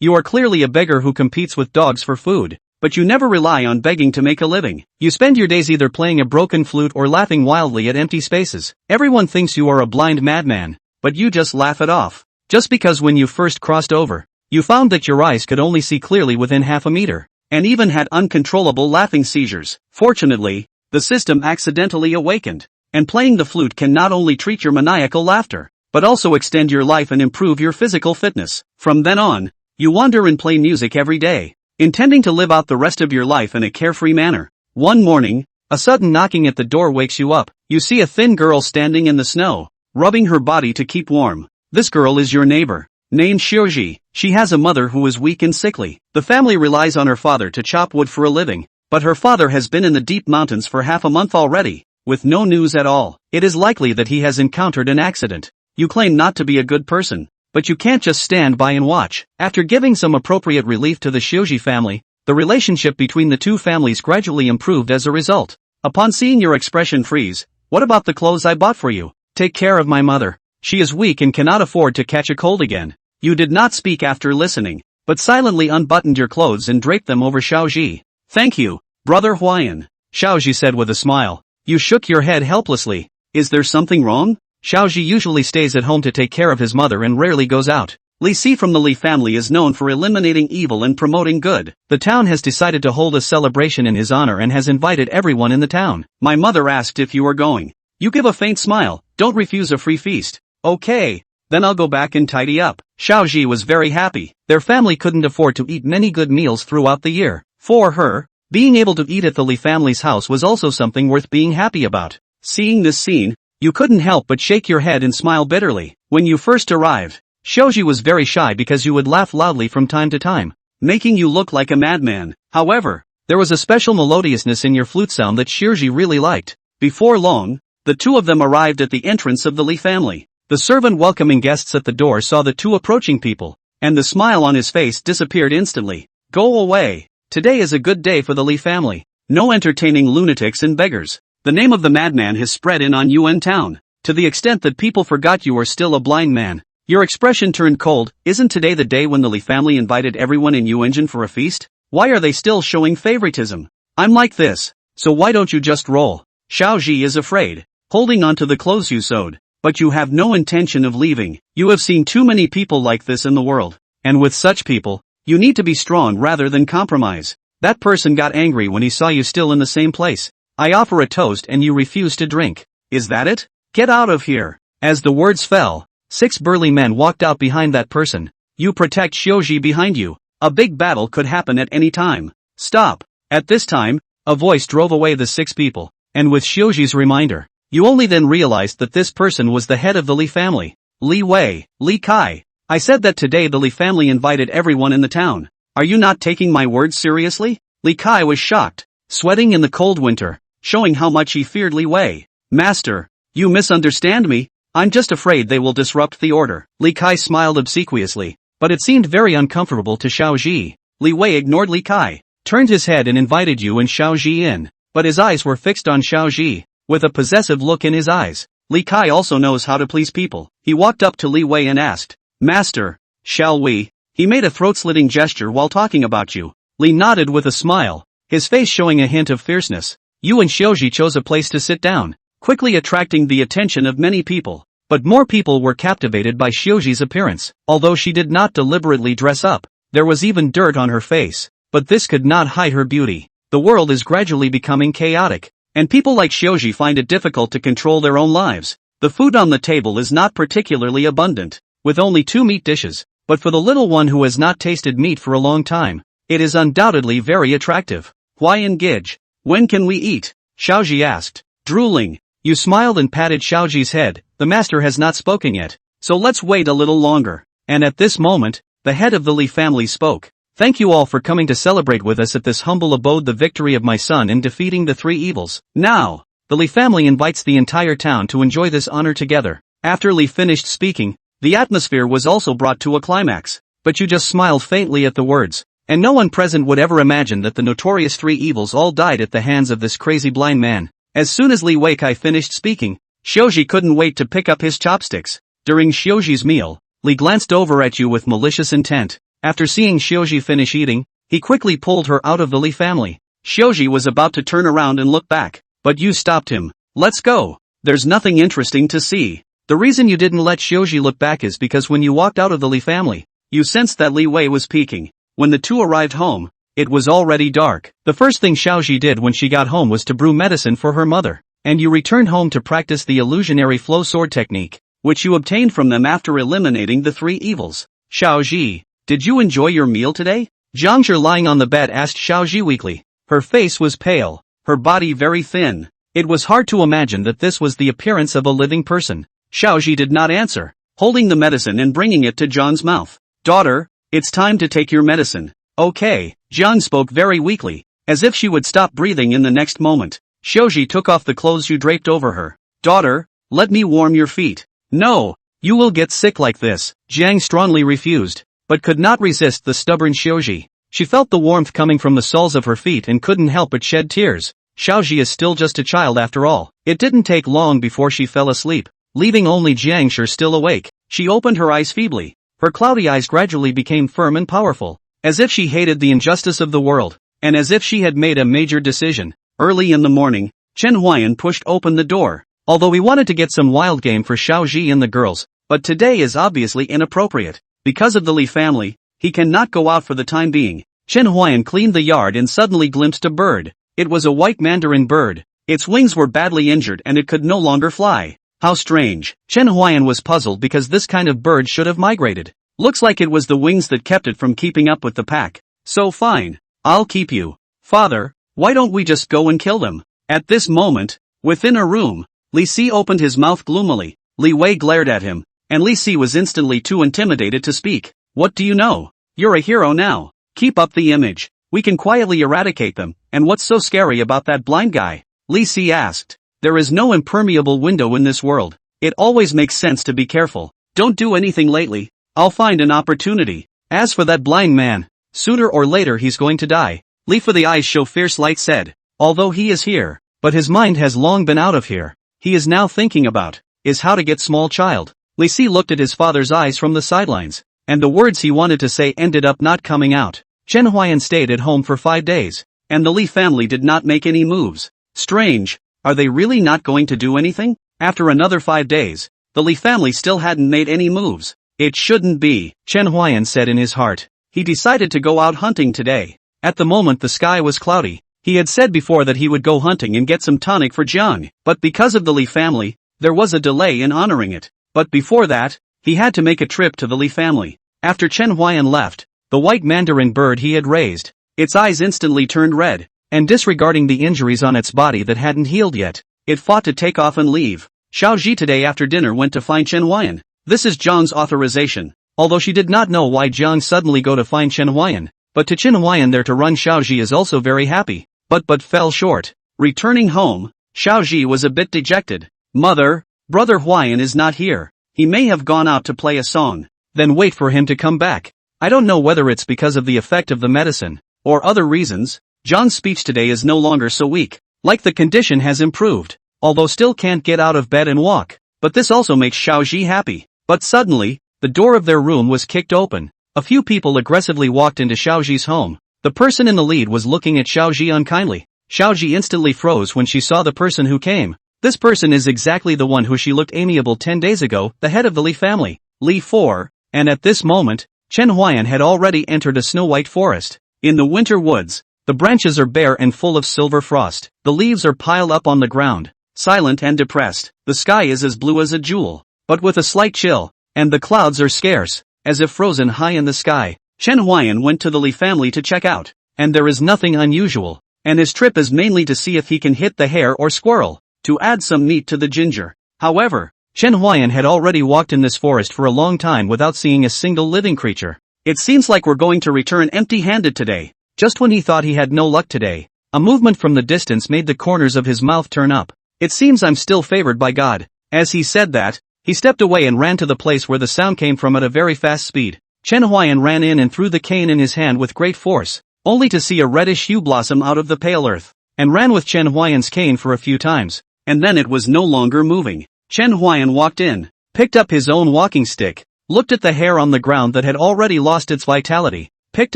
You are clearly a beggar who competes with dogs for food, but you never rely on begging to make a living. You spend your days either playing a broken flute or laughing wildly at empty spaces. Everyone thinks you are a blind madman, but you just laugh it off. Just because when you first crossed over, you found that your eyes could only see clearly within half a meter, and even had uncontrollable laughing seizures. Fortunately, the system accidentally awakened, and playing the flute can not only treat your maniacal laughter, but also extend your life and improve your physical fitness. From then on, you wander and play music every day, intending to live out the rest of your life in a carefree manner. One morning, a sudden knocking at the door wakes you up. You see a thin girl standing in the snow, rubbing her body to keep warm. This girl is your neighbor, named Xiuji. She has a mother who is weak and sickly. The family relies on her father to chop wood for a living, but her father has been in the deep mountains for half a month already, with no news at all. It is likely that he has encountered an accident. You claim not to be a good person, but you can't just stand by and watch. After giving some appropriate relief to the Xiuji family, the relationship between the two families gradually improved as a result. Upon seeing your expression freeze, "What about the clothes I bought for you? Take care of my mother. She is weak and cannot afford to catch a cold again." You did not speak after listening, but silently unbuttoned your clothes and draped them over Xiaoji. "Thank you, Brother Huai'an," Xiaoji said with a smile. You shook your head helplessly. "Is there something wrong?" Xiaoji usually stays at home to take care of his mother and rarely goes out. Li Si from the Li family is known for eliminating evil and promoting good. The town has decided to hold a celebration in his honor and has invited everyone in the town. "My mother asked if you were going." You give a faint smile. "Don't refuse a free feast." "Okay, then I'll go back and tidy up." Xiaoji was very happy. Their family couldn't afford to eat many good meals throughout the year. For her, being able to eat at the Li family's house was also something worth being happy about. Seeing this scene, you couldn't help but shake your head and smile bitterly. When you first arrived, Xiaoji was very shy because you would laugh loudly from time to time, making you look like a madman. However, there was a special melodiousness in your flute sound that Xiuji really liked. Before long, the two of them arrived at the entrance of the Li family. The servant welcoming guests at the door saw the two approaching people, and the smile on his face disappeared instantly. "Go away. Today is a good day for the Li family. No entertaining lunatics and beggars." The name of the madman has spread in on Yuan town, to the extent that people forgot you were still a blind man. Your expression turned cold. "Isn't today the day when the Li family invited everyone in Yuanjin for a feast? Why are they still showing favoritism? I'm like this, so why don't you just roll?" Xiaoji is afraid, holding on to the clothes you sewed. But you have no intention of leaving. You have seen too many people like this in the world, and with such people, you need to be strong rather than compromise. That person got angry when he saw you still in the same place. "I offer a toast and you refuse to drink. Is that it? Get out of here." As the words fell, 6 burly men walked out behind that person. You protect Xiuji behind you. A big battle could happen at any time. "Stop." At this time, a voice drove away the 6 people, and with Xiuji's reminder, you only then realized that this person was the head of the Li family. "Li Wei, Li Kai. I said that today the Li family invited everyone in the town. Are you not taking my words seriously?" Li Kai was shocked, sweating in the cold winter, showing how much he feared Li Wei. "Master, you misunderstand me. I'm just afraid they will disrupt the order." Li Kai smiled obsequiously, but it seemed very uncomfortable to Xiaoji. Li Wei ignored Li Kai, turned his head and invited you and Xiaoji in, but his eyes were fixed on Xiaoji, with a possessive look in his eyes. Li Kai also knows how to please people. He walked up to Li Wei and asked, "Master, shall we?" He made a throat-slitting gesture while talking about you. Li nodded with a smile, his face showing a hint of fierceness. You and Xiuji chose a place to sit down, quickly attracting the attention of many people. But more people were captivated by Xiuji's appearance. Although she did not deliberately dress up, there was even dirt on her face, but this could not hide her beauty. The world is gradually becoming chaotic, and people like Xiuji find it difficult to control their own lives. The food on the table is not particularly abundant, with only 2 meat dishes, but for the little one who has not tasted meat for a long time, it is undoubtedly very attractive. "Huai'an Gij, when can we eat?" Xiaoji asked, drooling. You smiled and patted Xiaoji's head. "The master has not spoken yet, so let's wait a little longer." And at this moment, the head of the Li family spoke. "Thank you all for coming to celebrate with us at this humble abode the victory of my son in defeating the 3 evils. Now, the Li family invites the entire town to enjoy this honor together." After Li finished speaking, the atmosphere was also brought to a climax. But you just smiled faintly at the words, and no one present would ever imagine that the notorious 3 evils all died at the hands of this crazy blind man. As soon as Li Weikai finished speaking, Xiuji couldn't wait to pick up his chopsticks. During Xiuji's meal, Li glanced over at you with malicious intent. After seeing Xiaoji finish eating, he quickly pulled her out of the Li family. Xiaoji was about to turn around and look back, but you stopped him. Let's go. There's nothing interesting to see. The reason you didn't let Xiaoji look back is because when you walked out of the Li family, you sensed that Li Wei was peeking. When the two arrived home, it was already dark. The first thing Xiaoji did when she got home was to brew medicine for her mother. And you returned home to practice the illusionary flow sword technique, which you obtained from them after eliminating the 3 evils. Xiaoji, did you enjoy your meal today? Zhangzhi lying on the bed asked Xiaoji weakly. Her face was pale, her body very thin. It was hard to imagine that this was the appearance of a living person. Xiaoji did not answer, holding the medicine and bringing it to Zhang's mouth. Daughter, it's time to take your medicine. Okay, Zhang spoke very weakly, as if she would stop breathing in the next moment. Xiaoji took off the clothes you draped over her. Daughter, let me warm your feet. No, you will get sick like this. Zhang strongly refused, but could not resist the stubborn Xiaoji. She felt the warmth coming from the soles of her feet and couldn't help but shed tears. Xiaoji is still just a child after all. It didn't take long before she fell asleep, leaving only Jiangshi still awake. She opened her eyes feebly. Her cloudy eyes gradually became firm and powerful, as if she hated the injustice of the world, and as if she had made a major decision. Early in the morning, Chen Huai'an pushed open the door. Although he wanted to get some wild game for Xiaoji and the girls, but today is obviously inappropriate. Because of the Li family, he cannot go out for the time being. Chen Huai'an cleaned the yard and suddenly glimpsed a bird. It was a white mandarin bird. Its wings were badly injured and it could no longer fly. How strange. Chen Huai'an was puzzled because this kind of bird should have migrated. Looks like it was the wings that kept it from keeping up with the pack. So fine. I'll keep you. Father, why don't we just go and kill them? At this moment, within a room, Li Si opened his mouth gloomily. Li Wei glared at him, and Li Si was instantly too intimidated to speak. What do you know? You're a hero now. Keep up the image. We can quietly eradicate them. And what's so scary about that blind guy? Li Si asked. There is no impermeable window in this world. It always makes sense to be careful. Don't do anything lately. I'll find an opportunity. As for that blind man, sooner or later he's going to die. Li for the eyes show fierce light said. Although he is here, but his mind has long been out of here. He is now thinking about, is how to get small child. Li Si looked at his father's eyes from the sidelines, and the words he wanted to say ended up not coming out. Chen Huai'an stayed at home for 5 days, and the Li family did not make any moves. Strange, are they really not going to do anything? After another 5 days, the Li family still hadn't made any moves. It shouldn't be, Chen Huai'an said in his heart. He decided to go out hunting today. At the moment the sky was cloudy. He had said before that he would go hunting and get some tonic for Jiang, but because of the Li family, there was a delay in honoring it. But before that, he had to make a trip to the Li family. After Chen Huai'an left, the white mandarin bird he had raised, its eyes instantly turned red, and disregarding the injuries on its body that hadn't healed yet, it fought to take off and leave. Xiaoji today after dinner went to find Chen Huai'an. This is Jiang's authorization. Although she did not know why Jiang suddenly go to find Chen Huai'an, but to Chen Huai'an there to run Xiaoji is also very happy, but fell short. Returning home, Xiaoji was a bit dejected. Mother, brother Huai'an is not here. He may have gone out to play a song. Then wait for him to come back. I don't know whether it's because of the effect of the medicine, or other reasons. Jiang's speech today is no longer so weak. Like the condition has improved, although still can't get out of bed and walk. But this also makes Xiaoji happy. But suddenly, the door of their room was kicked open. A few people aggressively walked into Xiaoji's home. The person in the lead was looking at Xiaoji unkindly. Xiaoji instantly froze when she saw the person who came. This person is exactly the one who she looked amiable 10 days ago, the head of the Li family, Li 4, and at this moment, Chen Huai'an had already entered a snow-white forest. In the winter woods, the branches are bare and full of silver frost. The leaves are piled up on the ground, silent and depressed. The sky is as blue as a jewel, but with a slight chill, and the clouds are scarce, as if frozen high in the sky. Chen Huai'an went to the Li family to check out, and there is nothing unusual, and his trip is mainly to see if he can hit the hare or squirrel, to add some meat to the ginger. However, Chen Huai'an had already walked in this forest for a long time without seeing a single living creature. It seems like we're going to return empty-handed today. Just when he thought he had no luck today, a movement from the distance made the corners of his mouth turn up. It seems I'm still favored by God. As he said that, he stepped away and ran to the place where the sound came from at a very fast speed. Chen Huai'an ran in and threw the cane in his hand with great force, only to see a reddish hue blossom out of the pale earth, and ran with Chen Huai'an's cane for a few times, and then it was no longer moving. Chen Huai'an walked in, picked up his own walking stick, looked at the hair on the ground that had already lost its vitality, picked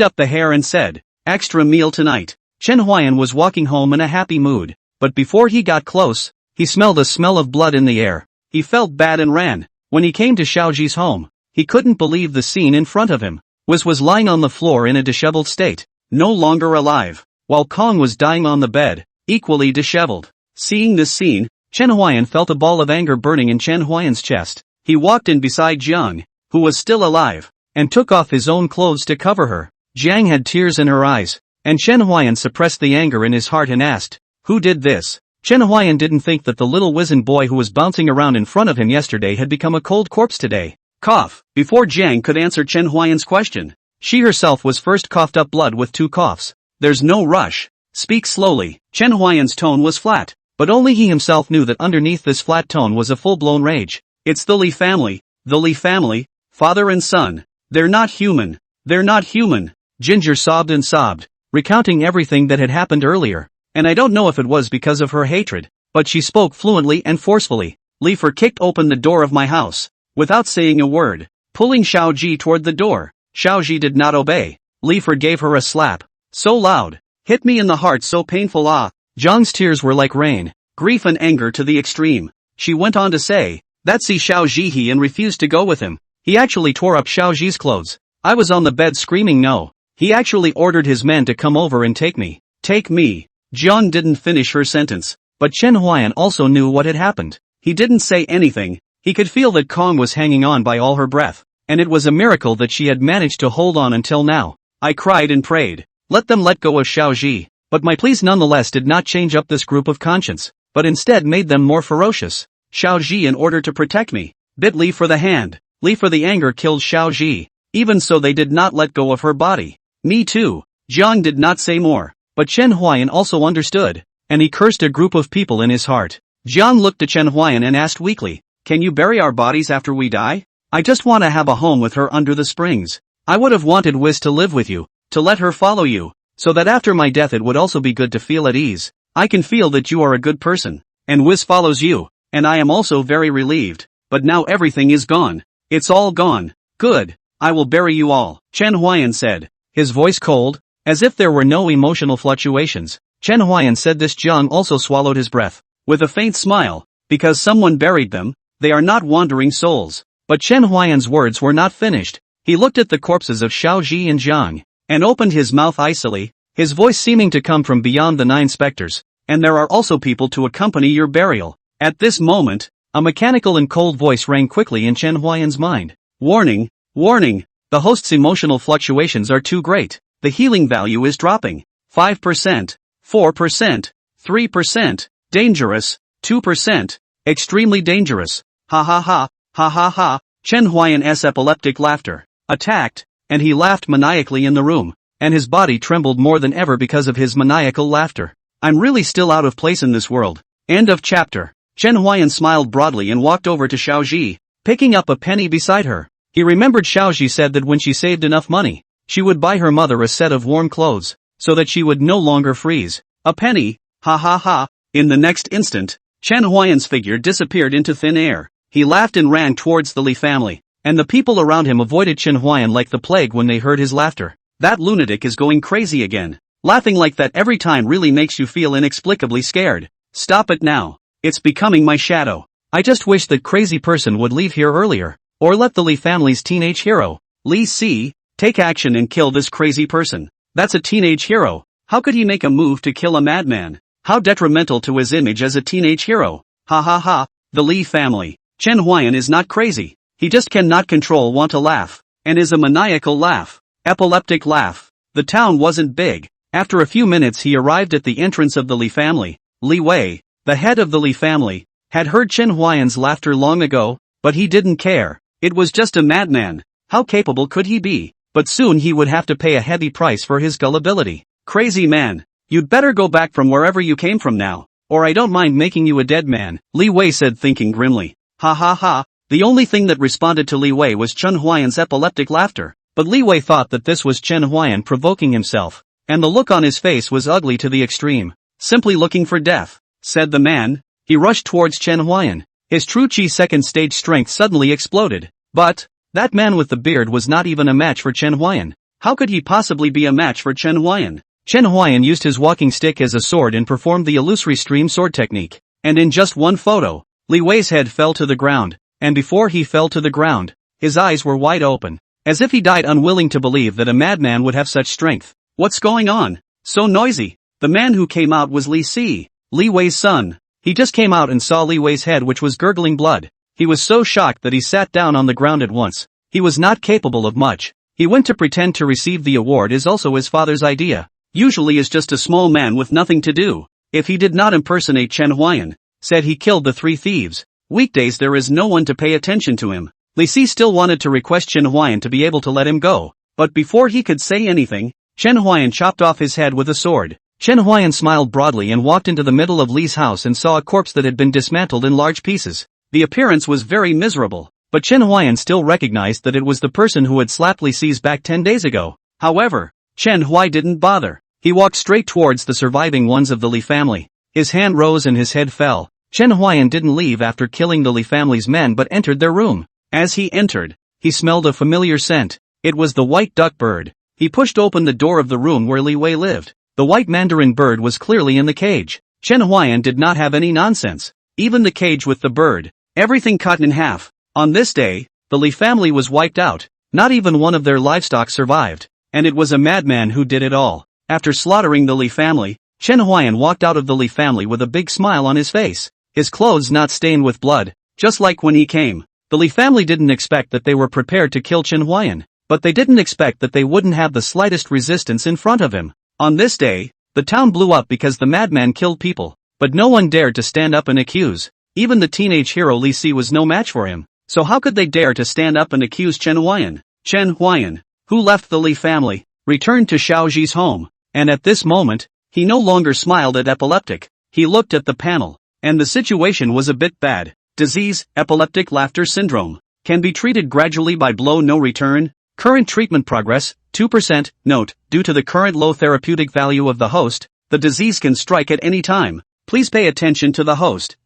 up the hair and said, "Extra meal tonight." Chen Huai'an was walking home in a happy mood, but before he got close, he smelled a smell of blood in the air. He felt bad and ran. When he came to Xiaoji's home, he couldn't believe the scene in front of him. Was lying on the floor in a disheveled state, no longer alive, while Kong was dying on the bed, equally disheveled. Seeing this scene, Chen Huai'an felt a ball of anger burning in Chen Huai'an's chest. He walked in beside Jiang, who was still alive, and took off his own clothes to cover her. Jiang had tears in her eyes, and Chen Huai'an suppressed the anger in his heart and asked, "Who did this?" Chen Huai'an didn't think that the little wizened boy who was bouncing around in front of him yesterday had become a cold corpse today. Cough. Before Jiang could answer Chen Huai'an's question, she herself was first coughed up blood with 2 coughs. "There's no rush. Speak slowly." Chen Huai'an's tone was flat, but only he himself knew that underneath this flat tone was a full-blown rage. "It's the Li family, father and son. They're not human. They're not human." Ginger sobbed and sobbed, recounting everything that had happened earlier. And I don't know if it was because of her hatred, but she spoke fluently and forcefully. "Li kicked open the door of my house, without saying a word, pulling Xiaoji toward the door. Xiaoji did not obey. Li gave her a slap. So loud. Hit me in the heart so painful ah." Zhang's tears were like rain, grief and anger to the extreme. She went on to say, "That see Xiaoji and refused to go with him. He actually tore up Xiaoji's clothes. I was on the bed screaming no. He actually ordered his men to come over and take me. Take me." Jiang didn't finish her sentence, but Chen Huai'an also knew what had happened. He didn't say anything. He could feel that Kong was hanging on by all her breath, and it was a miracle that she had managed to hold on until now. I cried and prayed, "Let them let go of Xiaoji," but my pleas nonetheless did not change up this group of conscience, but instead made them more ferocious. Xiaoji in order to protect me, bit Li for the hand. Li for the anger killed Xiaoji. Even so they did not let go of her body. Me too. Jiang did not say more. But Chen Huai'an also understood, and he cursed a group of people in his heart. Jiang looked at Chen Huai'an and asked weakly, "Can you bury our bodies after we die? I just want to have a home with her under the springs. I would have wanted Wiz to live with you, to let her follow you, so that after my death it would also be good to feel at ease. I can feel that you are a good person, and Wiz follows you, and I am also very relieved, but now everything is gone. It's all gone. Good. I will bury you all," Chen Huai'an said, his voice cold, as if there were no emotional fluctuations. Chen Huai'an said this. Jiang also swallowed his breath, with a faint smile, because someone buried them. They are not wandering souls. But Chen Huai'an's words were not finished. He looked at the corpses of Xiaoji and Jiang, and opened his mouth icily, his voice seeming to come from beyond the 9 specters. "And there are also people to accompany your burial." At this moment, a mechanical and cold voice rang quickly in Chen Huai'an's mind. "Warning, warning, the host's emotional fluctuations are too great. The healing value is dropping. 5%, 4%, 3%, dangerous, 2%, extremely dangerous. Ha ha ha, ha ha ha." Chen Huai'an's epileptic laughter attacked, and he laughed maniacally in the room, and his body trembled more than ever because of his maniacal laughter. "I'm really still out of place in this world." End of chapter. Chen Huai'an smiled broadly and walked over to Xiaoji, picking up a penny beside her. He remembered Xiaoji said that when she saved enough money, she would buy her mother a set of warm clothes, so that she would no longer freeze. A penny, ha ha ha. In the next instant, Chen Huai'an's figure disappeared into thin air. He laughed and ran towards the Li family, and the people around him avoided Chen Huai'an like the plague when they heard his laughter. "That lunatic is going crazy again. Laughing like that every time really makes you feel inexplicably scared. Stop it now. It's becoming my shadow. I just wish that crazy person would leave here earlier, or let the Li family's teenage hero, Li Si, take action and kill this crazy person. That's a teenage hero. How could he make a move to kill a madman? How detrimental to his image as a teenage hero. Ha ha ha." The Li family. Chen Huai'an is not crazy. He just cannot want to laugh, and is a maniacal laugh. Epileptic laugh. The town wasn't big. After a few minutes he arrived at the entrance of the Li family. Li Wei, the head of the Li family, had heard Chen Huai'an's laughter long ago, but he didn't care. It was just a madman. How capable could he be? But soon he would have to pay a heavy price for his gullibility. "Crazy man. You'd better go back from wherever you came from now, or I don't mind making you a dead man," Li Wei said, thinking grimly. Ha ha ha. The only thing that responded to Li Wei was Chen Huai'an's epileptic laughter, but Li Wei thought that this was Chen Huai'an provoking himself, and the look on his face was ugly to the extreme. "Simply looking for death," said the man. He rushed towards Chen Huai'an. His true Qi second stage strength suddenly exploded. But That man with the beard was not even a match for Chen Huai'an. How could he possibly be a match for Chen Huai'an? Chen Huai'an used his walking stick as a sword and performed the illusory stream sword technique. And in just one photo, Li Wei's head fell to the ground, and before he fell to the ground, his eyes were wide open, as if he died unwilling to believe that a madman would have such strength. What's going on? So noisy. The man who came out was Li Wei's son. He just came out and saw Li Wei's head, which was gurgling blood. He was so shocked that he sat down on the ground at once. He was not capable of much. He went to pretend to receive the award is also his father's idea. Usually is just a small man with nothing to do. If he did not impersonate Chen Huai'an, said he killed the 3 thieves. Weekdays there is no one to pay attention to him. Li Si still wanted to request Chen Huai'an to be able to let him go. But before he could say anything, Chen Huai'an chopped off his head with a sword. Chen Huai'an smiled broadly and walked into the middle of Li's house and saw a corpse that had been dismantled in large pieces. The appearance was very miserable, but Chen Huai'an still recognized that it was the person who had slapped Li Si's back 10 days ago. However, Chen Huai didn't bother. He walked straight towards the surviving ones of the Li family. His hand rose and his head fell. Chen Huai'an didn't leave after killing the Li family's men but entered their room. As he entered, he smelled a familiar scent. It was the white duck bird. He pushed open the door of the room where Li Wei lived. The white mandarin bird was clearly in the cage. Chen Huai'an did not have any nonsense. Even the cage with the bird. Everything cut in half. On this day, the Li family was wiped out. Not even one of their livestock survived. And it was a madman who did it all. After slaughtering the Li family, Chen Huai'an walked out of the Li family with a big smile on his face. His clothes not stained with blood, just like when he came. The Li family didn't expect that they were prepared to kill Chen Huai'an, but they didn't expect that they wouldn't have the slightest resistance in front of him. On this day, the town blew up because the madman killed people, but no one dared to stand up and accuse. Even the teenage hero Li Si was no match for him, so how could they dare to stand up and accuse Chen Huai'an? Chen Huai'an, who left the Li family, returned to Xiaoji's home. And at this moment, he no longer smiled at epileptic. He looked at the panel, and the situation was a bit bad. Disease, epileptic laughter syndrome, can be treated gradually by blow no return. Current treatment progress, 2%. Note, due to the current low therapeutic value of the host, the disease can strike at any time. Please pay attention to the host.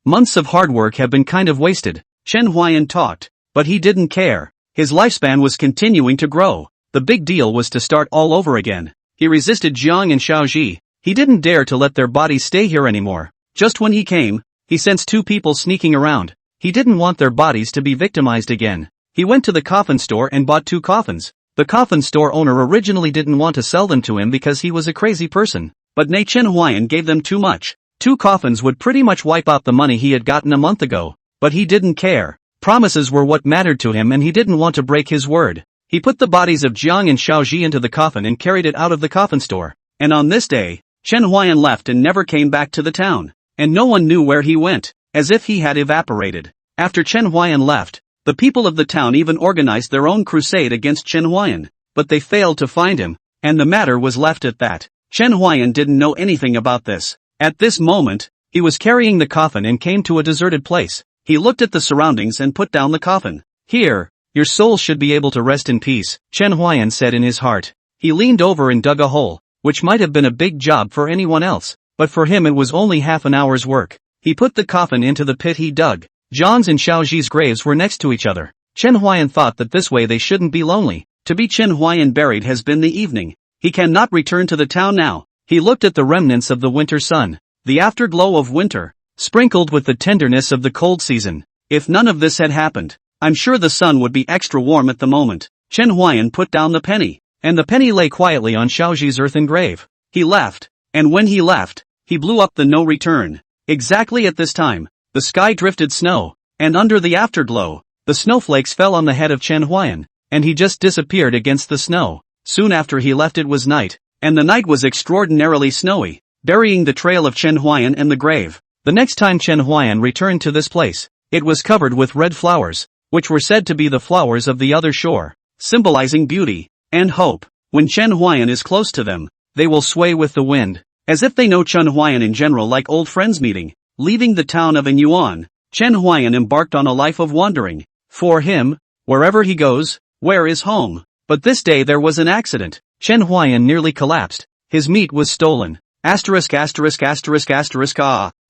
Months of hard work have been kind of wasted. Chen Huai'an talked, but he didn't care. His lifespan was continuing to grow. The big deal was to start all over again. He resisted Jiang and Xiaoji. He didn't dare to let their bodies stay here anymore. Just when he came, he sensed 2 people sneaking around. He didn't want their bodies to be victimized again. He went to the coffin store and bought 2 coffins. The coffin store owner originally didn't want to sell them to him because he was a crazy person. But Chen Huai'an gave them too much. 2 coffins would pretty much wipe out the money he had gotten a month ago. But he didn't care. Promises were what mattered to him and he didn't want to break his word. He put the bodies of Jiang and Xiaoji into the coffin and carried it out of the coffin store. And on this day, Chen Huai'an left and never came back to the town. And no one knew where he went, as if he had evaporated. After Chen Huai'an left, the people of the town even organized their own crusade against Chen Huai'an, but they failed to find him, and the matter was left at that. Chen Huai'an didn't know anything about this. At this moment, he was carrying the coffin and came to a deserted place. He looked at the surroundings and put down the coffin. Here, your soul should be able to rest in peace, Chen Huai'an said in his heart. He leaned over and dug a hole, which might have been a big job for anyone else, but for him it was only half an hour's work. He put the coffin into the pit he dug. Zhang's and Xiaoji's graves were next to each other. Chen Huai'an thought that this way they shouldn't be lonely. To be Chen Huai'an buried has been the evening. He cannot return to the town now. He looked at the remnants of the winter sun, the afterglow of winter, sprinkled with the tenderness of the cold season. If none of this had happened, I'm sure the sun would be extra warm at the moment. Chen Huai'an put down the penny, and the penny lay quietly on Xiaoji's earthen grave. He left, and when he left, he blew up the no return. Exactly at this time, the sky drifted snow, and under the afterglow, the snowflakes fell on the head of Chen Huai'an, and he just disappeared against the snow. Soon after he left it was night, and the night was extraordinarily snowy, burying the trail of Chen Huai'an and the grave. The next time Chen Huai'an returned to this place, it was covered with red flowers, which were said to be the flowers of the other shore, symbolizing beauty and hope. When Chen Huai'an is close to them, they will sway with the wind, as if they know Chen Huai'an in general, like old friends meeting. Leaving the town of Anyuan, Chen Huai'an embarked on a life of wandering. For him, wherever he goes, where is home? But this day there was an accident. Chen Huai'an nearly collapsed. His meat was stolen. Ah.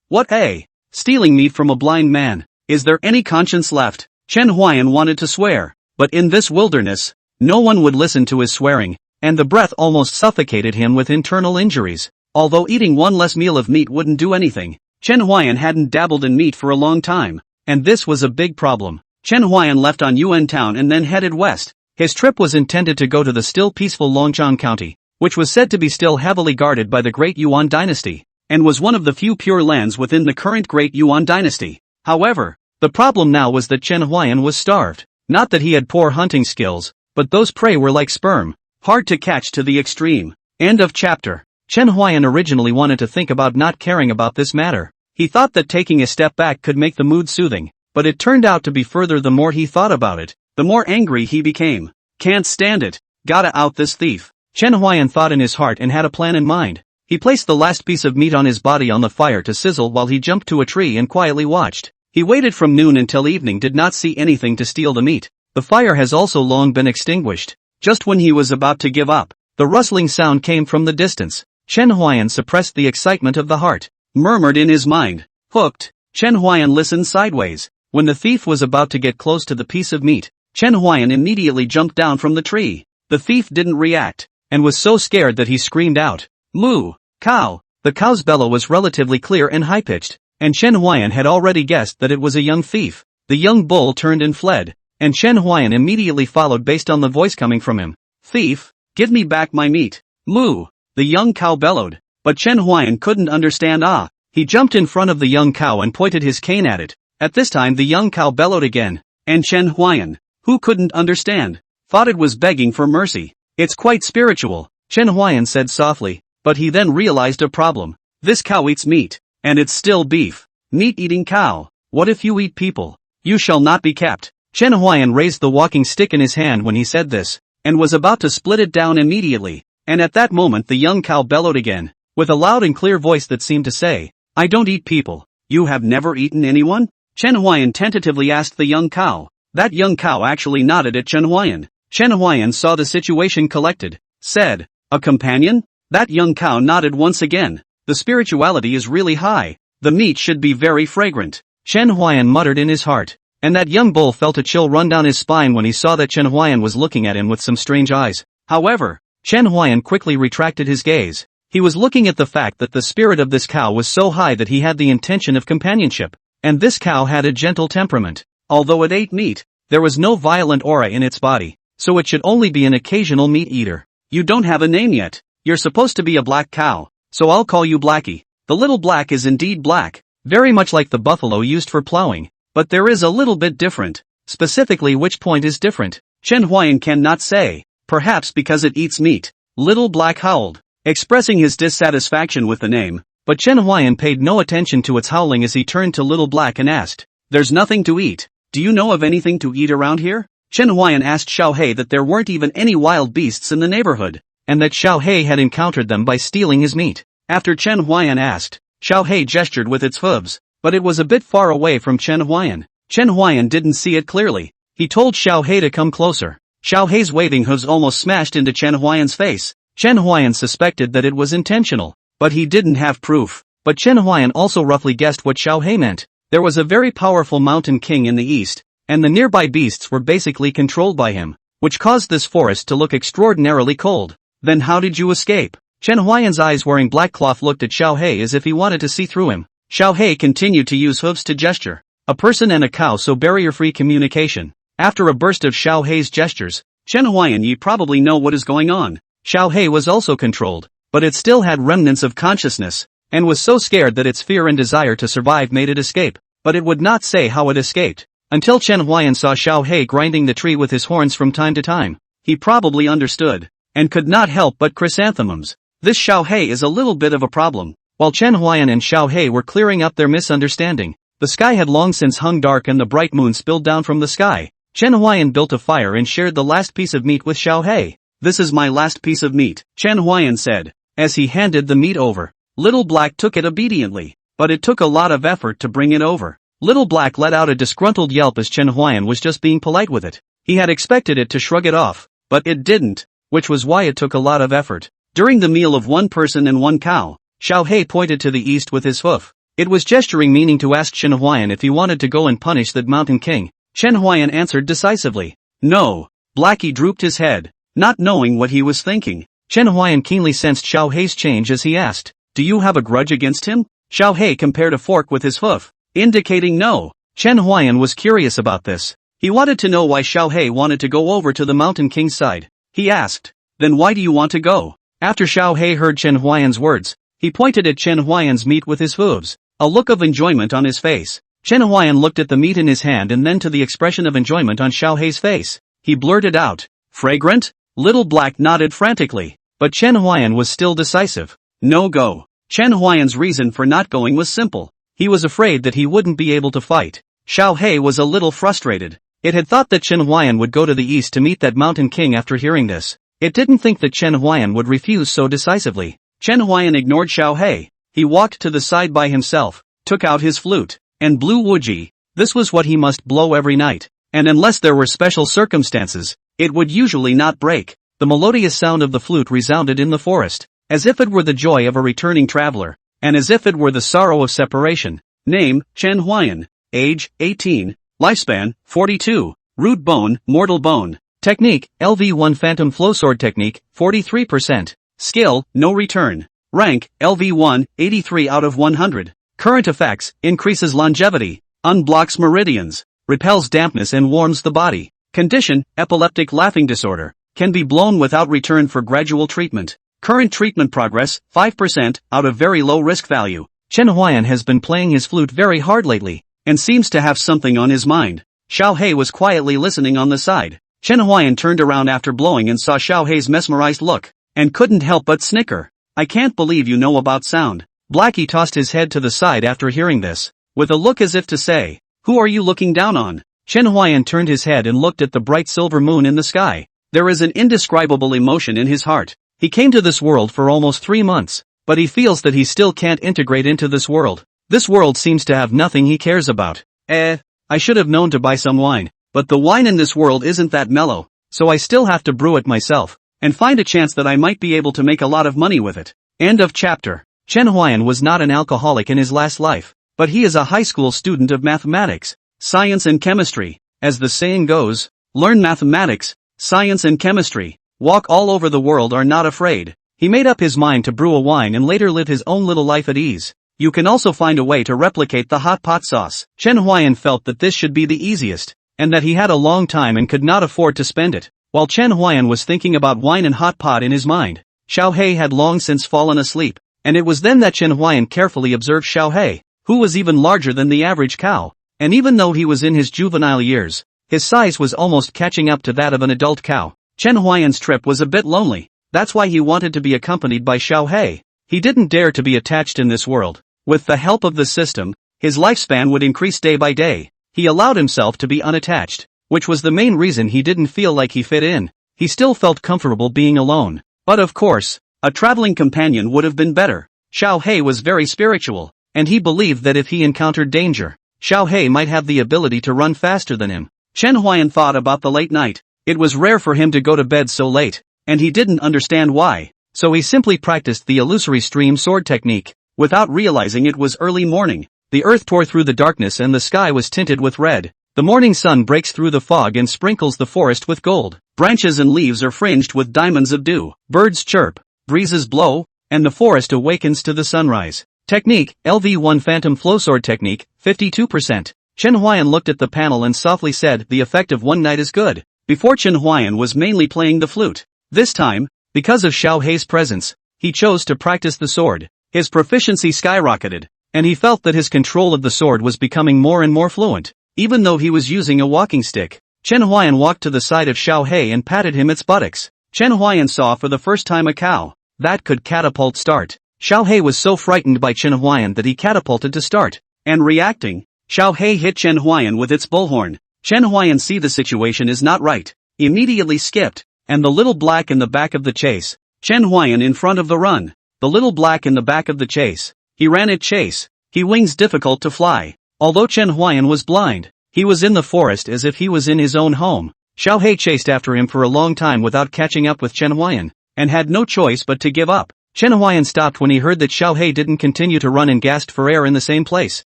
What a! Stealing meat from a blind man. Is there any conscience left? Chen Huai'an wanted to swear, But in this wilderness, no one would listen to his swearing, and the breath almost suffocated him with internal injuries. Although eating one less meal of meat wouldn't do anything, Chen Huai'an hadn't dabbled in meat for a long time, and this was a big problem. Chen Huai'an left on Yuan Town and then headed west. His trip was intended to go to the still peaceful Longchang County, which was said to be still heavily guarded by the Great Yuan dynasty, and was one of the few pure lands within the current Great Yuan dynasty. However, the problem now was that Chen Huai'an was starved. Not that he had poor hunting skills, but those prey were like sperm, hard to catch to the extreme. End of chapter. Chen Huai'an originally wanted to think about not caring about this matter. He thought that taking a step back could make the mood soothing, but it turned out to be further. The more he thought about it, the more angry he became. Can't stand it. Gotta out this thief. Chen Huai'an thought in his heart and had a plan in mind. He placed the last piece of meat on his body on the fire to sizzle while he jumped to a tree and quietly watched. He waited from noon until evening, did not see anything to steal the meat. The fire has also long been extinguished. Just when he was about to give up, the rustling sound came from the distance. Chen Huai'an suppressed the excitement of the heart, murmured in his mind, "Hooked." Chen Huai'an listened sideways. When the thief was about to get close to the piece of meat, Chen Huai'an immediately jumped down from the tree. The thief didn't react, and was so scared that he screamed out, "Moo! Cow!" The cow's bellow was relatively clear and high-pitched, and Chen Huai'an had already guessed that it was a young thief. The young bull turned and fled, and Chen Huai'an immediately followed based on the voice coming from him. "Thief, give me back my meat." "Moo!" the young cow bellowed, but Chen Huai'an couldn't understand. He jumped in front of the young cow and pointed his cane at it. At this time the young cow bellowed again, and Chen Huai'an, who couldn't understand, thought it was begging for mercy. "It's quite spiritual," Chen Huai'an said softly, but he then realized a problem. This cow eats meat, and it's still beef. Meat-eating cow. What if you eat people? You shall not be kept. Chen Huai'an raised the walking stick in his hand when he said this, and was about to split it down immediately, and at that moment the young cow bellowed again, with a loud and clear voice that seemed to say, "I don't eat people." "You have never eaten anyone?" Chen Huai'an tentatively asked the young cow. That young cow actually nodded at Chen Huai'an. Chen Huai'an saw the situation, collected, said, "A companion?" That young cow nodded once again. "The spirituality is really high. The meat should be very fragrant." Chen Huai'an muttered in his heart, and that young bull felt a chill run down his spine when he saw that Chen Huai'an was looking at him with some strange eyes. However, Chen Huai'an quickly retracted his gaze. He was looking at the fact that the spirit of this cow was so high that he had the intention of companionship, and this cow had a gentle temperament. Although it ate meat, there was no violent aura in its body, so it should only be an occasional meat eater. "You don't have a name yet. You're supposed to be a black cow, so I'll call you Blackie." The little black is indeed black, very much like the buffalo used for plowing, but there is a little bit different. Specifically, which point is different, Chen Huai'an cannot say. Perhaps because it eats meat. Little Black howled, expressing his dissatisfaction with the name, but Chen Huai'an paid no attention to its howling as he turned to Little Black and asked, "There's nothing to eat. Do you know of anything to eat around here?" Chen Huai'an asked Xiao Hei that there weren't even any wild beasts in the neighborhood, and that Xiao Hei had encountered them by stealing his meat. After Chen Huai'an asked, Xiao Hei gestured with its hooves, but it was a bit far away from Chen Huai'an. Chen Huai'an didn't see it clearly. He told Xiao Hei to come closer. Xiao Hei's waving hooves almost smashed into Chen Huai'an's face. Chen Huai'an suspected that it was intentional, but he didn't have proof. But Chen Huai'an also roughly guessed what Xiao Hei meant. There was a very powerful mountain king in the east, and the nearby beasts were basically controlled by him, which caused this forest to look extraordinarily cold. "Then how did you escape?" Chen Huai'an's eyes wearing black cloth looked at Xiao Hei as if he wanted to see through him. Xiao Hei continued to use hooves to gesture. A person and a cow, so barrier-free communication. After a burst of Xiao Hei's gestures, Chen Huai'an, you probably know what is going on. Xiao Hei was also controlled, but it still had remnants of consciousness, and was so scared that its fear and desire to survive made it escape, but it would not say how it escaped. Until Chen Huai'an saw Xiao Hei grinding the tree with his horns from time to time, he probably understood, and could not help but chrysanthemums. This Xiao Hei is a little bit of a problem. While Chen Huai'an and Xiao Hei were clearing up their misunderstanding, the sky had long since hung dark and the bright moon spilled down from the sky. Chen Huai'an built a fire and shared the last piece of meat with Xiao Hei. "This is my last piece of meat," Chen Huai'an said, as he handed the meat over. Little Black took it obediently, but it took a lot of effort to bring it over. Little Black let out a disgruntled yelp as Chen Huai'an was just being polite with it. He had expected it to shrug it off, but it didn't, which was why it took a lot of effort. During the meal of one person and one cow, Xiao Hei pointed to the east with his hoof. It was gesturing, meaning to ask Chen Huai'an if he wanted to go and punish that mountain king. Chen Huai'an answered decisively, No. Blackie drooped his head, not knowing what he was thinking. Chen Huai'an keenly sensed Xiao Hei's change as he asked, "Do you have a grudge against him?" Xiao Hei compared a fork with his hoof, indicating no. Chen Huai'an was curious about this. He wanted to know why Xiao Hei wanted to go over to the Mountain King's side. He asked, "Then why do you want to go?" After Xiao Hei heard Chen Huai'an's words, he pointed at Chen Huai'an's meat with his hooves, a look of enjoyment on his face. Chen Huai'an looked at the meat in his hand and then to the expression of enjoyment on Xiao Hei's face. He blurted out, "Fragrant?" Little Black nodded frantically, but Chen Huai'an was still decisive. No go. Chen Huai'an's reason for not going was simple. He was afraid that he wouldn't be able to fight. Xiao Hei was a little frustrated. It had thought that Chen Huai'an would go to the east to meet that Mountain King after hearing this. It didn't think that Chen Huai'an would refuse so decisively. Chen Huai'an ignored Xiao Hei. He walked to the side by himself, took out his flute, and blew wuji. This was what he must blow every night, and unless there were special circumstances, it would usually not break. The melodious sound of the flute resounded in the forest, as if it were the joy of a returning traveler, and as if it were the sorrow of separation. Name, Chen Huai'an. Age, 18. Lifespan, 42. Root bone, mortal bone. Technique, LV1 Phantom Flow Sword Technique, 43%. Skill, no return. Rank, LV1, 83 out of 100. Current effects, increases longevity, unblocks meridians, repels dampness and warms the body. Condition, epileptic laughing disorder, can be blown without return for gradual treatment. Current treatment progress, 5%, out of very low risk value. Chen Huai'an has been playing his flute very hard lately, and seems to have something on his mind. Xiao Hei was quietly listening on the side. Chen Huai'an turned around after blowing and saw Xiao Hei's mesmerized look, and couldn't help but snicker. "I can't believe you know about sound." Blackie tossed his head to the side after hearing this, with a look as if to say, "Who are you looking down on?" Chen Huai'an turned his head and looked at the bright silver moon in the sky. There is an indescribable emotion in his heart. He came to this world for almost 3 months, but he feels that he still can't integrate into this world. This world seems to have nothing he cares about. I should have known to buy some wine, but the wine in this world isn't that mellow, so I still have to brew it myself, and find a chance that I might be able to make a lot of money with it. End of chapter. Chen Huai'an was not an alcoholic in his last life, but he is a high school student of mathematics, science and chemistry. As the saying goes, learn mathematics, science and chemistry, walk all over the world are not afraid. He made up his mind to brew a wine and later live his own little life at ease. You can also find a way to replicate the hot pot sauce. Chen Huai'an felt that this should be the easiest, and that he had a long time and could not afford to spend it. While Chen Huai'an was thinking about wine and hot pot in his mind, Xiao Hei had long since fallen asleep, and it was then that Chen Huai'an carefully observed Xiao Hei, who was even larger than the average cow, and even though he was in his juvenile years, his size was almost catching up to that of an adult cow. Chen Huai'an's trip was a bit lonely, that's why he wanted to be accompanied by Xiao Hei. He didn't dare to be attached in this world. With the help of the system, his lifespan would increase day by day. He allowed himself to be unattached, which was the main reason he didn't feel like he fit in. He still felt comfortable being alone. But of course, a traveling companion would have been better. Xiao Hei was very spiritual, and he believed that if he encountered danger, Xiao Hei might have the ability to run faster than him. Chen Huai'an thought about the late night. It was rare for him to go to bed so late, and he didn't understand why, so he simply practiced the illusory stream sword technique. Without realizing it was early morning, the earth tore through the darkness and the sky was tinted with red. The morning sun breaks through the fog and sprinkles the forest with gold. Branches and leaves are fringed with diamonds of dew. Birds chirp, breezes blow, and the forest awakens to the sunrise. Technique, LV1 Phantom Flow Sword Technique, 52%. Chen Huai'an looked at the panel and softly said, "The effect of one night is good." Before Chen Huai'an was mainly playing the flute. This time, because of Xiao Hei's presence, he chose to practice the sword. His proficiency skyrocketed, and he felt that his control of the sword was becoming more and more fluent, even though he was using a walking stick. Chen Huai'an walked to the side of Xiao Hei and patted him its buttocks. Chen Huai'an saw for the first time a cow that could catapult start. Xiao Hei was so frightened by Chen Huai'an that he catapulted to start, and reacting, Xiao Hei hit Chen Huai'an with its bullhorn. Chen Huai'an see the situation is not right, immediately skipped, and the little black in the back of the chase. Chen Huai'an in front of the run. The little black in the back of the chase. He ran at chase. He wings difficult to fly. Although Chen Huai'an was blind, he was in the forest as if he was in his own home. Xiao Hei chased after him for a long time without catching up with Chen Huai'an, and had no choice but to give up. Chen Huai'an stopped when he heard that Xiao Hei didn't continue to run and gasped for air in the same place.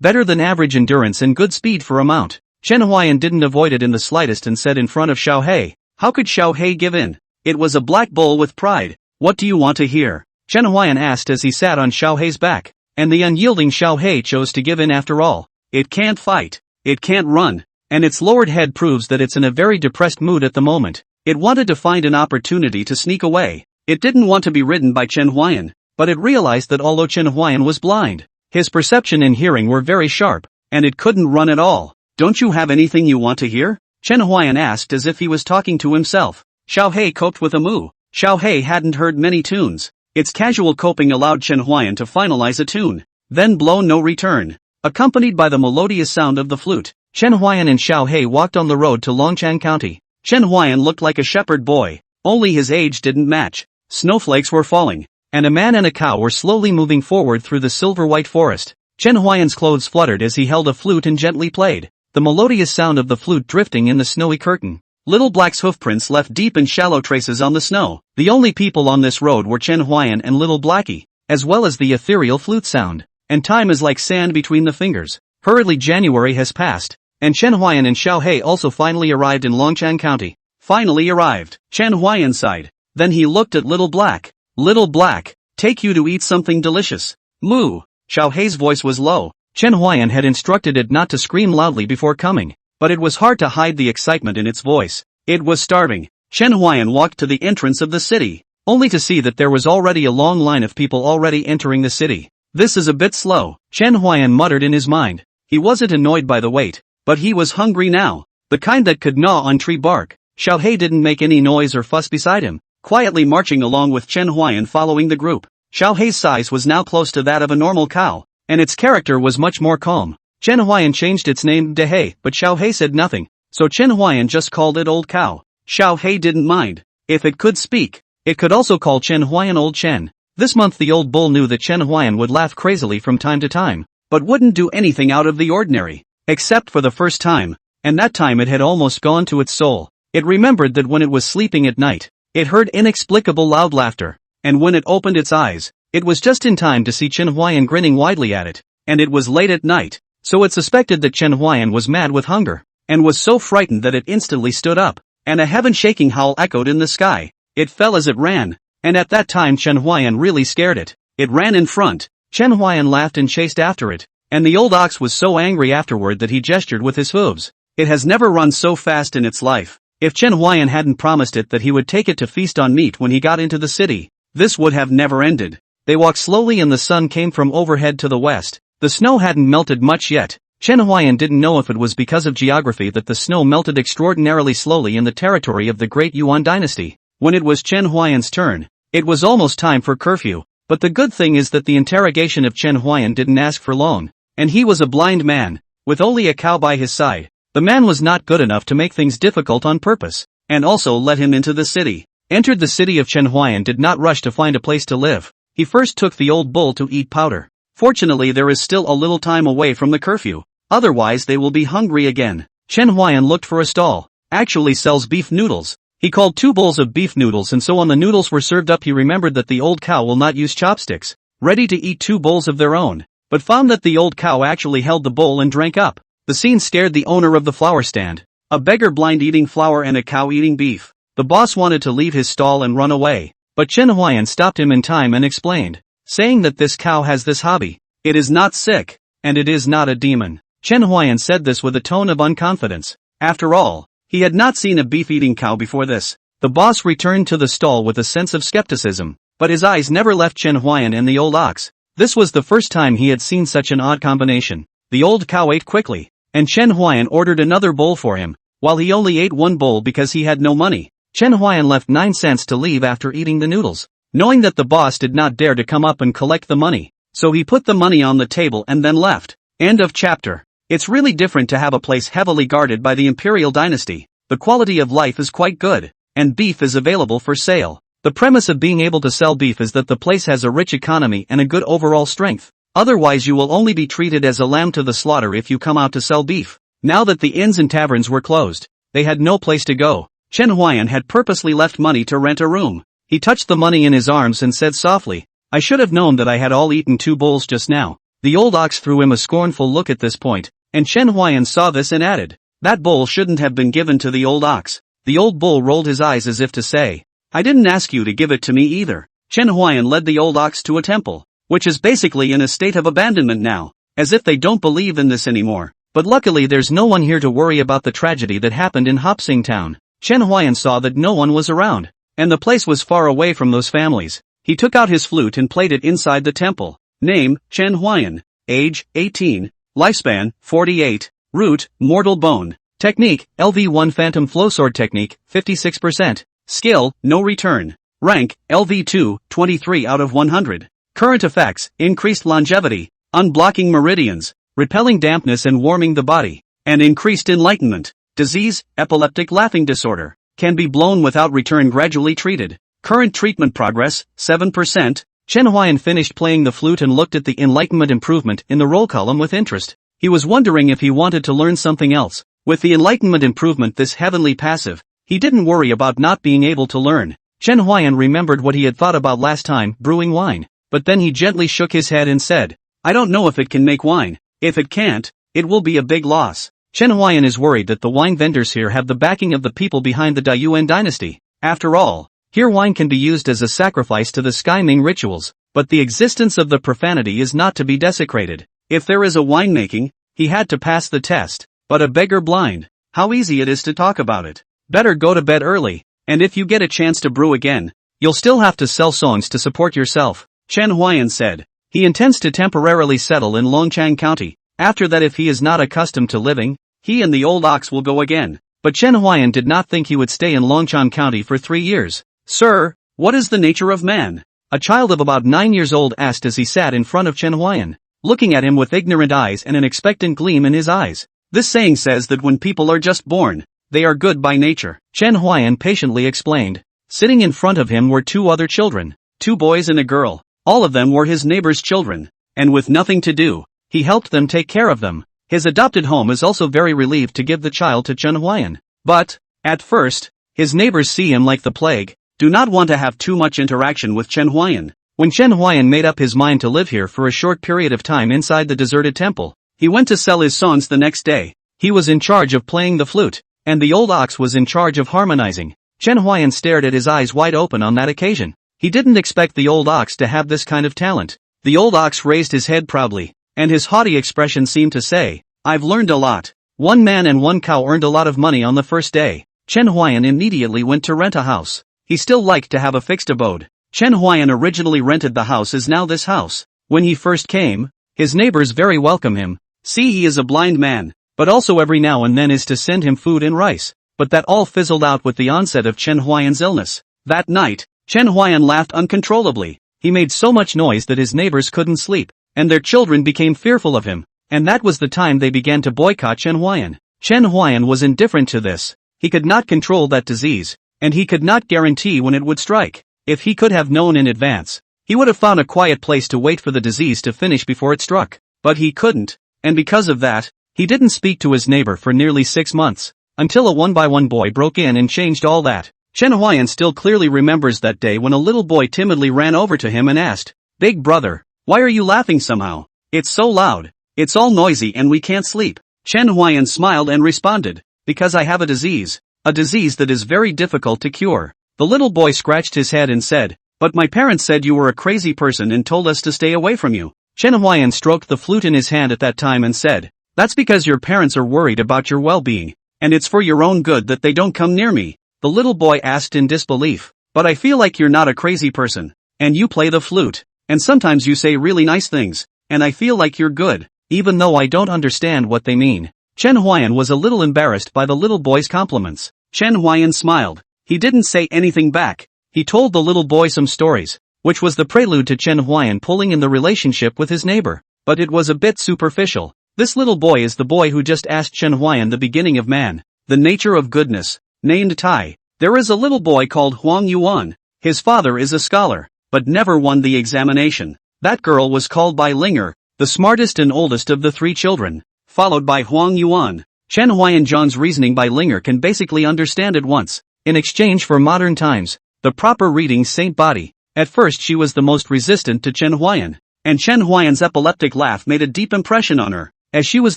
Better than average endurance and good speed for a mount. Chen Huai'an didn't avoid it in the slightest and said in front of Xiao Hei, "How could Xiao Hei give in? It was a black bull with pride. What do you want to hear?" Chen Huai'an asked as he sat on Xiao Hei's back, and the unyielding Xiao Hei chose to give in after all. It can't fight. It can't run. And its lowered head proves that it's in a very depressed mood at the moment. It wanted to find an opportunity to sneak away. It didn't want to be ridden by Chen Huai'an, but it realized that although Chen Huai'an was blind, his perception and hearing were very sharp, and it couldn't run at all. "Don't you have anything you want to hear?" Chen Huai'an asked as if he was talking to himself. Xiao Hei coped with a moo. Xiao Hei hadn't heard many tunes. Its casual coping allowed Chen Huai'an to finalize a tune, then blow no return. Accompanied by the melodious sound of the flute, Chen Huai'an and Xiao Hei walked on the road to Longchang County. Chen Huai'an looked like a shepherd boy, only his age didn't match. Snowflakes were falling, and a man and a cow were slowly moving forward through the silver-white forest. Chen Huai'an's clothes fluttered as he held a flute and gently played, the melodious sound of the flute drifting in the snowy curtain. Little Black's hoofprints left deep and shallow traces on the snow. The only people on this road were Chen Huai'an and little Blackie, as well as the ethereal flute sound. And time is like sand between the fingers. Hurriedly January has passed, and Chen Huai'an and Xiao Hei also finally arrived in Longchang County. Finally arrived, Chen Huai'an sighed. Then he looked at Little Black. "Little Black, take you to eat something delicious." "Moo." Xiao Hei's voice was low. Chen Huai'an had instructed it not to scream loudly before coming, but it was hard to hide the excitement in its voice. It was starving. Chen Huai'an walked to the entrance of the city, only to see that there was already a long line of people already entering the city. "This is a bit slow," Chen Huai'an muttered in his mind. He wasn't annoyed by the wait, but he was hungry now, the kind that could gnaw on tree bark. Xiao Hei didn't make any noise or fuss beside him, quietly marching along with Chen Huai'an following the group. Xiao Hei's size was now close to that of a normal cow, and its character was much more calm. Chen Huai'an changed its name to Hei, but Xiao Hei said nothing, so Chen Huai'an just called it Old Cow. Xiao Hei didn't mind. If it could speak, it could also call Chen Huai'an Old Chen. This month the old bull knew that Chen Huai'an would laugh crazily from time to time, but wouldn't do anything out of the ordinary, except for the first time, and that time it had almost gone to its soul. It remembered that when it was sleeping at night, it heard inexplicable loud laughter, and when it opened its eyes, it was just in time to see Chen Huai'an grinning widely at it, and it was late at night, so it suspected that Chen Huai'an was mad with hunger, and was so frightened that it instantly stood up, and a heaven-shaking howl echoed in the sky. It fell as it ran, and at that time Chen Huai'an really scared it. It ran in front. Chen Huai'an laughed and chased after it, and the old ox was so angry afterward that he gestured with his hooves. It has never run so fast in its life. If Chen Huai'an hadn't promised it that he would take it to feast on meat when he got into the city, this would have never ended. They walked slowly and the sun came from overhead to the west. The snow hadn't melted much yet. Chen Huai'an didn't know if it was because of geography that the snow melted extraordinarily slowly in the territory of the Great Yuan dynasty. When it was Chen Huai'an's turn, it was almost time for curfew, but the good thing is that the interrogation of Chen Huai'an didn't ask for long, and he was a blind man, with only a cow by his side. The man was not good enough to make things difficult on purpose, and also let him into the city. Entered the city of Chen Huai'an did not rush to find a place to live. He first took the old bull to eat powder. Fortunately there is still a little time away from the curfew, otherwise they will be hungry again. Chen Huai'an looked for a stall, actually sells beef noodles. He called 2 bowls of beef noodles and so when the noodles were served up he remembered that the old cow will not use chopsticks, ready to eat 2 bowls of their own, but found that the old cow actually held the bowl and drank up. The scene scared the owner of the flour stand. A beggar blind eating flour and a cow eating beef. The boss wanted to leave his stall and run away, but Chen Huai'an stopped him in time and explained, saying that this cow has this hobby. It is not sick, and it is not a demon. Chen Huai'an said this with a tone of unconfidence. After all, he had not seen a beef-eating cow before this. The boss returned to the stall with a sense of skepticism, but his eyes never left Chen Huai'an and the old ox. This was the first time he had seen such an odd combination. The old cow ate quickly, and Chen Huai'an ordered another bowl for him, while he only ate 1 bowl because he had no money. Chen Huai'an left 9 cents to leave after eating the noodles, knowing that the boss did not dare to come up and collect the money, so he put the money on the table and then left. End of chapter. It's really different to have a place heavily guarded by the imperial dynasty. The quality of life is quite good, and beef is available for sale. The premise of being able to sell beef is that the place has a rich economy and a good overall strength. Otherwise you will only be treated as a lamb to the slaughter if you come out to sell beef. Now that the inns and taverns were closed, they had no place to go. Chen Huai'an had purposely left money to rent a room. He touched the money in his arms and said softly, "I should have known that I had all eaten 2 bowls just now." The old ox threw him a scornful look at this point, and Chen Huai'an saw this and added, That bowl shouldn't have been given to the old ox. The old bull rolled his eyes as if to say, I didn't ask you to give it to me either. Chen Huai'an led the old ox to a temple, which is basically in a state of abandonment now, as if they don't believe in this anymore. But luckily there's no one here to worry about the tragedy that happened in Hopsing town. Chen Huai'an saw that no one was around, and the place was far away from those families. He took out his flute and played it inside the temple. Name, Chen Huai'an. Age, 18. Lifespan, 48. Root, mortal bone. Technique, LV1 Phantom Flowsword Technique, 56%. Skill, no return. Rank, LV2, 23 out of 100. Current effects, increased longevity, unblocking meridians, repelling dampness and warming the body, and increased enlightenment. Disease, epileptic laughing disorder, can be blown without return gradually treated. Current treatment progress, 7%. Chen Huai'an finished playing the flute and looked at the enlightenment improvement in the roll column with interest. He was wondering if he wanted to learn something else. With the enlightenment improvement this heavenly passive, he didn't worry about not being able to learn. Chen Huai'an remembered what he had thought about last time, brewing wine. But then he gently shook his head and said, I don't know if it can make wine. If it can't, it will be a big loss. Chen Huai'an is worried that the wine vendors here have the backing of the people behind the Daiyuan dynasty. After all, here wine can be used as a sacrifice to the Sky Ming rituals, but the existence of the profanity is not to be desecrated. If there is a winemaking, he had to pass the test. But a beggar blind, how easy it is to talk about it. Better go to bed early, and if you get a chance to brew again, you'll still have to sell songs to support yourself. Chen Huai'an said. He intends to temporarily settle in Longchang County. After that, if he is not accustomed to living, he and the old ox will go again. But Chen Huai'an did not think he would stay in Longchang County for 3 years. Sir, what is the nature of man? A child of about 9 years old asked as he sat in front of Chen Huai'an, looking at him with ignorant eyes and an expectant gleam in his eyes. This saying says that when people are just born, they are good by nature. Chen Huai'an patiently explained. Sitting in front of him were 2 other children, 2 boys and a girl. All of them were his neighbor's children, and with nothing to do, he helped them take care of them. His adopted home is also very relieved to give the child to Chen Huai'an. But, at first, his neighbors see him like the plague, do not want to have too much interaction with Chen Huai'an. When Chen Huai'an made up his mind to live here for a short period of time inside the deserted temple, he went to sell his songs the next day. He was in charge of playing the flute, and the old ox was in charge of harmonizing. Chen Huai'an stared at his eyes wide open on that occasion. He didn't expect the old ox to have this kind of talent. The old ox raised his head proudly, and his haughty expression seemed to say, I've learned a lot. 1 man and 1 cow earned a lot of money on the first day. Chen Huai'an immediately went to rent a house. He still liked to have a fixed abode. Chen Huai'an originally rented the house as now this house. When he first came, his neighbors very welcome him. See, he is a blind man, but also every now and then is to send him food and rice. But that all fizzled out with the onset of Chen Huai'an's illness. That night, Chen Huai'an laughed uncontrollably. He made so much noise that his neighbors couldn't sleep, and their children became fearful of him. And that was the time they began to boycott Chen Huai'an. Chen Huai'an was indifferent to this. He could not control that disease, and he could not guarantee when it would strike. If he could have known in advance, he would have found a quiet place to wait for the disease to finish before it struck. But he couldn't, and because of that, he didn't speak to his neighbor for nearly 6 months, until a one-by-one boy broke in and changed all that. Chen Huai'an still clearly remembers that day when a little boy timidly ran over to him and asked, Big brother, why are you laughing somehow? It's so loud. It's all noisy and we can't sleep. Chen Huai'an smiled and responded, because I have a disease that is very difficult to cure. The little boy scratched his head and said, but my parents said you were a crazy person and told us to stay away from you. Chen Huai'an stroked the flute in his hand at that time and said, that's because your parents are worried about your well-being, and it's for your own good that they don't come near me. The little boy asked in disbelief, but I feel like you're not a crazy person, and you play the flute, and sometimes you say really nice things, and I feel like you're good, even though I don't understand what they mean. Chen Huai'an was a little embarrassed by the little boy's compliments. Chen Huai'an smiled. He didn't say anything back. He told the little boy some stories, which was the prelude to Chen Huai'an pulling in the relationship with his neighbor, but it was a bit superficial. This little boy is the boy who just asked Chen Huai'an the beginning of man, the nature of goodness, named Tai. There is a little boy called Huang Yuan. His father is a scholar, but never won the examination. That girl was called Bai Linger, the smartest and oldest of the 3 children, followed by Huang Yuan. Chen Huai'an John's reasoning Bai Linger can basically understand at once. In exchange for modern times, the proper reading Saint Body. At first she was the most resistant to Chen Huai'an, and Chen Huai'an's epileptic laugh made a deep impression on her, as she was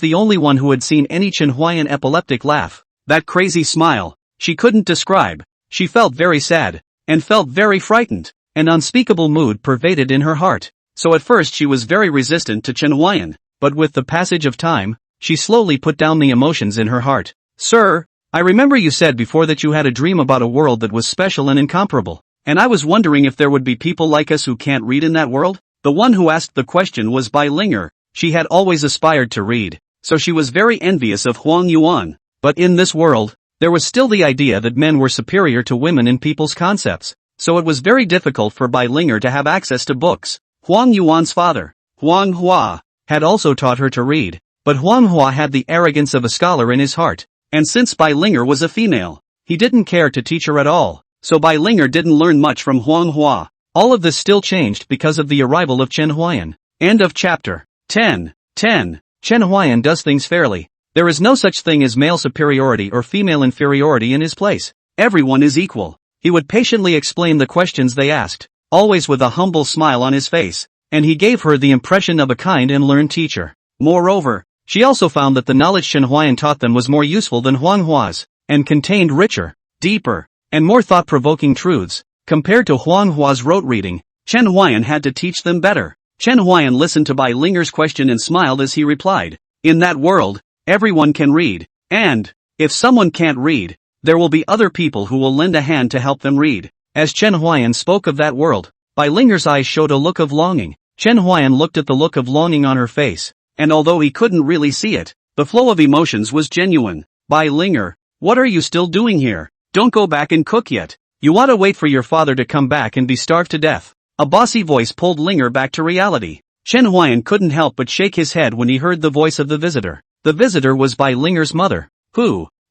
the only one who had seen any Chen Huai'an epileptic laugh. That crazy smile, she couldn't describe. She felt very sad, and felt very frightened. An unspeakable mood pervaded in her heart. So at first she was very resistant to Chen Huai'an, but with the passage of time, she slowly put down the emotions in her heart. Sir, I remember you said before that you had a dream about a world that was special and incomparable, and I was wondering if there would be people like us who can't read in that world? The one who asked the question was Bai Linger. She had always aspired to read, so she was very envious of Huang Yuan. But in this world, there was still the idea that men were superior to women in people's concepts, so it was very difficult for Bai Linger to have access to books. Huang Yuan's father, Huang Hua, had also taught her to read, but Huang Hua had the arrogance of a scholar in his heart, and since Bai Linger was a female, he didn't care to teach her at all, so Bai Linger didn't learn much from Huang Hua. All of this still changed because of the arrival of Chen Huai'an. End of chapter 10. Chen Huai'an does things fairly. There is no such thing as male superiority or female inferiority in his place. Everyone is equal. He would patiently explain the questions they asked, always with a humble smile on his face, and he gave her the impression of a kind and learned teacher. Moreover, she also found that the knowledge Chen Huai'an taught them was more useful than Huang Hua's, and contained richer, deeper, and more thought-provoking truths. Compared to Huang Hua's rote reading, Chen Huai'an had to teach them better. Chen Huai'an listened to Bai Linger's question and smiled as he replied, "In that world, everyone can read, and, if someone can't read, there will be other people who will lend a hand to help them read." As Chen Huai'an spoke of that world, Bai Linger's eyes showed a look of longing. Chen Huai'an looked at the look of longing on her face, and although he couldn't really see it, the flow of emotions was genuine. "Bai Linger, what are you still doing here? Don't go back and cook yet. You want to wait for your father to come back and be starved to death." A bossy voice pulled Linger back to reality. Chen Huai'an couldn't help but shake his head when he heard the voice of the visitor. The visitor was Bai Linger's mother.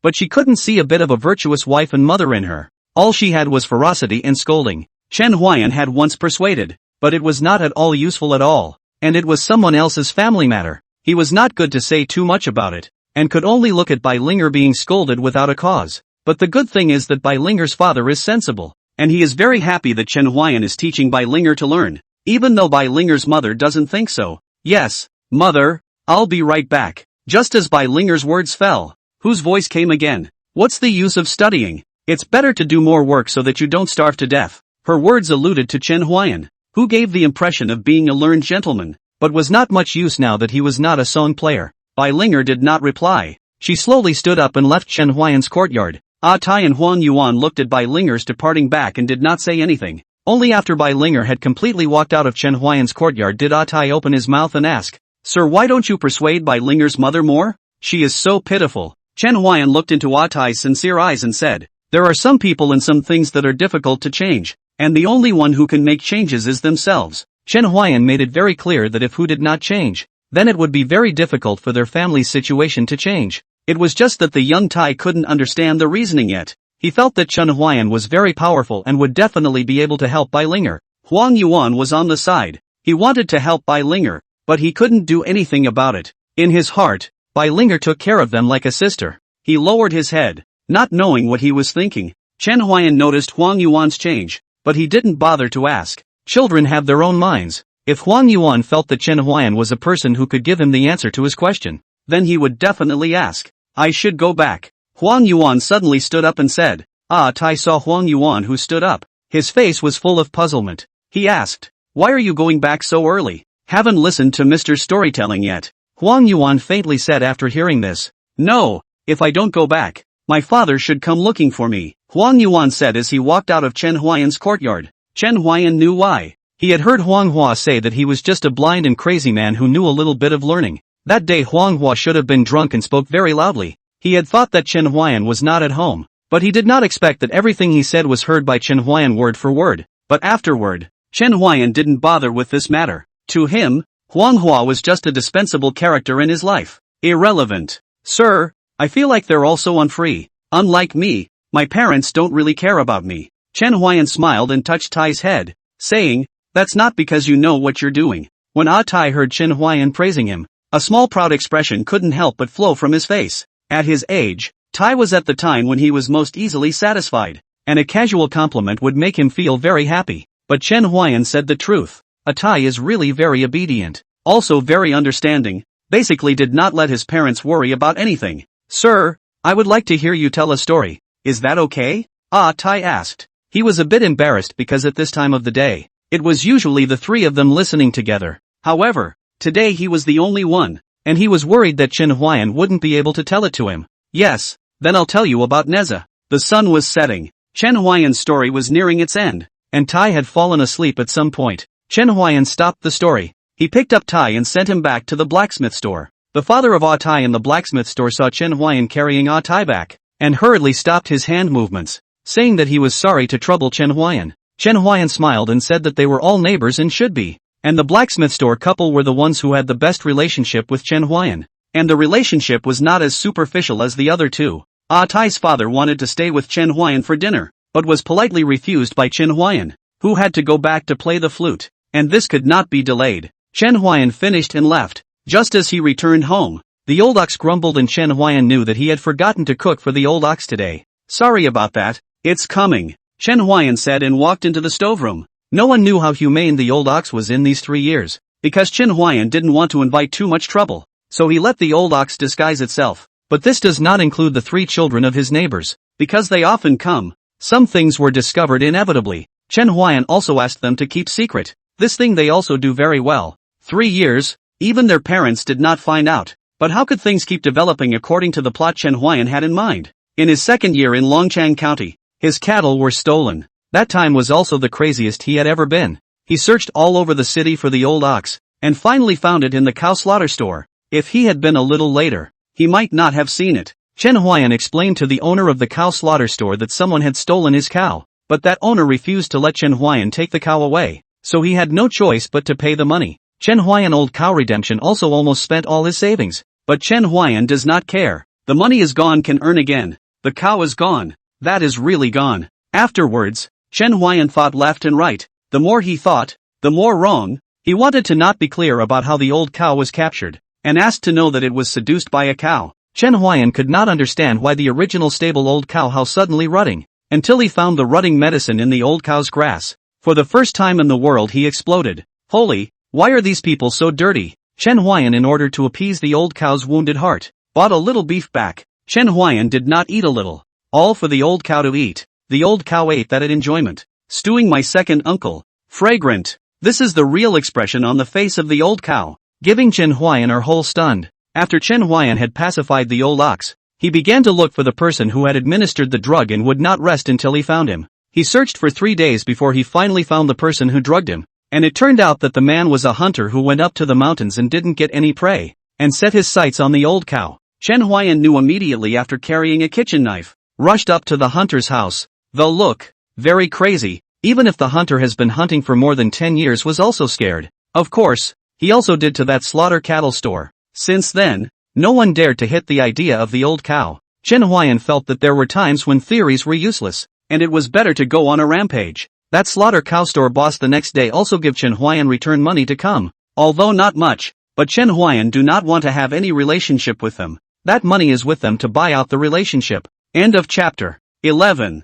But she couldn't see a bit of a virtuous wife and mother in her. All she had was ferocity and scolding. Chen Huai'an had once persuaded, but it was not at all useful at all, and it was someone else's family matter. He was not good to say too much about it, and could only look at Bai Linger being scolded without a cause. But the good thing is that Bai Linger's father is sensible, and he is very happy that Chen Huai'an is teaching Bai Linger to learn, even though Bai Linger's mother doesn't think so. "Yes, mother, I'll be right back." Just as Bai Linger's words fell, whose voice came again? "What's the use of studying? It's better to do more work so that you don't starve to death." Her words alluded to Chen Huai'an, who gave the impression of being a learned gentleman, but was not much use now that he was not a song player. Bai Linger did not reply. She slowly stood up and left Chen Huai'an's courtyard. Tai and Huang Yuan looked at Bai Linger's departing back and did not say anything. Only after Bai Linger had completely walked out of Chen Huai'an's courtyard did Tai open his mouth and ask, "Sir, why don't you persuade Bai Linger's mother more? She is so pitiful." Chen Huai'an looked into Tai's sincere eyes and said, "There are some people and some things that are difficult to change, and the only one who can make changes is themselves." Chen Huai'an made it very clear that if who did not change, then it would be very difficult for their family's situation to change. It was just that the young Tai couldn't understand the reasoning yet. He felt that Chen Huai'an was very powerful and would definitely be able to help Bai Linger. Huang Yuan was on the side. He wanted to help Bai Linger, but he couldn't do anything about it. In his heart, Bai Linger took care of them like a sister. He lowered his head, not knowing what he was thinking. Chen Huai'an noticed Huang Yuan's change, but he didn't bother to ask. Children have their own minds. If Huang Yuan felt that Chen Huai'an was a person who could give him the answer to his question, then he would definitely ask. "I should go back." Huang Yuan suddenly stood up and said. Tai saw Huang Yuan who stood up. His face was full of puzzlement. He asked, "Why are you going back so early? Haven't listened to Mr. Storytelling yet." Huang Yuan faintly said after hearing this. "No, if I don't go back, my father should come looking for me," Huang Yuan said as he walked out of Chen Huai'an's courtyard. Chen Huai'an knew why. He had heard Huang Hua say that he was just a blind and crazy man who knew a little bit of learning. That day Huang Hua should have been drunk and spoke very loudly. He had thought that Chen Huai'an was not at home, but he did not expect that everything he said was heard by Chen Huai'an word for word. But afterward, Chen Huai'an didn't bother with this matter. To him, Huang Hua was just a dispensable character in his life. Irrelevant. "Sir, I feel like they're all so unfree. Unlike me, my parents don't really care about me." Chen Huai'an smiled and touched Tai's head, saying, "That's not because you know what you're doing." When Tai heard Chen Huai'an praising him, a small proud expression couldn't help but flow from his face. At his age, Tai was at the time when he was most easily satisfied, and a casual compliment would make him feel very happy. But Chen Huai'an said the truth. Tai is really very obedient, also very understanding, basically did not let his parents worry about anything. "Sir, I would like to hear you tell a story. Is that okay?" Tai asked. He was a bit embarrassed because at this time of the day, it was usually the three of them listening together. However, today he was the only one, and he was worried that Chen Huai'an wouldn't be able to tell it to him. "Yes, then I'll tell you about Neza." The sun was setting. Chen Huai'an's story was nearing its end, and Tai had fallen asleep at some point. Chen Huai'an stopped the story. He picked up Tai and sent him back to the blacksmith store. The father of Tai in the blacksmith store saw Chen Huai'an carrying Tai back, and hurriedly stopped his hand movements, saying that he was sorry to trouble Chen Huai'an. Chen Huai'an smiled and said that they were all neighbors and should be, and the blacksmith store couple were the ones who had the best relationship with Chen Huai'an, and the relationship was not as superficial as the other two. Tai's father wanted to stay with Chen Huai'an for dinner, but was politely refused by Chen Huai'an, who had to go back to play the flute, and this could not be delayed. Chen Huai'an finished and left. Just as he returned home, the old ox grumbled and Chen Huai'an knew that he had forgotten to cook for the old ox today. "Sorry about that, it's coming," Chen Huai'an said and walked into the stoveroom. No one knew how humane the old ox was in these 3 years, because Chen Huai'an didn't want to invite too much trouble, so he let the old ox disguise itself. But this does not include the 3 children of his neighbors, because they often come. Some things were discovered inevitably. Chen Huai'an also asked them to keep secret. This thing they also do very well. 3 years, even their parents did not find out. But how could things keep developing according to the plot Chen Huai'an had in mind? In his second year in Longchang County, his cattle were stolen. That time was also the craziest he had ever been. He searched all over the city for the old ox, and finally found it in the cow slaughter store. If he had been a little later, he might not have seen it. Chen Huai'an explained to the owner of the cow slaughter store that someone had stolen his cow, but that owner refused to let Chen Huai'an take the cow away, so he had no choice but to pay the money. Chen Huai'an Old Cow Redemption also almost spent all his savings, but Chen Huai'an does not care. The money is gone, can earn again. The cow is gone. That is really gone. Afterwards, Chen Huai'an thought left and right. The more he thought, the more wrong. He wanted to not be clear about how the old cow was captured, and asked to know that it was seduced by a cow. Chen Huai'an could not understand why the original stable old cow was suddenly rutting, until he found the rutting medicine in the old cow's grass. For the first time in the world he exploded. "Holy, why are these people so dirty?" Chen Huai'an, in order to appease the old cow's wounded heart, bought a little beef back. Chen Huai'an did not eat a little, all for the old cow to eat. The old cow ate that at enjoyment. "Stewing my second uncle. Fragrant." This is the real expression on the face of the old cow, giving Chen Huai'an her whole stunned. After Chen Huai'an had pacified the old ox, he began to look for the person who had administered the drug and would not rest until he found him. He searched for 3 days before he finally found the person who drugged him, and it turned out that the man was a hunter who went up to the mountains and didn't get any prey, and set his sights on the old cow. Chen Huai'an knew immediately after carrying a kitchen knife, rushed up to the hunter's house. The look, very crazy, even if the hunter has been hunting for more than 10 years, was also scared. Of course, he also did to that slaughter cattle store. Since then, no one dared to hit the idea of the old cow. Chen Huai'an felt that there were times when theories were useless, and it was better to go on a rampage. That slaughter cow store boss the next day also gave Chen Huai'an return money to come, although not much, but Chen Huai'an do not want to have any relationship with them. That money is with them to buy out the relationship. End of chapter 11.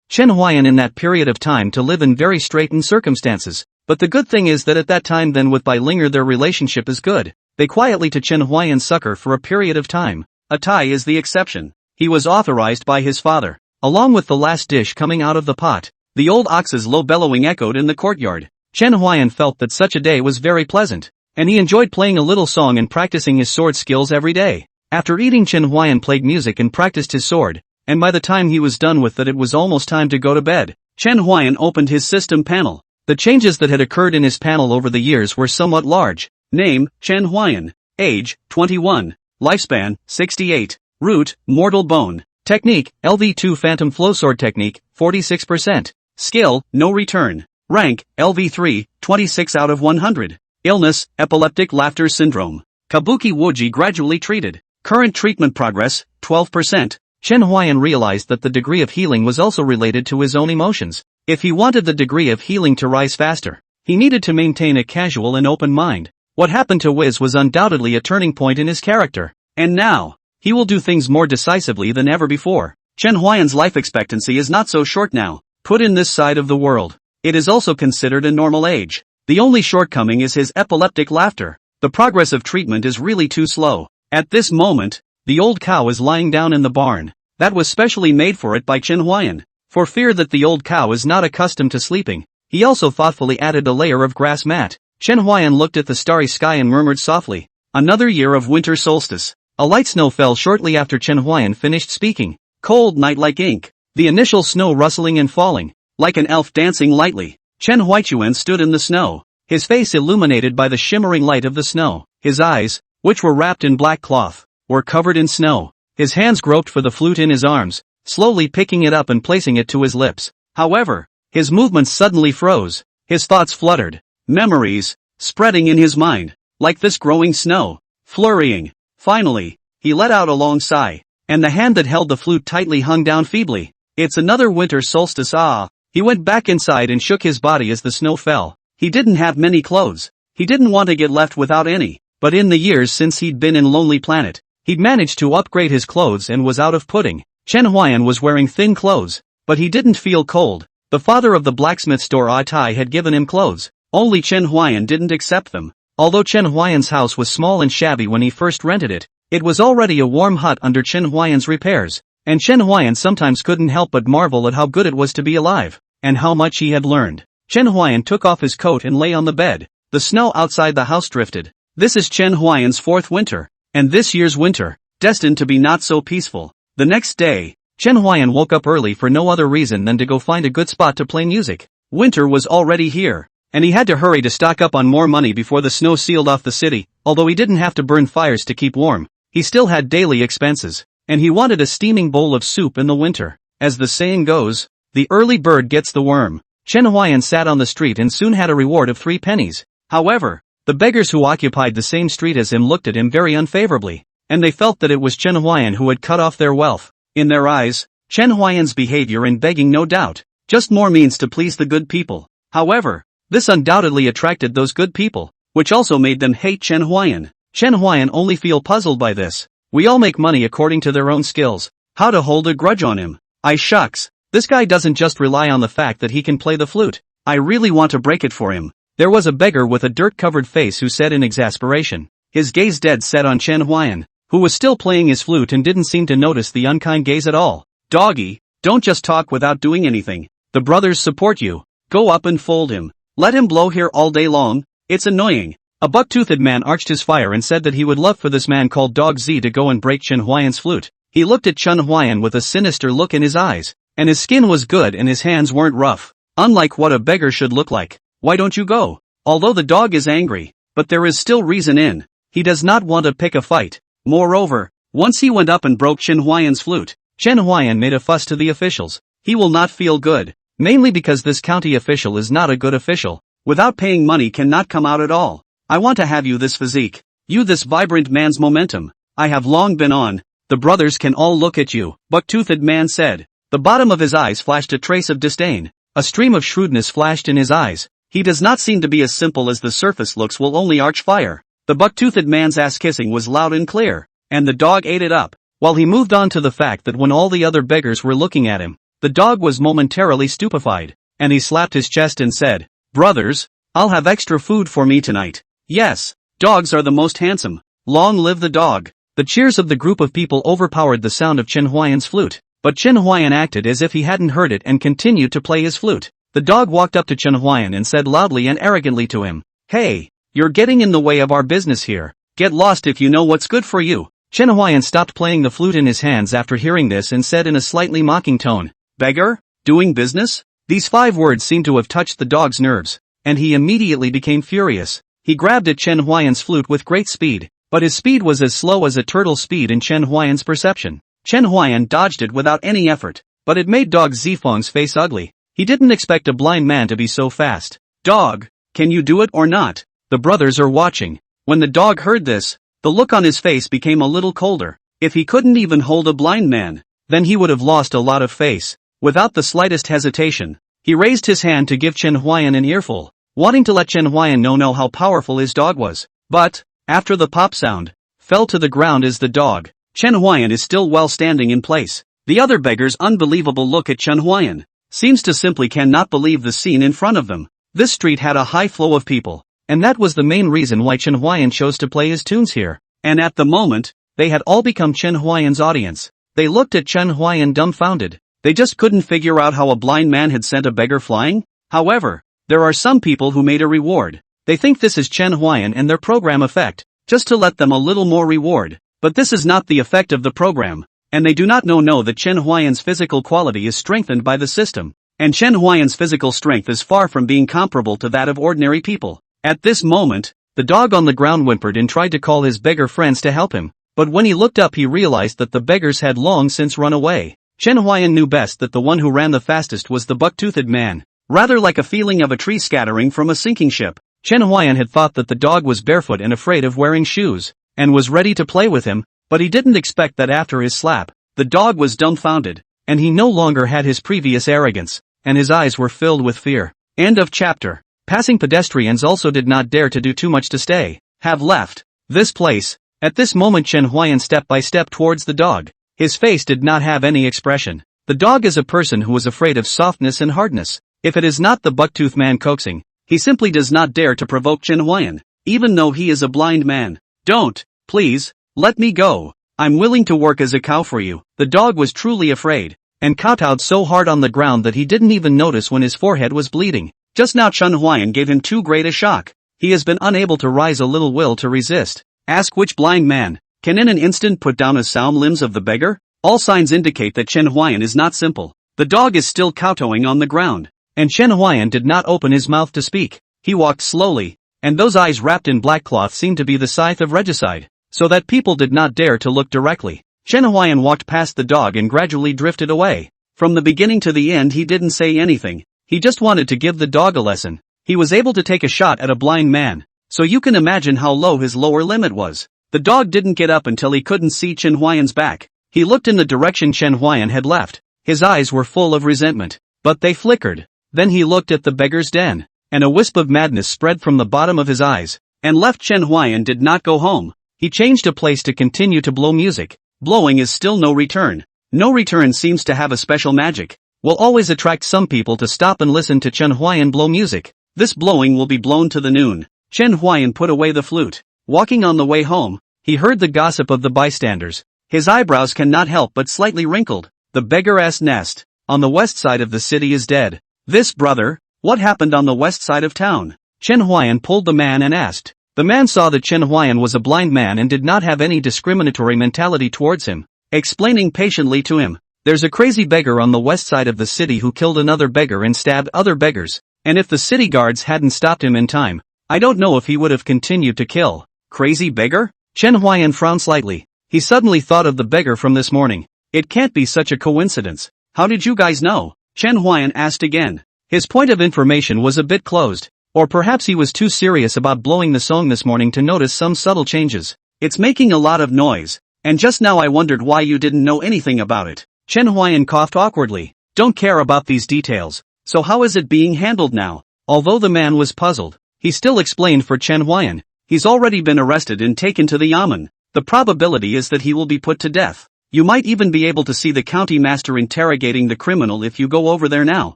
Chen Huai'an in that period of time to live in very straitened circumstances, but the good thing is that at that time then with Bai Linger their relationship is good. They quietly to Chen Huai'an succor for a period of time. Tai is the exception. He was authorized by his father. Along with the last dish coming out of the pot, the old ox's low bellowing echoed in the courtyard. Chen Huai'an felt that such a day was very pleasant, and he enjoyed playing a little song and practicing his sword skills every day. After eating, Chen Huai'an played music and practiced his sword, and by the time he was done with that it was almost time to go to bed. Chen Huai'an opened his system panel. The changes that had occurred in his panel over the years were somewhat large. Name, Chen Huai'an. Age, 21. Lifespan, 68. Root, mortal bone. Technique, LV2 Phantom Flow Sword Technique, 46%. Skill, no return. Rank, LV3, 26 out of 100. Illness, epileptic laughter syndrome. Kabuki Woji gradually treated. Current treatment progress, 12%. Chen Huai'an realized that the degree of healing was also related to his own emotions. If he wanted the degree of healing to rise faster, he needed to maintain a casual and open mind. What happened to Wiz was undoubtedly a turning point in his character. And now, he will do things more decisively than ever before. Chen Huai'an's life expectancy is not so short now. Put in this side of the world, it is also considered a normal age. The only shortcoming is his epileptic laughter. The progress of treatment is really too slow. At this moment, the old cow is lying down in the barn that was specially made for it by Chen Huai'an. For fear that the old cow is not accustomed to sleeping, he also thoughtfully added a layer of grass mat. Chen Huai'an looked at the starry sky and murmured softly, "Another year of winter solstice." A light snow fell shortly after Chen Huai'an finished speaking. Cold night like ink. The initial snow rustling and falling, like an elf dancing lightly. Chen Huai'an stood in the snow, his face illuminated by the shimmering light of the snow. His eyes, which were wrapped in black cloth, were covered in snow. His hands groped for the flute in his arms, slowly picking it up and placing it to his lips. However, his movements suddenly froze. His thoughts fluttered, memories, spreading in his mind, like this growing snow, flurrying. Finally, he let out a long sigh, and the hand that held the flute tightly hung down feebly. It's another winter solstice, ah. He went back inside and shook his body as the snow fell. He didn't have many clothes. He didn't want to get left without any. But in the years since he'd been in Lonely Planet, he'd managed to upgrade his clothes and was out of pudding. Chen Huai'an was wearing thin clothes, but he didn't feel cold. The father of the blacksmith store Tai had given him clothes. Only Chen Huai'an didn't accept them. Although Chen Huai'an's house was small and shabby when he first rented it, it was already a warm hut under Chen Huai'an's repairs, and Chen Huai'an sometimes couldn't help but marvel at how good it was to be alive, and how much he had learned. Chen Huai'an took off his coat and lay on the bed. The snow outside the house drifted. This is Chen Huai'an's fourth winter, and this year's winter, destined to be not so peaceful. The next day, Chen Huai'an woke up early for no other reason than to go find a good spot to play music. Winter was already here, and he had to hurry to stock up on more money before the snow sealed off the city. Although he didn't have to burn fires to keep warm, he still had daily expenses, and he wanted a steaming bowl of soup in the winter. As the saying goes, the early bird gets the worm. Chen Huai'an sat on the street and soon had a reward of 3 pennies. However, the beggars who occupied the same street as him looked at him very unfavorably, and they felt that it was Chen Huai'an who had cut off their wealth. In their eyes, Chen Huai'an's behavior in begging no doubt, just more means to please the good people. However, this undoubtedly attracted those good people, which also made them hate Chen Huai'an. Chen Huai'an only feel puzzled by this. We all make money according to their own skills. How to hold a grudge on him? Shucks. This guy doesn't just rely on the fact that he can play the flute. I really want to break it for him. There was a beggar with a dirt-covered face who said in exasperation, his gaze dead set on Chen Huai'an, who was still playing his flute and didn't seem to notice the unkind gaze at all. Doggy, don't just talk without doing anything. The brothers support you. Go up and fold him. Let him blow here all day long. It's annoying. A buck-toothed man arched his fire and said that he would love for this man called Dog Z to go and break Chen Huai'an's flute. He looked at Chen Huai'an with a sinister look in his eyes, and his skin was good and his hands weren't rough, unlike what a beggar should look like. Why don't you go? Although the dog is angry, but there is still reason in. He does not want to pick a fight. Moreover, once he went up and broke Chen Huai'an's flute, Chen Huai'an made a fuss to the officials. He will not feel good, mainly because this county official is not a good official. Without paying money cannot come out at all. I want to have you this physique. You this vibrant man's momentum. I have long been on. The brothers can all look at you, buck-toothed man said. The bottom of his eyes flashed a trace of disdain. A stream of shrewdness flashed in his eyes. He does not seem to be as simple as the surface looks will only arch fire. The buck-toothed man's ass-kissing was loud and clear, and the dog ate it up, while he moved on to the fact that when all the other beggars were looking at him, the dog was momentarily stupefied, and he slapped his chest and said, "Brothers, I'll have extra food for me tonight. Yes, dogs are the most handsome. Long live the dog." The cheers of the group of people overpowered the sound of Chen Huai'an's flute, but Chen Huai'an acted as if he hadn't heard it and continued to play his flute. The dog walked up to Chen Huai'an and said loudly and arrogantly to him, "Hey, you're getting in the way of our business here. Get lost if you know what's good for you." Chen Huai'an stopped playing the flute in his hands after hearing this and said in a slightly mocking tone, "Beggar? Doing business?" These 5 words seemed to have touched the dog's nerves, and he immediately became furious. He grabbed at Chen Huai'an's flute with great speed, but his speed was as slow as a turtle's speed in Chen Huai'an's perception. Chen Huai'an dodged it without any effort, but it made Dog Zifeng's face ugly. He didn't expect a blind man to be so fast. "Dog, can you do it or not? The brothers are watching." When the dog heard this, the look on his face became a little colder. If he couldn't even hold a blind man, then he would have lost a lot of face. Without the slightest hesitation, he raised his hand to give Chen Huai'an an earful, wanting to let Chen Huai'an know how powerful his dog was. But, after the pop sound, fell to the ground as the dog, Chen Huai'an is still well standing in place. The other beggars' unbelievable look at Chen Huai'an seems to simply cannot believe the scene in front of them. This street had a high flow of people. and that was the main reason why Chen Huai'an chose to play his tunes here. And at the moment, they had all become Chen Huai'an's audience. They looked at Chen Huai'an dumbfounded. They just couldn't figure out how a blind man had sent a beggar flying. However, there are some people who made a reward. They think this is Chen Huai'an and their program effect, just to let them a little more reward. But this is not the effect of the program, and they do not know that Chen Huai'an's physical quality is strengthened by the system. And Chen Huai'an's physical strength is far from being comparable to that of ordinary people. At this moment, the dog on the ground whimpered and tried to call his beggar friends to help him, but when he looked up he realized that the beggars had long since run away. Chen Huai'an knew best that the one who ran the fastest was the buck-toothed man. Rather like a feeling of a tree scattering from a sinking ship, Chen Huai'an had thought that the dog was barefoot and afraid of wearing shoes, and was ready to play with him, but he didn't expect that after his slap, the dog was dumbfounded, and he no longer had his previous arrogance, and his eyes were filled with fear. End of chapter. Passing pedestrians also did not dare to do too much to have left this place. At this moment Chen Huai'an stepped by step towards the dog. His face did not have any expression. The dog is a person who is afraid of softness and hardness. If it is not the bucktooth man coaxing, he simply does not dare to provoke Chen Huai'an, even though he is a blind man. Don't, please, let me go. I'm willing to work as a cow for you. The dog was truly afraid, and kowtowed so hard on the ground that he didn't even notice when his forehead was bleeding. Just now Chen Huai'an gave him too great a shock. He has been unable to rise a little will to resist. Ask which blind man can in an instant put down as sound limbs of the beggar? All signs indicate that Chen Huai'an is not simple. The dog is still kowtowing on the ground, and Chen Huai'an did not open his mouth to speak. He walked slowly, and those eyes wrapped in black cloth seemed to be the scythe of regicide, so that people did not dare to look directly. Chen Huai'an walked past the dog and gradually drifted away. From the beginning to the end he didn't say anything. He just wanted to give the dog a lesson. He was able to take a shot at a blind man, so you can imagine how low his lower limit was. The dog didn't get up until he couldn't see Chen Huai'an's back. He looked in the direction Chen Huai'an had left. His eyes were full of resentment, but they flickered. Then he looked at the beggar's den, and a wisp of madness spread from the bottom of his eyes, and left. Chen Huai'an did not go home. He changed a place to continue to blow music. Blowing is still no return. No return seems to have a special magic. Will always attract some people to stop and listen to Chen Huai'an blow music. This blowing will be blown to the noon. Chen Huai'an put away the flute. Walking on the way home, he heard the gossip of the bystanders. His eyebrows cannot help but slightly wrinkled. The beggar's nest on the west side of the city is dead. This brother, what happened on the west side of town? Chen Huai'an pulled the man and asked. The man saw that Chen Huai'an was a blind man and did not have any discriminatory mentality towards him, explaining patiently to him. There's a crazy beggar on the west side of the city who killed another beggar and stabbed other beggars, and if the city guards hadn't stopped him in time, I don't know if he would have continued to kill. Crazy beggar? Chen Huai'an frowned slightly. He suddenly thought of the beggar from this morning. It can't be such a coincidence. How did you guys know? Chen Huai'an asked again. His point of information was a bit closed, or perhaps he was too serious about blowing the song this morning to notice some subtle changes. It's making a lot of noise, and just now I wondered why you didn't know anything about it. Chen Huai'an coughed awkwardly. Don't care about these details. So how is it being handled now? Although the man was puzzled, he still explained for Chen Huai'an. He's already been arrested and taken to the yamen. The probability is that he will be put to death. You might even be able to see the county master interrogating the criminal if you go over there now.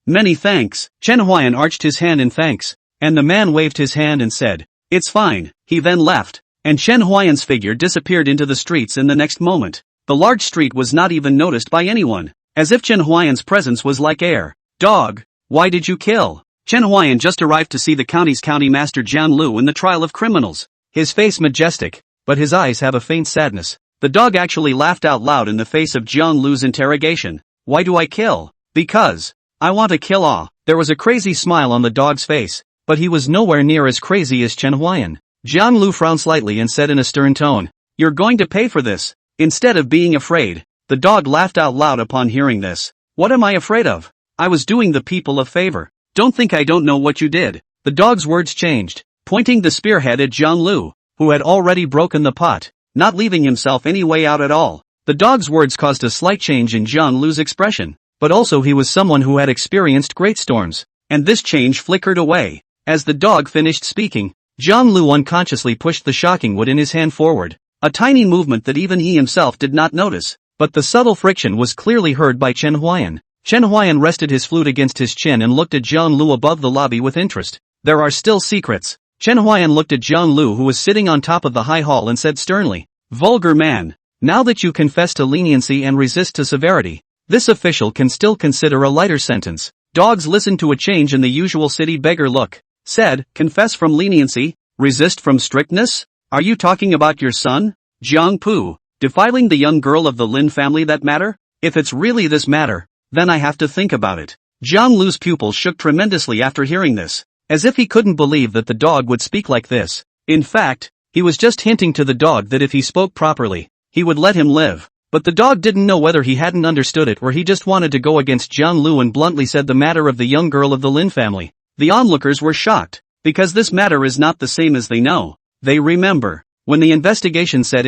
Many thanks. Chen Huai'an arched his hand in thanks, and the man waved his hand and said, It's fine. He then left, and Chen Huai'an's figure disappeared into the streets in the next moment. The large street was not even noticed by anyone, as if Chen Huai'an's presence was like air. Dog, why did you kill? Chen Huai'an just arrived to see the county master Jian Lu in the trial of criminals. His face majestic, but his eyes have a faint sadness. The dog actually laughed out loud in the face of Jian Lu's interrogation. Why do I kill? Because I want to kill all. There was a crazy smile on the dog's face, but he was nowhere near as crazy as Chen Huai'an. Jian Lu frowned slightly and said in a stern tone, You're going to pay for this. Instead of being afraid, the dog laughed out loud upon hearing this. What am I afraid of? I was doing the people a favor. Don't think I don't know what you did. The dog's words changed, pointing the spearhead at Jian Lu, who had already broken the pot, not leaving himself any way out at all. The dog's words caused a slight change in Jian Lu's expression, but also he was someone who had experienced great storms, and this change flickered away. As the dog finished speaking, Jian Lu unconsciously pushed the shocking wood in his hand forward, a tiny movement that even he himself did not notice, but the subtle friction was clearly heard by Chen Huai'an. Chen Huai'an rested his flute against his chin and looked at Jian Lu above the lobby with interest. There are still secrets. Chen Huai'an looked at Jiang Lu, who was sitting on top of the high hall, and said sternly, "Vulgar man, now that you confess to leniency and resist to severity, this official can still consider a lighter sentence." Dogs listened to a change in the usual city beggar look. Said, "Confess from leniency, resist from strictness? Are you talking about your son, Jiang Pu, defiling the young girl of the Lin family that matter? If it's really this matter, then I have to think about it." Jiang Lu's pupils shook tremendously after hearing this, as if he couldn't believe that the dog would speak like this. In fact, he was just hinting to the dog that if he spoke properly, he would let him live. But the dog didn't know whether he hadn't understood it or he just wanted to go against Jiang Lu and bluntly said the matter of the young girl of the Lin family. The onlookers were shocked, because this matter is not the same as they know. They remember, when the investigation said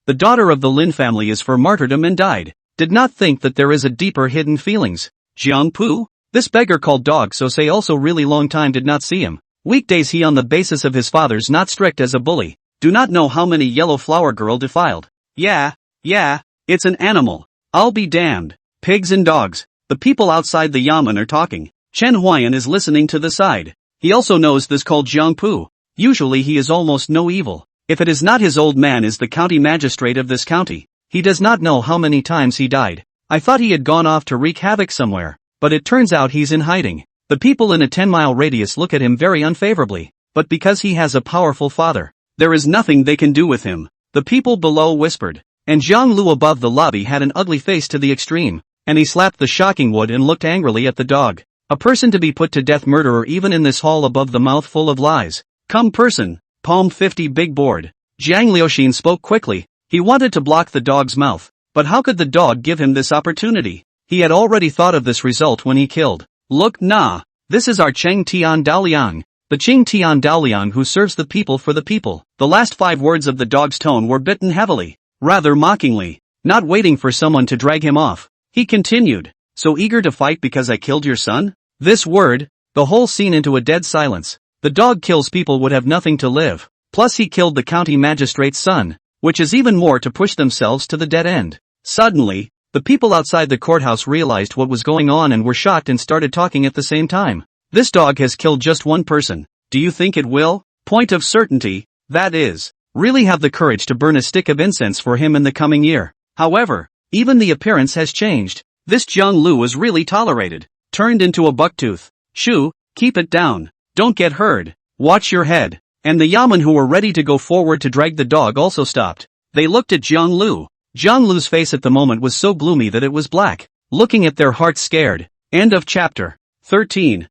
the daughter of the Lin family is for martyrdom and died, did not think that there is a deeper hidden feelings. Jiang Pu? This beggar called dog so say also really long time did not see him. Weekdays he on the basis of his father's not strict as a bully. Do not know how many yellow flower girl defiled. Yeah, it's an animal. I'll be damned. Pigs and dogs. The people outside the yamen are talking. Chen Huai'an is listening to the side. He also knows this called Jiang Pu. Usually he is almost no evil. If it is not his old man is the county magistrate of this county. He does not know how many times he died. I thought he had gone off to wreak havoc somewhere. But it turns out he's in hiding. The people in a 10-mile radius look at him very unfavorably. But because he has a powerful father, there is nothing they can do with him. The people below whispered. And Jiang Lu above the lobby had an ugly face to the extreme. And he slapped the shocking wood and looked angrily at the dog. A person to be put to death, murderer even in this hall above the mouth full of lies. Come person, palm 50 big board. Jiang Liuxin spoke quickly. He wanted to block the dog's mouth. But how could the dog give him this opportunity? He had already thought of this result when he killed. Look nah, this is our Cheng Tian Daoliang. The Cheng Tian Daoliang who serves the people for the people. The last 5 words of the dog's tone were bitten heavily, rather mockingly. Not waiting for someone to drag him off, he continued, "So eager to fight because I killed your son?" This word, the whole scene into a dead silence. The dog kills people would have nothing to live. Plus he killed the county magistrate's son, which is even more to push themselves to the dead end. Suddenly, the people outside the courthouse realized what was going on and were shocked and started talking at the same time. This dog has killed just one person. Do you think it will? Point of certainty, that is, really have the courage to burn a stick of incense for him in the coming year. However, even the appearance has changed. This Jiang Lu was really tolerated. Turned into a bucktooth. Shoo, keep it down. Don't get heard. Watch your head. And the yamen who were ready to go forward to drag the dog also stopped. They looked at Jiang Lu. Jiang Lu's face at the moment was so gloomy that it was black. Looking at their hearts scared. End of chapter. 13.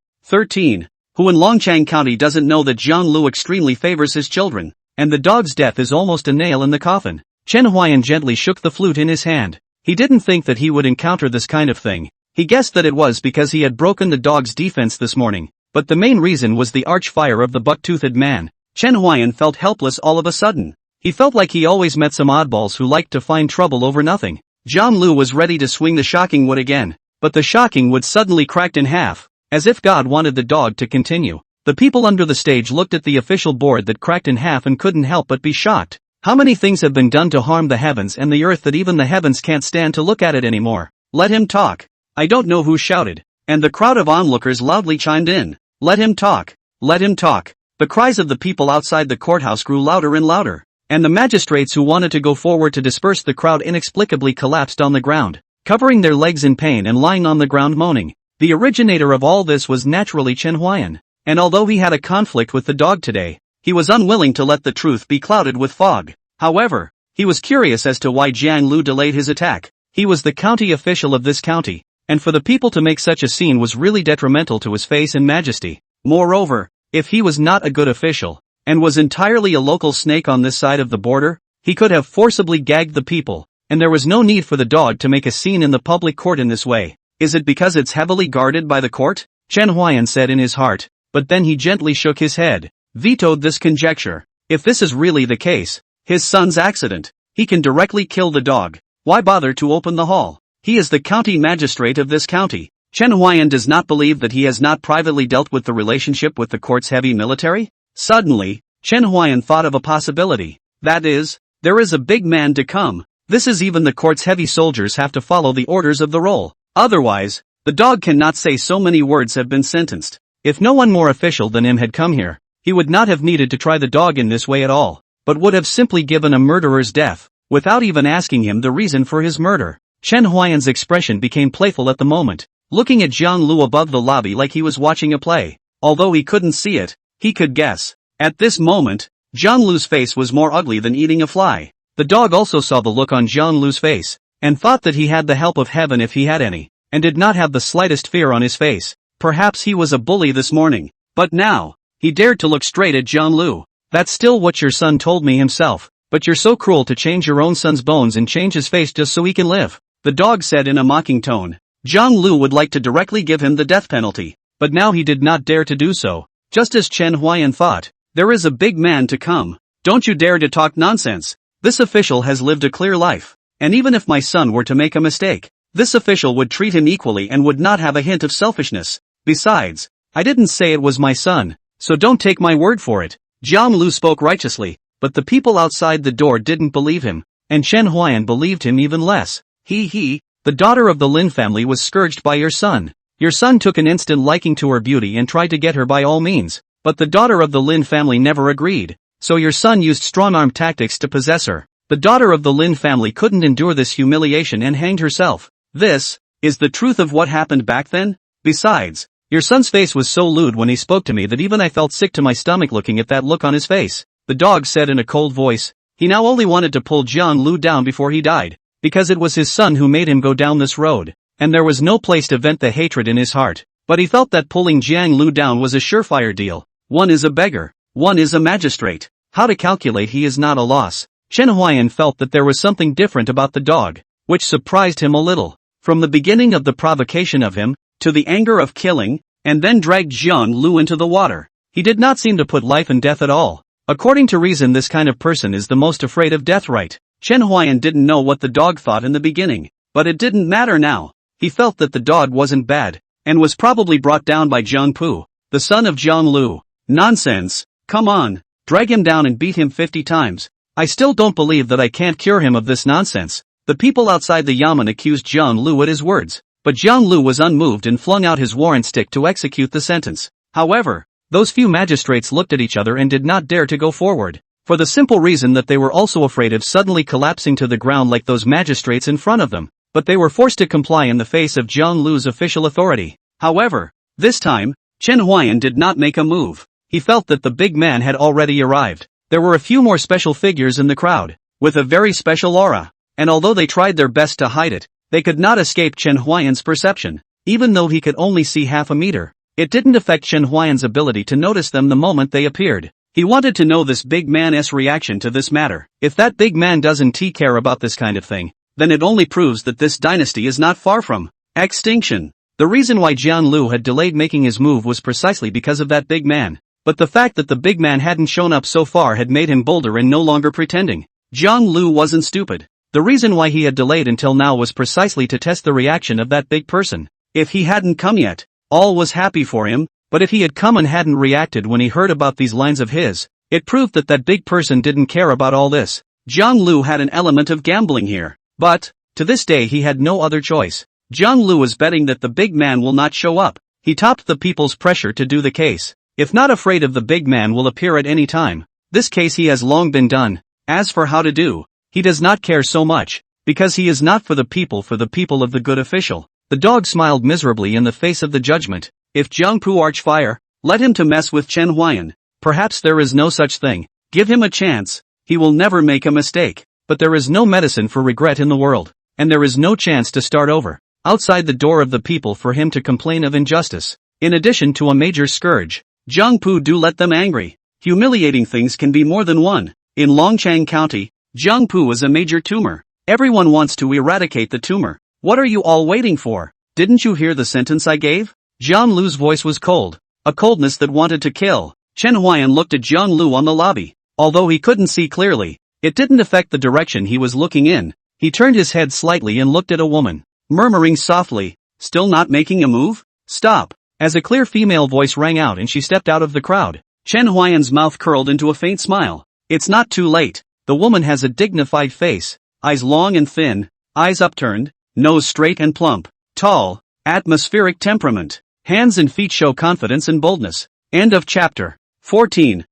Who in Longchang County doesn't know that Jiang Lu extremely favors his children, and the dog's death is almost a nail in the coffin. Chen Huai'an gently shook the flute in his hand. He didn't think that he would encounter this kind of thing. He guessed that it was because he had broken the dog's defense this morning, but the main reason was the arch-fire of the buck-toothed man. Chen Huai'an felt helpless all of a sudden. He felt like he always met some oddballs who liked to find trouble over nothing. Jiang Lu was ready to swing the shocking wood again, but the shocking wood suddenly cracked in half, as if God wanted the dog to continue. The people under the stage looked at the official board that cracked in half and couldn't help but be shocked. How many things have been done to harm the heavens and the earth that even the heavens can't stand to look at it anymore? Let him talk. I don't know who shouted, and the crowd of onlookers loudly chimed in. Let him talk. Let him talk. The cries of the people outside the courthouse grew louder and louder, and the magistrates who wanted to go forward to disperse the crowd inexplicably collapsed on the ground, covering their legs in pain and lying on the ground moaning. The originator of all this was naturally Chen Huai'an, and although he had a conflict with the dog today, he was unwilling to let the truth be clouded with fog. However, he was curious as to why Jiang Lu delayed his attack. He was the county official of this county, and for the people to make such a scene was really detrimental to his face and majesty. Moreover, if he was not a good official, and was entirely a local snake on this side of the border, he could have forcibly gagged the people, and there was no need for the dog to make a scene in the public court in this way. Is it because it's heavily guarded by the court? Chen Huai'an said in his heart, but then he gently shook his head, vetoed this conjecture. If this is really the case, his son's accident, he can directly kill the dog. Why bother to open the hall? He is the county magistrate of this county. Chen Huai'an does not believe that he has not privately dealt with the relationship with the court's heavy military. Suddenly, Chen Huai'an thought of a possibility. That is, there is a big man to come. This is even the court's heavy soldiers have to follow the orders of the roll. Otherwise, the dog cannot say so many words have been sentenced. If no one more official than him had come here, he would not have needed to try the dog in this way at all, but would have simply given a murderer's death, without even asking him the reason for his murder. Chen Huai'an's expression became playful at the moment, looking at Jiang Lu above the lobby like he was watching a play. Although he couldn't see it, he could guess. At this moment, Jiang Lu's face was more ugly than eating a fly. The dog also saw the look on Jiang Lu's face, and thought that he had the help of heaven if he had any, and did not have the slightest fear on his face. Perhaps he was a bully this morning, but now, he dared to look straight at Jiang Lu. That's still what your son told me himself, but you're so cruel to change your own son's bones and change his face just so he can live, the dog said in a mocking tone. Jiang Lu would like to directly give him the death penalty, but now he did not dare to do so. Just as Chen Huai'an thought, there is a big man to come. Don't you dare to talk nonsense. This official has lived a clear life, and even if my son were to make a mistake, this official would treat him equally and would not have a hint of selfishness. Besides, I didn't say it was my son, so don't take my word for it. Jiang Lu spoke righteously, but the people outside the door didn't believe him, and Chen Huai'an believed him even less. The daughter of the Lin family was scourged by your son. Your son took an instant liking to her beauty and tried to get her by all means, but the daughter of the Lin family never agreed, so your son used strong-arm tactics to possess her. The daughter of the Lin family couldn't endure this humiliation and hanged herself. This is the truth of what happened back then? Besides, your son's face was so lewd when he spoke to me that even I felt sick to my stomach looking at that look on his face, the dog said in a cold voice. He now only wanted to pull Jiang Lu down before he died, because it was his son who made him go down this road, and there was no place to vent the hatred in his heart. But he felt that pulling Jiang Lu down was a surefire deal. One is a beggar, one is a magistrate. How to calculate he is not a loss. Chen Huai'an felt that there was something different about the dog, which surprised him a little. From the beginning of the provocation of him, to the anger of killing, and then dragged Jiang Lu into the water, he did not seem to put life and death at all. According to reason, this kind of person is the most afraid of death, right? Chen Huai'an didn't know what the dog thought in the beginning, but it didn't matter now. He felt that the dog wasn't bad, and was probably brought down by Jiang Pu, the son of Jiang Lu. Nonsense, come on, drag him down and beat him 50 times. I still don't believe that I can't cure him of this nonsense. The people outside the yamen accused Jiang Lu at his words, but Jiang Lu was unmoved and flung out his warrant stick to execute the sentence. However, those few magistrates looked at each other and did not dare to go forward, for the simple reason that they were also afraid of suddenly collapsing to the ground like those magistrates in front of them, but they were forced to comply in the face of Jiang Lu's official authority. However, this time, Chen Huai'an did not make a move. He felt that the big man had already arrived. There were a few more special figures in the crowd, with a very special aura, and although they tried their best to hide it, they could not escape Chen Huai'an's perception. Even though he could only see half a meter, it didn't affect Chen Huai'an's ability to notice them the moment they appeared. He wanted to know this big man's reaction to this matter. If that big man doesn't care about this kind of thing, then it only proves that this dynasty is not far from extinction. The reason why Jiang Lu had delayed making his move was precisely because of that big man. But the fact that the big man hadn't shown up so far had made him bolder and no longer pretending. Jiang Lu wasn't stupid. The reason why he had delayed until now was precisely to test the reaction of that big person. If he hadn't come yet, all was happy for him, but if he had come and hadn't reacted when he heard about these lines of his, it proved that that big person didn't care about all this. Jiang Lu had an element of gambling here, but, to this day he had no other choice. Jiang Lu was betting that the big man will not show up. He topped the people's pressure to do the case. If not afraid of the big man will appear at any time. This case he has long been done. As for how to do, he does not care so much, because he is not for the people of the good official. The dog smiled miserably in the face of the judgment. If Jiang Pu arch fire, let him to mess with Chen Huai'an. Perhaps there is no such thing. Give him a chance. He will never make a mistake. But there is no medicine for regret in the world, and there is no chance to start over outside the door of the people for him to complain of injustice. In addition to a major scourge, Jiang Pu do let them angry. Humiliating things can be more than one. In Longchang County, Jiang Pu is a major tumor. Everyone wants to eradicate the tumor. What are you all waiting for? Didn't you hear the sentence I gave? Jiang Lu's voice was cold, a coldness that wanted to kill. Chen Huai'an looked at Jiang Lu on the lobby. Although he couldn't see clearly, it didn't affect the direction he was looking in. He turned his head slightly and looked at a woman, murmuring softly, "Still not making a move? Stop." As a clear female voice rang out and she stepped out of the crowd, Chen Huai'an's mouth curled into a faint smile. It's not too late. The woman has a dignified face, eyes long and thin, eyes upturned, nose straight and plump, tall, atmospheric temperament, hands and feet show confidence and boldness. End of chapter. 14.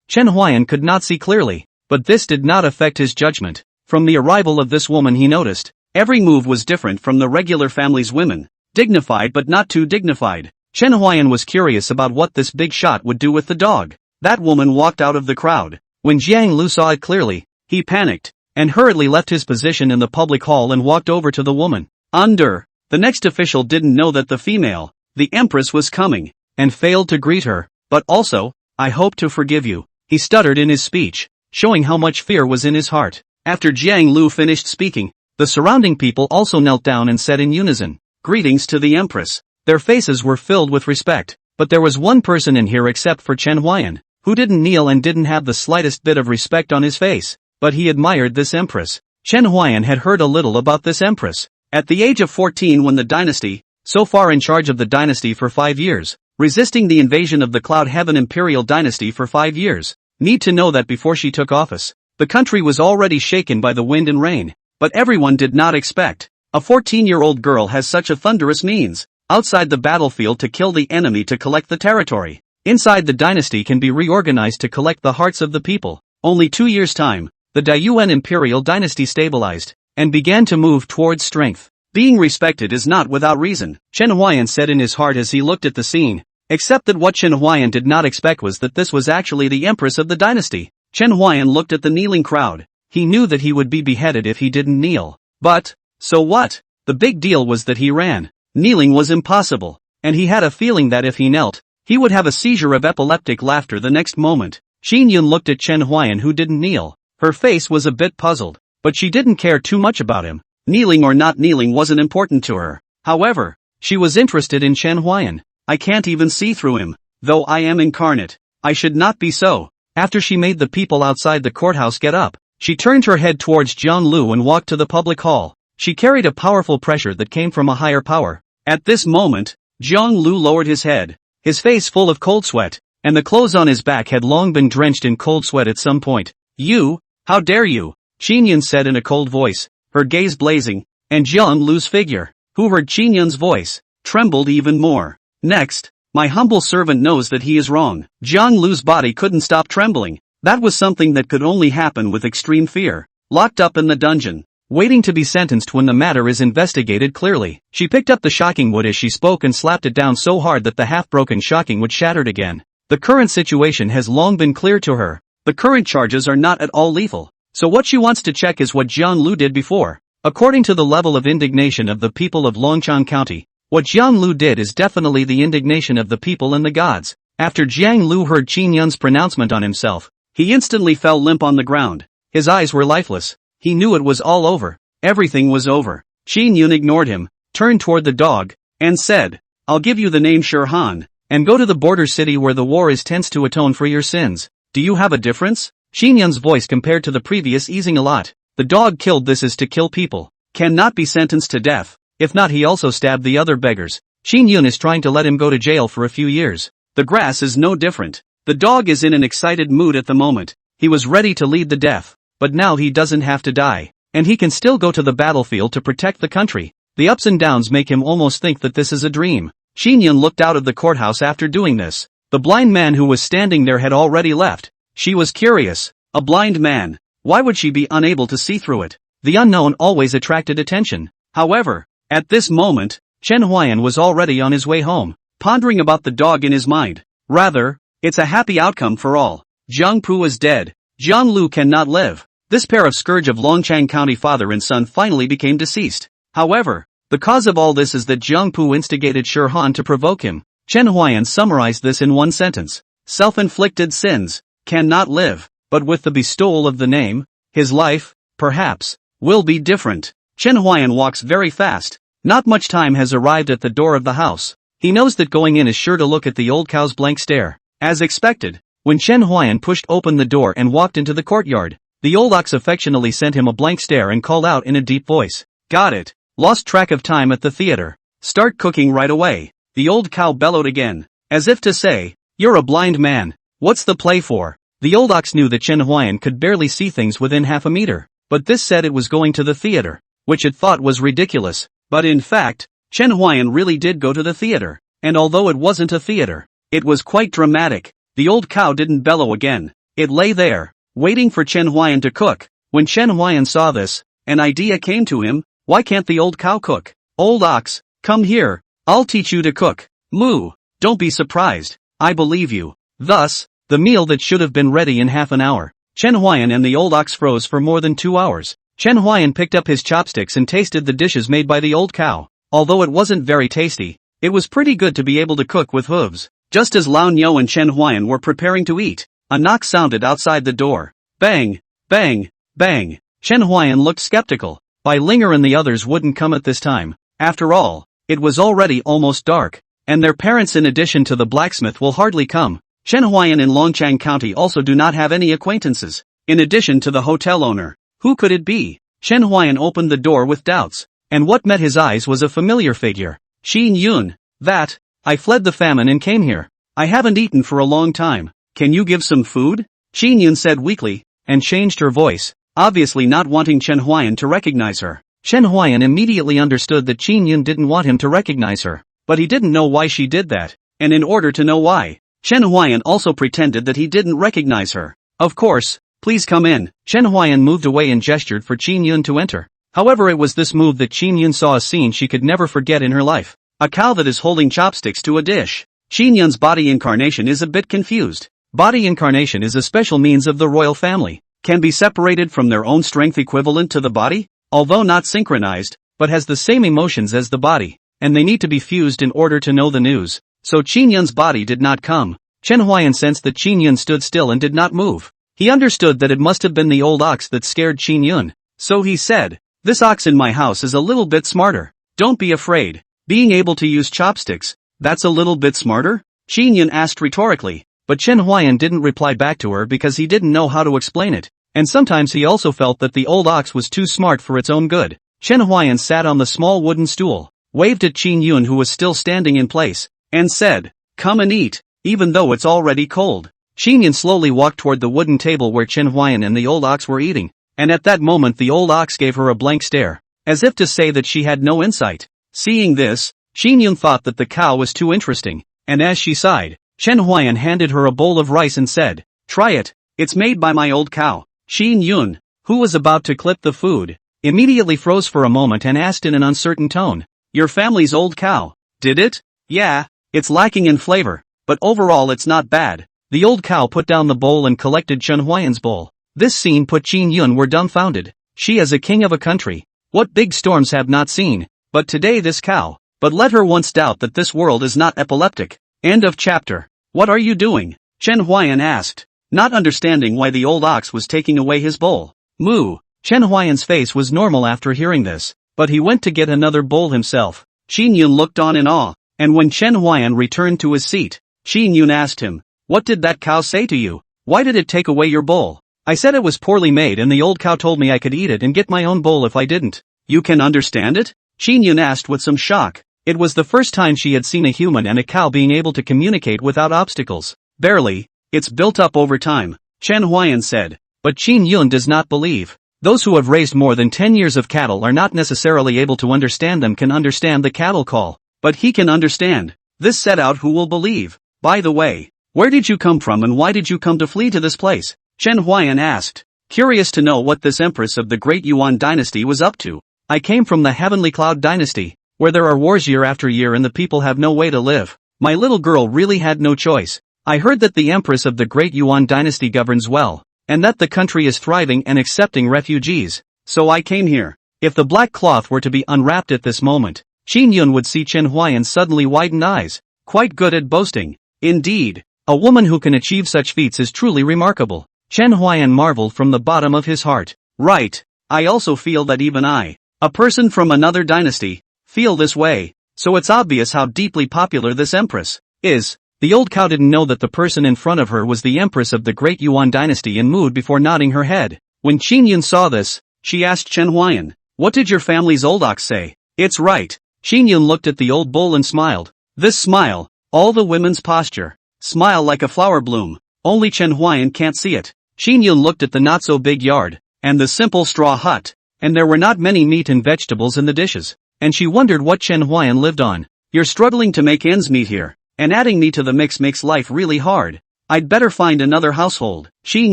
Chen Huai'an could not see clearly, but this did not affect his judgment. From the arrival of this woman he noticed, every move was different from the regular family's women, dignified but not too dignified. Chen Huai'an was curious about what this big shot would do with the dog. That woman walked out of the crowd. When Jiang Lu saw it clearly, he panicked, and hurriedly left his position in the public hall and walked over to the woman. The next official didn't know that the female, the Empress, was coming, and failed to greet her. But also, I hope to forgive you, he stuttered in his speech, showing how much fear was in his heart. After Jiang Lu finished speaking, the surrounding people also knelt down and said in unison, "Greetings to the Empress." Their faces were filled with respect, but there was one person in here except for Chen Huai'an, who didn't kneel and didn't have the slightest bit of respect on his face, but he admired this Empress. Chen Huai'an had heard a little about this Empress. At the age of 14 when the dynasty, so far in charge of the dynasty for 5 years, resisting the invasion of the Cloud Heaven Imperial Dynasty for 5 years, need to know that before she took office, the country was already shaken by the wind and rain, but everyone did not expect a 14-year-old girl has such a thunderous means, outside the battlefield to kill the enemy to collect the territory. Inside the dynasty can be reorganized to collect the hearts of the people. Only 2 years' time, the Daiyuan Imperial Dynasty stabilized, and began to move towards strength. Being respected is not without reason, Chen Huai'an said in his heart as he looked at the scene, except that what Chen Huai'an did not expect was that this was actually the Empress of the dynasty. Chen Huai'an looked at the kneeling crowd. He knew that he would be beheaded if he didn't kneel. But, so what? The big deal was that he ran. Kneeling was impossible, and he had a feeling that if he knelt, he would have a seizure of epileptic laughter the next moment. Xin Yun looked at Chen Huai'an who didn't kneel. Her face was a bit puzzled, but she didn't care too much about him. Kneeling or not kneeling wasn't important to her. However, she was interested in Chen Huai'an. I can't even see through him. Though I am incarnate, I should not be so. After she made the people outside the courthouse get up, she turned her head towards Jiang Lu and walked to the public hall. She carried a powerful pressure that came from a higher power. At this moment, Jiang Lu lowered his head, his face full of cold sweat, and the clothes on his back had long been drenched in cold sweat at some point. "You, how dare you?" Xin Yun said in a cold voice, her gaze blazing, and Jiang Lu's figure, who heard Xin Yun's voice, trembled even more. "Next, my humble servant knows that he is wrong." Jiang Lu's body couldn't stop trembling. That was something that could only happen with extreme fear. Locked up in the dungeon, waiting to be sentenced when the matter is investigated clearly. She picked up the shocking wood as she spoke and slapped it down so hard that the half-broken shocking wood shattered again. The current situation has long been clear to her. The current charges are not at all lethal. So what she wants to check is what Jiang Lu did before. According to the level of indignation of the people of Longchang County, what Jiang Lu did is definitely the indignation of the people and the gods. After Jiang Lu heard Qin Yun's pronouncement on himself, he instantly fell limp on the ground. His eyes were lifeless. He knew it was all over. Everything was over. Qin Yun ignored him, turned toward the dog, and said, "I'll give you the name Shirhan, and go to the border city where the war is tense to atone for your sins. Do you have a difference?" Qin Yun's voice compared to the previous easing a lot. "The dog killed this is to kill people. Cannot be sentenced to death. If not, he also stabbed the other beggars. Qin Yun is trying to let him go to jail for a few years. The grass is no different. The dog is in an excited mood at the moment. He was ready to lead the death, but now he doesn't have to die, and he can still go to the battlefield to protect the country. The ups and downs make him almost think that this is a dream." Qin Yun looked out of the courthouse after doing this. The blind man who was standing there had already left. She was curious. A blind man. Why would she be unable to see through it? The unknown always attracted attention. However, at this moment, Chen Huai'an was already on his way home, pondering about the dog in his mind. Rather, it's a happy outcome for all. Jiang Pu is dead. Jiang Lu cannot live. This pair of scourge of Longchang County father and son finally became deceased. However, the cause of all this is that Jiang Pu instigated Shirhan to provoke him. Chen Huai'an summarized this in one sentence. Self-inflicted sins, cannot live, but with the bestowal of the name, his life, perhaps, will be different. Chen Huai'an walks very fast. Not much time has arrived at the door of the house. He knows that going in is sure to look at the old cow's blank stare. As expected, when Chen Huai'an pushed open the door and walked into the courtyard, the old ox affectionately sent him a blank stare and called out in a deep voice. "Got it. Lost track of time at the theater. Start cooking right away." The old cow bellowed again, as if to say, "You're a blind man. What's the play for?" The old ox knew that Chen Huai'an could barely see things within half a meter, but this said it was going to the theater, which it thought was ridiculous. But in fact, Chen Huai'an really did go to the theater, and although it wasn't a theater, it was quite dramatic. The old cow didn't bellow again. It lay there, waiting for Chen Huai'an to cook. When Chen Huai'an saw this, an idea came to him. Why can't the old cow cook? Old ox, come here, I'll teach you to cook. Moo, don't be surprised, I believe you. Thus, the meal that should have been ready in half an hour, Chen Huai'an and the old ox froze for more than 2 hours. Chen Huai'an picked up his chopsticks and tasted the dishes made by the old cow. Although it wasn't very tasty, it was pretty good to be able to cook with hooves. Just as Lao Niu and Chen Huai'an were preparing to eat, a knock sounded outside the door. Bang, bang, bang. Chen Huai'an looked skeptical. Bai Linger and the others wouldn't come at this time. After all, it was already almost dark, and their parents in addition to the blacksmith will hardly come. Chen Huai'an in Longchang County also do not have any acquaintances. In addition to the hotel owner, who could it be? Chen Huai'an opened the door with doubts, and what met his eyes was a familiar figure. Xin Yun. That, I fled the famine and came here. I haven't eaten for a long time. Can you give some food? Xin Yun said weakly, and changed her voice, obviously not wanting Chen Huai'an to recognize her. Chen Huai'an immediately understood that Xin Yun didn't want him to recognize her, but he didn't know why she did that, and in order to know why, Chen Huai'an also pretended that he didn't recognize her. Of course, please come in. Chen Huai'an moved away and gestured for Xin Yun to enter. However, it was this move that Xin Yun saw a scene she could never forget in her life. A cow that is holding chopsticks to a dish. Xin Yun's body incarnation is a bit confused. Body incarnation is a special means of the royal family, can be separated from their own strength equivalent to the body, although not synchronized, but has the same emotions as the body, and they need to be fused in order to know the news. So Xin Yun's body did not come. Chen Huai'an sensed that Xin Yun stood still and did not move. He understood that it must have been the old ox that scared Xin Yun. So he said, "This ox in my house is a little bit smarter. Don't be afraid. Being able to use chopsticks, that's a little bit smarter?" Xin Yun asked rhetorically, but Chen Huai'an didn't reply back to her because he didn't know how to explain it, and sometimes he also felt that the old ox was too smart for its own good. Chen Huai'an sat on the small wooden stool, waved at Xin Yun who was still standing in place, and said, "Come and eat, even though it's already cold." Xin Yun slowly walked toward the wooden table where Chen Huai'an and the old ox were eating, and at that moment the old ox gave her a blank stare, as if to say that she had no insight. Seeing this, Xin Yun thought that the cow was too interesting, and as she sighed, Chen Huai'an handed her a bowl of rice and said, "Try it, it's made by my old cow." Xin Yun, who was about to clip the food, immediately froze for a moment and asked in an uncertain tone, "Your family's old cow, did it?" "Yeah, it's lacking in flavor, but overall it's not bad." The old cow put down the bowl and collected Chen Huai'an's bowl. This scene put Xin Yun were dumbfounded. She is a king of a country. What big storms have not seen, but today this cow. But let her once doubt that this world is not epileptic. End of chapter. What are you doing? Chen Huai'an asked, not understanding why the old ox was taking away his bowl. Moo. Chen Huai'an's face was normal after hearing this, but he went to get another bowl himself. Xin Yun looked on in awe, and when Chen Huai'an returned to his seat, Xin Yun asked him, "What did that cow say to you? Why did it take away your bowl?" "I said it was poorly made and the old cow told me I could eat it and get my own bowl if I didn't." "You can understand it?" Xin Yun asked with some shock. It was the first time she had seen a human and a cow being able to communicate without obstacles. "Barely, it's built up over time," Chen Huai'an said. But Xin Yun does not believe. Those who have raised more than 10 years of cattle are not necessarily able to understand them can understand the cattle call. But he can understand. This set out who will believe. "By the way, where did you come from and why did you come to flee to this place?" Chen Huai'an asked, curious to know what this Empress of the Great Yuan dynasty was up to. "I came from the Heavenly Cloud dynasty, where there are wars year after year and the people have no way to live. My little girl really had no choice. I heard that the Empress of the Great Yuan dynasty governs well, and that the country is thriving and accepting refugees. So I came here." If the black cloth were to be unwrapped at this moment, Xin Yun would see Chen Huai'an suddenly widen eyes. Quite good at boasting. Indeed, a woman who can achieve such feats is truly remarkable. Chen Huai'an marveled from the bottom of his heart. Right, I also feel that even I, a person from another dynasty, feel this way, so it's obvious how deeply popular this Empress is. The old cow didn't know that the person in front of her was the Empress of the Great Yuan dynasty and moved before nodding her head. When Xin Yun saw this, she asked Chen Huai'an, "What did your family's old ox say?" "It's right." Xin Yun looked at the old bull and smiled. This smile, all the women's posture, smile like a flower bloom, only Chen Huai'an can't see it. Xin Yun looked at the not-so-big yard, and the simple straw hut, and there were not many meat and vegetables in the dishes. And she wondered what Chen Huai'an lived on. "You're struggling to make ends meet here, and adding me to the mix makes life really hard." I'd better find another household, Chen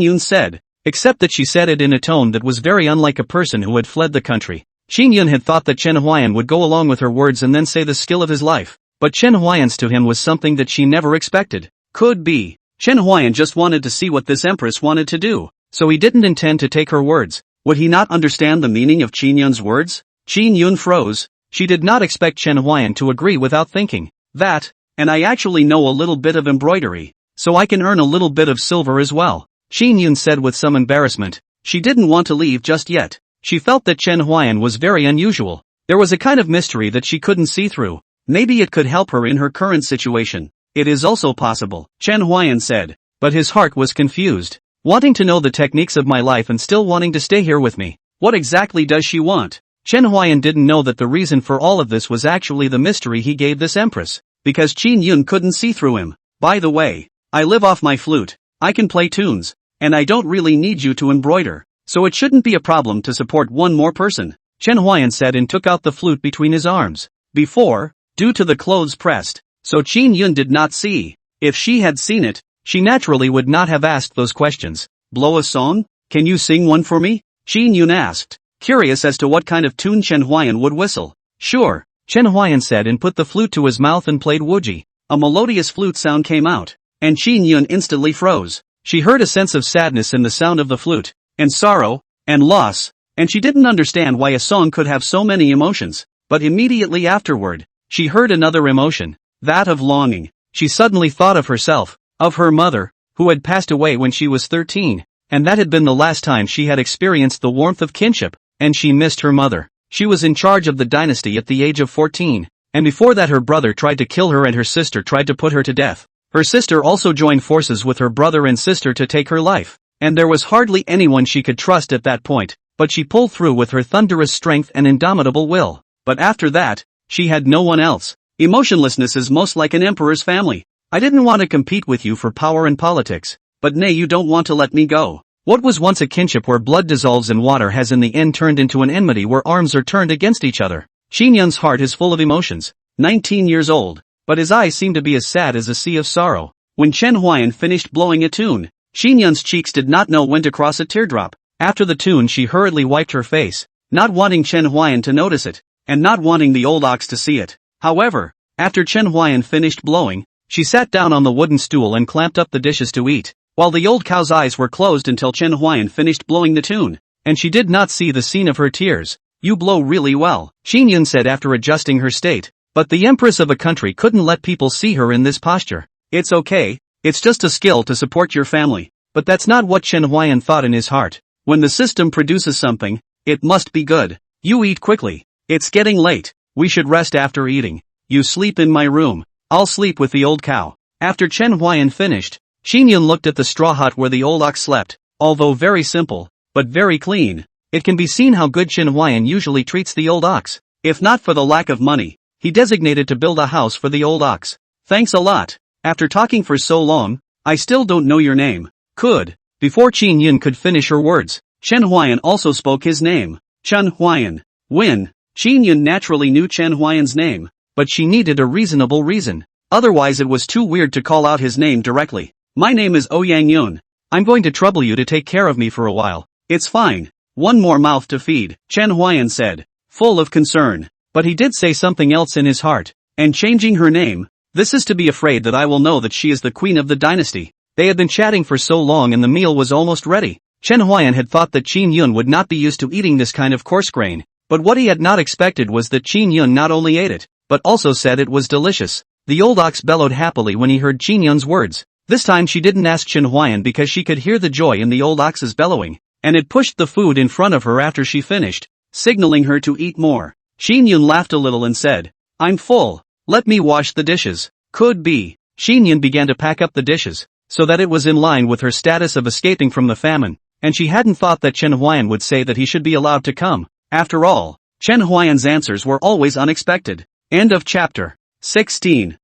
Yun said, except that she said it in a tone that was very unlike a person who had fled the country. Chen Yun had thought that Chen Huai'an would go along with her words and then say the skill of his life, but Chen Huai'an's to him was something that she never expected. Could be. Chen Huai'an just wanted to see what this Empress wanted to do, so he didn't intend to take her words. Would he not understand the meaning of Chen Yun's words? Chen Yun froze. She did not expect Chen Huai'an to agree without thinking. That, and I actually know a little bit of embroidery, so I can earn a little bit of silver as well, Chen Yun said with some embarrassment. She didn't want to leave just yet. She felt that Chen Huai'an was very unusual. There was a kind of mystery that she couldn't see through. Maybe it could help her in her current situation. It is also possible, Chen Huai'an said, but his heart was confused. Wanting to know the techniques of my life and still wanting to stay here with me. What exactly does she want? Chen Huai'an didn't know that the reason for all of this was actually the mystery he gave this Empress, because Chen Yun couldn't see through him. By the way, I live off my flute, I can play tunes, and I don't really need you to embroider, so it shouldn't be a problem to support one more person, Chen Huai'an said and took out the flute between his arms. Before, due to the clothes pressed, so Chen Yun did not see. If she had seen it, she naturally would not have asked those questions. Blow a song? Can you sing one for me? Chen Yun asked, curious as to what kind of tune Chen Huai'an would whistle. Sure, Chen Huai'an said and put the flute to his mouth and played wuji. A melodious flute sound came out, and Chen Yun instantly froze. She heard a sense of sadness in the sound of the flute, and sorrow, and loss, and she didn't understand why a song could have so many emotions. But immediately afterward, she heard another emotion, that of longing. She suddenly thought of herself, of her mother, who had passed away when she was 13, and that had been the last time she had experienced the warmth of kinship, and she missed her mother. She was in charge of the dynasty at the age of 14, and before that her brother tried to kill her and her sister tried to put her to death. Her sister also joined forces with her brother and sister to take her life, and there was hardly anyone she could trust at that point, but she pulled through with her thunderous strength and indomitable will. But after that, she had no one else. Emotionlessness is most like an emperor's family. I didn't want to compete with you for power and politics, but nay, you don't want to let me go. What was once a kinship where blood dissolves in water has in the end turned into an enmity where arms are turned against each other. Chen Yun's heart is full of emotions, 19 years old, but his eyes seem to be as sad as a sea of sorrow. When Chen Huai'an finished blowing a tune, Chen Yun's cheeks did not know when to cross a teardrop. After the tune she hurriedly wiped her face, not wanting Chen Huai'an to notice it, and not wanting the old ox to see it. However, after Chen Huai'an finished blowing, she sat down on the wooden stool and clamped up the dishes to eat, while the old cow's eyes were closed until Chen Huai'an finished blowing the tune, and she did not see the scene of her tears. You blow really well, Chen Yun said after adjusting her state, but the Empress of a country couldn't let people see her in this posture. It's okay, it's just a skill to support your family. But that's not what Chen Huai'an thought in his heart. When the system produces something, it must be good. You eat quickly. It's getting late. We should rest after eating. You sleep in my room. I'll sleep with the old cow. After Chen Huai'an finished, Chen Yun looked at the straw hut where the old ox slept. Although very simple, but very clean, it can be seen how good Chen Huai'an usually treats the old ox. If not for the lack of money, he designated to build a house for the old ox. Thanks a lot. After talking for so long, I still don't know your name. Could. Before Chen Yun could finish her words, Chen Huai'an also spoke his name. Chen Huai'an. When? Chen Yun naturally knew Chen Huai'an's name, but she needed a reasonable reason. Otherwise it was too weird to call out his name directly. My name is Ouyang Yun. I'm going to trouble you to take care of me for a while. It's fine. One more mouth to feed, Chen Huai'an said, full of concern. But he did say something else in his heart, and changing her name, this is to be afraid that I will know that she is the queen of the dynasty. They had been chatting for so long and the meal was almost ready. Chen Huai'an had thought that Chen Yun would not be used to eating this kind of coarse grain, but what he had not expected was that Chen Yun not only ate it, but also said it was delicious. The old ox bellowed happily when he heard Chen Yun's words. This time she didn't ask Chen Huai'an because she could hear the joy in the old ox's bellowing, and it pushed the food in front of her after she finished, signaling her to eat more. Chen Yun laughed a little and said, I'm full. Let me wash the dishes. Could be. Chen Yun began to pack up the dishes, so that it was in line with her status of escaping from the famine, and she hadn't thought that Chen Huai'an would say that he should be allowed to come. After all, Chen Huai'an's answers were always unexpected. End of chapter. 16.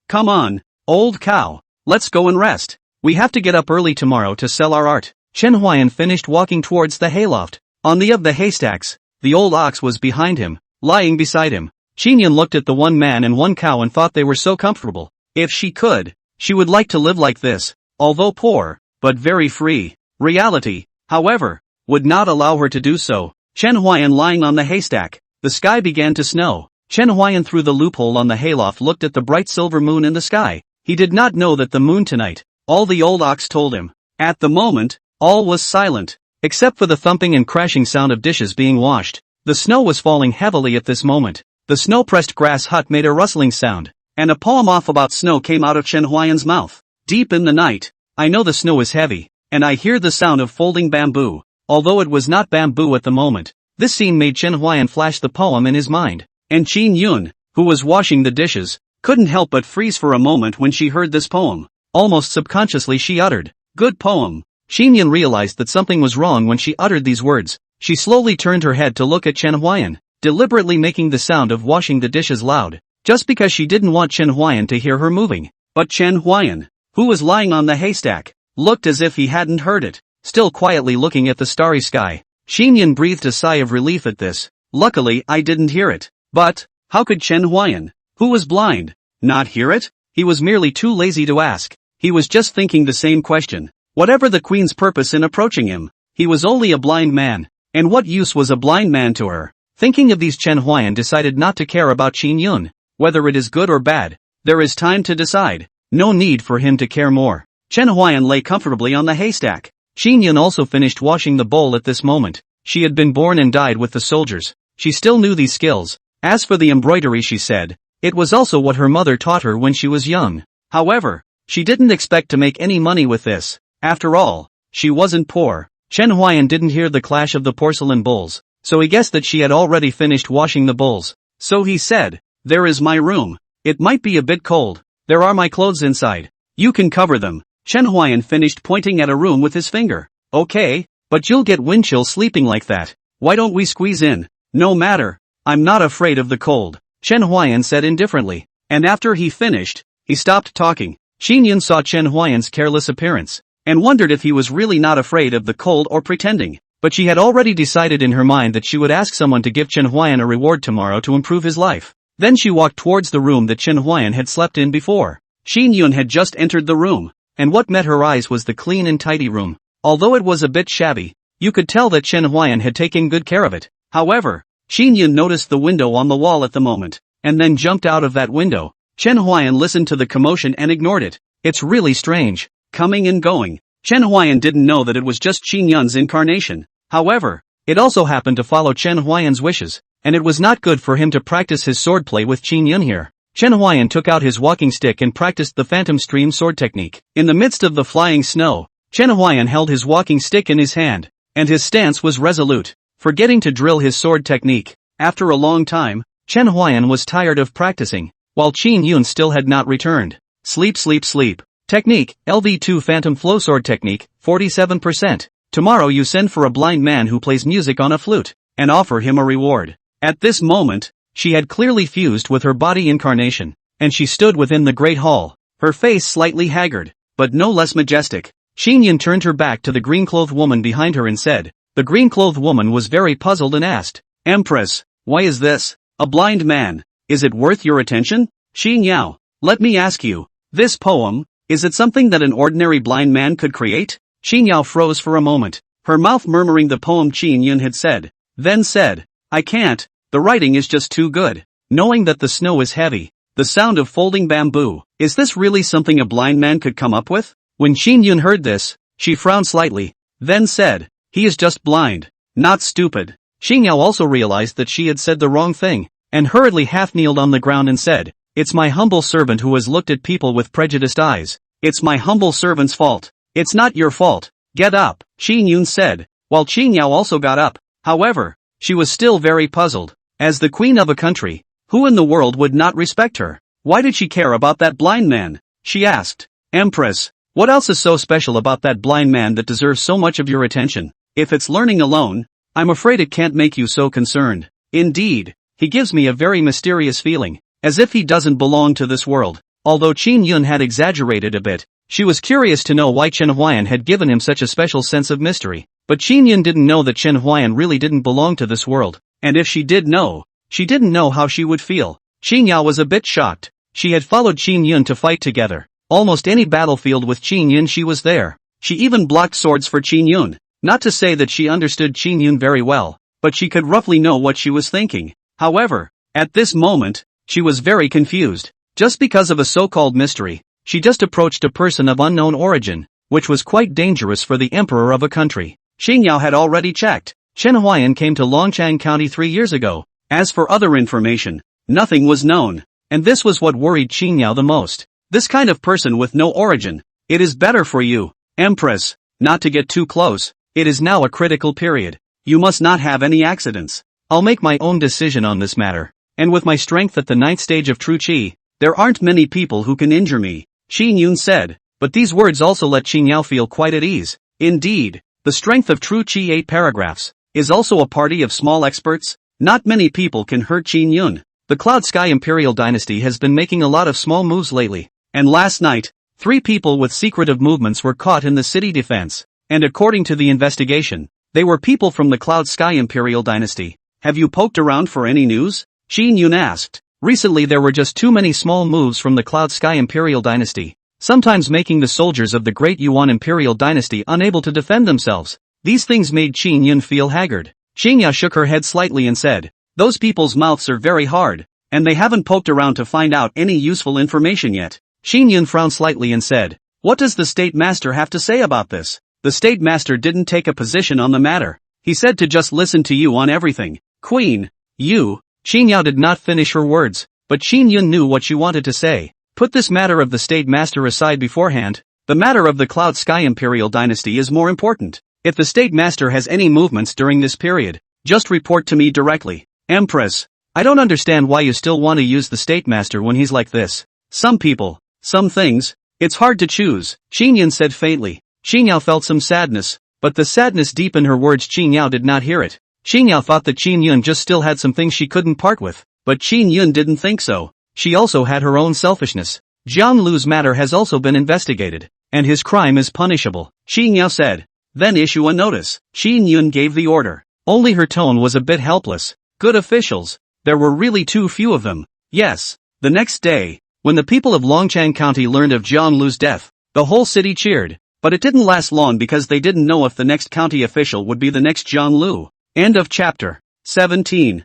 Come on, old cow. Let's go and rest. We have to get up early tomorrow to sell our art. Chen Huai'an finished walking towards the hayloft. On the of the haystacks, the old ox was behind him, lying beside him. Chen Yun looked at the one man and one cow and thought they were so comfortable. If she could, She would like to live like this, although poor, but very free. Reality, however, would not allow her to do so. Chen Huai'an lying on the haystack. The sky began to snow. Chen Huai'an through the loophole on the hayloft looked at the bright silver moon in the sky. He did not know that the moon tonight. All the old ox told him. At the moment, all was silent, except for the thumping and crashing sound of dishes being washed. The snow was falling heavily at this moment. The snow-pressed grass hut made a rustling sound, and a poem off about snow came out of Chen Huai'an's mouth. Deep in the night, I know the snow is heavy, and I hear the sound of folding bamboo. Although it was not bamboo at the moment, this scene made Chen Huai'an flash the poem in his mind. And Qin Yun, who was washing the dishes, couldn't help but freeze for a moment when she heard this poem. Almost subconsciously she uttered, "Good poem." Qin Yun realized that something was wrong when she uttered these words. She slowly turned her head to look at Chen Huai'an, deliberately making the sound of washing the dishes loud, just because she didn't want Chen Huai'an to hear her moving. But Chen Huai'an, who was lying on the haystack, looked as if he hadn't heard it, still quietly looking at the starry sky. Qin Yun breathed a sigh of relief at this. Luckily I didn't hear it. But, how could Chen Huai'an, who was blind, not hear it? He was merely too lazy to ask. He was just thinking the same question. Whatever the queen's purpose in approaching him, he was only a blind man. And what use was a blind man to her? Thinking of these, Chen Huai'an decided not to care about Qin Yun. Whether it is good or bad, there is time to decide. No need for him to care more. Chen Huai'an lay comfortably on the haystack. Qin Yun also finished washing the bowl at this moment. She had been born and died with the soldiers. She still knew these skills. As for the embroidery, she said, it was also what her mother taught her when she was young. However, she didn't expect to make any money with this. After all, she wasn't poor. Chen Huai'an didn't hear the clash of the porcelain bowls, so he guessed that she had already finished washing the bowls. So he said, "There is my room. It might be a bit cold. There are my clothes inside. You can cover them." Chen Huai'an finished pointing at a room with his finger. "Okay, but you'll get wind chill sleeping like that. Why don't we squeeze in?" "No matter. I'm not afraid of the cold," Chen Huai'an said indifferently. And after he finished, he stopped talking. Qin Yun saw Chen Huai'an's careless appearance, and wondered if he was really not afraid of the cold or pretending. But she had already decided in her mind that she would ask someone to give Chen Huai'an a reward tomorrow to improve his life. Then she walked towards the room that Chen Huai'an had slept in before. Qin Yun had just entered the room, and what met her eyes was the clean and tidy room. Although it was a bit shabby, you could tell that Chen Huai'an had taken good care of it. However, Qin Yun noticed the window on the wall at the moment, and then jumped out of that window. Chen Huai'an listened to the commotion and ignored it. It's really strange. Coming and going. Chen Huai'an didn't know that it was just Qin Yun's incarnation. However, it also happened to follow Chen Huai'an's wishes, and it was not good for him to practice his swordplay with Qin Yun here. Chen Huai'an took out his walking stick and practiced the phantom stream sword technique. In the midst of the flying snow, Chen Huai'an held his walking stick in his hand, and his stance was resolute, forgetting to drill his sword technique. After a long time, Chen Huai'an was tired of practicing, while Qin Yun still had not returned. Sleep, sleep, sleep. Technique, LV2 Phantom Flow Sword Technique, 47%. Tomorrow you send for a blind man who plays music on a flute, and offer him a reward. At this moment, she had clearly fused with her body incarnation, and she stood within the great hall, her face slightly haggard, but no less majestic. Qin Yun turned her back to the green-clothed woman behind her and said. The green-clothed woman was very puzzled and asked, "Empress, why is this? A blind man. Is it worth your attention?" "Xin Yao, let me ask you, this poem, is it something that an ordinary blind man could create?" Xin Yao froze for a moment, her mouth murmuring the poem Qin Yun had said, then said, "I can't, the writing is just too good." Knowing that the snow is heavy, the sound of folding bamboo, is this really something a blind man could come up with? When Qin Yun heard this, she frowned slightly, then said, "He is just blind, not stupid." Xin Yao also realized that she had said the wrong thing, and hurriedly half-kneeled on the ground and said, "It's my humble servant who has looked at people with prejudiced eyes. It's my humble servant's fault. It's not your fault. Get up," Qin Yun said, while Qin Yao also got up. However, she was still very puzzled. As the queen of a country, who in the world would not respect her? Why did she care about that blind man? She asked. "Empress, what else is so special about that blind man that deserves so much of your attention? If it's learning alone, I'm afraid it can't make you so concerned. Indeed, he gives me a very mysterious feeling, as if he doesn't belong to this world." Although Qin Yun had exaggerated a bit, she was curious to know why Chen Huai'an had given him such a special sense of mystery. But Qin Yun didn't know that Chen Huai'an really didn't belong to this world, and if she did know, she didn't know how she would feel. Qin Yao was a bit shocked. She had followed Qin Yun to fight together, Almost any battlefield with Qin Yun she was there. She even blocked swords for Qin Yun. Not to say that she understood Qin Yun very well, but she could roughly know what she was thinking. However, at this moment, she was very confused. Just because of a so-called mystery, she just approached a person of unknown origin, which was quite dangerous for the emperor of a country. Xingyao had already checked. Chen Huai'an came to Longchang County 3 years ago. As for other information, nothing was known. And this was what worried Xingyao the most. This kind of person with no origin. It is better for you, Empress, not to get too close. It is now a critical period. You must not have any accidents. I'll make my own decision on this matter. And with my strength at the 9th stage of true qi, there aren't many people who can injure me, Qin Yun said. But these words also let Xingyao feel quite at ease. Indeed, the strength of true qi 8 paragraphs is also a party of small experts. Not many people can hurt Qin Yun. The Cloud Sky Imperial Dynasty has been making a lot of small moves lately. And last night, 3 people with secretive movements were caught in the city defense. And according to the investigation, they were people from the Cloud Sky Imperial Dynasty. Have you poked around for any news? Qin Yun asked. Recently there were just too many small moves from the Cloud Sky Imperial Dynasty, sometimes making the soldiers of the Great Yuan Imperial Dynasty unable to defend themselves. These things made Qin Yun feel haggard. Xingyao shook her head slightly and said, those people's mouths are very hard, and they haven't poked around to find out any useful information yet. Qin Yun frowned slightly and said, what does the State Master have to say about this? The State Master didn't take a position on the matter. He said to just listen to you on everything. Queen, you. Xingyao did not finish her words, but Qin Yun knew what she wanted to say. Put this matter of the State Master aside beforehand. The matter of the Cloud Sky Imperial Dynasty is more important. If the State Master has any movements during this period, just report to me directly. Empress, I don't understand why you still want to use the State Master when he's like this. Some people, some things, it's hard to choose, Qin Yun said faintly. Xingyao felt some sadness, but the sadness deep in her words Xingyao did not hear it. Xingyao thought that Qin Yun just still had some things she couldn't part with, but Qin Yun didn't think so. She also had her own selfishness. Jiang Lu's matter has also been investigated, and his crime is punishable, Xingyao said. Then issue a notice. Qin Yun gave the order. Only her tone was a bit helpless. Good officials. There were really too few of them. Yes. The next day, when the people of Longchang County learned of Jiang Lu's death, the whole city cheered. But it didn't last long because they didn't know if the next county official would be the next Jiang Lu. End of chapter 17.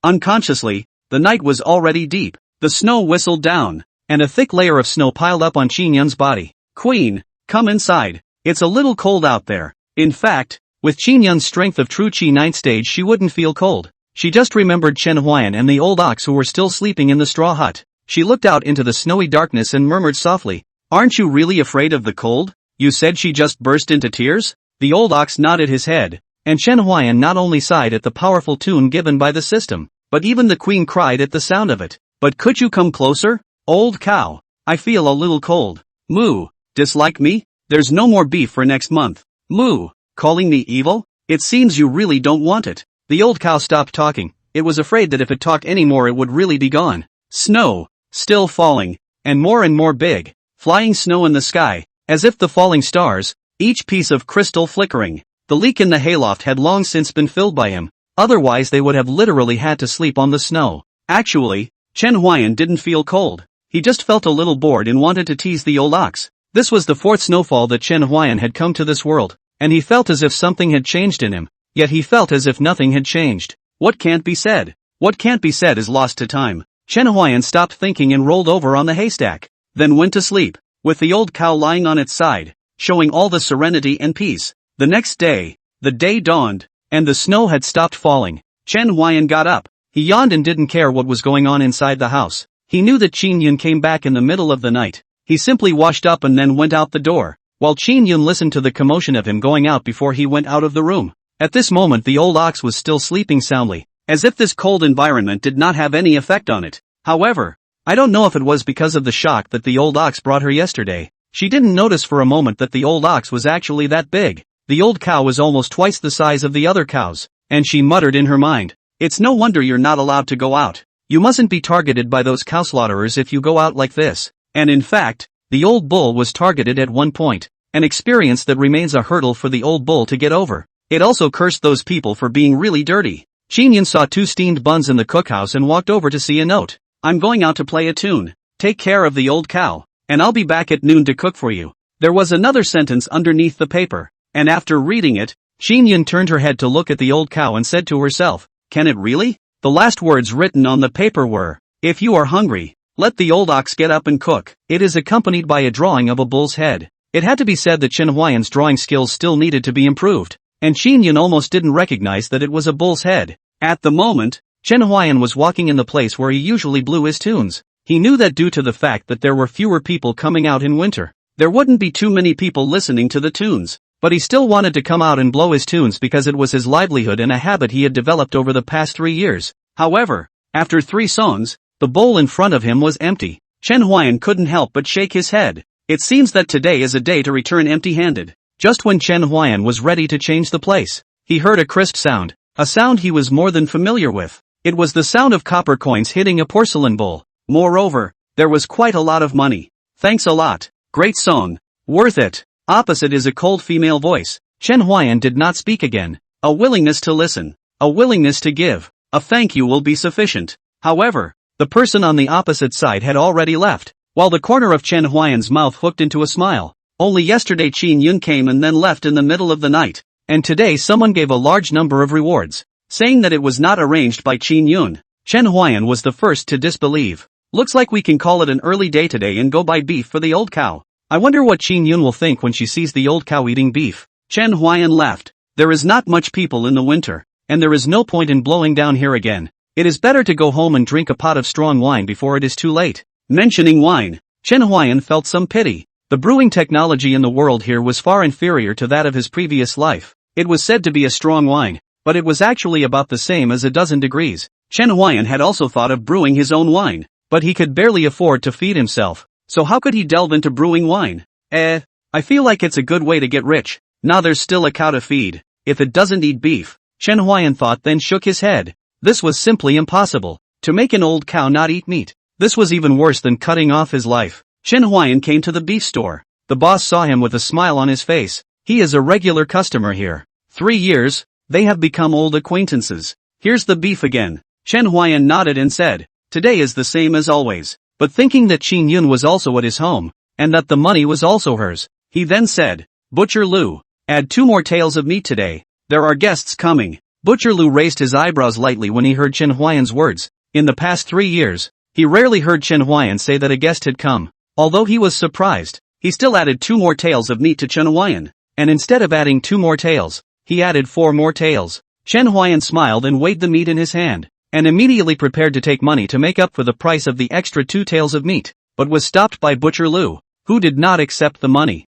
Unconsciously, the night was already deep. The snow whistled down, and a thick layer of snow piled up on Qin Yun's body. Queen, come inside. It's a little cold out there. In fact, with Qin Yun's strength of true qi 9th stage she wouldn't feel cold. She just remembered Chen Huai'an and the old ox who were still sleeping in the straw hut. She looked out into the snowy darkness and murmured softly, aren't you really afraid of the cold? You said. She just burst into tears? The old ox nodded his head, and Chen Huai'an not only sighed at the powerful tune given by the system, but even the queen cried at the sound of it. But could you come closer? Old cow, I feel a little cold. Moo, dislike me? There's no more beef for next month. Moo, calling me evil? It seems you really don't want it. The old cow stopped talking. It was afraid that if it talked anymore it would really be gone. Snow, still falling, and more big, flying snow in the sky, as if the falling stars, each piece of crystal flickering. The leak in the hayloft had long since been filled by him, otherwise they would have literally had to sleep on the snow. Actually, Chen Huai'an didn't feel cold. He just felt a little bored and wanted to tease the old ox. This was the 4th snowfall that Chen Huai'an had come to this world, and he felt as if something had changed in him, yet he felt as if nothing had changed. What can't be said? What can't be said is lost to time. Chen Huai'an stopped thinking and rolled over on the haystack, then went to sleep, with the old cow lying on its side, showing all the serenity and peace. The next day, the day dawned, and the snow had stopped falling. Chen Huai'an got up. He yawned and didn't care what was going on inside the house. He knew that Qin Yun came back in the middle of the night. He simply washed up and then went out the door, while Qin Yun listened to the commotion of him going out before he went out of the room. At this moment the old ox was still sleeping soundly, as if this cold environment did not have any effect on it. However, I don't know if it was because of the shock that the old ox brought her yesterday. She didn't notice for a moment that the old ox was actually that big. The old cow was almost twice the size of the other cows, and she muttered in her mind, it's no wonder you're not allowed to go out. You mustn't be targeted by those cow slaughterers if you go out like this. And in fact, the old bull was targeted at one point, an experience that remains a hurdle for the old bull to get over. It also cursed those people for being really dirty. Qin Yun saw 2 steamed buns in the cookhouse and walked over to see a note. I'm going out to play a tune. Take care of the old cow. and I'll be back at noon to cook for you. There was another sentence underneath the paper, and after reading it, Chen Huai'an turned her head to look at the old cow and said to herself, "Can it really?" The last words written on the paper were, "If you are hungry, let the old ox get up and cook." It is accompanied by a drawing of a bull's head. It had to be said that Chen Huai'an's drawing skills still needed to be improved, and Chen Huai'an almost didn't recognize that it was a bull's head. At the moment, Chen Huai'an was walking in the place where he usually blew his tunes. He knew that due to the fact that there were fewer people coming out in winter, there wouldn't be too many people listening to the tunes. But he still wanted to come out and blow his tunes because it was his livelihood and a habit he had developed over the past 3 years. However, after 3 songs, the bowl in front of him was empty. Chen Huai'an couldn't help but shake his head. It seems that today is a day to return empty-handed. Just when Chen Huai'an was ready to change the place, he heard a crisp sound, a sound he was more than familiar with. It was the sound of copper coins hitting a porcelain bowl. Moreover, there was quite a lot of money. "Thanks a lot. Great song. Worth it." Opposite is a cold female voice. Chen Huai'an did not speak again. A willingness to listen. A willingness to give. A thank you will be sufficient. However, the person on the opposite side had already left, while the corner of Chen Huai'an's mouth hooked into a smile. Only yesterday Chen Huai'an came and then left in the middle of the night, and today someone gave a large number of rewards, saying that it was not arranged by Chen Huai'an. Chen Huai'an was the first to disbelieve. "Looks like we can call it an early day today and go buy beef for the old cow. I wonder what Chen Huai'an will think when she sees the old cow eating beef." Chen Huai'an laughed. "There is not much people in the winter, and there is no point in blowing down here again. It is better to go home and drink a pot of strong wine before it is too late." Mentioning wine, Chen Huai'an felt some pity. The brewing technology in the world here was far inferior to that of his previous life. It was said to be a strong wine, but it was actually about the same as a dozen degrees. Chen Huai'an had also thought of brewing his own wine, but he could barely afford to feed himself. So how could he delve into brewing wine? I feel like it's a good way to get rich. Nah, there's still a cow to feed. If it doesn't eat beef, Chen Huai'an thought, then shook his head. This was simply impossible. To make an old cow not eat meat. This was even worse than cutting off his life. Chen Huai'an came to the beef store. The boss saw him with a smile on his face. He is a regular customer here. 3 years, they have become old acquaintances. "Here's the beef again." Chen Huai'an nodded and said, "Today is the same as always." But thinking that Chen Huai'an was also at his home, and that the money was also hers, he then said, "Butcher Lu, add 2 more tails of meat today. There are guests coming." Butcher Lu raised his eyebrows lightly when he heard Chen Huai'an's words. In the past 3 years, he rarely heard Chen Huai'an say that a guest had come. Although he was surprised, he still added 2 more tails of meat to Chen Huai'an, and instead of adding 2 more tails, he added 4 more tails. Chen Huai'an smiled and weighed the meat in his hand, and immediately prepared to take money to make up for the price of the extra 2 tails of meat, but was stopped by Butcher Lu, who did not accept the money.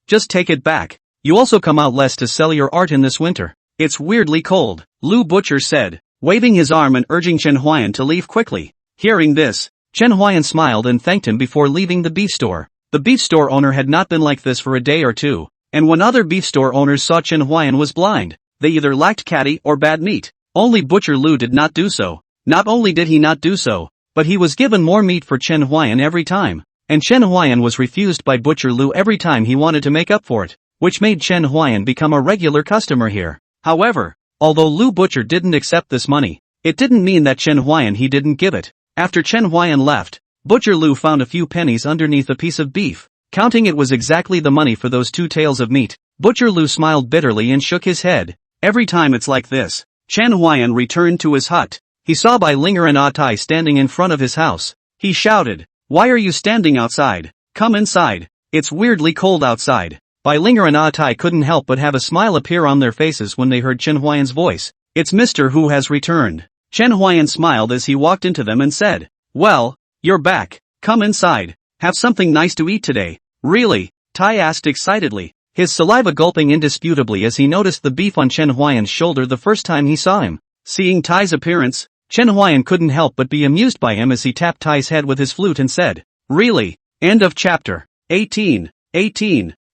Just take it back. You also come out less to sell your art in this winter. It's weirdly cold," Lu Butcher said, waving his arm and urging Chen Huai'an to leave quickly. Hearing this, Chen Huai'an smiled and thanked him before leaving the beef store. The beef store owner had not been like this for a day or two, and when other beef store owners saw Chen Huai'an was blind, they either lacked catty or bad meat. Only Butcher Lu did not do so. Not only did he not do so, but he was given more meat for Chen Huai'an every time, and Chen Huai'an was refused by Butcher Lu every time he wanted to make up for it, which made Chen Huai'an become a regular customer here. However, although Lu Butcher didn't accept this money, it didn't mean that Chen Huai'an he didn't give it. After Chen Huai'an left, Butcher Lu found a few pennies underneath a piece of beef. Counting it was exactly the money for those 2 tails of meat. Butcher Lu smiled bitterly and shook his head. Every time it's like this. Chen Huai'an returned to his hut. He saw Bai Linger and Ah Tai standing in front of his house. He shouted, "Why are you standing outside? Come inside. It's weirdly cold outside." Bai Linger and Ah Tai couldn't help but have a smile appear on their faces when they heard Chen Huai'an's voice. "It's Mr. Hu has returned." Chen Huai'an smiled as he walked into them and said, "Well, you're back. Come inside. Have something nice to eat today." "Really?" Tai asked excitedly, his saliva gulping indisputably as he noticed the beef on Chen Huai'an's shoulder the first time he saw him. Seeing Tai's appearance, Chen Huai'an couldn't help but be amused by him as he tapped Tai's head with his flute and said, "Really?" End of chapter. 18.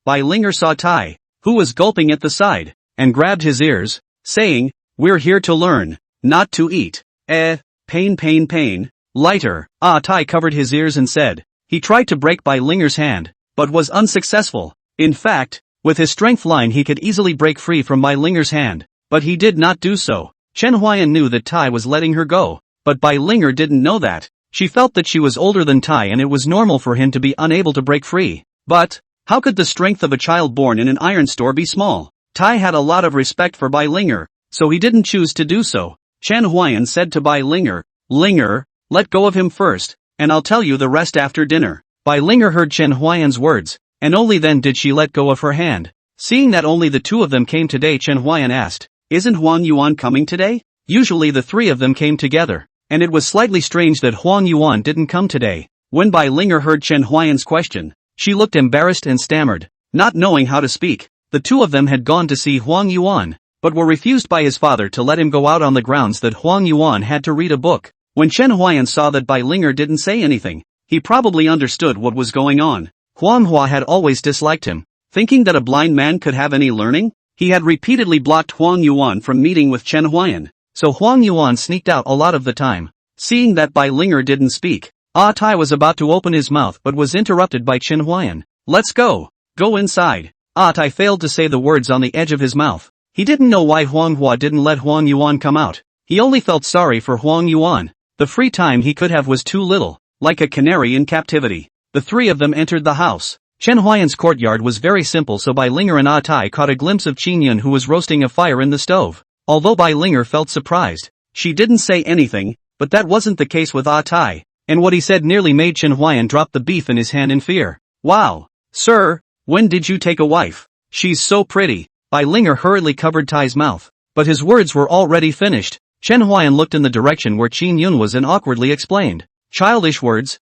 Bai Linger saw Tai, who was gulping at the side, and grabbed his ears, saying, "We're here to learn, not to eat." Pain. Lighter. Ah Tai covered his ears and said. He tried to break Bai Linger's hand, but was unsuccessful. In fact, with his strength line he could easily break free from Bai Linger's hand, but he did not do so. Chen Huai'an knew that Tai was letting her go, but Bai Linger didn't know that. She felt that she was older than Tai and it was normal for him to be unable to break free. But, how could the strength of a child born in an iron store be small? Tai had a lot of respect for Bai Linger, so he didn't choose to do so. Chen Huai'an said to Bai Linger, "Linger, let go of him first, and I'll tell you the rest after dinner." Bai Linger heard Chen Huai'an's words, and only then did she let go of her hand. Seeing that only the two of them came today, Chen Huai'an asked, "Isn't Huang Yuan coming today?" Usually the three of them came together, and it was slightly strange that Huang Yuan didn't come today. When Bai Linger heard Chen Huai'an's question, she looked embarrassed and stammered, not knowing how to speak. The two of them had gone to see Huang Yuan, but were refused by his father to let him go out on the grounds that Huang Yuan had to read a book. When Chen Huai'an saw that Bai Linger didn't say anything, he probably understood what was going on. Huang Hua had always disliked him, thinking that a blind man could have any learning. He had repeatedly blocked Huang Yuan from meeting with Chen Huai'an, so Huang Yuan sneaked out a lot of the time. Seeing that Bai Linger didn't speak, Tai was about to open his mouth but was interrupted by Chen Huai'an. "Let's go. Go inside." Tai failed to say the words on the edge of his mouth. He didn't know why Huang Hua didn't let Huang Yuan come out. He only felt sorry for Huang Yuan. The free time he could have was too little, like a canary in captivity. The three of them entered the house. Chen Huai'an's courtyard was very simple, so Bai Linger and Tai caught a glimpse of Qin Yun, who was roasting a fire in the stove. Although Bai Linger felt surprised, she didn't say anything, but that wasn't the case with Tai, and what he said nearly made Chen Huai'an drop the beef in his hand in fear. "Wow, sir, when did you take a wife? She's so pretty." Bai Linger hurriedly covered Tai's mouth, but his words were already finished. Chen Huai'an looked in the direction where Qin Yun was and awkwardly explained, childish words,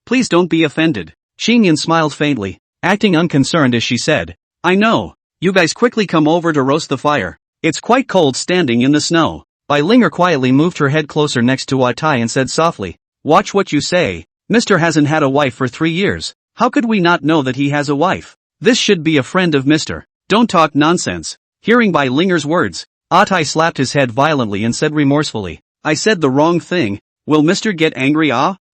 please don't be offended." Qin Yun smiled faintly, acting unconcerned as she said, "I know. You guys quickly come over to roast the fire. It's quite cold standing in the snow." Bai Linger quietly moved her head closer next to Tai and said softly, "Watch what you say. Mr. hasn't had a wife for 3 years. How could we not know that he has a wife? This should be a friend of Mr. Don't talk nonsense." Hearing Bai Linger's words, Tai slapped his head violently and said remorsefully, "I said the wrong thing. Will Mr. get angry?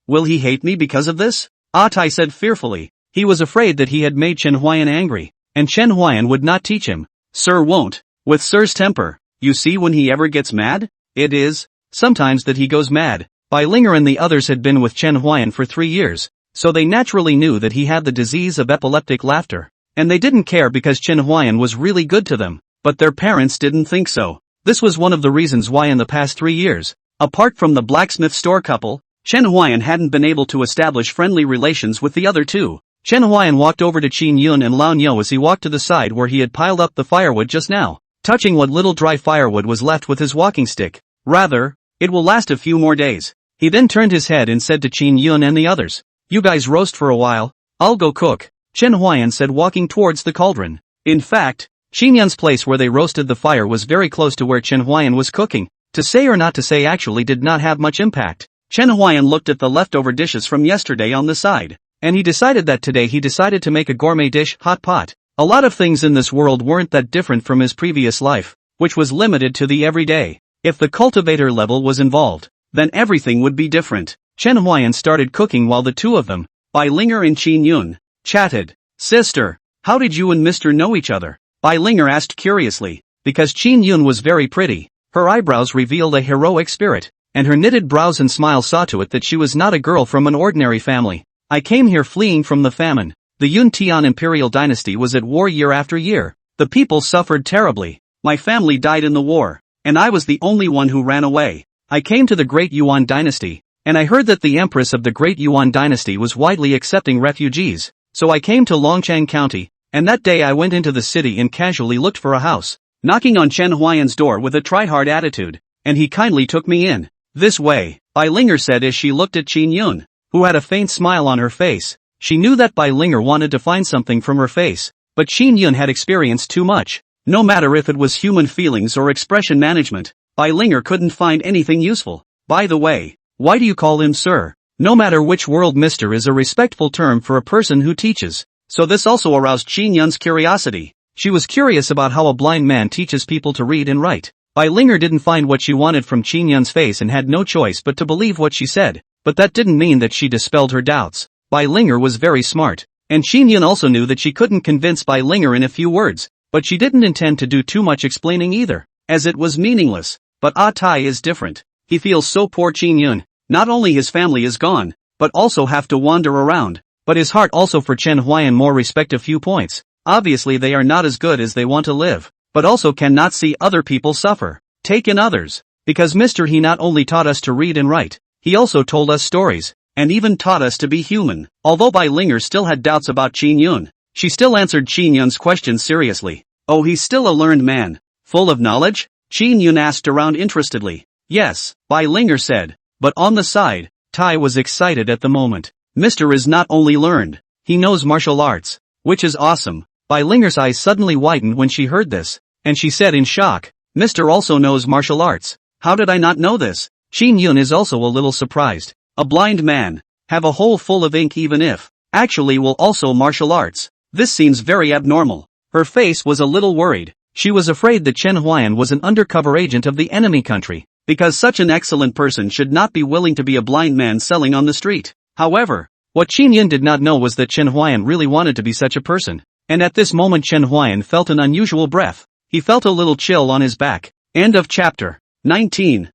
Will he hate me because of this?" Tai said fearfully. He was afraid that he had made Chen Huai'an angry, and Chen Huai'an would not teach him. "Sir won't. With Sir's temper, you see when he ever gets mad, it is sometimes that he goes mad." Bai Linger and the others had been with Chen Huai'an for 3 years, so they naturally knew that he had the disease of epileptic laughter, and they didn't care because Chen Huai'an was really good to them, but their parents didn't think so. This was one of the reasons why in the past 3 years, apart from the blacksmith store couple, Chen Huai'an hadn't been able to establish friendly relations with the other two. Chen Huai'an walked over to Qin Yun and Lao Niu as he walked to the side where he had piled up the firewood just now, touching what little dry firewood was left with his walking stick. "Rather, it will last a few more days." He then turned his head and said to Qin Yun and the others, "You guys roast for a while, I'll go cook." Chen Huai'an said, walking towards the cauldron. In fact, Qin Yun's place where they roasted the fire was very close to where Chen Huai'an was cooking. To say or not to say actually did not have much impact. Chen Huai'an looked at the leftover dishes from yesterday on the side, and he decided that today he decided to make a gourmet dish, hot pot. A lot of things in this world weren't that different from his previous life, which was limited to the everyday. If the cultivator level was involved, then everything would be different. Chen Huai'an started cooking while the two of them, Bai Linger and Qin Yun, chatted. "Sister, how did you and Mr. know each other?" Bai Linger asked curiously, because Qin Yun was very pretty. Her eyebrows revealed a heroic spirit, and her knitted brows and smile saw to it that she was not a girl from an ordinary family. "I came here fleeing from the famine. The Yun Tian imperial dynasty was at war year after year. The people suffered terribly. My family died in the war, and I was the only one who ran away. I came to the Great Yuan dynasty, and I heard that the Empress of the Great Yuan dynasty was widely accepting refugees, so I came to Longchang County, and that day I went into the city and casually looked for a house, knocking on Chen Huai'an's door with a try-hard attitude, and he kindly took me in. This way," Bai Linger said as she looked at Qin Yun, who had a faint smile on her face. She knew that Bai Linger wanted to find something from her face, but Qin Yun had experienced too much. No matter if it was human feelings or expression management, Bai Linger couldn't find anything useful. "By the way, why do you call him sir? No matter which world, Mr. is a respectful term for a person who teaches." So this also aroused Qin Yun's curiosity. She was curious about how a blind man teaches people to read and write. Bai Linger didn't find what she wanted from Qin Yun's face and had no choice but to believe what she said, but that didn't mean that she dispelled her doubts. Bai Linger was very smart, and Qin Yun also knew that she couldn't convince Bai Linger in a few words, but she didn't intend to do too much explaining either, as it was meaningless. But Tai is different. He feels so poor Qin Yun. Not only his family is gone, but also have to wander around. But his heart also for Chen Huai'an more respect a few points. Obviously they are not as good as they want to live, but also cannot see other people suffer. Take in others. Because Mr. He not only taught us to read and write, he also told us stories, and even taught us to be human. Although Bai Linger still had doubts about Qin Yun, she still answered Qin Yun's questions seriously. Oh, he's still a learned man. Full of knowledge? Qin Yun asked around interestedly. Yes, Bai Linger said. But on the side, Tai was excited at the moment. Mr. is not only learned, he knows martial arts, which is awesome. Bai Linger's eyes suddenly widened when she heard this, and she said in shock, Mr. also knows martial arts. How did I not know this? Qin Yun is also a little surprised. A blind man, have a hole full of ink even if, actually will also martial arts. This seems very abnormal. Her face was a little worried. She was afraid that Chen Huai'an was an undercover agent of the enemy country, because such an excellent person should not be willing to be a blind man selling on the street. However, what Qin Yun did not know was that Chen Huai'an really wanted to be such a person. And at this moment Chen Huai'an felt an unusual breath. He felt a little chill on his back. End of chapter. 19.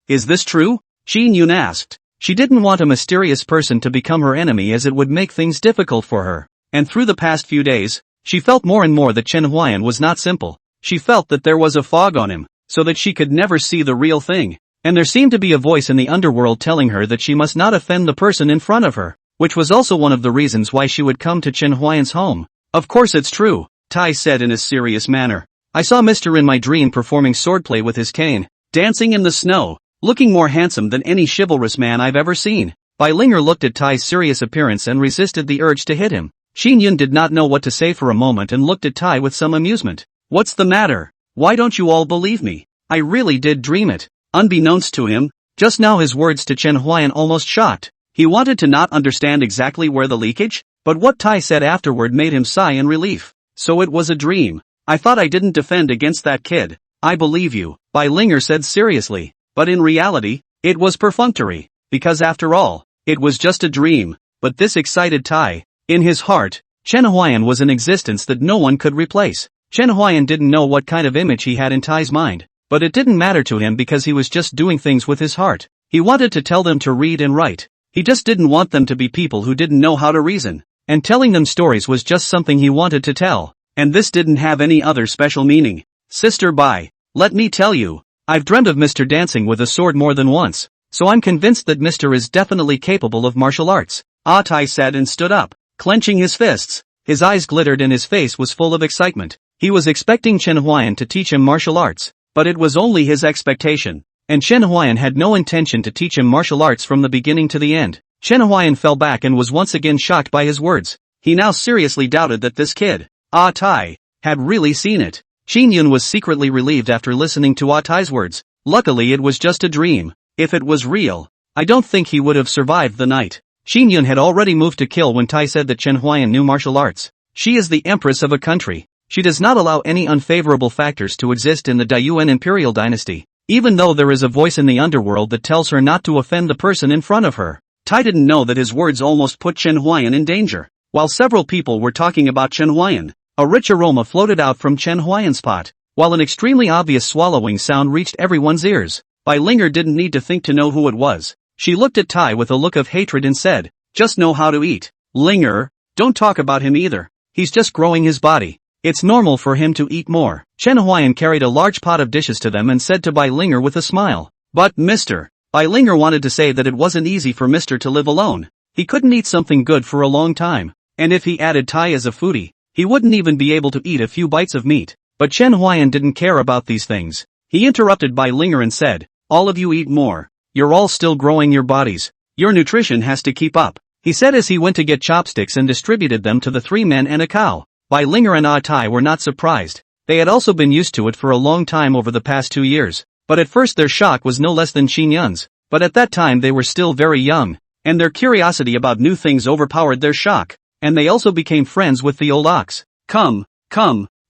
Is this true? Qin Yun asked. She didn't want a mysterious person to become her enemy as it would make things difficult for her. And through the past few days, she felt more and more that Chen Huai'an was not simple. She felt that there was a fog on him, so that she could never see the real thing. And there seemed to be a voice in the underworld telling her that she must not offend the person in front of her, which was also one of the reasons why she would come to Chen Huai'an's home. Of course it's true, Tai said in a serious manner. I saw Mr. in my dream performing swordplay with his cane, dancing in the snow, looking more handsome than any chivalrous man I've ever seen. Bai Linger looked at Tai's serious appearance and resisted the urge to hit him. Qin Yun did not know what to say for a moment and looked at Tai with some amusement. What's the matter? Why don't you all believe me? I really did dream it. Unbeknownst to him, just now his words to Chen Huai'an almost shocked. He wanted to not understand exactly where the leakage, but what Tai said afterward made him sigh in relief. So it was a dream. I thought I didn't defend against that kid. I believe you, Bai Linger said seriously. But in reality, it was perfunctory, because after all, it was just a dream. But this excited Tai. In his heart, Chen Huai'an was an existence that no one could replace. Chen Huai'an didn't know what kind of image he had in Tai's mind, but it didn't matter to him because he was just doing things with his heart. He wanted to tell them to read and write. He just didn't want them to be people who didn't know how to reason. And telling them stories was just something he wanted to tell. And this didn't have any other special meaning. Sister Bai, let me tell you, I've dreamt of Mr. dancing with a sword more than once, so I'm convinced that Mr. is definitely capable of martial arts. Ah, Tai said and stood up, clenching his fists. His eyes glittered and his face was full of excitement. He was expecting Chen Huai'an to teach him martial arts, but it was only his expectation. And Chen Huai'an had no intention to teach him martial arts from the beginning to the end. Chen Huai'an fell back and was once again shocked by his words. He now seriously doubted that this kid, Ah Tai, had really seen it. Qin Yun was secretly relieved after listening to Ah Tai's words. Luckily it was just a dream. If it was real, I don't think he would have survived the night. Qin Yun had already moved to kill when Tai said that Chen Huai'an knew martial arts. She is the Empress of a country. She does not allow any unfavorable factors to exist in the Daiyuan imperial dynasty, even though there is a voice in the underworld that tells her not to offend the person in front of her. Tai didn't know that his words almost put Chen Huai'an in danger. While several people were talking about Chen Huai'an, a rich aroma floated out from Chen Huai'an's pot, while an extremely obvious swallowing sound reached everyone's ears. Bai Linger didn't need to think to know who it was. She looked at Tai with a look of hatred and said, just know how to eat. Linger, don't talk about him either. He's just growing his body. It's normal for him to eat more. Chen Huai'an carried a large pot of dishes to them and said to Bai Linger with a smile. But Mr. Bai Linger wanted to say that it wasn't easy for Mr. to live alone. He couldn't eat something good for a long time. And if he added Tai as a foodie, he wouldn't even be able to eat a few bites of meat. But Chen Huai'an didn't care about these things. He interrupted Bai Linger and said, all of you eat more. You're all still growing your bodies. Your nutrition has to keep up. He said as he went to get chopsticks and distributed them to the 3 men and a cow. Bai Linger and Ah Tai were not surprised. They had also been used to it for a long time over the past 2 years. But at first their shock was no less than Qin Yun's. But at that time they were still very young, and their curiosity about new things overpowered their shock. And they also became friends with the old ox. Come,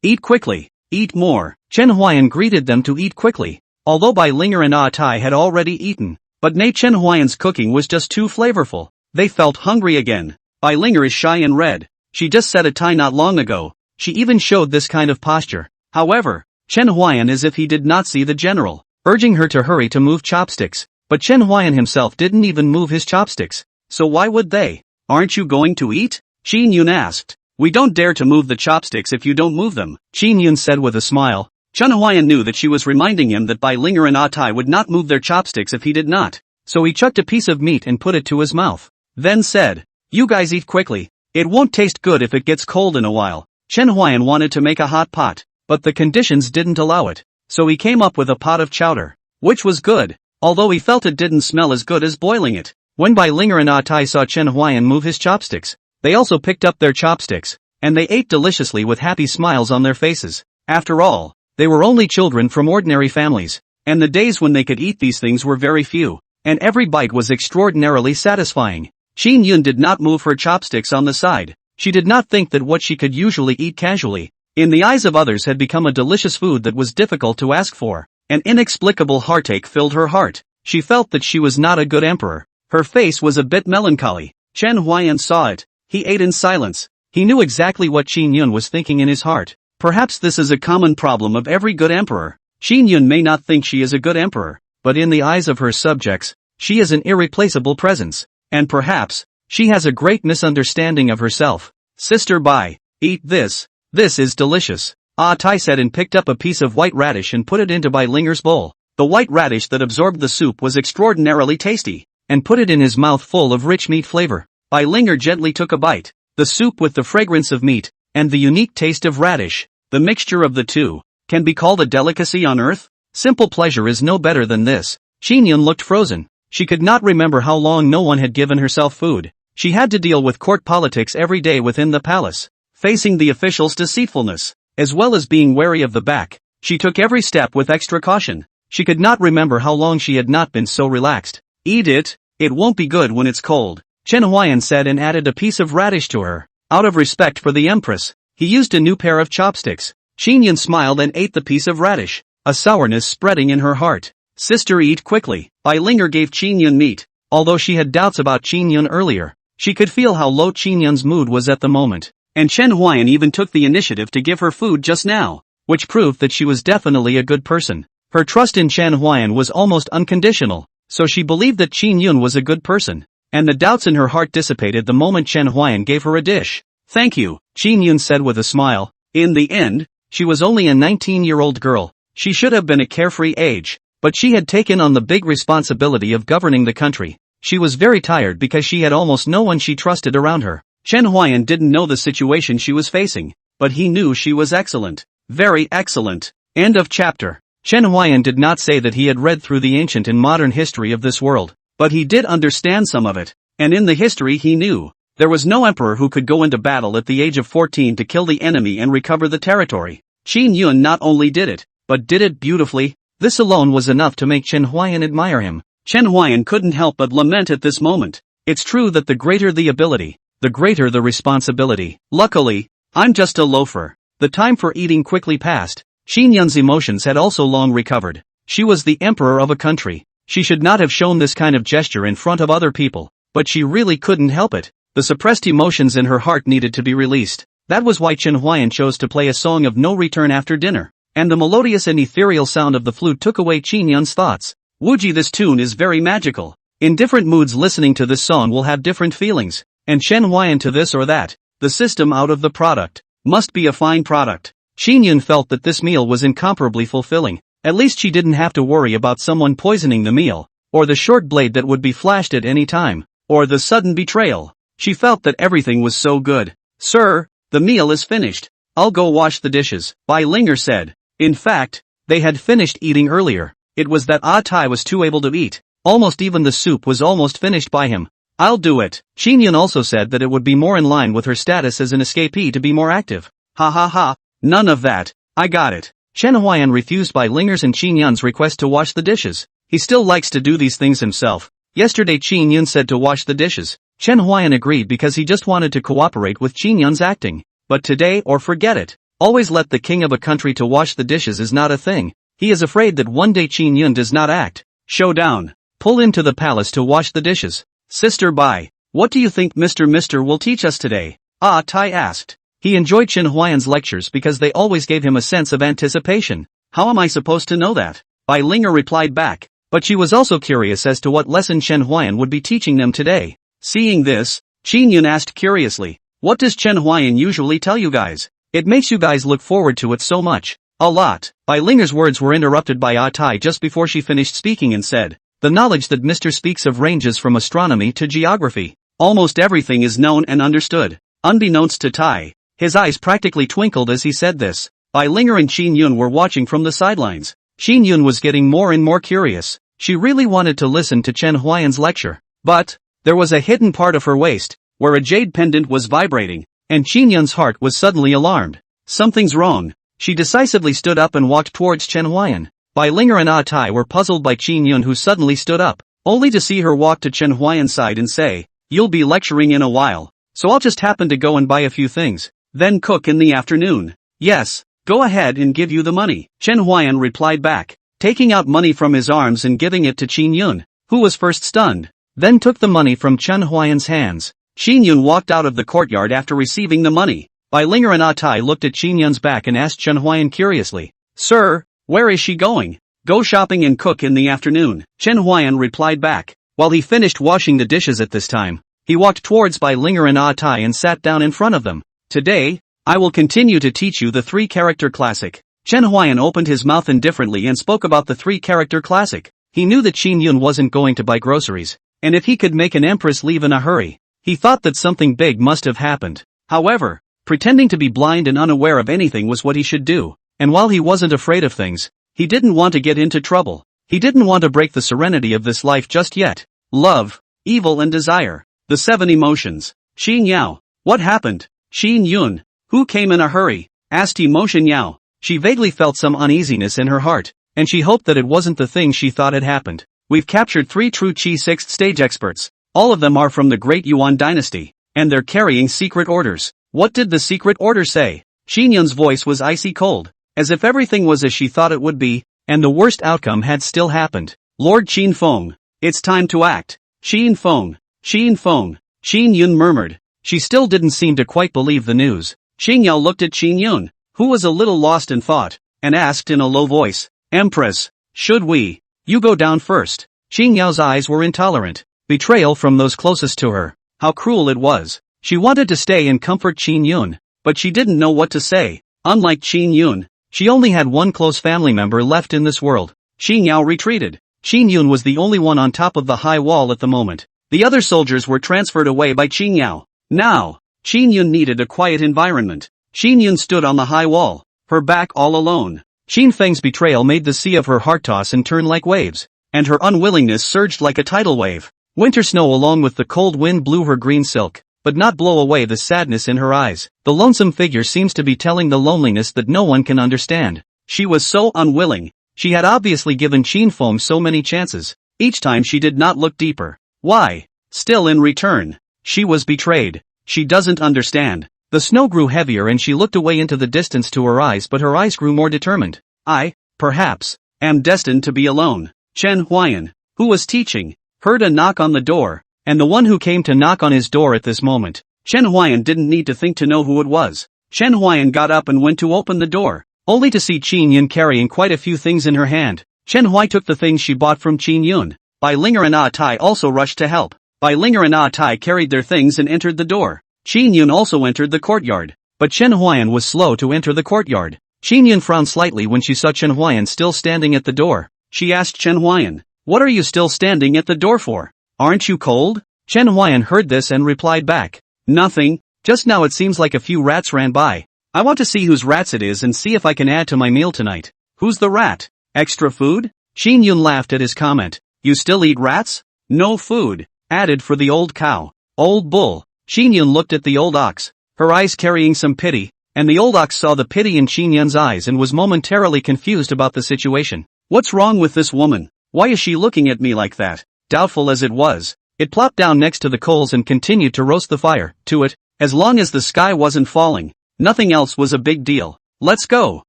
eat quickly, eat more. Chen Huai'an greeted them to eat quickly. Although Bai Linger and Ah Tai had already eaten, but Chen Huai'an's cooking was just too flavorful. They felt hungry again. Bai Linger is shy and red. She just said a Tai not long ago. She even showed this kind of posture. However, Chen Huai'an as if he did not see the general, urging her to hurry to move chopsticks. But Chen Huai'an himself didn't even move his chopsticks. So why would they? Aren't you going to eat? Qin Yun asked. We don't dare to move the chopsticks if you don't move them, Qin Yun said with a smile. Chen Huai'an knew that she was reminding him that Bai Linger and Ah Tai would not move their chopsticks if he did not. So he chucked a piece of meat and put it to his mouth. Then said, you guys eat quickly. It won't taste good if it gets cold in a while. Chen Huai'an wanted to make a hot pot, but the conditions didn't allow it. So he came up with a pot of chowder, which was good, although he felt it didn't smell as good as boiling it. When Bai Linger and Ah Tai saw Chen Huai'an move his chopsticks, they also picked up their chopsticks, and they ate deliciously with happy smiles on their faces. After all, they were only children from ordinary families, and the days when they could eat these things were very few, and every bite was extraordinarily satisfying. Qin Yun did not move her chopsticks on the side. She did not think that what she could usually eat casually, in the eyes of others, had become a delicious food that was difficult to ask for. An inexplicable heartache filled her heart. She felt that she was not a good emperor. Her face was a bit melancholy. Chen Huai'an saw it. He ate in silence. He knew exactly what Qin Yun was thinking in his heart. Perhaps this is a common problem of every good emperor. Qin Yun may not think she is a good emperor, but in the eyes of her subjects, she is an irreplaceable presence. And perhaps, she has a great misunderstanding of herself. Sister Bai, eat this. This is delicious. Ah Tai said and picked up a piece of white radish and put it into Bai Linger's bowl. The white radish that absorbed the soup was extraordinarily tasty, and put it in his mouth full of rich meat flavor. Bai Linger gently took a bite. The soup with the fragrance of meat, and the unique taste of radish, the mixture of the two, can be called a delicacy on earth? Simple pleasure is no better than this. Qin Yun looked frozen. She could not remember how long no one had given herself food. She had to deal with court politics every day within the palace, facing the officials' deceitfulness, as well as being wary of the back. She took every step with extra caution. She could not remember how long she had not been so relaxed. Eat it, it won't be good when it's cold, Chen Huai'an said and added a piece of radish to her. Out of respect for the Empress, he used a new pair of chopsticks. Qin Yun smiled and ate the piece of radish, a sourness spreading in her heart. Sister, eat quickly. Bai Linger gave Qin Yun meat. Although she had doubts about Qin Yun earlier, she could feel how low Qin Yun's mood was at the moment. And Chen Huai'an even took the initiative to give her food just now, which proved that she was definitely a good person. Her trust in Chen Huai'an was almost unconditional, so she believed that Qin Yun was a good person, and the doubts in her heart dissipated the moment Chen Huai'an gave her a dish. Thank you, Qin Yun said with a smile. In the end, she was only a 19-year-old girl. She should have been a carefree age, but she had taken on the big responsibility of governing the country. She was very tired because she had almost no one she trusted around her. Chen Huai'an didn't know the situation she was facing, but he knew she was excellent. Very excellent. End of chapter. Chen Huai'an did not say that he had read through the ancient and modern history of this world, but he did understand some of it, and in the history he knew, there was no emperor who could go into battle at the age of 14 to kill the enemy and recover the territory. Qin Yun not only did it, but did it beautifully. This alone was enough to make Chen Huai'an admire him. Chen Huai'an couldn't help but lament at this moment. It's true that the greater the ability, the greater the responsibility. Luckily, I'm just a loafer. The time for eating quickly passed. Qin Yun's emotions had also long recovered. She was the emperor of a country. She should not have shown this kind of gesture in front of other people, but she really couldn't help it. The suppressed emotions in her heart needed to be released. That was why Chen Huai'an chose to play a song of no return after dinner, and the melodious and ethereal sound of the flute took away Qin Yun's thoughts. Wuji, this tune is very magical. In different moods listening to this song will have different feelings, and Chen Huai'an to this or that. The system out of the product must be a fine product. Qin Yun felt that this meal was incomparably fulfilling. At least she didn't have to worry about someone poisoning the meal, or the short blade that would be flashed at any time, or the sudden betrayal. She felt that everything was so good. Sir, the meal is finished. I'll go wash the dishes, Bai Linger said. In fact, they had finished eating earlier. It was that Ah Tai was too able to eat. Almost even the soup was almost finished by him. I'll do it. Qin Yun also said that it would be more in line with her status as an escapee to be more active. Ha ha ha, none of that. I got it. Chen Huai'an refused Bai Linger's and Qin Yun's request to wash the dishes. He still likes to do these things himself. Yesterday Qin Yun said to wash the dishes. Chen Huai'an agreed because he just wanted to cooperate with Qin Yun's acting. But today or forget it. Always let the king of a country to wash the dishes is not a thing. He is afraid that one day Qin Yun does not act. Showdown. Pull into the palace to wash the dishes. Sister Bai, what do you think Mr. will teach us today? Ah Tai asked. He enjoyed Chen Huai'an's lectures because they always gave him a sense of anticipation. How am I supposed to know that? Bai Linger replied back. But she was also curious as to what lesson Chen Huai'an would be teaching them today. Seeing this, Chen Yun asked curiously, "What does Chen Huai'an usually tell you guys? It makes you guys look forward to it so much." "A lot." Bai Linger's words were interrupted by Ah Tai just before she finished speaking and said, "The knowledge that Mr. speaks of ranges from astronomy to geography. Almost everything is known and understood." Unbeknownst to Tai, his eyes practically twinkled as he said this. Bai Linger and Chen Yun were watching from the sidelines. Chen Yun was getting more and more curious. She really wanted to listen to Chen Huai'an's lecture. But there was a hidden part of her waist, where a jade pendant was vibrating, and Chen Yun's heart was suddenly alarmed. Something's wrong. She decisively stood up and walked towards Chen Huai'an. Bai Linger and Ah Tai were puzzled by Chen Yun, who suddenly stood up, only to see her walk to Chen Huai'an's side and say, "You'll be lecturing in a while, so I'll just happen to go and buy a few things, then cook in the afternoon." "Yes, go ahead and give you the money," Chen Huai'an replied back, taking out money from his arms and giving it to Chen Yun, who was first stunned, then took the money from Chen Huai'an's hands. Chen Yun walked out of the courtyard after receiving the money. Bai Linger and Ah Tai looked at Chen Yun's back and asked Chen Huai'an curiously, "Sir, where is she going?" "Go shopping and cook in the afternoon," Chen Huai'an replied back. While he finished washing the dishes at this time, he walked towards Bai Linger and Ah Tai and sat down in front of them. "Today, I will continue to teach you the three-character classic." Chen Huai'an opened his mouth indifferently and spoke about the three-character classic. He knew that Chen Yun wasn't going to buy groceries, and if he could make an empress leave in a hurry, he thought that something big must have happened. However, pretending to be blind and unaware of anything was what he should do, and while he wasn't afraid of things, he didn't want to get into trouble. He didn't want to break the serenity of this life just yet. Love, evil and desire, the 7 emotions. "Xin Yao, what happened?" "Xin Yun, who came in a hurry?" asked Emotion Yao. She vaguely felt some uneasiness in her heart, and she hoped that it wasn't the thing she thought had happened. "We've captured 3 true Qi 6th stage experts. All of them are from the Great Yuan dynasty, and they're carrying secret orders." "What did the secret order say?" Xin Yun's voice was icy cold, as if everything was as she thought it would be, and the worst outcome had still happened. "Lord Qin Feng, it's time to act." "Qin Feng, Qin Feng," Xin Yun murmured. She still didn't seem to quite believe the news. Qin Yao looked at Qin Yun, who was a little lost in thought, and asked in a low voice, "Empress, should we?" "You go down first." Qin Yao's eyes were intolerant. Betrayal from those closest to her. How cruel it was. She wanted to stay and comfort Qin Yun, but she didn't know what to say. Unlike Qin Yun, she only had one close family member left in this world. Qin Yao retreated. Qin Yun was the only one on top of the high wall at the moment. The other soldiers were transferred away by Qin Yao. Now, Qin Yun needed a quiet environment. Qin Yun stood on the high wall, her back all alone. Qin Feng's betrayal made the sea of her heart toss and turn like waves, and her unwillingness surged like a tidal wave. Winter snow along with the cold wind blew her green silk, but not blow away the sadness in her eyes. The lonesome figure seems to be telling the loneliness that no one can understand. She was so unwilling. She had obviously given Qin Feng so many chances. Each time she did not look deeper. Why? Still in return, she was betrayed. She doesn't understand. The snow grew heavier and she looked away into the distance to her eyes, but her eyes grew more determined. "I, perhaps, am destined to be alone." Chen Huai'an, who was teaching, heard a knock on the door, and the one who came to knock on his door at this moment. Chen Huai'an didn't need to think to know who it was. Chen Huai'an got up and went to open the door, only to see Qin Yun carrying quite a few things in her hand. Chen Huai took the things she bought from Qin Yun. Bai Linger and Ah Tai also rushed to help. Bai Linger and Ah Tai carried their things and entered the door. Qin Yun also entered the courtyard, but Chen Huai'an was slow to enter the courtyard. Qin Yun frowned slightly when she saw Chen Huai'an still standing at the door. She asked Chen Huai'an, "What are you still standing at the door for? Aren't you cold?" Chen Huai'an heard this and replied back, "Nothing, just now it seems like a few rats ran by. I want to see whose rats it is and see if I can add to my meal tonight." "Who's the rat? Extra food?" Qin Yun laughed at his comment. "You still eat rats? No food, added for the old cow." "Old bull." Qin Yun looked at the old ox, her eyes carrying some pity, and the old ox saw the pity in Qin Yun's eyes and was momentarily confused about the situation. What's wrong with this woman? Why is she looking at me like that? Doubtful as it was, it plopped down next to the coals and continued to roast the fire. To it, as long as the sky wasn't falling, nothing else was a big deal. "Let's go.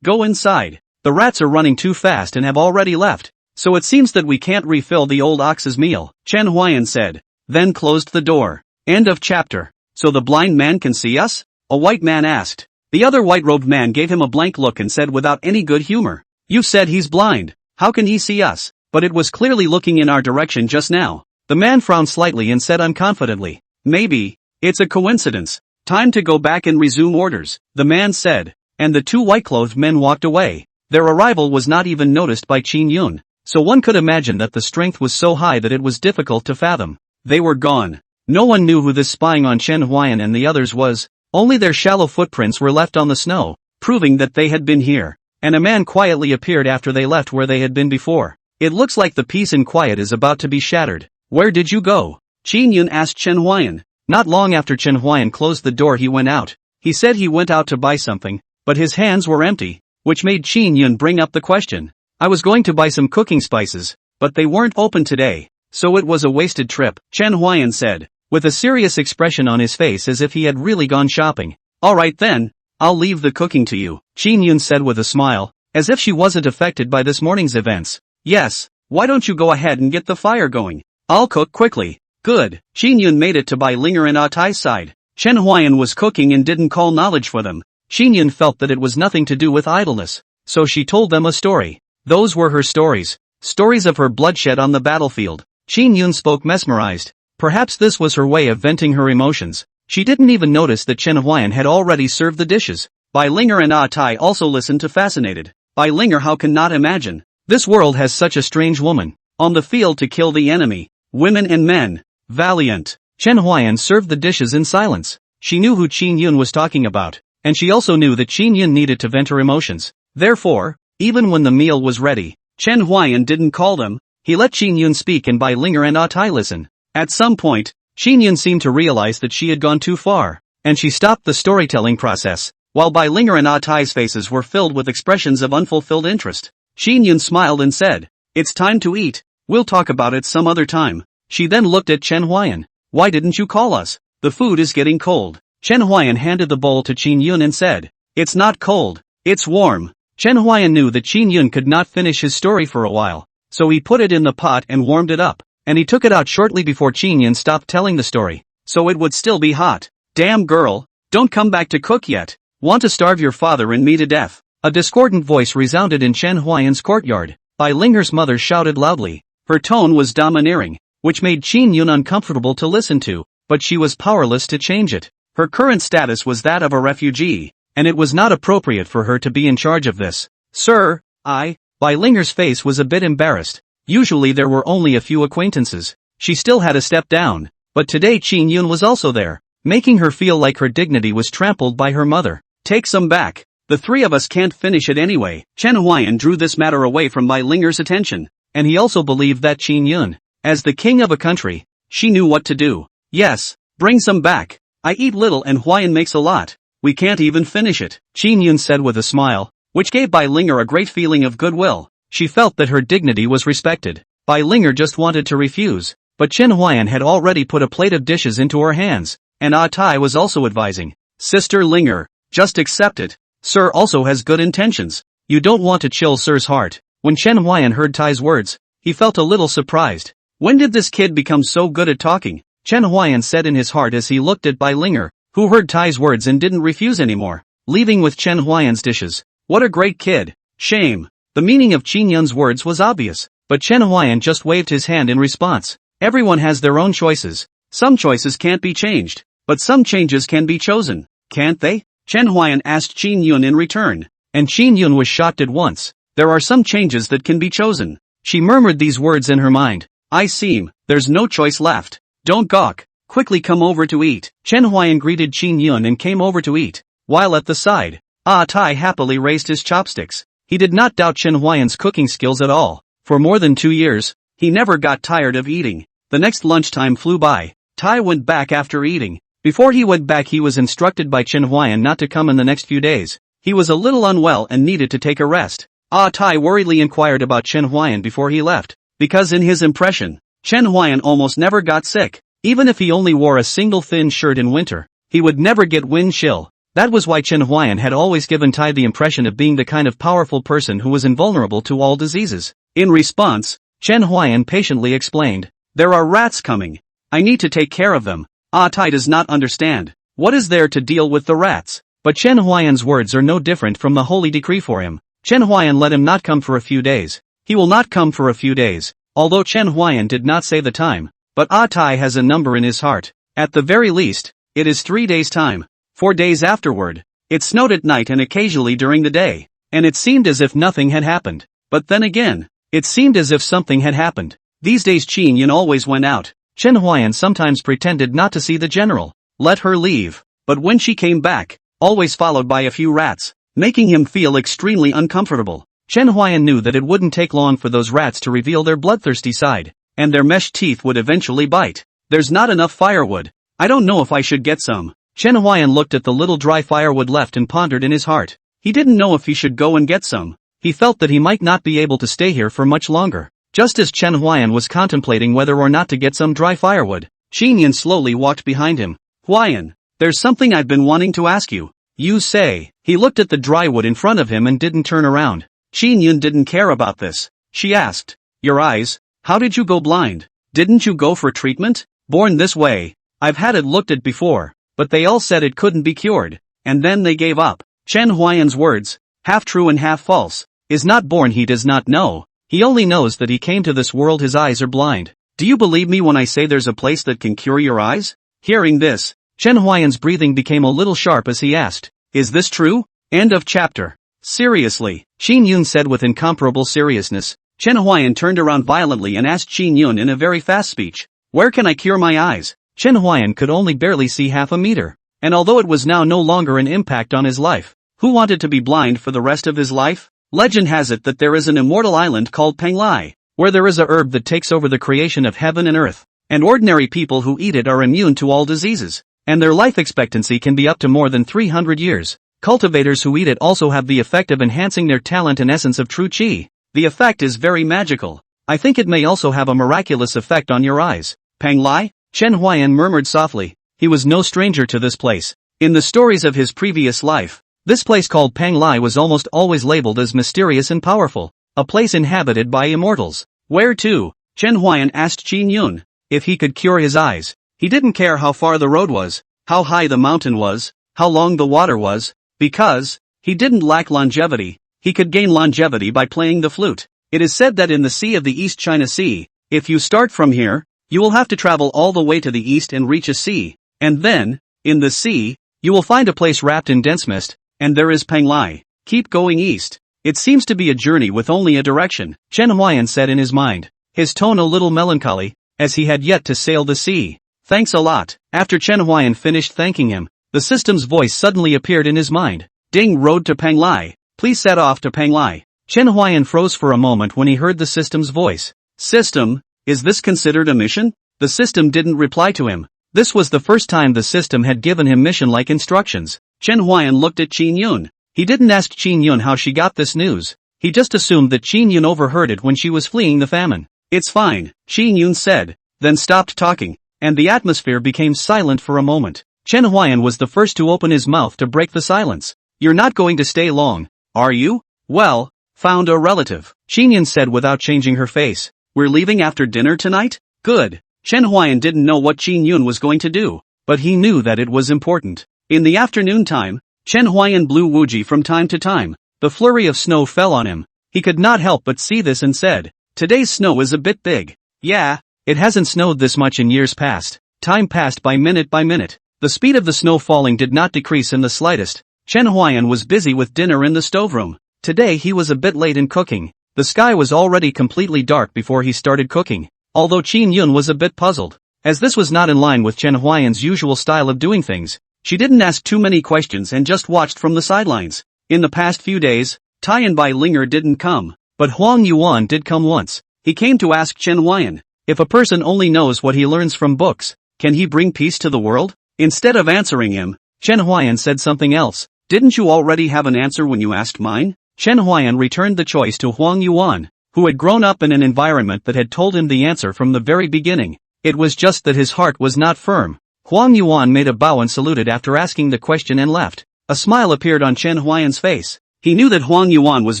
Go inside. The rats are running too fast and have already left, so it seems that we can't refill the old ox's meal," Chen Huai'an said, then closed the door. End of chapter. "So the blind man can see us?" a white man asked. The other white-robed man gave him a blank look and said without any good humor, "You said he's blind. How can he see us?" but it was clearly looking in our direction just now. The man frowned slightly and said unconfidently, maybe, it's a coincidence. Time to go back and resume orders, the man said, and the two white-clothed men walked away. Their arrival was not even noticed by Qin Yun, so one could imagine that the strength was so high that it was difficult to fathom. They were gone. No one knew who this spying on Chen Huai'an and the others was, only their shallow footprints were left on the snow, proving that they had been here, and a man quietly appeared after they left where they had been before. It looks like the peace and quiet is about to be shattered. Where did you go? Qin Yun asked Chen Huai'an. Not long after Chen Huai'an closed the door he went out. He said he went out to buy something, but his hands were empty, which made Qin Yun bring up the question. I was going to buy some cooking spices, but they weren't open today, so it was a wasted trip, Chen Huai'an said, with a serious expression on his face as if he had really gone shopping. Alright then, I'll leave the cooking to you, Qin Yun said with a smile, as if she wasn't affected by this morning's events. Yes, why don't you go ahead and get the fire going? I'll cook quickly. Good. Qin Yun made it to Bai Linger and Tai's side. Chen Huai'an was cooking and didn't call knowledge for them. Qin Yun felt that it was nothing to do with idleness, so she told them a story. Those were her stories. Stories of her bloodshed on the battlefield. Qin Yun spoke mesmerized. Perhaps this was her way of venting her emotions. She didn't even notice that Chen Huai'an had already served the dishes. Bai Linger and Tai also listened to fascinated. Bai Linger, how can not imagine? This world has such a strange woman. On the field to kill the enemy. Women and men. Valiant. Chen Huai'an served the dishes in silence. She knew who Qin Yun was talking about, and she also knew that Qin Yun needed to vent her emotions. Therefore, even when the meal was ready, Chen Huai'an didn't call them. He let Qin Yun speak and Bai Linger and Tai listen. At some point, Qin Yun seemed to realize that she had gone too far, and she stopped the storytelling process, while Bai Linger and Tai's faces were filled with expressions of unfulfilled interest. Qin Yun smiled and said, "It's time to eat. We'll talk about it some other time." She then looked at Chen Huai'an. "Why didn't you call us? The food is getting cold." Chen Huai'an handed the bowl to Qin Yun and said, "It's not cold, it's warm." Chen Huai'an knew that Qin Yun could not finish his story for a while, so he put it in the pot and warmed it up, and he took it out shortly before Qin Yun stopped telling the story, so it would still be hot. "Damn girl, don't come back to cook yet. Want to starve your father and me to death." A discordant voice resounded in Chen Huai'an's courtyard. Bai Linger's mother shouted loudly. Her tone was domineering, which made Qin Yun uncomfortable to listen to, but she was powerless to change it. Her current status was that of a refugee, and it was not appropriate for her to be in charge of this. "Sir, Bai Linger's face was a bit embarrassed. Usually there were only a few acquaintances. She still had a step down, but today Qin Yun was also there, making her feel like her dignity was trampled by her mother. "Take some back. The three of us can't finish it anyway." Chen Huai'an drew this matter away from Bai Linger's attention, and he also believed that Qin Yun, as the king of a country, she knew what to do. "Yes, bring some back. I eat little and Huai'an makes a lot. We can't even finish it," Qin Yun said with a smile, which gave Bai Linger a great feeling of goodwill. She felt that her dignity was respected. Bai Linger just wanted to refuse, but Chen Huai'an had already put a plate of dishes into her hands, and Tai was also advising, "Sister Linger, just accept it. Sir also has good intentions. You don't want to chill Sir's heart." When Chen Huai'an heard Tai's words, he felt a little surprised. When did this kid become so good at talking? Chen Huai'an said in his heart as he looked at Bai Linger, who heard Tai's words and didn't refuse anymore, leaving with Chen Huai'an's dishes. What a great kid. Shame. The meaning of Qin Yun's words was obvious, but Chen Huai'an just waved his hand in response. Everyone has their own choices. Some choices can't be changed, but some changes can be chosen, can't they? Chen Huai'an asked Qin Yun in return, and Qin Yun was shocked at once. There are some changes that can be chosen. She murmured these words in her mind. "I seem, there's no choice left. Don't gawk. Quickly come over to eat." Chen Huai'an greeted Qin Yun and came over to eat, while at the side, Tai happily raised his chopsticks. He did not doubt Chen Huai'an's cooking skills at all. For more than 2 years, he never got tired of eating. The next lunchtime flew by. Tai went back after eating. Before he went back he was instructed by Chen Huai'an not to come in the next few days. He was a little unwell and needed to take a rest. Tai worriedly inquired about Chen Huai'an before he left, because in his impression, Chen Huai'an almost never got sick. Even if he only wore a single thin shirt in winter, he would never get wind chill. That was why Chen Huai'an had always given Tai the impression of being the kind of powerful person who was invulnerable to all diseases. In response, Chen Huai'an patiently explained, "There are rats coming. I need to take care of them." Tai does not understand. What is there to deal with the rats? But Chen Huai'an's words are no different from the holy decree for him. Chen Huai'an let him not come for a few days. He will not come for a few days. Although Chen Huai'an did not say the time, but Tai has a number in his heart. At the very least, it is 3 days' time. 4 days afterward. It snowed at night and occasionally during the day, and it seemed as if nothing had happened. But then again, it seemed as if something had happened. These days Qin Yun always went out. Chen Huai'an sometimes pretended not to see the general, let her leave, but when she came back, always followed by a few rats, making him feel extremely uncomfortable. Chen Huai'an knew that it wouldn't take long for those rats to reveal their bloodthirsty side, and their mesh teeth would eventually bite. There's not enough firewood. I don't know if I should get some. Chen Huai'an looked at the little dry firewood left and pondered in his heart. He didn't know if he should go and get some. He felt that he might not be able to stay here for much longer. Just as Chen Huai'an was contemplating whether or not to get some dry firewood, Qin Yun slowly walked behind him. Huai'an, there's something I've been wanting to ask you. You say. He looked at the dry wood in front of him and didn't turn around. Qin Yun didn't care about this. She asked, your eyes? How did you go blind? Didn't you go for treatment? Born this way. I've had it looked at before, but they all said it couldn't be cured, and then they gave up. Chen Huai'an's words, half true and half false, is not born he does not know. He only knows that he came to this world his eyes are blind. Do you believe me when I say there's a place that can cure your eyes? Hearing this, Chen Huai'an's breathing became a little sharp as he asked, is this true? End of chapter. Seriously, Qin Yun said with incomparable seriousness. Chen Huai'an turned around violently and asked Qin Yun in a very fast speech, where can I cure my eyes? Chen Huai'an could only barely see half a meter, and although it was now no longer an impact on his life, who wanted to be blind for the rest of his life? Legend has it that there is an immortal island called Penglai, where there is a herb that takes over the creation of heaven and earth, and ordinary people who eat it are immune to all diseases, and their life expectancy can be up to more than 300 years. Cultivators who eat it also have the effect of enhancing their talent and essence of true qi. The effect is very magical. I think it may also have a miraculous effect on your eyes. Penglai? Chen Huai'an murmured softly. He was no stranger to this place. In the stories of his previous life, this place called Penglai was almost always labeled as mysterious and powerful, a place inhabited by immortals. Where to? Chen Huai'an asked Qin Yun. If he could cure his eyes. He didn't care how far the road was, how high the mountain was, how long the water was, because he didn't lack longevity. He could gain longevity by playing the flute. It is said that in the Sea of the East China Sea, if you start from here, you will have to travel all the way to the east and reach a sea, and then, in the sea, you will find a place wrapped in dense mist, and there is Penglai. Keep going east. It seems to be a journey with only a direction, Chen Huai'an said in his mind, his tone a little melancholy, as he had yet to sail the sea. Thanks a lot. After Chen Huai'an finished thanking him, the system's voice suddenly appeared in his mind. Ding, road to Penglai. Please set off to Penglai. Chen Huai'an froze for a moment when he heard the system's voice. System, is this considered a mission? The system didn't reply to him. This was the first time the system had given him mission-like instructions. Chen Huai'an looked at Qin Yun. He didn't ask Qin Yun how she got this news. He just assumed that Qin Yun overheard it when she was fleeing the famine. It's fine, Qin Yun said, then stopped talking, and the atmosphere became silent for a moment. Chen Huai'an was the first to open his mouth to break the silence. You're not going to stay long, are you? Well, found a relative, Qin Yun said without changing her face. We're leaving after dinner tonight? Good. Chen Huai'an didn't know what Qin Yun was going to do, but he knew that it was important. In the afternoon time, Chen Huai'an blew wuji from time to time. The flurry of snow fell on him. He could not help but see this and said, today's snow is a bit big. Yeah, it hasn't snowed this much in years past. Time passed by minute by minute. The speed of the snow falling did not decrease in the slightest. Chen Huai'an was busy with dinner in the stoveroom. Today he was a bit late in cooking. The sky was already completely dark before he started cooking. Although Qin Yun was a bit puzzled, as this was not in line with Chen Huai'an's usual style of doing things. She didn't ask too many questions and just watched from the sidelines. In the past few days, Tian Bai Linger didn't come, but Huang Yuan did come once. He came to ask Chen Huai'an, if a person only knows what he learns from books, can he bring peace to the world? Instead of answering him, Chen Huai'an said something else. Didn't you already have an answer when you asked mine? Chen Huai'an returned the choice to Huang Yuan, who had grown up in an environment that had told him the answer from the very beginning. It was just that his heart was not firm. Huang Yuan made a bow and saluted after asking the question and left. A smile appeared on Chen Huai'an's face. He knew that Huang Yuan was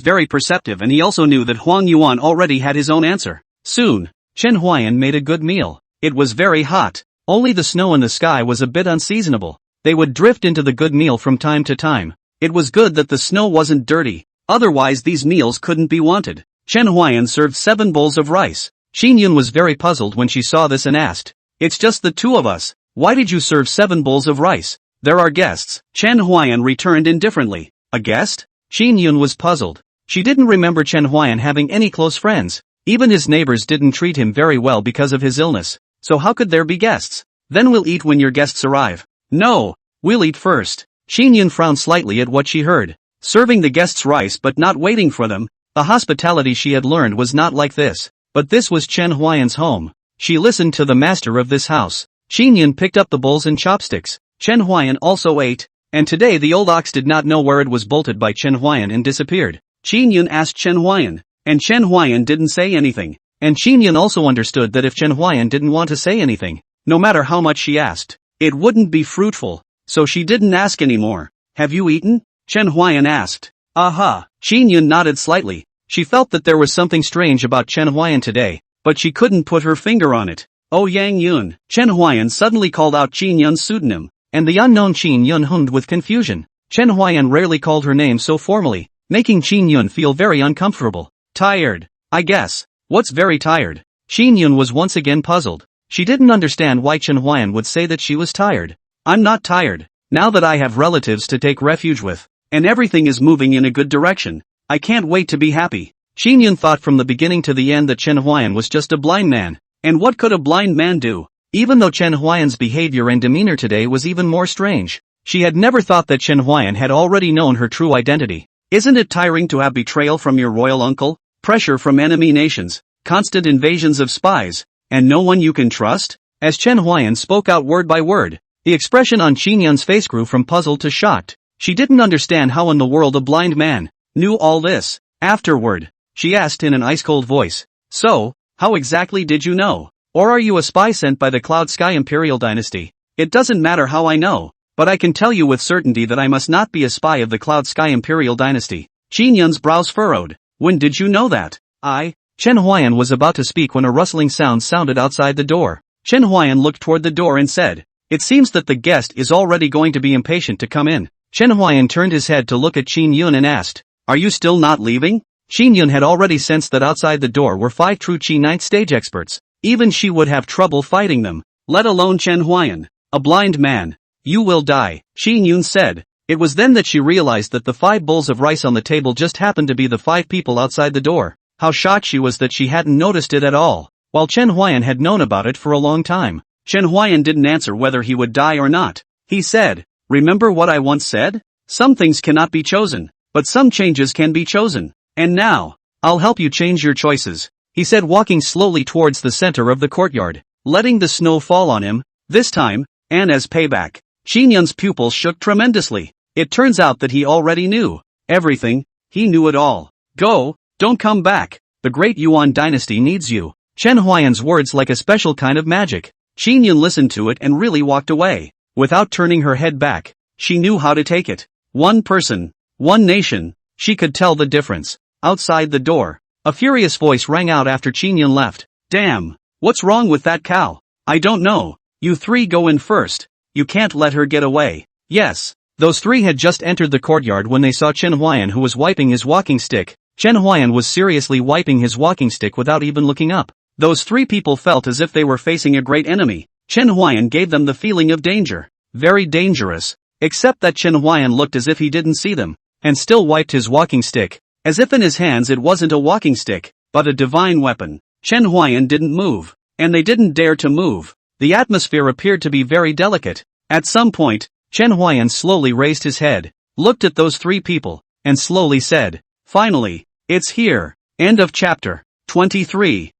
very perceptive, and he also knew that Huang Yuan already had his own answer. Soon, Chen Huai'an made a good meal. It was very hot. Only the snow in the sky was a bit unseasonable. They would drift into the good meal from time to time. It was good that the snow wasn't dirty, otherwise these meals couldn't be wanted. Chen Huai'an served 7 bowls of rice. Xin Yun was very puzzled when she saw this and asked, "It's just the 2 of us. Why did you serve 7 bowls of rice? There are guests." Chen Huai'an returned indifferently. "A guest?" Xin Yun was puzzled. She didn't remember Chen Huai'an having any close friends. Even his neighbors didn't treat him very well because of his illness. So how could there be guests? "Then we'll eat when your guests arrive." "No, we'll eat first." Xin Yun frowned slightly at what she heard. Serving the guests rice but not waiting for them. The hospitality she had learned was not like this. But this was Chen Huai'an's home. She listened to the master of this house. Xin Yun picked up the bowls and chopsticks. Chen Huai'an also ate. And today the old ox did not know where it was bolted by Chen Huai'an and disappeared. Xin Yun asked Chen Huai'an. And Chen Huai'an didn't say anything. And Xin Yun also understood that if Chen Huai'an didn't want to say anything, no matter how much she asked, it wouldn't be fruitful. So she didn't ask anymore. "Have you eaten?" Chen Huai'an asked. "Aha." Xin Yun nodded slightly. She felt that there was something strange about Chen Huai'an today, but she couldn't put her finger on it. "Oh Yang Yun." Chen Huai'an suddenly called out Qin Yun's pseudonym, and the unknown Qin Yun hummed with confusion. Chen Huai'an rarely called her name so formally, making Qin Yun feel very uncomfortable. "Tired, I guess." "What's very tired?" Qin Yun was once again puzzled. She didn't understand why Chen Huai'an would say that she was tired. "I'm not tired. Now that I have relatives to take refuge with, and everything is moving in a good direction, I can't wait to be happy." Qin Yun thought from the beginning to the end that Chen Huai'an was just a blind man. And what could a blind man do? Even though Chen Huai'an's behavior and demeanor today was even more strange, she had never thought that Chen Huai'an had already known her true identity. "Isn't it tiring to have betrayal from your royal uncle, pressure from enemy nations, constant invasions of spies, and no one you can trust?" As Chen Huai'an spoke out word by word, the expression on Qin Yun's face grew from puzzled to shocked. She didn't understand how in the world a blind man knew all this. Afterward, she asked in an ice-cold voice, "So, how exactly did you know? Or are you a spy sent by the Cloud Sky Imperial Dynasty?" "It doesn't matter how I know, but I can tell you with certainty that I must not be a spy of the Cloud Sky Imperial Dynasty." Qin Yun's brows furrowed. "When did you know that?" Chen Huai'an was about to speak when a rustling sound sounded outside the door. Chen Huai'an looked toward the door and said, "It seems that the guest is already going to be impatient to come in." Chen Huai'an turned his head to look at Qin Yun and asked, "Are you still not leaving?" Qin Yun had already sensed that outside the door were 5 true Qi Ninth stage experts. Even she would have trouble fighting them, let alone Chen Huai'an. "A blind man. You will die," Qin Yun said. It was then that she realized that the 5 bowls of rice on the table just happened to be the 5 people outside the door. How shocked she was that she hadn't noticed it at all, while Chen Huai'an had known about it for a long time. Chen Huai'an didn't answer whether he would die or not. He said, "Remember what I once said? Some things cannot be chosen, but some changes can be chosen. And now, I'll help you change your choices," he said, walking slowly towards the center of the courtyard, letting the snow fall on him. This time, and as payback, Qin Yun's pupils shook tremendously. It turns out that he already knew everything. He knew it all. "Go, don't come back. The great Yuan dynasty needs you." Chen Huai'an's words like a special kind of magic. Qin Yun listened to it and really walked away. Without turning her head back, she knew how to take it. One person, one nation. She could tell the difference. Outside the door, a furious voice rang out after Qin Yun left. "Damn, what's wrong with that cow?" "I don't know. You 3 go in first. You can't let her get away." Yes. Those 3 had just entered the courtyard when they saw Chen Huai'an, who was wiping his walking stick. Chen Huai'an was seriously wiping his walking stick without even looking up. Those 3 people felt as if they were facing a great enemy. Chen Huai'an gave them the feeling of danger. Very dangerous. Except that Chen Huai'an looked as if he didn't see them, and still wiped his walking stick, as if in his hands it wasn't a walking stick, but a divine weapon. Chen Huai'an didn't move, and they didn't dare to move. The atmosphere appeared to be very delicate. At some point, Chen Huai'an slowly raised his head, looked at those 3 people, and slowly said, "Finally, it's here." End of chapter. 23.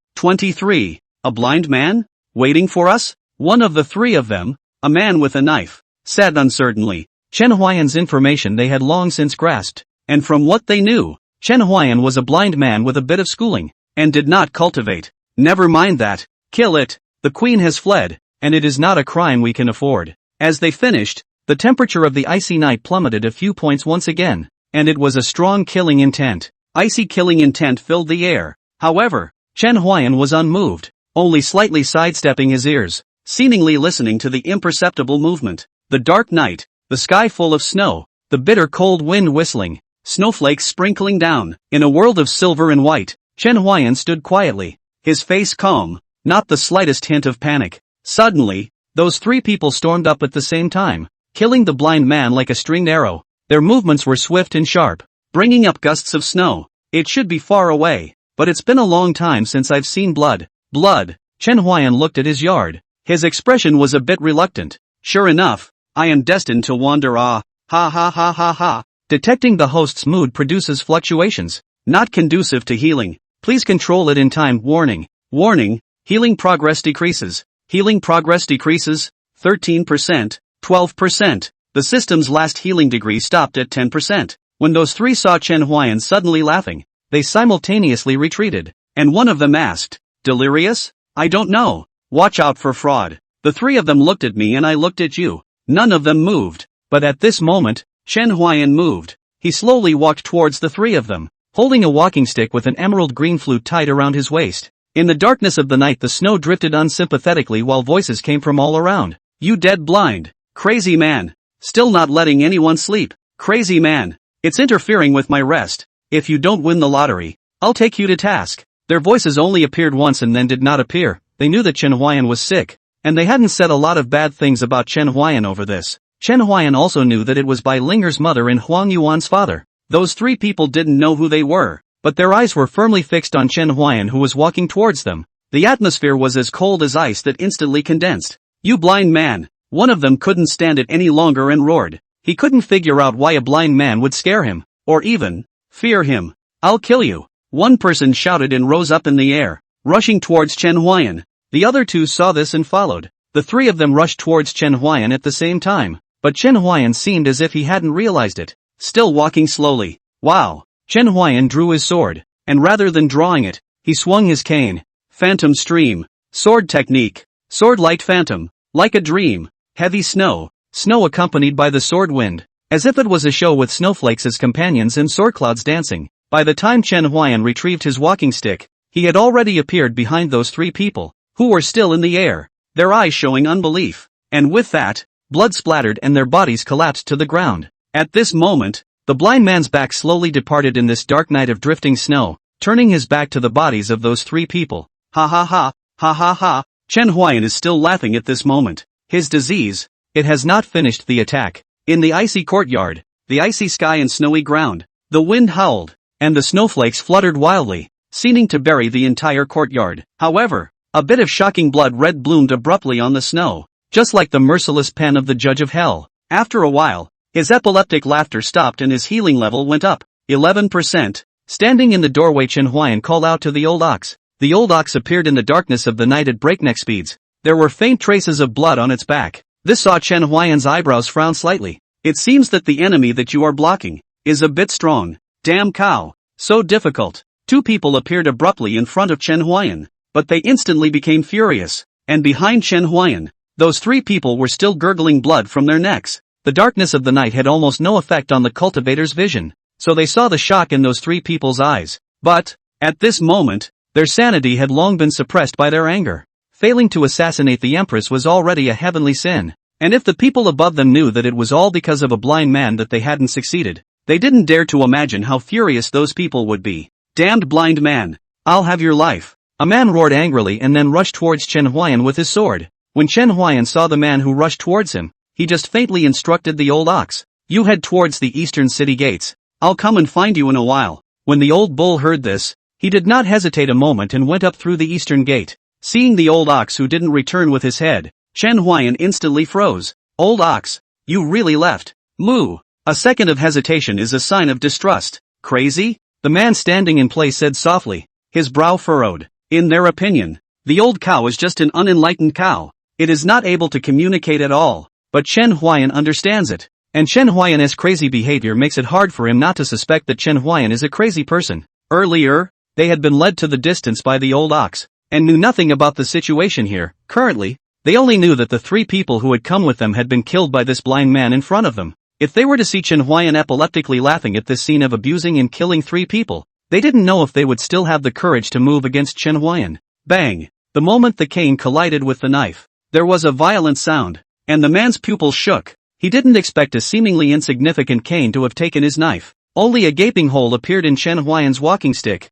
A blind man? Waiting for us? One of the 3 of them, a man with a knife, said uncertainly. Chen Huai'an's information they had long since grasped, and from what they knew, Chen Huai'an was a blind man with a bit of schooling, and did not cultivate. "Never mind that. Kill it. The queen has fled, and it is not a crime we can afford." As they finished, the temperature of the icy night plummeted a few points once again, and it was a strong killing intent. Icy killing intent filled the air. However, Chen Huai'an was unmoved, only slightly sidestepping his ears, seemingly listening to the imperceptible movement. The dark night, the sky full of snow, the bitter cold wind whistling, snowflakes sprinkling down. In a world of silver and white, Chen Huai'an stood quietly, his face calm, not the slightest hint of panic. Suddenly, those three people stormed up at the same time, killing the blind man like a stringed arrow. Their movements were swift and sharp, bringing up gusts of snow. It should be far away, but it's been a long time since I've seen blood. Blood. Chen Huai'an looked at his yard. His expression was a bit reluctant. Sure enough, I am destined to wander. Ha ha ha ha ha. Detecting the host's mood produces fluctuations, not conducive to healing. Please control it in time. Warning. Warning. Healing progress decreases. Healing progress decreases. 13%, 12%. The system's last healing degree stopped at 10%. When those three saw Chen Huai'an suddenly laughing, they simultaneously retreated, and one of them asked, "Delirious? I don't know. Watch out for fraud." The three of them looked at me and I looked at you. None of them moved. But at this moment, Chen Huai'an moved. He slowly walked towards the three of them, holding a walking stick with an emerald green flute tied around his waist. In the darkness of the night the snow drifted unsympathetically while voices came from all around. "You dead blind. Crazy man. Still not letting anyone sleep. Crazy man. It's interfering with my rest. If you don't win the lottery, I'll take you to task." Their voices only appeared once and then did not appear. They knew that Chen Huai'an was sick, and they hadn't said a lot of bad things about Chen Huai'an over this. Chen Huai'an also knew that it was Bai Linger's mother and Huang Yuan's father. Those three people didn't know who they were, but their eyes were firmly fixed on Chen Huai'an who was walking towards them. The atmosphere was as cold as ice that instantly condensed. "You blind man!" One of them couldn't stand it any longer and roared. He couldn't figure out why a blind man would scare him, or even fear him. "I'll kill you!" One person shouted and rose up in the air, rushing towards Chen Huai'an. The other two saw this and followed. The three of them rushed towards Chen Huai'an at the same time, but Chen Huai'an seemed as if he hadn't realized it, still walking slowly. Wow! Chen Huai'an drew his sword, and rather than drawing it, he swung his cane. Phantom stream. Sword technique. Sword light phantom. Like a dream. Heavy snow. Snow accompanied by the sword wind. As if it was a show with snowflakes as companions and sword clouds dancing. By the time Chen Huai'an retrieved his walking stick, he had already appeared behind those three people, who were still in the air, their eyes showing unbelief. And with that, blood splattered and their bodies collapsed to the ground. At this moment, the blind man's back slowly departed in this dark night of drifting snow, turning his back to the bodies of those three people. Ha ha ha, ha ha ha. Chen Huai'an is still laughing at this moment. His disease, it has not finished the attack. In the icy courtyard, the icy sky and snowy ground, the wind howled, and the snowflakes fluttered wildly, seeming to bury the entire courtyard. However, a bit of shocking blood red bloomed abruptly on the snow, just like the merciless pen of the judge of hell. After a while, his epileptic laughter stopped and his healing level went up, 11%. Standing in the doorway, Chen Huai'an called out to the old ox. The old ox appeared in the darkness of the night at breakneck speeds. There were faint traces of blood on its back. This saw Chen Huai'an's eyebrows frown slightly. "It seems that the enemy that you are blocking is a bit strong. Damn cow. So difficult." Two people appeared abruptly in front of Chen Huai'an, but they instantly became furious. And behind Chen Huai'an, those three people were still gurgling blood from their necks. The darkness of the night had almost no effect on the cultivator's vision, so they saw the shock in those three people's eyes. But, at this moment, their sanity had long been suppressed by their anger. Failing to assassinate the Empress was already a heavenly sin, and if the people above them knew that it was all because of a blind man that they hadn't succeeded, they didn't dare to imagine how furious those people would be. "Damned blind man! I'll have your life!" A man roared angrily and then rushed towards Chen Huai'an with his sword. When Chen Huai'an saw the man who rushed towards him, he just faintly instructed the old ox, "You head towards the eastern city gates. I'll come and find you in a while." When the old bull heard this, he did not hesitate a moment and went up through the eastern gate. Seeing the old ox who didn't return with his head, Chen Huai'an instantly froze. "Old ox, you really left? Moo." A second of hesitation is a sign of distrust. "Crazy?" The man standing in place said softly, his brow furrowed. In their opinion, the old cow is just an unenlightened cow. It is not able to communicate at all. But Chen Huai'an understands it. And Chen Huai'an's crazy behavior makes it hard for him not to suspect that Chen Huai'an is a crazy person. Earlier, they had been led to the distance by the old ox, and knew nothing about the situation here. Currently, they only knew that the three people who had come with them had been killed by this blind man in front of them. If they were to see Chen Huai'an epileptically laughing at this scene of abusing and killing three people, they didn't know if they would still have the courage to move against Chen Huai'an. Bang! The moment the cane collided with the knife, there was a violent sound, and the man's pupils shook. He didn't expect a seemingly insignificant cane to have taken his knife. Only a gaping hole appeared in Chen Huai'an's walking stick.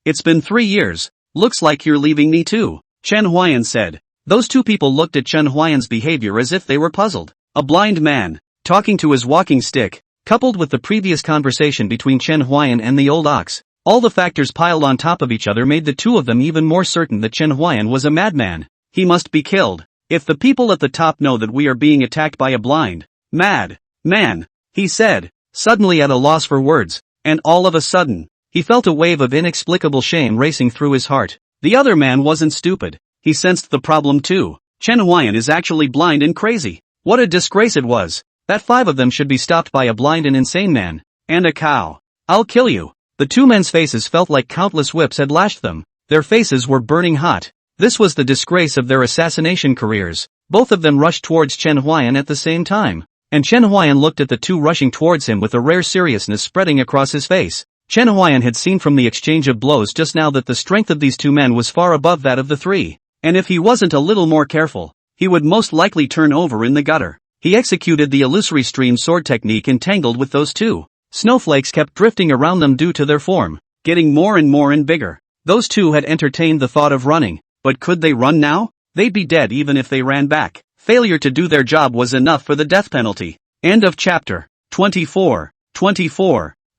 It's been 3 years. Looks like you're leaving me too, Chen Huai'an said. Those two people looked at Chen Huai'an's behavior as if they were puzzled. A blind man, talking to his walking stick, coupled with the previous conversation between Chen Huai'an and the old ox. All the factors piled on top of each other made the two of them even more certain that Chen Huai'an was a madman. He must be killed. If the people at the top know that we are being attacked by a blind mad man, he said, suddenly at a loss for words, and all of a sudden, he felt a wave of inexplicable shame racing through his heart. The other man wasn't stupid. He sensed the problem too. Chen Huai'an is actually blind and crazy. What a disgrace it was. That 5 of them should be stopped by a blind and insane man. And a cow. I'll kill you. The two men's faces felt like countless whips had lashed them. Their faces were burning hot. This was the disgrace of their assassination careers. Both of them rushed towards Chen Huai'an at the same time. And Chen Huai'an looked at the two rushing towards him with a rare seriousness spreading across his face. Chen Huai'an had seen from the exchange of blows just now that the strength of these two men was far above that of the 3. And if he wasn't a little more careful, he would most likely turn over in the gutter. He executed the illusory stream sword technique entangled with those two. Snowflakes kept drifting around them due to their form, getting more and bigger. Those two had entertained the thought of running, but could they run now? They'd be dead even if they ran back. Failure to do their job was enough for the death penalty. End of chapter. 24.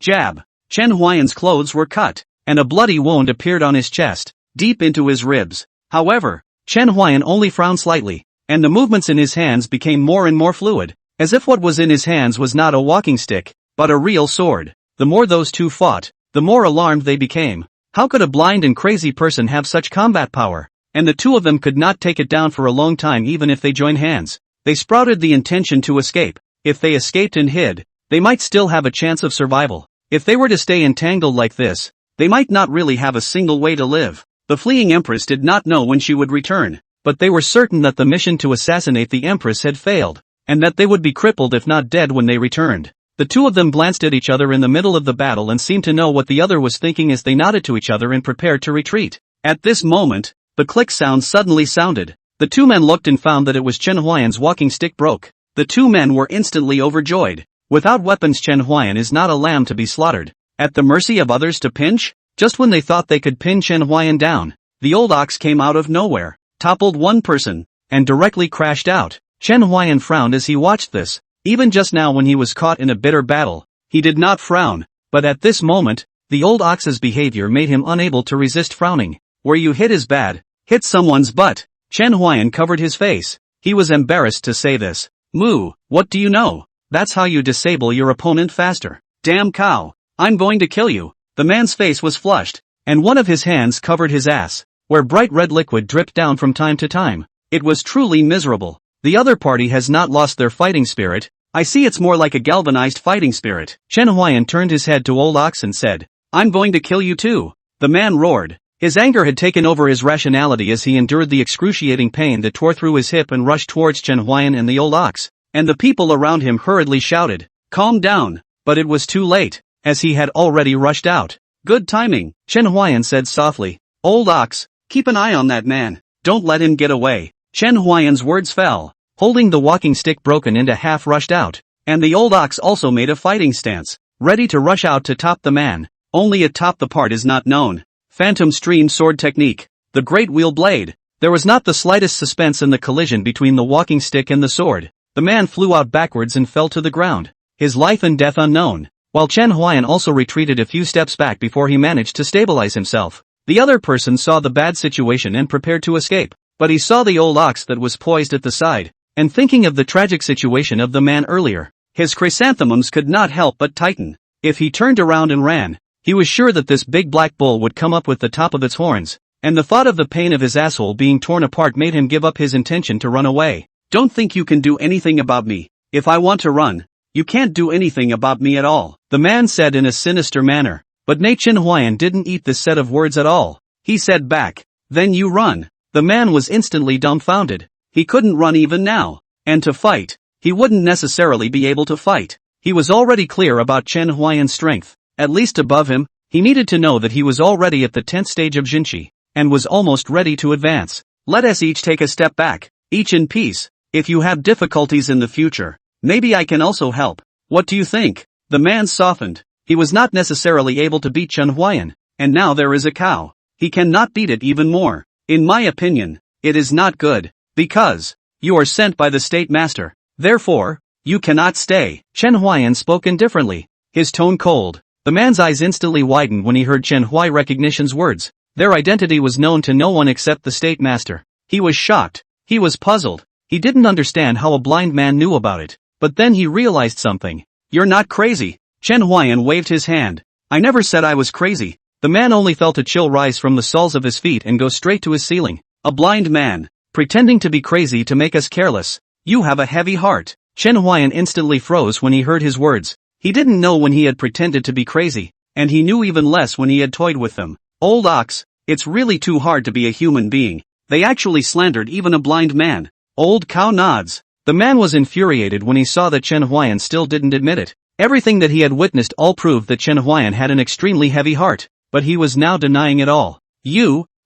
Jab. Chen Huai'an's clothes were cut, and a bloody wound appeared on his chest, deep into his ribs. However, Chen Huai'an only frowned slightly, and the movements in his hands became more and more fluid, as if what was in his hands was not a walking stick, but a real sword. The more those two fought, the more alarmed they became. How could a blind and crazy person have such combat power? And the two of them could not take it down for a long time even if they joined hands. They sprouted the intention to escape. If they escaped and hid, they might still have a chance of survival. If they were to stay entangled like this, they might not really have a single way to live. The fleeing Empress did not know when she would return, but they were certain that the mission to assassinate the Empress had failed, and that they would be crippled if not dead when they returned. The two of them glanced at each other in the middle of the battle and seemed to know what the other was thinking as they nodded to each other and prepared to retreat. At this moment, the click sound suddenly sounded. The two men looked and found that it was Chen Huai'an's walking stick broke. The two men were instantly overjoyed. Without weapons, Chen Huai'an is not a lamb to be slaughtered. At the mercy of others to pinch? Just when they thought they could pin Chen Huai'an down, the old ox came out of nowhere, toppled one person, and directly crashed out. Chen Huai'an frowned as he watched this. Even just now when he was caught in a bitter battle, he did not frown, but at this moment, the old ox's behavior made him unable to resist frowning. Where you hit is bad. Hit someone's butt. Chen Huai'an covered his face. He was embarrassed to say this. Moo, what do you know? That's how you disable your opponent faster. Damn cow. I'm going to kill you. The man's face was flushed, and one of his hands covered his ass, where bright red liquid dripped down from time to time. It was truly miserable. The other party has not lost their fighting spirit. I see it's more like a galvanized fighting spirit. Chen Huai'an turned his head to old ox and said, I'm going to kill you too. The man roared. His anger had taken over his rationality as he endured the excruciating pain that tore through his hip and rushed towards Chen Huai'an and the old ox. And the people around him hurriedly shouted, calm down, but it was too late, as he had already rushed out. Good timing, Chen Huai'an said softly. Old ox, keep an eye on that man, don't let him get away. Chen Huai'an's words fell, holding the walking stick broken into half rushed out, and the old ox also made a fighting stance, ready to rush out to top the man. Only atop the part is not known. Phantom stream sword technique, the great wheel blade. There was not the slightest suspense in the collision between the walking stick and the sword. The man flew out backwards and fell to the ground, his life and death unknown, while Chen Huai'an also retreated a few steps back before he managed to stabilize himself. The other person saw the bad situation and prepared to escape, but he saw the old ox that was poised at the side, and thinking of the tragic situation of the man earlier, his chrysanthemums could not help but tighten. If he turned around and ran, he was sure that this big black bull would come up with the top of its horns, and the thought of the pain of his asshole being torn apart made him give up his intention to run away. Don't think you can do anything about me. If I want to run, you can't do anything about me at all, the man said in a sinister manner. But Chen Huai'an didn't eat this set of words at all. He said back, then you run. The man was instantly dumbfounded. He couldn't run even now. And to fight, he wouldn't necessarily be able to fight. He was already clear about Chen Huai'an's strength. At least above him, he needed to know that he was already at the 10th stage of Jinshi, and was almost ready to advance. Let us each take a step back, each in peace. If you have difficulties in the future, maybe I can also help. What do you think? The man softened. He was not necessarily able to beat Chen Huai'an, and now there is a cow. He cannot beat it even more. In my opinion, it is not good, because you are sent by the state master. Therefore, you cannot stay. Chen Huai'an spoke indifferently, his tone cold. The man's eyes instantly widened when he heard Chen Huai recognition's words. Their identity was known to no one except the state master. He was shocked. He was puzzled. He didn't understand how a blind man knew about it. But then he realized something. You're not crazy. Chen Huai'an waved his hand. I never said I was crazy. The man only felt a chill rise from the soles of his feet and go straight to his ceiling. A blind man, pretending to be crazy to make us careless. You have a heavy heart. Chen Huai'an instantly froze when he heard his words. He didn't know when he had pretended to be crazy, and he knew even less when he had toyed with them. Old ox, it's really too hard to be a human being. They actually slandered even a blind man. Old cow nods. The man was infuriated when he saw that Chen Huai'an still didn't admit it. Everything that he had witnessed all proved that Chen Huai'an had an extremely heavy heart, but he was now denying it all.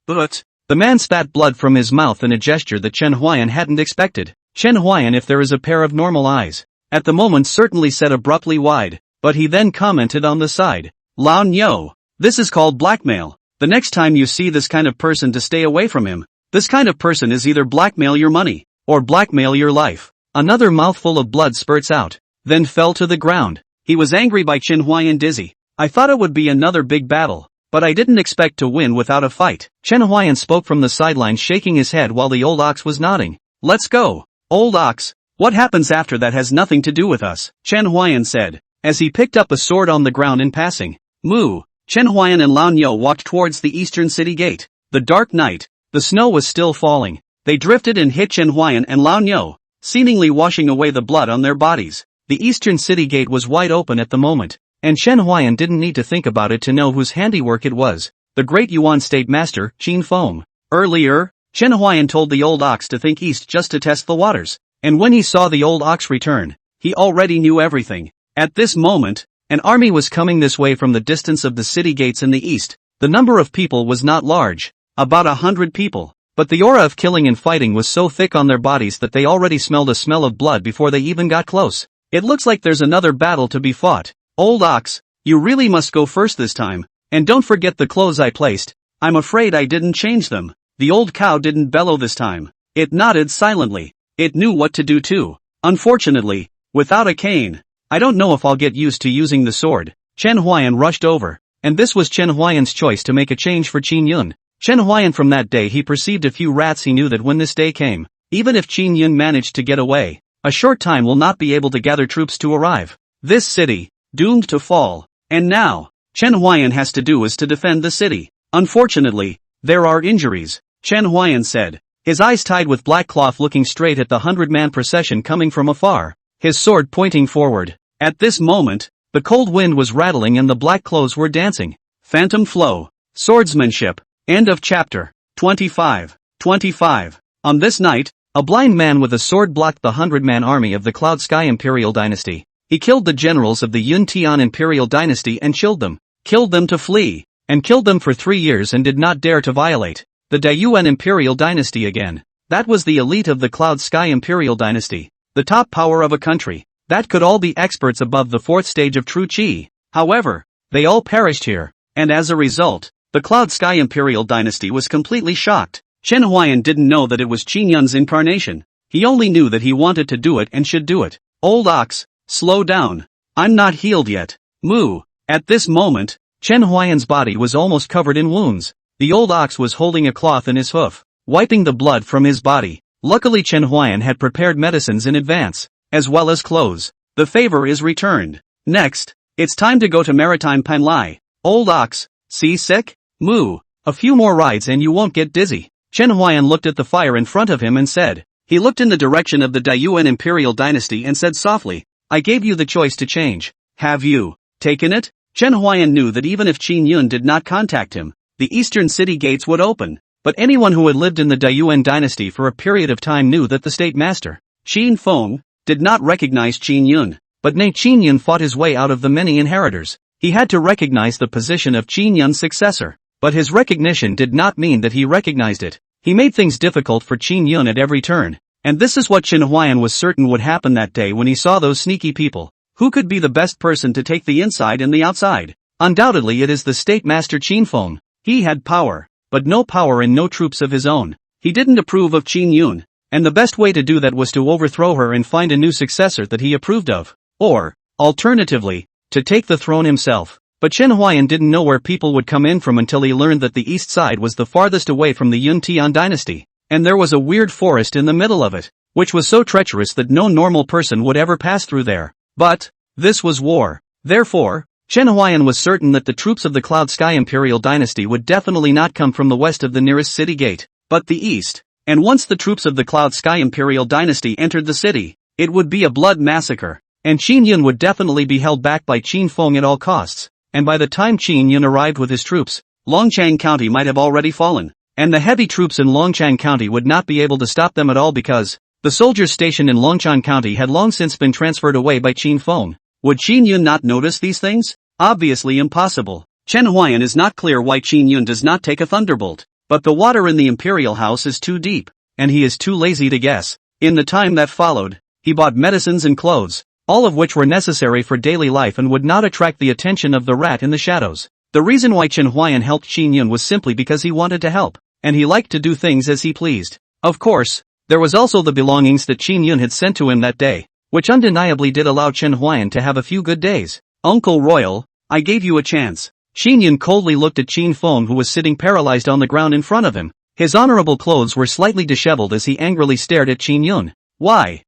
But... The man spat blood from his mouth in a gesture that Chen Huai'an hadn't expected. Chen Huai'an, if there is a pair of normal eyes, at the moment certainly said abruptly wide, but he then commented on the side. Lao Nyo, this is called blackmail. The next time you see this kind of person to stay away from him. This kind of person is either blackmail your money, or blackmail your life. Another mouthful of blood spurts out, then fell to the ground. He was angry by Chen Huai'an dizzy. I thought it would be another big battle, but I didn't expect to win without a fight. Chen Huai'an spoke from the sidelines, shaking his head while the old ox was nodding. Let's go. Old ox, what happens after that has nothing to do with us, Chen Huai'an said, as he picked up a sword on the ground in passing. Moo. Chen Huai'an and Lao Nyo walked towards the eastern city gate. The dark night, the snow was still falling. They drifted and hit Chen Huai'an and Lao Nyo, seemingly washing away the blood on their bodies. The eastern city gate was wide open at the moment, and Chen Huai'an didn't need to think about it to know whose handiwork it was. The great Yuan state master, Qin Feng. Earlier, Chen Huai'an told the old ox to think east just to test the waters, and when he saw the old ox return, he already knew everything. At this moment, an army was coming this way from the distance of the city gates in the east. The number of people was not large, about 100 people, but the aura of killing and fighting was so thick on their bodies that they already smelled a smell of blood before they even got close. It looks like there's another battle to be fought. Old ox, you really must go first this time, and don't forget the clothes I placed. I'm afraid I didn't change them. The old cow didn't bellow this time. It nodded silently. It knew what to do too. Unfortunately, without a cane. I don't know if I'll get used to using the sword. Chen Huai'an rushed over, and this was Chen Huai'an's choice to make a change for Qin Yun. Chen Huai'an, from that day he perceived a few rats. He knew that when this day came, even if Qin Yun managed to get away, a short time will not be able to gather troops to arrive. This city, doomed to fall. And now, Chen Huai'an has to do is to defend the city. Unfortunately, there are injuries, Chen Huai'an said, his eyes tied with black cloth, looking straight at the 100-man procession coming from afar, his sword pointing forward. At this moment, the cold wind was rattling and the black clothes were dancing. Phantom flow. Swordsmanship. End of chapter. 25. On this night, a blind man with a sword blocked the 100-man army of the Cloud Sky Imperial Dynasty. He killed the generals of the Yun Tian Imperial Dynasty and killed them to flee, and killed them for 3 years and did not dare to violate the Dayuan Imperial Dynasty again. That was the elite of the Cloud Sky Imperial Dynasty, the top power of a country. That could all be experts above the 4th stage of true Qi. However, they all perished here, and as a result, the Cloud Sky Imperial Dynasty was completely shocked. Chen Huai'an didn't know that it was Qin Yun's incarnation. He only knew that he wanted to do it and should do it. Old ox, slow down. I'm not healed yet. Moo. At this moment, Chen Huai'an's body was almost covered in wounds. The old ox was holding a cloth in his hoof, wiping the blood from his body. Luckily Chen Huai'an had prepared medicines in advance, as well as clothes. The favor is returned. Next, it's time to go to Maritime Panlai. Old ox, see sick? Moo. A few more rides and you won't get dizzy. Chen Huai'an looked at the fire in front of him and said. He looked in the direction of the Dayuan Imperial Dynasty and said softly, I gave you the choice to change. Have you taken it? Chen Huai'an knew that even if Qin Yun did not contact him, the eastern city gates would open. But anyone who had lived in the Dayuan dynasty for a period of time knew that the state master, Qin Feng, did not recognize Qin Yun. But Qin Yun fought his way out of the many inheritors. He had to recognize the position of Qin Yun's successor. But his recognition did not mean that he recognized it. He made things difficult for Qin Yun at every turn. And this is what Chen Huai'an was certain would happen that day when he saw those sneaky people. Who could be the best person to take the inside and the outside? Undoubtedly it is the State Master Qin Feng. He had power, but no power and no troops of his own. He didn't approve of Qin Yun, and the best way to do that was to overthrow her and find a new successor that he approved of. Or, alternatively, to take the throne himself. But Chen Huai'an didn't know where people would come in from until he learned that the east side was the farthest away from the Yun Tian dynasty, and there was a weird forest in the middle of it, which was so treacherous that no normal person would ever pass through there. But this was war. Therefore, Chen Huai'an was certain that the troops of the Cloud Sky Imperial dynasty would definitely not come from the west of the nearest city gate, but the east. And once the troops of the Cloud Sky Imperial dynasty entered the city, it would be a blood massacre, and Qin Yun would definitely be held back by Qin Feng at all costs. And by the time Qin Yun arrived with his troops, Longchang County might have already fallen, and the heavy troops in Longchang County would not be able to stop them at all because the soldiers stationed in Longchang County had long since been transferred away by Qin Feng. Would Qin Yun not notice these things? Obviously impossible. Chen Huai'an is not clear why Qin Yun does not take a thunderbolt, but the water in the imperial house is too deep, and he is too lazy to guess. In the time that followed, he bought medicines and clothes, all of which were necessary for daily life and would not attract the attention of the rat in the shadows. The reason why Chen Huai'an helped Qin Yun was simply because he wanted to help, and he liked to do things as he pleased. Of course, there was also the belongings that Qin Yun had sent to him that day, which undeniably did allow Chen Huai'an to have a few good days. Uncle Royal, I gave you a chance. Qin Yun coldly looked at Qin Feng, who was sitting paralyzed on the ground in front of him. His honorable clothes were slightly disheveled as he angrily stared at Qin Yun. Why?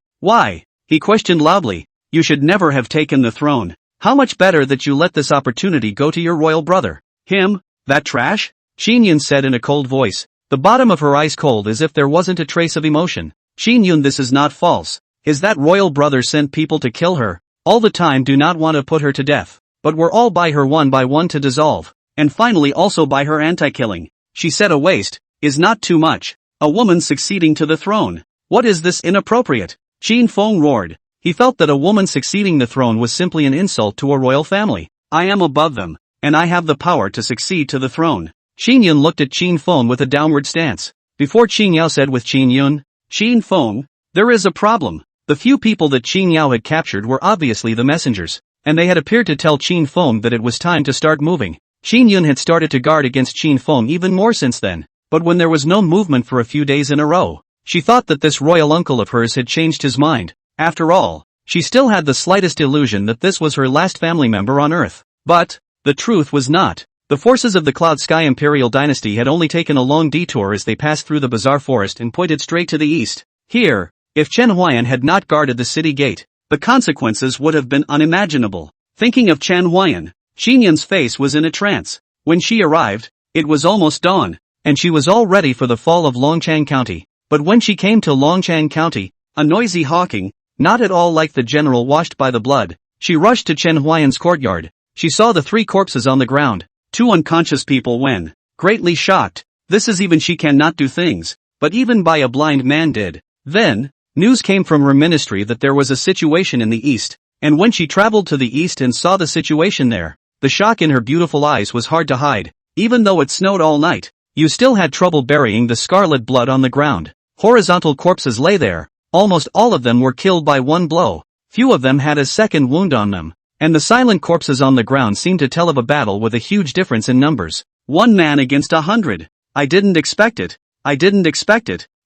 He questioned loudly. You should never have taken the throne. How much better that you let this opportunity go to your royal brother. Him? That trash? Qin Yun said in a cold voice, the bottom of her eyes cold as if there wasn't a trace of emotion. Qin Yun, this is not false. Is that royal brother sent people to kill her? All the time, do not want to put her to death, but we're all by her one by one to dissolve, and finally also by her anti-killing. She said a waste, is not too much. A woman succeeding to the throne. What is this inappropriate? Qin Feng roared. He felt that a woman succeeding the throne was simply an insult to a royal family. I am above them, and I have the power to succeed to the throne. Qin Yun looked at Qin Feng with a downward stance. Before Qin Yao said with Qin Yun, Qin Feng, there is a problem. The few people that Qin Yao had captured were obviously the messengers, and they had appeared to tell Qin Feng that it was time to start moving. Qin Yun had started to guard against Qin Feng even more since then, but when there was no movement for a few days in a row, she thought that this royal uncle of hers had changed his mind. After all, she still had the slightest illusion that this was her last family member on Earth. But the truth was not. The forces of the Cloud Sky Imperial dynasty had only taken a long detour as they passed through the Bazaar Forest and pointed straight to the east. Here, if Chen Huai'an had not guarded the city gate, the consequences would have been unimaginable. Thinking of Chen Huai'an, Qin Yun's face was in a trance. When she arrived, it was almost dawn, and she was all ready for the fall of Longchang County. But when she came to Longchang County, a noisy hawking, not at all like the general washed by the blood, she rushed to Chen Huai'an's courtyard. She saw the 3 corpses on the ground, 2 unconscious people when, greatly shocked, this is even she cannot do things, but even by a blind man did. Then, news came from her ministry that there was a situation in the east, and when she traveled to the east and saw the situation there, the shock in her beautiful eyes was hard to hide. Even though it snowed all night, you still had trouble burying the scarlet blood on the ground. Horizontal corpses lay there. Almost all of them were killed by one blow. Few of them had a second wound on them, and the silent corpses on the ground seemed to tell of a battle with a huge difference in numbers. 1 man against 100. I didn't expect it.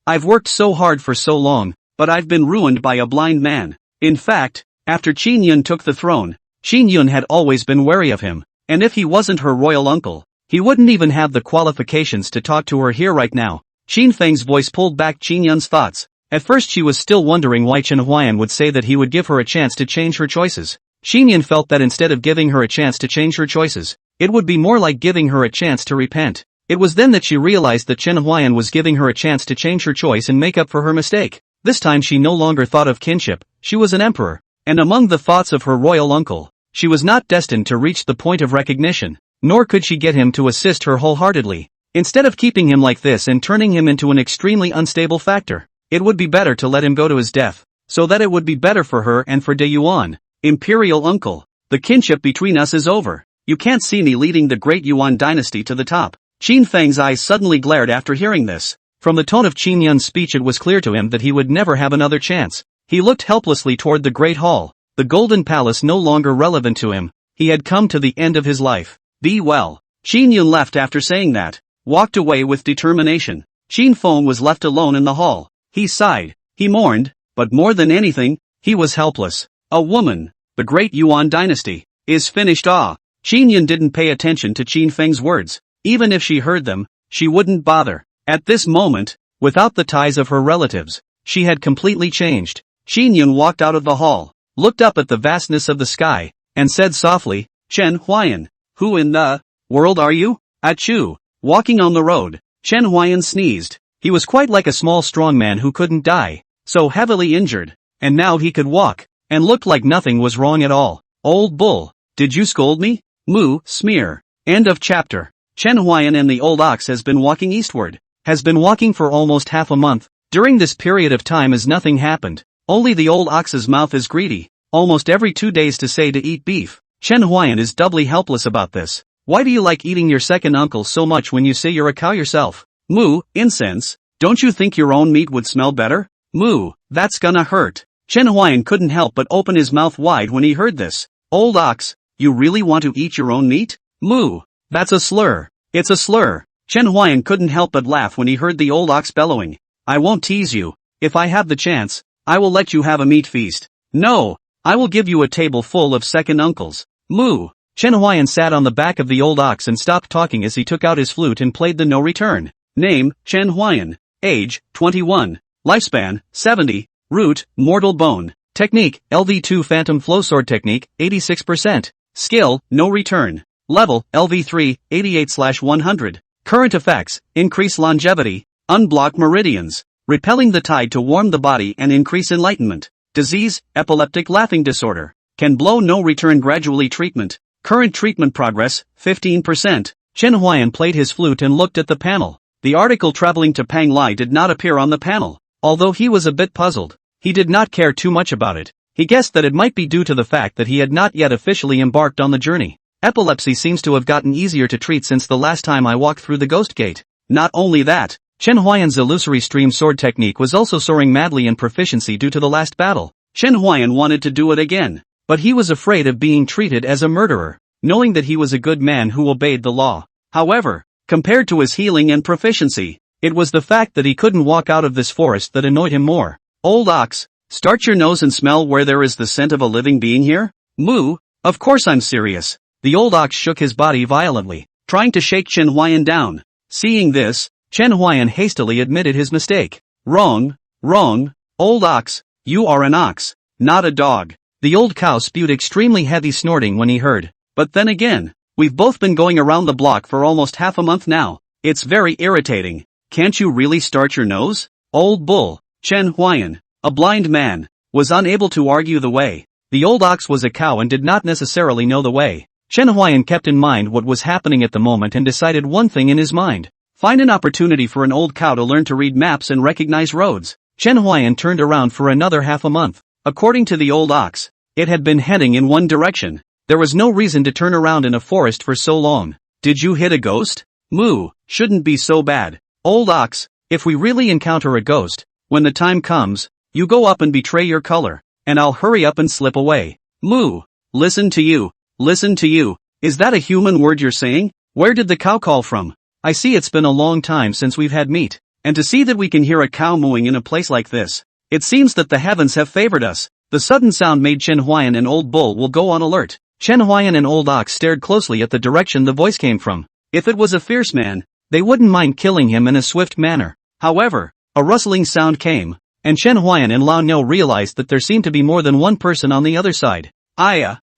I've worked so hard for so long, but I've been ruined by a blind man. In fact, after Qin Yun took the throne, Qin Yun had always been wary of him, and if he wasn't her royal uncle, he wouldn't even have the qualifications to talk to her here right now. Qin Feng's voice pulled back Qin Yun's thoughts. At first she was still wondering why Chen Huai'an would say that he would give her a chance to change her choices. Qin Yun felt that instead of giving her a chance to change her choices, it would be more like giving her a chance to repent. It was then that she realized that Chen Huai'an was giving her a chance to change her choice and make up for her mistake. This time she no longer thought of kinship, she was an emperor, and among the thoughts of her royal uncle, she was not destined to reach the point of recognition, nor could she get him to assist her wholeheartedly. Instead of keeping him like this and turning him into an extremely unstable factor, it would be better to let him go to his death, so that it would be better for her and for De Yuan. Imperial uncle, the kinship between us is over. You can't see me leading the great Yuan dynasty to the top. Qin Feng's eyes suddenly glared after hearing this. From the tone of Qin Yun's speech it was clear to him that he would never have another chance. He looked helplessly toward the great hall, the golden palace no longer relevant to him, he had come to the end of his life. Be well. Qin Yun left after saying that, walked away with determination. Qin Feng was left alone in the hall. He sighed, he mourned, but more than anything, he was helpless. A woman, the great Yuan dynasty, is finished. Qin Yun didn't pay attention to Qin Feng's words. Even if she heard them, she wouldn't bother. At this moment, without the ties of her relatives, she had completely changed. Qin Yun walked out of the hall, looked up at the vastness of the sky, and said softly, Chen Huai'an, who in the world are you? Achoo. Walking on the road, Chen Huai'an sneezed. He was quite like a small strong man who couldn't die, so heavily injured, and now he could walk, and looked like nothing was wrong at all. Old bull, did you scold me? Moo, smear. End of chapter. Chen Huai'an and the old ox has been walking eastward, has been walking for almost half a month. During this period of time as nothing happened, only the old ox's mouth is greedy, almost every 2 days to say to eat beef. Chen Huai'an is doubly helpless about this. Why do you like eating your second uncle so much when you say you're a cow yourself? Moo, incense, don't you think your own meat would smell better? Moo, that's gonna hurt. Chen Huai'an couldn't help but open his mouth wide when he heard this. Old ox, you really want to eat your own meat? Moo, that's a slur. It's a slur. Chen Huai'an couldn't help but laugh when he heard the old ox bellowing. I won't tease you. If I have the chance, I will let you have a meat feast. No, I will give you a table full of second uncles. Moo. Chen Huai'an sat on the back of the old ox and stopped talking as he took out his flute and played the no return. Name, Chen Huai'an. Age, 21. Lifespan, 70. Root, mortal bone. Technique, LV2 phantom flow sword technique, 86%. Skill, no return. Level, LV3, 88/100. Current effects, increase longevity, unblock meridians, repelling the tide to warm the body and increase enlightenment. Disease, epileptic laughing disorder. Can blow no return gradually treatment. Current treatment progress, 15%. Chen Huai'an played his flute and looked at the panel. The article traveling to Pang Lai did not appear on the panel. Although he was a bit puzzled, he did not care too much about it. He guessed that it might be due to the fact that he had not yet officially embarked on the journey. Epilepsy seems to have gotten easier to treat since the last time I walked through the ghost gate. Not only that, Chen Huai'an's illusory stream sword technique was also soaring madly in proficiency due to the last battle. Chen Huai'an wanted to do it again, but he was afraid of being treated as a murderer, knowing that he was a good man who obeyed the law. However, compared to his healing and proficiency, it was the fact that he couldn't walk out of this forest that annoyed him more. Old ox, start your nose and smell where there is the scent of a living being here? Moo, of course I'm serious. The old ox shook his body violently, trying to shake Chen Huai'an down. Seeing this, Chen Huai'an hastily admitted his mistake. Wrong, wrong, old ox, you are an ox, not a dog. The old cow spewed extremely heavy snorting when he heard. But then again, we've both been going around the block for almost half a month now. It's very irritating. Can't you really start your nose? Old bull. Chen Huai'an, a blind man, was unable to argue the way. The old ox was a cow and did not necessarily know the way. Chen Huai'an kept in mind what was happening at the moment and decided one thing in his mind. Find an opportunity for an old cow to learn to read maps and recognize roads. Chen Huai'an turned around for another half a month. According to the old ox, it had been heading in one direction. There was no reason to turn around in a forest for so long. Did you hit a ghost? Moo, shouldn't be so bad. Old ox, if we really encounter a ghost, when the time comes, you go up and betray your color, and I'll hurry up and slip away. Moo, listen to you, listen to you. Is that a human word you're saying? Where did the cow call from? I see it's been a long time since we've had meat, and to see that we can hear a cow mooing in a place like this, it seems that the heavens have favored us. The sudden sound made Chen Huai'an and Old Bull will go on alert. Chen Huai'an and Old Ox stared closely at the direction the voice came from. If it was a fierce man, they wouldn't mind killing him in a swift manner. However, a rustling sound came, and Chen Huai'an and Lao No realized that there seemed to be more than one person on the other side.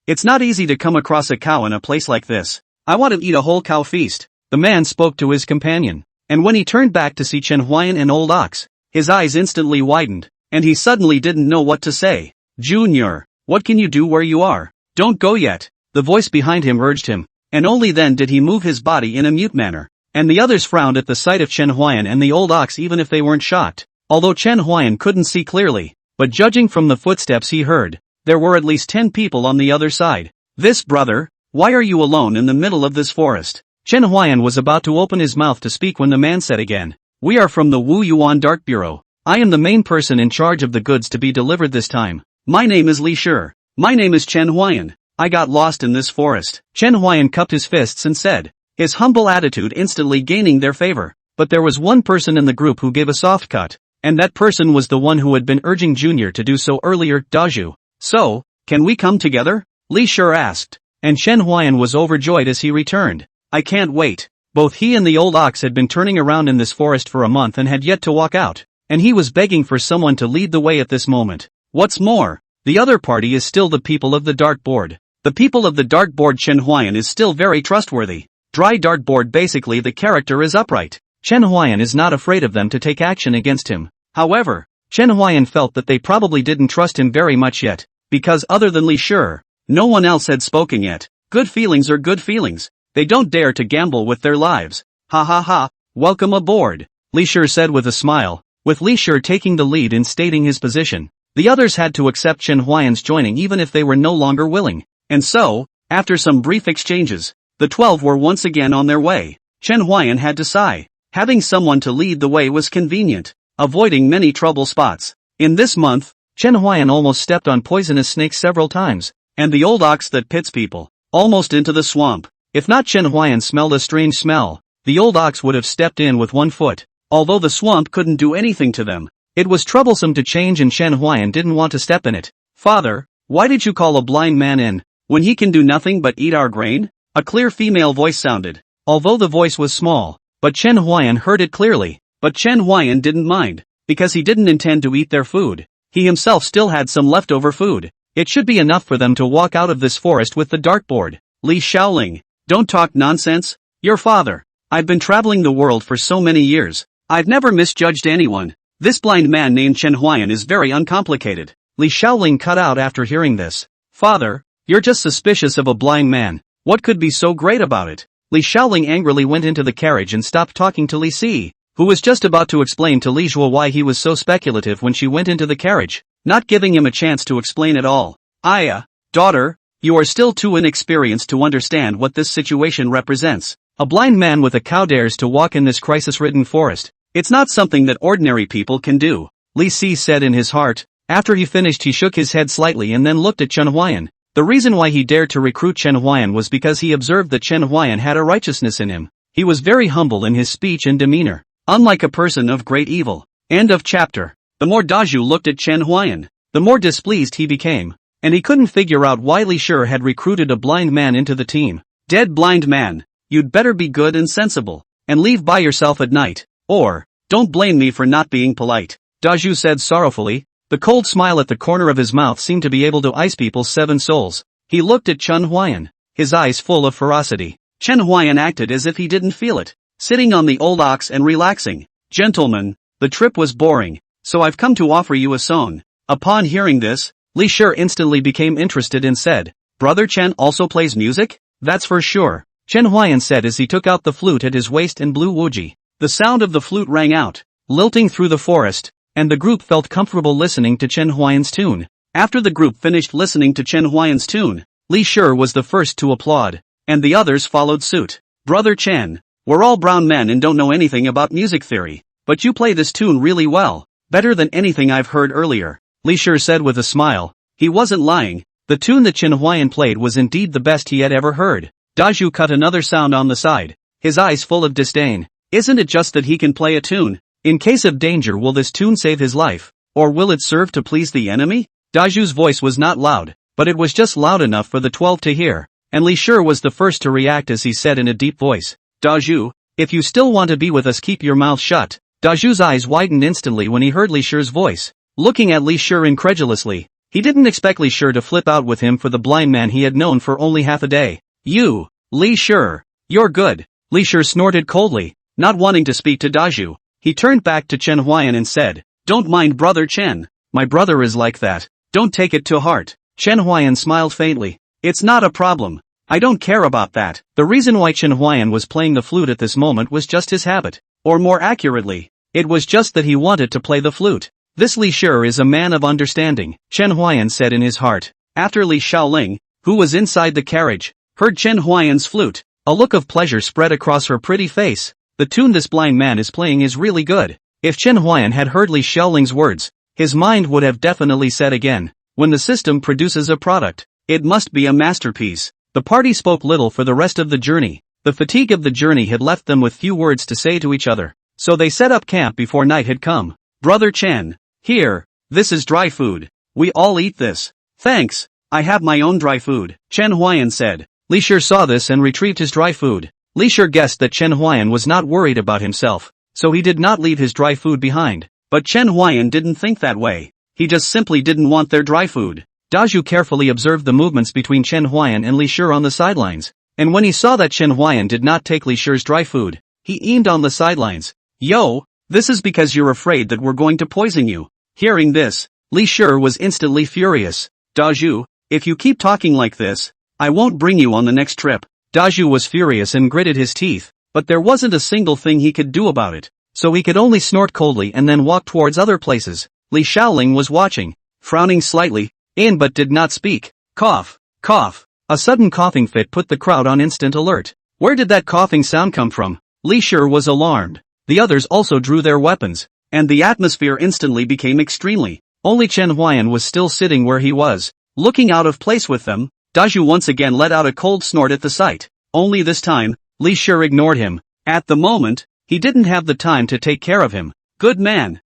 It's not easy to come across a cow in a place like this. I want to eat a whole cow feast. The man spoke to his companion, and when he turned back to see Chen Huai'an and Old Ox, his eyes instantly widened, and he suddenly didn't know what to say. Junior, what can you do where you are? Don't go yet, the voice behind him urged him, and only then did he move his body in a mute manner. And the others frowned at the sight of Chen Huai'an and the old ox even if they weren't shocked. Although Chen Huai'an couldn't see clearly, but judging from the footsteps he heard, there were at least 10 people on the other side. This brother, why are you alone in the middle of this forest? Chen Huai'an was about to open his mouth to speak when the man said again, we are from the Wu Yuan Dark Bureau. I am the main person in charge of the goods to be delivered this time. My name is Li Shi. My name is Chen Huai'an. I got lost in this forest. Chen Huai'an cupped his fists and said, his humble attitude instantly gaining their favor. But there was one person in the group who gave a soft cut, and that person was the one who had been urging Junior to do so earlier, Daju. So, can we come together? Li Shi asked, and Chen Huai'an was overjoyed as he returned. I can't wait. Both he and the old ox had been turning around in this forest for a month and had yet to walk out, and he was begging for someone to lead the way at this moment. What's more, the other party is still the people of the dartboard. The people of the dartboard. Chen Huai'an is still very trustworthy. Dry dartboard. Basically the character is upright. Chen Huai'an is not afraid of them to take action against him. However, Chen Huai'an felt that they probably didn't trust him very much yet, because other than Li Shi, no one else had spoken yet. Good feelings are good feelings. They don't dare to gamble with their lives. Ha ha ha, welcome aboard, Li Shi said with a smile. With Li Shi taking the lead in stating his position, the others had to accept Chen Huai'an's joining even if they were no longer willing. And so, after some brief exchanges, the 12 were once again on their way. Chen Huai'an had to sigh. Having someone to lead the way was convenient, avoiding many trouble spots. In this month, Chen Huai'an almost stepped on poisonous snakes several times, and the old ox that pits people, almost into the swamp. If not Chen Huai'an smelled a strange smell, the old ox would have stepped in with one foot. Although the swamp couldn't do anything to them, it was troublesome to change and Chen Huai'an didn't want to step in it. Father, why did you call a blind man in, when he can do nothing but eat our grain? A clear female voice sounded. Although the voice was small, but Chen Huai'an heard it clearly. But Chen Huai'an didn't mind, because he didn't intend to eat their food. He himself still had some leftover food. It should be enough for them to walk out of this forest with the dartboard. Li Shaoling, don't talk nonsense. Your father. I've been traveling the world for so many years. I've never misjudged anyone. This blind man named Chen Huai'an is very uncomplicated. Li Shaoling cut out after hearing this. Father, you're just suspicious of a blind man. What could be so great about it? Li Shaoling angrily went into the carriage and stopped talking to Li Si, who was just about to explain to Li Zhuo why he was so speculative when she went into the carriage, not giving him a chance to explain at all. Daughter, you are still too inexperienced to understand what this situation represents. A blind man with a cow dares to walk in this crisis-ridden forest. It's not something that ordinary people can do, Li Si said in his heart. After he finished he shook his head slightly and then looked at Chen Huai'an. The reason why he dared to recruit Chen Huai'an was because he observed that Chen Huai'an had a righteousness in him. He was very humble in his speech and demeanor, unlike a person of great evil. End of chapter. The more Daju looked at Chen Huai'an, the more displeased he became, and he couldn't figure out why Li Shi had recruited a blind man into the team. Dead blind man, you'd better be good and sensible, and leave by yourself at night, or, don't blame me for not being polite, Daju said sorrowfully. The cold smile at the corner of his mouth seemed to be able to ice people's 7 souls. He looked at Chen Huai'an, his eyes full of ferocity. Chen Huai'an acted as if he didn't feel it, sitting on the old ox and relaxing. Gentlemen, the trip was boring, so I've come to offer you a song. Upon hearing this, Li Shi instantly became interested and said, Brother Chen also plays music? That's for sure, Chen Huai'an said as he took out the flute at his waist and blew wuji. The sound of the flute rang out, lilting through the forest, and the group felt comfortable listening to Chen Huai'an's tune. After the group finished listening to Chen Huai'an's tune, Li Shi was the first to applaud, and the others followed suit. Brother Chen, we're all brown men and don't know anything about music theory, but you play this tune really well, better than anything I've heard earlier, Li Shi said with a smile. He wasn't lying. The tune that Chen Huai'an played was indeed the best he had ever heard. Daju cut another sound on the side, his eyes full of disdain. Isn't it just that he can play a tune? In case of danger, will this tune save his life, or will it serve to please the enemy? Daju's voice was not loud, but it was just loud enough for the 12 to hear, and Li Shi was the first to react as he said in a deep voice, Daju, if you still want to be with us keep your mouth shut. Daju's eyes widened instantly when he heard Li Shi's voice. Looking at Li Shi incredulously, he didn't expect Li Shi to flip out with him for the blind man he had known for only half a day. You, Li Shi, you're good, Li Shi snorted coldly, not wanting to speak to Daju. He turned back to Chen Huai'an and said, Don't mind Brother Chen, my brother is like that, don't take it to heart. Chen Huai'an smiled faintly. It's not a problem. I don't care about that. The reason why Chen Huai'an was playing the flute at this moment was just his habit, or more accurately, it was just that he wanted to play the flute. This Li Shi is a man of understanding, Chen Huai'an said in his heart. After Li Shaoling, who was inside the carriage, heard Chen Huai'an's flute, a look of pleasure spread across her pretty face. The tune this blind man is playing is really good. If Chen Huai'an had heard Li Shaoling's words, his mind would have definitely said again, when the system produces a product, It must be a masterpiece. The party spoke little for the rest of the journey. The fatigue of the journey had left them with few words to say to each other. So they set up camp before night had come. Brother Chen. Here. This is dry food. We all eat this. Thanks. I have my own dry food, Chen Huai'an said. Li Shi saw this and retrieved his dry food. Li Shi guessed that Chen Huai'an was not worried about himself, so he did not leave his dry food behind. But Chen Huai'an didn't think that way. He just simply didn't want their dry food. Dazhu carefully observed the movements between Chen Huai'an and Li Shi on the sidelines. And when he saw that Chen Huai'an did not take Li Shi's dry food, he aimed on the sidelines. Yo, this is because you're afraid that we're going to poison you. Hearing this, Li Shi was instantly furious. Dazhu, if you keep talking like this, I won't bring you on the next trip. Dazhu was furious and gritted his teeth, but there wasn't a single thing he could do about it, so he could only snort coldly and then walk towards other places. Li Shaoling was watching, frowning slightly, but did not speak. Cough, cough. A sudden coughing fit put the crowd on instant alert. Where did that coughing sound come from? Li Shi was alarmed. The others also drew their weapons, and the atmosphere instantly became extremely. Only Chen Huai'an was still sitting where he was, looking out of place with them. Dazhu once again let out a cold snort at the sight. Only this time, Li Shi ignored him. At the moment, he didn't have the time to take care of him. Good man,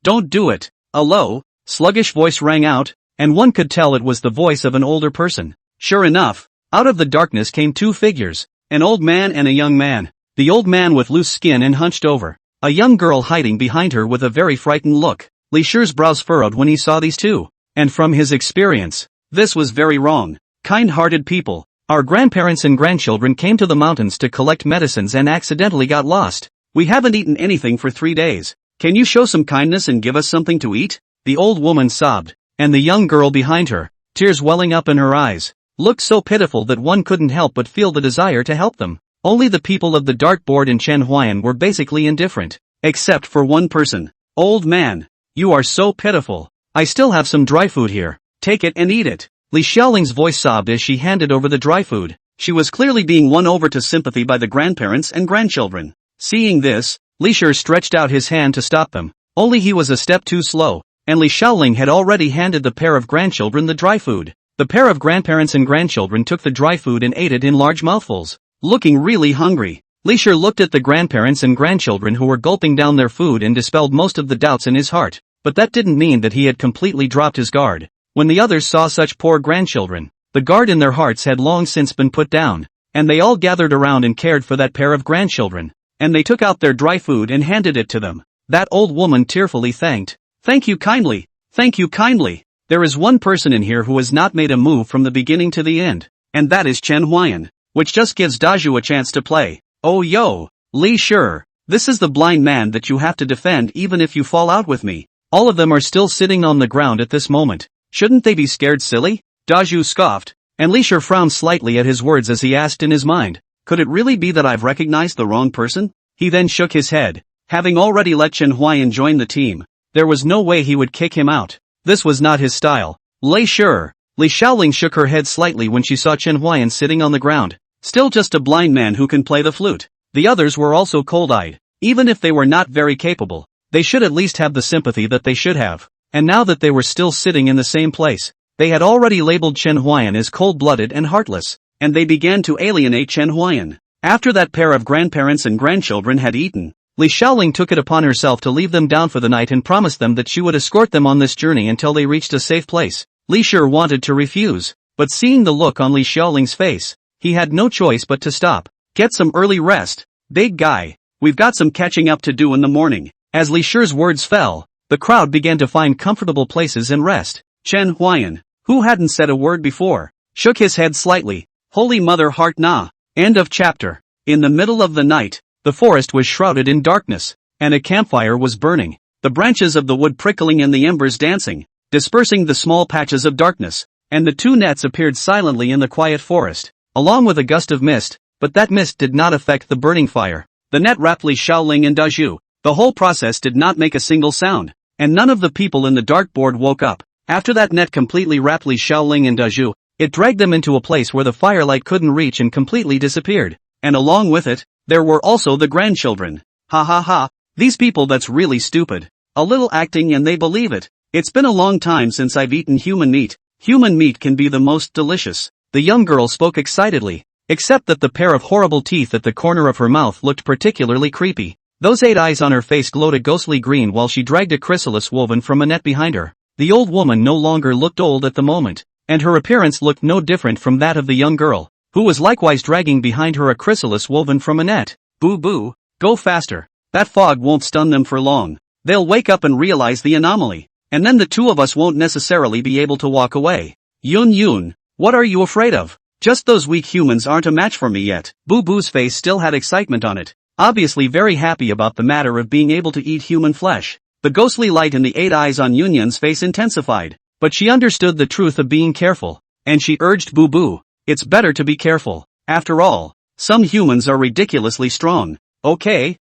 don't do it. A low, sluggish voice rang out, and one could tell it was the voice of an older person. Sure enough, out of the darkness came two figures, an old man and a young man. The old man with loose skin and hunched over, a young girl hiding behind her with a very frightened look. Li Shi's brows furrowed when he saw these two, and from his experience, this was very wrong. Kind-hearted people. Our grandparents and grandchildren came to the mountains to collect medicines and accidentally got lost. We haven't eaten anything for 3 days. Can you show some kindness and give us something to eat? The old woman sobbed, and the young girl behind her, tears welling up in her eyes, looked so pitiful that one couldn't help but feel the desire to help them. Only the people of the dartboard and Chen Huai'an were basically indifferent, except for one person. Old man, you are so pitiful. I still have some dry food here. Take it and eat it. Li Xiaoling's voice sobbed as she handed over the dry food. She was clearly being won over to sympathy by the grandparents and grandchildren. Seeing this, Li Shi stretched out his hand to stop them. Only he was a step too slow, and Li Xiaoling had already handed the pair of grandchildren the dry food. The pair of grandparents and grandchildren took the dry food and ate it in large mouthfuls, looking really hungry. Li Shi looked at the grandparents and grandchildren who were gulping down their food and dispelled most of the doubts in his heart, but that didn't mean that he had completely dropped his guard. When the others saw such poor grandchildren, the guard in their hearts had long since been put down, and they all gathered around and cared for that pair of grandchildren, and they took out their dry food and handed it to them. That old woman tearfully thanked. Thank you kindly. Thank you kindly. There is one person in here who has not made a move from the beginning to the end, and that is Chen Huai'an, which just gives Dazhu a chance to play. Oh yo, Li Shi, this is the blind man that you have to defend even if you fall out with me. All of them are still sitting on the ground at this moment. Shouldn't they be scared silly? Dazhu scoffed, and Li Shi frowned slightly at his words as he asked in his mind, could it really be that I've recognized the wrong person? He then shook his head. Having already let Chen Huai'an join the team, there was no way he would kick him out. This was not his style. Li Xiaoling shook her head slightly when she saw Chen Huai'an sitting on the ground, still just a blind man who can play the flute. The others were also cold-eyed. Even if they were not very capable, they should at least have the sympathy that they should have. And now that they were still sitting in the same place, they had already labeled Chen Huai'an as cold-blooded and heartless, and they began to alienate Chen Huai'an. After that pair of grandparents and grandchildren had eaten, Li Xiaoling took it upon herself to leave them down for the night and promised them that she would escort them on this journey until they reached a safe place. Li Shi wanted to refuse, but seeing the look on Li Xiaoling's face, he had no choice but to stop. Get some early rest, big guy. We've got some catching up to do in the morning. As Li Shi's words fell, the crowd began to find comfortable places and rest. Chen Huai'an, who hadn't said a word before, shook his head slightly. Holy Mother Heart Nah. End of chapter. In the middle of the night, the forest was shrouded in darkness, and a campfire was burning, the branches of the wood prickling and the embers dancing, dispersing the small patches of darkness, and the two nets appeared silently in the quiet forest, along with a gust of mist, but that mist did not affect the burning fire. The net wrapped Li Xiaoling and Dazhu. The whole process did not make a single sound, and none of the people in the dartboard woke up. After that net completely wrapped Li Xiaoling and Dazhu, it dragged them into a place where the firelight couldn't reach and completely disappeared. And along with it, there were also the grandchildren. Ha ha ha, these people, that's really stupid. A little acting and they believe it. It's been a long time since I've eaten human meat. Human meat can be the most delicious. The young girl spoke excitedly. Except that the pair of horrible teeth at the corner of her mouth looked particularly creepy. Those 8 eyes on her face glowed a ghostly green while she dragged a chrysalis woven from a net behind her. The old woman no longer looked old at the moment, and her appearance looked no different from that of the young girl, who was likewise dragging behind her a chrysalis woven from a net. Boo boo, go faster. That fog won't stun them for long. They'll wake up and realize the anomaly, and then the two of us won't necessarily be able to walk away. Yun, what are you afraid of? Just those weak humans aren't a match for me yet. Boo Boo's face still had excitement on it, obviously very happy about the matter of being able to eat human flesh. The ghostly light in the 8 eyes on Yun's face intensified, but she understood the truth of being careful, and she urged Boo Boo, it's better to be careful. After all, some humans are ridiculously strong. Okay,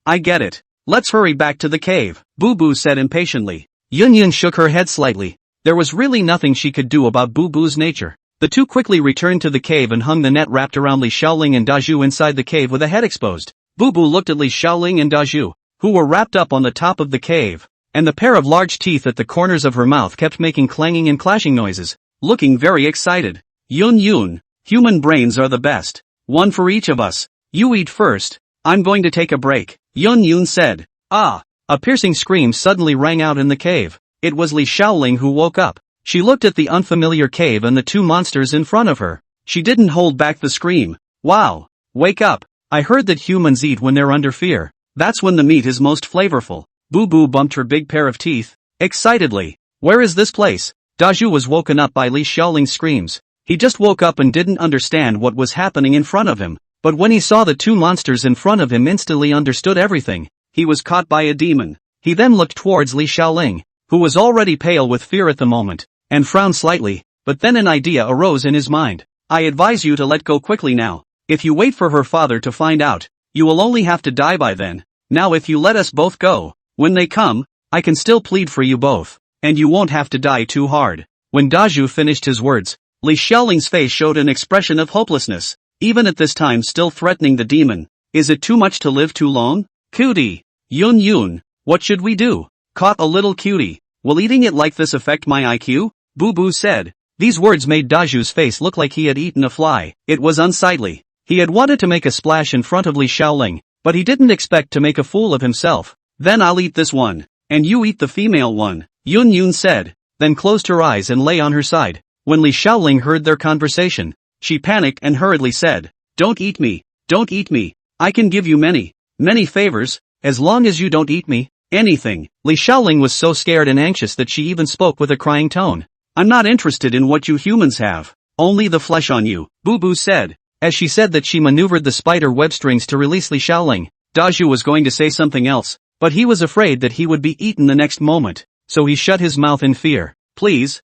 I get it. Let's hurry back to the cave, Boo Boo said impatiently. Yun shook her head slightly. There was really nothing she could do about Boo Boo's nature. The two quickly returned to the cave and hung the net wrapped around Li Xiaoling and Dazhu inside the cave with a head exposed. Boo Boo looked at Li Xiaoling and Dazhu, who were wrapped up on the top of the cave, and the pair of large teeth at the corners of her mouth kept making clanging and clashing noises, looking very excited. Yun, human brains are the best. One for each of us. You eat first. I'm going to take a break, Yun said. Ah! A piercing scream suddenly rang out in the cave. It was Li Xiaoling who woke up. She looked at the unfamiliar cave and the two monsters in front of her. She didn't hold back the scream. Wow! Wake up! I heard that humans eat when they're under fear. That's when the meat is most flavorful. Boo Boo bumped her big pair of teeth, excitedly. Where is this place? Dazhu was woken up by Li Xiaoling's screams. He just woke up and didn't understand what was happening in front of him. But when he saw the two monsters in front of him, instantly understood everything. He was caught by a demon. He then looked towards Li Xiaoling, who was already pale with fear at the moment, and frowned slightly, but then an idea arose in his mind. I advise you to let go quickly now. If you wait for her father to find out, you will only have to die by then. Now if you let us both go, when they come, I can still plead for you both, and you won't have to die too hard. When Dazhu finished his words, Li Xiaoling's face showed an expression of hopelessness, even at this time still threatening the demon. Is it too much to live too long? Cutie! Yun, what should we do? Caught a little cutie. Will eating it like this affect my IQ? Boo Boo said. These words made Dazhu's face look like he had eaten a fly. It was unsightly. He had wanted to make a splash in front of Li Xiaoling, but he didn't expect to make a fool of himself. Then I'll eat this one, and you eat the female one, Yun said, then closed her eyes and lay on her side. When Li Xiaoling heard their conversation, she panicked and hurriedly said, Don't eat me. I can give you many favors, as long as you don't eat me. Anything. Li Xiaoling was so scared and anxious that she even spoke with a crying tone. I'm not interested in what you humans have. Only the flesh on you, Boo Boo said. As she said that, she maneuvered the spider web strings to release Li Xiaoling. Dazhu was going to say something else, but he was afraid that he would be eaten the next moment, so he shut his mouth in fear. Please,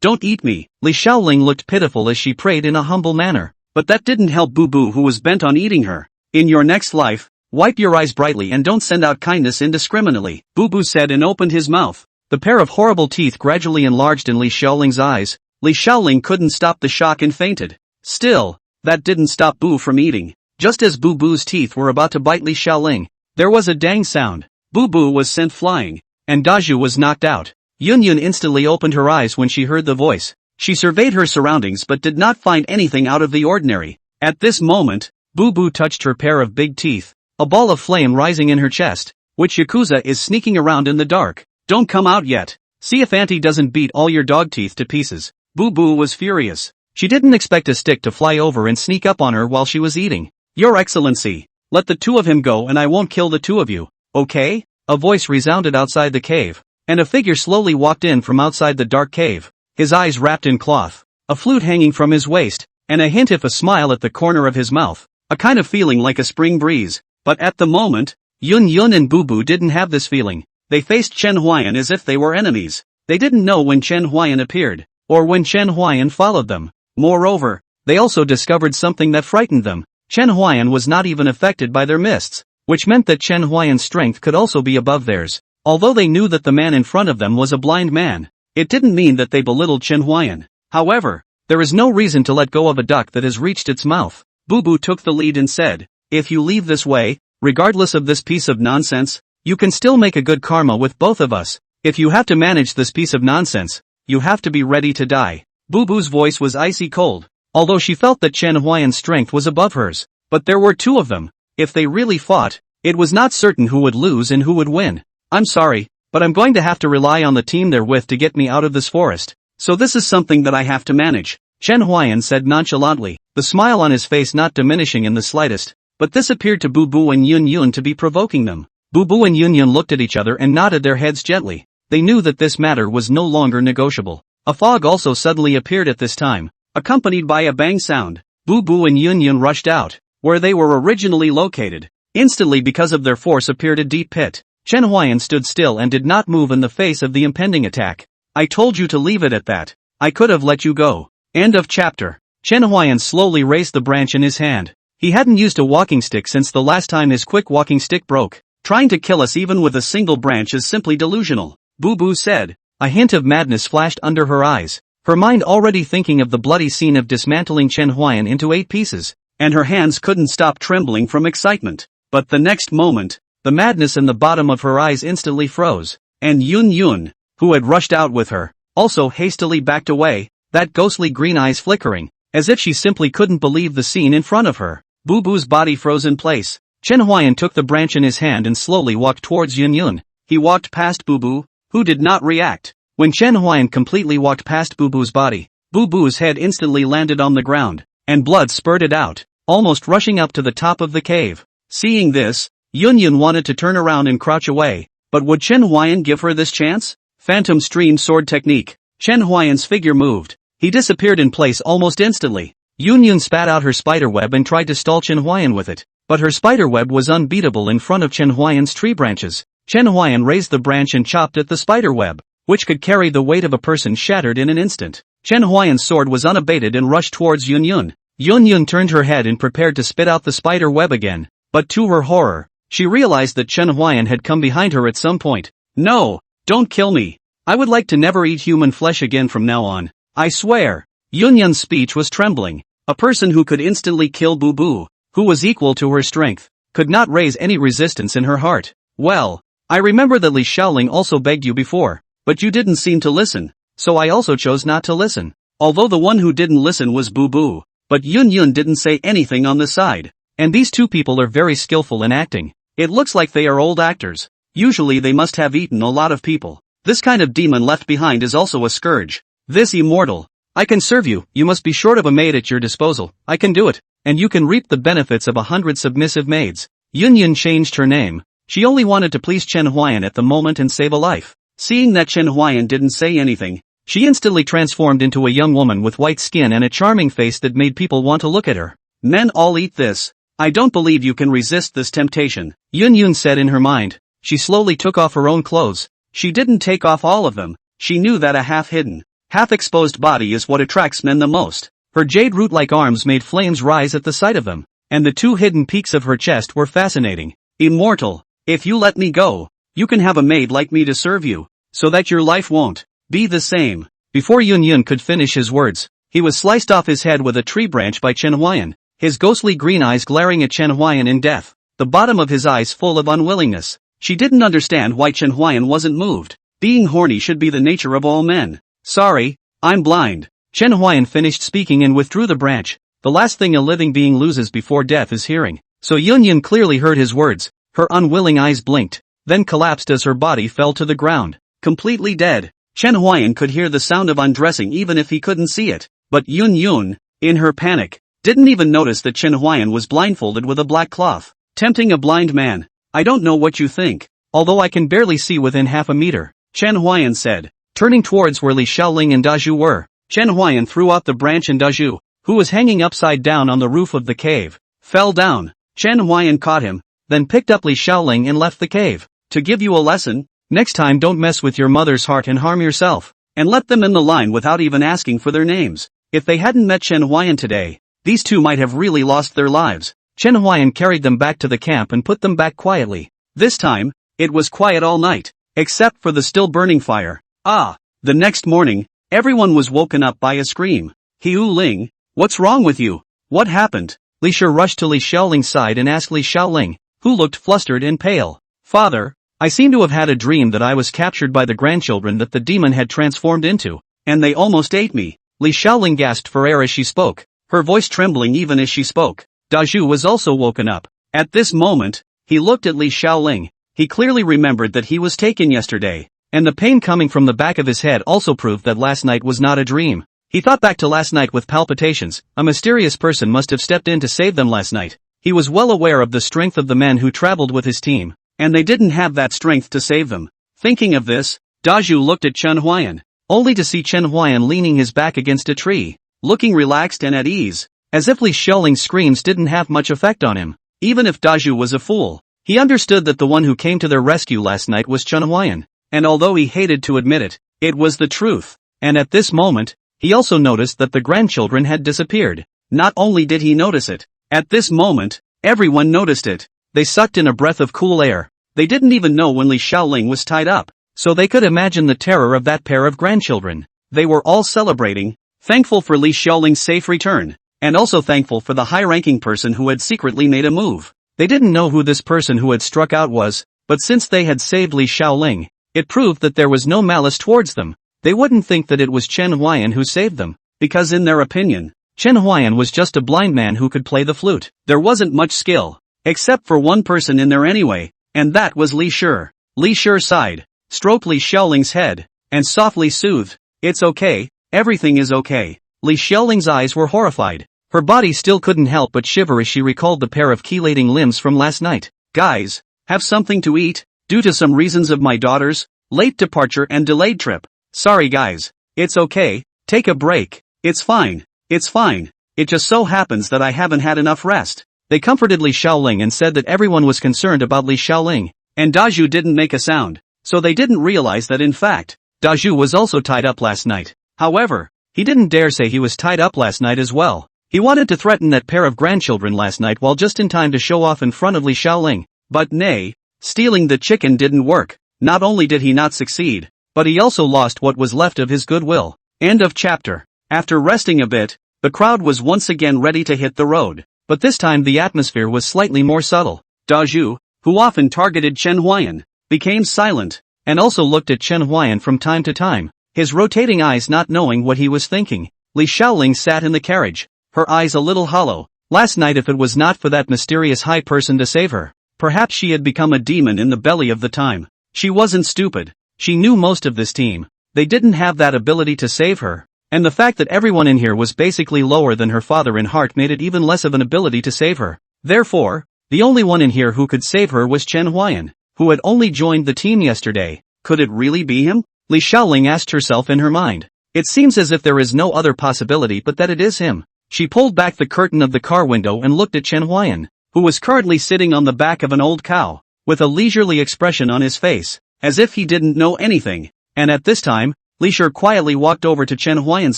don't eat me. Li Xiaoling looked pitiful as she prayed in a humble manner, but that didn't help Boo Boo, who was bent on eating her. In your next life, wipe your eyes brightly and don't send out kindness indiscriminately, Boo Boo said and opened his mouth. The pair of horrible teeth gradually enlarged in Li Xiaoling's eyes. Li Xiaoling couldn't stop the shock and fainted. Still, that didn't stop Boo from eating. Just as Boo Boo's teeth were about to bite Li Xiaoling, there was a dang sound. Boo Boo was sent flying, and Dazhu was knocked out. Yun instantly opened her eyes when she heard the voice. She surveyed her surroundings but did not find anything out of the ordinary. At this moment, Boo Boo touched her pair of big teeth, a ball of flame rising in her chest. Which Yakuza is sneaking around in the dark? Don't come out yet. See if Auntie doesn't beat all your dog teeth to pieces. Boo Boo was furious. She didn't expect a stick to fly over and sneak up on her while she was eating. Your Excellency, let the two of him go and I won't kill the two of you, okay? A voice resounded outside the cave, and a figure slowly walked in from outside the dark cave, his eyes wrapped in cloth, a flute hanging from his waist, and a hint of a smile at the corner of his mouth, a kind of feeling like a spring breeze. But at the moment, Yun and Boo Boo didn't have this feeling. They faced Chen Huai'an as if they were enemies. They didn't know when Chen Huai'an appeared, or when Chen Huai'an followed them. Moreover, they also discovered something that frightened them. Chen Huai'an was not even affected by their mists, which meant that Chen Huai'an's strength could also be above theirs. Although they knew that the man in front of them was a blind man, it didn't mean that they belittled Chen Huai'an. However, there is no reason to let go of a duck that has reached its mouth. Boo Boo took the lead and said, if you leave this way, regardless of this piece of nonsense, you can still make a good karma with both of us. If you have to manage this piece of nonsense, you have to be ready to die. Boo Boo's voice was icy cold, although she felt that Chen Huai'an's strength was above hers. But there were two of them. If they really fought, it was not certain who would lose and who would win. I'm sorry, but I'm going to have to rely on the team they're with to get me out of this forest. So this is something that I have to manage, Chen Huai'an said nonchalantly, the smile on his face not diminishing in the slightest. But this appeared to Boo Boo and Yun Yun to be provoking them. Boo Boo and Yun Yun looked at each other and nodded their heads gently. They knew that this matter was no longer negotiable. A fog also suddenly appeared at this time, accompanied by a bang sound. Boo Boo and Yun Yun rushed out, where they were originally located. Instantly, because of their force, appeared a deep pit. Chen Huai'an stood still and did not move in the face of the impending attack. I told you to leave it at that. I could have let you go. End of chapter. Chen Huai'an slowly raised the branch in his hand. He hadn't used a walking stick since the last time his quick walking stick broke. Trying to kill us even with a single branch is simply delusional, Boo Boo said. A hint of madness flashed under her eyes, her mind already thinking of the bloody scene of dismantling Chen Huai'an into 8 pieces, and her hands couldn't stop trembling from excitement. But the next moment, the madness in the bottom of her eyes instantly froze, and Yun Yun, who had rushed out with her, also hastily backed away, that ghostly green eyes flickering, as if she simply couldn't believe the scene in front of her. Boo Boo's body froze in place. Chen Huai'an took the branch in his hand and slowly walked towards Yun Yun. He walked past Boo Boo, who did not react. When Chen Huai'an completely walked past Boo Boo's body, Boo Boo's head instantly landed on the ground, and blood spurted out, almost rushing up to the top of the cave. Seeing this, Yun Yun wanted to turn around and crouch away, but would Chen Huai'an give her this chance? Phantom Stream Sword Technique. Chen Huai'an's figure moved. He disappeared in place almost instantly. Yun Yun spat out her spiderweb and tried to stall Chen Huai'an with it, but her spiderweb was unbeatable in front of Chen Huai'an's tree branches. Chen Huai'an raised the branch and chopped at the spiderweb, which could carry the weight of a person shattered in an instant. Chen Huai'an's sword was unabated and rushed towards Yun Yun. Yun Yun turned her head and prepared to spit out the spider web again, but to her horror, she realized that Chen Huai'an had come behind her at some point. No, don't kill me. I would like to never eat human flesh again from now on. I swear. Yun Yun's speech was trembling. A person who could instantly kill Boo Boo, who was equal to her strength, could not raise any resistance in her heart. Well, I remember that Li Shaoling also begged you before, but you didn't seem to listen, so I also chose not to listen. Although the one who didn't listen was Boo Boo, but Yun Yun didn't say anything on the side. And these two people are very skillful in acting. It looks like they are old actors. Usually they must have eaten a lot of people. This kind of demon left behind is also a scourge. This immortal. I can serve you. You must be short of a maid at your disposal. I can do it, and you can reap the benefits of 100 submissive maids. Yun Yun changed her name. She only wanted to please Chen Huai'an at the moment and save a life. Seeing that Chen Huai'an didn't say anything, she instantly transformed into a young woman with white skin and a charming face that made people want to look at her. Men all eat this. I don't believe you can resist this temptation, Yun Yun said in her mind. She slowly took off her own clothes. She didn't take off all of them. She knew that a half-hidden, half-exposed body is what attracts men the most. Her jade root-like arms made flames rise at the sight of them, and the 2 hidden peaks of her chest were fascinating. Immortal, if you let me go, you can have a maid like me to serve you, so that your life won't be the same. Before Yun Yun could finish his words, he was sliced off his head with a tree branch by Chen Huai'an, his ghostly green eyes glaring at Chen Huai'an in death, the bottom of his eyes full of unwillingness. She didn't understand why Chen Huai'an wasn't moved. Being horny should be the nature of all men. Sorry, I'm blind. Chen Huai'an finished speaking and withdrew the branch. The last thing a living being loses before death is hearing. So Yun Yun clearly heard his words. Her unwilling eyes blinked, then collapsed as her body fell to the ground, completely dead. Chen Huai'an could hear the sound of undressing even if he couldn't see it. But Yun Yun, in her panic, didn't even notice that Chen Huai'an was blindfolded with a black cloth, tempting a blind man. I don't know what you think, although I can barely see within half a meter, Chen Huai'an said, turning towards where Li Shaoling and Dazhu were. Chen Huai'an threw out the branch and Dazhu, who was hanging upside down on the roof of the cave, fell down. Chen Huai'an caught him, then picked up Li Shaoling and left the cave. To give you a lesson, next time don't mess with your mother's heart and harm yourself, and let them in the line without even asking for their names. If they hadn't met Chen Huai'an today, these two might have really lost their lives. Chen Huai'an carried them back to the camp and put them back quietly. This time, it was quiet all night, except for the still burning fire. The next morning, everyone was woken up by a scream. Hiu Ling, what's wrong with you? What happened? Li Shi rushed to Li Xiaoling's side and asked Li Xiaoling, who looked flustered and pale. Father, I seem to have had a dream that I was captured by the grandchildren that the demon had transformed into. and they almost ate me. Li Xiaoling gasped for air as she spoke, her voice trembling even as she spoke. Dazhu was also woken up. At this moment, he looked at Li Xiaoling. He clearly remembered that he was taken yesterday, and the pain coming from the back of his head also proved that last night was not a dream. He thought back to last night with palpitations. A mysterious person must have stepped in to save them last night. He was well aware of the strength of the men who traveled with his team, and they didn't have that strength to save them. Thinking of this, Dazhu looked at Chen Huai'an, only to see Chen Huai'an leaning his back against a tree, looking relaxed and at ease, as if Li Xiaoling's screams didn't have much effect on him. Even if Dazhu was a fool, he understood that the one who came to their rescue last night was Chen Huai'an, and although he hated to admit it, it was the truth. And at this moment, he also noticed that the grandchildren had disappeared. Not only did he notice it, at this moment, everyone noticed it. They sucked in a breath of cool air. They didn't even know when Li Xiaoling was tied up, so they could imagine the terror of that pair of grandchildren. They were all celebrating, thankful for Li Xiaoling's safe return, and also thankful for the high-ranking person who had secretly made a move. They didn't know who this person who had struck out was, but since they had saved Li Xiaoling, it proved that there was no malice towards them. They wouldn't think that it was Chen Huai'an who saved them, because in their opinion, Chen Huai'an was just a blind man who could play the flute. There wasn't much skill, except for one person in there anyway, and that was Li Shi. Li Shi sighed, stroked Li Xiaoling's head, and softly soothed, "It's okay, everything is okay." Li Xiaoling's eyes were horrified. Her body still couldn't help but shiver as she recalled the pair of chelating limbs from last night. "Guys, have something to eat? Due to some reasons of my daughter's late departure and delayed trip. Sorry guys. It's okay, take a break. It's fine. It's fine. It just so happens that I haven't had enough rest." They comforted Li Xiaoling and said that everyone was concerned about Li Xiaoling, and Dazhu didn't make a sound, so they didn't realize that in fact, Dazhu was also tied up last night. However, he didn't dare say he was tied up last night as well. He wanted to threaten that pair of grandchildren last night while just in time to show off in front of Li Xiaoling, but nay, stealing the chicken didn't work. Not only did he not succeed, but he also lost what was left of his goodwill. End of chapter. After resting a bit, the crowd was once again ready to hit the road, but this time the atmosphere was slightly more subtle. Dazhu, who often targeted Chen Huai'an, became silent, and also looked at Chen Huai'an from time to time, his rotating eyes not knowing what he was thinking. Li Xiaoling sat in the carriage, her eyes a little hollow. Last night if it was not for that mysterious high person to save her, perhaps she had become a demon in the belly of the time. She wasn't stupid. She knew most of this team. They didn't have that ability to save her, and the fact that everyone in here was basically lower than her father in heart made it even less of an ability to save her. Therefore, the only one in here who could save her was Chen Huai'an, who had only joined the team yesterday. Could it really be him? Li Xiaoling asked herself in her mind. It seems as if there is no other possibility but that it is him. She pulled back the curtain of the car window and looked at Chen Huai'an, who was currently sitting on the back of an old cow, with a leisurely expression on his face, as if he didn't know anything. And at this time, Li Shi quietly walked over to Chen Huai'an's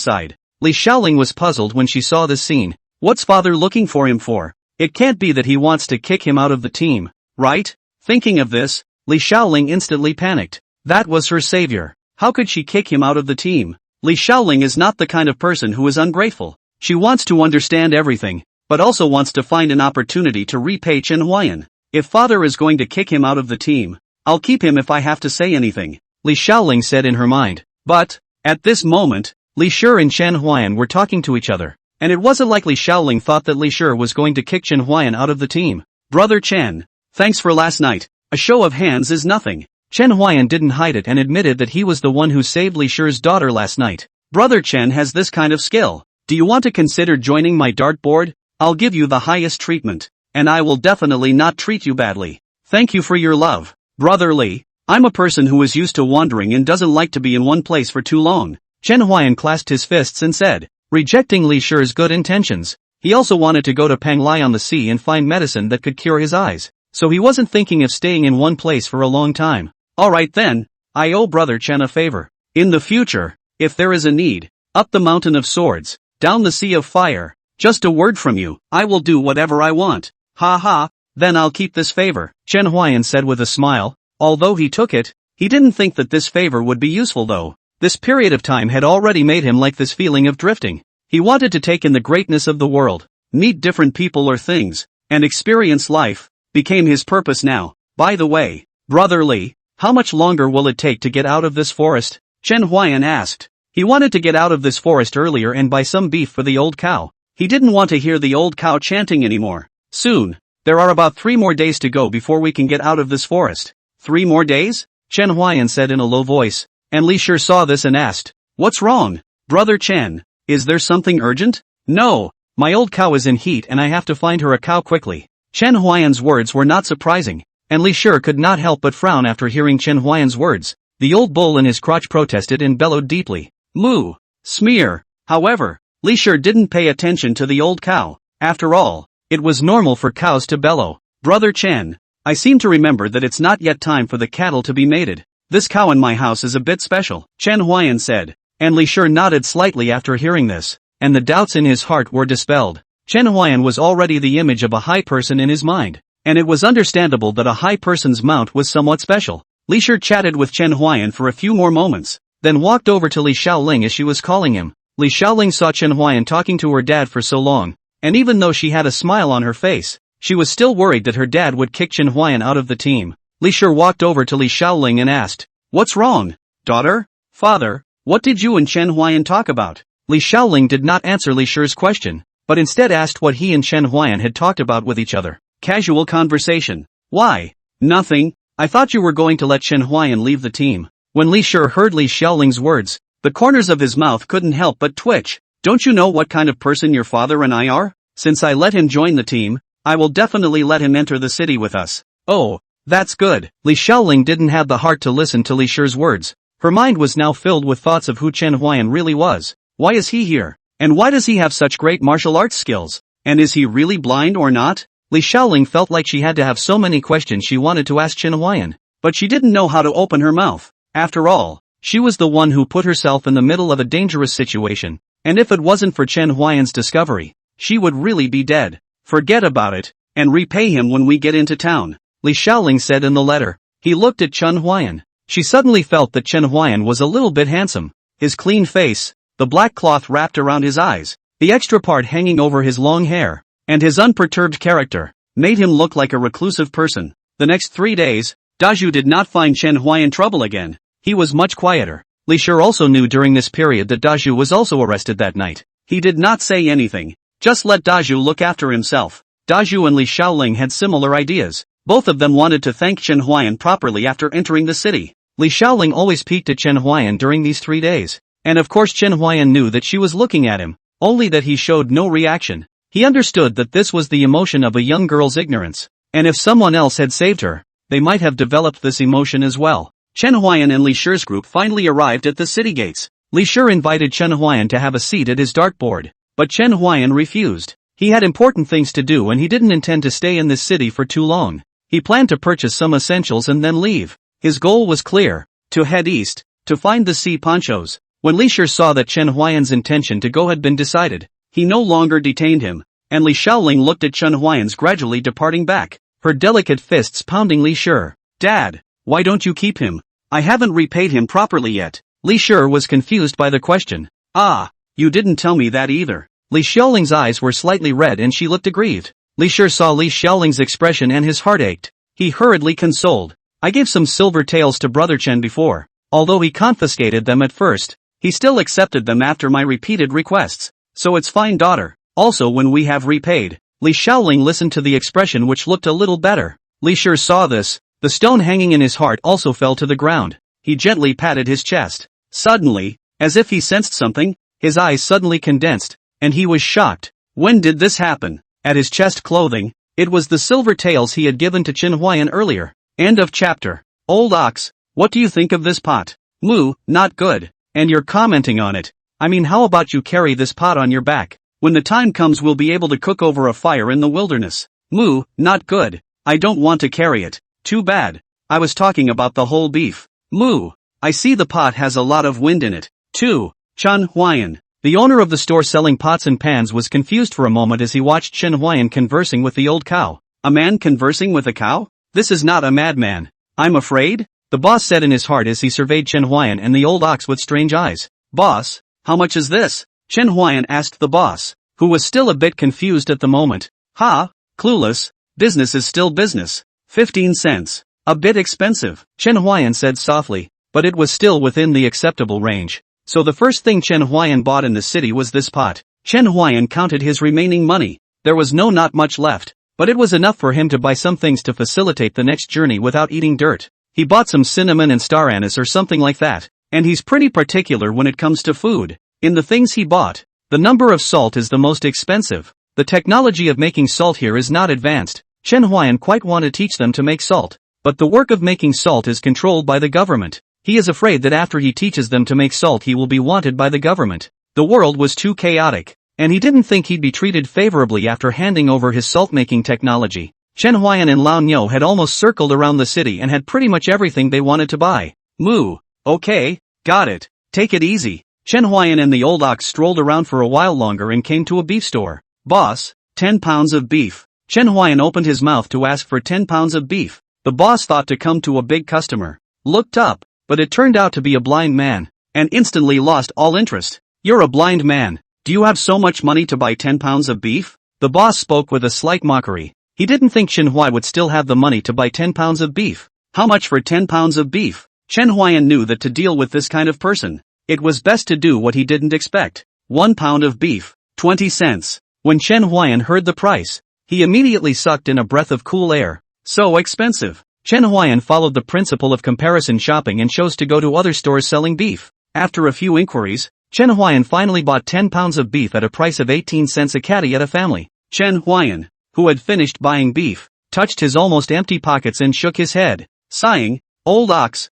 side. Li Xiaoling was puzzled when she saw this scene. What's father looking for him for? It can't be that he wants to kick him out of the team, right? Thinking of this, Li Xiaoling instantly panicked. That was her savior. How could she kick him out of the team? Li Xiaoling is not the kind of person who is ungrateful. She wants to understand everything, but also wants to find an opportunity to repay Chen Huai'an. If father is going to kick him out of the team, I'll keep him if I have to say anything, Li Xiaoling said in her mind. But, at this moment, Li Shi and Chen Huai'an were talking to each other, and it wasn't like Li Xiaoling thought that Li Shi was going to kick Chen Huai'an out of the team. Brother Chen, thanks for last night. A show of hands is nothing. Chen Huai'an didn't hide it and admitted that he was the one who saved Li Shi's daughter last night. Brother Chen has this kind of skill. Do you want to consider joining my dartboard? I'll give you the highest treatment, and I will definitely not treat you badly. Thank you for your love. Brother Li, I'm a person who is used to wandering and doesn't like to be in one place for too long. Chen Huai'an clasped his fists and said, rejecting Li Shi's good intentions. He also wanted to go to Panglai on the sea and find medicine that could cure his eyes, so he wasn't thinking of staying in one place for a long time. Alright then, I owe Brother Chen a favor. In the future, if there is a need, up the mountain of swords, down the sea of fire, just a word from you, I will do whatever I want. Ha ha, then I'll keep this favor, Chen Huai'an said with a smile. Although he took it, he didn't think that this favor would be useful though. This period of time had already made him like this feeling of drifting. He wanted to take in the greatness of the world, meet different people or things, and experience life, became his purpose now. By the way, Brother Li, how much longer will it take to get out of this forest? Chen Huai'an asked. He wanted to get out of this forest earlier and buy some beef for the old cow. He didn't want to hear the old cow chanting anymore. Soon. There are about 3 more days to go before we can get out of this forest. 3 more days? Chen Huai'an said in a low voice, and Li Shi saw this and asked, "What's wrong? Brother Chen, is there something urgent?" "No, my old cow is in heat and I have to find her a cow quickly." Chen Huai'an's words were not surprising, and Li Shi could not help but frown after hearing Chen Huai'an's words. The old bull in his crotch protested and bellowed deeply. "Moo! Smear!" However, Li Shi didn't pay attention to the old cow. After all, it was normal for cows to bellow. "Brother Chen, I seem to remember that it's not yet time for the cattle to be mated. This cow in my house is a bit special," Chen Huai'an said, and Li Shi nodded slightly after hearing this, and the doubts in his heart were dispelled. Chen Huai'an was already the image of a high person in his mind, and it was understandable that a high person's mount was somewhat special. Li Shi chatted with Chen Huai'an for a few more moments, then walked over to Li Xiaoling as she was calling him. Li Xiaoling saw Chen Huai'an talking to her dad for so long, and even though she had a smile on her face, she was still worried that her dad would kick Chen Huai'an out of the team. Li Shi walked over to Li Xiaoling and asked, "What's wrong? Daughter? Father, what did you and Chen Huai'an talk about?" Li Xiaoling did not answer Li Shi's question, but instead asked what he and Chen Huai'an had talked about with each other. Casual conversation. "Why? Nothing. I thought you were going to let Chen Huai'an leave the team." When Li Shi heard Li Xiaoling's words, the corners of his mouth couldn't help but twitch. "Don't you know what kind of person your father and I are? Since I let him join the team, I will definitely let him enter the city with us." "Oh, that's good." Li Xiaoling didn't have the heart to listen to Li Shi's words. Her mind was now filled with thoughts of who Chen Huai'an really was. Why is he here? And why does he have such great martial arts skills? And is he really blind or not? Li Xiaoling felt like she had to have so many questions she wanted to ask Chen Huai'an, but she didn't know how to open her mouth. After all, she was the one who put herself in the middle of a dangerous situation, and if it wasn't for Chen Huai'an's discovery, she would really be dead. "Forget about it, and repay him when we get into town," Li Xiaoling said in the letter. He looked at Chen Huai'an. She suddenly felt that Chen Huai'an was a little bit handsome. His clean face, the black cloth wrapped around his eyes, the extra part hanging over his long hair, and his unperturbed character, made him look like a reclusive person. The next 3 days, Dazhu did not find Chen Huai'an trouble again. He was much quieter. Li Shi also knew during this period that Dazhu was also arrested that night. He did not say anything, just let Dazhu look after himself. Dazhu and Li Xiaoling had similar ideas. Both of them wanted to thank Chen Huai'an properly after entering the city. Li Xiaoling always peeked at Chen Huai'an during these 3 days. And of course Chen Huai'an knew that she was looking at him, only that he showed no reaction. He understood that this was the emotion of a young girl's ignorance, and if someone else had saved her, they might have developed this emotion as well. Chen Huai'an and Li Shi's group finally arrived at the city gates. Li Shi invited Chen Huai'an to have a seat at his dartboard, but Chen Huai'an refused. He had important things to do and he didn't intend to stay in this city for too long. He planned to purchase some essentials and then leave. His goal was clear, to head east, to find the sea ponchos. When Li Shi saw that Chen Huai'an's intention to go had been decided, he no longer detained him, and Li Xiaoling looked at Chen Huai'an's gradually departing back, her delicate fists pounding Li Shi. "Dad, why don't you keep him? I haven't repaid him properly yet." Li Shi was confused by the question. "Ah, you didn't tell me that either." Li Xiaoling's eyes were slightly red and she looked aggrieved. Li Shi saw Li Xiaoling's expression and his heart ached. He hurriedly consoled. "I gave some silver taels to Brother Chen before. Although he confiscated them at first, he still accepted them after my repeated requests. So it's fine, daughter. Also when we have repaid." Li Xiaoling listened to the expression which looked a little better. Li Shi saw this. The stone hanging in his heart also fell to the ground. He gently patted his chest. Suddenly, as if he sensed something, his eyes suddenly condensed, and he was shocked. When did this happen? At his chest clothing, it was the silver taels he had given to Chen Huai'an earlier. End of chapter. Old ox, what do you think of this pot? Moo, not good. And you're commenting on it. I mean, how about you carry this pot on your back? When the time comes we'll be able to cook over a fire in the wilderness. Moo, not good. I don't want to carry it. Too bad. I was talking about the whole beef. Moo, I see the pot has a lot of wind in it, too. Chen Huai'an, the owner of the store selling pots and pans, was confused for a moment as he watched Chen Huai'an conversing with the old cow. A man conversing with a cow? This is not a madman. I'm afraid, the boss said in his heart as he surveyed Chen Huai'an and the old ox with strange eyes. Boss, how much is this? Chen Huai'an asked the boss, who was still a bit confused at the moment. Ha, clueless, business is still business. 15 cents. A bit expensive, Chen Huai'an said softly, but it was still within the acceptable range. So the first thing Chen Huai'an bought in the city was this pot. Chen Huai'an counted his remaining money. There was not much left, but it was enough for him to buy some things to facilitate the next journey without eating dirt. He bought some cinnamon and star anise or something like that, and he's pretty particular when it comes to food. In the things he bought, the number of salt is the most expensive. The technology of making salt here is not advanced. Chen Huai'an quite want to teach them to make salt, but the work of making salt is controlled by the government. He is afraid that after he teaches them to make salt he will be wanted by the government. The world was too chaotic, and he didn't think he'd be treated favorably after handing over his salt-making technology. Chen Huai'an and Lao Niu had almost circled around the city and had pretty much everything they wanted to buy. Moo. Okay, got it. Take it easy. Chen Huai'an and the old ox strolled around for a while longer and came to a beef store. Boss, 10 pounds of beef. Chen Huai'an opened his mouth to ask for 10 pounds of beef. The boss thought to come to a big customer. Looked up, but it turned out to be a blind man, and instantly lost all interest. You're a blind man. Do you have so much money to buy 10 pounds of beef? The boss spoke with a slight mockery. He didn't think Chen Huai'an would still have the money to buy 10 pounds of beef. How much for 10 pounds of beef? Chen Huai'an knew that to deal with this kind of person, it was best to do what he didn't expect. 1 pound of beef, 20 cents. When Chen Huai'an heard the price, he immediately sucked in a breath of cool air. So expensive. Chen Huai'an followed the principle of comparison shopping and chose to go to other stores selling beef. After a few inquiries, Chen Huai'an finally bought 10 pounds of beef at a price of 18 cents a catty at a family. Chen Huai'an, who had finished buying beef, touched his almost empty pockets and shook his head, sighing, "Old ox,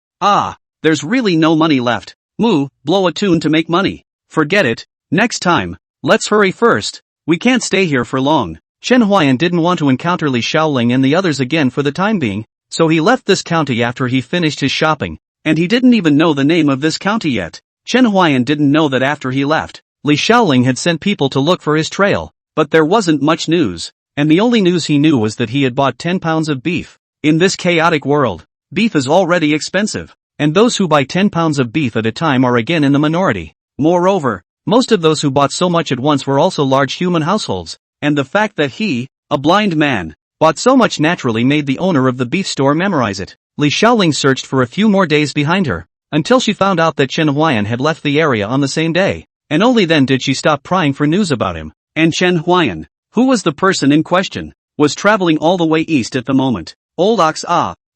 there's really no money left. Moo, blow a tune to make money. Forget it, next time, let's hurry first. We can't stay here for long." Chen Huai'an didn't want to encounter Li Shaoling and the others again for the time being, so he left this county after he finished his shopping, and he didn't even know the name of this county yet. Chen Huai'an didn't know that after he left, Li Shaoling had sent people to look for his trail, but there wasn't much news, and the only news he knew was that he had bought 10 pounds of beef. In this chaotic world, beef is already expensive, and those who buy 10 pounds of beef at a time are again in the minority. Moreover, most of those who bought so much at once were also large human households, and the fact that he, a blind man, bought so much naturally made the owner of the beef store memorize it. Li Shaoling searched for a few more days behind her, until she found out that Chen Huai'an had left the area on the same day, and only then did she stop prying for news about him. And Chen Huai'an, who was the person in question, was traveling all the way east at the moment. "Old ox,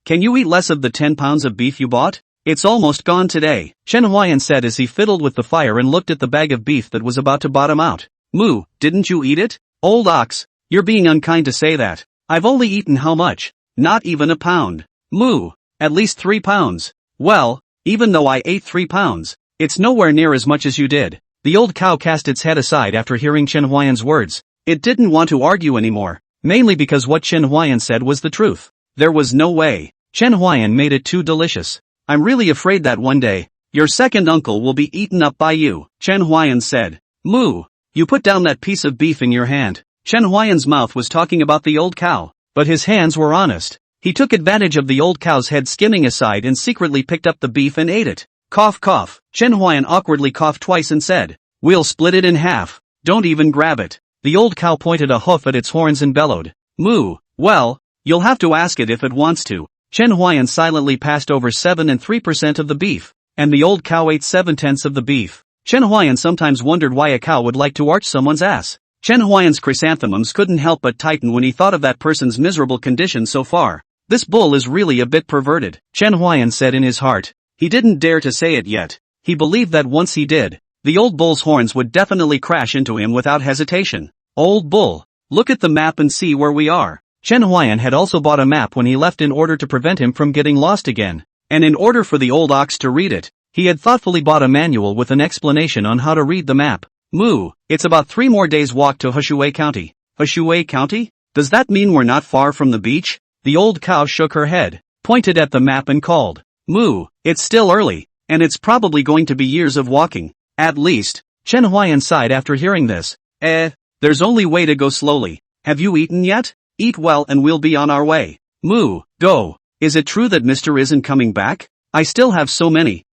can you eat less of the 10 pounds of beef you bought? It's almost gone today," Chen Huai'an said as he fiddled with the fire and looked at the bag of beef that was about to bottom out. "Moo, didn't you eat it? Old ox, you're being unkind to say that. I've only eaten how much? Not even a pound. Moo, at least 3 pounds. Well, even though I ate 3 pounds, it's nowhere near as much as you did." The old cow cast its head aside after hearing Chen Huai'an's words. It didn't want to argue anymore, mainly because what Chen Huai'an said was the truth. There was no way. Chen Huai'an made it too delicious. "I'm really afraid that one day, your second uncle will be eaten up by you," Chen Huai'an said. "Moo, you put down that piece of beef in your hand." Chen Huai'an's mouth was talking about the old cow, but his hands were honest. He took advantage of the old cow's head skimming aside and secretly picked up the beef and ate it. Cough cough. Chen Huai'an awkwardly coughed twice and said, "We'll split it in half. Don't even grab it." The old cow pointed a hoof at its horns and bellowed. "Moo, well, you'll have to ask it if it wants to." Chen Huai'an silently passed over 7 3% of the beef, and the old cow ate 7/10 of the beef. Chen Huai'an sometimes wondered why a cow would like to arch someone's ass. Chen Huai'an's chrysanthemums couldn't help but tighten when he thought of that person's miserable condition so far. This bull is really a bit perverted, Chen Huai'an said in his heart. He didn't dare to say it yet. He believed that once he did, the old bull's horns would definitely crash into him without hesitation. "Old bull, look at the map and see where we are." Chen Huai'an had also bought a map when he left in order to prevent him from getting lost again, and in order for the old ox to read it, he had thoughtfully bought a manual with an explanation on how to read the map. "Moo, it's about 3 more days' walk to Heshui County." Heshui County? Does that mean we're not far from the beach? The old cow shook her head, pointed at the map and called, "Moo, it's still early, and it's probably going to be years of walking. At least." Chen Huai'an sighed after hearing this. There's only way to go slowly. Have you eaten yet? Eat well and we'll be on our way." "Moo, go. Is it true that Mr. isn't coming back? I still have so many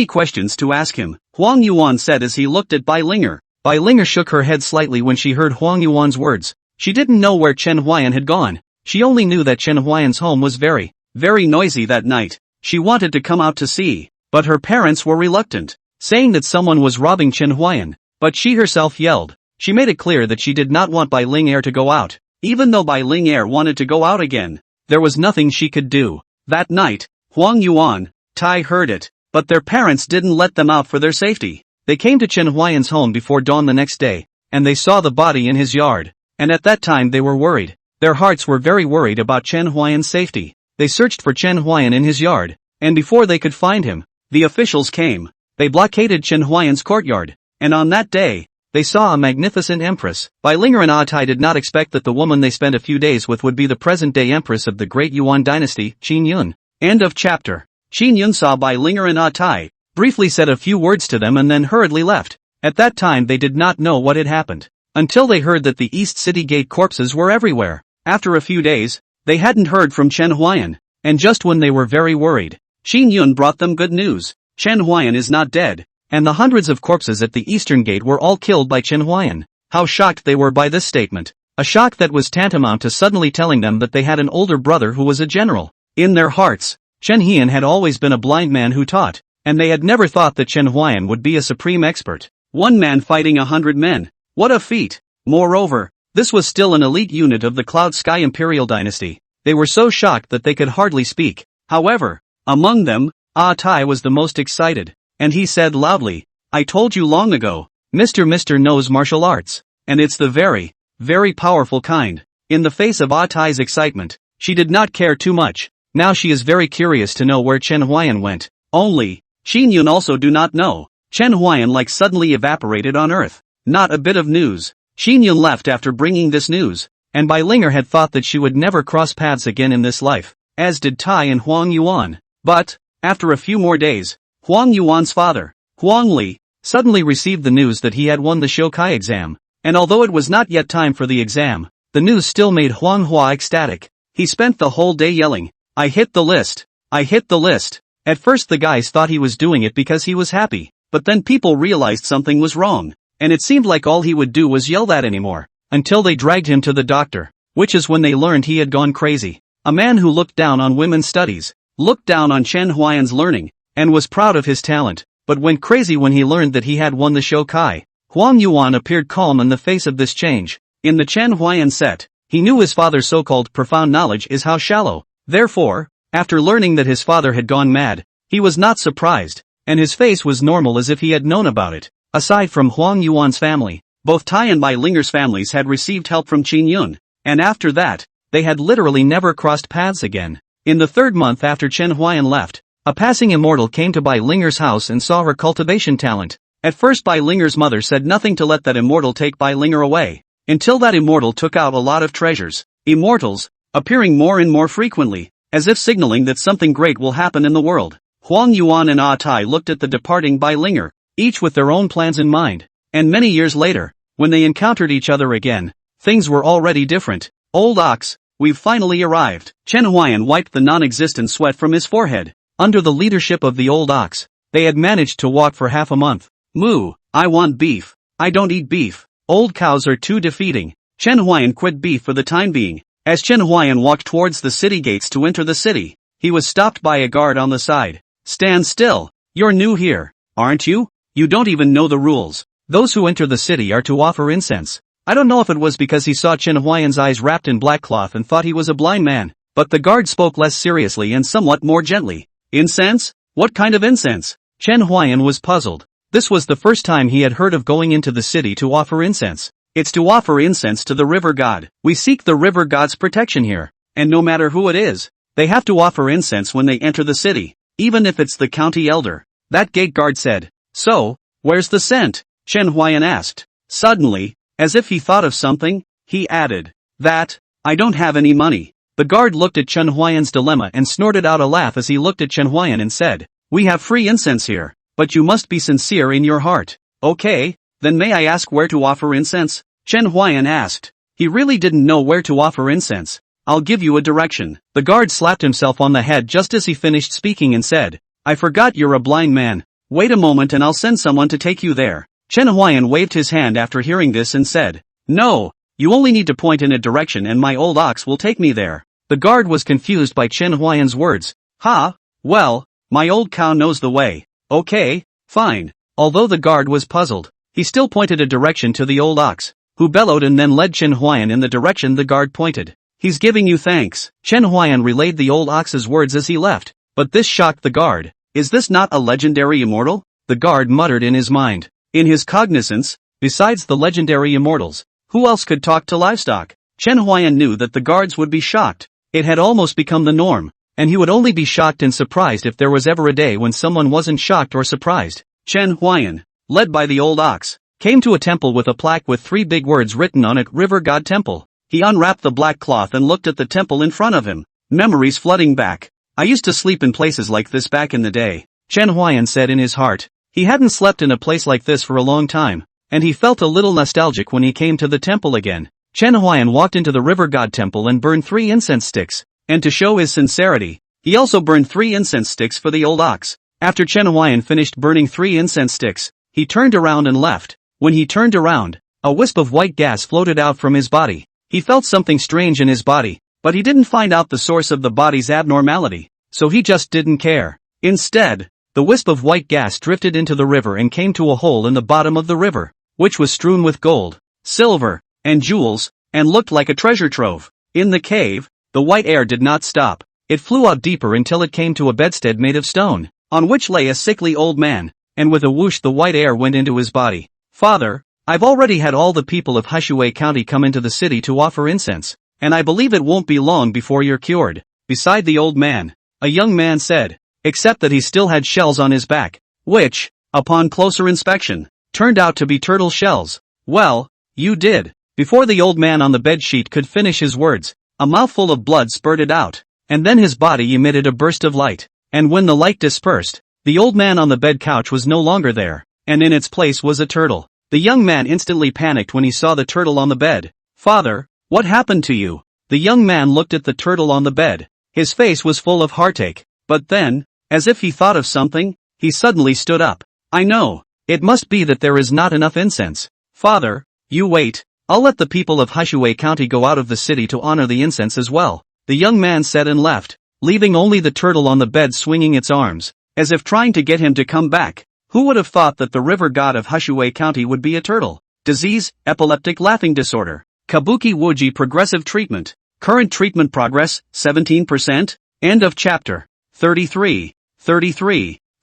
questions to ask him," Huang Yuan said as he looked at Bai Linger. Bai Linger shook her head slightly when she heard Huang Yuan's words. She didn't know where Chen Huai'an had gone. She only knew that Chen Huai'an's home was very noisy that night. She wanted to come out to see, but her parents were reluctant. saying that someone was robbing Chen Huai'an, but she herself yelled. She made it clear that she did not want Bai Ling to go out. Even though Bai Ling wanted to go out again, there was nothing she could do. That night, Huang Yuan, Tai heard it, but their parents didn't let them out for their safety. They came to Chen Huai'an's home before dawn the next day, and they saw the body in his yard. And at that time they were worried. Their hearts were very worried about Chen Huai'an's safety. They searched for Chen Huai'an in his yard, and before they could find him, the officials came. They blockaded Chen Huai'an's courtyard, and on that day, they saw a magnificent empress. Bai Ling and Tai did not expect that the woman they spent a few days with would be the present-day empress of the great Yuan dynasty, Qin Yun. End of chapter. Qin Yun saw Bai Ling and Tai, briefly said a few words to them and then hurriedly left. At that time they did not know what had happened, until they heard that the East City Gate corpses were everywhere. After a few days, they hadn't heard from Chen Huai'an, and just when they were very worried, Qin Yun brought them good news. Chen Huai'an is not dead, and the hundreds of corpses at the Eastern Gate were all killed by Chen Huai'an. How shocked they were by this statement. A shock that was tantamount to suddenly telling them that they had an older brother who was a general. In their hearts, Chen Huai'an had always been a blind man who taught, and they had never thought that Chen Huai'an would be a supreme expert. One man fighting 100 men. What a feat! Moreover, this was still an elite unit of the Cloud Sky Imperial dynasty. They were so shocked that they could hardly speak. However, among them, Tai was the most excited, and he said loudly, "I told you long ago, Mr. knows martial arts, and it's the very, very powerful kind." In the face of Tai's excitement, she did not care too much. Now she is very curious to know where Chen Huai'an went. Only, Qin Yun also do not know. Chen Huai'an suddenly evaporated on earth. Not a bit of news. Qin Yun left after bringing this news, and Bai Ling had thought that she would never cross paths again in this life, as did Tai and Huang Yuan. But, after a few more days, Huang Yuan's father, Huang Li, suddenly received the news that he had won the Shokai exam, and although it was not yet time for the exam, the news still made Huang Hua ecstatic. He spent the whole day yelling, "I hit the list! I hit the list!" At first the guys thought he was doing it because he was happy, but then people realized something was wrong, and it seemed like all he would do was yell that anymore, until they dragged him to the doctor, which is when they learned he had gone crazy. A man who looked down on women's studies, looked down on Chen Huai'an's learning, and was proud of his talent, but went crazy when he learned that he had won the Shokai. Huang Yuan appeared calm in the face of this change. In the Chen Huai'an set, he knew his father's so-called profound knowledge is how shallow. Therefore, after learning that his father had gone mad, he was not surprised, and his face was normal as if he had known about it. Aside from Huang Yuan's family, both Tai and Bai Linger's families had received help from Qin Yun, and after that, they had literally never crossed paths again. In the third month after Chen Huai'an left, a passing immortal came to Bai Linger's house and saw her cultivation talent. At first Bai Linger's mother said nothing to let that immortal take Bai Linger away, until that immortal took out a lot of treasures. Immortals, appearing more and more frequently, as if signaling that something great will happen in the world. Huang Yuan and Tai looked at the departing Bai Linger, each with their own plans in mind, and many years later, when they encountered each other again, things were already different. "Old ox, we've finally arrived." Chen Huai'an wiped the non-existent sweat from his forehead. Under the leadership of the old ox, they had managed to walk for half a month. "Moo, I want beef. I don't eat beef. Old cows are too defeating." Chen Huai'an quit beef for the time being. As Chen Huai'an walked towards the city gates to enter the city, he was stopped by a guard on the side. "Stand still. You're new here, aren't you? You don't even know the rules. Those who enter the city are to offer incense." I don't know if it was because he saw Chen Huai'an's eyes wrapped in black cloth and thought he was a blind man, but the guard spoke less seriously and somewhat more gently. "Incense? What kind of incense?" Chen Huai'an was puzzled. This was the first time he had heard of going into the city to offer incense. "It's to offer incense to the river god. We seek the river god's protection here, and no matter who it is, they have to offer incense when they enter the city, even if it's the county elder." That gate guard said. "So, where's the scent?" Chen Huai'an asked. Suddenly, as if he thought of something, he added, "That, I don't have any money." The guard looked at Chen Huai'an's dilemma and snorted out a laugh as he looked at Chen Huai'an and said, "We have free incense here, but you must be sincere in your heart." "Okay, then may I ask where to offer incense?" Chen Huai'an asked. He really didn't know where to offer incense. "I'll give you a direction." The guard slapped himself on the head just as he finished speaking and said, "I forgot you're a blind man. Wait a moment and I'll send someone to take you there." Chen Huai'an waved his hand after hearing this and said, "No, you only need to point in a direction and my old ox will take me there." The guard was confused by Chen Huai'an's words. "Ha, well, my old cow knows the way." "Okay, fine, Although the guard was puzzled, he still pointed a direction to the old ox, who bellowed and then led Chen Huai'an in the direction the guard pointed. "He's giving you thanks." Chen Huai'an relayed the old ox's words as he left, but this shocked the guard. "Is this not a legendary immortal?" the guard muttered in his mind. In his cognizance, besides the legendary immortals, who else could talk to livestock? Chen Huai'an knew that the guards would be shocked. It had almost become the norm, and he would only be shocked and surprised if there was ever a day when someone wasn't shocked or surprised. Chen Huai'an, led by the old ox, came to a temple with a plaque with 3 big words written on it: River God Temple. He unwrapped the black cloth and looked at the temple in front of him, memories flooding back. "I used to sleep in places like this back in the day," Chen Huai'an said in his heart. He hadn't slept in a place like this for a long time, and he felt a little nostalgic when he came to the temple again. Chen Huai'an walked into the river god temple and burned 3 incense sticks, and to show his sincerity, he also burned 3 incense sticks for the old ox. After Chen Huai'an finished burning 3 incense sticks, he turned around and left. When he turned around, a wisp of white gas floated out from his body. He felt something strange in his body, but he didn't find out the source of the body's abnormality, so he just didn't care. Instead, the wisp of white gas drifted into the river and came to a hole in the bottom of the river, which was strewn with gold, silver, and jewels, and looked like a treasure trove. In the cave, the white air did not stop. It flew out deeper until it came to a bedstead made of stone, on which lay a sickly old man, and with a whoosh the white air went into his body. "Father, I've already had all the people of Hshui County come into the city to offer incense, and I believe it won't be long before you're cured." Beside the old man, a young man said, except that he still had shells on his back, which, upon closer inspection, turned out to be turtle shells. "Well, you did." Before the old man on the bed sheet could finish his words, a mouthful of blood spurted out, and then his body emitted a burst of light, and when the light dispersed, the old man on the bed couch was no longer there, and in its place was a turtle. The young man instantly panicked when he saw the turtle on the bed. "Father, what happened to you?" The young man looked at the turtle on the bed. His face was full of heartache, but then, as if he thought of something, he suddenly stood up. "I know. It must be that there is not enough incense. Father, you wait. I'll let the people of Hshui County go out of the city to honor the incense as well." The young man said and left, leaving only the turtle on the bed swinging its arms, as if trying to get him to come back. Who would have thought that the river god of Hshui County would be a turtle? Disease, epileptic laughing disorder. Kabuki Wuji progressive treatment. Current treatment progress, 17%. End of chapter. 33.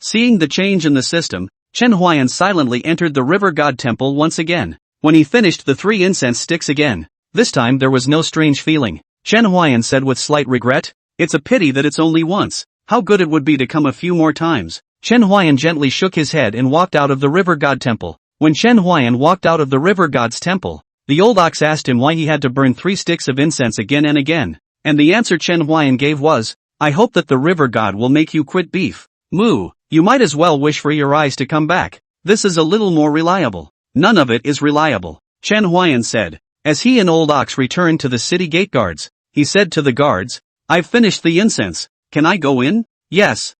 Seeing the change in the system, Chen Huai'an silently entered the river god temple once again. When he finished the 3 incense sticks again, this time there was no strange feeling. Chen Huai'an said with slight regret, "It's a pity that it's only once. How good it would be to come a few more times." Chen Huai'an gently shook his head and walked out of the river god temple. When Chen Huai'an walked out of the river god's temple, the old ox asked him why he had to burn 3 sticks of incense again and again, and the answer Chen Huai'an gave was, "I hope that the river god will make you quit beef. Moo, you might as well wish for your eyes to come back. This is a little more reliable." "None of it is reliable," Chen Huai'an said. As he and old ox returned to the city gate guards, he said to the guards, "I've finished the incense. Can I go in?" Yes.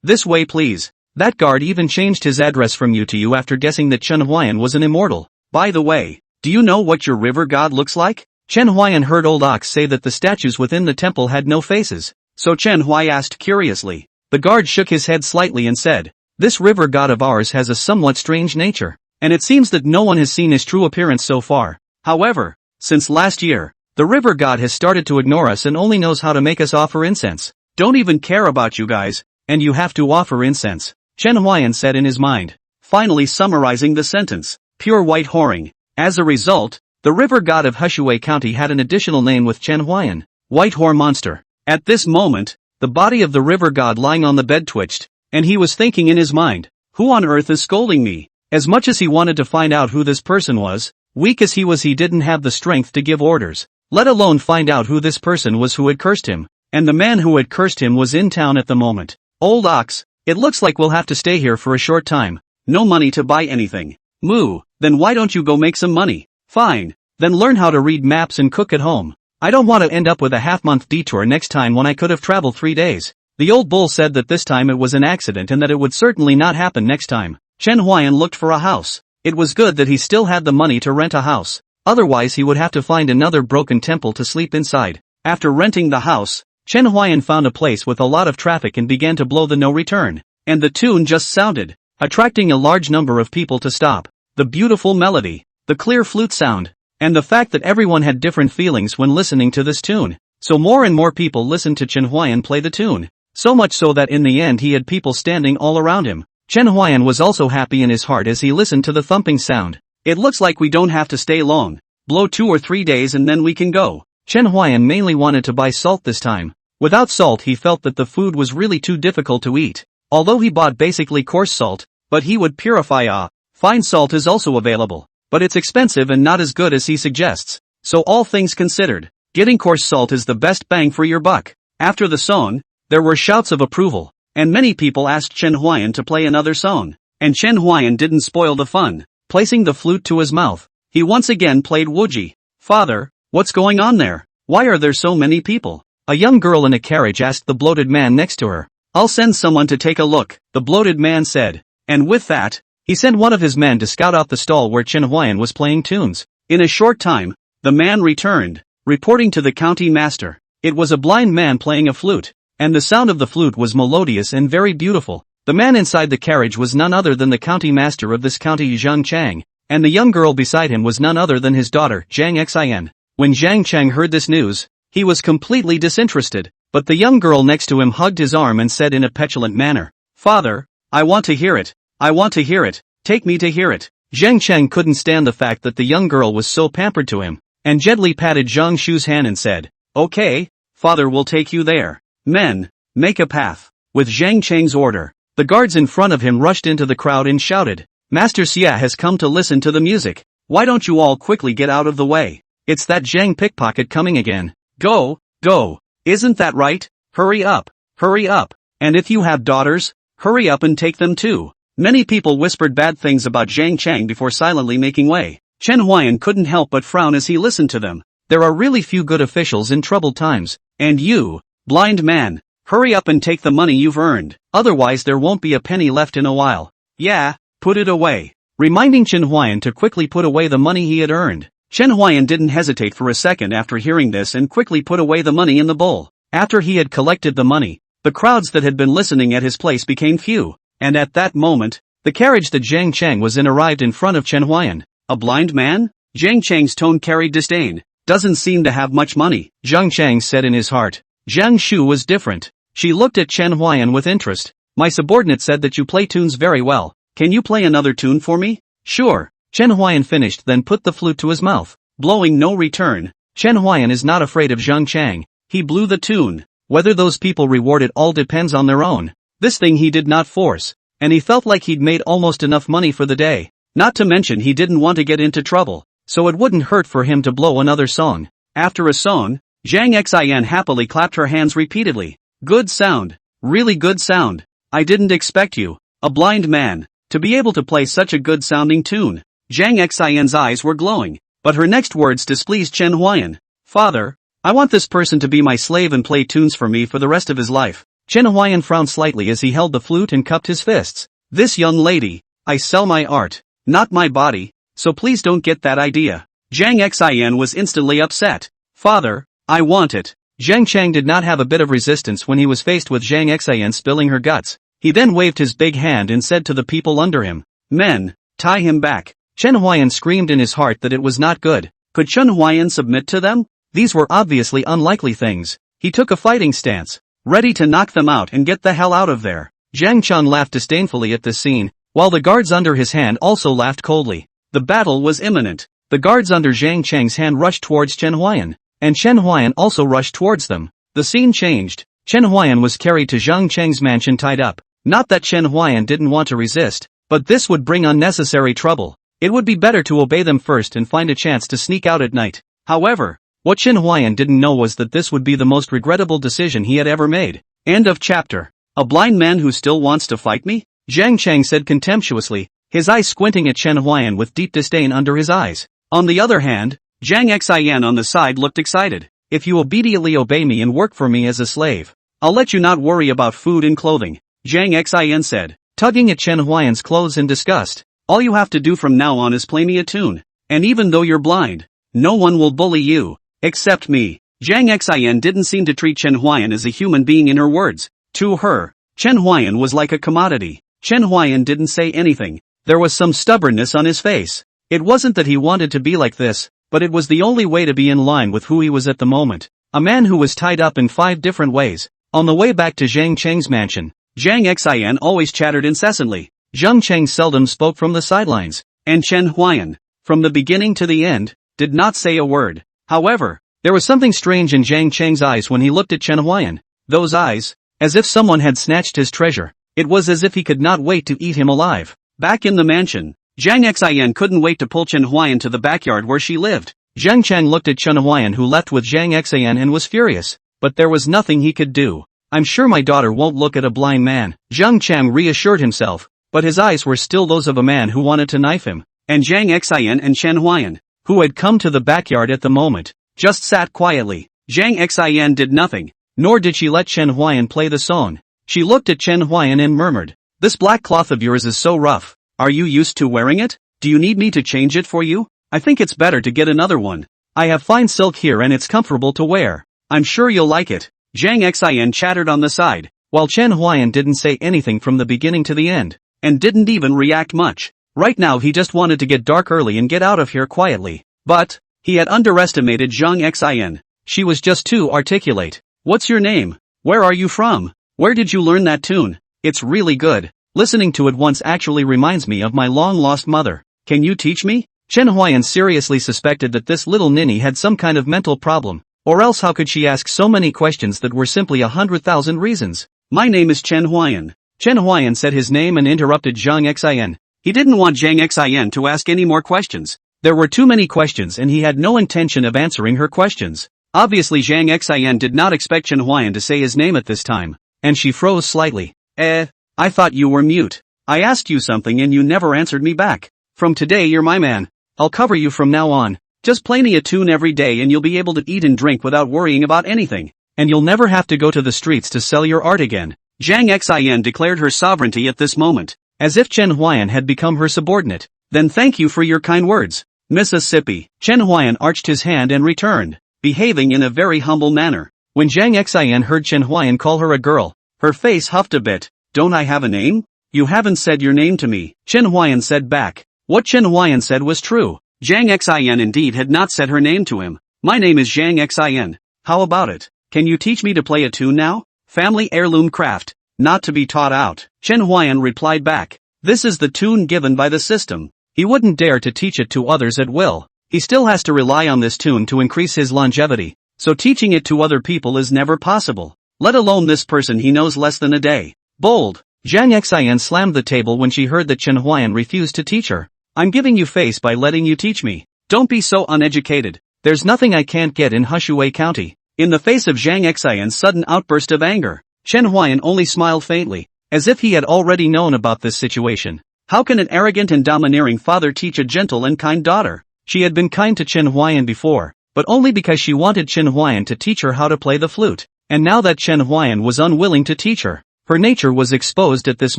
"This way please." That guard even changed his address from you to you after guessing that Chen Huai'an was an immortal. "By the way, do you know what your river god looks like?" Chen Huai'an heard old ox say that the statues within the temple had no faces, so Chen Huai asked curiously. The guard shook his head slightly and said, "This river god of ours has a somewhat strange nature, and it seems that no one has seen his true appearance so far. However, since last year, the river god has started to ignore us and only knows how to make us offer incense. Don't even care about you guys, and you have to offer incense," Chen Huai'an said in his mind, finally summarizing the sentence. Pure white whoring. As a result, the river god of Hshui County had an additional name with Chen Huai'an, White Whore Monster. At this moment, the body of the river god lying on the bed twitched, and he was thinking in his mind, "Who on earth is scolding me?" As much as he wanted to find out who this person was, weak as he was, he didn't have the strength to give orders, let alone find out who this person was who had cursed him, and the man who had cursed him was in town at the moment. "Old ox, it looks like we'll have to stay here for a short time. No money to buy anything." "Moo, then why don't you go make some money?" "Fine, then learn how to read maps and cook at home. I don't want to end up with a half-month detour next time when I could have traveled 3 days." The old bull said that this time it was an accident and that it would certainly not happen next time. Chen Huai'an looked for a house. It was good that he still had the money to rent a house, otherwise he would have to find another broken temple to sleep inside. After renting the house, Chen Huai'an found a place with a lot of traffic and began to blow the no return, and the tune just sounded. attracting a large number of people to stop. The beautiful melody, the clear flute sound, and the fact that everyone had different feelings when listening to this tune. So more and more people listened to Chen Huai'an play the tune. So much so that in the end he had people standing all around him. Chen Huai'an was also happy in his heart as he listened to the thumping sound. It looks like we don't have to stay long. Blow 2 or 3 days and then we can go. Chen Huai'an mainly wanted to buy salt this time. Without salt he felt that the food was really too difficult to eat. Although he bought basically coarse salt, but he would purify fine salt is also available. But it's expensive and not as good as he suggests. So all things considered, getting coarse salt is the best bang for your buck. After the song, there were shouts of approval, and many people asked Chen Huai'an to play another song. And Chen Huai'an didn't spoil the fun. Placing the flute to his mouth, he once again played Wuji. Father, what's going on there? Why are there so many people? A young girl in a carriage asked the bloated man next to her. I'll send someone to take a look, the bloated man said. And with that, he sent one of his men to scout out the stall where Chen Huai'an was playing tunes. In a short time, the man returned, reporting to the county master. It was a blind man playing a flute, and the sound of the flute was melodious and very beautiful. The man inside the carriage was none other than the county master of this county, Longchang, and the young girl beside him was none other than his daughter, Zhang Xian. When Zhang Chang heard this news, he was completely disinterested, but the young girl next to him hugged his arm and said in a petulant manner, Father, I want to hear it. I want to hear it. Take me to hear it. Zhang Chang couldn't stand the fact that the young girl was so pampered to him, and gently patted Zhang Shu's hand and said, Okay, father will take you there. Men, make a path. With Zhang Chang's order, the guards in front of him rushed into the crowd and shouted, Master Xia has come to listen to the music. Why don't you all quickly get out of the way? It's that Zhang pickpocket coming again. Go, go. Isn't that right? Hurry up, hurry up. And if you have daughters, hurry up and take them too. Many people whispered bad things about Zhang Chang before silently making way. Chen Huai'an couldn't help but frown as he listened to them. There are really few good officials in troubled times. And you, blind man, hurry up and take the money you've earned. Otherwise there won't be a penny left in a while. Yeah, put it away. Reminding Chen Huai'an to quickly put away the money he had earned. Chen Huai'an didn't hesitate for a second after hearing this and quickly put away the money in the bowl. After he had collected the money, the crowds that had been listening at his place became few. And at that moment, the carriage that Zhang Chang was in arrived in front of Chen Huai'an. A blind man? Zhang Chang's tone carried disdain. Doesn't seem to have much money, Zhang Chang said in his heart. Zhang Shu was different. She looked at Chen Huai'an with interest. My subordinate said that you play tunes very well. Can you play another tune for me? Sure. Chen Huai'an finished then put the flute to his mouth, blowing no return. Chen Huai'an is not afraid of Zhang Chang. He blew the tune. Whether those people reward it all depends on their own. This thing he did not force, and he felt like he'd made almost enough money for the day. Not to mention he didn't want to get into trouble, so it wouldn't hurt for him to blow another song. After a song, Zhang Xian happily clapped her hands repeatedly. Good sound. Really good sound. I didn't expect you, a blind man, to be able to play such a good sounding tune. Zhang Xian's eyes were glowing, but her next words displeased Chen Huai'an. Father, I want this person to be my slave and play tunes for me for the rest of his life. Chen Huai'an frowned slightly as he held the flute and cupped his fists. This young lady, I sell my art, not my body, so please don't get that idea. Zhang Xian was instantly upset. Father, I want it. Zhang Chang did not have a bit of resistance when he was faced with Zhang Xian spilling her guts. He then waved his big hand and said to the people under him, Men, tie him back. Chen Huai'an screamed in his heart that it was not good. Could Chen Huai'an submit to them? These were obviously unlikely things. He took a fighting stance, ready to knock them out and get the hell out of there. Zhang Chang laughed disdainfully at this scene, while the guards under his hand also laughed coldly. The battle was imminent. The guards under Zhang Chang's hand rushed towards Chen Huai'an, and Chen Huai'an also rushed towards them. The scene changed. Chen Huai'an was carried to Zhang Chang's mansion tied up. Not that Chen Huai'an didn't want to resist, but this would bring unnecessary trouble. It would be better to obey them first and find a chance to sneak out at night. However, what Chen Huai'an didn't know was that this would be the most regrettable decision he had ever made. End of chapter. A blind man who still wants to fight me? Zhang Chang said contemptuously, his eyes squinting at Chen Huai'an with deep disdain under his eyes. On the other hand, Zhang Xian on the side looked excited. If you obediently obey me and work for me as a slave, I'll let you not worry about food and clothing, Zhang Xian said, tugging at Chen Huai'an's clothes in disgust. All you have to do from now on is play me a tune, and even though you're blind, no one will bully you, except me. Zhang Xian didn't seem to treat Chen Huai'an as a human being in her words. To her, Chen Huai'an was like a commodity. Chen Huai'an didn't say anything. There was some stubbornness on his face. It wasn't that he wanted to be like this, but it was the only way to be in line with who he was at the moment. A man who was tied up in 5 different ways. On the way back to Zhang Cheng's mansion, Zhang Xian always chattered incessantly. Zhang Cheng seldom spoke from the sidelines, and Chen Huai'an, from the beginning to the end, did not say a word. However, there was something strange in Zhang Cheng's eyes when he looked at Chen Huai'an. Those eyes, as if someone had snatched his treasure. It was as if he could not wait to eat him alive. Back in the mansion, Zhang Xian couldn't wait to pull Chen Huai'an to the backyard where she lived. Zhang Cheng looked at Chen Huai'an, who left with Zhang Xian, and was furious, but there was nothing he could do. I'm sure my daughter won't look at a blind man, Zhang Cheng reassured himself, but his eyes were still those of a man who wanted to knife him. And Zhang Xian and Chen Huai'an, who had come to the backyard at the moment, just sat quietly. Zhang Xian did nothing, nor did she let Chen Huai'an play the song. She looked at Chen Huai'an and murmured, "This black cloth of yours is so rough. Are you used to wearing it? Do you need me to change it for you? I think it's better to get another one. I have fine silk here and it's comfortable to wear. I'm sure you'll like it." Zhang Xian chattered on the side, while Chen Huai'an didn't say anything from the beginning to the end, and didn't even react much. Right now he just wanted to get dark early and get out of here quietly. But he had underestimated Zhang Xian. She was just too articulate. "What's your name? Where are you from? Where did you learn that tune? It's really good. Listening to it once actually reminds me of my long-lost mother. Can you teach me?" Chen Huai'an seriously suspected that this little ninny had some kind of mental problem, or else how could she ask so many questions that were simply 100,000 reasons? "My name is Chen Huai'an." Chen Huai'an said his name and interrupted Zhang Xian. He didn't want Zhang Xian to ask any more questions. There were too many questions and he had no intention of answering her questions. Obviously Zhang Xian did not expect Chen Huai'an to say his name at this time, and she froze slightly. I thought you were mute. I asked you something and you never answered me back. From today you're my man. I'll cover you from now on. Just play me a tune every day and you'll be able to eat and drink without worrying about anything. And you'll never have to go to the streets to sell your art again. Zhang Xian declared her sovereignty at this moment, as if Chen Huai'an had become her subordinate. "Then thank you for your kind words, Mississippi." Chen Huai'an arched his hand and returned, behaving in a very humble manner. When Zhang Xian heard Chen Huai'an call her a girl, her face huffed a bit. "Don't I have a name? You haven't said your name to me," Chen Huai'an said back. What Chen Huai'an said was true. Zhang Xian indeed had not said her name to him. "My name is Zhang Xian. How about it? Can you teach me to play a tune now? Family heirloom craft, not to be taught out." Chen Huai'an replied back. This is the tune given by the system. He wouldn't dare to teach it to others at will. He still has to rely on this tune to increase his longevity, so teaching it to other people is never possible. Let alone this person he knows less than a day. Bold. Zhang Xian slammed the table when she heard that Chen Huai'an refused to teach her. "I'm giving you face by letting you teach me. Don't be so uneducated. There's nothing I can't get in Hushui County." In the face of Zhang Xian's sudden outburst of anger, Chen Huai'an only smiled faintly, as if he had already known about this situation. How can an arrogant and domineering father teach a gentle and kind daughter? She had been kind to Chen Huai'an before, but only because she wanted Chen Huai'an to teach her how to play the flute. And now that Chen Huai'an was unwilling to teach her, her nature was exposed at this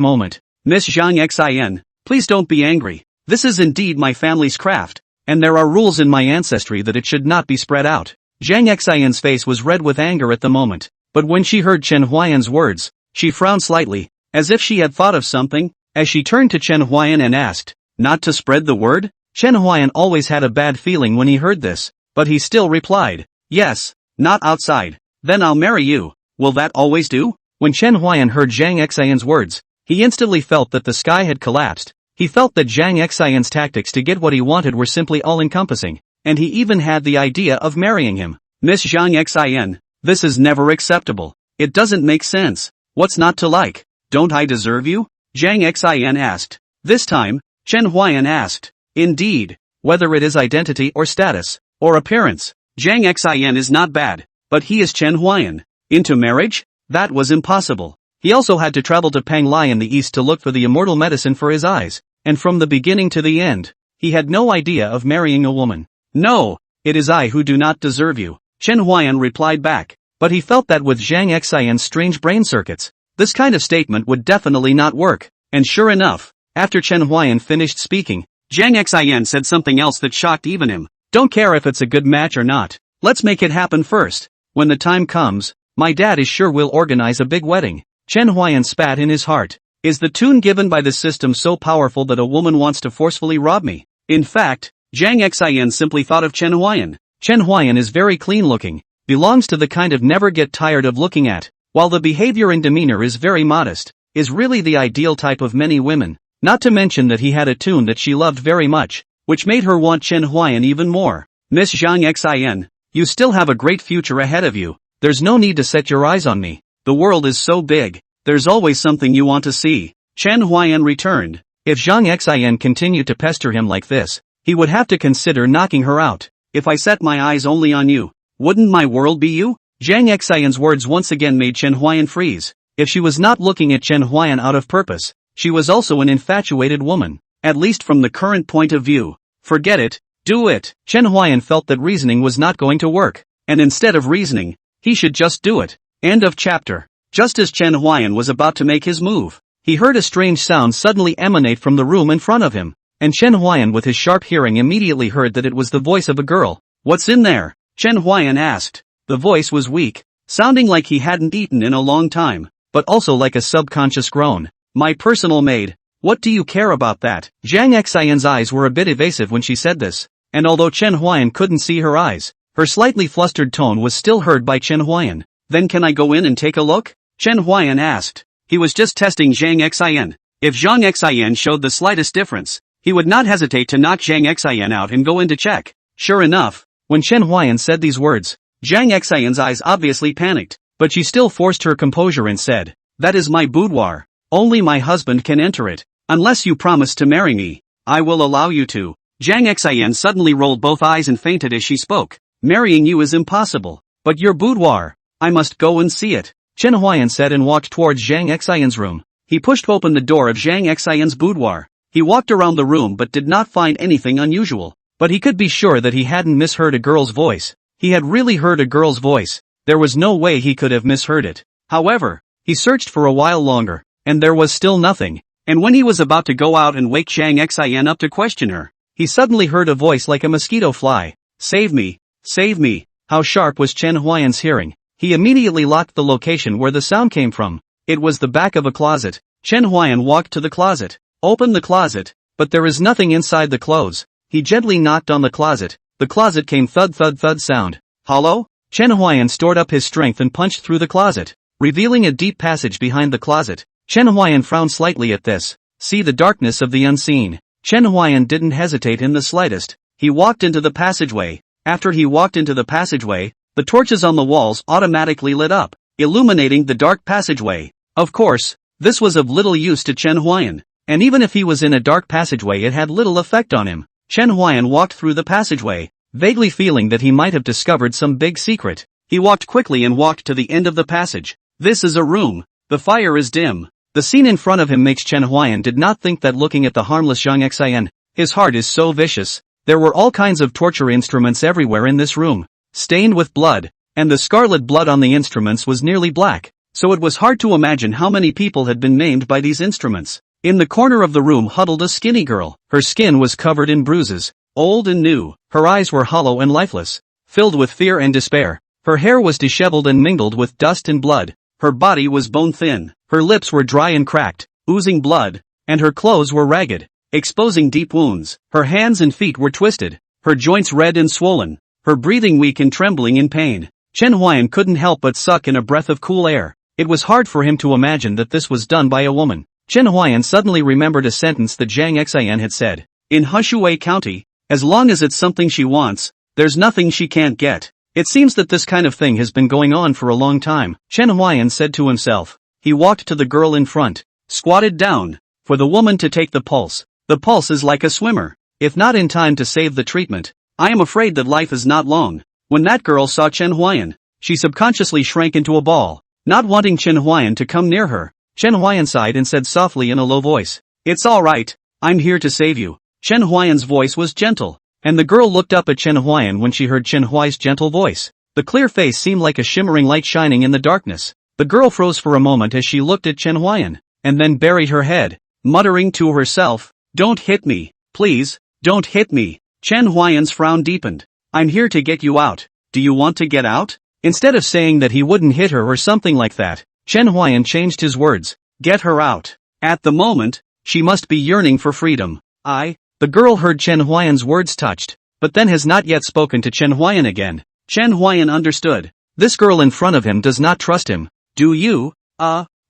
moment. "Miss Zhang Xian, please don't be angry. This is indeed my family's craft, and there are rules in my ancestry that it should not be spread out." Zhang Xian's face was red with anger at the moment, but when she heard Chen Huai'an's words, she frowned slightly, as if she had thought of something, as she turned to Chen Huai'an and asked, "Not to spread the word?" Chen Huai'an always had a bad feeling when he heard this, but he still replied, "Yes, not outside. Then I'll marry you. Will that always do?" When Chen Huai'an heard Zhang Xian's words, he instantly felt that the sky had collapsed. He felt that Zhang Xian's tactics to get what he wanted were simply all-encompassing, and he even had the idea of marrying him. "Miss Zhang Xian, this is never acceptable. It doesn't make sense. What's not to like? Don't I deserve you?" Zhang Xian asked. This time, Chen Huai'an asked, "Indeed, whether it is identity or status, or appearance, Zhang Xian is not bad, but he is Chen Huai'an. Into marriage? That was impossible." He also had to travel to Panglai in the east to look for the immortal medicine for his eyes, and from the beginning to the end, he had no idea of marrying a woman. "No, it is I who do not deserve you," Chen Huai'an replied back, but he felt that with Zhang Xian's strange brain circuits, this kind of statement would definitely not work, and sure enough, after Chen Huai'an finished speaking, Zhang Xian said something else that shocked even him. "Don't care if it's a good match or not. Let's make it happen first. When the time comes, my dad is sure we'll organize a big wedding." Chen Huai'an spat in his heart. Is the tune given by the system so powerful that a woman wants to forcefully rob me? In fact, Zhang Xian simply thought of Chen Huai'an. Chen Huai'an is very clean looking, belongs to the kind of never get tired of looking at, while the behavior and demeanor is very modest, is really the ideal type of many women, not to mention that he had a tune that she loved very much, which made her want Chen Huai'an even more. Miss Zhang Xian, you still have a great future ahead of you. There's no need to set your eyes on me. The world is so big, there's always something you want to see. Chen Huai'an returned. If Zhang Xian continued to pester him like this, he would have to consider knocking her out. If I set my eyes only on you, wouldn't my world be you? Zhang Xian's words once again made Chen Huai'an freeze. If she was not looking at Chen Huai'an out of purpose, she was also an infatuated woman, at least from the current point of view. Forget it, do it. Chen Huai'an felt that reasoning was not going to work, and instead of reasoning, he should just do it. End of chapter. Just as Chen Huai'an was about to make his move, he heard a strange sound suddenly emanate from the room in front of him, and Chen Huai'an with his sharp hearing immediately heard that it was the voice of a girl. What's in there? Chen Huai'an asked. The voice was weak, sounding like he hadn't eaten in a long time, but also like a subconscious groan. My personal maid. What do you care about that? Zhang Xian's eyes were a bit evasive when she said this, and although Chen Huai'an couldn't see her eyes, her slightly flustered tone was still heard by Chen Huai'an. Then can I go in and take a look? Chen Huai'an asked. He was just testing Zhang Xian. If Zhang Xian showed the slightest difference, he would not hesitate to knock Zhang Xian out and go in to check. Sure enough, when Chen Huai'an said these words, Zhang Xian's eyes obviously panicked, but she still forced her composure and said, that is my boudoir. Only my husband can enter it. Unless you promise to marry me, I will allow you to. Zhang Xian suddenly rolled both eyes and fainted as she spoke. Marrying you is impossible. But your boudoir, I must go and see it. Chen Huai'an said and walked towards Zhang Xian's room. He pushed open the door of Zhang Xian's boudoir. He walked around the room but did not find anything unusual. But he could be sure that he hadn't misheard a girl's voice. He had really heard a girl's voice. There was no way he could have misheard it. However, he searched for a while longer, and there was still nothing. And when he was about to go out and wake Zhang Xian up to question her, he suddenly heard a voice like a mosquito fly. Save me! Save me! How sharp was Chen Huai'an's hearing? He immediately locked the location where the sound came from. It was the back of a closet. Chen Huai'an walked to the closet, opened the closet, but there is nothing inside the clothes. He gently knocked on the closet. The closet came thud thud thud sound. Hollow? Chen Huai'an stored up his strength and punched through the closet, revealing a deep passage behind the closet. Chen Huai'an frowned slightly at this. See the darkness of the unseen. Chen Huai'an didn't hesitate in the slightest. He walked into the passageway. After he walked into the passageway, the torches on the walls automatically lit up, illuminating the dark passageway. Of course, this was of little use to Chen Huai'an, and even if he was in a dark passageway it had little effect on him. Chen Huai'an walked through the passageway, vaguely feeling that he might have discovered some big secret. He walked quickly and walked to the end of the passage. This is a room. The fire is dim. The scene in front of him makes Chen Huai'an did not think that looking at the harmless Zhang Xian. His heart is so vicious. There were all kinds of torture instruments everywhere in this room, stained with blood, and the scarlet blood on the instruments was nearly black, so it was hard to imagine how many people had been maimed by these instruments. In the corner of the room huddled a skinny girl. Her skin was covered in bruises, old and new. Her eyes were hollow and lifeless, filled with fear and despair. Her hair was disheveled and mingled with dust and blood. Her body was bone-thin. Her lips were dry and cracked, oozing blood, and her clothes were ragged, exposing deep wounds. Her hands and feet were twisted, her joints red and swollen, her breathing weak and trembling in pain. Chen Huai'an couldn't help but suck in a breath of cool air. It was hard for him to imagine that this was done by a woman. Chen Huai'an suddenly remembered a sentence that Zhang Xian had said. In Hushui County, as long as it's something she wants, there's nothing she can't get. It seems that this kind of thing has been going on for a long time, Chen Huai'an said to himself. He walked to the girl in front, squatted down, for the woman to take the pulse. The pulse is like a swimmer. If not in time to save the treatment, I am afraid that life is not long. When that girl saw Chen Huai'an, she subconsciously shrank into a ball, not wanting Chen Huai'an to come near her. Chen Huai'an sighed and said softly in a low voice, It's all right, I'm here to save you. Chen Huai'an's voice was gentle, and the girl looked up at Chen Huai'an when she heard Chen Huai's gentle voice. The clear face seemed like a shimmering light shining in the darkness. The girl froze for a moment as she looked at Chen Huai'an, and then buried her head, muttering to herself, Don't hit me, please, don't hit me. Chen Huai'an's frown deepened. I'm here to get you out. Do you want to get out? Instead of saying that he wouldn't hit her or something like that, Chen Huai'an changed his words. Get her out. At the moment, she must be yearning for freedom. The girl heard Chen Huai'an's words touched, but then has not yet spoken to Chen Huai'an again. Chen Huai'an understood. This girl in front of him does not trust him. Do you,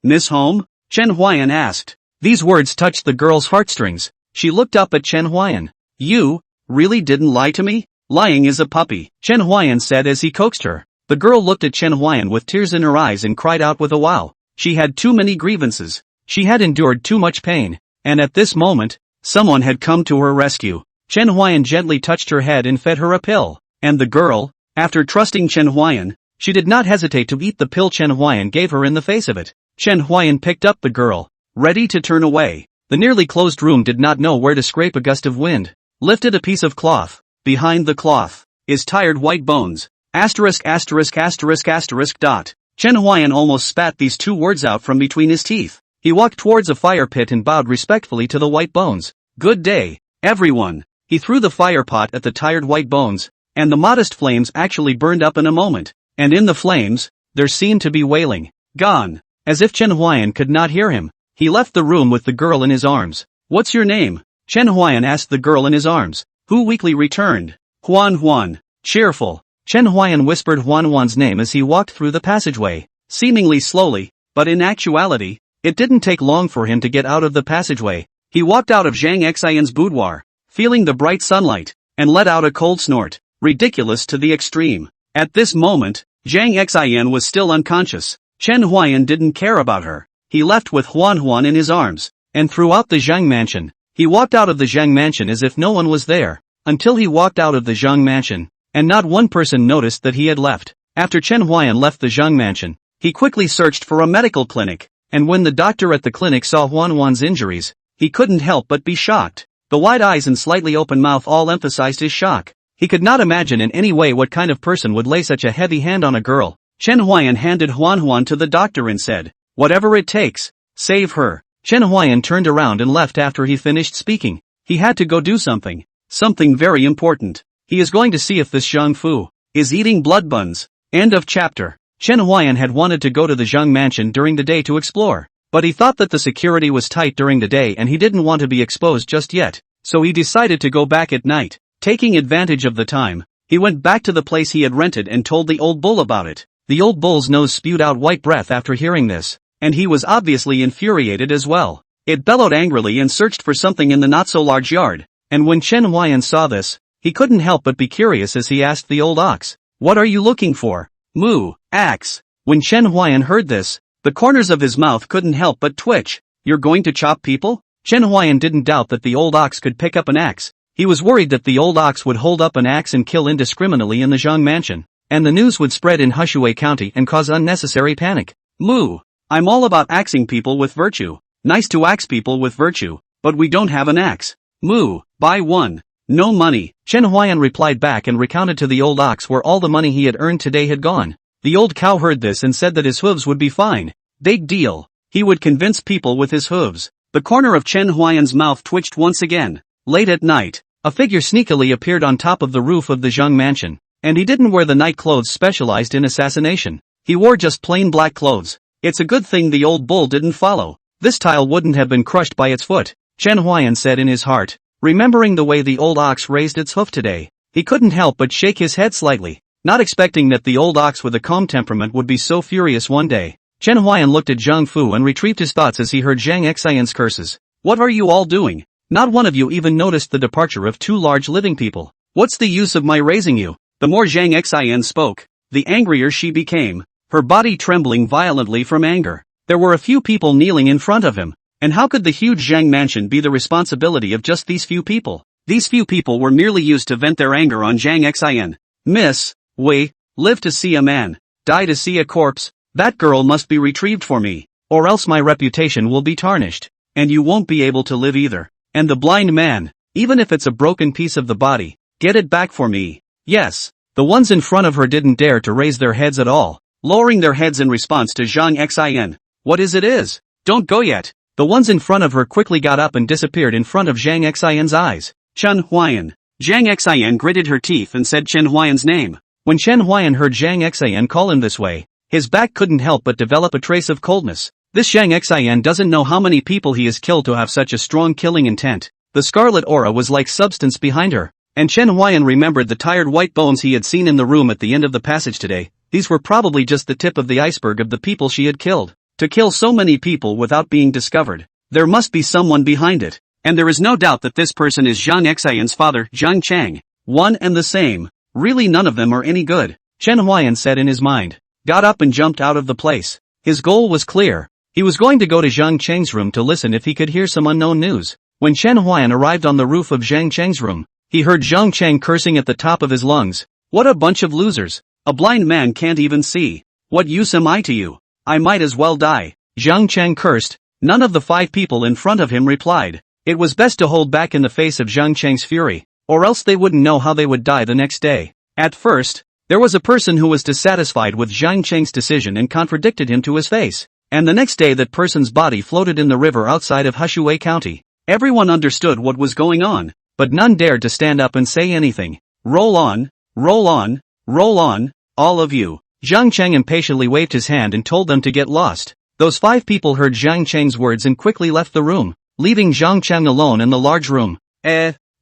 miss home? Chen Huai'an asked. These words touched the girl's heartstrings. She looked up at Chen Huai'an. You, really didn't lie to me? Lying is a puppy, Chen Huai'an said as he coaxed her. The girl looked at Chen Huai'an with tears in her eyes and cried out with a wow. She had too many grievances. She had endured too much pain. And at this moment, someone had come to her rescue. Chen Huai'an gently touched her head and fed her a pill. And the girl, after trusting Chen Huai'an, she did not hesitate to eat the pill Chen Huai'an gave her in the face of it. Chen Huai'an picked up the girl, ready to turn away. The nearly closed room did not know where to scrape a gust of wind. Lifted a piece of cloth. Behind the cloth is tired white bones. Asterisk. Chen Huai'an almost spat these two words out from between his teeth. He walked towards a fire pit and bowed respectfully to the white bones. Good day, everyone. He threw the fire pot at the tired white bones, and the modest flames actually burned up in a moment. And in the flames, there seemed to be wailing. Gone. As if Chen Huai'an could not hear him, he left the room with the girl in his arms. What's your name? Chen Huai'an asked the girl in his arms, who weakly returned. Huan. Cheerful. Chen Huai'an whispered Huan's name as he walked through the passageway, seemingly slowly, but in actuality, it didn't take long for him to get out of the passageway. He walked out of Zhang Xian's boudoir, feeling the bright sunlight, and let out a cold snort, ridiculous to the extreme. At this moment, Zhang Xian was still unconscious. Chen Huai'an didn't care about her. He left with Huan in his arms, and throughout the Zhang mansion, he walked out of the Zhang mansion as if no one was there, until he walked out of the Zhang mansion, and not one person noticed that he had left. After Chen Huai'an left the Zhang mansion, he quickly searched for a medical clinic, and when the doctor at the clinic saw Huan's injuries, he couldn't help but be shocked. The wide eyes and slightly open mouth all emphasized his shock. He could not imagine in any way what kind of person would lay such a heavy hand on a girl. Chen Huai'an handed Huan to the doctor and said, whatever it takes, save her. Chen Huai'an turned around and left after he finished speaking. He had to go do something. Something very important. He is going to see if this Zhang Fu is eating blood buns. End of chapter. Chen Huai'an had wanted to go to the Zhang mansion during the day to explore, but he thought that the security was tight during the day and he didn't want to be exposed just yet, so he decided to go back at night. Taking advantage of the time, he went back to the place he had rented and told the old bull about it. The old bull's nose spewed out white breath after hearing this, and he was obviously infuriated as well. It bellowed angrily and searched for something in the not-so-large yard, and when Chen Huai'an saw this, he couldn't help but be curious as he asked the old ox, what are you looking for? Moo, axe. When Chen Huai'an heard this, the corners of his mouth couldn't help but twitch. You're going to chop people? Chen Huai'an didn't doubt that the old ox could pick up an axe. He was worried that the old ox would hold up an axe and kill indiscriminately in the Zhang mansion, and the news would spread in Hushui County and cause unnecessary panic. Moo, I'm all about axing people with virtue. Nice to axe people with virtue, but we don't have an axe. Moo, buy one. No money. Chen Huai'an replied back and recounted to the old ox where all the money he had earned today had gone. The old cow heard this and said that his hooves would be fine. Big deal. He would convince people with his hooves. The corner of Chen Huai'an's mouth twitched once again. Late at night, a figure sneakily appeared on top of the roof of the Zhang mansion, and he didn't wear the night clothes specialized in assassination. He wore just plain black clothes. It's a good thing the old bull didn't follow. This tile wouldn't have been crushed by its foot, Chen Huai'an said in his heart. Remembering the way the old ox raised its hoof today, he couldn't help but shake his head slightly, not expecting that the old ox with a calm temperament would be so furious one day. Chen Huai'an looked at Zhang Fu and retrieved his thoughts as he heard Zhang Xian's curses. What are you all doing? Not one of you even noticed the departure of two large living people. What's the use of my raising you? The more Zhang Xian spoke, the angrier she became, her body trembling violently from anger. There were a few people kneeling in front of him. And how could the huge Zhang mansion be the responsibility of just these few people? These few people were merely used to vent their anger on Zhang Xian. Miss, Wei, live to see a man, die to see a corpse. That girl must be retrieved for me, or else my reputation will be tarnished, and you won't be able to live either. And the blind man, even if it's a broken piece of the body, get it back for me. Yes, the ones in front of her didn't dare to raise their heads at all, lowering their heads in response to Zhang Xian. What is? Don't go yet. The ones in front of her quickly got up and disappeared in front of Zhang Xian's eyes. Chen Huai'an. Zhang Xian gritted her teeth and said Chen Huai'an's name. When Chen Huai'an heard Zhang Xian call him this way, his back couldn't help but develop a trace of coldness. This Zhang Xian doesn't know how many people he has killed to have such a strong killing intent. The scarlet aura was like substance behind her. And Chen Huai'an remembered the tired white bones he had seen in the room at the end of the passage today. These were probably just the tip of the iceberg of the people she had killed. To kill so many people without being discovered, there must be someone behind it. And there is no doubt that this person is Zhang Xian's father, Zhang Chang. One and the same. Really none of them are any good, Chen Huai'an said in his mind. Got up and jumped out of the place. His goal was clear. He was going to go to Zhang Chang's room to listen if he could hear some unknown news. When Chen Huai'an arrived on the roof of Zhang Chang's room, he heard Zhang Chang cursing at the top of his lungs. What a bunch of losers. A blind man can't even see. What use am I to you? I might as well die. Zhang Chang cursed. None of the 5 people in front of him replied. It was best to hold back in the face of Zhang Chang's fury, or else they wouldn't know how they would die the next day. At first, there was a person who was dissatisfied with Zhang Chang's decision and contradicted him to his face. And the next day that person's body floated in the river outside of Hushui County. Everyone understood what was going on, but none dared to stand up and say anything. Roll on, roll on, roll on, all of you. Zhang Chang impatiently waved his hand and told them to get lost. Those 5 people heard Zhang Chang's words and quickly left the room, leaving Zhang Chang alone in the large room.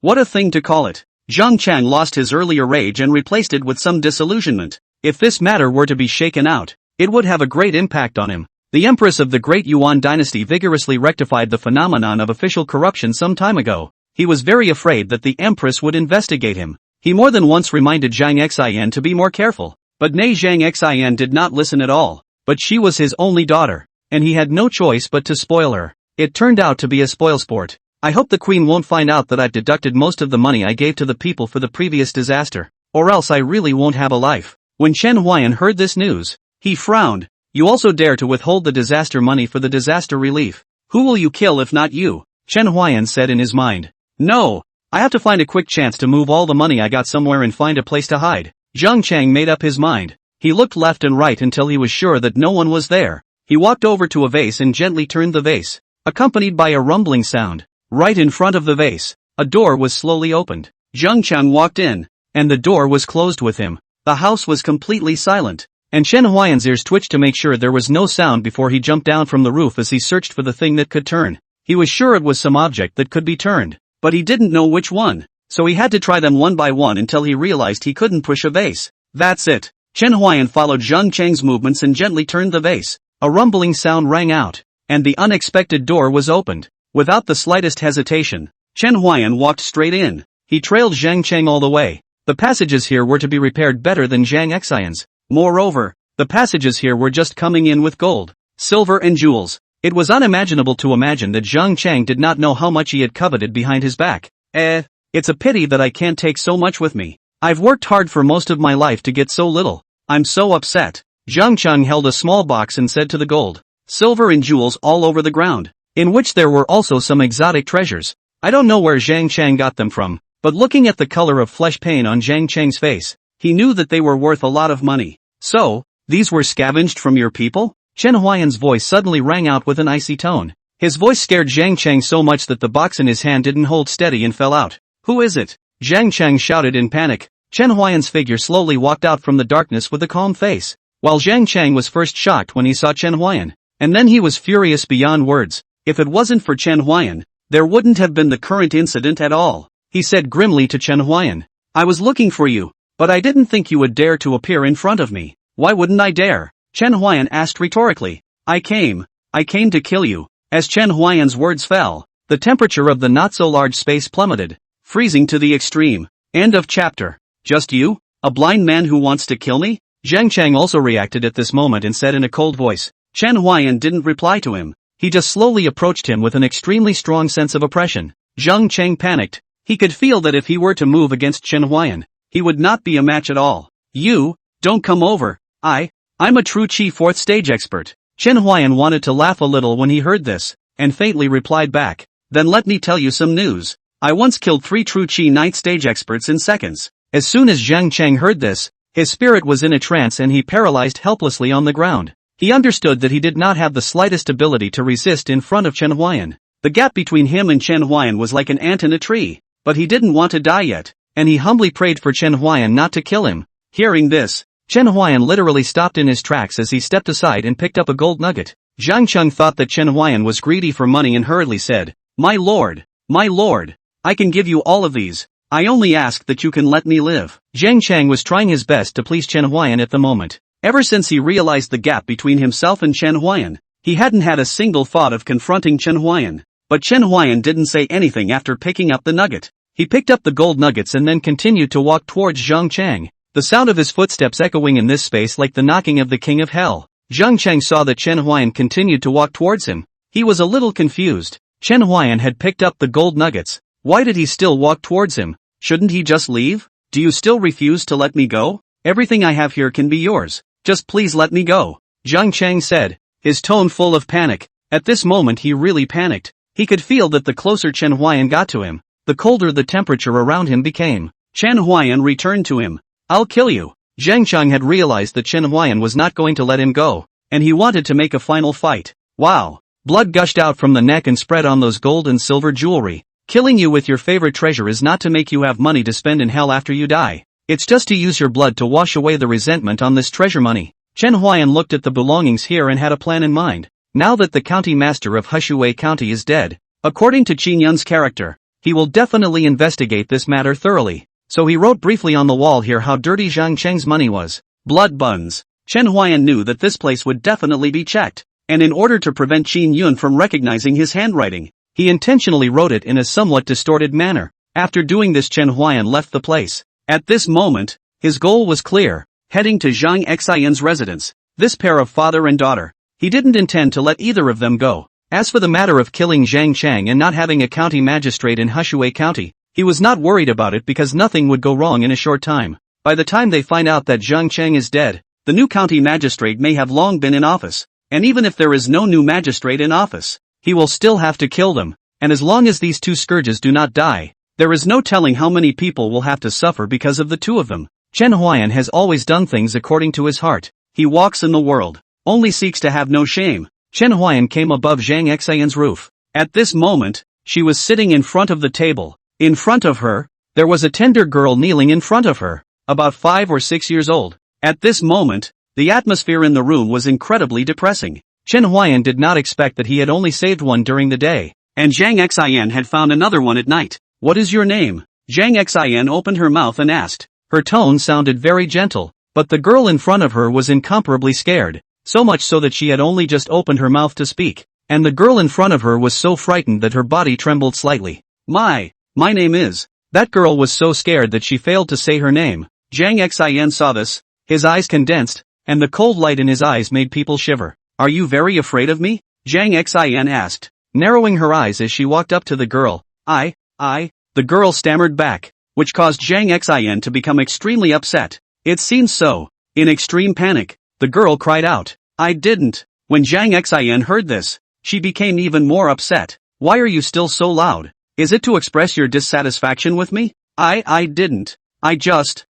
What a thing to call it. Zhang Chang lost his earlier rage and replaced it with some disillusionment. If this matter were to be shaken out, it would have a great impact on him. The Empress of the Great Yuan dynasty vigorously rectified the phenomenon of official corruption some time ago. He was very afraid that the Empress would investigate him. He more than once reminded Zhang Xian to be more careful, but Zhang Xian did not listen at all. But she was his only daughter, and he had no choice but to spoil her. It turned out to be a spoilsport. I hope the queen won't find out that I've deducted most of the money I gave to the people for the previous disaster, or else I really won't have a life. When Chen Huai'an heard this news, he frowned. You also dare to withhold the disaster money for the disaster relief. Who will you kill if not you? Chen Huai'an said in his mind. No, I have to find a quick chance to move all the money I got somewhere and find a place to hide. Zhang Chang made up his mind. He looked left and right until he was sure that no one was there. He walked over to a vase and gently turned the vase, accompanied by a rumbling sound. Right in front of the vase, a door was slowly opened. Zhang Chang walked in, and the door was closed with him. The house was completely silent, and Chen Huai'an's ears twitched to make sure there was no sound before he jumped down from the roof as he searched for the thing that could turn. He was sure it was some object that could be turned, but he didn't know which one, so he had to try them one by one until he realized he couldn't push a vase. That's it. Chen Huai'an followed Zhang Chang's movements and gently turned the vase. A rumbling sound rang out, and the unexpected door was opened. Without the slightest hesitation, Chen Huai'an walked straight in. He trailed Zhang Chang all the way. The passages here were to be repaired better than Zhang Xian's. Moreover, the passages here were just coming in with gold, silver and jewels. It was unimaginable to imagine that Zhang Chang did not know how much he had coveted behind his back. It's a pity that I can't take so much with me. I've worked hard for most of my life to get so little. I'm so upset. Zhang Chang held a small box and said to the gold, silver and jewels all over the ground, in which there were also some exotic treasures. I don't know where Zhang Chang got them from, but looking at the color of flesh pain on Zhang Chang's face, he knew that they were worth a lot of money. So, these were scavenged from your people? Chen Huai'an's voice suddenly rang out with an icy tone. His voice scared Zhang Chang so much that the box in his hand didn't hold steady and fell out. Who is it? Zhang Chang shouted in panic. Chen Huai'an's figure slowly walked out from the darkness with a calm face. While Zhang Chang was first shocked when he saw Chen Huai'an, and then he was furious beyond words. If it wasn't for Chen Huai'an, there wouldn't have been the current incident at all. He said grimly to Chen Huai'an. I was looking for you, but I didn't think you would dare to appear in front of me. Why wouldn't I dare? Chen Huai'an asked rhetorically. I came to kill you. As Chen Huai'an's words fell, the temperature of the not-so-large space plummeted, freezing to the extreme. End of chapter. Just you? A blind man who wants to kill me? Zhang Chang also reacted at this moment and said in a cold voice. Chen Huai'an didn't reply to him. He just slowly approached him with an extremely strong sense of oppression. Zhang Chang panicked. He could feel that if he were to move against Chen Huai'an, he would not be a match at all. You, don't come over. I'm a true Qi 4th stage expert. Chen Huai'an wanted to laugh a little when he heard this, and faintly replied back. Then let me tell you some news. I once killed 3 true Qi 9th stage experts in seconds. As soon as Zhang Chang heard this, his spirit was in a trance and he paralyzed helplessly on the ground. He understood that he did not have the slightest ability to resist in front of Chen Huai'an. The gap between him and Chen Huai'an was like an ant in a tree, but he didn't want to die yet, and he humbly prayed for Chen Huai'an not to kill him. Hearing this, Chen Huai'an literally stopped in his tracks as he stepped aside and picked up a gold nugget. Zhang Cheng thought that Chen Huai'an was greedy for money and hurriedly said, my lord, I can give you all of these. I only ask that you can let me live. Zhang Cheng was trying his best to please Chen Huai'an at the moment. Ever since he realized the gap between himself and Chen Huai'an, he hadn't had a single thought of confronting Chen Huai'an. But Chen Huai'an didn't say anything after picking up the nugget. He picked up the gold nuggets and then continued to walk towards Zhang Cheng, the sound of his footsteps echoing in this space like the knocking of the king of hell. Zhang Cheng saw that Chen Huai'an continued to walk towards him. He was a little confused. Chen Huai'an had picked up the gold nuggets. Why did he still walk towards him? Shouldn't he just leave? Do you still refuse to let me go? Everything I have here can be yours. Just please let me go. Zhang Cheng said, his tone full of panic. At this moment he really panicked. He could feel that the closer Chen Huai'an got to him, the colder the temperature around him became. Chen Huai'an returned to him. I'll kill you. Zhang Cheng had realized that Chen Huai'an was not going to let him go, and he wanted to make a final fight. Wow. Blood gushed out from the neck and spread on those gold and silver jewelry. Killing you with your favorite treasure is not to make you have money to spend in hell after you die. It's just to use your blood to wash away the resentment on this treasure money. Chen Huai'an looked at the belongings here and had a plan in mind. Now that the county master of Hushui County is dead, according to Qin Yun's character, he will definitely investigate this matter thoroughly. So he wrote briefly on the wall here how dirty Zhang Cheng's money was. Blood buns. Chen Huai'an knew that this place would definitely be checked, and in order to prevent Qin Yun from recognizing his handwriting, he intentionally wrote it in a somewhat distorted manner. After doing this, Chen Huai'an left the place. At this moment, his goal was clear, heading to Zhang Xian's residence. This pair of father and daughter. He didn't intend to let either of them go. As for the matter of killing Zhang Cheng and not having a county magistrate in Hushui County, he was not worried about it because nothing would go wrong in a short time. By the time they find out that Zhang Cheng is dead, the new county magistrate may have long been in office. And even if there is no new magistrate in office, he will still have to kill them. And as long as these two scourges do not die, there is no telling how many people will have to suffer because of the two of them. Chen Huai'an has always done things according to his heart. He walks in the world, only seeks to have no shame. Chen Huai'an came above Zhang Xian's roof. At this moment, she was sitting in front of the table. In front of her, there was a tender girl kneeling in front of her, about 5 or 6 years old. At this moment, the atmosphere in the room was incredibly depressing. Chen Huai'an did not expect that he had only saved one during the day, and Zhang Xian had found another one at night. What is your name? Zhang Xian opened her mouth and asked. Her tone sounded very gentle, but the girl in front of her was incomparably scared, so much so that she had only just opened her mouth to speak, and the girl in front of her was so frightened that her body trembled slightly. My name is. That girl was so scared that she failed to say her name. Zhang Xian saw this, his eyes condensed, and the cold light in his eyes made people shiver. Are you very afraid of me? Zhang Xian asked, narrowing her eyes as she walked up to the girl. The girl stammered back, which caused Zhang Xian to become extremely upset. It seems so. In extreme panic, the girl cried out. I didn't. When Zhang Xian heard this, she became even more upset. Why are you still so loud? Is it to express your dissatisfaction with me? I didn't. Just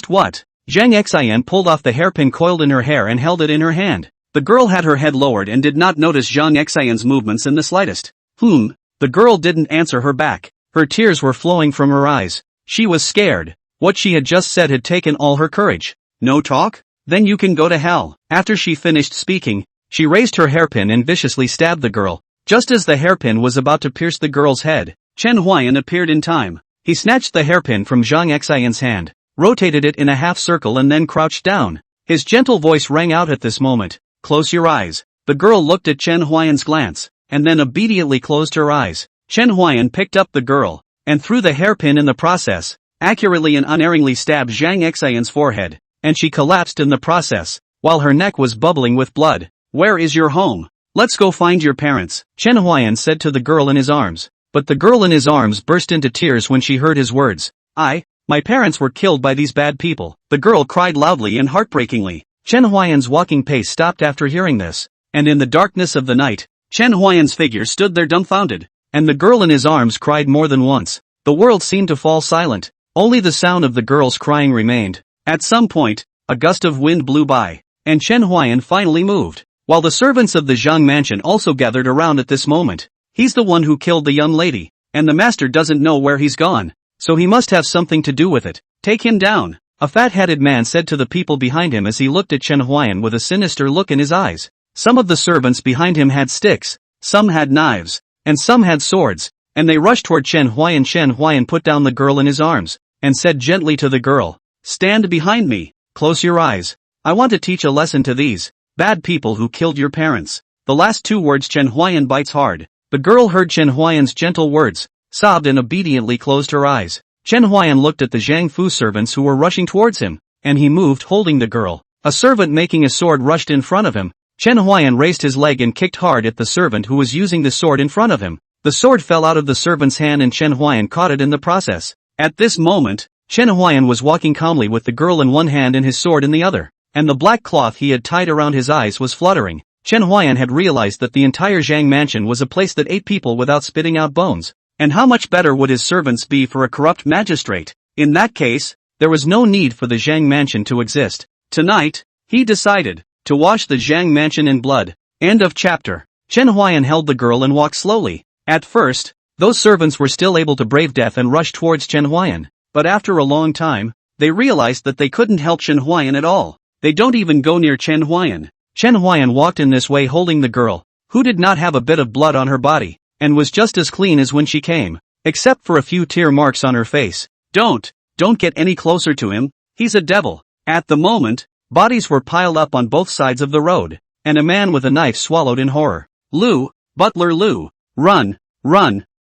what? Zhang Xian pulled off the hairpin coiled in her hair and held it in her hand. The girl had her head lowered and did not notice Zhang Xian's movements in the slightest. The girl didn't answer her back. Her tears were flowing from her eyes. She was scared. What she had just said had taken all her courage. No talk? Then you can go to hell. After she finished speaking, she raised her hairpin and viciously stabbed the girl. Just as the hairpin was about to pierce the girl's head, Chen Huai'an appeared in time. He snatched the hairpin from Zhang Xian's hand, rotated it in a half circle and then crouched down. His gentle voice rang out at this moment. Close your eyes. The girl looked at Chen Huai'an's glance, and then obediently closed her eyes. Chen Huai'an picked up the girl, and threw the hairpin in the process, accurately and unerringly stabbed Zhang Xian's forehead, and she collapsed in the process, while her neck was bubbling with blood. Where is your home? Let's go find your parents, Chen Huai'an said to the girl in his arms. But the girl in his arms burst into tears when she heard his words. My parents were killed by these bad people. The girl cried loudly and heartbreakingly. Chen Huai'an's walking pace stopped after hearing this, and in the darkness of the night, Chen Huai'an's figure stood there dumbfounded, and the girl in his arms cried more than once. The world seemed to fall silent. Only the sound of the girl's crying remained. At some point, a gust of wind blew by, and Chen Huai'an finally moved, while the servants of the Zhang mansion also gathered around at this moment. He's the one who killed the young lady, and the master doesn't know where he's gone, so he must have something to do with it. Take him down, a fat-headed man said to the people behind him as he looked at Chen Huai'an with a sinister look in his eyes. Some of the servants behind him had sticks, some had knives, and some had swords, and they rushed toward Chen Huai'an. Chen Huai'an put down the girl in his arms, and said gently to the girl, "Stand behind me, close your eyes. I want to teach a lesson to these bad people who killed your parents." The last two words Chen Huai'an bites hard. The girl heard Chen Huai'an's gentle words, sobbed and obediently closed her eyes. Chen Huai'an looked at the Zhang Fu servants who were rushing towards him, and he moved holding the girl. A servant making a sword rushed in front of him. Chen Huai'an raised his leg and kicked hard at the servant who was using the sword in front of him. The sword fell out of the servant's hand and Chen Huai'an caught it in the process. At this moment, Chen Huai'an was walking calmly with the girl in one hand and his sword in the other, and the black cloth he had tied around his eyes was fluttering. Chen Huai'an had realized that the entire Zhang mansion was a place that ate people without spitting out bones. And how much better would his servants be for a corrupt magistrate? In that case, there was no need for the Zhang mansion to exist. Tonight, he decided to wash the Zhang mansion in blood. End of chapter. Chen Huai'an held the girl and walked slowly. At first, those servants were still able to brave death and rush towards Chen Huai'an, but after a long time, they realized that they couldn't help Chen Huai'an at all. They don't even go near Chen Huai'an. Chen Huai'an walked in this way holding the girl, who did not have a bit of blood on her body, and was just as clean as when she came, except for a few tear marks on her face. Don't get any closer to him, he's a devil. At the moment, bodies were piled up on both sides of the road, and a man with a knife swallowed in horror. Lu, Butler Lu, run,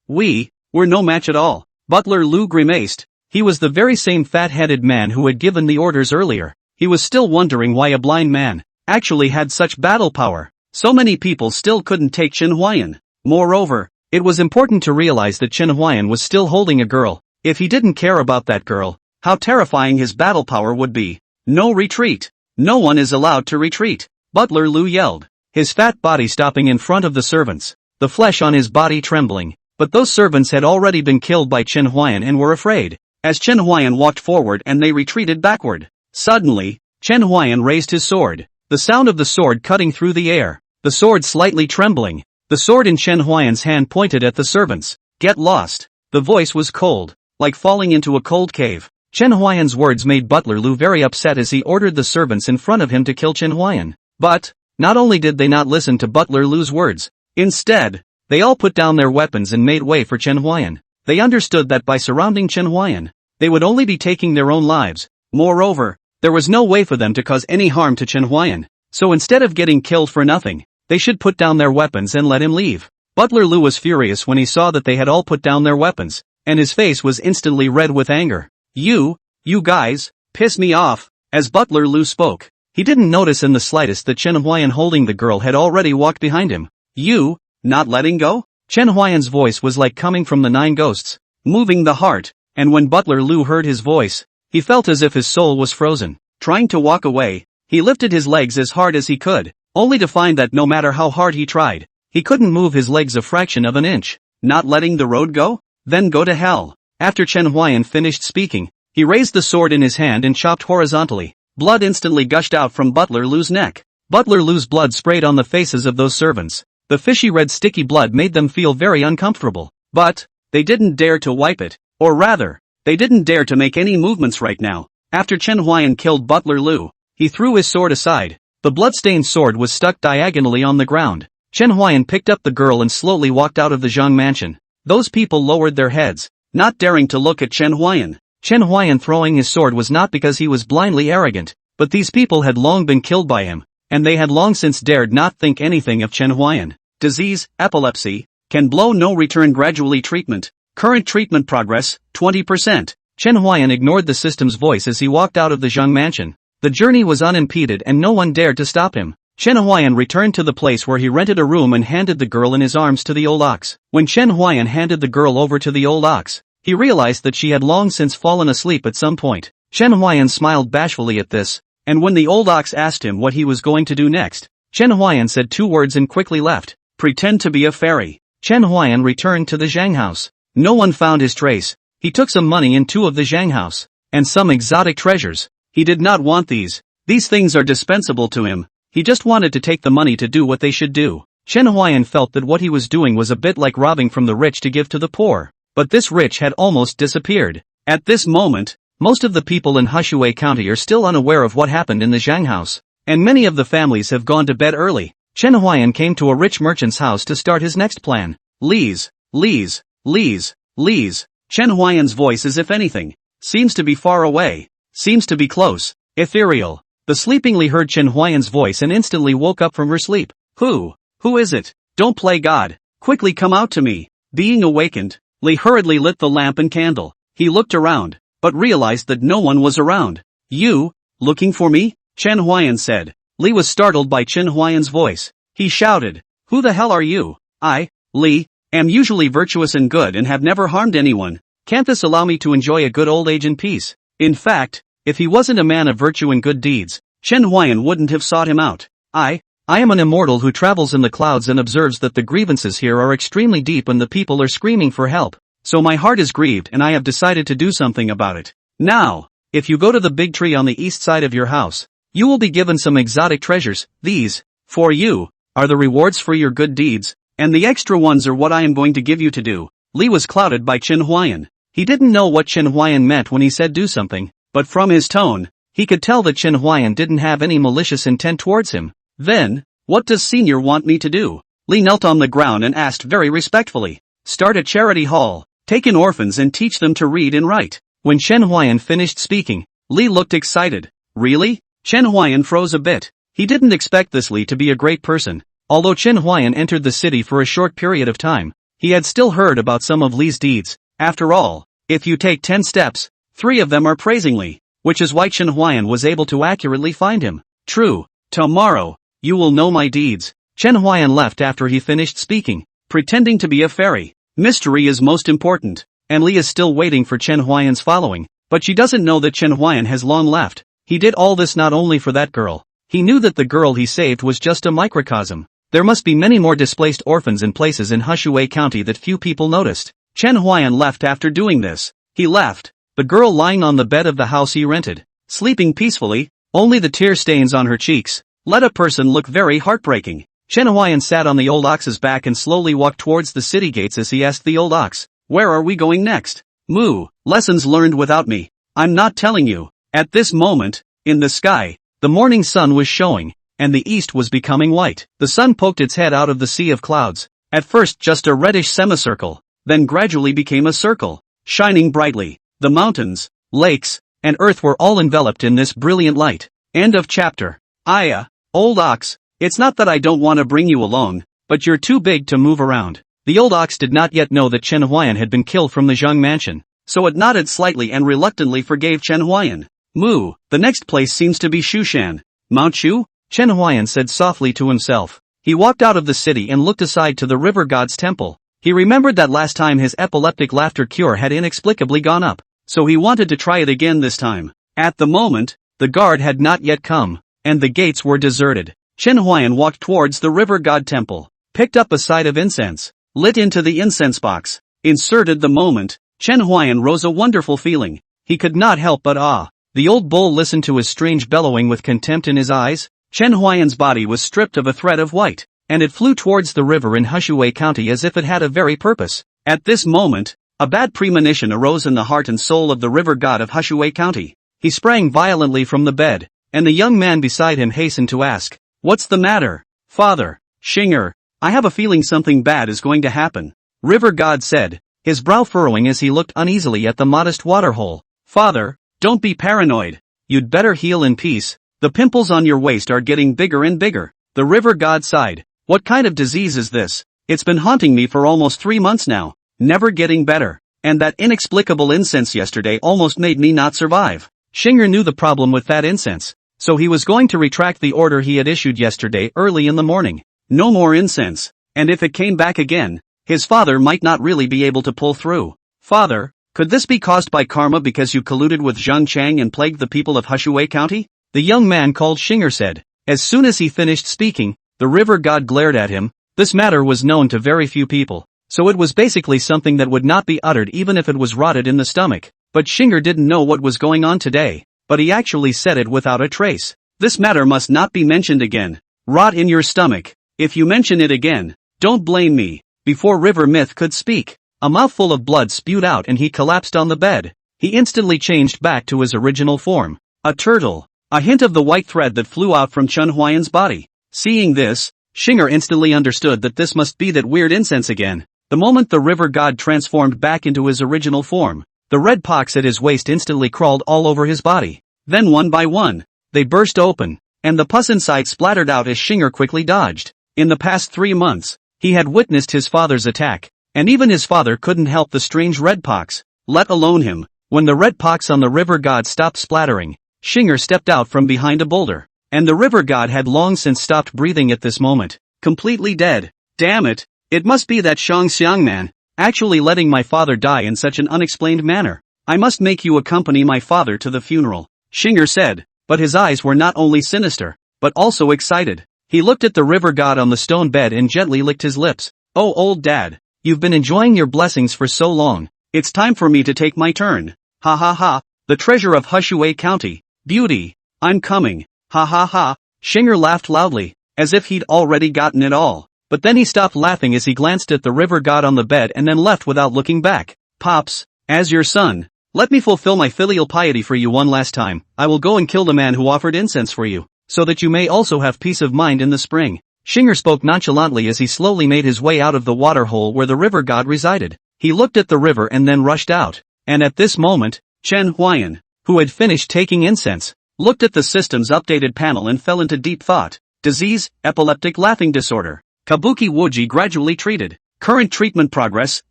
we're no match at all. Butler Lu grimaced. He was the very same fat-headed man who had given the orders earlier. He was still wondering why a blind man actually had such battle power. So many people still couldn't take Chen Huai'an. Moreover, it was important to realize that Chen Huai'an was still holding a girl. If he didn't care about that girl, how terrifying his battle power would be. No retreat. No one is allowed to retreat. Butler Lu yelled, his fat body stopping in front of the servants, the flesh on his body trembling. But those servants had already been killed by Chen Huai'an and were afraid, as Chen Huai'an walked forward and they retreated backward. Suddenly, Chen Huai'an raised his sword. The sound of the sword cutting through the air, the sword slightly trembling. The sword in Chen Huai'an's hand pointed at the servants. Get lost. The voice was cold, like falling into a cold cave. Chen Huai'an's words made Butler Lu very upset as he ordered the servants in front of him to kill Chen Huai'an. But, not only did they not listen to Butler Lu's words, instead, they all put down their weapons and made way for Chen Huai'an. They understood that by surrounding Chen Huai'an, they would only be taking their own lives. Moreover, there was no way for them to cause any harm to Chen Huai'an, so instead of getting killed for nothing, they should put down their weapons and let him leave. Butler Lu was furious when he saw that they had all put down their weapons, and his face was instantly red with anger. You guys, piss me off. As Butler Lu spoke, he didn't notice in the slightest that Chen Huai'an holding the girl had already walked behind him. You, not letting go? Chen Huai'an's voice was like coming from the nine ghosts, moving the heart, and when Butler Lu heard his voice, he felt as if his soul was frozen. Trying to walk away, he lifted his legs as hard as he could, only to find that no matter how hard he tried, he couldn't move his legs a fraction of an inch. Not letting the road go? Then go to hell. After Chen Huai'an finished speaking, he raised the sword in his hand and chopped horizontally. Blood instantly gushed out from Butler Lu's neck. Butler Lu's blood sprayed on the faces of those servants. The fishy red sticky blood made them feel very uncomfortable. But, they didn't dare to wipe it. Or rather, they didn't dare to make any movements right now. After Chen Huai'an killed Butler Lu, he threw his sword aside. The blood-stained sword was stuck diagonally on the ground. Chen Huai'an picked up the girl and slowly walked out of the Zhang mansion. Those people lowered their heads, not daring to look at Chen Huai'an. Chen Huai'an throwing his sword was not because he was blindly arrogant, but these people had long been killed by him, and they had long since dared not think anything of Chen Huai'an. Disease, epilepsy, can blow no return gradually treatment. Current treatment progress, 20%. Chen Huai'an ignored the system's voice as he walked out of the Zhang mansion. The journey was unimpeded and no one dared to stop him. Chen Huai'an returned to the place where he rented a room and handed the girl in his arms to the old ox. When Chen Huai'an handed the girl over to the old ox, he realized that she had long since fallen asleep at some point. Chen Huai'an smiled bashfully at this, and when the old ox asked him what he was going to do next, Chen Huai'an said 2 words and quickly left. Pretend to be a fairy. Chen Huai'an returned to the Zhang house. No one found his trace. He took some money in 2 of the Zhang house, and some exotic treasures. He did not want these. These things are dispensable to him. He just wanted to take the money to do what they should do. Chen Huai'an felt that what he was doing was a bit like robbing from the rich to give to the poor. But this rich had almost disappeared. At this moment, most of the people in Heshui County are still unaware of what happened in the Zhang house, and many of the families have gone to bed early. Chen Huai'an came to a rich merchant's house to start his next plan. Lees. Chen Huai'an's voice is, if anything, seems to be far away, seems to be close, ethereal. The sleeping Li heard Chen Huai'an's voice and instantly woke up from her sleep. Who is it? Don't play God. Quickly come out to me. Being awakened, Li hurriedly lit the lamp and candle. He looked around, but realized that no one was around. You, looking for me? Chen Huai'an said. Li was startled by Chen Huai'an's voice. He shouted, who the hell are you? I, Li, am usually virtuous and good and have never harmed anyone. Can't this allow me to enjoy a good old age in peace? In fact, if he wasn't a man of virtue and good deeds, Chen Huai'an wouldn't have sought him out. I am an immortal who travels in the clouds and observes that the grievances here are extremely deep and the people are screaming for help. So my heart is grieved and I have decided to do something about it. Now, if you go to the big tree on the east side of your house, you will be given some exotic treasures. These, for you, are the rewards for your good deeds, and the extra ones are what I am going to give you to do. Li was clouded by Chen Huai'an. He didn't know what Chen Huai'an meant when he said do something, but from his tone, he could tell that Chen Huai'an didn't have any malicious intent towards him. Then, what does Senior want me to do? Li knelt on the ground and asked very respectfully. Start a charity hall, take in orphans and teach them to read and write. When Chen Huai'an finished speaking, Li looked excited. Really? Chen Huai'an froze a bit. He didn't expect this Li to be a great person. Although Chen Huai'an entered the city for a short period of time, he had still heard about some of Li's deeds. After all, if you take 10 steps, 3 of them are praising Li, which is why Chen Huai'an was able to accurately find him. True, tomorrow, you will know my deeds. Chen Huai'an left after he finished speaking, pretending to be a fairy. Mystery is most important, and Li is still waiting for Chen Huai'an's following, but she doesn't know that Chen Huai'an has long left. He did all this not only for that girl. He knew that the girl he saved was just a microcosm. There must be many more displaced orphans in places in Hushui County that few people noticed. Chen Huai'an left after doing this. He left the girl lying on the bed of the house he rented, sleeping peacefully, only the tear stains on her cheeks. Let a person look very heartbreaking. Chen Huai'an sat on the old ox's back and slowly walked towards the city gates as he asked the old ox, where are we going next? Moo, lessons learned without me. I'm not telling you. At this moment, in the sky, the morning sun was showing, and the east was becoming white. The sun poked its head out of the sea of clouds, at first just a reddish semicircle, then gradually became a circle, shining brightly. The mountains, lakes, and earth were all enveloped in this brilliant light. End of chapter. Aya, old ox, it's not that I don't want to bring you along, but you're too big to move around. The old ox did not yet know that Chen Huai'an had been killed from the Zhang mansion, so it nodded slightly and reluctantly forgave Chen Huai'an. Moo, the next place seems to be Shushan. Mount Shu? Chen Huai'an said softly to himself. He walked out of the city and looked aside to the river god's temple. He remembered that last time his epileptic laughter cure had inexplicably gone up, so he wanted to try it again this time. At the moment, the guard had not yet come, and the gates were deserted. Chen Huai'an walked towards the river god temple, picked up a side of incense, lit into the incense box, inserted the moment. Chen Huai'an rose a wonderful feeling. He could not help but awe. The old bull listened to his strange bellowing with contempt in his eyes. Chen Huai'an's body was stripped of a thread of white, and it flew towards the river in Hushui County as if it had a very purpose. At this moment, a bad premonition arose in the heart and soul of the river god of Hushui County. He sprang violently from the bed, and the young man beside him hastened to ask, what's the matter? Father, Xinger, I have a feeling something bad is going to happen. River god said, his brow furrowing as he looked uneasily at the modest waterhole. Father, don't be paranoid. You'd better heal in peace. The pimples on your waist are getting bigger and bigger. The river god sighed. What kind of disease is this? It's been haunting me for almost 3 months now, never getting better. And that inexplicable incense yesterday almost made me not survive. Xinger knew the problem with that incense, so he was going to retract the order he had issued yesterday early in the morning. No more incense, and if it came back again, his father might not really be able to pull through. Father, could this be caused by karma because you colluded with Zhang Chang and plagued the people of Hushui County? The young man called Xinger said. As soon as he finished speaking, the river god glared at him. This matter was known to very few people, so it was basically something that would not be uttered even if it was rotted in the stomach. But Xinger didn't know what was going on today, but he actually said it without a trace. This matter must not be mentioned again. Rot in your stomach. If you mention it again, don't blame me. Before River Myth could speak, a mouthful of blood spewed out and he collapsed on the bed. He instantly changed back to his original form. A turtle. A hint of the white thread that flew out from Chen Huai'an's body. Seeing this, Shinger instantly understood that this must be that weird incense again. The moment the river god transformed back into his original form, the red pox at his waist instantly crawled all over his body. Then one by one, they burst open, and the pus inside splattered out as Shinger quickly dodged. In the past 3 months, he had witnessed his father's attack, and even his father couldn't help the strange red pox, let alone him. When the red pox on the river god stopped splattering, Shinger stepped out from behind a boulder, and the river god had long since stopped breathing at this moment, completely dead. Damn it, it must be that Xiang man, actually letting my father die in such an unexplained manner. I must make you accompany my father to the funeral, Shinger said, but his eyes were not only sinister, but also excited. He looked at the river god on the stone bed and gently licked his lips. Oh old dad, you've been enjoying your blessings for so long, it's time for me to take my turn. Ha ha ha, the treasure of Hushui County, beauty, I'm coming, ha ha ha. Shinger laughed loudly, as if he'd already gotten it all, but then he stopped laughing as he glanced at the river god on the bed and then left without looking back. Pops, as your son, let me fulfill my filial piety for you one last time. I will go and kill the man who offered incense for you, so that you may also have peace of mind in the spring. Shinger spoke nonchalantly as he slowly made his way out of the water hole where the river god resided. He looked at the river and then rushed out. And at this moment, Chen Huai'an, who had finished taking incense, looked at the system's updated panel and fell into deep thought. Disease, epileptic laughing disorder. Kabuki Woji gradually treated. Current treatment progress,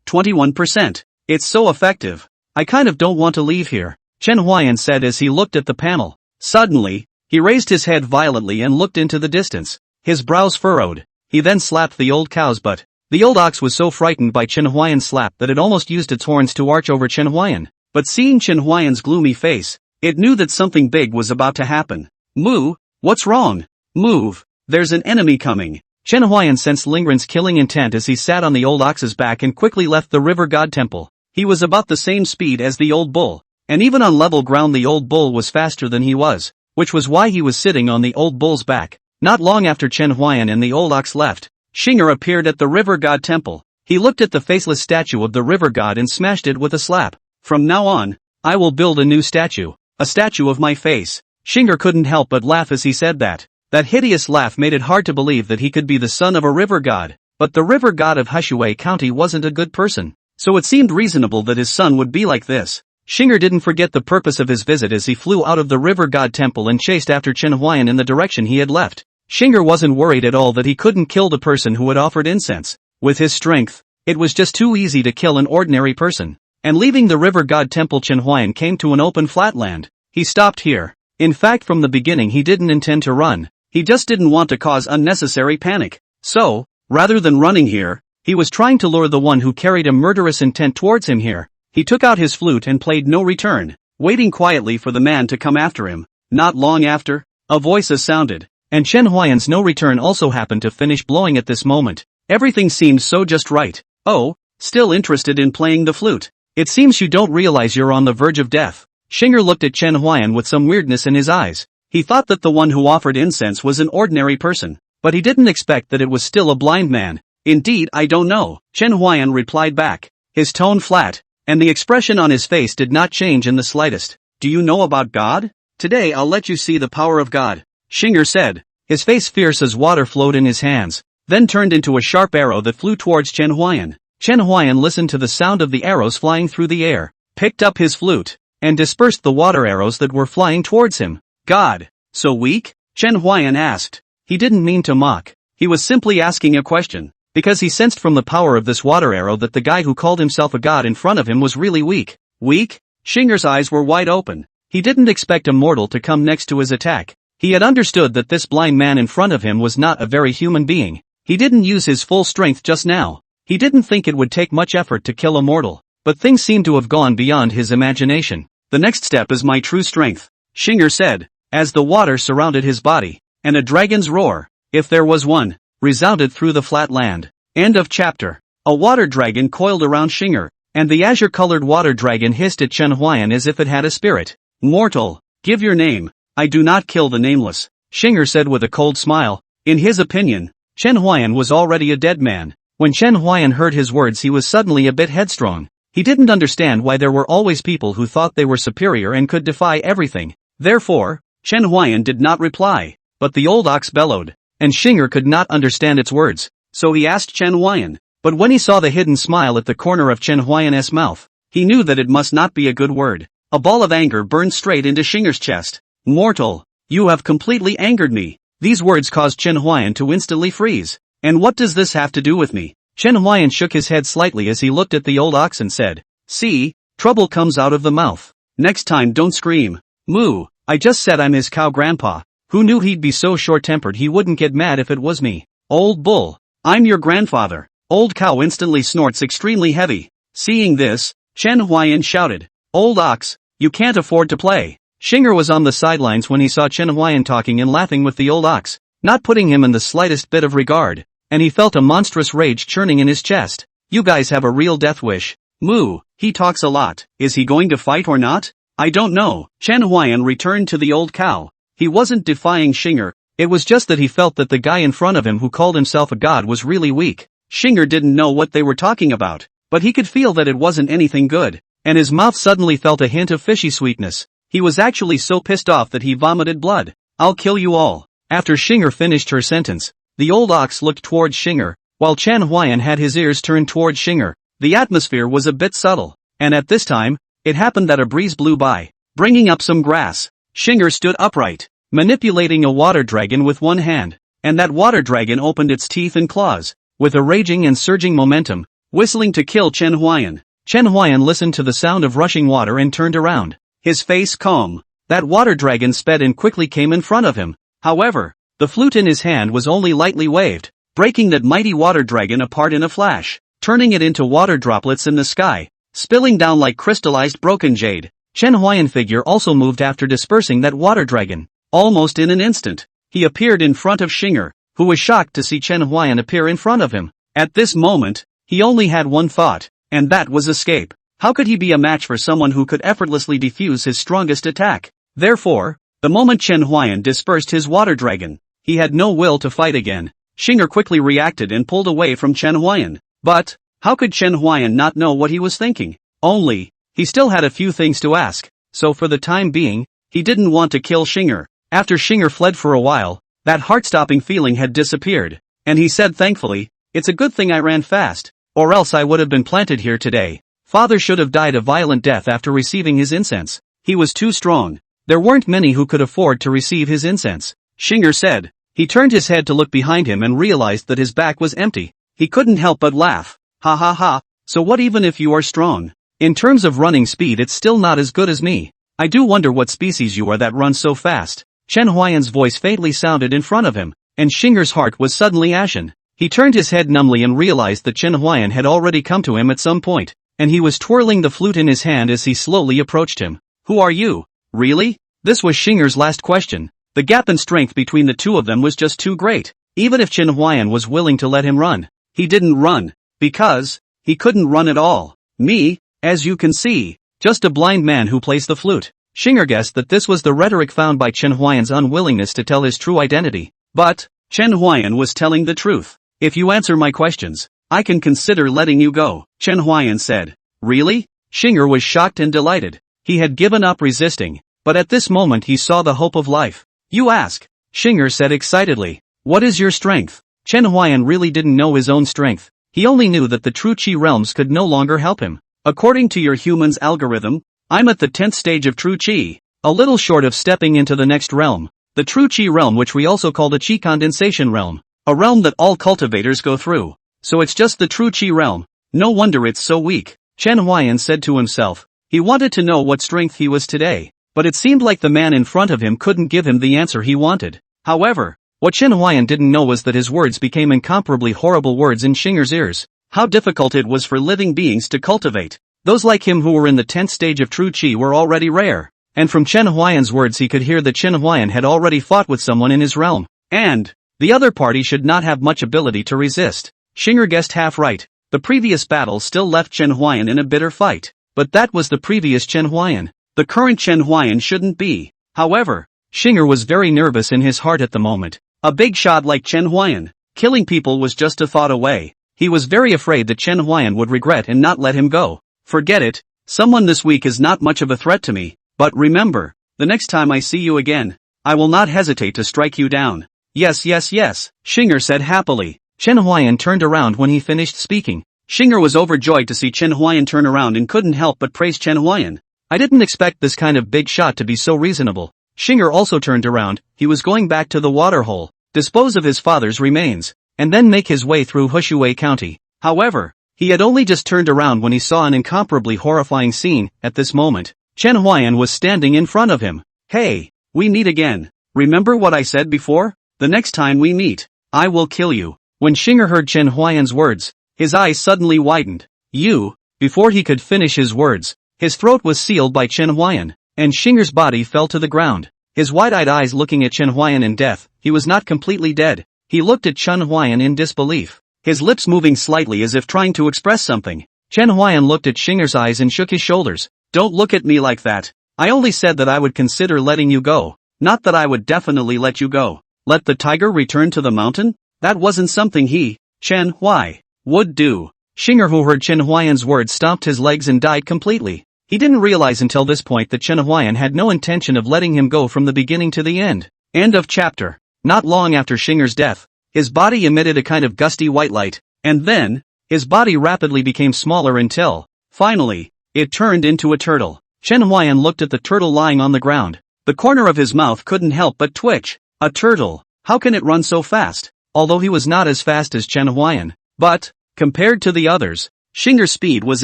21%. It's so effective. I kind of don't want to leave here, Chen Huai'an said as he looked at the panel. Suddenly, he raised his head violently and looked into the distance. His brows furrowed. He then slapped the old cow's butt. The old ox was so frightened by Chen Huai'an's slap that it almost used its horns to arch over Chen Huai'an. But seeing Chen Huai'an's gloomy face, it knew that something big was about to happen. Moo, what's wrong? Move, there's an enemy coming. Chen Huai'an sensed Lingren's killing intent as he sat on the old ox's back and quickly left the river god temple. He was about the same speed as the old bull, and even on level ground the old bull was faster than he was, which was why he was sitting on the old bull's back. Not long after Chen Huai'an and the old ox left, Shinger appeared at the river god temple. He looked at the faceless statue of the river god and smashed it with a slap. From now on, I will build a new statue, a statue of my face. Shinger couldn't help but laugh as he said that. That hideous laugh made it hard to believe that he could be the son of a river god. But the river god of Hushui County wasn't a good person, so it seemed reasonable that his son would be like this. Shinger didn't forget the purpose of his visit as he flew out of the river god temple and chased after Chen Huai'an in the direction he had left. Shinger wasn't worried at all that he couldn't kill the person who had offered incense. With his strength, it was just too easy to kill an ordinary person. And leaving the river god temple, Chen Huai'an came to an open flatland. He stopped here. In fact, from the beginning he didn't intend to run. He just didn't want to cause unnecessary panic. So, rather than running here, he was trying to lure the one who carried a murderous intent towards him here. He took out his flute and played No Return, waiting quietly for the man to come after him. Not long after, a voice sounded, and Chen Huai'an's No Return also happened to finish blowing at this moment. Everything seemed so just right. Oh, still interested in playing the flute? It seems you don't realize you're on the verge of death. Shinger looked at Chen Huai'an with some weirdness in his eyes. He thought that the one who offered incense was an ordinary person, but he didn't expect that it was still a blind man. Indeed, I don't know, Chen Huai'an replied back, his tone flat, and the expression on his face did not change in the slightest. Do you know about God? Today I'll let you see the power of God, Shinger said, his face fierce as water flowed in his hands, then turned into a sharp arrow that flew towards Chen Huai'an. Chen Huai'an listened to the sound of the arrows flying through the air, picked up his flute, and dispersed the water arrows that were flying towards him. God, so weak? Chen Huai'an asked. He didn't mean to mock. He was simply asking a question, because he sensed from the power of this water arrow that the guy who called himself a god in front of him was really weak. Weak? Shinger's eyes were wide open. He didn't expect a mortal to come next to his attack. He had understood that this blind man in front of him was not a very human being. He didn't use his full strength just now. He didn't think it would take much effort to kill a mortal, but things seemed to have gone beyond his imagination. The next step is my true strength, Shinger said, as the water surrounded his body, and a dragon's roar, if there was one, resounded through the flat land. End of chapter. A water dragon coiled around Shinger, and the azure-colored water dragon hissed at Chen Huai'an as if it had a spirit. Mortal, give your name. I do not kill the nameless, Shinger said with a cold smile. In his opinion, Chen Huai'an was already a dead man. When Chen Huai'an heard his words, he was suddenly a bit headstrong. He didn't understand why there were always people who thought they were superior and could defy everything. Therefore, Chen Huai'an did not reply, but the old ox bellowed, and Xinger could not understand its words, so he asked Chen Huai'an. But when he saw the hidden smile at the corner of Chen Huai'an's mouth, he knew that it must not be a good word. A ball of anger burned straight into Xinger's chest. Mortal, you have completely angered me. These words caused Chen Huai'an to instantly freeze. And what does this have to do with me? Chen Huai'an shook his head slightly as he looked at the old ox and said, see, trouble comes out of the mouth. Next time don't scream. Moo, I just said I'm his cow grandpa. Who knew he'd be so short-tempered he wouldn't get mad if it was me? Old bull, I'm your grandfather. Old cow instantly snorts extremely heavy. Seeing this, Chen Huai'an shouted, old ox, you can't afford to play. Xinger was on the sidelines when he saw Chen Huai'an talking and laughing with the old ox, not putting him in the slightest bit of regard, and he felt a monstrous rage churning in his chest. You guys have a real death wish. Moo, he talks a lot. Is he going to fight or not? I don't know. Chen Huai'an returned to the old cow. He wasn't defying Xinger, it was just that he felt that the guy in front of him who called himself a god was really weak. Xinger didn't know what they were talking about, but he could feel that it wasn't anything good, and his mouth suddenly felt a hint of fishy sweetness. He was actually so pissed off that he vomited blood. I'll kill you all. After Xinger finished her sentence, the old ox looked towards Xinger, while Chen Huai'an had his ears turned towards Xinger. The atmosphere was a bit subtle, and at this time, it happened that a breeze blew by, bringing up some grass. Xinger stood upright, manipulating a water dragon with one hand, and that water dragon opened its teeth and claws, with a raging and surging momentum, whistling to kill Chen Huai'an. Chen Huai'an listened to the sound of rushing water and turned around, his face calm. That water dragon sped and quickly came in front of him. However, the flute in his hand was only lightly waved, breaking that mighty water dragon apart in a flash, turning it into water droplets in the sky, spilling down like crystallized broken jade. Chen Huai'an figure also moved after dispersing that water dragon. Almost in an instant, he appeared in front of Xinger, who was shocked to see Chen Huai'an appear in front of him. At this moment, he only had one thought, and that was escape. How could he be a match for someone who could effortlessly defuse his strongest attack? Therefore, the moment Chen Huai'an dispersed his water dragon, he had no will to fight again. Xinger quickly reacted and pulled away from Chen Huai'an. But, how could Chen Huai'an not know what he was thinking? Only, he still had a few things to ask, so for the time being, he didn't want to kill Xinger. After Xinger fled for a while, that heart-stopping feeling had disappeared, and he said thankfully, it's a good thing I ran fast, or else I would have been planted here today. Father should have died a violent death after receiving his incense. He was too strong. There weren't many who could afford to receive his incense. Xinger said. He turned his head to look behind him and realized that his back was empty. He couldn't help but laugh. Ha ha ha, so what even if you are strong? In terms of running speed it's still not as good as me. I do wonder what species you are that runs so fast. Chen Huai'an's voice faintly sounded in front of him, and Xinger's heart was suddenly ashen. He turned his head numbly and realized that Chen Huai'an had already come to him at some point, and he was twirling the flute in his hand as he slowly approached him. Who are you? Really? This was Xinger's last question. The gap in strength between the two of them was just too great. Even if Chen Huai'an was willing to let him run, he didn't run, because he couldn't run at all. Me, as you can see, just a blind man who plays the flute. Xinger guessed that this was the rhetoric found by Chen Huai'an's unwillingness to tell his true identity. But, Chen Huai'an was telling the truth. If you answer my questions, I can consider letting you go, Chen Huai'an said. Really? Xinger was shocked and delighted. He had given up resisting, but at this moment he saw the hope of life. You ask, Xinger said excitedly. What is your strength? Chen Huai'an really didn't know his own strength. He only knew that the true Qi realms could no longer help him. According to your human's algorithm, I'm at the 10th stage of true Qi, a little short of stepping into the next realm, the true Qi realm, which we also call the Qi condensation realm, a realm that all cultivators go through. So it's just the true Qi realm. No wonder it's so weak, Chen Huai'an said to himself. He wanted to know what strength he was today, but it seemed like the man in front of him couldn't give him the answer he wanted. However, what Chen Huai'an didn't know was that his words became incomparably horrible words in Xinger's ears. How difficult it was for living beings to cultivate. Those like him who were in the 10th stage of true Qi were already rare, and from Chen Huai'an's words he could hear that Chen Huai'an had already fought with someone in his realm, and the other party should not have much ability to resist. Xinger guessed half right. The previous battle still left Chen Huai'an in a bitter fight, but that was the previous Chen Huai'an. The current Chen Huai'an shouldn't be. However, Xinger was very nervous in his heart at the moment. A big shot like Chen Huai'an, killing people was just a thought away. He was very afraid that Chen Huai'an would regret and not let him go. Forget it, someone this weak is not much of a threat to me, but remember, the next time I see you again, I will not hesitate to strike you down. Yes, yes, yes, Xinger said happily. Chen Huai'an turned around when he finished speaking. Xinger was overjoyed to see Chen Huai'an turn around and couldn't help but praise Chen Huai'an. I didn't expect this kind of big shot to be so reasonable. Xinger also turned around. He was going back to the waterhole, dispose of his father's remains, and then make his way through Hushui County. However, he had only just turned around when he saw an incomparably horrifying scene. At this moment, Chen Huai'an was standing in front of him. Hey, we meet again. Remember what I said before? The next time we meet, I will kill you. When Xinger heard Chen Huai'an's words, his eyes suddenly widened. You, before he could finish his words, his throat was sealed by Chen Huai'an, and Xinger's body fell to the ground. His wide-eyed eyes looking at Chen Huai'an in death. He was not completely dead. He looked at Chen Huai'an in disbelief, his lips moving slightly as if trying to express something. Chen Huai'an looked at Xinger's eyes and shook his shoulders. Don't look at me like that. I only said that I would consider letting you go, not that I would definitely let you go. Let the tiger return to the mountain? That wasn't something he, Chen Huai, would do. Xinger, who heard Chen Huai'an's words, stomped his legs and died completely. He didn't realize until this point that Chen Huai'an had no intention of letting him go from the beginning to the end. End of chapter. Not long after Xinger's death, his body emitted a kind of gusty white light, and then, his body rapidly became smaller until, finally, it turned into a turtle. Chen Huai'an looked at the turtle lying on the ground. The corner of his mouth couldn't help but twitch. A turtle, how can it run so fast? Although he was not as fast as Chen Huai'an, but, compared to the others, Xinger's speed was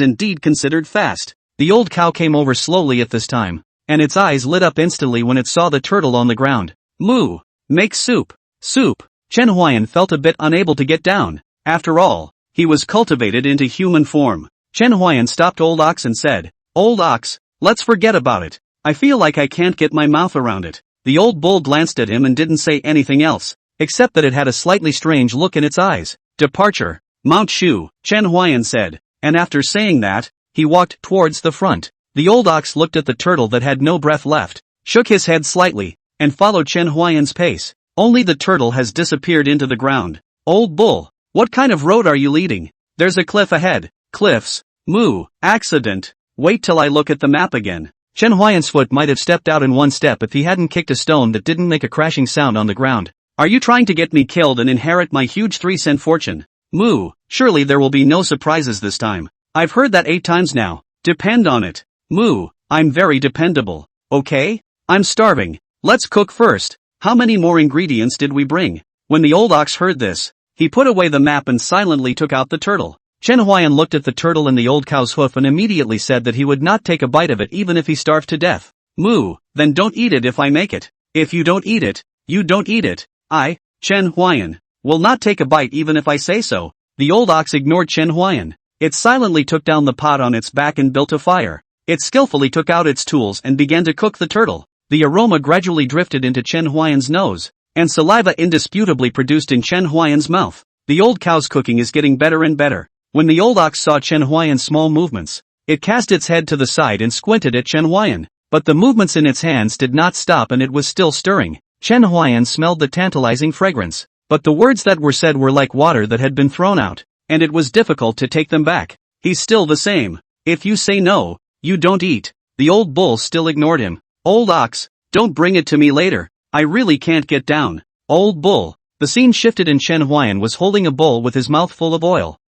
indeed considered fast. The old cow came over slowly at this time, and its eyes lit up instantly when it saw the turtle on the ground. Moo! Make soup! Soup! Chen Huai'an felt a bit unable to get down. After all, he was cultivated into human form. Chen Huai'an stopped Old Ox and said, Old Ox, let's forget about it. I feel like I can't get my mouth around it. The old bull glanced at him and didn't say anything else, except that it had a slightly strange look in its eyes. Departure. Mount Shu, Chen Huai'an said, and after saying that, he walked towards the front. The old ox looked at the turtle that had no breath left, shook his head slightly, and followed Chen Huai'an's pace. Only the turtle has disappeared into the ground. Old bull, what kind of road are you leading? There's a cliff ahead. Cliffs. Moo. Accident. Wait till I look at the map again. Chen Huai'an's foot might have stepped out in one step if he hadn't kicked a stone that didn't make a crashing sound on the ground. Are you trying to get me killed and inherit my huge 3-cent fortune? Moo. Surely there will be no surprises this time. I've heard that 8 times now. Depend on it. Moo. I'm very dependable. Okay? I'm starving. Let's cook first. How many more ingredients did we bring? When the old ox heard this, he put away the map and silently took out the turtle. Chen Huai'an looked at the turtle and the old cow's hoof and immediately said that he would not take a bite of it even if he starved to death. Moo. Then don't eat it if I make it. If you don't eat it, you don't eat it. I, Chen Huai'an, will not take a bite even if I say so. The old ox ignored Chen Huai'an. It silently took down the pot on its back and built a fire. It skillfully took out its tools and began to cook the turtle. The aroma gradually drifted into Chen Huai'an's nose, and saliva indisputably produced in Chen Huai'an's mouth. The old cow's cooking is getting better and better. When the old ox saw Chen Huai'an's small movements, it cast its head to the side and squinted at Chen Huai'an, but the movements in its hands did not stop and it was still stirring. Chen Huai'an smelled the tantalizing fragrance, but the words that were said were like water that had been thrown out, and it was difficult to take them back. He's still the same. If you say no, you don't eat. The old bull still ignored him. Old ox, don't bring it to me later. I really can't get down. Old bull. The scene shifted and Chen Huai'an was holding a bowl with his mouth full of oil.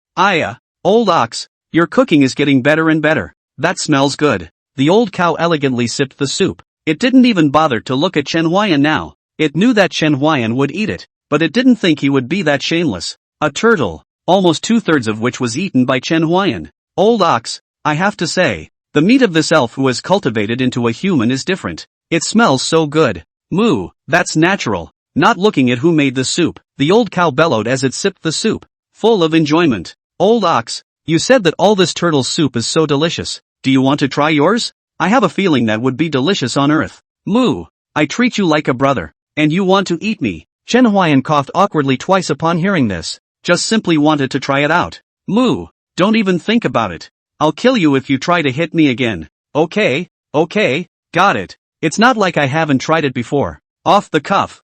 Old ox, your cooking is getting better and better. That smells good. The old cow elegantly sipped the soup. It didn't even bother to look at Chen Huai'an now. It knew that Chen Huai'an would eat it, but it didn't think he would be that shameless. A turtle, almost 2/3 of which was eaten by Chen Huai'an. Old ox, I have to say, the meat of this elf who has cultivated into a human is different. It smells so good. Moo, that's natural. Not looking at who made the soup, the old cow bellowed as it sipped the soup, full of enjoyment. Old ox, you said that all this turtle soup is so delicious. Do you want to try yours? I have a feeling that would be delicious on earth. Moo, I treat you like a brother, and you want to eat me. Chen Huai'an coughed awkwardly twice upon hearing this. Just simply wanted to try it out. Moo, don't even think about it. I'll kill you if you try to hit me again. Okay, got it. It's not like I haven't tried it before. Off the cuff.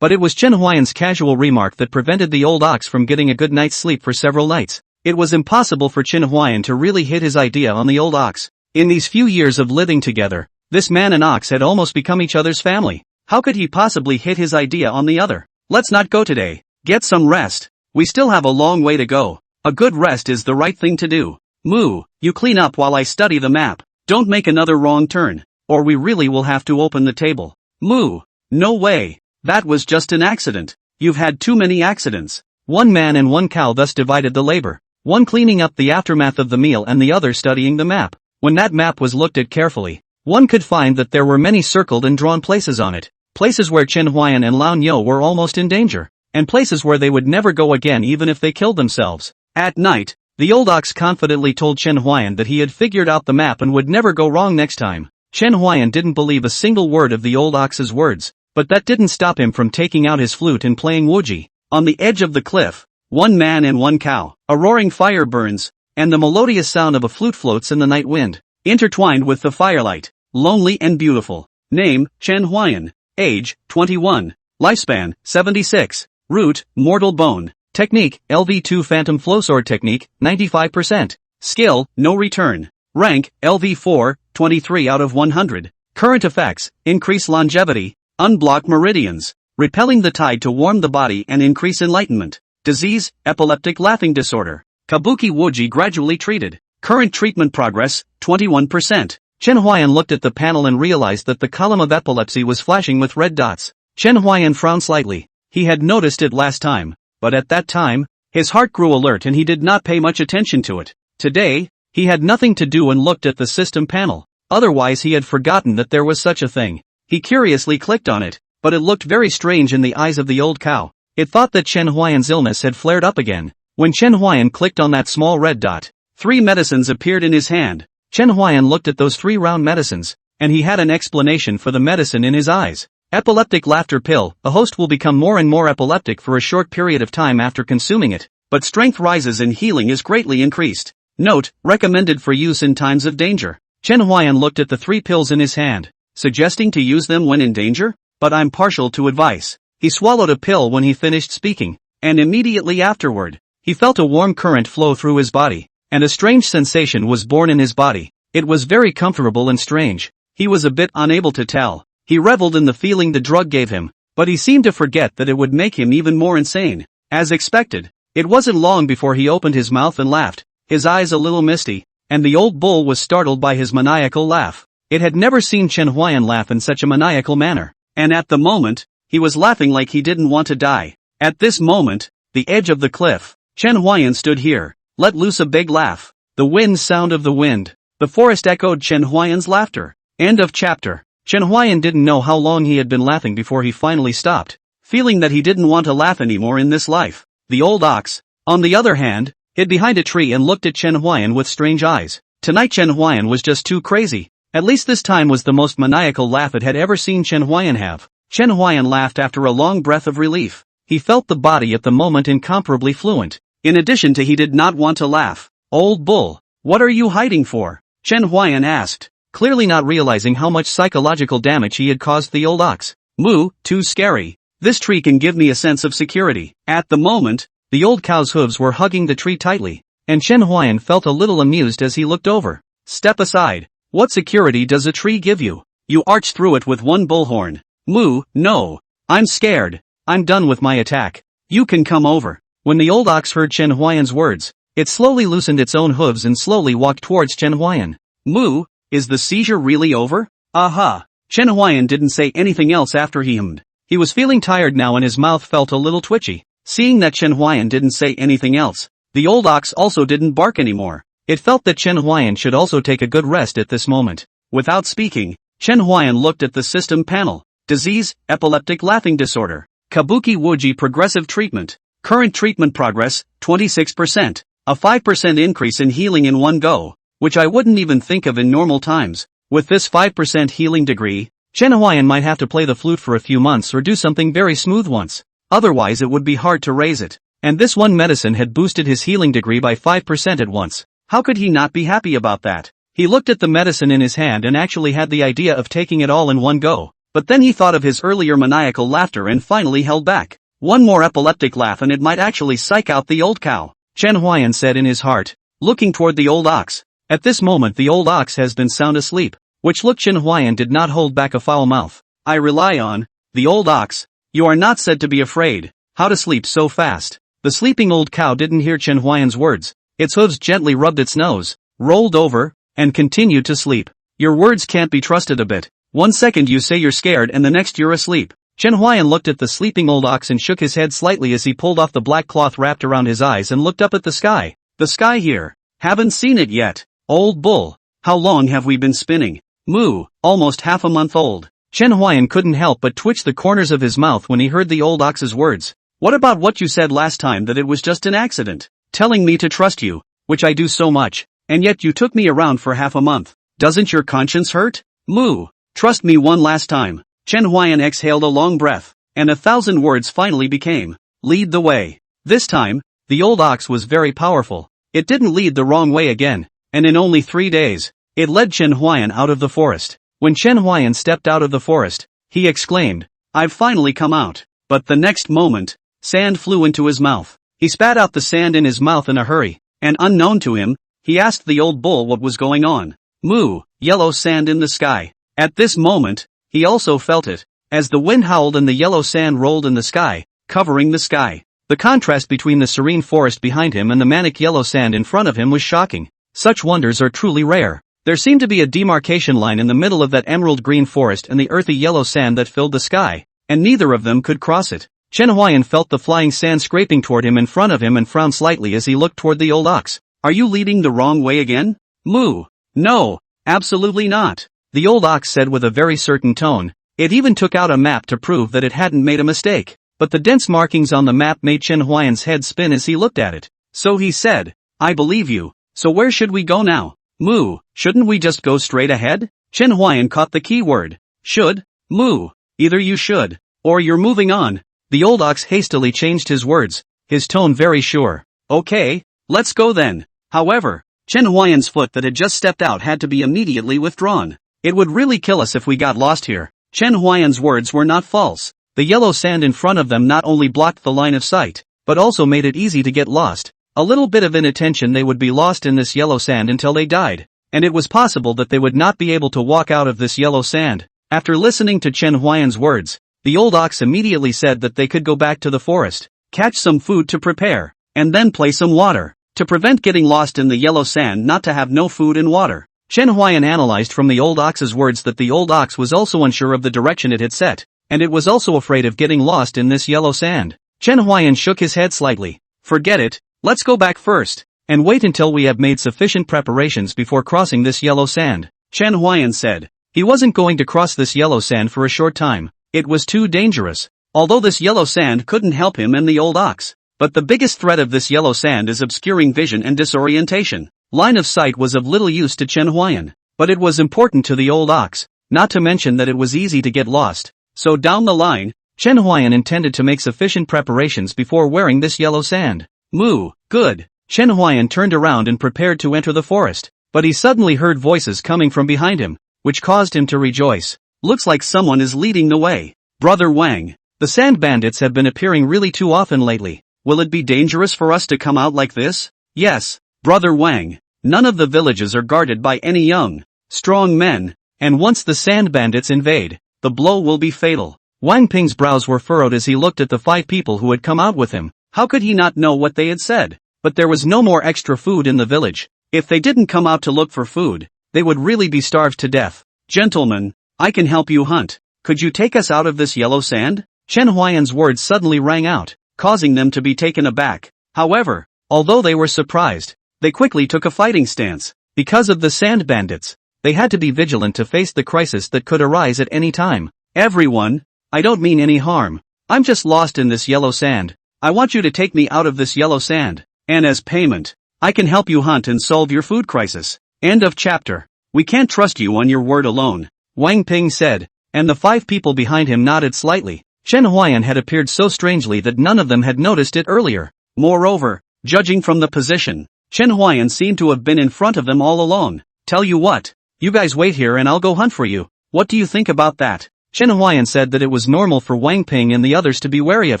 But it was Chen Huai'an's casual remark that prevented the old ox from getting a good night's sleep for several nights. It was impossible for Chen Huai'an to really hit his idea on the old ox. In these few years of living together, this man and ox had almost become each other's family. How could he possibly hit his idea on the other? Let's not go today. Get some rest. We still have a long way to go. A good rest is the right thing to do. Moo, you clean up while I study the map. Don't make another wrong turn, or we really will have to open the table. Moo, no way. That was just an accident. You've had too many accidents. One man and one cow thus divided the labor. One cleaning up the aftermath of the meal and the other studying the map. When that map was looked at carefully, one could find that there were many circled and drawn places on it. Places where Chen Huai'an and Lao Nyo were almost in danger, and places where they would never go again even if they killed themselves. At night, the old ox confidently told Chen Huai'an that he had figured out the map and would never go wrong next time. Chen Huai'an didn't believe a single word of the old ox's words, but that didn't stop him from taking out his flute and playing wuji. On the edge of the cliff, one man and one cow, a roaring fire burns, and the melodious sound of a flute floats in the night wind, intertwined with the firelight. Lonely and beautiful. Name, Chen Huai'an. Age, 21. Lifespan, 76. Root, mortal bone. Technique, LV2 phantom flowsword technique, 95%. Skill, no return. Rank, LV4, 23 out of 100. Current effects, increase longevity, unblock meridians, repelling the tide to warm the body and increase enlightenment. Disease, epileptic laughing disorder. Kabuki wuji gradually treated. Current treatment progress, 21%. Chen Huai'an looked at the panel and realized that the column of epilepsy was flashing with red dots. Chen Huai'an frowned slightly. He had noticed it last time, but at that time, his heart grew alert and he did not pay much attention to it. Today, he had nothing to do and looked at the system panel. Otherwise he had forgotten that there was such a thing. He curiously clicked on it, but it looked very strange in the eyes of the old cow. It thought that Chen Huai'an's illness had flared up again. When Chen Huai'an clicked on that small red dot, 3 medicines appeared in his hand. Chen Huai'an looked at those 3 round medicines, and he had an explanation for the medicine in his eyes. Epileptic laughter pill. A host will become more and more epileptic for a short period of time after consuming it, but strength rises and healing is greatly increased. Note, recommended for use in times of danger. Chen Huai'an looked at the 3 pills in his hand, suggesting to use them when in danger, but I'm partial to advice. He swallowed a pill when he finished speaking, and immediately afterward, he felt a warm current flow through his body, and a strange sensation was born in his body. It was very comfortable and strange. He was a bit unable to tell. He reveled in the feeling the drug gave him, but he seemed to forget that it would make him even more insane. As expected, it wasn't long before he opened his mouth and laughed, his eyes a little misty, and the old bull was startled by his maniacal laugh. It had never seen Chen Huai'an laugh in such a maniacal manner, and at the moment, he was laughing like he didn't want to die. At this moment, the edge of the cliff, Chen Huai'an stood here, let loose a big laugh. The wind sound of the wind. The forest echoed Chen Huai'an's laughter. End of chapter. Chen Huai'an didn't know how long he had been laughing before he finally stopped, feeling that he didn't want to laugh anymore in this life. The old ox, on the other hand, hid behind a tree and looked at Chen Huai'an with strange eyes. Tonight Chen Huai'an was just too crazy. At least this time was the most maniacal laugh it had ever seen Chen Huai'an have. Chen Huai'an laughed after a long breath of relief. He felt the body at the moment incomparably fluent. In addition to he did not want to laugh. Old bull, what are you hiding for? Chen Huai'an asked, clearly not realizing how much psychological damage he had caused the old ox. Moo, too scary. This tree can give me a sense of security. At the moment, the old cow's hooves were hugging the tree tightly, and Chen Huai'an felt a little amused as he looked over. Step aside. What security does a tree give you? You arch through it with one bullhorn. Moo, no. I'm scared. I'm done with my attack. You can come over. When the old ox heard Chen Huai'an's words, it slowly loosened its own hooves and slowly walked towards Chen Huai'an. Moo, is the seizure really over? Aha. Chen Huai'an didn't say anything else after he hummed. He was feeling tired now and his mouth felt a little twitchy. Seeing that Chen Huai'an didn't say anything else, the old ox also didn't bark anymore. It felt that Chen Huai'an should also take a good rest at this moment. Without speaking, Chen Huai'an looked at the system panel. Disease, epileptic laughing disorder. Kabuki wuji progressive treatment. Current treatment progress, 26%. A 5% increase in healing in one go, which I wouldn't even think of in normal times. With this 5% healing degree, Chen Huai'an might have to play the flute for a few months or do something very smooth once. Otherwise it would be hard to raise it. And this one medicine had boosted his healing degree by 5% at once. How could he not be happy about that? He looked at the medicine in his hand and actually had the idea of taking it all in one go. But then he thought of his earlier maniacal laughter and finally held back. One more epileptic laugh and it might actually psych out the old cow, Chen Huai'an said in his heart, looking toward the old ox. At this moment the old ox has been sound asleep, which look Chen Huai'an did not hold back a foul mouth. I rely on The old ox. You are not said to be afraid. How to sleep so fast? The sleeping old cow didn't hear Chen Huai'an's words. Its hooves gently rubbed its nose, rolled over, and continued to sleep. Your words can't be trusted a bit. 1 second you say you're scared and the next you're asleep. Chen Huai'an looked at the sleeping old ox and shook his head slightly as he pulled off the black cloth wrapped around his eyes and looked up at the sky. The sky here. Haven't seen it yet. Old bull. How long have we been spinning? Moo. Almost half a month old. Chen Huai'an couldn't help but twitch the corners of his mouth when he heard the old ox's words. What about what you said last time that it was just an accident? Telling me to trust you, which I do so much, and yet you took me around for half a month. Doesn't your conscience hurt? Moo. Trust me one last time. Chen Huai'an exhaled a long breath, and 1,000 words finally became, lead the way. This time, the old ox was very powerful. It didn't lead the wrong way again, and in only 3 days, it led Chen Huai'an out of the forest. When Chen Huai'an stepped out of the forest, he exclaimed, I've finally come out. But the next moment, sand flew into his mouth. He spat out the sand in his mouth in a hurry, and unknown to him, he asked the old bull what was going on. Moo, yellow sand in the sky. At this moment, he also felt it, as the wind howled and the yellow sand rolled in the sky, covering the sky. The contrast between the serene forest behind him and the manic yellow sand in front of him was shocking. Such wonders are truly rare. There seemed to be a demarcation line in the middle of that emerald green forest and the earthy yellow sand that filled the sky, and neither of them could cross it. Chen Huai'an felt the flying sand scraping toward him in front of him and frowned slightly as he looked toward the old ox. Are you leading the wrong way again? Moo. No, absolutely not. The old ox said with a very certain tone. It even took out a map to prove that it hadn't made a mistake. But the dense markings on the map made Chen Huai'an's head spin as he looked at it. So he said, I believe you. So where should we go now? Moo, shouldn't we just go straight ahead? Chen Huai'an caught the key word. Should? Moo. Either you should, or you're moving on. The old ox hastily changed his words, his tone very sure. Okay, let's go then. However, Chen Huai'an's foot that had just stepped out had to be immediately withdrawn. It would really kill us if we got lost here. Chen Huai'an's words were not false. The yellow sand in front of them not only blocked the line of sight, but also made it easy to get lost. A little bit of inattention they would be lost in this yellow sand until they died, and it was possible that they would not be able to walk out of this yellow sand. After listening to Chen Huai'an's words, the old ox immediately said that they could go back to the forest, catch some food to prepare, and then play some water, to prevent getting lost in the yellow sand, not to have no food and water. Chen Huai'an analyzed from the old ox's words that the old ox was also unsure of the direction it had set, and it was also afraid of getting lost in this yellow sand. Chen Huai'an shook his head slightly. Forget it, let's go back first, and wait until we have made sufficient preparations before crossing this yellow sand. Chen Huai'an said. He wasn't going to cross this yellow sand for a short time. It was too dangerous. Although this yellow sand couldn't help him and the old ox. But the biggest threat of this yellow sand is obscuring vision and disorientation. Line of sight was of little use to Chen Huai'an, but it was important to the old ox, not to mention that it was easy to get lost. So down the line, Chen Huai'an intended to make sufficient preparations before wearing this yellow sand. Moo, good. Chen Huai'an turned around and prepared to enter the forest, but he suddenly heard voices coming from behind him, which caused him to rejoice. Looks like someone is leading the way. Brother Wang, the sand bandits have been appearing really too often lately. Will it be dangerous for us to come out like this? Yes, Brother Wang. None of the villages are guarded by any young, strong men, and once the sand bandits invade, the blow will be fatal. Wang Ping's brows were furrowed as he looked at the 5 people who had come out with him. How could he not know what they had said? But there was no more extra food in the village. If they didn't come out to look for food, they would really be starved to death. Gentlemen, I can help you hunt. Could you take us out of this yellow sand? Chen Huai'an's words suddenly rang out, causing them to be taken aback. However, although they were surprised, they quickly took a fighting stance. Because of the sand bandits, they had to be vigilant to face the crisis that could arise at any time. Everyone, I don't mean any harm. I'm just lost in this yellow sand. I want you to take me out of this yellow sand, and as payment, I can help you hunt and solve your food crisis. End of chapter. We can't trust you on your word alone, Wang Ping said, and the 5 people behind him nodded slightly. Chen Huai'an had appeared so strangely that none of them had noticed it earlier. Moreover, judging from the position, Chen Huai'an seemed to have been in front of them all along. Tell you what, you guys wait here and I'll go hunt for you. What do you think about that? Chen Huai'an said that it was normal for Wang Ping and the others to be wary of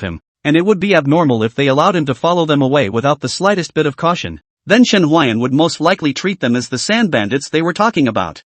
him, and it would be abnormal if they allowed him to follow them away without the slightest bit of caution. Then Chen Huai'an would most likely treat them as the sand bandits they were talking about.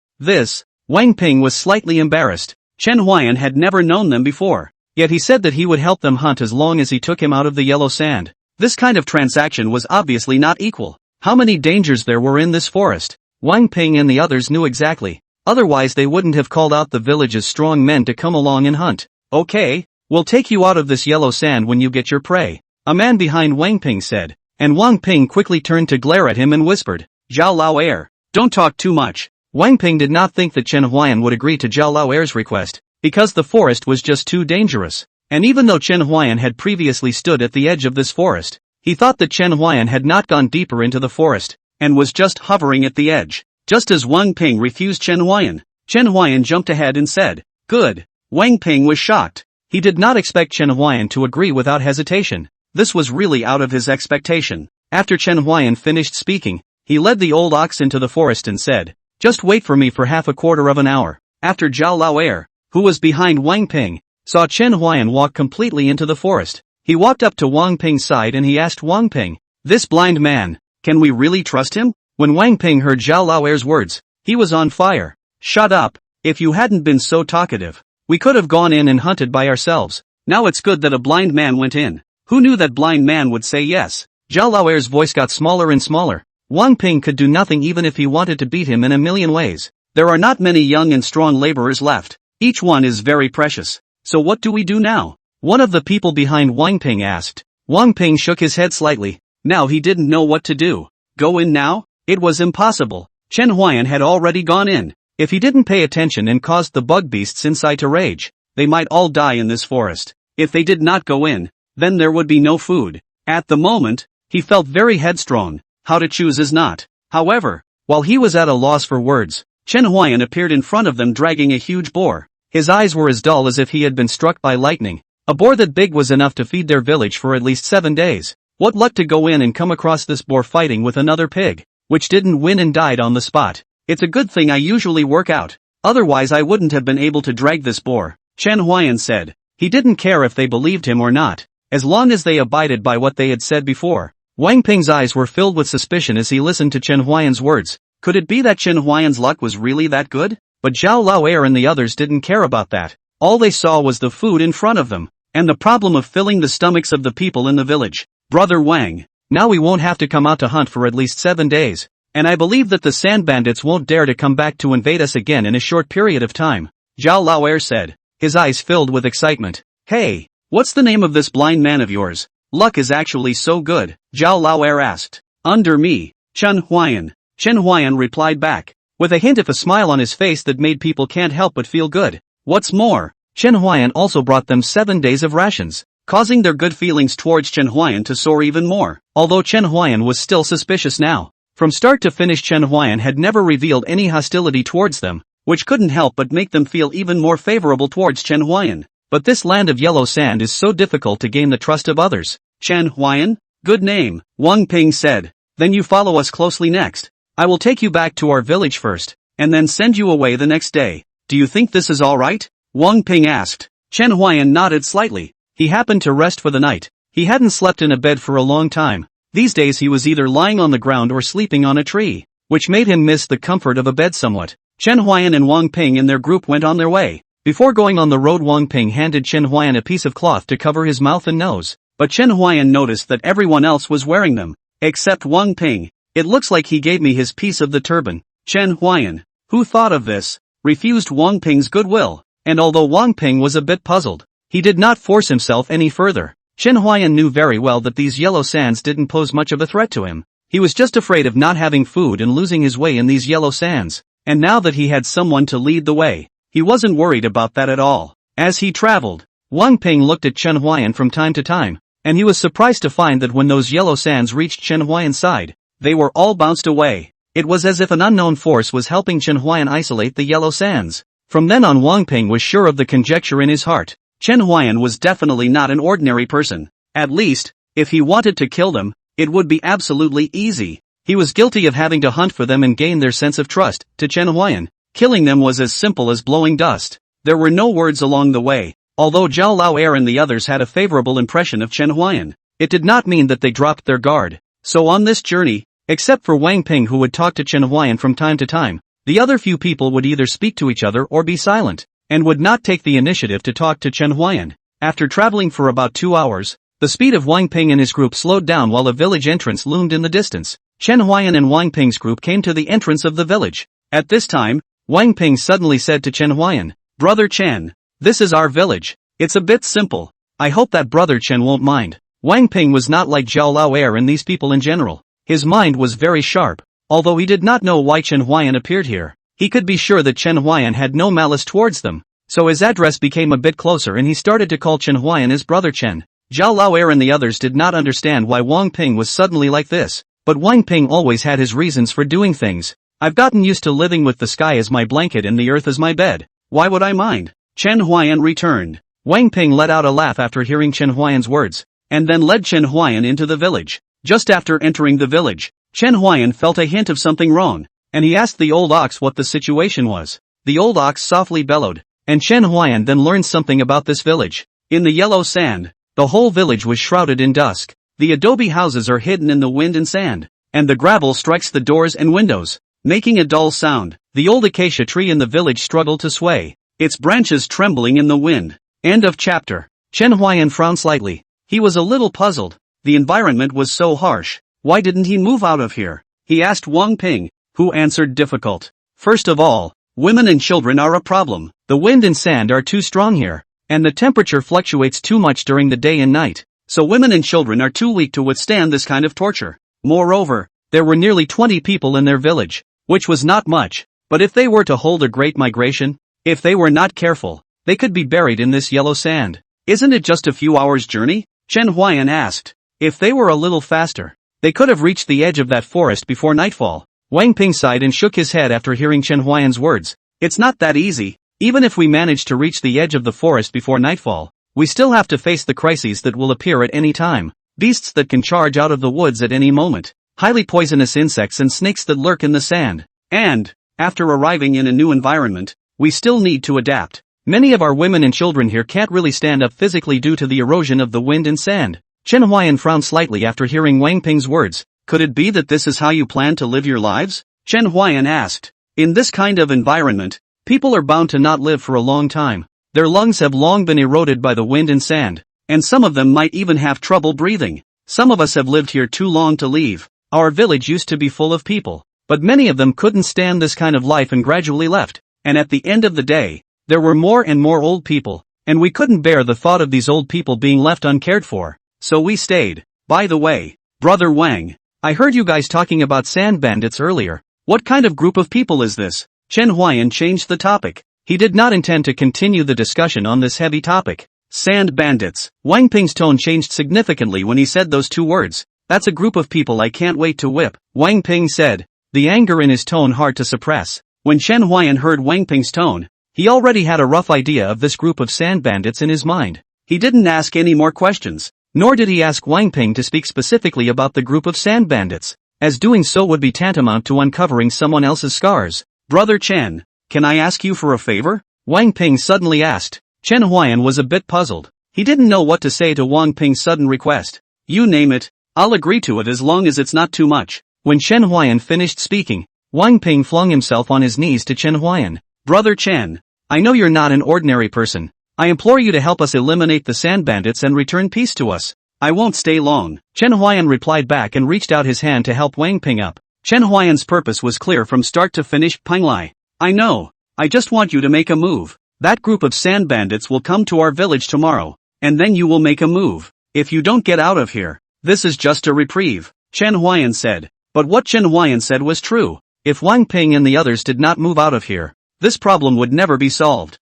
Wang Ping was slightly embarrassed. Chen Huai'an had never known them before, yet he said that he would help them hunt as long as he took him out of the yellow sand. This kind of transaction was obviously not equal. How many dangers there were in this forest, Wang Ping and the others knew exactly. Otherwise they wouldn't have called out the village's strong men to come along and hunt. Okay, we'll take you out of this yellow sand when you get your prey, a man behind Wang Ping said, and Wang Ping quickly turned to glare at him and whispered, Zhao Lao Er, don't talk too much. Wang Ping did not think that Chen Huai'an would agree to Zhao Lao Er's request, because the forest was just too dangerous, and even though Chen Huai'an had previously stood at the edge of this forest, he thought that Chen Huai'an had not gone deeper into the forest, and was just hovering at the edge. Just as Wang Ping refused Chen Huai'an jumped ahead and said, good. Wang Ping was shocked. He did not expect Chen Huai'an to agree without hesitation. This was really out of his expectation. After Chen Huai'an finished speaking, he led the old ox into the forest and said, just wait for me for half a quarter of an hour. After Zhao Lao Er, who was behind Wang Ping, saw Chen Huai'an walk completely into the forest, he walked up to Wang Ping's side and he asked Wang Ping, this blind man, can we really trust him? When Wang Ping heard Zhao Lao Er's words, he was on fire. Shut up, if you hadn't been so talkative. We could have gone in and hunted by ourselves. Now it's good that a blind man went in. Who knew that blind man would say yes? Zhao Lao Er's voice got smaller and smaller. Wang Ping could do nothing even if he wanted to beat him in a million ways. There are not many young and strong laborers left. Each one is very precious. So what do we do now? One of the people behind Wang Ping asked. Wang Ping shook his head slightly. Now he didn't know what to do. Go in now? It was impossible. Chen Huai'an had already gone in. If he didn't pay attention and caused the bug beasts inside to rage, they might all die in this forest. If they did not go in, then there would be no food. At the moment, he felt very headstrong. How to choose is not. However, while he was at a loss for words, Chen Huai'an appeared in front of them dragging a huge boar. His eyes were as dull as if he had been struck by lightning. A boar that big was enough to feed their village for at least 7 days. What luck to go in and come across this boar fighting with another pig, which didn't win and died on the spot. It's a good thing I usually work out. Otherwise I wouldn't have been able to drag this boar, Chen Huai'an said. He didn't care if they believed him or not, as long as they abided by what they had said before. Wang Ping's eyes were filled with suspicion as he listened to Chen Huai'an's words. Could it be that Chen Huai'an's luck was really that good? But Zhao Lao Er and the others didn't care about that. All they saw was the food in front of them, and the problem of filling the stomachs of the people in the village. Brother Wang, now we won't have to come out to hunt for at least 7 days. And I believe that the sand bandits won't dare to come back to invade us again in a short period of time, Zhao Lao Er said, his eyes filled with excitement. Hey, what's the name of this blind man of yours? Luck is actually so good, Zhao Lao Er asked. Under me, Chen Huai'an. Chen Huai'an replied back, with a hint of a smile on his face that made people can't help but feel good. What's more, Chen Huai'an also brought them 7 days of rations, causing their good feelings towards Chen Huai'an to soar even more, although Chen Huai'an was still suspicious now. From start to finish Chen Huai'an had never revealed any hostility towards them, which couldn't help but make them feel even more favorable towards Chen Huai'an. But this land of yellow sand is so difficult to gain the trust of others. Chen Huai'an? Good name, Wang Ping said. Then you follow us closely next. I will take you back to our village first, and then send you away the next day. Do you think this is alright? Wang Ping asked. Chen Huai'an nodded slightly. He happened to rest for the night. He hadn't slept in a bed for a long time. These days he was either lying on the ground or sleeping on a tree, which made him miss the comfort of a bed somewhat. Chen Huai'an and Wang Ping and their group went on their way. Before going on the road, Wang Ping handed Chen Huai'an a piece of cloth to cover his mouth and nose, but Chen Huai'an noticed that everyone else was wearing them, except Wang Ping. It looks like he gave me his piece of the turban. Chen Huai'an, who thought of this, refused Wang Ping's goodwill, and although Wang Ping was a bit puzzled, he did not force himself any further. Chen Huai'an knew very well that these yellow sands didn't pose much of a threat to him. He was just afraid of not having food and losing his way in these yellow sands, and now that he had someone to lead the way, he wasn't worried about that at all. As he traveled, Wang Ping looked at Chen Huai'an from time to time, and he was surprised to find that when those yellow sands reached Chen Huai'an's side, they were all bounced away. It was as if an unknown force was helping Chen Huai'an isolate the yellow sands. From then on, Wang Ping was sure of the conjecture in his heart. Chen Huai'an was definitely not an ordinary person. At least, if he wanted to kill them, it would be absolutely easy. He was guilty of having to hunt for them and gain their sense of trust. To Chen Huai'an, killing them was as simple as blowing dust. There were no words along the way. Although Zhao Lao Er and the others had a favorable impression of Chen Huai'an, it did not mean that they dropped their guard. So on this journey, except for Wang Ping who would talk to Chen Huai'an from time to time, the other few people would either speak to each other or be silent. and would not take the initiative to talk to Chen Huai'an. After traveling for about 2 hours, the speed of Wang Ping and his group slowed down while a village entrance loomed in the distance. Chen Huai'an and Wang Ping's group came to the entrance of the village. At this time, Wang Ping suddenly said to Chen Huai'an, "Brother Chen, this is our village. It's a bit simple. I hope that Brother Chen won't mind." Wang Ping was not like Zhao Laoer and these people in general. His mind was very sharp. Although he did not know why Chen Huai'an appeared here, he could be sure that Chen Huai'an had no malice towards them. So his address became a bit closer and he started to call Chen Huai'an his brother Chen. Zhao Laoer and the others did not understand why Wang Ping was suddenly like this. But Wang Ping always had his reasons for doing things. "I've gotten used to living with the sky as my blanket and the earth as my bed. Why would I mind?" Chen Huai'an returned. Wang Ping let out a laugh after hearing Chen Huai'an's words, and then led Chen Huai'an into the village. Just after entering the village, Chen Huai'an felt a hint of something wrong, and he asked the old ox what the situation was. The old ox softly bellowed, and Chen Huai'an then learned something about this village. In the yellow sand, the whole village was shrouded in dusk. The adobe houses are hidden in the wind and sand, and the gravel strikes the doors and windows, making a dull sound. The old acacia tree in the village struggled to sway, its branches trembling in the wind. End of chapter. Chen Huai'an frowned slightly. He was a little puzzled. The environment was so harsh. Why didn't he move out of here? He asked Wang Ping, who answered difficult. "First of all, women and children are a problem. The wind and sand are too strong here, and the temperature fluctuates too much during the day and night. So women and children are too weak to withstand this kind of torture. Moreover, there were nearly 20 people in their village, which was not much, but if they were to hold a great migration, if they were not careful, they could be buried in this yellow sand. Isn't it just a few hours' journey?" Chen Huai'an asked. "If they were a little faster, they could have reached the edge of that forest before nightfall." Wang Ping sighed and shook his head after hearing Chen Huai'an's words. "It's not that easy. Even if we manage to reach the edge of the forest before nightfall, we still have to face the crises that will appear at any time. Beasts that can charge out of the woods at any moment, highly poisonous insects and snakes that lurk in the sand. And, after arriving in a new environment, we still need to adapt. Many of our women and children here can't really stand up physically due to the erosion of the wind and sand." Chen Huai'an frowned slightly after hearing Wang Ping's words. "Could it be that this is how you plan to live your lives?" Chen Huai'an asked. "In this kind of environment, people are bound to not live for a long time. Their lungs have long been eroded by the wind and sand, and some of them might even have trouble breathing. Some of us have lived here too long to leave. Our village used to be full of people, but many of them couldn't stand this kind of life and gradually left. And at the end of the day, there were more and more old people, and we couldn't bear the thought of these old people being left uncared for. So we stayed. By the way, Brother Wang, I heard you guys talking about sand bandits earlier. What kind of group of people is this?" Chen Huai'an changed the topic. He did not intend to continue the discussion on this heavy topic. "Sand bandits." Wang Ping's tone changed significantly when he said those two words. "That's a group of people I can't wait to whip," Wang Ping said, the anger in his tone hard to suppress. When Chen Huai'an heard Wang Ping's tone, he already had a rough idea of this group of sand bandits in his mind. He didn't ask any more questions, nor did he ask Wang Ping to speak specifically about the group of sand bandits, as doing so would be tantamount to uncovering someone else's scars. "Brother Chen, can I ask you for a favor?" Wang Ping suddenly asked. Chen Huai'an was a bit puzzled. He didn't know what to say to Wang Ping's sudden request. "You name it, I'll agree to it as long as it's not too much." When Chen Huai'an finished speaking, Wang Ping flung himself on his knees to Chen Huai'an. "Brother Chen, I know you're not an ordinary person. I implore you to help us eliminate the sand bandits and return peace to us. I won't stay long." Chen Huai'an replied back and reached out his hand to help Wang Ping up. Chen Huai'an's purpose was clear from start to finish. "Panglai, I know. I just want you to make a move. That group of sand bandits will come to our village tomorrow, and then you will make a move. If you don't get out of here, this is just a reprieve," Chen Huai'an said. But what Chen Huai'an said was true. If Wang Ping and the others did not move out of here, this problem would never be solved.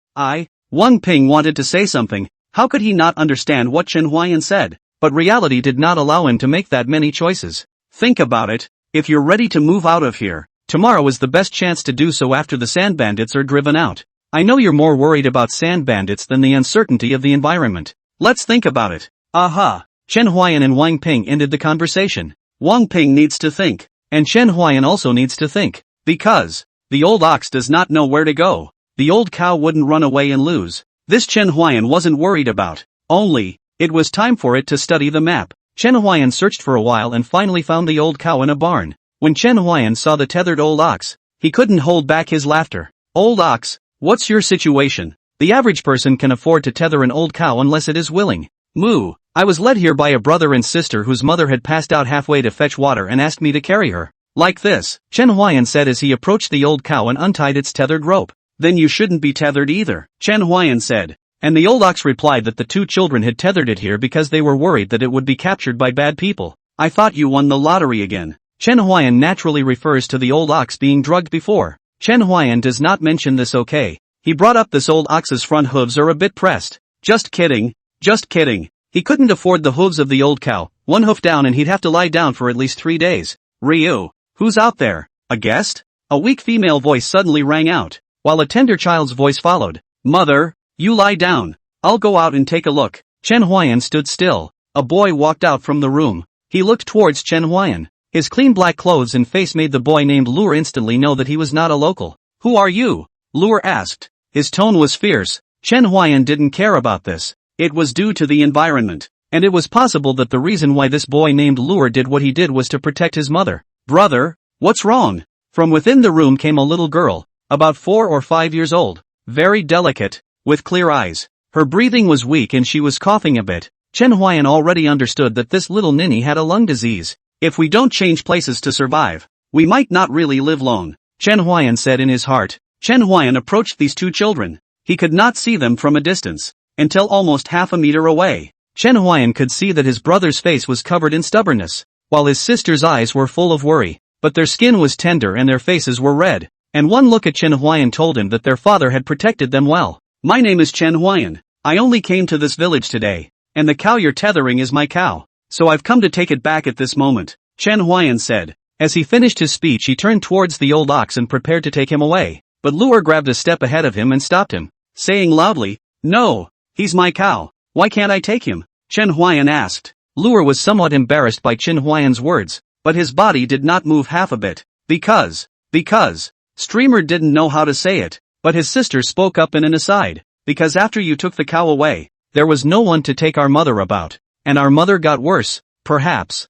Wang Ping wanted to say something. How could he not understand what Chen Huai'an said? But reality did not allow him to make that many choices. "Think about it. If you're ready to move out of here, tomorrow is the best chance to do so after the sand bandits are driven out. I know you're more worried about sand bandits than the uncertainty of the environment. Let's think about it." "Aha!" Chen Huai'an and Wang Ping ended the conversation. Wang Ping needs to think, and Chen Huai'an also needs to think, because the old ox does not know where to go. The old cow wouldn't run away and lose. This Chen Huai'an wasn't worried about. Only, it was time for it to study the map. Chen Huai'an searched for a while and finally found the old cow in a barn. When Chen Huai'an saw the tethered old ox, he couldn't hold back his laughter. "Old ox, what's your situation?" The average person can afford to tether an old cow unless it is willing. Moo. I was led here by a brother and sister whose mother had passed out halfway to fetch water and asked me to carry her. Like this, Chen Huai'an said as he approached the old cow and untied its tethered rope. Then you shouldn't be tethered either, Chen Huai'an said. And the old ox replied that the two children had tethered it here because they were worried that it would be captured by bad people. I thought you won the lottery again. Chen Huai'an naturally refers to the old ox being drugged before. Chen Huai'an does not mention this okay. He brought up this old ox's front hooves are a bit pressed. Just kidding. Just kidding. He couldn't afford the hooves of the old cow, one hoof down and he'd have to lie down for at least 3 days. Ryu. Who's out there? A guest? A weak female voice suddenly rang out, while a tender child's voice followed. Mother, you lie down. I'll go out and take a look. Chen Huai'an stood still. A boy walked out from the room. He looked towards Chen Huai'an. His clean black clothes and face made the boy named Lure instantly know that he was not a local. Who are you? Lure asked. His tone was fierce. Chen Huai'an didn't care about this. It was due to the environment. And it was possible that the reason why this boy named Lure did what he did was to protect his mother. Brother, what's wrong? From within the room came a little girl, about 4 or 5 years old, very delicate, with clear eyes. Her breathing was weak and she was coughing a bit. Chen Huai'an already understood that this little ninny had a lung disease. If we don't change places to survive, we might not really live long, Chen Huai'an said in his heart. Chen Huai'an approached these two children. He could not see them from a distance, until almost half a meter away. Chen Huai'an could see that his brother's face was covered in stubbornness, while his sister's eyes were full of worry, but their skin was tender and their faces were red, and one look at Chen Huai'an told him that their father had protected them well. My name is Chen Huai'an. I only came to this village today, and the cow you're tethering is my cow, so I've come to take it back at this moment, Chen Huai'an said. As he finished his speech he turned towards the old ox and prepared to take him away, but Lure grabbed a step ahead of him and stopped him, saying loudly, No, he's my cow. Why can't I take him? Chen Huai'an asked. Lure was somewhat embarrassed by Chen Huai'an's words, but his body did not move half a bit. Because. Streamer didn't know how to say it, but his sister spoke up in an aside. Because after you took the cow away, there was no one to take our mother about, and our mother got worse, perhaps.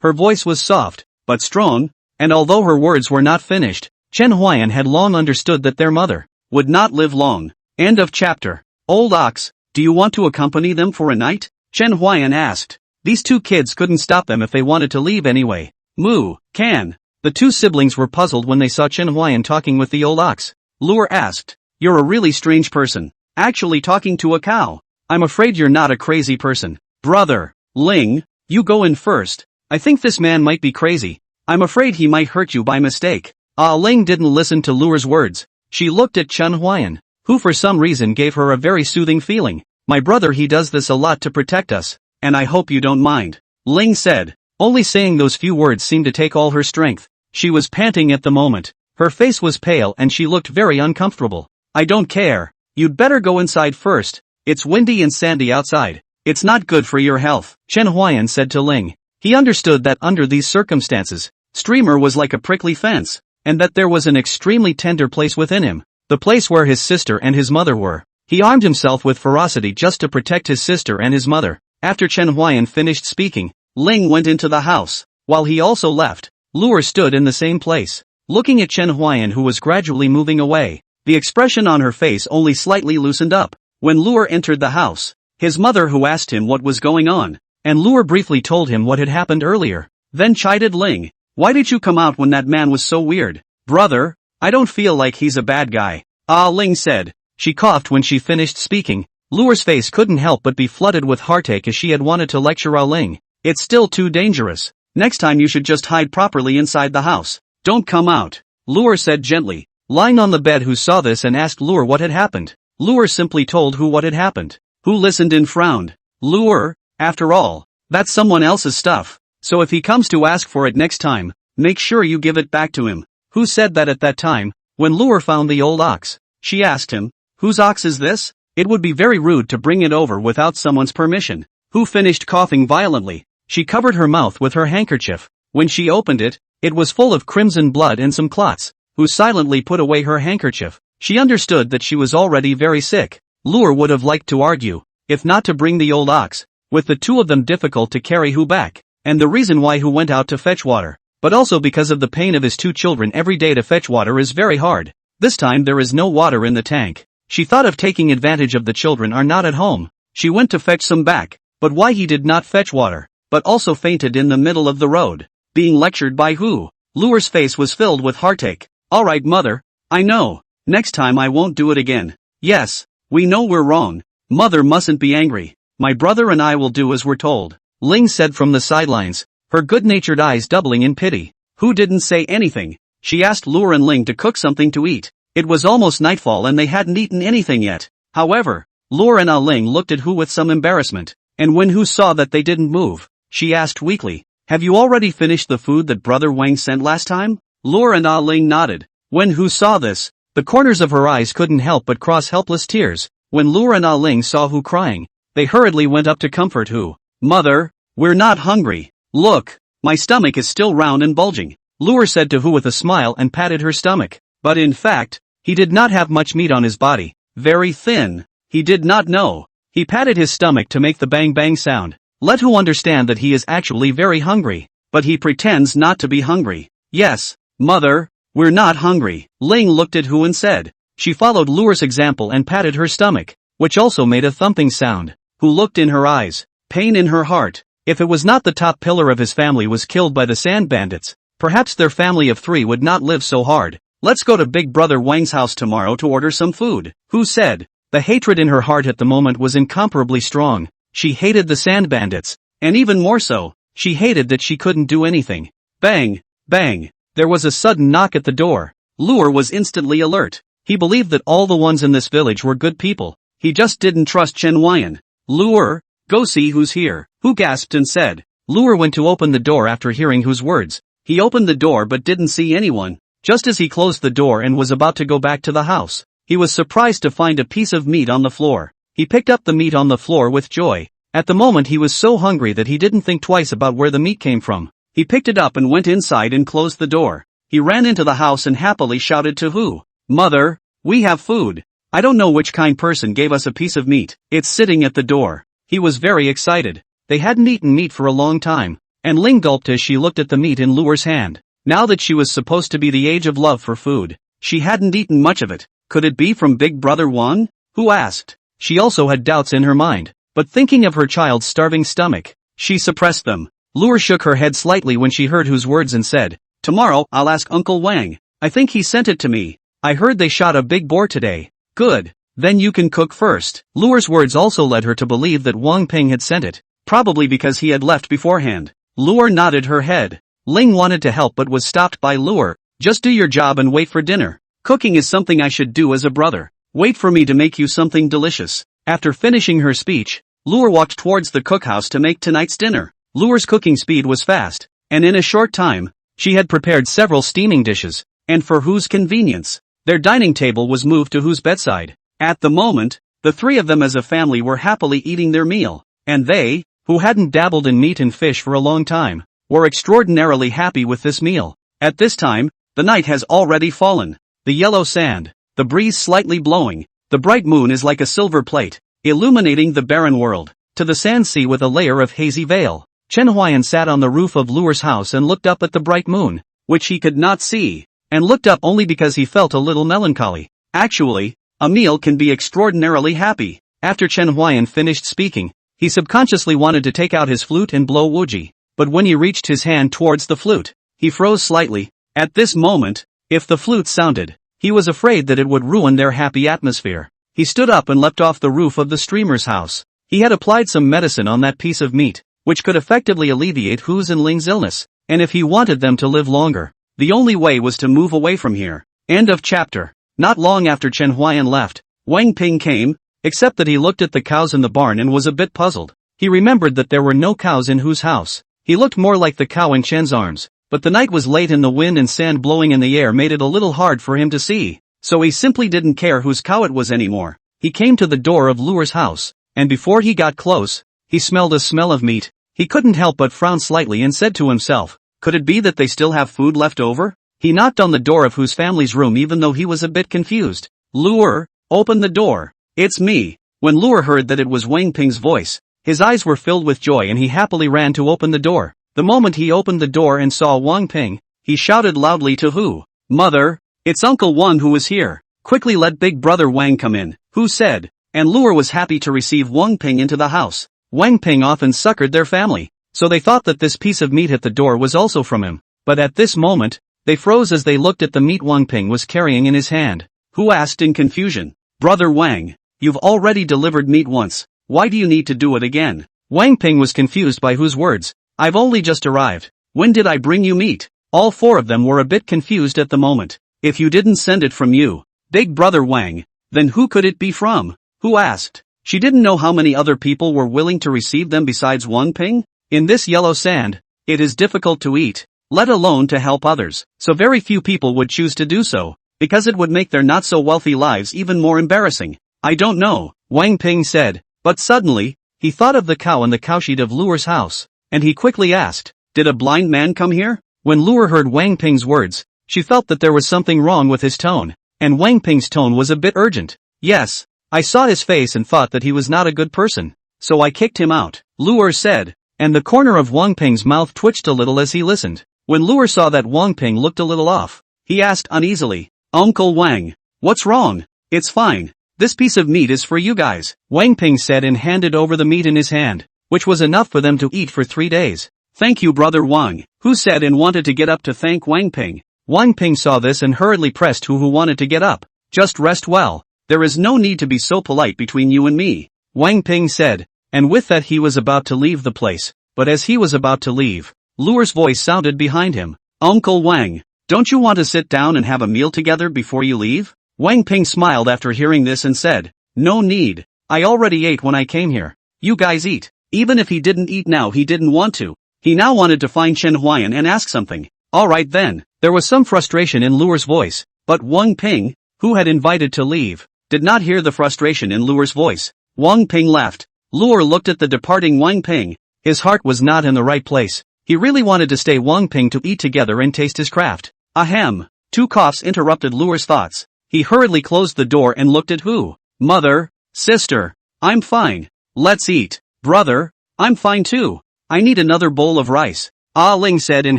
Her voice was soft, but strong, and although her words were not finished, Chen Huai'an had long understood that their mother would not live long. End of chapter. Old ox, do you want to accompany them for a night? Chen Huai'an asked. These two kids couldn't stop them if they wanted to leave anyway. Moo, can. The two siblings were puzzled when they saw Chen Huai'an talking with the old ox. Lure asked. You're a really strange person. Actually talking to a cow. I'm afraid you're not a crazy person. Brother, Ling, you go in first. I think this man might be crazy. I'm afraid he might hurt you by mistake. Ling didn't listen to Lure's words. She looked at Chen Huai'an, who for some reason gave her a very soothing feeling. My brother, he does this a lot to protect us, and I hope you don't mind, Ling said. Only saying those few words seemed to take all her strength. She was panting at the moment. Her face was pale and she looked very uncomfortable. I don't care. You'd better go inside first. It's windy and sandy outside. It's not good for your health, Chen Huai'an said to Ling. He understood that under these circumstances, Streamer was like a prickly fence, and that there was an extremely tender place within him, the place where his sister and his mother were. He armed himself with ferocity just to protect his sister and his mother. After Chen Huai'an finished speaking, Ling went into the house. While he also left, Lure stood in the same place, looking at Chen Huai'an, who was gradually moving away. The expression on her face only slightly loosened up. When Lure entered the house, his mother who asked him what was going on, and Lure briefly told him what had happened earlier, then chided Ling. Why did you come out when that man was so weird? Brother, I don't feel like he's a bad guy. Ling said. She coughed when she finished speaking. Lure's face couldn't help but be flooded with heartache as she had wanted to lecture Ling. It's still too dangerous. Next time you should just hide properly inside the house. Don't come out, Lure said gently. Lying on the bed, who saw this and asked Lure what had happened. Lure simply told who what had happened. Who listened and frowned. Lure, after all, that's someone else's stuff. So if he comes to ask for it next time, make sure you give it back to him. Who said that at that time, when Lure found the old ox? She asked him, whose ox is this? It would be very rude to bring it over without someone's permission. Who finished coughing violently. She covered her mouth with her handkerchief. When she opened it, it was full of crimson blood and some clots. Who silently put away her handkerchief. She understood that she was already very sick. Lure would have liked to argue, if not to bring the old ox, with the two of them difficult to carry Who back, and the reason why Who went out to fetch water, but also because of the pain of his two children every day to fetch water is very hard. This time there is no water in the tank. She thought of taking advantage of the children are not at home. She went to fetch some back, but why he did not fetch water, but also fainted in the middle of the road. Being lectured by who? Lure's face was filled with heartache. Alright mother, I know. Next time I won't do it again. Yes, we know we're wrong. Mother mustn't be angry. My brother and I will do as we're told. Ling said from the sidelines, her good-natured eyes doubling in pity. Who didn't say anything? She asked Lure and Ling to cook something to eat. It was almost nightfall and they hadn't eaten anything yet. However, Lure and Ling looked at Hu with some embarrassment, and when Hu saw that they didn't move, she asked weakly, have you already finished the food that Brother Wang sent last time? Lure and Ling nodded. When Hu saw this, the corners of her eyes couldn't help but cross helpless tears. When Lure and Ling saw Hu crying, they hurriedly went up to comfort Hu. Mother, we're not hungry. Look, my stomach is still round and bulging. Lure said to Hu with a smile and patted her stomach. But in fact, he did not have much meat on his body. Very thin. He did not know. He patted his stomach to make the bang bang sound. Let Hu understand that he is actually very hungry. But he pretends not to be hungry. Yes, mother, we're not hungry. Ling looked at Hu and said. She followed Lure's example and patted her stomach, which also made a thumping sound. Hu looked in her eyes, pain in her heart. If it was not the top pillar of his family was killed by the sand bandits, perhaps their family of 3 would not live so hard. Let's go to Big Brother Wang's house tomorrow to order some food, Hu said. The hatred in her heart at the moment was incomparably strong. She hated the sand bandits, and even more so, she hated that she couldn't do anything. Bang, bang. There was a sudden knock at the door. Lure was instantly alert. He believed that all the ones in this village were good people. He just didn't trust Chen Huai'an. Lure, go see who's here, Hu gasped and said. Lure went to open the door after hearing Hu's words. He opened the door but didn't see anyone. Just as he closed the door and was about to go back to the house, he was surprised to find a piece of meat on the floor. He picked up the meat on the floor with joy. At the moment he was so hungry that he didn't think twice about where the meat came from. He picked it up and went inside and closed the door. He ran into the house and happily shouted to Hu. Mother, we have food. I don't know which kind person gave us a piece of meat. It's sitting at the door. He was very excited. They hadn't eaten meat for a long time, and Ling gulped as she looked at the meat in Lure's hand. Now that she was supposed to be the age of love for food, she hadn't eaten much of it. Could it be from Big Brother Wang? Hu asked. She also had doubts in her mind, but thinking of her child's starving stomach, she suppressed them. Lure shook her head slightly when she heard Hu's words and said, tomorrow I'll ask Uncle Wang. I think he sent it to me. I heard they shot a big boar today. Good. Then you can cook first. Lure's words also led her to believe that Wang Ping had sent it, probably because he had left beforehand. Lure nodded her head. Ling wanted to help but was stopped by Lure. Just do your job and wait for dinner. Cooking is something I should do as a brother. Wait for me to make you something delicious. After finishing her speech, Lure walked towards the cookhouse to make tonight's dinner. Lure's cooking speed was fast, and in a short time, she had prepared several steaming dishes, and for Hu's convenience, their dining table was moved to Hu's bedside. At the moment, the 3 of them as a family were happily eating their meal, and they, who hadn't dabbled in meat and fish for a long time, were extraordinarily happy with this meal. At this time, the night has already fallen. The yellow sand, the breeze slightly blowing, the bright moon is like a silver plate, illuminating the barren world, to the sand sea with a layer of hazy veil. Chen Huai'an sat on the roof of Lure's house and looked up at the bright moon, which he could not see, and looked up only because he felt a little melancholy. Actually, a meal can be extraordinarily happy. After Chen Huai'an finished speaking, he subconsciously wanted to take out his flute and blow wuji, but when he reached his hand towards the flute, he froze slightly. At this moment, if the flute sounded, he was afraid that it would ruin their happy atmosphere. He stood up and leapt off the roof of the streamer's house. He had applied some medicine on that piece of meat, which could effectively alleviate Hu's and Ling's illness, and if he wanted them to live longer, the only way was to move away from here. End of chapter. Not long after Chen Huai'an left, Wang Ping came, except that he looked at the cows in the barn and was a bit puzzled. He remembered that there were no cows in Hu's house. He looked more like the cow in Chen's arms, but the night was late and the wind and sand blowing in the air made it a little hard for him to see, so he simply didn't care whose cow it was anymore. He came to the door of Lure's house, and before he got close, he smelled a smell of meat. He couldn't help but frown slightly and said to himself, could it be that they still have food left over? He knocked on the door of Hu's family's room even though he was a bit confused. Lure, open the door. It's me. When Lure heard that it was Wang Ping's voice, his eyes were filled with joy and he happily ran to open the door. The moment he opened the door and saw Wang Ping, he shouted loudly to Hu, Mother, it's Uncle Wan who is here. Quickly let Big Brother Wang come in. Who said? And Luer was happy to receive Wang Ping into the house. Wang Ping often succored their family, so they thought that this piece of meat at the door was also from him. But at this moment, they froze as they looked at the meat Wang Ping was carrying in his hand. Who asked in confusion? Brother Wang, you've already delivered meat once, why do you need to do it again? Wang Ping was confused by Hu's words. I've only just arrived. When did I bring you meat? All four of them were a bit confused at the moment. If you didn't send it from you, big brother Wang, then who could it be from? Hu asked. She didn't know how many other people were willing to receive them besides Wang Ping. In this yellow sand, it is difficult to eat, let alone to help others, so very few people would choose to do so, because it would make their not-so-wealthy lives even more embarrassing. I don't know, Wang Ping said, but suddenly, he thought of the cow in the cowshed of Luer's house, and he quickly asked, did a blind man come here? When Luer heard Wang Ping's words, she felt that there was something wrong with his tone, and Wang Ping's tone was a bit urgent. Yes, I saw his face and thought that he was not a good person, so I kicked him out, Luer said, and the corner of Wang Ping's mouth twitched a little as he listened. When Luer saw that Wang Ping looked a little off, he asked uneasily, Uncle Wang, what's wrong? It's fine. This piece of meat is for you guys, Wang Ping said and handed over the meat in his hand, which was enough for them to eat for 3 days. Thank you brother Wang, Hu said and wanted to get up to thank Wang Ping. Wang Ping saw this and hurriedly pressed Hu, who wanted to get up. Just rest well, there is no need to be so polite between you and me, Wang Ping said, and with that he was about to leave the place, but as he was about to leave, Luer's voice sounded behind him. Uncle Wang, don't you want to sit down and have a meal together before you leave? Wang Ping smiled after hearing this and said, no need, I already ate when I came here. You guys eat. Even if he didn't eat now, he didn't want to. He now wanted to find Chen Huai'an and ask something. Alright then. There was some frustration in Luer's voice, but Wang Ping, who had invited to leave, did not hear the frustration in Luer's voice. Wang Ping left. Luer looked at the departing Wang Ping. His heart was not in the right place. He really wanted to stay Wang Ping to eat together and taste his craft. Ahem. 2 coughs interrupted Luer's thoughts. He hurriedly closed the door and looked at Hu. Mother, sister, I'm fine. Let's eat. Brother, I'm fine too. I need another bowl of rice. Ah Ling said and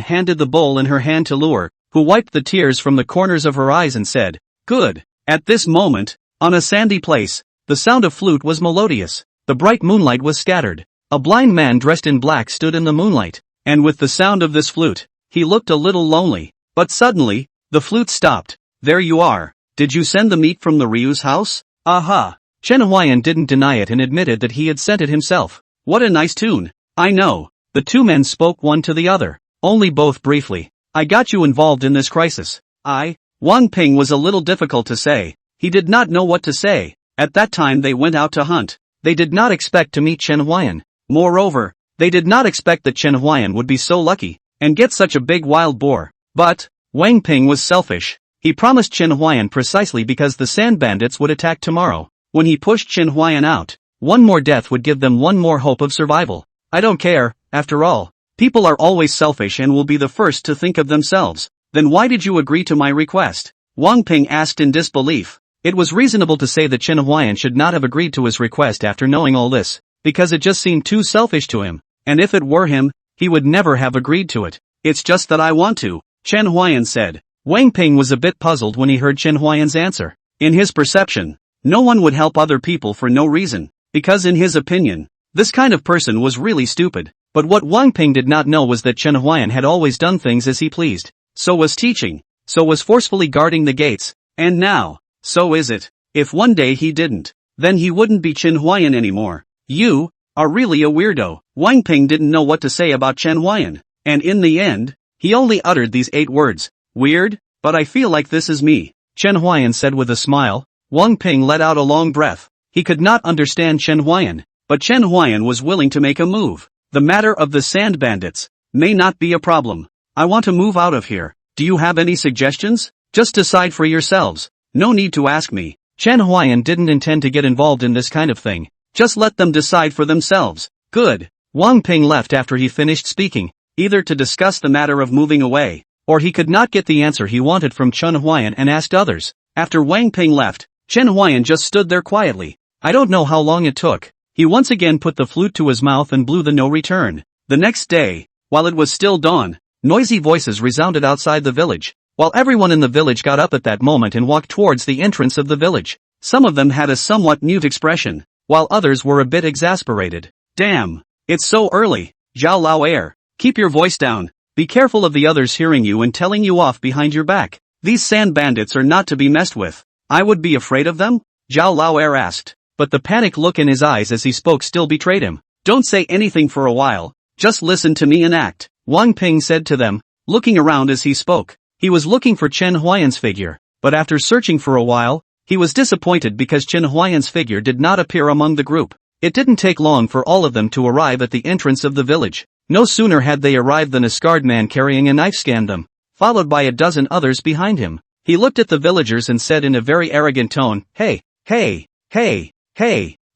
handed the bowl in her hand to Luer, who wiped the tears from the corners of her eyes and said, good. At this moment, on a sandy place, the sound of flute was melodious. The bright moonlight was scattered. A blind man dressed in black stood in the moonlight, and with the sound of this flute, he looked a little lonely. But suddenly, the flute stopped. There you are. Did you send the meat from the Ryu's house? Aha. Chen Huai'an didn't deny it and admitted that he had sent it himself. What a nice tune. I know. The 2 men spoke one to the other, only both briefly. I got you involved in this crisis. Wang Ping was a little difficult to say. He did not know what to say. At that time they went out to hunt. They did not expect to meet Chen Huai'an. Moreover, they did not expect that Chen Huai'an would be so lucky, and get such a big wild boar. But, Wang Ping was selfish. He promised Chen Huai'an precisely because the sand bandits would attack tomorrow. When he pushed Chen Huai'an out, one more death would give them one more hope of survival. I don't care, after all. People are always selfish and will be the first to think of themselves. Then why did you agree to my request? Wang Ping asked in disbelief. It was reasonable to say that Chen Huai'an should not have agreed to his request after knowing all this, because it just seemed too selfish to him, and if it were him, he would never have agreed to it. It's just that I want to, Chen Huai'an said. Wang Ping was a bit puzzled when he heard Chen Huai'an's answer. In his perception, no one would help other people for no reason, because in his opinion, this kind of person was really stupid. But what Wang Ping did not know was that Chen Huai'an had always done things as he pleased. So was teaching, so was forcefully guarding the gates, and now, so is it. If one day he didn't, then he wouldn't be Chen Huai'an anymore. You are really a weirdo. Wang Ping didn't know what to say about Chen Huai'an, and in the end, he only uttered these 8 words. Weird, but I feel like this is me, Chen Huai'an said with a smile. Wang Ping let out a long breath. He could not understand Chen Huai'an, but Chen Huai'an was willing to make a move. The matter of the sand bandits may not be a problem. I want to move out of here. Do you have any suggestions? Just decide for yourselves. No need to ask me. Chen Huai'an didn't intend to get involved in this kind of thing. Just let them decide for themselves. Good. Wang Ping left after he finished speaking, either to discuss the matter of moving away, or he could not get the answer he wanted from Chen Huai'an and asked others. After Wang Ping left, Chen Huai'an just stood there quietly. I don't know how long it took. He once again put the flute to his mouth and blew the no return. The next day, while it was still dawn, noisy voices resounded outside the village. While everyone in the village got up at that moment and walked towards the entrance of the village, Some of them had a somewhat mute expression, while others were a bit exasperated. Damn. It's so early. Zhao Lao Air. Keep your voice down. Be careful of the others hearing you and telling you off behind your back. These sand bandits are not to be messed with. I would be afraid of them? Zhao Lao Air asked, but the panic look in his eyes as he spoke still betrayed him. Don't say anything for a while. Just listen to me and act, Wang Ping said to them, looking around as he spoke. He was looking for Chen Huai'an's figure, but after searching for a while, he was disappointed because Chen Huai'an's figure did not appear among the group. It didn't take long for all of them to arrive at the entrance of the village. No sooner had they arrived than a scarred man carrying a knife scanned them, followed by a dozen others behind him. He looked at the villagers and said in a very arrogant tone, Hey,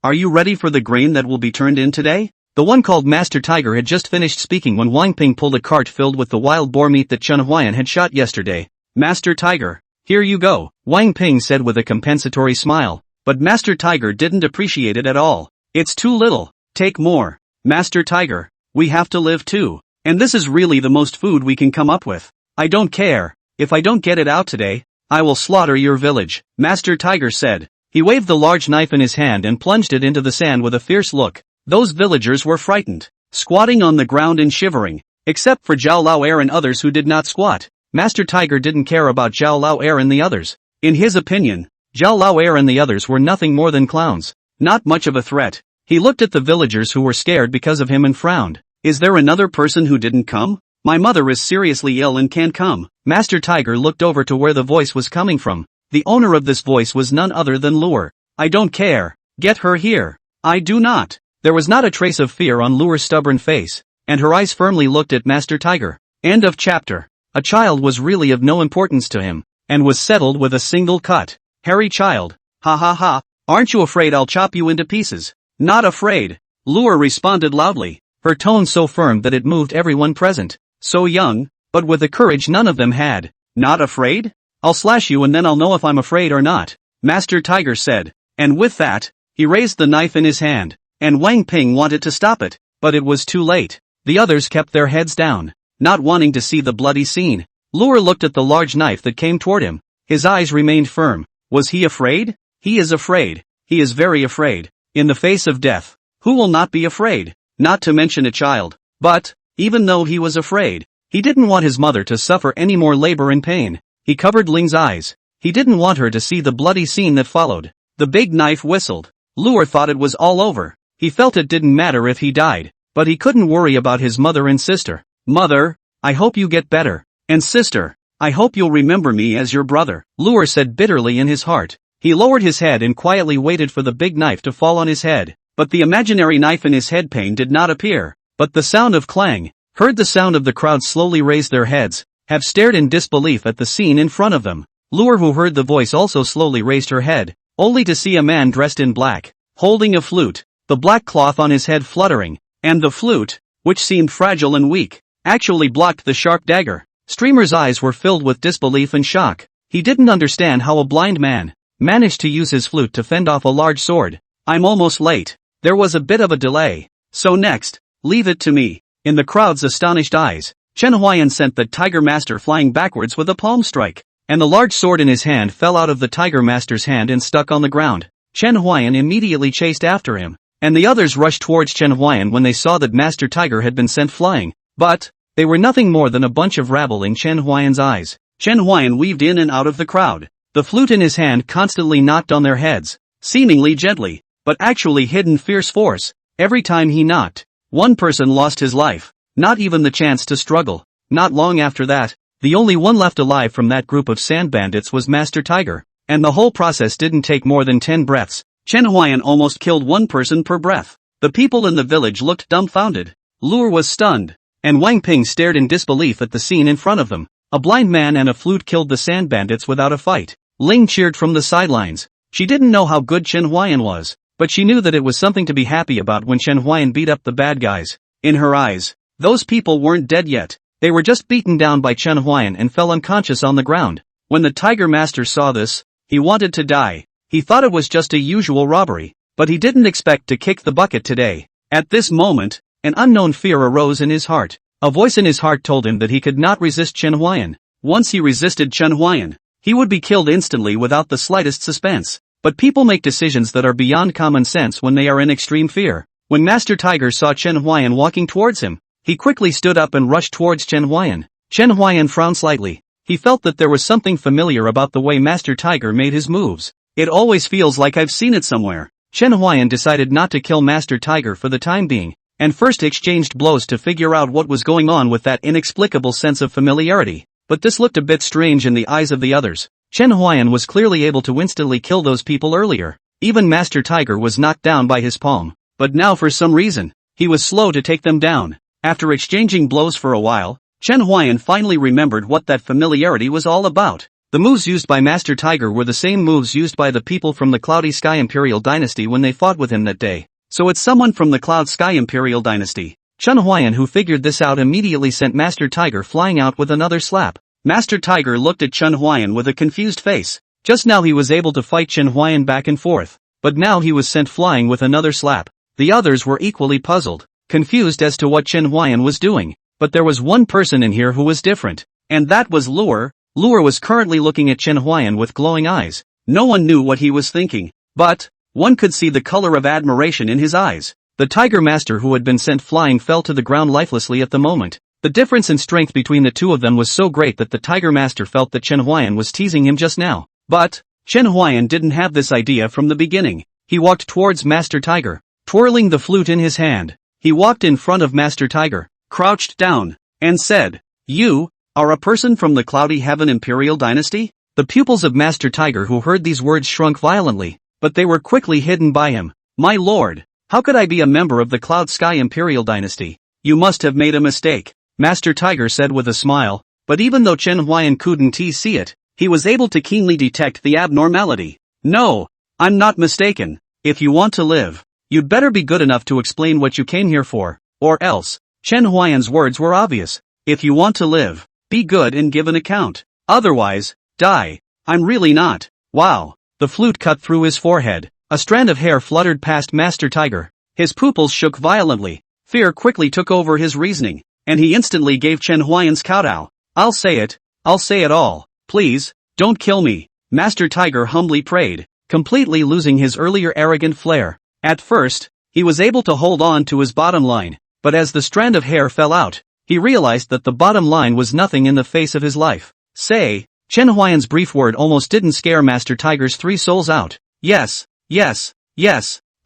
are you ready for the grain that will be turned in today? The one called Master Tiger had just finished speaking when Wang Ping pulled a cart filled with the wild boar meat that Chen Huai'an had shot yesterday. Master Tiger, here you go, Wang Ping said with a compensatory smile, but Master Tiger didn't appreciate it at all. It's too little, take more. Master Tiger, we have to live too, and this is really the most food we can come up with. I don't care, if I don't get it out today, I will slaughter your village, Master Tiger said. He waved the large knife in his hand and plunged it into the sand with a fierce look. Those villagers were frightened, squatting on the ground and shivering, except for Zhao Lao Air and others who did not squat. Master Tiger didn't care about Zhao Lao Air and the others. In his opinion, Zhao Lao Air and the others were nothing more than clowns, not much of a threat. He looked at the villagers who were scared because of him and frowned. Is there another person who didn't come? My mother is seriously ill and can't come. Master Tiger looked over to where the voice was coming from. The owner of this voice was none other than Lure. I don't care. Get her here. I do not. There was not a trace of fear on Lure's stubborn face, and her eyes firmly looked at Master Tiger. End of chapter. A child was really of no importance to him, and was settled with a single cut. Hairy child. Ha ha ha. Aren't you afraid I'll chop you into pieces? Not afraid. Lure responded loudly, her tone so firm that it moved everyone present. So young, but with a courage none of them had. Not afraid? I'll slash you and then I'll know if I'm afraid or not, Master Tiger said. And with that, he raised the knife in his hand, and Wang Ping wanted to stop it, but it was too late. The others kept their heads down, not wanting to see the bloody scene. Lure looked at the large knife that came toward him. His eyes remained firm. Was he afraid? He is afraid. He is very afraid. In the face of death, who will not be afraid? Not to mention a child. But, even though he was afraid, he didn't want his mother to suffer any more labor and pain. He covered Ling's eyes. He didn't want her to see the bloody scene that followed. The big knife whistled. Lure thought it was all over. He felt it didn't matter if he died, but he couldn't worry about his mother and sister. Mother, I hope you get better. And sister, I hope you'll remember me as your brother, Lure said bitterly in his heart. He lowered his head and quietly waited for the big knife to fall on his head, but the imaginary knife in his head pane did not appear. But the sound of clang, heard the sound of the crowd slowly raise their heads, have stared in disbelief at the scene in front of them. Lure, who heard the voice, also slowly raised her head, only to see a man dressed in black, holding a flute, the black cloth on his head fluttering, and the flute, which seemed fragile and weak, actually blocked the sharp dagger. Streamer's eyes were filled with disbelief and shock. He didn't understand how a blind man managed to use his flute to fend off a large sword. I'm almost late. There was a bit of a delay. So next, leave it to me. In the crowd's astonished eyes, Chen Huai'an sent the Tiger Master flying backwards with a palm strike, and the large sword in his hand fell out of the Tiger Master's hand and stuck on the ground. Chen Huai'an immediately chased after him, and the others rushed towards Chen Huai'an when they saw that Master Tiger had been sent flying. But they were nothing more than a bunch of rabble in Chen Huai'an's eyes. Chen Huai'an weaved in and out of the crowd. The flute in his hand constantly knocked on their heads, seemingly gently, but actually hidden fierce force. Every time he knocked, one person lost his life, not even the chance to struggle. Not long after that, the only one left alive from that group of sand bandits was Master Tiger, and the whole process didn't take more than 10 breaths. Chen Huai'an almost killed one person per breath. The people in the village looked dumbfounded. Lure was stunned, and Wang Ping stared in disbelief at the scene in front of them. A blind man and a flute killed the sand bandits without a fight. Ling cheered from the sidelines. She didn't know how good Chen Huai'an was, but she knew that it was something to be happy about when Chen Huai'an beat up the bad guys. In her eyes, those people weren't dead yet. They were just beaten down by Chen Huai'an and fell unconscious on the ground. When the Tiger Master saw this, he wanted to die. He thought it was just a usual robbery, but he didn't expect to kick the bucket today. At this moment, an unknown fear arose in his heart. A voice in his heart told him that he could not resist Chen Huai'an. Once he resisted Chen Huai'an, he would be killed instantly without the slightest suspense. But people make decisions that are beyond common sense when they are in extreme fear. When Master Tiger saw Chen Huai'an walking towards him, he quickly stood up and rushed towards Chen Huai'an. Chen Huai'an frowned slightly. He felt that there was something familiar about the way Master Tiger made his moves. It always feels like I've seen it somewhere. Chen Huai'an decided not to kill Master Tiger for the time being, and first exchanged blows to figure out what was going on with that inexplicable sense of familiarity. But this looked a bit strange in the eyes of the others. Chen Huai'an was clearly able to instantly kill those people earlier. Even Master Tiger was knocked down by his palm. But now for some reason, he was slow to take them down. After exchanging blows for a while, Chen Huai'an finally remembered what that familiarity was all about. The moves used by Master Tiger were the same moves used by the people from the Cloudy Sky Imperial Dynasty when they fought with him that day. So it's someone from the Cloud Sky Imperial Dynasty. Chen Huai'an, who figured this out, immediately sent Master Tiger flying out with another slap. Master Tiger looked at Chen Huai'an with a confused face. Just now he was able to fight Chen Huai'an back and forth, but now he was sent flying with another slap. The others were equally puzzled, confused as to what Chen Huai'an was doing. But there was one person in here who was different, and that was Lure. Lure was currently looking at Chen Huai'an with glowing eyes. No one knew what he was thinking, but one could see the color of admiration in his eyes. The Tiger Master who had been sent flying fell to the ground lifelessly at the moment. The difference in strength between the two of them was so great that the Tiger Master felt that Chen Huai'an was teasing him just now. But Chen Huai'an didn't have this idea from the beginning. He walked towards Master Tiger, twirling the flute in his hand. He walked in front of Master Tiger, crouched down, and said, "You are a person from the Cloudy Heaven Imperial Dynasty?" The pupils of Master Tiger who heard these words shrunk violently, but they were quickly hidden by him. "My lord, how could I be a member of the Cloud Sky Imperial Dynasty? You must have made a mistake," Master Tiger said with a smile. But even though Chen Huai'an couldn't see it, he was able to keenly detect the abnormality. "No, I'm not mistaken. If you want to live, you'd better be good enough to explain what you came here for, or else." Chen Huai'an's words were obvious. "If you want to live, be good and give an account. Otherwise, die." "I'm really not." "Wow." The flute cut through his forehead. A strand of hair fluttered past Master Tiger. His pupils shook violently. Fear quickly took over his reasoning, and he instantly gave Chen Huai'an's kowtow. I'll say it all. Please, don't kill me," Master Tiger humbly prayed, completely losing his earlier arrogant flair. At first, he was able to hold on to his bottom line, but as the strand of hair fell out, he realized that the bottom line was nothing in the face of his life. "Say," Chen Huai'an's brief word almost didn't scare Master Tiger's three souls out. Yes,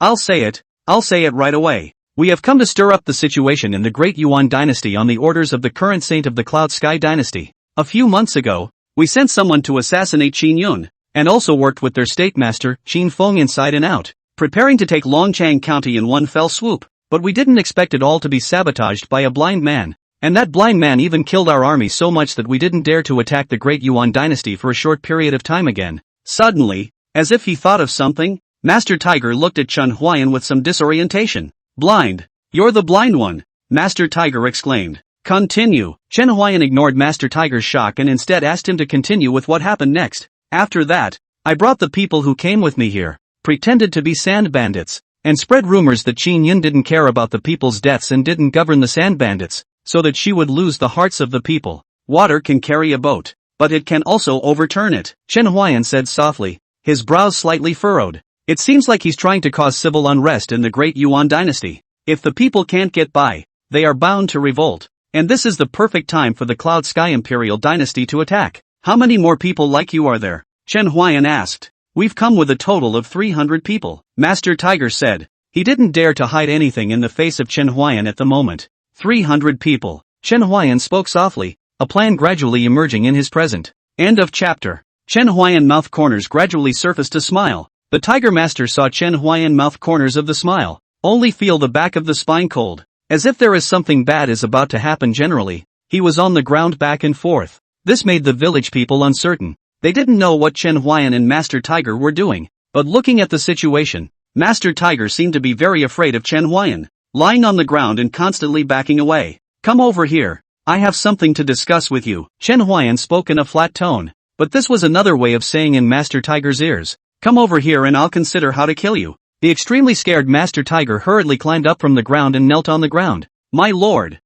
I'll say it right away. We have come to stir up the situation in the Great Yuan Dynasty on the orders of the current saint of the Cloud Sky Dynasty. A few months ago, we sent someone to assassinate Qin Yun, and also worked with their state master, Qin Feng, inside and out, preparing to take Longchang County in one fell swoop. But we didn't expect it all to be sabotaged by a blind man. And that blind man even killed our army so much that we didn't dare to attack the Great Yuan Dynasty for a short period of time again." Suddenly, as if he thought of something, Master Tiger looked at Chen Huai'an with some disorientation. "Blind? You're the blind one," Master Tiger exclaimed. "Continue." Chen Huai'an ignored Master Tiger's shock and instead asked him to continue with what happened next. "After that, I brought the people who came with me here, pretended to be sand bandits, and spread rumors that Qin Yun didn't care about the people's deaths and didn't govern the sand bandits, so that she would lose the hearts of the people. Water can carry a boat, but it can also overturn it," Chen Huai'an said softly, his brows slightly furrowed. "It seems like he's trying to cause civil unrest in the Great Yuan Dynasty. If the people can't get by, they are bound to revolt. And this is the perfect time for the Cloud Sky Imperial Dynasty to attack." "How many more people like you are there?" Chen Huai'an asked. "We've come with a total of 300 people," Master Tiger said. He didn't dare to hide anything in the face of Chen Huai'an at the moment. 300 people. Chen Huai'an spoke softly, a plan gradually emerging in his present. End of chapter. Chen Huai'an mouth corners gradually surfaced a smile. The Tiger Master saw Chen Huai'an mouth corners of the smile. Only feel the back of the spine cold. As if there is something bad is about to happen generally. He was on the ground back and forth. This made the village people uncertain. They didn't know what Chen Huai'an and Master Tiger were doing. But looking at the situation, Master Tiger seemed to be very afraid of Chen Huai'an, lying on the ground and constantly backing away. "Come over here. I have something to discuss with you." Chen Huai'an spoke in a flat tone, but this was another way of saying in Master Tiger's ears, "Come over here and I'll consider how to kill you." The extremely scared Master Tiger hurriedly climbed up from the ground and knelt on the ground. My lord,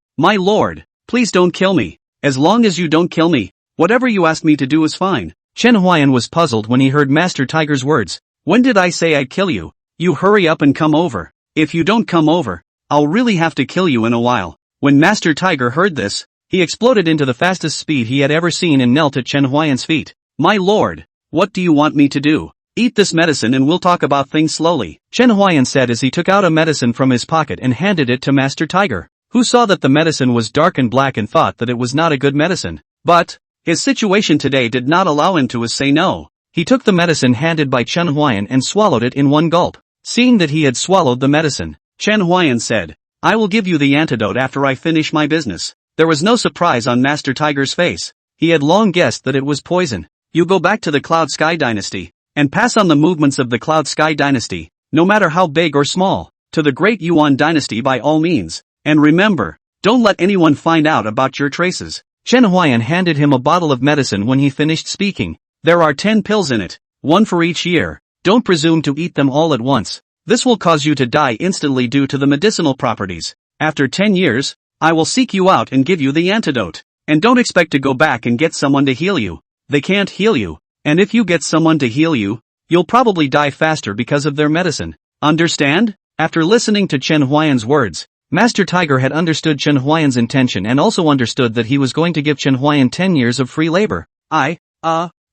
please don't kill me. As long as you don't kill me, whatever you ask me to do is fine." Chen Huai'an was puzzled when he heard Master Tiger's words. When did I say I'd kill you? You hurry up and come over. If you don't come over, I'll really have to kill you in a while. When Master Tiger heard this, he exploded into the fastest speed he had ever seen and knelt at Chen Huai'an's feet. My lord, what do you want me to do? Eat this medicine and we'll talk about things slowly, Chen Huai'an said as he took out a medicine from his pocket and handed it to Master Tiger, who saw that the medicine was dark and black and thought that it was not a good medicine. But his situation today did not allow him to say no. He took the medicine handed by Chen Huai'an and swallowed it in one gulp. Seeing that he had swallowed the medicine, Chen Huai'an said, I will give you the antidote after I finish my business. There was no surprise on Master Tiger's face. He had long guessed that it was poison. You go back to the Cloud Sky Dynasty and pass on the movements of the Cloud Sky Dynasty, no matter how big or small, to the Great Yuan Dynasty by all means. And remember, don't let anyone find out about your traces. Chen Huai'an handed him a bottle of medicine when he finished speaking. There are 10 pills in it, one for each year. Don't presume to eat them all at once. This will cause you to die instantly due to the medicinal properties. After 10 years, I will seek you out and give you the antidote. And don't expect to go back and get someone to heal you. They can't heal you. And if you get someone to heal you, you'll probably die faster because of their medicine. Understand? After listening to Chen Huai'an's words, Master Tiger had understood Chen Huai'an's intention and also understood that he was going to give Chen Huai'an 10 years of free labor.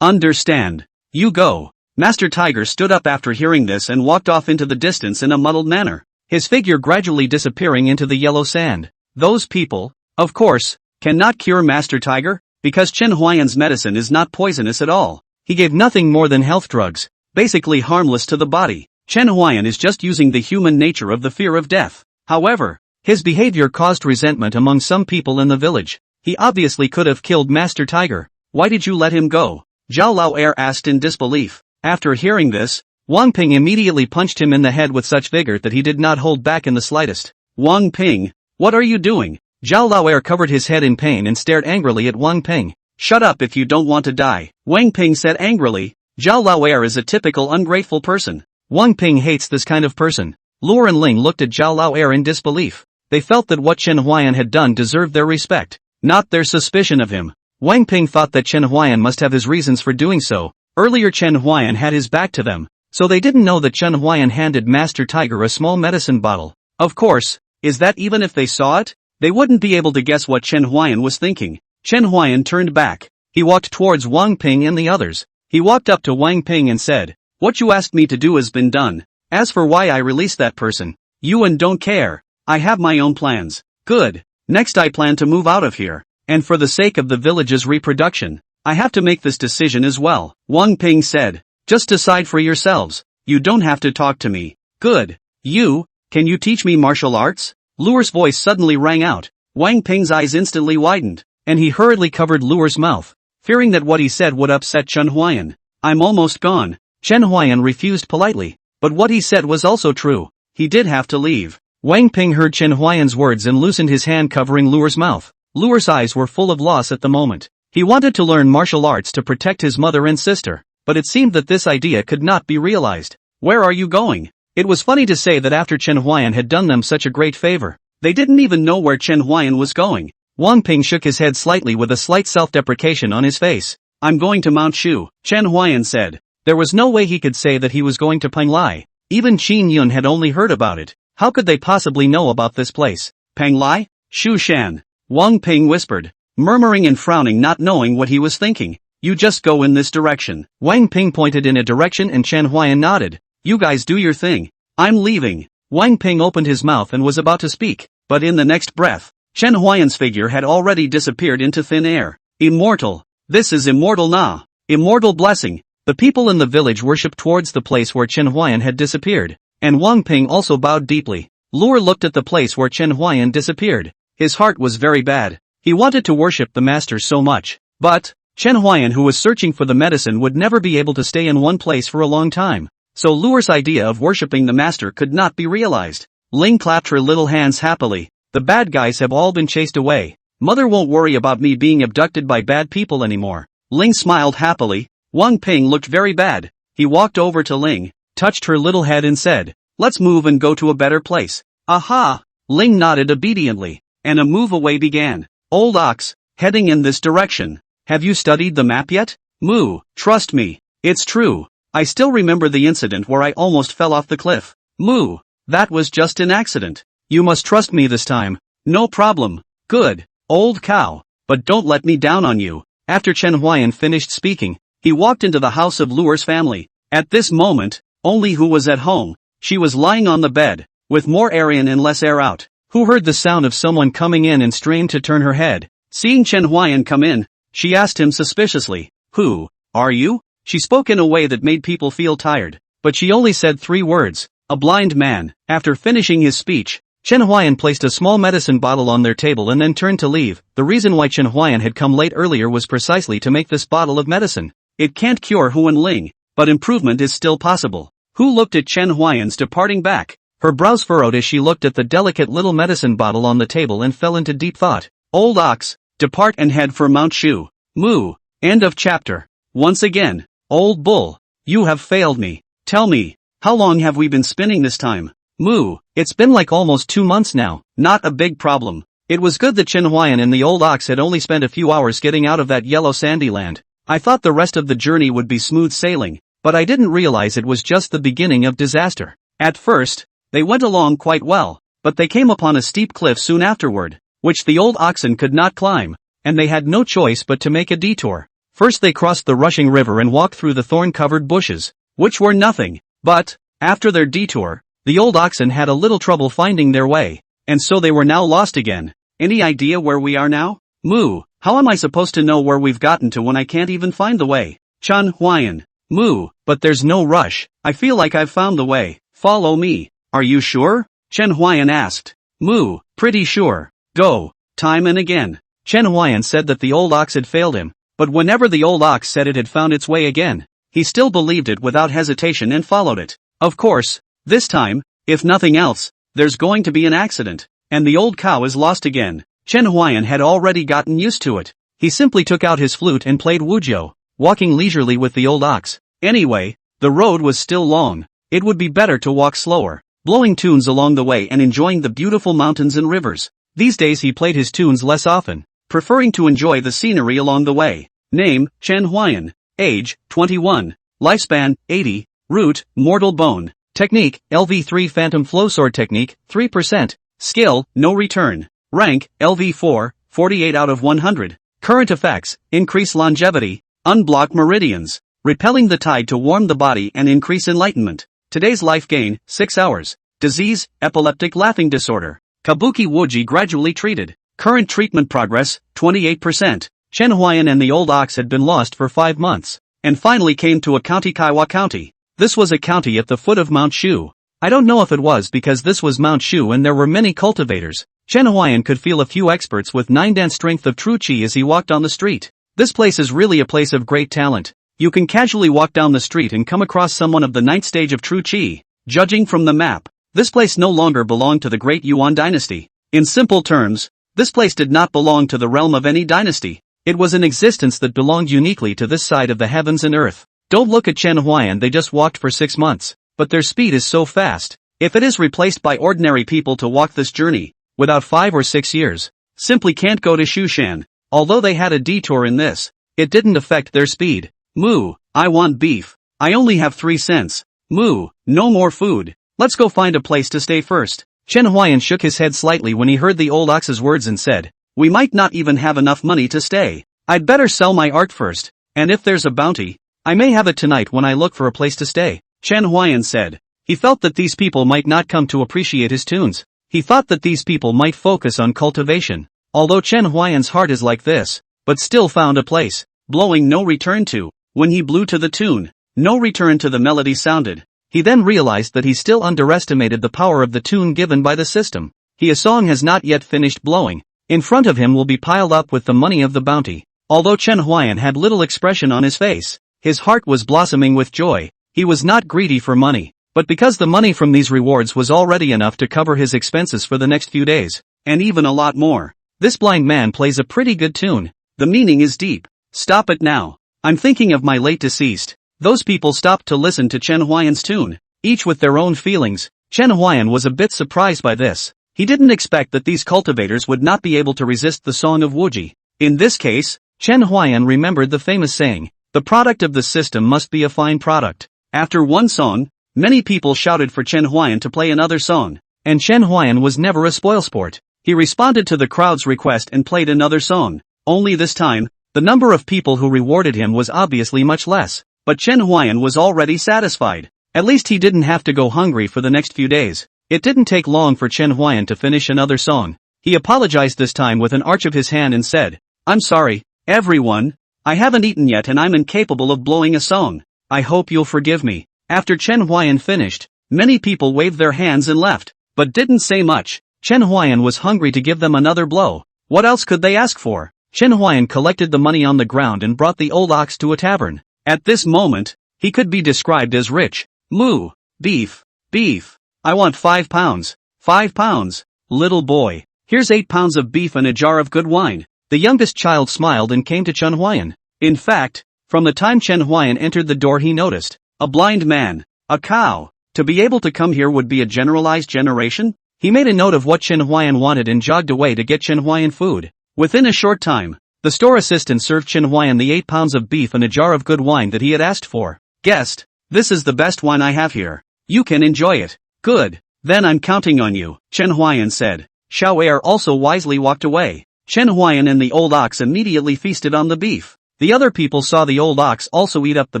Understand. You go. Master Tiger stood up after hearing this and walked off into the distance in a muddled manner, his figure gradually disappearing into the yellow sand. Those people, of course, cannot cure Master Tiger, because Chen Huai'an's medicine is not poisonous at all. He gave nothing more than health drugs, basically harmless to the body. Chen Huai'an is just using the human nature of the fear of death. However, his behavior caused resentment among some people in the village. He obviously could have killed Master Tiger. Why did you let him go? Zhao Lao'er asked in disbelief. After hearing this, Wang Ping immediately punched him in the head with such vigor that he did not hold back in the slightest. Wang Ping, what are you doing? Zhao Lao'er covered his head in pain and stared angrily at Wang Ping. Shut up if you don't want to die, Wang Ping said angrily. Zhao Lao'er is a typical ungrateful person. Wang Ping hates this kind of person. Luo and Ling looked at Zhao Lao'er in disbelief. They felt that what Chen Huai'an had done deserved their respect, not their suspicion of him. Wang Ping thought that Chen Huai'an must have his reasons for doing so. Earlier Chen Huai'an had his back to them, so they didn't know that Chen Huai'an handed Master Tiger a small medicine bottle. Of course, is that even if they saw it? They wouldn't be able to guess what Chen Huai'an was thinking. Chen Huai'an turned back. He walked towards Wang Ping and the others. He walked up to Wang Ping and said, what you asked me to do has been done. As for why I released that person, you and don't care. I have my own plans. Good. Next I plan to move out of here. And for the sake of the village's reproduction, I have to make this decision as well. Wang Ping said, just decide for yourselves. You don't have to talk to me. Good. Can you teach me martial arts? Luo's voice suddenly rang out. Wang Ping's eyes instantly widened, and he hurriedly covered Luo's mouth, fearing that what he said would upset Chen Huai'an. I'm almost gone. Chen Huai'an refused politely, but what he said was also true. He did have to leave. Wang Ping heard Chen Huai'an's words and loosened his hand covering Luo's mouth. Luo's eyes were full of loss at the moment. He wanted to learn martial arts to protect his mother and sister, but it seemed that this idea could not be realized. Where are you going? It was funny to say that after Chen Huai'an had done them such a great favor, they didn't even know where Chen Huai'an was going. Wang Ping shook his head slightly with a slight self-deprecation on his face. I'm going to Mount Shu, Chen Huai'an said. There was no way he could say that he was going to Panglai. Even Qin Yun had only heard about it. How could they possibly know about this place? Panglai? Shu Shan. Wang Ping whispered, murmuring and frowning, not knowing what he was thinking. You just go in this direction. Wang Ping pointed in a direction and Chen Huai'an nodded. You guys do your thing. I'm leaving. Wang Ping opened his mouth and was about to speak, but in the next breath, Chen Huai'an's figure had already disappeared into thin air. Immortal. This is immortal Na. Immortal blessing. The people in the village worshipped towards the place where Chen Huai'an had disappeared, and Wang Ping also bowed deeply. Luo looked at the place where Chen Huai'an disappeared. His heart was very bad. He wanted to worship the master so much, but Chen Huai'an, who was searching for the medicine, would never be able to stay in one place for a long time. So Luo's idea of worshipping the master could not be realized. Ling clapped her little hands happily. The bad guys have all been chased away. Mother won't worry about me being abducted by bad people anymore. Ling smiled happily. Wang Ping looked very bad. He walked over to Ling, touched her little head and said, let's move and go to a better place. Aha! Ling nodded obediently, and a move away began. Old ox, heading in this direction. Have you studied the map yet? Moo, trust me. It's true. I still remember the incident where I almost fell off the cliff. Moo. That was just an accident. You must trust me this time. No problem. Good. Old cow. But don't let me down on you. After Chen Huai'an finished speaking, he walked into the house of Luer's family. At this moment, only Hu was at home. She was lying on the bed, with more air in and less air out. Hu heard the sound of someone coming in and strained to turn her head. Seeing Chen Huai'an come in, she asked him suspiciously, "Who are you?" She spoke in a way that made people feel tired, but she only said 3 words, "A blind man." After finishing his speech, Chen Huai'an placed a small medicine bottle on their table and then turned to leave. The reason why Chen Huai'an had come late earlier was precisely to make this bottle of medicine. It can't cure Huan Ling, but improvement is still possible. Hu looked at Chen Huai'an's departing back. Her brows furrowed as she looked at the delicate little medicine bottle on the table and fell into deep thought. Old ox, depart and head for Mount Shu. Moo. End of chapter. Once again, old bull, you have failed me. Tell me, how long have we been spinning this time? Moo. It's been like almost 2 months now. Not a big problem. It was good that Chen Huai'an and the old ox had only spent a few hours getting out of that yellow sandy land. I thought the rest of the journey would be smooth sailing, but I didn't realize it was just the beginning of disaster. At first, they went along quite well, but they came upon a steep cliff soon afterward, which the old oxen could not climb, and they had no choice but to make a detour. First they crossed the rushing river and walked through the thorn-covered bushes, which were nothing, but, after their detour, the old oxen had a little trouble finding their way, and so they were now lost again. Any idea where we are now? Moo. How am I supposed to know where we've gotten to when I can't even find the way? Chen Huai'an. Moo. But there's no rush. I feel like I've found the way. Follow me. Are you sure? Chen Huai'an asked. Moo. Pretty sure. Go. Time and again. Chen Huai'an said that the old ox had failed him, but whenever the old ox said it had found its way again, he still believed it without hesitation and followed it. Of course, this time, if nothing else, there's going to be an accident, and the old cow is lost again. Chen Huai'an had already gotten used to it. He simply took out his flute and played wujiu, walking leisurely with the old ox. Anyway, the road was still long. It would be better to walk slower, blowing tunes along the way and enjoying the beautiful mountains and rivers. These days he played his tunes less often, preferring to enjoy the scenery along the way. Name, Chen Huai'an. Age, 21. Lifespan, 80. Root, mortal bone. Technique, LV3 Phantom Flow Sword Technique, 3%. Skill, no return. Rank, LV4, 48 out of 100. Current effects, increase longevity, unblock meridians, repelling the tide to warm the body and increase enlightenment. Today's life gain, 6 hours. Disease, epileptic laughing disorder. Kabuki Wuji gradually treated. Current treatment progress, 28%. Chen Huai'an and the old ox had been lost for 5 months, and finally came to a county Kaiwa County. This was a county at the foot of Mount Shu. I don't know if it was because this was Mount Shu and there were many cultivators. Chen Huai'an could feel a few experts with 9 dan strength of true qi as he walked on the street. This place is really a place of great talent. You can casually walk down the street and come across someone of the 9th stage of true qi. Judging from the map, this place no longer belonged to the great Yuan dynasty. In simple terms, this place did not belong to the realm of any dynasty. It was an existence that belonged uniquely to this side of the heavens and earth. Don't look at Chen Huai'an, they just walked for 6 months, but their speed is so fast. If it is replaced by ordinary people to walk this journey, without 5 or 6 years, simply can't go to Shushan. Although they had a detour in this, it didn't affect their speed. Moo. I want beef. I only have 3 cents. Moo. No more food. Let's go find a place to stay first. Chen Huai'an shook his head slightly when he heard the old ox's words and said, we might not even have enough money to stay. I'd better sell my art first, and if there's a bounty, I may have it tonight when I look for a place to stay. Chen Huai'an said. He felt that these people might not come to appreciate his tunes. He thought that these people might focus on cultivation. Although Chen Huai'an's heart is like this, but still found a place, blowing no return to. When he blew to the tune, no return to the melody sounded. He then realized that he still underestimated the power of the tune given by the system. His song has not yet finished blowing. In front of him will be piled up with the money of the bounty. Although Chen Huai'an had little expression on his face, his heart was blossoming with joy. He was not greedy for money, but because the money from these rewards was already enough to cover his expenses for the next few days, and even a lot more. This blind man plays a pretty good tune. The meaning is deep. Stop it now. I'm thinking of my late deceased. Those people stopped to listen to Chen Huai'an's tune, each with their own feelings. Chen Huai'an was a bit surprised by this. He didn't expect that these cultivators would not be able to resist the song of Wuji. In this case, Chen Huai'an remembered the famous saying, the product of the system must be a fine product. After one song, many people shouted for Chen Huai'an to play another song. And Chen Huai'an was never a spoilsport. He responded to the crowd's request and played another song. Only this time, the number of people who rewarded him was obviously much less. But Chen Huai'an was already satisfied. At least he didn't have to go hungry for the next few days. It didn't take long for Chen Huai'an to finish another song. He apologized this time with an arch of his hand and said, "I'm sorry, everyone. I haven't eaten yet and I'm incapable of blowing a song. I hope you'll forgive me." After Chen Huai'an finished, many people waved their hands and left, but didn't say much. Chen Huai'an was hungry to give them another blow. What else could they ask for? Chen Huai'an collected the money on the ground and brought the old ox to a tavern. At this moment, he could be described as rich. "Moo, beef, beef. I want 5 pounds. 5 pounds. Little boy, here's 8 pounds of beef and a jar of good wine." The youngest child smiled and came to Chen Huai'an. In fact, from the time Chen Huai'an entered the door he noticed, a blind man, a cow. To be able to come here would be a generalized generation? He made a note of what Chen Huai'an wanted and jogged away to get Chen Huai'an food. Within a short time, the store assistant served Chen Huai'an the 8 pounds of beef and a jar of good wine that he had asked for. "Guest, this is the best wine I have here. You can enjoy it." "Good, then I'm counting on you," Chen Huai'an said. Xiao'er also wisely walked away. Chen Huai'an and the old ox immediately feasted on the beef. The other people saw the old ox also eat up the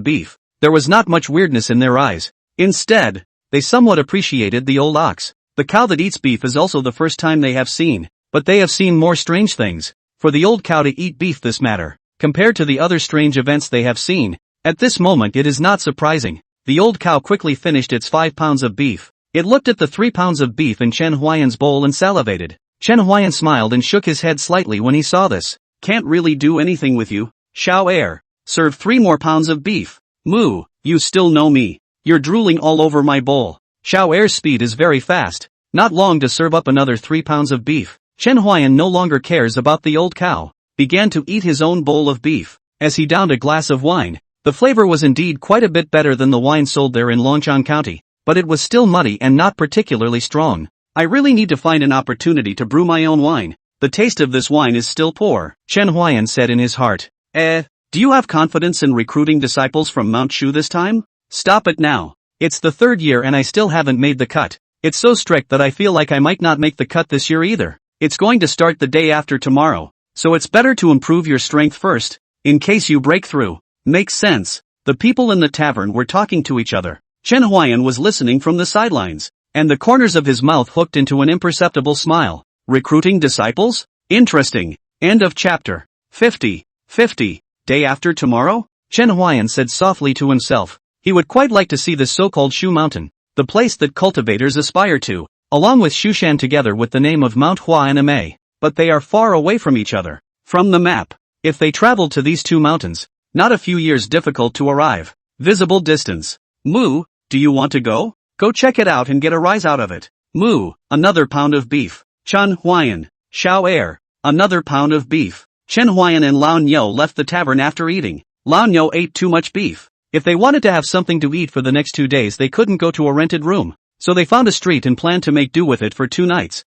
beef. There was not much weirdness in their eyes. Instead, they somewhat appreciated the old ox. The cow that eats beef is also the first time they have seen, but they have seen more strange things. For the old cow to eat beef this matter, compared to the other strange events they have seen, at this moment it is not surprising. The old cow quickly finished its 5 pounds of beef. It looked at the 3 pounds of beef in Chen Huai'an's bowl and salivated. Chen Huai'an smiled and shook his head slightly when he saw this. "Can't really do anything with you, Xiao'er. Serve 3 more pounds of beef." "Moo, you still know me. You're drooling all over my bowl." Xiao'er's speed is very fast. Not long to serve up another 3 pounds of beef. Chen Huai'an no longer cares about the old cow. Began to eat his own bowl of beef. As he downed a glass of wine, the flavor was indeed quite a bit better than the wine sold there in Longchang County, but it was still muddy and not particularly strong. "I really need to find an opportunity to brew my own wine. The taste of this wine is still poor," Chen Huai'an said in his heart. Do you have confidence in recruiting disciples from Mount Shu this time? Stop it now. It's the 3rd year and I still haven't made the cut. It's so strict that I feel like I might not make the cut this year either. It's going to start the day after tomorrow, so it's better to improve your strength first, in case you break through." Makes sense. The people in the tavern were talking to each other. Chen Huai'an was listening from the sidelines, and the corners of his mouth hooked into an imperceptible smile. Recruiting disciples? Interesting. End of chapter. 50. Day after tomorrow? Chen Huai'an said softly to himself. He would quite like to see the so-called Shu Mountain, the place that cultivators aspire to, along with Shushan together with the name of Manhwa anime, but they are far away from each other. From the map, if they traveled to these 2 mountains, not a few years difficult to arrive. Visible distance. "Moo, do you want to go? Go check it out and get a rise out of it." "Moo, another pound of beef." Chen Huai'an. Xiao'er, another pound of beef. Chen Huai'an and Lao Niu left the tavern after eating. Lao Niu ate too much beef. If they wanted to have something to eat for the next 2 days they couldn't go to a rented room, so they found a street and planned to make do with it for 2 nights.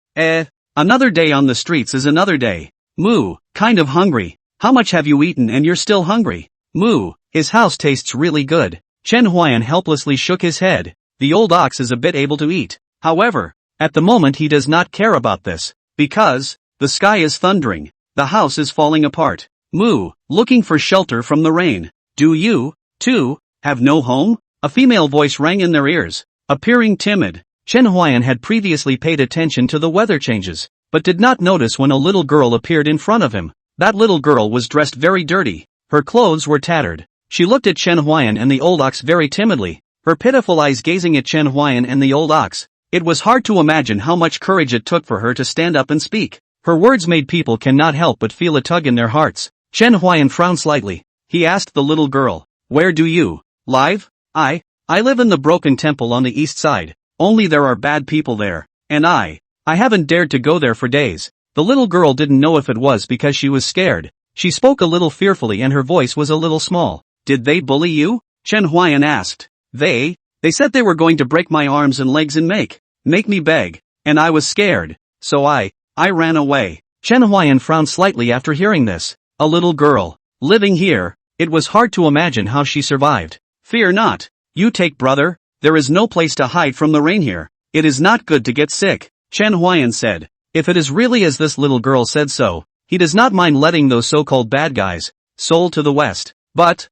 Another day on the streets is another day. "Moo, kind of hungry. How much have you eaten and you're still hungry?" "Moo, his house tastes really good." Chen Huai'an helplessly shook his head. The old ox is a bit able to eat. However, at the moment he does not care about this, because the sky is thundering. The house is falling apart. "Moo, looking for shelter from the rain. Do you, too, have no home?" A female voice rang in their ears. Appearing timid, Chen Huai'an had previously paid attention to the weather changes, but did not notice when a little girl appeared in front of him. That little girl was dressed very dirty. Her clothes were tattered. She looked at Chen Huai'an and the old ox very timidly, her pitiful eyes gazing at Chen Huai'an and the old ox. It was hard to imagine how much courage it took for her to stand up and speak. Her words made people cannot help but feel a tug in their hearts. Chen Huai'an frowned slightly. He asked the little girl, "Where do you live?" I live in the broken temple on the east side. Only there are bad people there, and I haven't dared to go there for days." The little girl didn't know if it was because she was scared. She spoke a little fearfully and her voice was a little small. "Did they bully you?" Chen Huai'an asked. They said they were going to break my arms and legs and make me beg, and I was scared, so I ran away." Chen Huai'an frowned slightly after hearing this. A little girl, living here, it was hard to imagine how she survived. "Fear not, You take brother, there is no place to hide from the rain here. It is not good to get sick, Chen Huai'an said. If it is really as this little girl said so, he does not mind letting those so-called bad guys, soul to the west. But,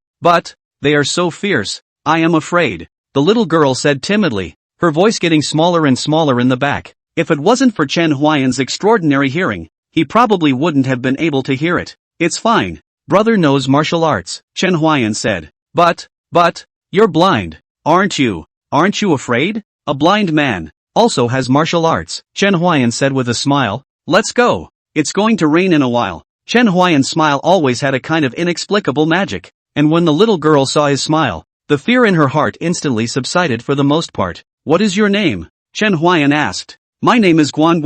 they are so fierce, I am afraid, the little girl said timidly, her voice getting smaller and smaller in the back. If it wasn't for Chen Huai'an's extraordinary hearing, he probably wouldn't have been able to hear it. It's fine. Brother knows martial arts, Chen Huai'an said. But, you're blind, aren't you? Aren't you afraid? A blind man also has martial arts, Chen Huai'an said with a smile. Let's go. It's going to rain in a while. Chen Huai'an's smile always had a kind of inexplicable magic, and when the little girl saw his smile, the fear in her heart instantly subsided for the most part. What is your name? Chen Huai'an asked. My name is Guan,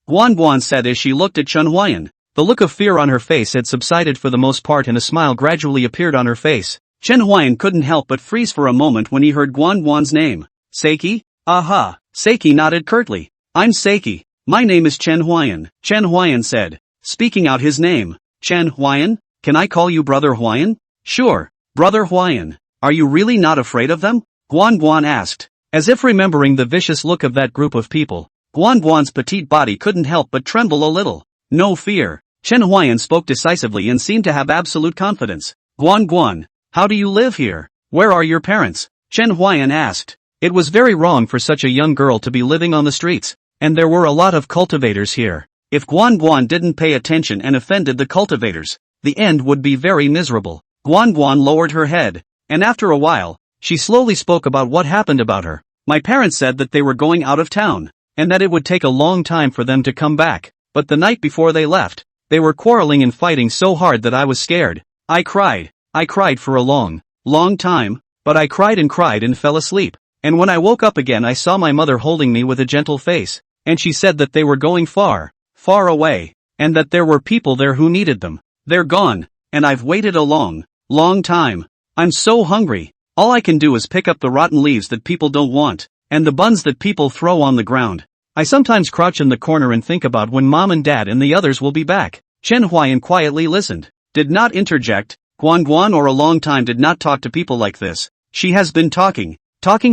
Guan said as she looked at Chen Huai'an. The look of fear on her face had subsided for the most part and a smile gradually appeared on her face. Chen Huai'an couldn't help but freeze for a moment when he heard Guan's name. Seiki? Aha! Seiki nodded curtly. I'm Seiki. My name is Chen Huai'an, Chen Huai'an said, speaking out his name. Chen Huai'an? Can I call you Brother Huai'an? Sure, Brother Huai'an. Are you really not afraid of them? Guan asked. As if remembering the vicious look of that group of people, Guan's petite body couldn't help but tremble a little. No fear. Chen Huai'an spoke decisively and seemed to have absolute confidence. Guan, how do you live here? Where are your parents? Chen Huai'an asked. It was very wrong for such a young girl to be living on the streets, and there were a lot of cultivators here. If Guan didn't pay attention and offended the cultivators, the end would be very miserable. Guan lowered her head, and after a while, she slowly spoke about what happened about her. My parents said that they were going out of town, and that it would take a long time for them to come back, but the night before they left, they were quarreling and fighting so hard that I was scared. I cried for a long time, but I cried and fell asleep, and when I woke up again I saw my mother holding me with a gentle face, and she said that they were going far away, and that there were people there who needed them. They're gone, and I've waited a long time. I'm so hungry. All I can do is pick up the rotten leaves that people don't want, and the buns that people throw on the ground. I sometimes crouch in the corner and think about when Mom and Dad and the others will be back. Chen Huai'an quietly listened, did not interject. Guan or a long time did not talk to people like this. She has been talking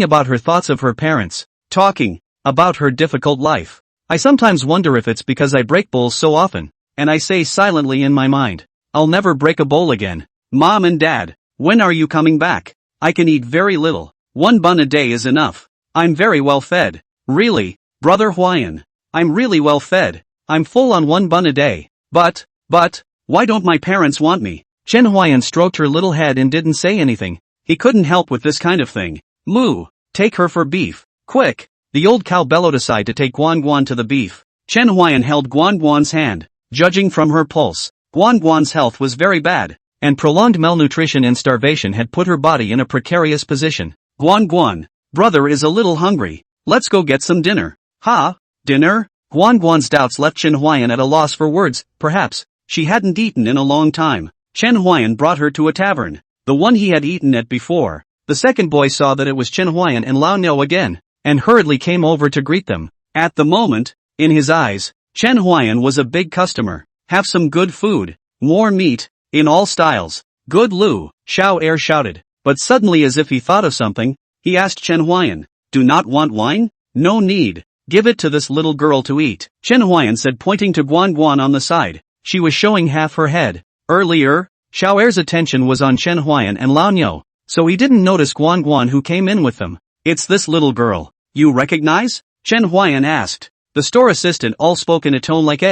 about her thoughts of her parents, talking about her difficult life. I sometimes wonder if it's because I break bowls so often, and I say silently in my mind, I'll never break a bowl again. Mom and Dad, when are you coming back? I can eat very little. 1 bun a day is enough. I'm very well fed. Really, Brother Huai'an. I'm really well fed. I'm full on 1 bun a day. But, why don't my parents want me? Chen Huai'an stroked her little head and didn't say anything. He couldn't help with this kind of thing. Moo, take her for beef. Quick. The old cow bellowed aside to take Guan to the beef. Chen Huai'an held Guan's hand. Judging from her pulse, Guan's health was very bad, and prolonged malnutrition and starvation had put her body in a precarious position. Guan, brother is a little hungry. Let's go get some dinner. Dinner? Guan's doubts left Chen Huai'an at a loss for words. Perhaps she hadn't eaten in a long time. Chen Huai'an brought her to a tavern, the one he had eaten at before. The second boy saw that it was Chen Huai'an and Lao Niao again, and hurriedly came over to greet them. At the moment, in his eyes, Chen Huai'an was a big customer. Have some good food, more meat, in all styles. Good Lu, Xiao shouted. But suddenly, as if he thought of something, he asked Chen Huai'an, do not want wine? No need. Give it to this little girl to eat, Chen Huai'an said, pointing to Guan on the side. She was showing half her head. Earlier, Xiao'er's attention was on Chen Huai'an and Lao Niao, so he didn't notice Guan who came in with them. It's this little girl. You recognize? Chen Huai'an asked. The store assistant all spoke in a tone like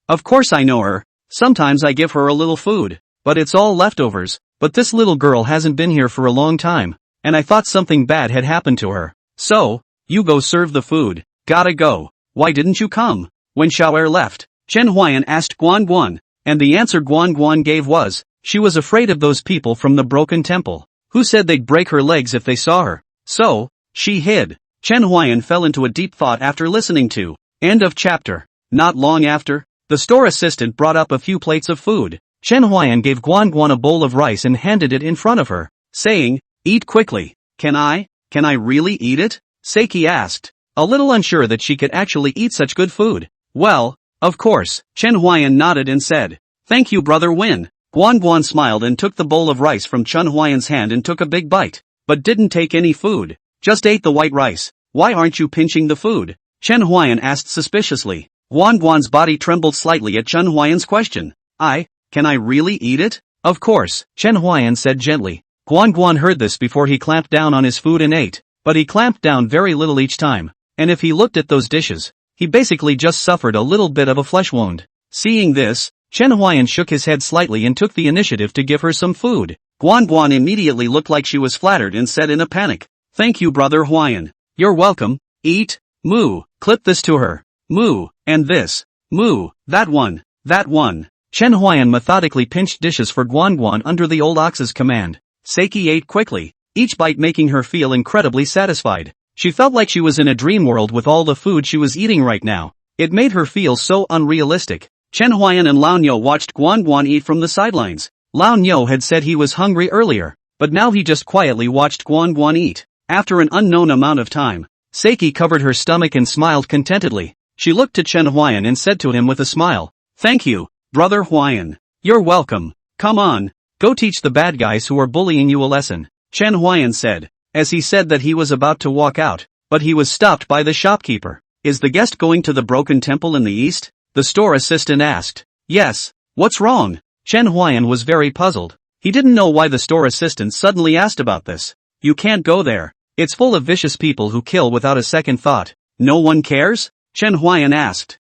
of course I know her. Sometimes I give her a little food, but it's all leftovers. But this little girl hasn't been here for a long time, and I thought something bad had happened to her. So, you go serve the food. Gotta go. Why didn't you come? When Xiao'er left, Chen Huai'an asked Guan, and the answer Guan gave was, she was afraid of those people from the broken temple, who said they'd break her legs if they saw her. So, she hid. Chen Huai'an fell into a deep thought after listening to. End of chapter. Not long after, the store assistant brought up a few plates of food. Chen Huai'an gave Guan a bowl of rice and handed it in front of her, saying, eat quickly. Can I really eat it? Seiki asked, a little unsure that she could actually eat such good food. Well, of course. Chen Huai'an nodded and said, thank you Brother Win. Guan smiled and took the bowl of rice from Chen Huai'an's hand and took a big bite. but didn't take any food. Just ate the white rice. Why aren't you pinching the food? Chen Huai'an asked suspiciously. Guan's body trembled slightly at Chen Huai'an's question. Can I really eat it? Of course, Chen Huai'an said gently. Guan heard this before he clamped down on his food and ate, but he clamped down very little each time, and if he looked at those dishes, he basically just suffered a little bit of a flesh wound. Seeing this, Chen Huai'an shook his head slightly and took the initiative to give her some food. Guan immediately looked like she was flattered and said in a panic, "Thank you, brother Huai'an. You're welcome. Eat. Moo. Clip this to her. Moo. And this. Moo. That one. That one." Chen Huai'an methodically pinched dishes for Guan under the old ox's command. Seiki ate quickly, each bite making her feel incredibly satisfied. She felt like she was in a dream world with all the food she was eating right now. It made her feel so unrealistic. Chen Huai'an and Lao Niu watched Guan eat from the sidelines. Lao Niu had said he was hungry earlier, but now he just quietly watched Guan eat. After an unknown amount of time, Seiki covered her stomach and smiled contentedly. She looked to Chen Huai'an and said to him with a smile, "Thank you, brother Huai'an. You're welcome. Come on. Go teach the bad guys who are bullying you a lesson," Chen Huai'an said, as he said that he was about to walk out, but he was stopped by the shopkeeper. "Is the guest going to the broken temple in the east?" the store assistant asked. "Yes. What's wrong?" Chen Huai'an was very puzzled. He didn't know why the store assistant suddenly asked about this. "You can't go there. It's full of vicious people who kill without a second thought." "No one cares?" Chen Huai'an asked.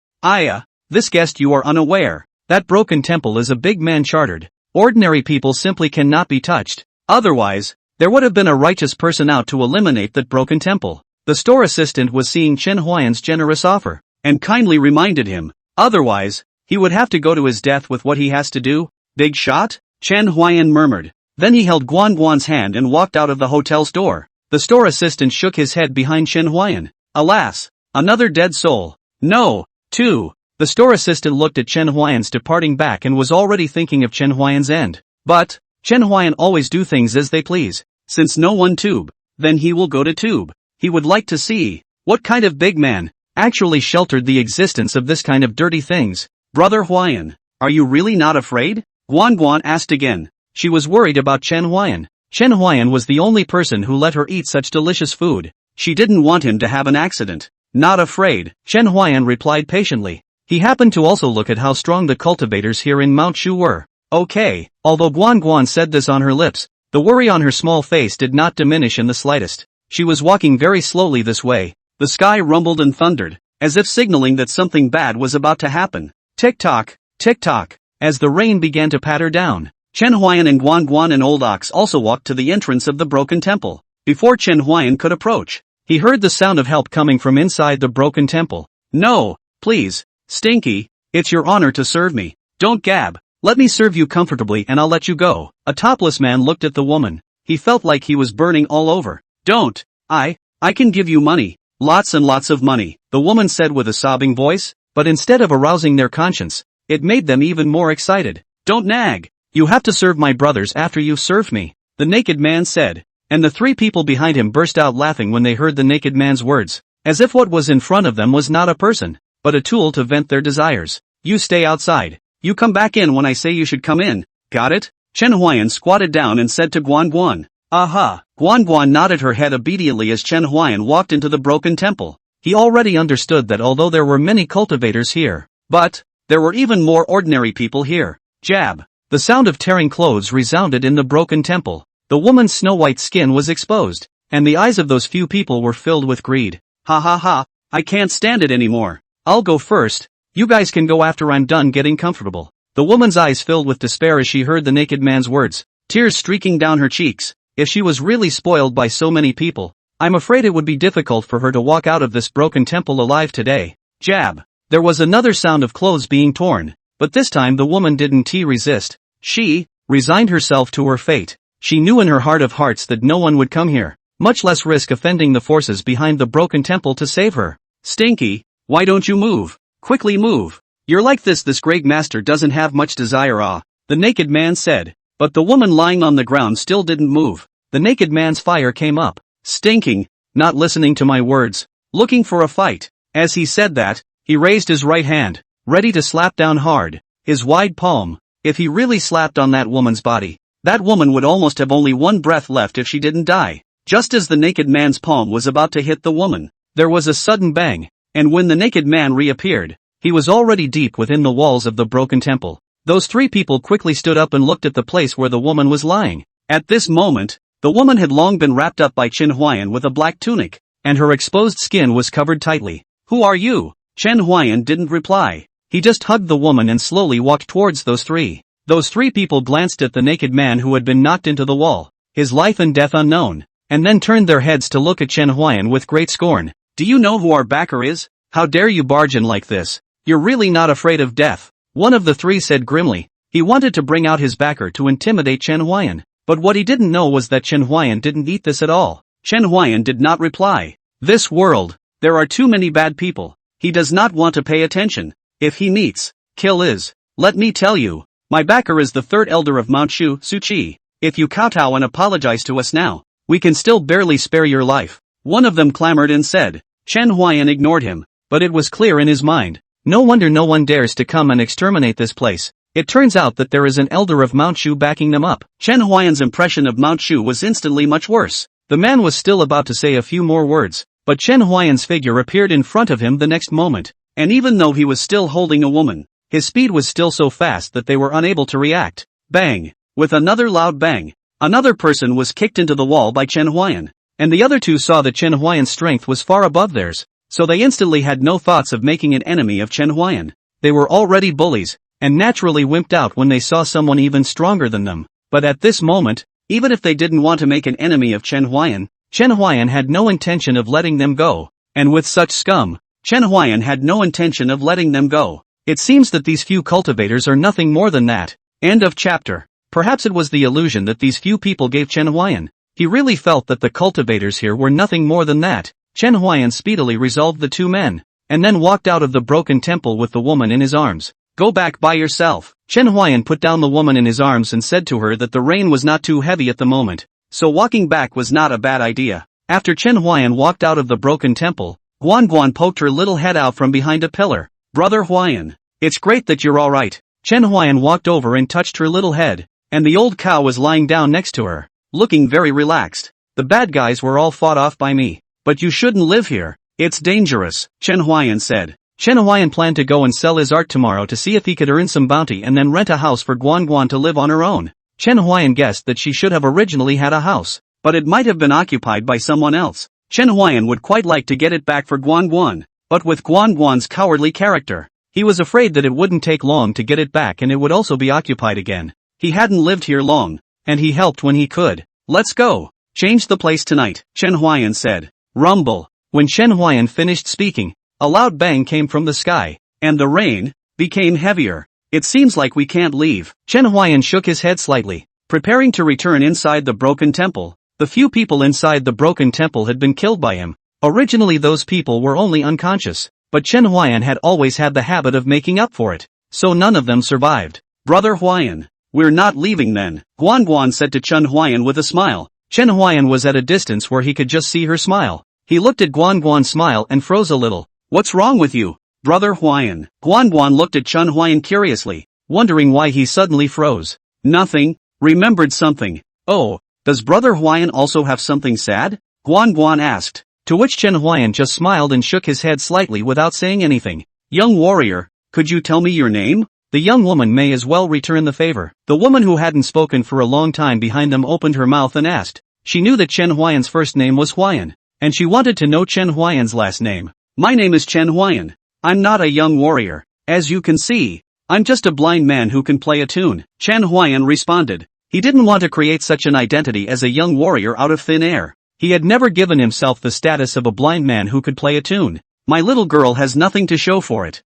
This guest you are unaware. That broken temple is a big man chartered. Ordinary people simply cannot be touched. Otherwise, there would have been a righteous person out to eliminate that broken temple." The store assistant was seeing Chen Huai'an's generous offer, and kindly reminded him, otherwise, he would have to go to his death with what he has to do. "Big shot?" Chen Huai'an murmured. Then he held Guan's hand and walked out of the hotel's door. The store assistant shook his head behind Chen Huai'an. Alas, another dead soul. No, too. The store assistant looked at Chen Huai'an's departing back and was already thinking of Chen Huai'an's end. But, Chen Huai'an always do things as they please. Since no one tube, then he will go to tube. He would like to see what kind of big man actually sheltered the existence of this kind of dirty things. "Brother Huai'an, are you really not afraid?" Guan asked again. She was worried about Chen Huai'an. Chen Huai'an was the only person who let her eat such delicious food. She didn't want him to have an accident. "Not afraid," Chen Huai'an replied patiently. He happened to also look at how strong the cultivators here in Mount Shu were. Okay, although Guan said this on her lips, the worry on her small face did not diminish in the slightest. She was walking very slowly this way. The sky rumbled and thundered, as if signaling that something bad was about to happen. Tick-tock, tick-tock, as the rain began to patter down. Chen Huai'an and Guan and Old Ox also walked to the entrance of the broken temple. Before Chen Huai'an could approach, he heard the sound of help coming from inside the broken temple. "No, please, Stinky, it's your honor to serve me. Don't gab. Let me serve you comfortably and I'll let you go." A topless man looked at the woman. He felt like he was burning all over. "Don't. I can give you money. Lots and lots of money," the woman said with a sobbing voice, but instead of arousing their conscience, it made them even more excited. "Don't nag. You have to serve my brothers after you've served me," the naked man said, and the three people behind him burst out laughing when they heard the naked man's words, as if what was in front of them was not a person, but a tool to vent their desires. "You stay outside. You come back in when I say you should come in. Got it?" Chen Huai'an squatted down and said to Guan. "Aha." Guan nodded her head obediently as Chen Huai'an walked into the broken temple. He already understood that although there were many cultivators here, but there were even more ordinary people here. Jab. The sound of tearing clothes resounded in the broken temple. The woman's snow-white skin was exposed, and the eyes of those few people were filled with greed. "Ha ha ha, I can't stand it anymore. I'll go first. You guys can go after I'm done getting comfortable." The woman's eyes filled with despair as she heard the naked man's words, tears streaking down her cheeks. If she was really spoiled by so many people, I'm afraid it would be difficult for her to walk out of this broken temple alive today. Jab. There was another sound of clothes being torn, but this time the woman didn't resist. She resigned herself to her fate. She knew in her heart of hearts that no one would come here, much less risk offending the forces behind the broken temple to save her. "Stinky, why don't you move? Quickly move. You're like this great master doesn't have much desire." The naked man said, but the woman lying on the ground still didn't move. The naked man's fire came up. "Stinking, not listening to my words, looking for a fight." As he said that, he raised his right hand, ready to slap down hard, his wide palm. If he really slapped on that woman's body, that woman would almost have only one breath left if she didn't die. Just as the naked man's palm was about to hit the woman, there was a sudden bang, and when the naked man reappeared, he was already deep within the walls of the broken temple. Those three people quickly stood up and looked at the place where the woman was lying. At this moment, the woman had long been wrapped up by Chen Huai'an with a black tunic, and her exposed skin was covered tightly. "Who are you?" Chen Huai'an didn't reply. He just hugged the woman and slowly walked towards those three. Those three people glanced at the naked man who had been knocked into the wall, his life and death unknown, and then turned their heads to look at Chen Huai'an with great scorn. "Do you know who our backer is? How dare you barge in like this? You're really not afraid of death?" One of the three said grimly. He wanted to bring out his backer to intimidate Chen Huai'an, but what he didn't know was that Chen Huai'an didn't eat this at all. Chen Huai'an did not reply. This world, there are too many bad people. He does not want to pay attention. If he meets, kill is. Let me tell you, my backer is the third elder of Mount Shu, Suchi. If you kowtow and apologize to us now, we can still barely spare your life. One of them clamored and said. Chen Huai'an ignored him, but it was clear in his mind. No wonder no one dares to come and exterminate this place. It turns out that there is an elder of Mount Shu backing them up. Chen Huai'an's impression of Mount Shu was instantly much worse. The man was still about to say a few more words, but Chen Huai'an's figure appeared in front of him the next moment, and even though he was still holding a woman, his speed was still so fast that they were unable to react. Bang! With another loud bang, another person was kicked into the wall by Chen Huai'an, and the other two saw that Chen Huai'an's strength was far above theirs, so they instantly had no thoughts of making an enemy of Chen Huai'an. They were already bullies, and naturally wimped out when they saw someone even stronger than them. But at this moment, even if they didn't want to make an enemy of Chen Huai'an had no intention of letting them go, and with such scum, Chen Huai'an had no intention of letting them go. It seems that these few cultivators are nothing more than that. End of chapter. Perhaps it was the illusion that these few people gave Chen Huai'an. He really felt that the cultivators here were nothing more than that. Chen Huai'an speedily resolved the two men, and then walked out of the broken temple with the woman in his arms. Go back by yourself. Chen Huai'an put down the woman in his arms and said to her that the rain was not too heavy at the moment, so walking back was not a bad idea. After Chen Huai'an walked out of the broken temple, Guan poked her little head out from behind a pillar. Brother Huai'an, it's great that you're alright. Chen Huai'an walked over and touched her little head, and the old cow was lying down next to her, looking very relaxed. The bad guys were all fought off by me. But you shouldn't live here. It's dangerous, Chen Huai'an said. Chen Huai'an planned to go and sell his art tomorrow to see if he could earn some bounty and then rent a house for Guan to live on her own. Chen Huai'an guessed that she should have originally had a house, but it might have been occupied by someone else. Chen Huai'an would quite like to get it back for Guan, but with Guan's cowardly character, he was afraid that it wouldn't take long to get it back and it would also be occupied again. He hadn't lived here long, and he helped when he could. Let's go. Change the place tonight, Chen Huai'an said. Rumble. When Chen Huai'an finished speaking, a loud bang came from the sky, and the rain became heavier. It seems like we can't leave. Chen Huai'an shook his head slightly, preparing to return inside the broken temple. The few people inside the broken temple had been killed by him. Originally those people were only unconscious, but Chen Huai'an had always had the habit of making up for it, so none of them survived. Brother Huai'an, we're not leaving then, Guan said to Chen Huai'an with a smile. Chen Huai'an was at a distance where he could just see her smile. He looked at Guan's smile and froze a little. What's wrong with you, Brother Huai'an? Guan looked at Chen Huai'an curiously, wondering why he suddenly froze. Nothing, remembered something. Oh, does Brother Huai'an also have something sad? Guan asked, to which Chen Huai'an just smiled and shook his head slightly without saying anything. Young warrior, could you tell me your name? The young woman may as well return the favor. The woman who hadn't spoken for a long time behind them opened her mouth and asked. She knew that Chen Huai'an's first name was Huai'an, and she wanted to know Chen Huai'an's last name. My name is Chen Huai'an. I'm not a young warrior. As you can see, I'm just a blind man who can play a tune. Chen Huai'an responded. He didn't want to create such an identity as a young warrior out of thin air. He had never given himself the status of a blind man who could play a tune. My little girl has nothing to show for it.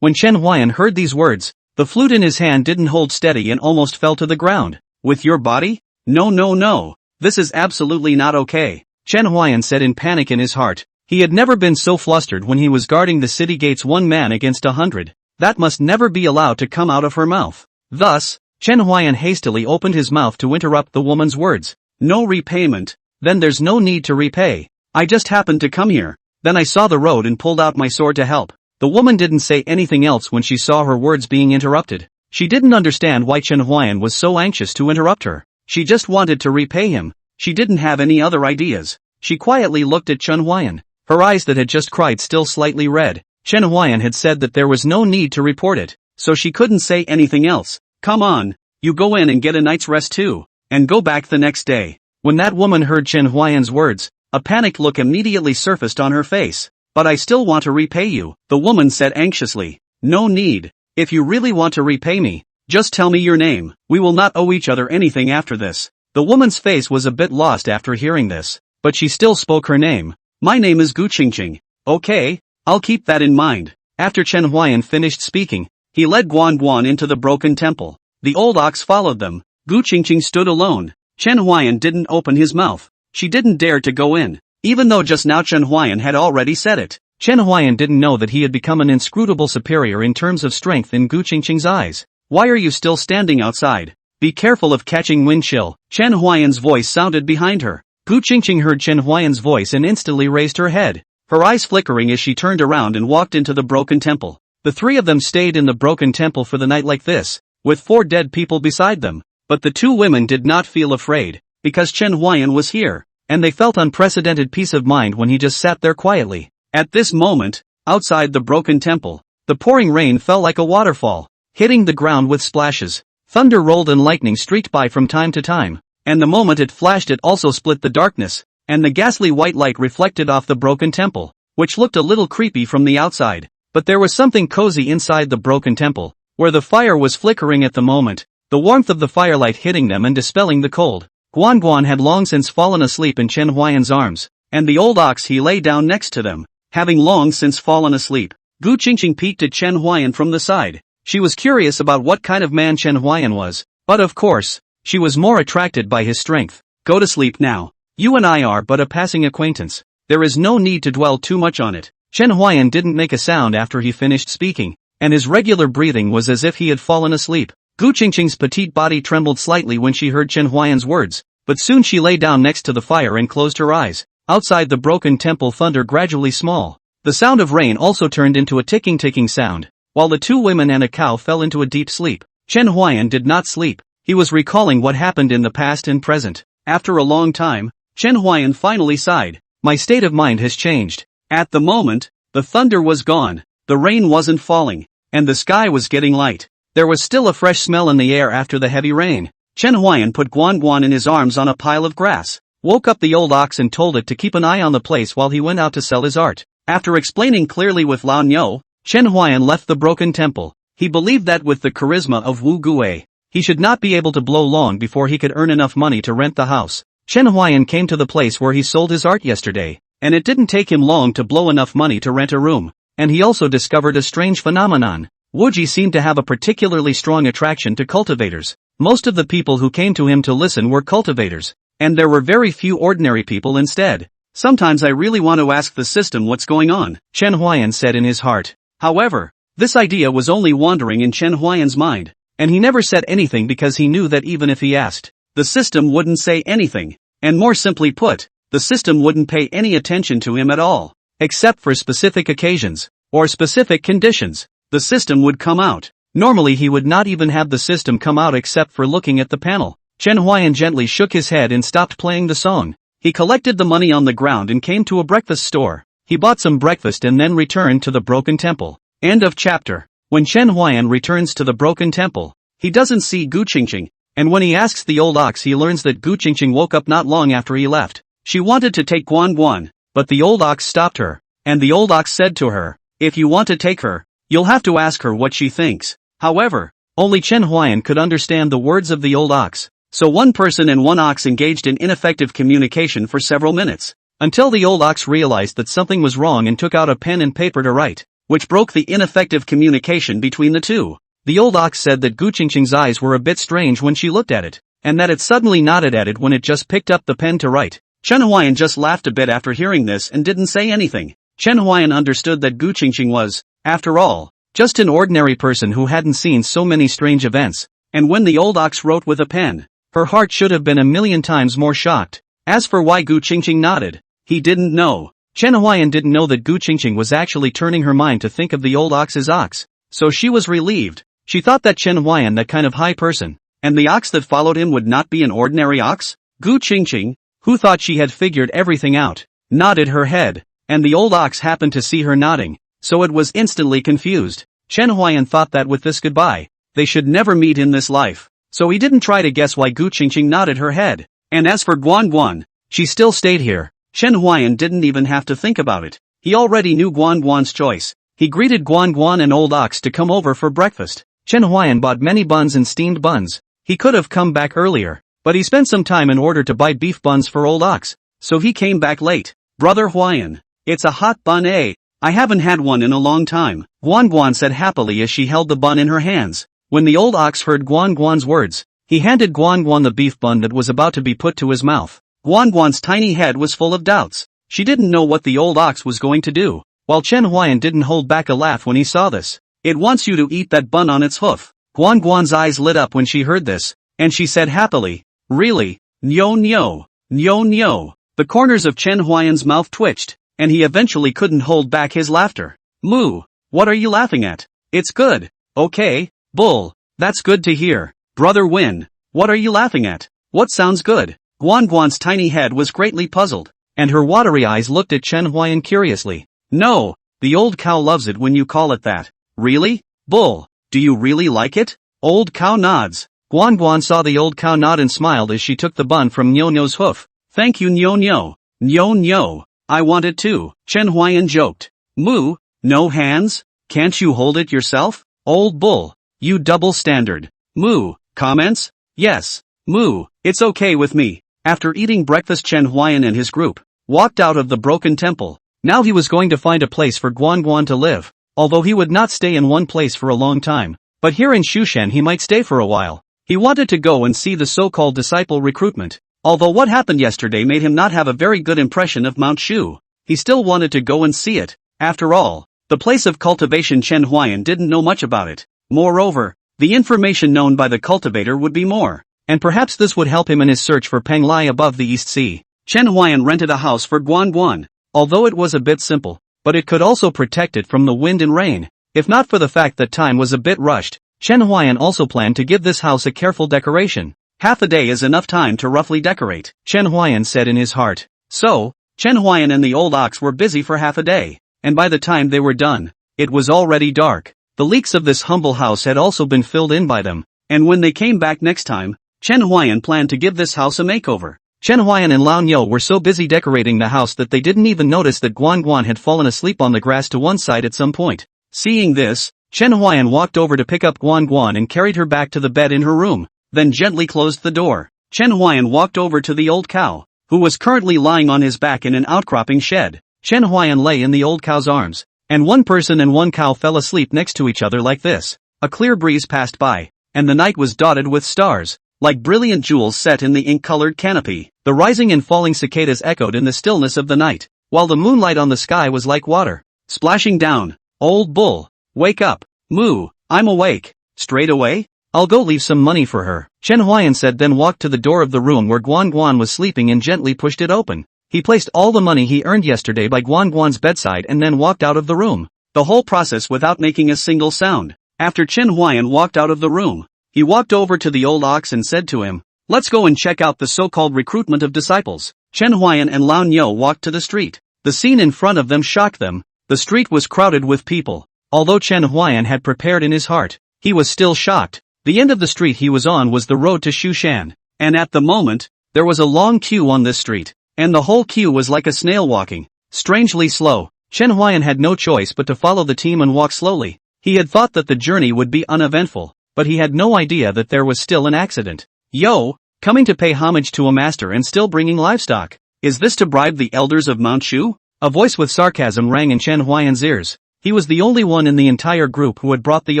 When Chen Huai'an heard these words, the flute in his hand didn't hold steady and almost fell to the ground. With your body? No. This is absolutely not okay, Chen Huai'an said in panic in his heart. He had never been so flustered when he was guarding the city gates 1 man against 100. That must never be allowed to come out of her mouth. Thus, Chen Huai'an hastily opened his mouth to interrupt the woman's words. No repayment? Then there's no need to repay. I just happened to come here. Then I saw the road and pulled out my sword to help. The woman didn't say anything else when she saw her words being interrupted. She didn't understand why Chen Huai'an was so anxious to interrupt her. She just wanted to repay him. She didn't have any other ideas. She quietly looked at Chen Huai'an. Her eyes that had just cried still slightly red. Chen Huai'an had said that there was no need to report it, so she couldn't say anything else. Come on, you go in and get a night's rest too, and go back the next day. When that woman heard Chen Huai'an's words, a panicked look immediately surfaced on her face. But I still want to repay you, the woman said anxiously. No need. If you really want to repay me, just tell me your name. We will not owe each other anything after this. The woman's face was a bit lost after hearing this, but she still spoke her name. My name is Gu Qingqing. Okay, I'll keep that in mind. After Chen Huai'an finished speaking, he led Guan Guan into the broken temple. The old ox followed them. Gu Qingqing stood alone. Chen Huai'an didn't open his mouth. She didn't dare to go in, even though just now Chen Huai'an had already said it. Chen Huai'an didn't know that he had become an inscrutable superior in terms of strength in Gu Qingqing's eyes. Why are you still standing outside? Be careful of catching wind chill. Chen Huai'an's voice sounded behind her. Gu Qingqing heard Chen Huai'an's voice and instantly raised her head, her eyes flickering as she turned around and walked into the broken temple. The three of them stayed in the broken temple for the night like this, with 4 dead people beside them. But the 2 women did not feel afraid, because Chen Huai'an was here, and they felt unprecedented peace of mind when he just sat there quietly. At this moment, outside the broken temple, the pouring rain fell like a waterfall, hitting the ground with splashes. Thunder rolled and lightning streaked by from time to time, and the moment it flashed it also split the darkness, and the ghastly white light reflected off the broken temple, which looked a little creepy from the outside. But there was something cozy inside the broken temple, where the fire was flickering at the moment, the warmth of the firelight hitting them and dispelling the cold. Guan Guan had long since fallen asleep in Chen Huai'an's arms, and the old ox he lay down next to them, having long since fallen asleep. Gu Qingqing peeked at Chen Huai'an from the side. She was curious about what kind of man Chen Huai'an was, but of course, she was more attracted by his strength. Go to sleep now. You and I are but a passing acquaintance. There is no need to dwell too much on it. Chen Huai'an didn't make a sound after he finished speaking, and his regular breathing was as if he had fallen asleep. Gu Qingqing's petite body trembled slightly when she heard Chen Huai'an's words, but soon she lay down next to the fire and closed her eyes. Outside the broken temple thunder gradually small. The sound of rain also turned into a ticking sound, while the 2 women and a cow fell into a deep sleep. Chen Huai'an did not sleep. He was recalling what happened in the past and present. After a long time, Chen Huai'an finally sighed. My state of mind has changed. At the moment, the thunder was gone, the rain wasn't falling, and the sky was getting light. There was still a fresh smell in the air after the heavy rain. Chen Huai'an put Guan Guan in his arms on a pile of grass, woke up the old ox and told it to keep an eye on the place while he went out to sell his art. After explaining clearly with Lao Niu, Chen Huai'an left the broken temple. He believed that with the charisma of Wu Guwei, he should not be able to blow long before he could earn enough money to rent the house. Chen Huai'an came to the place where he sold his art yesterday, and it didn't take him long to blow enough money to rent a room, and he also discovered a strange phenomenon. Wuji seemed to have a particularly strong attraction to cultivators. Most of the people who came to him to listen were cultivators, and there were very few ordinary people instead. Sometimes I really want to ask the system what's going on, Chen Huai'an said in his heart. However, this idea was only wandering in Chen Huai'an's mind, and he never said anything because he knew that even if he asked, the system wouldn't say anything, and more simply put, the system wouldn't pay any attention to him at all, except for specific occasions, or specific conditions. The system would come out. Normally he would not even have the system come out except for looking at the panel. Chen Huai'an gently shook his head and stopped playing the song. He collected the money on the ground and came to a breakfast store. He bought some breakfast and then returned to the broken temple. End of chapter. When Chen Huai'an returns to the broken temple, he doesn't see Gu Qingqing, and when he asks the old ox he learns that Gu Qingqing woke up not long after he left. She wanted to take Guan Guan, but the old ox stopped her, and the old ox said to her, if you want to take her, you'll have to ask her what she thinks. However, only Chen Huai'an could understand the words of the old ox, so one person and one ox engaged in ineffective communication for several minutes, until the old ox realized that something was wrong and took out a pen and paper to write, which broke the ineffective communication between the two. The old ox said that Gu Qingqing's eyes were a bit strange when she looked at it, and that it suddenly nodded at it when it just picked up the pen to write. Chen Huai'an just laughed a bit after hearing this and didn't say anything. Chen Huai'an understood that Gu Qingqing was, after all, just an ordinary person who hadn't seen so many strange events, and when the old ox wrote with a pen, her heart should have been a million times more shocked. As for why Gu Qingqing nodded, he didn't know. Chen Huai'an didn't know that Gu Qingqing was actually turning her mind to think of the old ox's ox, so she was relieved. She thought that Chen Huai'an, that kind of high person, and the ox that followed him would not be an ordinary ox. Gu Qingqing, who thought she had figured everything out, nodded her head, and the old ox happened to see her nodding, so it was instantly confused. Chen Huai'an thought that with this goodbye, they should never meet in this life, so he didn't try to guess why Gu Qingqing nodded her head. And as for Guan Guan, she still stayed here. Chen Huai'an didn't even have to think about it. He already knew Guan Guan's choice. He greeted Guan Guan and Old Ox to come over for breakfast. Chen Huai'an bought many buns and steamed buns. He could have come back earlier, but he spent some time in order to buy beef buns for Old Ox, so he came back late. Brother Huai'an, it's a hot bun eh? I haven't had one in a long time, Guan Guan said happily as she held the bun in her hands. When the Old Ox heard Guan Guan's words, he handed Guan Guan the beef bun that was about to be put to his mouth. Guan Guan's tiny head was full of doubts. She didn't know what the Old Ox was going to do, while Chen Huai'an didn't hold back a laugh when he saw this. It wants you to eat that bun on its hoof. Guan Guan's eyes lit up when she heard this, and she said happily, really? Nyo nyo, nyo nyo. The corners of Chen Huai'an's mouth twitched, and he eventually couldn't hold back his laughter. Moo, what are you laughing at? It's good. Okay, bull, that's good to hear. Brother Win, what are you laughing at? What sounds good? Guan Guan's tiny head was greatly puzzled, and her watery eyes looked at Chen Huai'an curiously. No, the old cow loves it when you call it that. Really? Bull, do you really like it? Old cow nods. Guan Guan saw the old cow nod and smiled as she took the bun from Nyo Nyo's hoof. Thank you Nyo Nyo. Nyo Nyo, I want it too, Chen Huai'an joked. Moo, no hands? Can't you hold it yourself? Old bull, you double standard. Moo, comments? Yes. Moo, it's okay with me. After eating breakfast Chen Huai'an and his group walked out of the broken temple. Now he was going to find a place for Guan Guan to live, although he would not stay in one place for a long time, but here in Shushan he might stay for a while. He wanted to go and see the so-called disciple recruitment. Although what happened yesterday made him not have a very good impression of Mount Shu, he still wanted to go and see it. After all, the place of cultivation Chen Huai'an didn't know much about it. Moreover, the information known by the cultivator would be more, and perhaps this would help him in his search for Peng Lai above the East Sea. Chen Huai'an rented a house for Guan Guan, although it was a bit simple, but it could also protect it from the wind and rain. If not for the fact that time was a bit rushed, Chen Huai'an also planned to give this house a careful decoration. Half a day is enough time to roughly decorate, Chen Huai'an said in his heart. So, Chen Huai'an and the old ox were busy for half a day, and by the time they were done, it was already dark. The leaks of this humble house had also been filled in by them, and when they came back next time, Chen Huai'an planned to give this house a makeover. Chen Huai'an and Lao Niu were so busy decorating the house that they didn't even notice that Guan Guan had fallen asleep on the grass to one side at some point. Seeing this, Chen Huai'an walked over to pick up Guan Guan and carried her back to the bed in her room, then gently closed the door. Chen Huai'an walked over to the old cow, who was currently lying on his back in an outcropping shed. Chen Huai'an lay in the old cow's arms, and one person and one cow fell asleep next to each other like this. A clear breeze passed by, and the night was dotted with stars, like brilliant jewels set in the ink-colored canopy. The rising and falling cicadas echoed in the stillness of the night, while the moonlight on the sky was like water, splashing down. Old bull, wake up. Moo, I'm awake. Straight away? I'll go leave some money for her, Chen Huai'an said, then walked to the door of the room where Guan Guan was sleeping and gently pushed it open. He placed all the money he earned yesterday by Guan Guan's bedside and then walked out of the room. The whole process without making a single sound. After Chen Huai'an walked out of the room, he walked over to the old ox and said to him, let's go and check out the so-called recruitment of disciples. Chen Huai'an and Lao Niu walked to the street. The scene in front of them shocked them. The street was crowded with people. Although Chen Huai'an had prepared in his heart, he was still shocked. The end of the street he was on was the road to Shushan, and at the moment, there was a long queue on this street, and the whole queue was like a snail walking, strangely slow. Chen Huai'an had no choice but to follow the team and walk slowly. He had thought that the journey would be uneventful, but he had no idea that there was still an accident. Yo, coming to pay homage to a master and still bringing livestock. Is this to bribe the elders of Mount Shu? A voice with sarcasm rang in Chen Huai'an's ears. He was the only one in the entire group who had brought the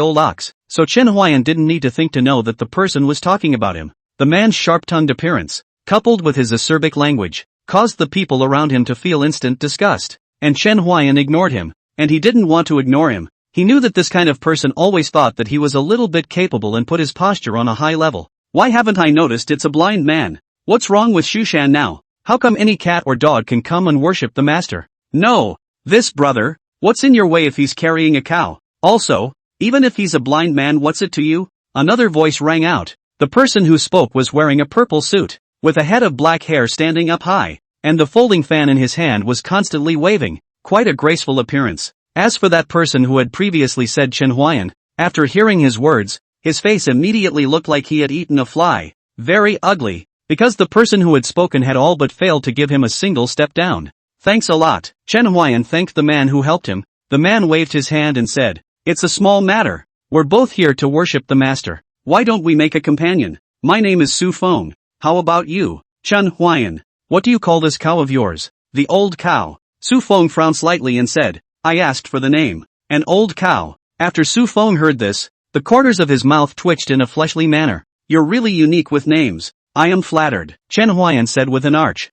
old ox, so Chen Huai'an didn't need to think to know that the person was talking about him. The man's sharp-tongued appearance, coupled with his acerbic language, caused the people around him to feel instant disgust. And Chen Huai'an ignored him, and he didn't want to ignore him. He knew that this kind of person always thought that he was a little bit capable and put his posture on a high level. Why haven't I noticed it's a blind man? What's wrong with Shushan now? How come any cat or dog can come and worship the master? No, this brother. What's in your way if he's carrying a cow? Also, even if he's a blind man, what's it to you? Another voice rang out. The person who spoke was wearing a purple suit, with a head of black hair standing up high, and the folding fan in his hand was constantly waving, quite a graceful appearance. As for that person who had previously said Chen Huai'an, after hearing his words, his face immediately looked like he had eaten a fly, very ugly, because the person who had spoken had all but failed to give him a single step down. Thanks a lot. Chen Huai'an thanked the man who helped him. The man waved his hand and said, "It's a small matter. We're both here to worship the master. Why don't we make a companion? My name is Su Feng. How about you, Chen Huai'an? What do you call this cow of yours?" "The old cow." Su Feng frowned slightly and said, "I asked for the name. An old cow." After Su Feng heard this, the corners of his mouth twitched in a fleshly manner. "You're really unique with names. I am flattered," Chen Huai'an said with an arch.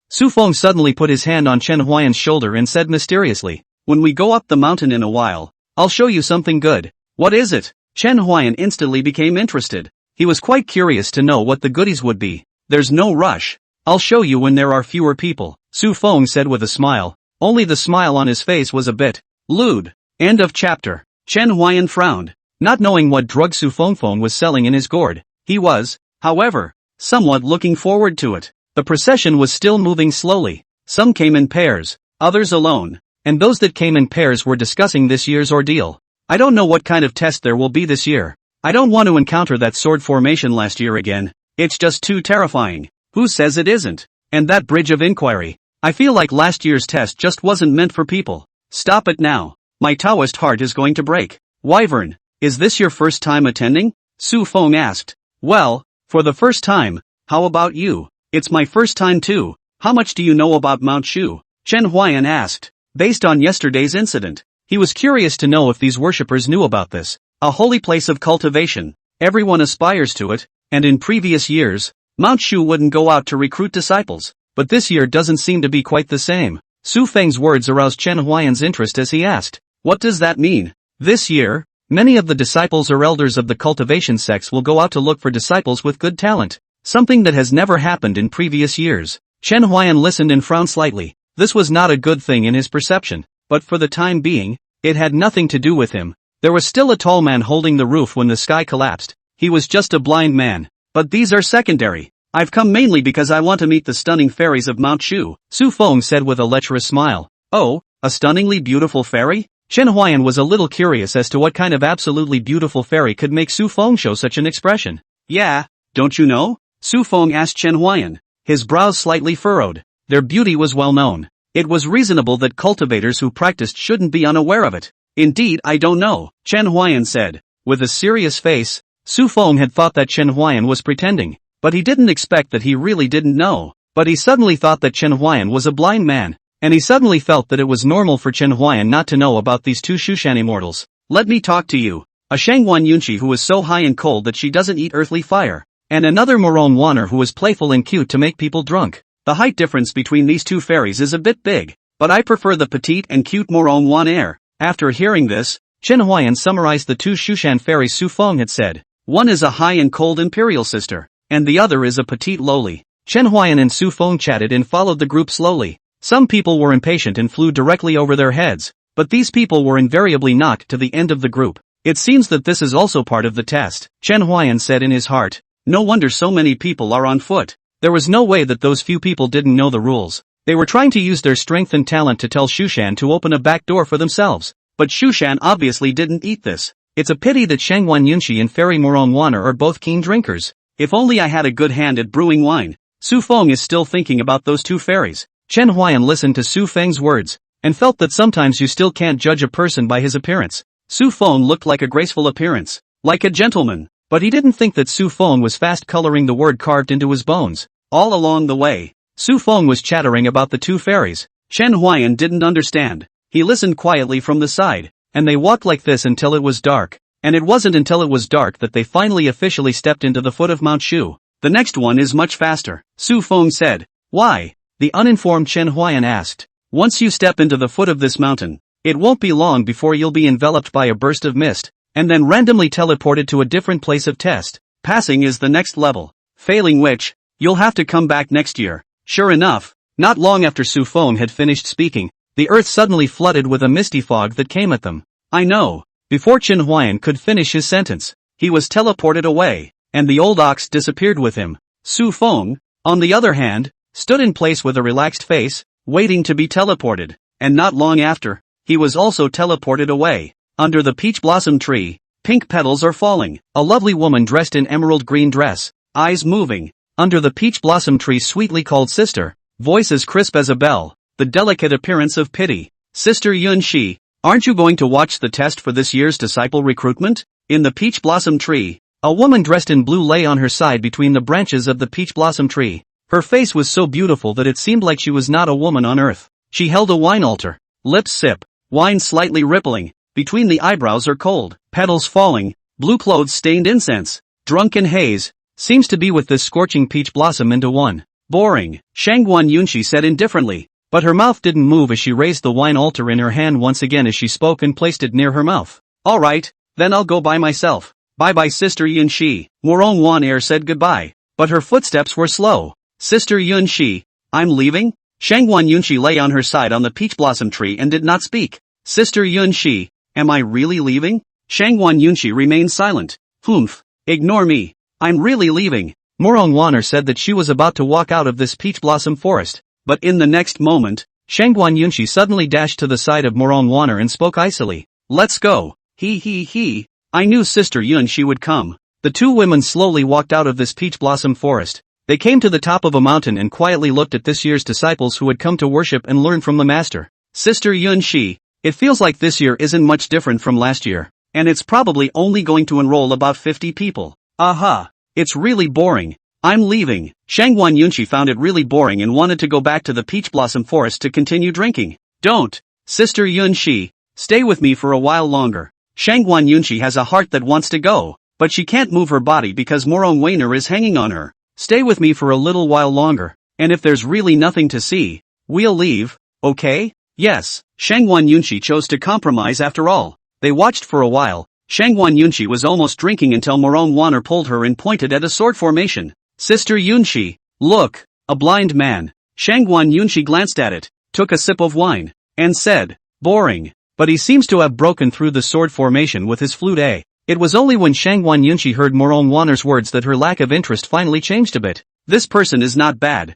Su Feng suddenly put his hand on Chen Huai'an's shoulder and said mysteriously, "When we go up the mountain in a while, I'll show you something good." "What is it?" Chen Huai'an instantly became interested. He was quite curious to know what the goodies would be. "There's no rush. I'll show you when there are fewer people," Su Feng said with a smile. Only the smile on his face was a bit lewd. End of chapter. Chen Huai'an frowned, not knowing what drug Su Feng was selling in his gourd. He was, however, somewhat looking forward to it. The procession was still moving slowly. Some came in pairs, others alone, and those that came in pairs were discussing this year's ordeal. "I don't know what kind of test there will be this year. I don't want to encounter that sword formation last year again. It's just too terrifying." "Who says it isn't?" "And that bridge of inquiry. I feel like last year's test just wasn't meant for people." "Stop it now. My Taoist heart is going to break." "Wyvern, is this your first time attending?" Su Feng asked. "Well, for the first time. How about you?" "It's my first time too. How much do you know about Mount Shu?" Chen Huai'an asked. Based on yesterday's incident, he was curious to know if these worshippers knew about this. A holy place of cultivation. Everyone aspires to it, and in previous years, Mount Shu wouldn't go out to recruit disciples, but this year doesn't seem to be quite the same. Su Feng's words aroused Chen Huai'an's interest as he asked, "What does that mean?" "This year, many of the disciples or elders of the cultivation sects will go out to look for disciples with good talent. Something that has never happened in previous years." Chen Huai'an listened and frowned slightly. This was not a good thing in his perception, but for the time being, it had nothing to do with him. There was still a tall man holding the roof when the sky collapsed. He was just a blind man. "But these are secondary. I've come mainly because I want to meet the stunning fairies of Mount Shu," Su Feng said with a lecherous smile. "Oh, a stunningly beautiful fairy?" Chen Huai'an was a little curious as to what kind of absolutely beautiful fairy could make Su Feng show such an expression. "Yeah, don't you know?" Su Feng asked Chen Huai'an, his brows slightly furrowed. Their beauty was well known. It was reasonable that cultivators who practiced shouldn't be unaware of it. "Indeed, I don't know," Chen Huai'an said. With a serious face, Su Feng had thought that Chen Huai'an was pretending, but he didn't expect that he really didn't know. But he suddenly thought that Chen Huai'an was a blind man, and he suddenly felt that it was normal for Chen Huai'an not to know about these two Shushan immortals. "Let me talk to you. A Shangwan Yunshi who is so high and cold that she doesn't eat earthly fire, and another Moron Wanner who is playful and cute to make people drunk. The height difference between these two fairies is a bit big, but I prefer the petite and cute Moron Wanner." After hearing this, Chen Huai'an summarized the two Shushan fairies Su Feng had said. One is a high and cold imperial sister, and the other is a petite lowly. Chen Huai'an and Su Feng chatted and followed the group slowly. Some people were impatient and flew directly over their heads, but these people were invariably knocked to the end of the group. "It seems that this is also part of the test," Chen Huai'an said in his heart. "No wonder so many people are on foot." There was no way that those few people didn't know the rules. They were trying to use their strength and talent to tell Shushan to open a back door for themselves. But Shushan obviously didn't eat this. It's a pity that Shangwan Yunshi and Fairy Moron Wanner are both keen drinkers. If only I had a good hand at brewing wine. Su Feng is still thinking about those two fairies. Chen Huai'an listened to Su Feng's words, and felt that sometimes you still can't judge a person by his appearance. Su Feng looked like a graceful appearance, like a gentleman, but he didn't think that Su Feng was fast coloring the word carved into his bones. All along the way, Su Feng was chattering about the two fairies. Chen Huai'an didn't understand. He listened quietly from the side, and they walked like this until it was dark. And it wasn't until it was dark that they finally officially stepped into the foot of Mount Shu. "The next one is much faster," Su Feng said. "Why?" the uninformed Chen Huai'an asked. "Once you step into the foot of this mountain, it won't be long before you'll be enveloped by a burst of mist, and then randomly teleported to a different place of test. Passing is the next level, failing which, you'll have to come back next year." Sure enough, not long after Su Feng had finished speaking, the earth suddenly flooded with a misty fog that came at them. "I know." Before Chen Huai'an could finish his sentence, he was teleported away, and the old ox disappeared with him. "Su Feng, on the other hand, stood in place with a relaxed face, waiting to be teleported. And not long after, he was also teleported away. Under the peach blossom tree, pink petals are falling. A lovely woman dressed in emerald green dress, eyes moving. Under the peach blossom tree sweetly called Sister, voice as crisp as a bell, the delicate appearance of pity. Sister Yun-shi, aren't you going to watch the test for this year's disciple recruitment? In the peach blossom tree, a woman dressed in blue lay on her side between the branches of the peach blossom tree. Her face was so beautiful that it seemed like she was not a woman on earth. She held a wine altar, lips sip, wine slightly rippling, between the eyebrows are cold, petals falling, blue clothes stained incense, drunken haze, seems to be with this scorching peach blossom into one. Boring, Shangguan Yunshi said indifferently, but her mouth didn't move as she raised the wine altar in her hand once again as she spoke and placed it near her mouth. Alright, then I'll go by myself. Bye-bye Sister Yun-shi. Morong Wan-er said goodbye, but her footsteps were slow. Sister Yun-shi, I'm leaving? Shangguan Yunshi lay on her side on the peach blossom tree and did not speak. Sister Yun-shi, am I really leaving? Shangguan Yunshi remained silent. Humph, ignore me. I'm really leaving. Morong Wan-er said that she was about to walk out of this peach blossom forest, but in the next moment, Shangguan Yunshi suddenly dashed to the side of Morong Wan-er and spoke icily. Let's go. He. I knew Sister Yun-shi would come. The two women slowly walked out of this peach blossom forest. They came to the top of a mountain and quietly looked at this year's disciples who had come to worship and learn from the master. Sister Yun-shi, it feels like this year isn't much different from last year, and it's probably only going to enroll about 50 people. Aha. It's really boring. I'm leaving. Shangguan Yunshi found it really boring and wanted to go back to the peach blossom forest to continue drinking. Don't. Sister Yun-shi, stay with me for a while longer. Shangguan Yunshi has a heart that wants to go, but she can't move her body because Morong Wan-er is hanging on her. Stay with me for a little while longer, and if there's really nothing to see, we'll leave, okay? Yes, Shangguan Yunshi chose to compromise after all. They watched for a while. Shangguan Yunshi was almost drinking until Morong Wan-er pulled her and pointed at a sword formation. Sister Yunshi, look, a blind man. Shangguan Yunshi glanced at it, took a sip of wine, and said, boring, but he seems to have broken through the sword formation with his flute. It was only when Shangguan Yunshi heard Morong Wan-er's words that her lack of interest finally changed a bit. This person is not bad.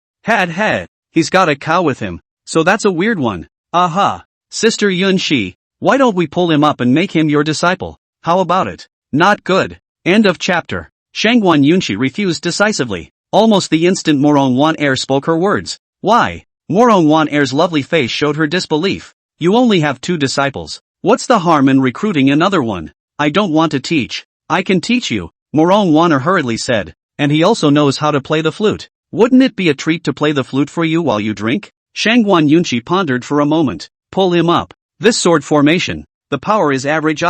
He's got a cow with him, so that's a weird one. Aha. Sister Yun-shi, why don't we pull him up and make him your disciple? How about it? Not good. End of chapter. Shangguan Yunshi refused decisively. Almost the instant Morong Wan-er spoke her words. Why? Morong Wan-er's lovely face showed her disbelief. You only have 2 disciples. What's the harm in recruiting another one? I don't want to teach. I can teach you, Morong Wan-er hurriedly said, and he also knows how to play the flute. Wouldn't it be a treat to play the flute for you while you drink? Shangguan Yunshi pondered for a moment. Pull him up. This sword formation. The power is average.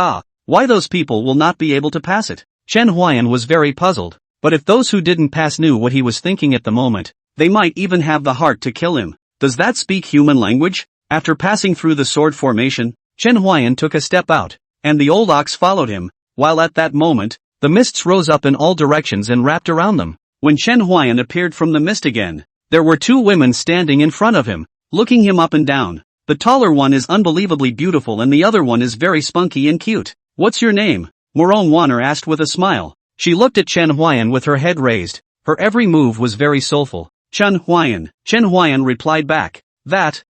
Why those people will not be able to pass it? Chen Huai'an was very puzzled, but if those who didn't pass knew what he was thinking at the moment, they might even have the heart to kill him. Does that speak human language? After passing through the sword formation, Chen Huai'an took a step out, and the old ox followed him, while at that moment, the mists rose up in all directions and wrapped around them. When Chen Huai'an appeared from the mist again, there were 2 women standing in front of him, looking him up and down. The taller one is unbelievably beautiful and the other one is very spunky and cute. What's your name? Morong Wan-er asked with a smile. She looked at Chen Huai'an with her head raised. Her every move was very soulful. Chen Huai'an. Chen Huai'an replied back.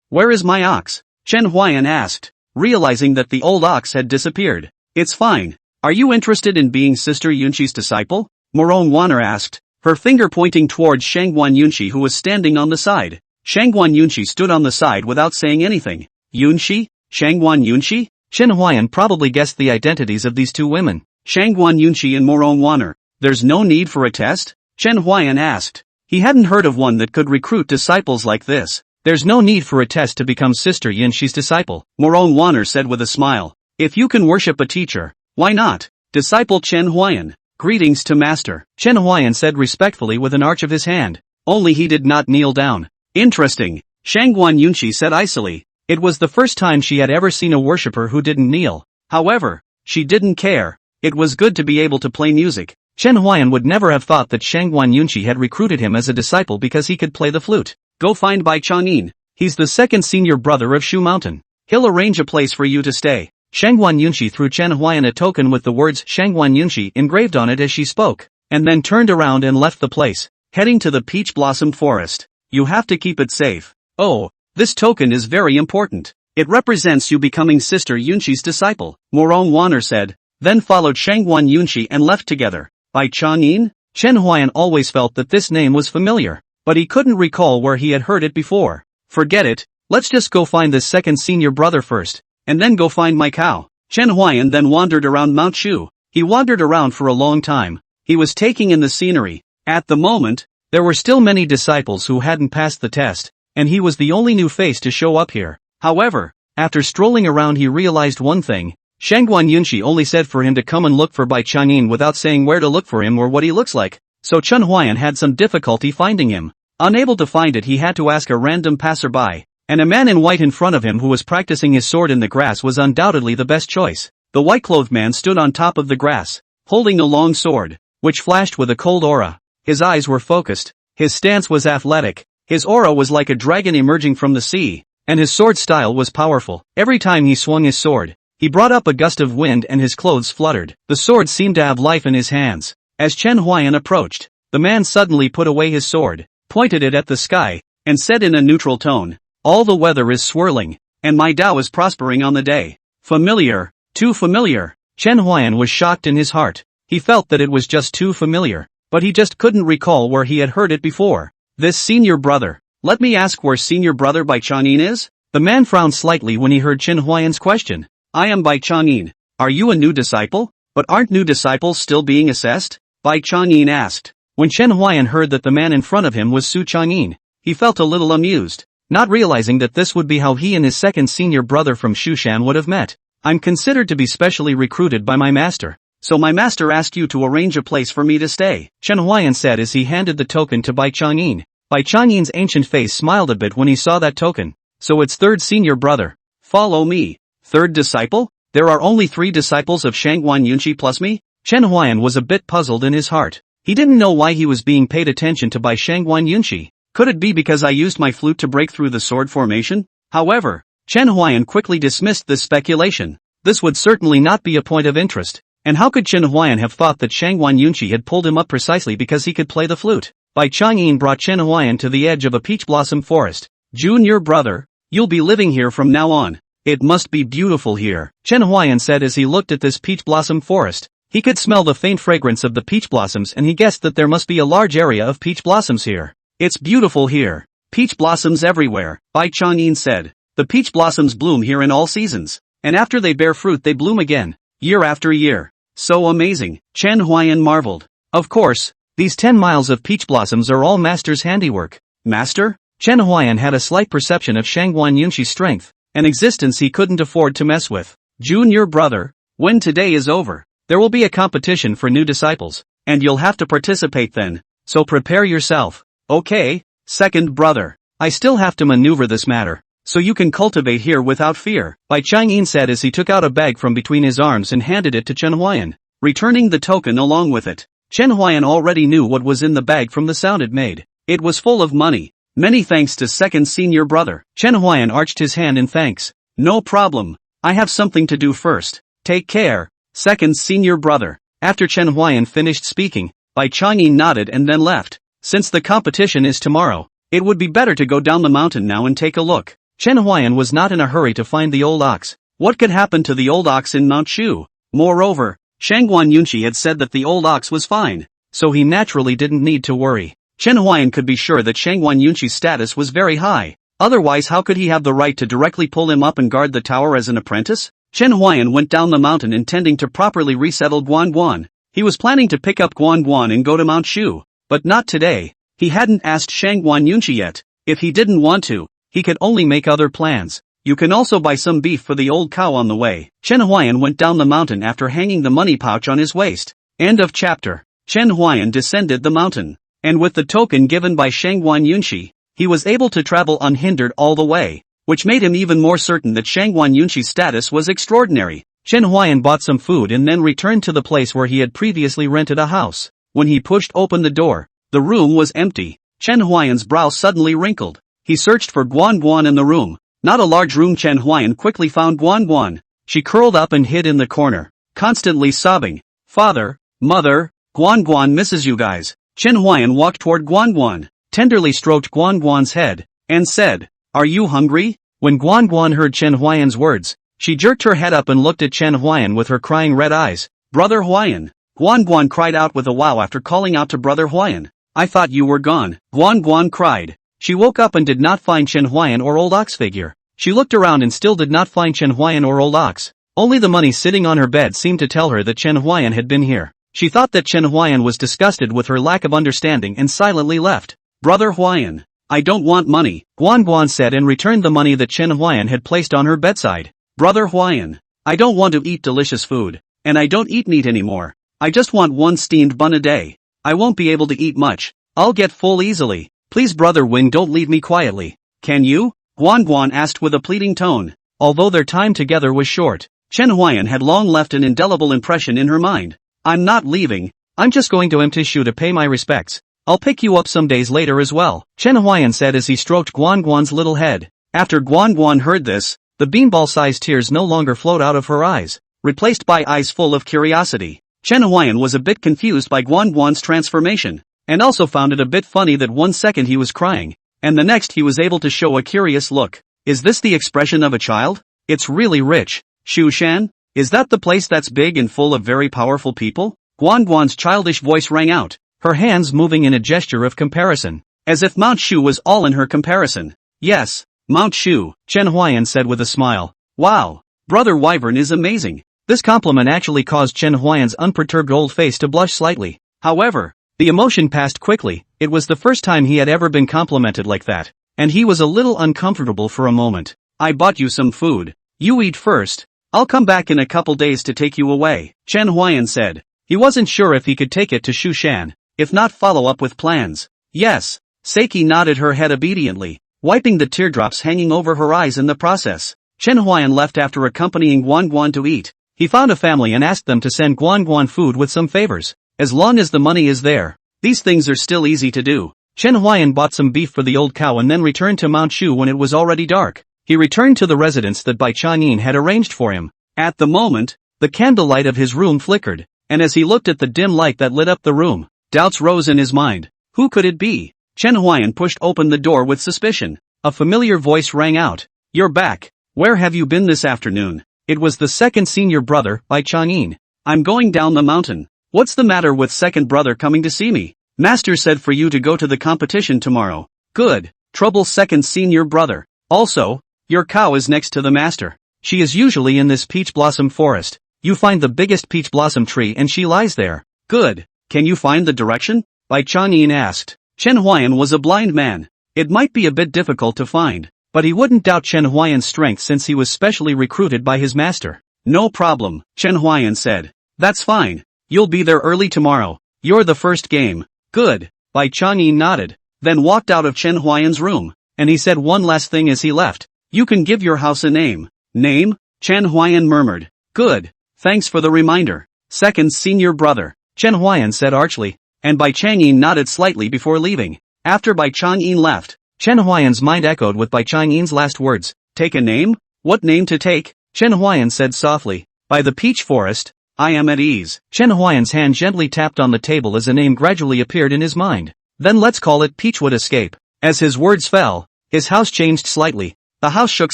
Where is my ox? Chen Huai'an asked, realizing that the old ox had disappeared. It's fine. Are you interested in being Sister Yunshi's disciple? Morong Wan-er asked, her finger pointing towards Shangguan Yunshi who was standing on the side. Shangguan Yunshi stood on the side without saying anything. Yunshi? Shangguan Yunshi? Chen Huai'an probably guessed the identities of these 2 women. Shangguan Yunshi and Morong Wan-er. There's no need for a test? Chen Huai'an asked. He hadn't heard of one that could recruit disciples like this. There's no need for a test to become Sister Yunshi's disciple, Morong Wan-er said with a smile. If you can worship a teacher, why not? Disciple Chen Huai'an. Greetings to Master. Chen Huai'an said respectfully with an arch of his hand. Only he did not kneel down. Interesting. Shangguan Yunshi said icily. It was the first time she had ever seen a worshipper who didn't kneel. However, she didn't care. It was good to be able to play music. Chen Huai'an would never have thought that Shangguan Yunshi had recruited him as a disciple because he could play the flute. Go find Bai Chang'in. He's the second senior brother of Shu Mountain. He'll arrange a place for you to stay. Shangguan Yunshi threw Chen Huai'an a token with the words Shangguan Yunshi engraved on it as she spoke, and then turned around and left the place. heading to the peach blossom forest. You have to keep it safe. Oh, this token is very important. It represents you becoming Sister Yunqi's disciple, Morong Wanner said, then followed Shangguan Yunqi and left together. By Chang'in? Chen Huai'an always felt that this name was familiar, but he couldn't recall where he had heard it before. Forget it, let's just go find this second senior brother first, and then go find my cow. Chen Huai'an then wandered around Mount Shu. He wandered around for a long time. He was taking in the scenery. At the moment, there were still many disciples who hadn't passed the test, and he was the only new face to show up here. However, after strolling around he realized one thing. Shangguan Yunqi only said for him to come and look for Bai Chang'in without saying where to look for him or what he looks like, so Chen Huai'an had some difficulty finding him. Unable to find it, he had to ask a random passerby, and a man in white in front of him who was practicing his sword in the grass was undoubtedly the best choice. The white-clothed man stood on top of the grass, holding a long sword, which flashed with a cold aura. His eyes were focused, his stance was athletic, his aura was like a dragon emerging from the sea, and his sword style was powerful. Every time he swung his sword, he brought up a gust of wind and his clothes fluttered. The sword seemed to have life in his hands. As Chen Huai'an approached, the man suddenly put away his sword, pointed it at the sky, and said in a neutral tone, "All the weather is swirling, and my Tao is prospering on the day." Familiar, too familiar. Chen Huai'an was shocked in his heart. He felt that it was just too familiar, but he just couldn't recall where he had heard it before. This senior brother. Let me ask where senior brother Bai Chang'in is? The man frowned slightly when he heard Chen Huai'an's question. I am Bai Chang'in. Are you a new disciple? But aren't new disciples still being assessed? Bai Chang'in asked. When Chen Huai'an heard that the man in front of him was Su Chang'in, he felt a little amused, not realizing that this would be how he and his second senior brother from Shushan would have met. I'm considered to be specially recruited by my master, so my master asked you to arrange a place for me to stay, Chen Huai'an said as he handed the token to Bai Chang'in. Bai Chang'in's ancient face smiled a bit when he saw that token. So it's third senior brother. Follow me. Third disciple? There are only 3 disciples of Shangguan Yunqi plus me? Chen Huai'an was a bit puzzled in his heart. He didn't know why he was being paid attention to by Shangguan Yunqi. Could it be because I used my flute to break through the sword formation? However, Chen Huai'an quickly dismissed this speculation. This would certainly not be a point of interest. And how could Chen Huai'an have thought that Shangguan Yunqi had pulled him up precisely because he could play the flute? Bai Chang'in brought Chen Huai'an to the edge of a peach blossom forest. Junior brother, you'll be living here from now on. It must be beautiful here, Chen Huai'an said as he looked at this peach blossom forest. He could smell the faint fragrance of the peach blossoms and he guessed that there must be a large area of peach blossoms here. It's beautiful here. Peach blossoms everywhere, Bai Chang'in said. The peach blossoms bloom here in all seasons, and after they bear fruit they bloom again, year after year. So amazing, Chen Huai'an marveled. Of course, these 10 miles of peach blossoms are all master's handiwork. Master? Chen Huai'an had a slight perception of Shangguan Yunqi's strength, an existence he couldn't afford to mess with. Junior brother, when today is over, there will be a competition for new disciples, and you'll have to participate then, so prepare yourself. Okay, second brother. I still have to maneuver this matter, so you can cultivate here without fear, Bai Chang'in said as he took out a bag from between his arms and handed it to Chen Huai'an, returning the token along with it. Chen Huai'an already knew what was in the bag from the sound it made. It was full of money. Many thanks to second senior brother. Chen Huai'an arched his hand in thanks. No problem. I have something to do first. Take care, second senior brother. After Chen Huai'an finished speaking, Bai Chang'in nodded and then left. Since the competition is tomorrow, it would be better to go down the mountain now and take a look. Chen Huai'an was not in a hurry to find the old ox. What could happen to the old ox in Mount Shu? Moreover, Shangguan Yunqi had said that the old ox was fine, so he naturally didn't need to worry. Chen Huai'an could be sure that Shangguan Yunqi's status was very high. Otherwise how could he have the right to directly pull him up and guard the tower as an apprentice? Chen Huai'an went down the mountain intending to properly resettle Guanguan. He was planning to pick up Guanguan and go to Mount Shu, but not today. He hadn't asked Shangguan Yunqi yet. If he didn't want to, he could only make other plans. You can also buy some beef for the old cow on the way. Chen Huai'an went down the mountain after hanging the money pouch on his waist. End of chapter. Chen Huai'an descended the mountain, and with the token given by Shangguan Yunqi, he was able to travel unhindered all the way, which made him even more certain that Shangguan Yunqi's status was extraordinary. Chen Huai'an bought some food and then returned to the place where he had previously rented a house. When he pushed open the door, the room was empty. Chen Huai'an's brow suddenly wrinkled. He searched for Guanguan in the room. Not a large room. Chen Huai'an quickly found Guanguan. She curled up and hid in the corner, constantly sobbing. Father, mother, Guanguan misses you guys. Chen Huai'an walked toward Guan, tenderly stroked Guan's head, and said, "Are you hungry?" When Guan heard Chen Huai'an's words, she jerked her head up and looked at Chen Huai'an with her crying red eyes. "Brother Huai'an!" Guan cried out with a wow after calling out to Brother Huai'an. "I thought you were gone." Guan cried. She woke up and did not find Chen Huai'an or Old Ox figure. She looked around and still did not find Chen Huai'an or Old Ox. Only the money sitting on her bed seemed to tell her that Chen Huai'an had been here. She thought that Chen Huai'an was disgusted with her lack of understanding and silently left. "Brother Huai'an, I don't want money," Guan said and returned the money that Chen Huai'an had placed on her bedside. "Brother Huai'an, I don't want to eat delicious food, and I don't eat meat anymore. I just want one steamed bun a day. I won't be able to eat much. I'll get full easily. Please Brother Wing, don't leave me quietly. Can you?" Guan asked with a pleading tone. Although their time together was short, Chen Huai'an had long left an indelible impression in her mind. "I'm not leaving, I'm just going to Empress to pay my respects. I'll pick you up some days later as well," Chen Huai'an said as he stroked Guan's little head. After Guan heard this, the beanball-sized tears no longer flowed out of her eyes, replaced by eyes full of curiosity. Chen Huai'an was a bit confused by Guan's transformation, and also found it a bit funny that one second he was crying, and the next he was able to show a curious look. Is this the expression of a child? It's really rich. Shushan? Is that the place that's big and full of very powerful people? Guan's childish voice rang out, her hands moving in a gesture of comparison, as if Mount Shu was all in her comparison. "Yes, Mount Shu," Chen Huai'an said with a smile. "Wow, Brother Wyvern is amazing." This compliment actually caused Chen Huai'an's unperturbed old face to blush slightly. However, the emotion passed quickly. It was the first time he had ever been complimented like that, and he was a little uncomfortable for a moment. "I bought you some food. You eat first. I'll come back in a couple days to take you away," Chen Huai'an said. He wasn't sure if he could take it to Shushan, if not follow up with plans. "Yes." Seiki nodded her head obediently, wiping the teardrops hanging over her eyes in the process. Chen Huai'an left after accompanying Guan to eat. He found a family and asked them to send Guan food with some favors. As long as the money is there, these things are still easy to do. Chen Huai'an bought some beef for the old cow and then returned to Mount Shu when it was already dark. He returned to the residence that Bai Chang'in had arranged for him. At the moment, the candlelight of his room flickered, and as he looked at the dim light that lit up the room, doubts rose in his mind. Who could it be? Chen Huai'an pushed open the door with suspicion. A familiar voice rang out. "You're back. Where have you been this afternoon?" It was the second senior brother, Bai Chang'in. "I'm going down the mountain." "What's the matter with second brother coming to see me?" "Master said for you to go to the competition tomorrow." "Good. Trouble second senior brother. Also, your cow is next to the master. She is usually in this peach blossom forest. You find the biggest peach blossom tree and she lies there." "Good. Can you find the direction?" Bai Chang'in asked. Chen Huai'an was a blind man. It might be a bit difficult to find, but he wouldn't doubt Chen Huai'an's strength since he was specially recruited by his master. "No problem," Chen Huai'an said. "That's fine. You'll be there early tomorrow. You're the first game." "Good." Bai Chang'in nodded, then walked out of Chen Huai'an's room, and he said one last thing as he left. "You can give your house a name." "Name?" Chen Huai'an murmured. "Good. Thanks for the reminder. Second senior brother," Chen Huai'an said archly, and Bai Chang'in nodded slightly before leaving. After Bai Chang'in left, Chen Huai'an's mind echoed with Bai Chang'in's last words. "Take a name? What name to take?" Chen Huai'an said softly. "By the peach forest, I am at ease." Chen Huai'an's hand gently tapped on the table as a name gradually appeared in his mind. "Then let's call it Peachwood Escape." As his words fell, his house changed slightly. The house shook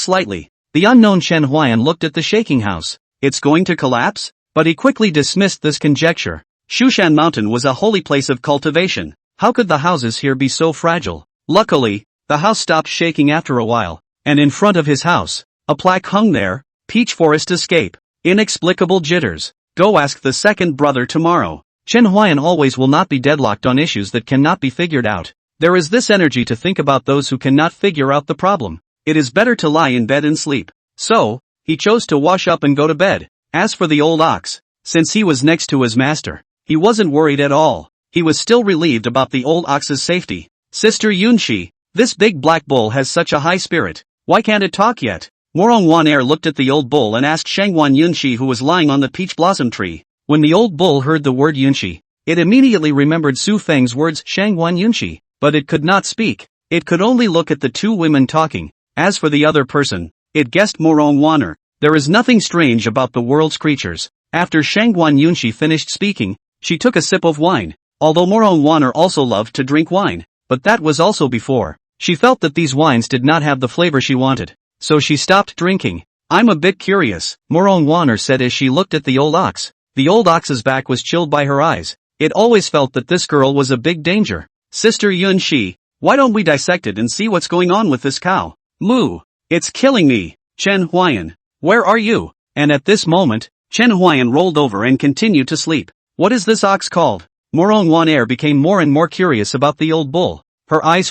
slightly. The unknown Chen Huai'an looked at the shaking house. It's going to collapse? But he quickly dismissed this conjecture. Shushan Mountain was a holy place of cultivation. How could the houses here be so fragile? Luckily, the house stopped shaking after a while, and in front of his house, a plaque hung there, Peach Forest Escape. Inexplicable jitters. Go ask the second brother tomorrow. Chen Huai'an always will not be deadlocked on issues that cannot be figured out. There is this energy to think about those who cannot figure out the problem. It is better to lie in bed and sleep. So, he chose to wash up and go to bed. As for the old ox, since he was next to his master, he wasn't worried at all. He was still relieved about the old ox's safety. "Sister Yunshi, this big black bull has such a high spirit. Why can't it talk yet?" Morong Wan looked at the old bull and asked Shangwan Yunshi, who was lying on the peach blossom tree. When the old bull heard the word Yunshi, it immediately remembered Su Feng's words Shangwan Yunshi, but it could not speak. It could only look at the two women talking. As for the other person, it guessed Morong Wan. There is nothing strange about the world's creatures. After Shangwan Yunshi finished speaking, she took a sip of wine. although Morong Waner also loved to drink wine, but that was also before. She felt that these wines did not have the flavor she wanted, so she stopped drinking. I'm a bit curious, Morong Waner said as she looked at the old ox. The old ox's back was chilled by her eyes. It always felt that this girl was a big danger. Sister Yun Shi, why don't we dissect it and see what's going on with this cow? Moo! It's killing me! Chen Huai'an, where are you? And at this moment, Chen Huai'an rolled over and continued to sleep. What is this ox called? Morong Waner became more and more curious about the old bull. Her eyes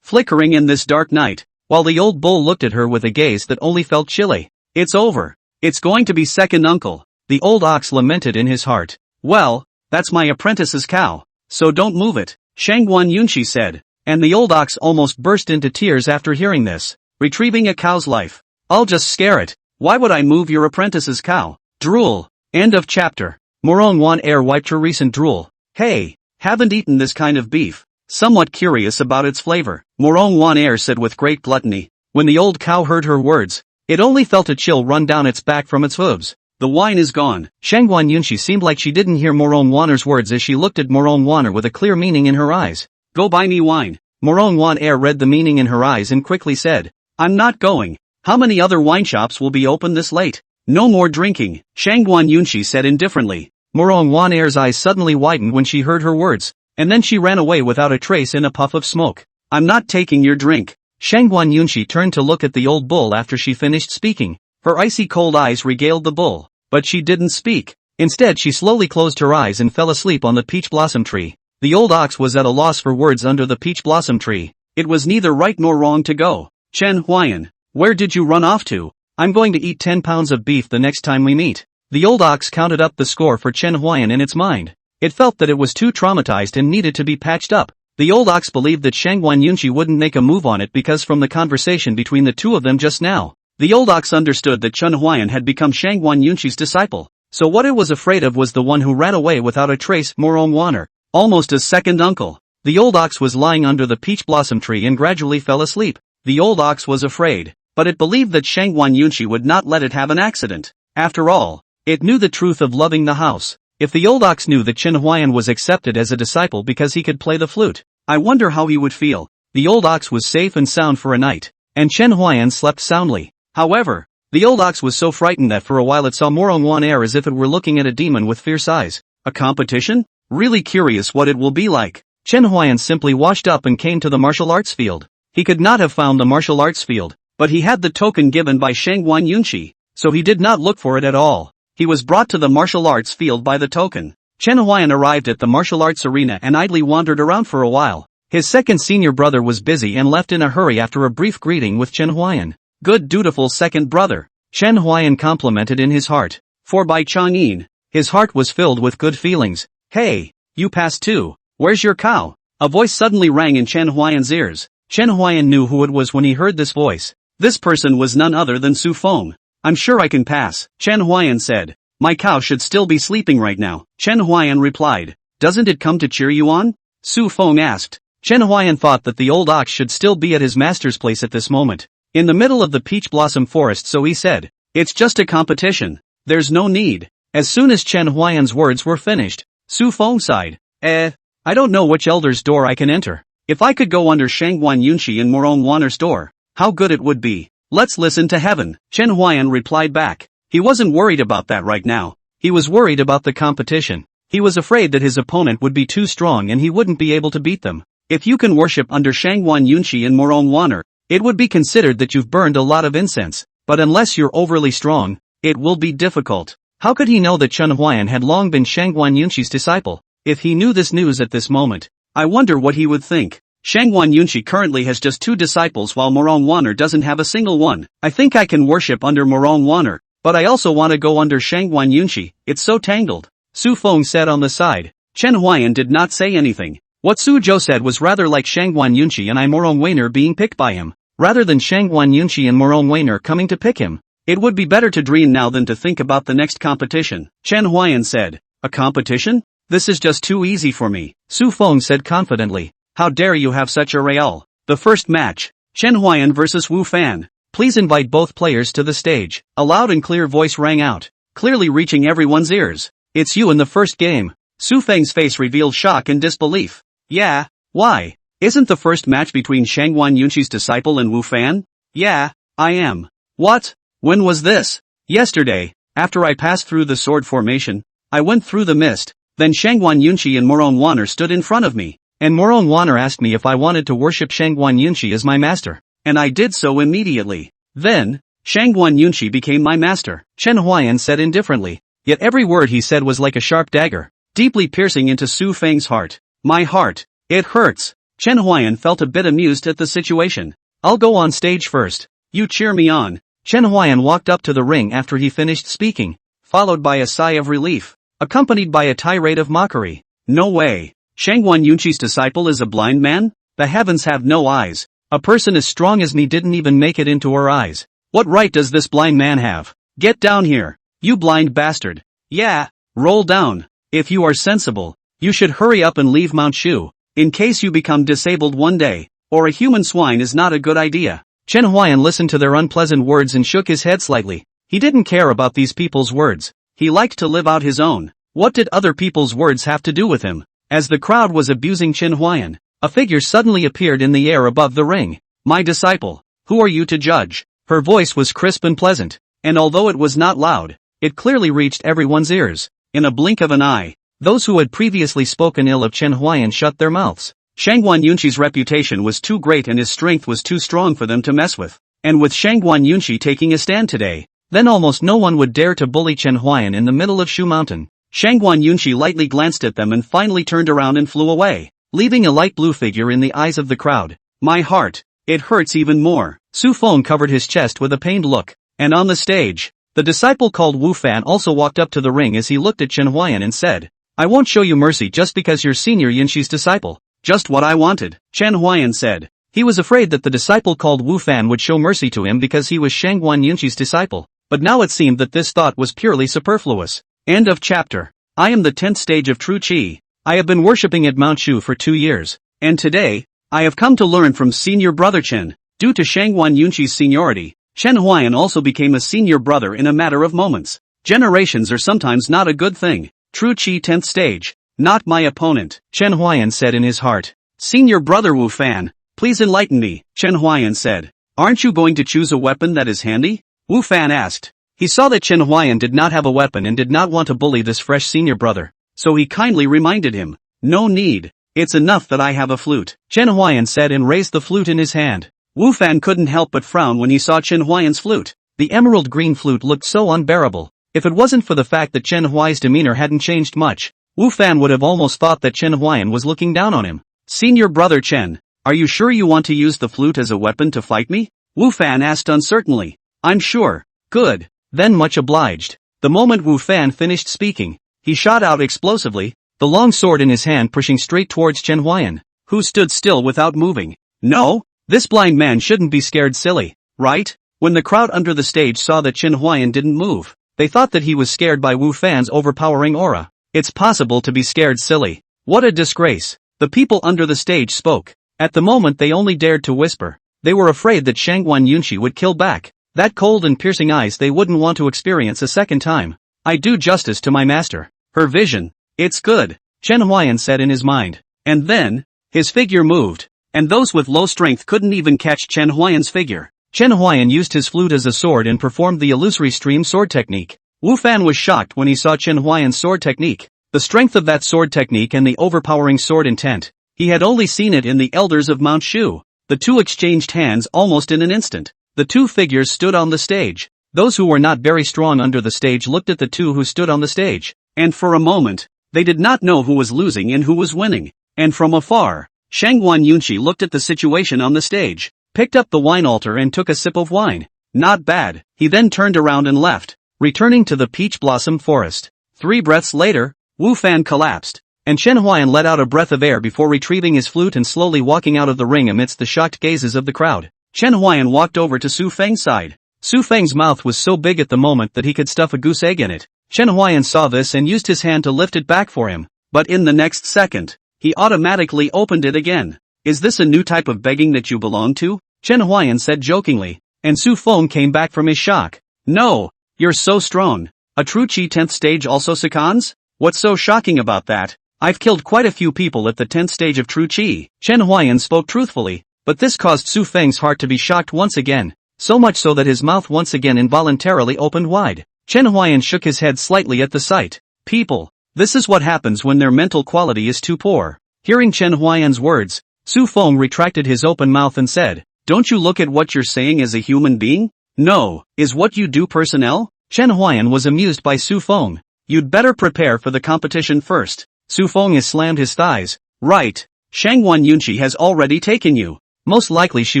flickering in this dark night, while the old bull looked at her with a gaze that only felt chilly. It's over. It's going to be second uncle. The old ox lamented in his heart. Well, that's my apprentice's cow, so don't move it, Shangguan Yunshi said, and the old ox almost burst into tears after hearing this. Retrieving a cow's life. I'll just scare it. Why would I move your apprentice's cow? Drool. End of chapter. Morong Waner wiped her recent drool. Hey, haven't eaten this kind of beef. Somewhat curious about its flavor, Morong Waner said with great gluttony. When the old cow heard her words, it only felt a chill run down its back from its hooves. The wine is gone. Shangguan Yunshi seemed like she didn't hear Morong Waner's words as she looked at Morong Waner with a clear meaning in her eyes. Go buy me wine. Morong Waner read the meaning in her eyes and quickly said, I'm not going. How many other wine shops will be open this late? No more drinking, Shangguan Yunshi said indifferently. Morong Waner's eyes suddenly widened when she heard her words, and then she ran away without a trace in a puff of smoke. I'm not taking your drink. Shangguan Yunshi turned to look at the old bull after she finished speaking. Her icy cold eyes regaled the bull, but she didn't speak. Instead she slowly closed her eyes and fell asleep on the peach blossom tree. The old ox was at a loss for words under the peach blossom tree. It was neither right nor wrong to go. Chen Huai'an, where did you run off to? I'm going to eat 10 pounds of beef the next time we meet. The old ox counted up the score for Chen Huai'an in its mind. It felt that it was too traumatized and needed to be patched up. The old ox believed that Shangguan Yunshi wouldn't make a move on it because from the conversation between the two of them just now, the old ox understood that Chen Huai'an had become Shangguan Yunshi's disciple. So what it was afraid of was the one who ran away without a trace, Morong Waner, almost as second uncle. The old ox was lying under the peach blossom tree and gradually fell asleep. The old ox was afraid, but it believed that Shangguan Yunshi would not let it have an accident. After all, it knew the truth of loving the house. If the old ox knew that Chen Huai'an was accepted as a disciple because he could play the flute, I wonder how he would feel. The old ox was safe and sound for a night, and Chen Huai'an slept soundly. However, the old ox was so frightened that for a while it saw Morong Waner as if it were looking at a demon with fierce eyes. A competition? Really curious what it will be like. Chen Huai'an simply washed up and came to the martial arts field. He could not have found the martial arts field, but he had the token given by Shangguan Yunshi, so he did not look for it at all. He was brought to the martial arts field by the token. Chen Huai'an arrived at the martial arts arena and idly wandered around for a while. His second senior brother was busy and left in a hurry after a brief greeting with Chen Huai'an. Good dutiful second brother, Chen Huai'an complimented in his heart. For by Chang'in, his heart was filled with good feelings. Hey, you passed too. Where's your cow? A voice suddenly rang in Chen Huai'an's ears. Chen Huai'an knew who it was when he heard this voice. This person was none other than Su Feng. I'm sure I can pass, Chen Huai'an said. My cow should still be sleeping right now. Chen Huai'an replied. Doesn't it come to cheer you on? Su Feng asked. Chen Huai'an thought that the old ox should still be at his master's place at this moment, in the middle of the peach blossom forest, so he said, it's just a competition. There's no need. As soon as Chen Huai'an's words were finished, Su Feng sighed. I don't know which elder's door I can enter. If I could go under Shangguan Yunshi and Morong Waner's door, how good it would be. Let's listen to heaven, Chen Huai'an replied back. He wasn't worried about that right now. He was worried about the competition. He was afraid that his opponent would be too strong and he wouldn't be able to beat them. If you can worship under Shangguan Yunshi and Morong Waner, it would be considered that you've burned a lot of incense, but unless you're overly strong, it will be difficult. How could he know that Chen Huai'an had long been Shangguan Yunshi's disciple? If he knew this news at this moment, I wonder what he would think. Shangguan Yunshi currently has just 2 disciples while Morong Waner doesn't have a single one. I think I can worship under Morong Waner, but I also want to go under Shangguan Yunshi. It's so tangled. Su Feng said on the side. Chen Huai'an did not say anything. What Su Zhou said was rather like Shangguan Yunshi and Morong Waner being picked by him, rather than Shangguan Yunshi and Morong Waner coming to pick him. It would be better to dream now than to think about the next competition, Chen Huai'an said. A competition? This is just too easy for me, Su Feng said confidently. How dare you have such a real. The first match, Chen Huai'an vs Wu Fan. Please invite both players to the stage. A loud and clear voice rang out, clearly reaching everyone's ears. It's you in the first game. Su Feng's face revealed shock and disbelief. Yeah, why? Isn't the first match between Shangguan Yunqi's disciple and Wu Fan? Yeah, I am. What? When was this? Yesterday, after I passed through the sword formation, I went through the mist, then Shangguan Yunqi and Morong Wanner stood in front of me, and Morong Wanner asked me if I wanted to worship Shangguan Yunqi as my master, and I did so immediately. Then, Shangguan Yunqi became my master, Chen Huai'an said indifferently, yet every word he said was like a sharp dagger, deeply piercing into Su Feng's heart. My heart, it hurts. Chen Huai'an felt a bit amused at the situation. I'll go on stage first. You cheer me on. Chen Huai'an walked up to the ring after he finished speaking, followed by a sigh of relief, accompanied by a tirade of mockery. No way. Shangguan Yunqi's disciple is a blind man? The heavens have no eyes. A person as strong as me didn't even make it into her eyes. What right does this blind man have? Get down here. You blind bastard. Yeah, roll down. If you are sensible, you should hurry up and leave Mount Shu, in case you become disabled one day, or a human swine is not a good idea. Chen Huai'an listened to their unpleasant words and shook his head slightly. He didn't care about these people's words. He liked to live out his own. What did other people's words have to do with him? As the crowd was abusing Chen Huai'an, a figure suddenly appeared in the air above the ring. My disciple, who are you to judge? Her voice was crisp and pleasant, and although it was not loud, it clearly reached everyone's ears. In a blink of an eye, those who had previously spoken ill of Chen Huai'an shut their mouths. Shangguan Yunqi's reputation was too great and his strength was too strong for them to mess with. And with Shangguan Yunqi taking a stand today, then almost no one would dare to bully Chen Huai'an in the middle of Shu Mountain. Shangguan Yunqi lightly glanced at them and finally turned around and flew away, leaving a light blue figure in the eyes of the crowd. My heart, it hurts even more. Su Feng covered his chest with a pained look, and on the stage, the disciple called Wu Fan also walked up to the ring as he looked at Chen Huai'an and said, I won't show you mercy just because you're senior Yunqi's disciple. Just what I wanted, Chen Huai'an said. He was afraid that the disciple called Wu Fan would show mercy to him because he was Shangguan Yunqi's disciple, but now it seemed that this thought was purely superfluous. End of chapter. I am the 10th stage of True Qi. I have been worshipping at Mount Shu for 2 years, and today, I have come to learn from senior brother Chen. Due to Shangguan Yunqi's seniority, Chen Huai'an also became a senior brother in a matter of moments. Generations are sometimes not a good thing. True Qi 10th stage. Not my opponent, Chen Huai'an said in his heart. Senior brother Wu Fan, please enlighten me, Chen Huai'an said. Aren't you going to choose a weapon that is handy? Wu Fan asked. He saw that Chen Huai'an did not have a weapon and did not want to bully this fresh senior brother, so he kindly reminded him. No need, it's enough that I have a flute, Chen Huai'an said and raised the flute in his hand. Wu Fan couldn't help but frown when he saw Chen Huai'an's flute. The emerald green flute looked so unbearable. If it wasn't for the fact that Chen Huai's demeanor hadn't changed much, Wu Fan would have almost thought that Chen Huai'an was looking down on him. Senior brother Chen, are you sure you want to use the flute as a weapon to fight me? Wu Fan asked uncertainly. I'm sure. Good. Then much obliged. The moment Wu Fan finished speaking, he shot out explosively, the long sword in his hand pushing straight towards Chen Huai'an, who stood still without moving. No, this blind man shouldn't be scared silly, right? When the crowd under the stage saw that Chen Huai'an didn't move, they thought that he was scared by Wu Fan's overpowering aura. It's possible to be scared silly. What a disgrace. The people under the stage spoke. At the moment they only dared to whisper. They were afraid that Shangguan Yunqi would kill back. That cold and piercing eyes they wouldn't want to experience a second time. I do justice to my master. Her vision. It's good, Chen Huai'an said in his mind. And then, his figure moved. And those with low strength couldn't even catch Chen Huai'an's figure. Chen Huai'an used his flute as a sword and performed the illusory stream sword technique. Wu Fan was shocked when he saw Chen Huai'an's sword technique. The strength of that sword technique and the overpowering sword intent. He had only seen it in the elders of Mount Shu. The two exchanged hands almost in an instant. The two figures stood on the stage. Those who were not very strong under the stage looked at the two who stood on the stage. And for a moment, they did not know who was losing and who was winning. And from afar, Shangguan Yunqi looked at the situation on the stage, picked up the wine altar and took a sip of wine. Not bad. He then turned around and left, returning to the peach blossom forest. 3 breaths later, Wu Fan collapsed, and Chen Huai'an let out a breath of air before retrieving his flute and slowly walking out of the ring amidst the shocked gazes of the crowd. Chen Huai'an walked over to Su Feng's side. Su Feng's mouth was so big at the moment that he could stuff a goose egg in it. Chen Huai'an saw this and used his hand to lift it back for him, but in the next second, he automatically opened it again. Is this a new type of begging that you belong to? Chen Huai'an said jokingly, and Su Feng came back from his shock. No, you're so strong. A true Qi 10th stage also seconds? What's so shocking about that? I've killed quite a few people at the 10th stage of true chi. Chen Huai'an spoke truthfully, but this caused Su Feng's heart to be shocked once again, so much so that his mouth once again involuntarily opened wide. Chen Huai'an shook his head slightly at the sight. People. This is what happens when their mental quality is too poor. Hearing Chen Huai'an's words, Su Feng retracted his open mouth and said, "Don't you look at what you're saying as a human being? No, is what you do personnel?" Chen Huai'an was amused by Su Feng. "You'd better prepare for the competition first." Su Feng has slammed his thighs. "Right. Shangwan Yunqi has already taken you. Most likely she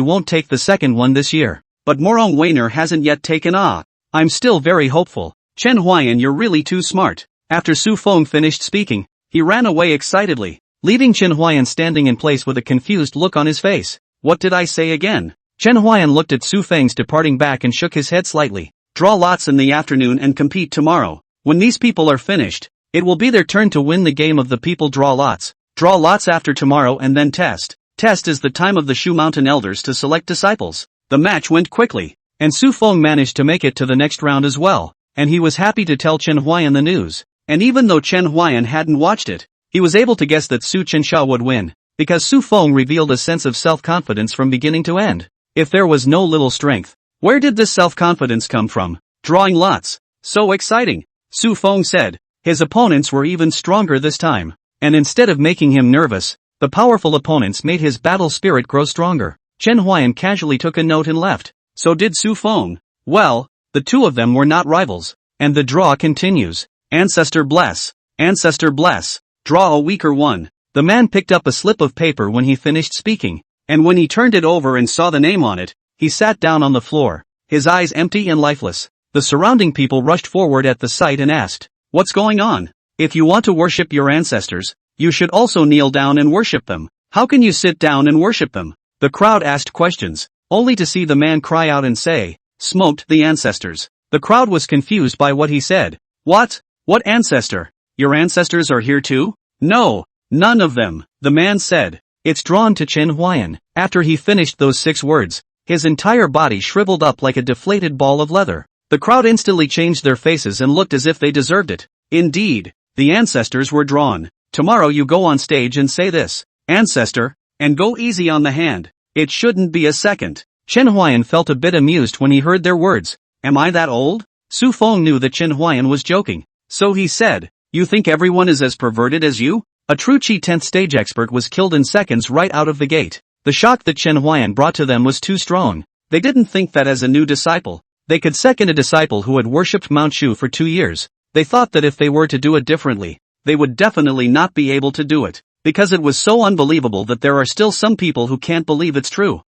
won't take the second one this year. But Morong Weiner hasn't yet taken I'm still very hopeful. Chen Huai'an, you're really too smart." After Su Feng finished speaking, he ran away excitedly, leaving Chen Huai'an standing in place with a confused look on his face. "What did I say again?" Chen Huai'an looked at Su Feng's departing back and shook his head slightly. "Draw lots in the afternoon and compete tomorrow. When these people are finished, it will be their turn to win the game of the people draw lots. Draw lots after tomorrow and then test. Test is the time of the Shu Mountain elders to select disciples." The match went quickly, and Su Feng managed to make it to the next round as well, and he was happy to tell Chen Huai'an the news. And even though Chen Huai'an hadn't watched it, he was able to guess that Su Chensha would win, because Su Feng revealed a sense of self-confidence from beginning to end. If there was no little strength, where did this self-confidence come from? Drawing lots. So exciting, Su Feng said. His opponents were even stronger this time, and instead of making him nervous, the powerful opponents made his battle spirit grow stronger. Chen Huai'an casually took a note and left. So did Su Feng. Well, the two of them were not rivals, and the draw continues. Ancestor bless. Ancestor bless. Draw a weaker one. The man picked up a slip of paper when he finished speaking, and when he turned it over and saw the name on it, he sat down on the floor, his eyes empty and lifeless. The surrounding people rushed forward at the sight and asked, "What's going on? If you want to worship your ancestors, you should also kneel down and worship them. How can you sit down and worship them?" The crowd asked questions, only to see the man cry out and say, "Smoked the ancestors." The crowd was confused by what he said. "What? What ancestor? Your ancestors are here too?" "No, none of them," the man said. It's drawn to Chen Huai'an. After he finished those 6 words, his entire body shriveled up like a deflated ball of leather. The crowd instantly changed their faces and looked as if they deserved it. Indeed, the ancestors were drawn. Tomorrow you go on stage and say this, "Ancestor," and go easy on the hand. It shouldn't be a second. Chen Huai'an felt a bit amused when he heard their words. Am I that old? Su Feng knew that Chen Huai'an was joking. So he said, "You think everyone is as perverted as you?" A true Chi 10th stage expert was killed in seconds right out of the gate. The shock that Chen Huai'an brought to them was too strong. They didn't think that as a new disciple, they could second a disciple who had worshipped Mount Shu for 2 years. They thought that if they were to do it differently, they would definitely not be able to do it, because it was so unbelievable that there are still some people who can't believe it's true.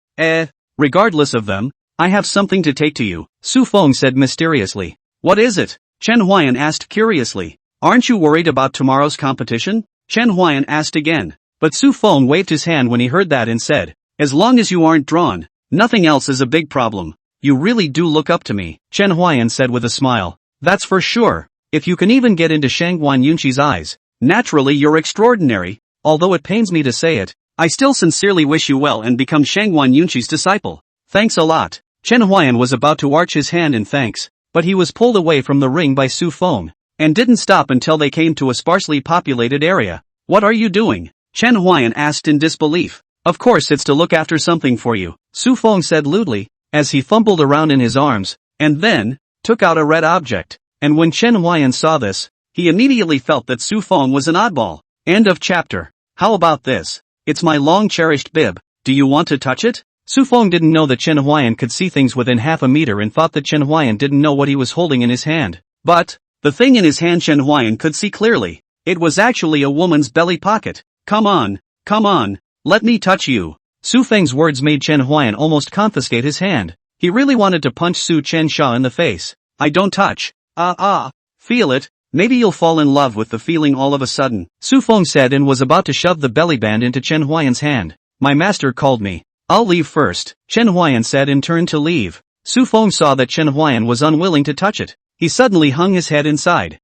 Regardless of them, I have something to take to you, Su Feng said mysteriously. What is it? Chen Huai'an asked curiously. Aren't you worried about tomorrow's competition? Chen Huai'an asked again. But Su Feng waved his hand when he heard that and said, as long as you aren't drawn, nothing else is a big problem. You really do look up to me, Chen Huai'an said with a smile. That's for sure. If you can even get into Shangwan Yunqi's eyes, naturally you're extraordinary. Although it pains me to say it, I still sincerely wish you well and become Shangwan Yunqi's disciple. Thanks a lot. Chen Huai'an was about to arch his hand in thanks, but he was pulled away from the ring by Su Feng, and didn't stop until they came to a sparsely populated area. What are you doing? Chen Huai'an asked in disbelief. Of course it's to look after something for you, Su Feng said lewdly, as he fumbled around in his arms, and then, took out a red object. And when Chen Huai'an saw this, he immediately felt that Su Feng was an oddball. End of chapter. How about this? It's my long-cherished bib. Do you want to touch it? Su Feng didn't know that Chen Huai'an could see things within half a meter and thought that Chen Huai'an didn't know what he was holding in his hand. But, the thing in his hand Chen Huai'an could see clearly. It was actually a woman's belly pocket. Come on, let me touch you. Su Feng's words made Chen Huai'an almost confiscate his hand. He really wanted to punch Su Chensha in the face. I don't touch. Feel it. Maybe you'll fall in love with the feeling all of a sudden, Su Feng said and was about to shove the belly band into Chen Huai'an's hand. My master called me. I'll leave first, Chen Huai'an said and turned to leave. Su Feng saw that Chen Huai'an was unwilling to touch it. He suddenly hung his head inside.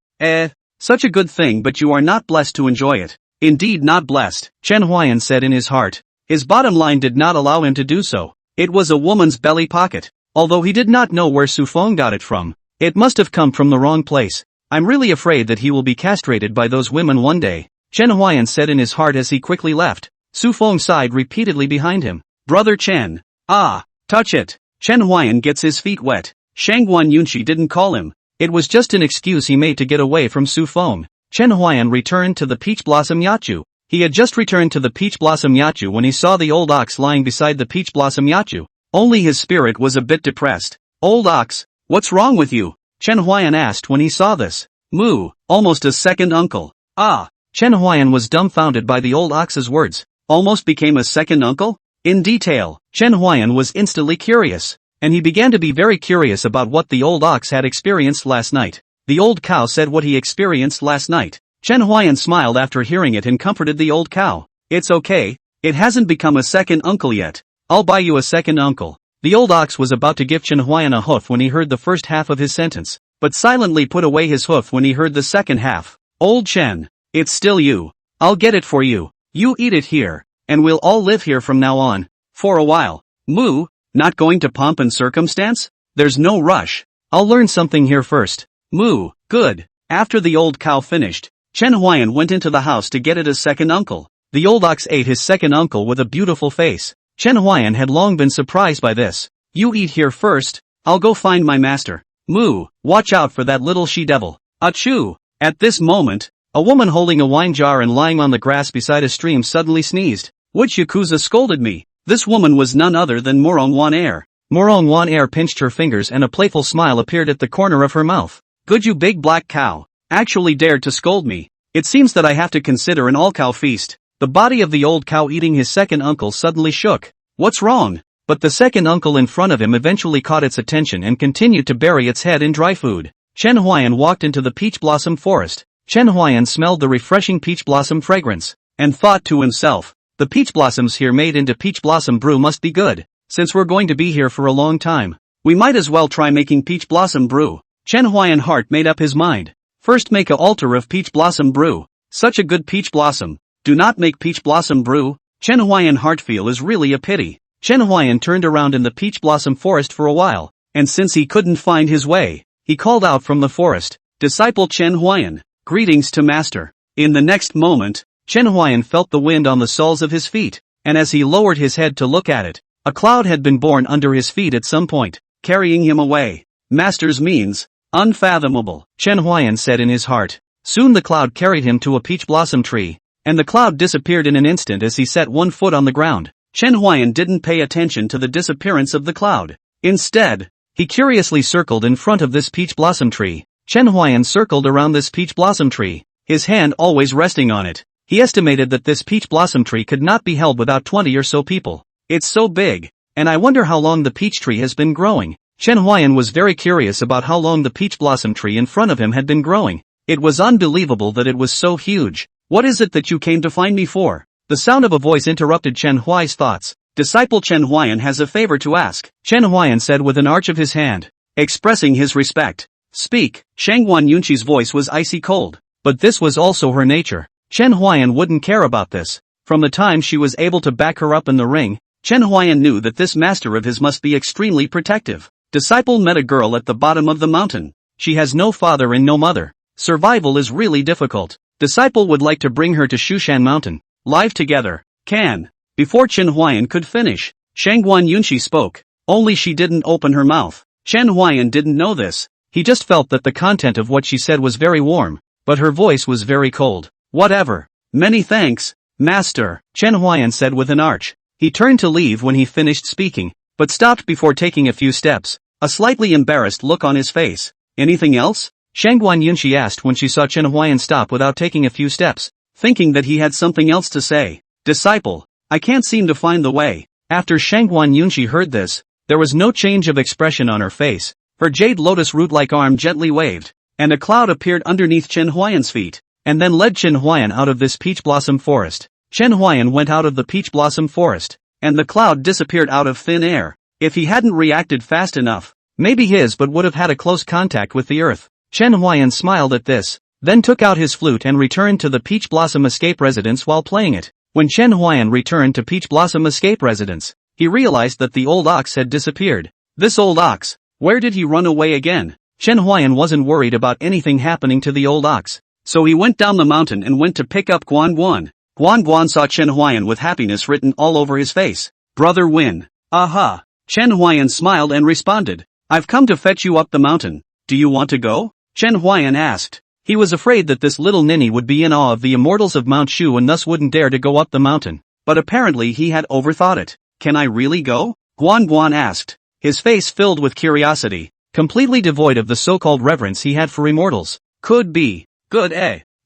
Such a good thing, but you are not blessed to enjoy it. Indeed not blessed, Chen Huai'an said in his heart. His bottom line did not allow him to do so. It was a woman's belly pocket. Although he did not know where Su Feng got it from, it must have come from the wrong place. I'm really afraid that he will be castrated by those women one day, Chen Huai'an said in his heart as he quickly left. Su Feng sighed repeatedly behind him. Brother Chen. Ah, touch it. Chen Huai'an gets his feet wet. Shangguan Yunshi didn't call him. It was just an excuse he made to get away from Su Feng. Chen Huai'an returned to the Peach Blossom Yachu. He had just returned to the Peach Blossom Yachu when he saw the old ox lying beside the Peach Blossom Yachu. Only his spirit was a bit depressed. Old ox, what's wrong with you? Chen Huai'an asked when he saw this. Moo, almost a second uncle. Ah, Chen Huai'an was dumbfounded by the old ox's words. Almost became a second uncle? In detail, Chen Huai'an was instantly curious, and he began to be very curious about what the old ox had experienced last night. The old cow said what he experienced last night. Chen Huai'an smiled after hearing it and comforted the old cow. It's okay, it hasn't become a second uncle yet. I'll buy you a second uncle. The old ox was about to give Chen Huai'an a hoof when he heard the first half of his sentence, but silently put away his hoof when he heard the second half. Old Chen, it's still you. I'll get it for you. You eat it here, and we'll all live here from now on. For a while. Moo, not going to pomp and circumstance? There's no rush. I'll learn something here first. Moo, good. After the old cow finished, Chen Huai'an went into the house to get it a second uncle. The old ox ate his second uncle with a beautiful face. Chen Huai'an had long been surprised by this. You eat here first, I'll go find my master. Moo, watch out for that little she-devil. Achoo! At this moment, a woman holding a wine jar and lying on the grass beside a stream suddenly sneezed. Which yakuza scolded me? This woman was none other than Morong Wan-er. Morong Wan-er pinched her fingers and a playful smile appeared at the corner of her mouth. Good, you big black cow. Actually dared to scold me. It seems that I have to consider an all-cow feast. The body of the old cow eating his second uncle suddenly shook. What's wrong? But the second uncle in front of him eventually caught its attention and continued to bury its head in dry food. Chen Huai'an walked into the peach blossom forest. Chen Huai'an smelled the refreshing peach blossom fragrance, and thought to himself, the peach blossoms here made into peach blossom brew must be good. Since we're going to be here for a long time, we might as well try making peach blossom brew. Chen Huai'an heart made up his mind. First make a altar of peach blossom brew. Such a good peach blossom. Do not make peach blossom brew. Chen Huai'an heart feel is really a pity. Chen Huai'an turned around in the peach blossom forest for a while, and since he couldn't find his way, he called out from the forest, Disciple Chen Huai'an, greetings to master. In the next moment, Chen Huai'an felt the wind on the soles of his feet, and as he lowered his head to look at it, a cloud had been born under his feet at some point, carrying him away. Master's means, unfathomable, Chen Huai'an said in his heart. Soon the cloud carried him to a peach blossom tree, and the cloud disappeared in an instant as he set one foot on the ground. Chen Huai'an didn't pay attention to the disappearance of the cloud. Instead, he curiously circled in front of this peach blossom tree. Chen Huai'an circled around this peach blossom tree, his hand always resting on it. He estimated that this peach blossom tree could not be held without 20 or so people. It's so big, and I wonder how long the peach tree has been growing. Chen Huai'an was very curious about how long the peach blossom tree in front of him had been growing. It was unbelievable that it was so huge. What is it that you came to find me for? The sound of a voice interrupted Chen Huai's thoughts. Disciple Chen Huai'an has a favor to ask, Chen Huai'an said with an arch of his hand, expressing his respect. Speak. Shangguan Yunshi's voice was icy cold, but this was also her nature. Chen Huai'an wouldn't care about this. From the time she was able to back her up in the ring, Chen Huai'an knew that this master of his must be extremely protective. Disciple met a girl at the bottom of the mountain. She has no father and no mother. Survival is really difficult. Disciple would like to bring her to Shushan Mountain. Live together. Can. Before Chen Huai'an could finish, Shangguan Yunshi spoke. Only she didn't open her mouth. Chen Huai'an didn't know this. He just felt that the content of what she said was very warm, but her voice was very cold. Whatever. Many thanks, master, Chen Huai'an said with an arch. He turned to leave when he finished speaking, but stopped before taking a few steps, a slightly embarrassed look on his face. Anything else? Shangguan Yunshi asked when she saw Chen Huai'an stop without taking a few steps, thinking that he had something else to say. Disciple, I can't seem to find the way. After Shangguan Yunshi heard this, there was no change of expression on her face. Her jade lotus root-like arm gently waved, and a cloud appeared underneath Chen Huai'an's feet, and then led Chen Huai'an out of this peach blossom forest. Chen Huai'an went out of the peach blossom forest, and the cloud disappeared out of thin air. If he hadn't reacted fast enough, maybe his but would have had a close contact with the earth. Chen Huai'an smiled at this, then took out his flute and returned to the Peach Blossom Escape Residence while playing it. When Chen Huai'an returned to Peach Blossom Escape Residence, he realized that the old ox had disappeared. This old ox, where did he run away again? Chen Huai'an wasn't worried about anything happening to the old ox. So he went down the mountain and went to pick up Guan Guan. Guan Guan saw Chen Huai'an with happiness written all over his face. Brother Win. Aha. Chen Huai'an smiled and responded. I've come to fetch you up the mountain. Do you want to go? Chen Huai'an asked. He was afraid that this little ninny would be in awe of the immortals of Mount Shu and thus wouldn't dare to go up the mountain. But apparently he had overthought it. Can I really go? Guan Guan asked. His face filled with curiosity, completely devoid of the so-called reverence he had for immortals. Could be. Good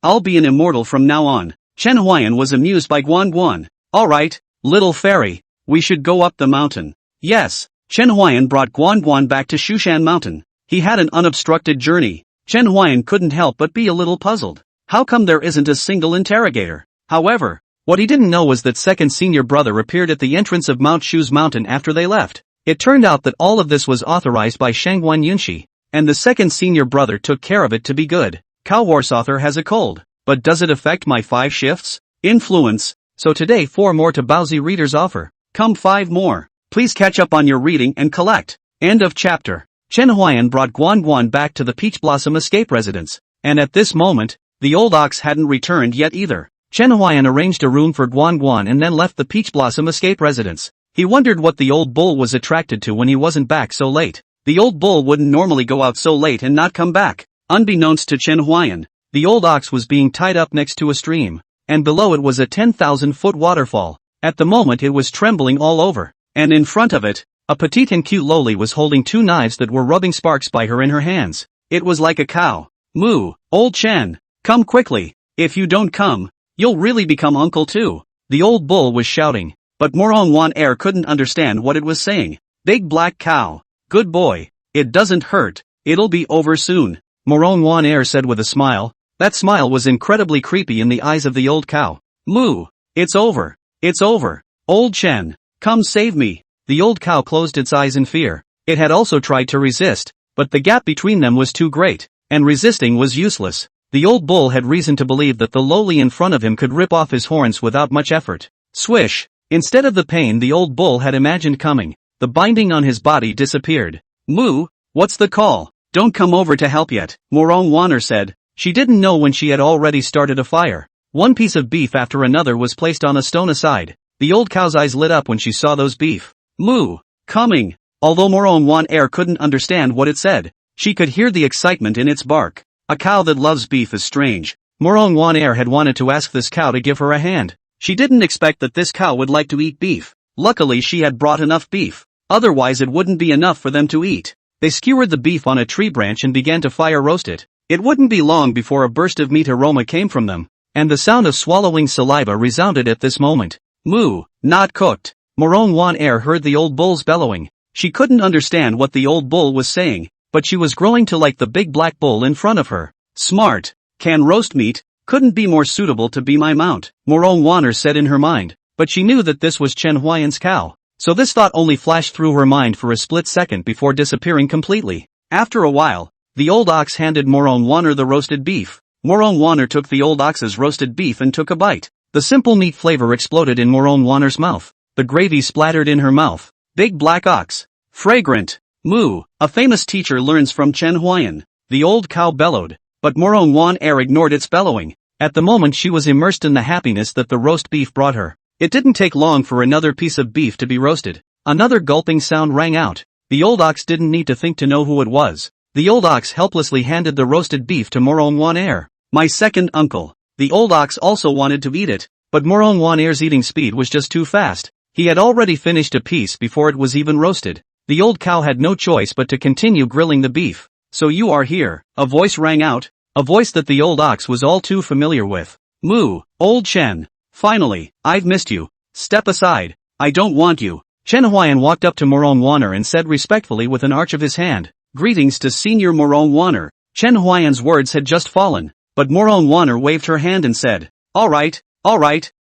I'll be an immortal from now on. Chen Huai'an was amused by Guan Guan. Alright, little fairy, we should go up the mountain. Yes. Chen Huai'an brought Guan Guan back to Shushan Mountain. He had an unobstructed journey. Chen Huai'an couldn't help but be a little puzzled. How come there isn't a single interrogator? However, what he didn't know was that second senior brother appeared at the entrance of Mount Shu's mountain after they left. It turned out that all of this was authorized by Shangguan Yunxi, and the second senior brother took care of it to be good. Cowhorse author has a cold, but does it affect my 5 shifts? Influence. So today 4 more to Baozi readers offer. Come 5 more. Please catch up on your reading and collect. End of chapter. Chen Huai'an brought Guan Guan back to the Peach Blossom escape residence, and at this moment, the old ox hadn't returned yet either. Chen Huai'an arranged a room for Guan Guan and then left the Peach Blossom escape residence. He wondered what the old bull was attracted to when he wasn't back so late. The old bull wouldn't normally go out so late and not come back. Unbeknownst to Chen Huai'an, the old ox was being tied up next to a stream, and below it was a 10,000-foot waterfall. At the moment it was trembling all over, and in front of it, a petite and cute loli was holding 2 knives that were rubbing sparks by her in her hands. It was like a cow. Moo, old Chen, come quickly. If you don't come, you'll really become uncle too. The old bull was shouting, but Morong Wan Air couldn't understand what it was saying. Big black cow. Good boy. It doesn't hurt. It'll be over soon. Morong Wan Air said with a smile. That smile was incredibly creepy in the eyes of the old cow. Moo. It's over. It's over. Old Chen, come save me. The old cow closed its eyes in fear. It had also tried to resist, but the gap between them was too great, and resisting was useless. The old bull had reason to believe that the lowly in front of him could rip off his horns without much effort. Swish! Instead of the pain the old bull had imagined coming, the binding on his body disappeared. Moo, what's the call? Don't come over to help yet, Morong Wanner said. She didn't know when she had already started a fire. One piece of beef after another was placed on a stone aside. The old cow's eyes lit up when she saw those beef. Moo, coming. Although Morong Wan Air couldn't understand what it said, she could hear the excitement in its bark. A cow that loves beef is strange. Morong Wan Air had wanted to ask this cow to give her a hand. She didn't expect that this cow would like to eat beef. Luckily she had brought enough beef. Otherwise it wouldn't be enough for them to eat. They skewered the beef on a tree branch and began to fire roast it. It wouldn't be long before a burst of meat aroma came from them, and the sound of swallowing saliva resounded at this moment. Moo, not cooked. Morong Wan Air heard the old bull's bellowing. She couldn't understand what the old bull was saying, but she was growing to like the big black bull in front of her. Smart. Can roast meat, couldn't be more suitable to be my mount, Morong Wanner said in her mind, but she knew that this was Chen Huai'an's cow. So this thought only flashed through her mind for a split second before disappearing completely. After a while, the old ox handed Morong Wanner the roasted beef. Morong Wanner took the old ox's roasted beef and took a bite. The simple meat flavor exploded in Morong Wanner's mouth. The gravy splattered in her mouth. Big black ox. Fragrant. Moo, a famous teacher learns from Chen Huai'an. The old cow bellowed, but Morong Wan Air ignored its bellowing. At the moment she was immersed in the happiness that the roast beef brought her. It didn't take long for another piece of beef to be roasted. Another gulping sound rang out. The old ox didn't need to think to know who it was. The old ox helplessly handed the roasted beef to Morong Wan Air. My second uncle. The old ox also wanted to eat it, but Morong Wan Air's eating speed was just too fast. He had already finished a piece before it was even roasted. The old cow had no choice but to continue grilling the beef. So you are here, a voice rang out, a voice that the old ox was all too familiar with. Moo, old Chen. Finally, I've missed you. Step aside. I don't want you. Chen Huai'an walked up to Morong Wanner and said respectfully with an arch of his hand, Greetings to Senior Morong Wanner. Chen Huai'an's words had just fallen, but Morong Wanner waved her hand and said, Alright,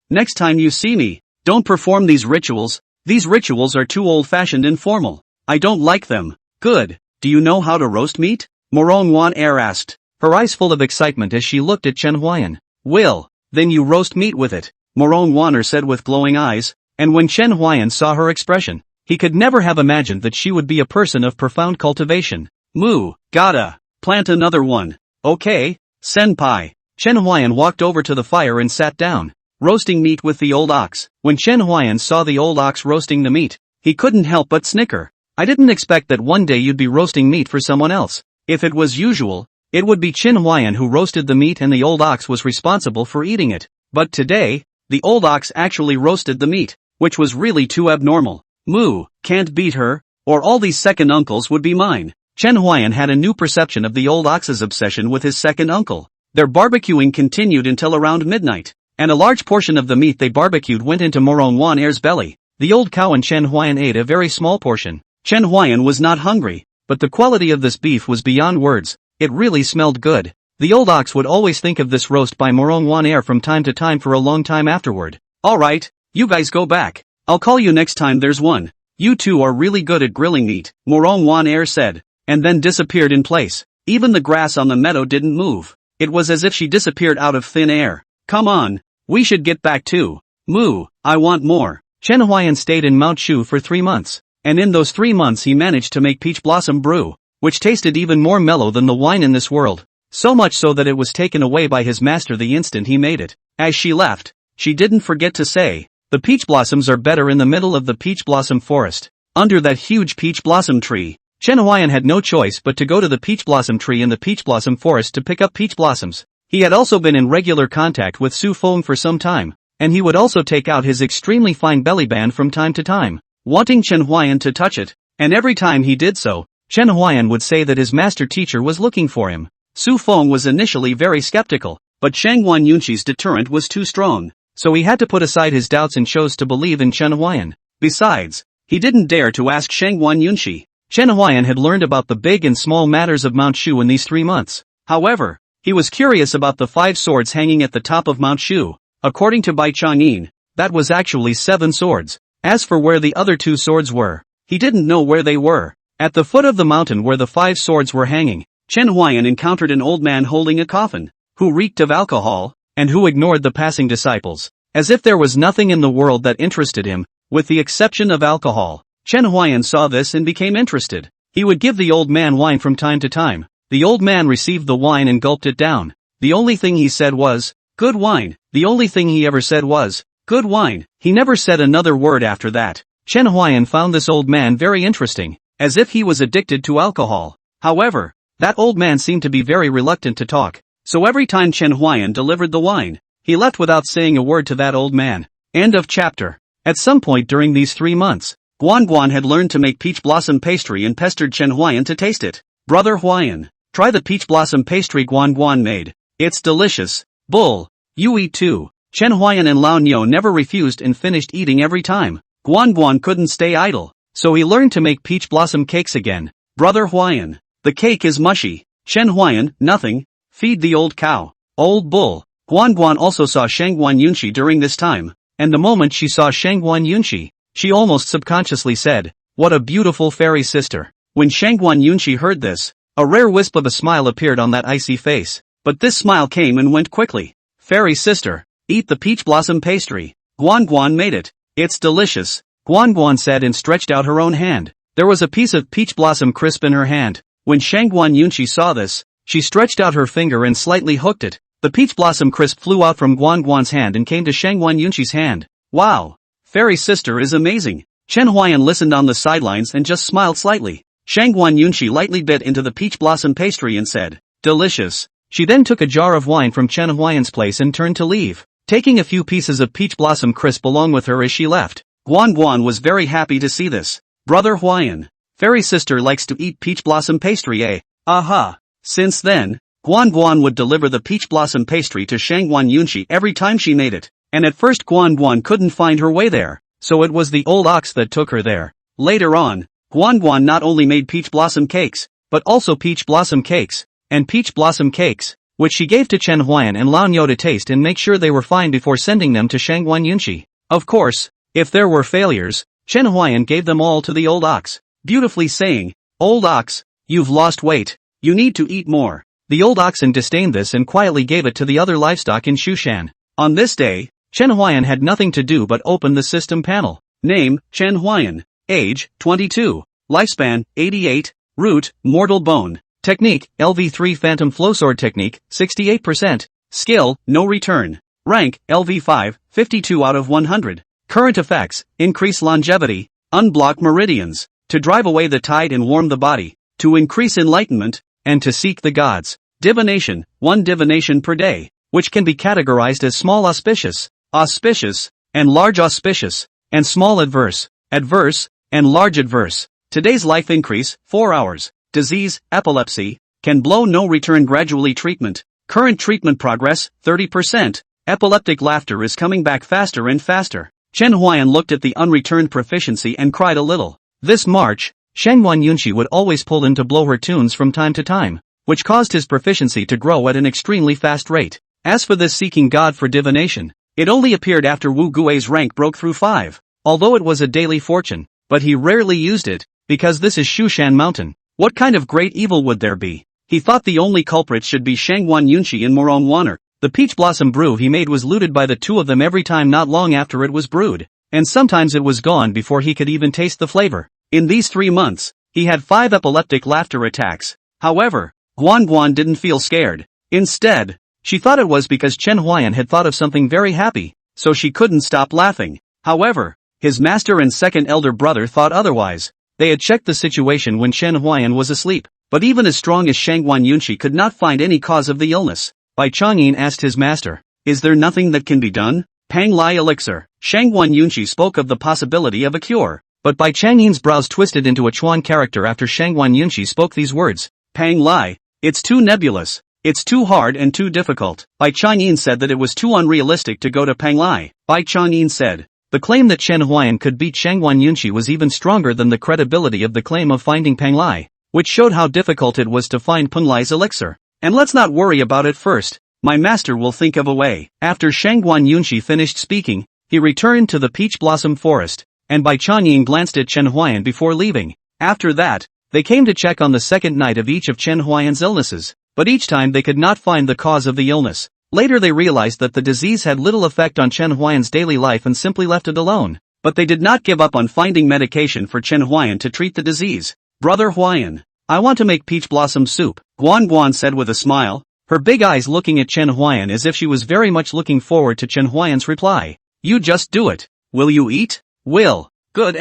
next time you see me, don't perform these rituals. These rituals are too old-fashioned and formal. I don't like them. Good. Do you know how to roast meat? Morong Wan Air asked, her eyes full of excitement as she looked at Chen Huai'an. Will, then you roast meat with it, Morong Wanner said with glowing eyes, and when Chen Huai'an saw her expression, he could never have imagined that she would be a person of profound cultivation. Moo, gotta plant another one. Okay, senpai. Chen Huai'an walked over to the fire and sat down, roasting meat with the old ox. When Chen Huai'an saw the old ox roasting the meat, he couldn't help but snicker. I didn't expect that one day you'd be roasting meat for someone else. If it was usual, it would be Chen Huai'an who roasted the meat and the old ox was responsible for eating it. But today, the old ox actually roasted the meat, which was really too abnormal. Moo, can't beat her, or all these second uncles would be mine. Chen Huai'an had a new perception of the old ox's obsession with his second uncle. Their barbecuing continued until around midnight, and a large portion of the meat they barbecued went into Morong Wan Heir's belly. The old cow and Chen Huai'an ate a very small portion. Chen Huai'an was not hungry, but the quality of this beef was beyond words. It really smelled good. The old ox would always think of this roast by Morong Wan Heir from time to time for a long time afterward. Alright, you guys go back. I'll call you next time there's one. You two are really good at grilling meat, Morong Wan Heir said, and then disappeared in place. Even the grass on the meadow didn't move. It was as if she disappeared out of thin air. Come on, we should get back too. Moo, I want more. Chen Huai'an stayed in Mount Shu for 3 months, and in those 3 months he managed to make peach blossom brew, which tasted even more mellow than the wine in this world. So much so that it was taken away by his master the instant he made it. As she left, she didn't forget to say, the peach blossoms are better in the middle of the peach blossom forest, under that huge peach blossom tree. Chen Huai'an had no choice but to go to the peach blossom tree in the peach blossom forest to pick up peach blossoms. He had also been in regular contact with Su Feng for some time, and he would also take out his extremely fine belly band from time to time, wanting Chen Huai'an to touch it, and every time he did so, Chen Huai'an would say that his master teacher was looking for him. Su Feng was initially very skeptical, but Shangguan Yunqi's deterrent was too strong, so he had to put aside his doubts and chose to believe in Chen Huai'an. Besides, he didn't dare to ask Shangguan Yunqi. Chen Huai'an had learned about the big and small matters of Mount Shu in these 3 months. However, he was curious about the 5 swords hanging at the top of Mount Shu. According to Bai Chang'in, that was actually 7 swords. As for where the other 2 swords were, he didn't know where they were. At the foot of the mountain where the 5 swords were hanging, Chen Huai'an encountered an old man holding a coffin, who reeked of alcohol, and who ignored the passing disciples, as if there was nothing in the world that interested him, with the exception of alcohol. Chen Huai'an saw this and became interested. He would give the old man wine from time to time. The old man received the wine and gulped it down. The only thing he said was, "Good wine." The only thing he ever said was, "Good wine." He never said another word after that. Chen Huai'an found this old man very interesting, as if he was addicted to alcohol. However, that old man seemed to be very reluctant to talk, so every time Chen Huai'an delivered the wine, he left without saying a word to that old man. End of chapter. At some point during these 3 months, Guan had learned to make peach blossom pastry and pestered Chen Huai'an to taste it. "Brother Huai'an, try the peach blossom pastry Guan made. It's delicious." "Bull. You eat too." Chen Huai'an and Lao Niu never refused and finished eating every time. Guan couldn't stay idle, so he learned to make peach blossom cakes again. "Brother Huai'an, the cake is mushy." Chen Huai'an, nothing. Feed the old cow. "Old bull." Guan also saw Shangguan Yunqi during this time, and the moment she saw Shangguan Yunqi, she almost subconsciously said, "What a beautiful fairy sister." When Shangguan Yunqi heard this, a rare wisp of a smile appeared on that icy face, but this smile came and went quickly. "Fairy sister, eat the peach blossom pastry. Guan made it. It's delicious." Guan said and stretched out her own hand. There was a piece of peach blossom crisp in her hand. When Shangguan Yunqi saw this, she stretched out her finger and slightly hooked it. The peach blossom crisp flew out from Guan's hand and came to Shangguan Yunqi's hand. "Wow! Fairy sister is amazing." Chen Huai'an listened on the sidelines and just smiled slightly. Shangguan Yunqi lightly bit into the peach blossom pastry and said, "Delicious." She then took a jar of wine from Chen Huai'an's place and turned to leave, taking a few pieces of peach blossom crisp along with her as she left. Guan was very happy to see this. "Brother Huai'an, fairy sister likes to eat peach blossom pastry, eh?" "Aha." Since then, Guan would deliver the peach blossom pastry to Shangguan Yunqi every time she made it, and at first Guan couldn't find her way there, so it was the old ox that took her there. Later on, Guan not only made peach blossom cakes, but also peach blossom cakes, and peach blossom cakes, which she gave to Chen Huai'an and Lao Niu to taste and make sure they were fine before sending them to Shangguan Yunqi. Of course, if there were failures, Chen Huai'an gave them all to the old ox, beautifully saying, "Old ox, you've lost weight. You need to eat more." The old oxen disdained this and quietly gave it to the other livestock in Shushan. On this day, Chen Huai'an had nothing to do but open the system panel. Name, Chen Huai'an. Age, 22. Lifespan, 88. Root, mortal bone. Technique, LV3 phantom flowsword technique, 68%. Skill, no return. Rank, LV5, 52 out of 100. Current effects, increase longevity, unblock meridians, to drive away the tide and warm the body, to increase enlightenment, and to seek the gods. Divination, 1 divination per day, which can be categorized as small auspicious, auspicious, and large auspicious, and small adverse, adverse, and large adverse. Today's life increase, 4 hours. Disease, epilepsy, can blow no return gradually treatment. Current treatment progress, 30%. Epileptic laughter is coming back faster and faster. Chen Huai'an looked at the unreturned proficiency and cried a little. This March, Shangguan Yunxi would always pull him to blow her tunes from time to time, which caused his proficiency to grow at an extremely fast rate. As for this seeking God for divination, it only appeared after Wu Gui's rank broke through 5, although it was a daily fortune, but he rarely used it, because this is Shushan Mountain. What kind of great evil would there be? He thought the only culprit should be Shangguan Yunxi and Moron Waner. The peach blossom brew he made was looted by the two of them every time not long after it was brewed, and sometimes it was gone before he could even taste the flavor. In these 3 months, he had 5 epileptic laughter attacks. However, Guan didn't feel scared. Instead, she thought it was because Chen Huai'an had thought of something very happy, so she couldn't stop laughing. However, his master and second elder brother thought otherwise. They had checked the situation when Chen Huai'an was asleep, but even as strong as Shangguan Yunxi could not find any cause of the illness. Bai Changyin asked his master, "Is there nothing that can be done?" Pang Lai elixir. Shangguan Yunxi spoke of the possibility of a cure, but Bai Changyin's brows twisted into a Chuan character after Shangguan Yunxi spoke these words. Pang Lai, it's too nebulous. It's too hard and too difficult. Bai Changyin said that it was too unrealistic to go to Pang Lai. Bai Changyin said, the claim that Chen Huai'an could beat Shangguan Yunxi was even stronger than the credibility of the claim of finding Pang Lai, which showed how difficult it was to find Pang Lai's elixir. And let's not worry about it first. My master will think of a way. After Shangguan Yunxi finished speaking, he returned to the peach blossom forest, and Bai Changyin glanced at Chen Huai'an before leaving. After that, they came to check on the second night of each of Chen Huai'an's illnesses, but each time they could not find the cause of the illness. Later they realized that the disease had little effect on Chen Huai'an's daily life and simply left it alone. But they did not give up on finding medication for Chen Huai'an to treat the disease. Brother Huai'an, I want to make peach blossom soup, Guan said with a smile, her big eyes looking at Chen Huai'an as if she was very much looking forward to Chen Huai'an's reply. You just do it. Will you eat? Will. Good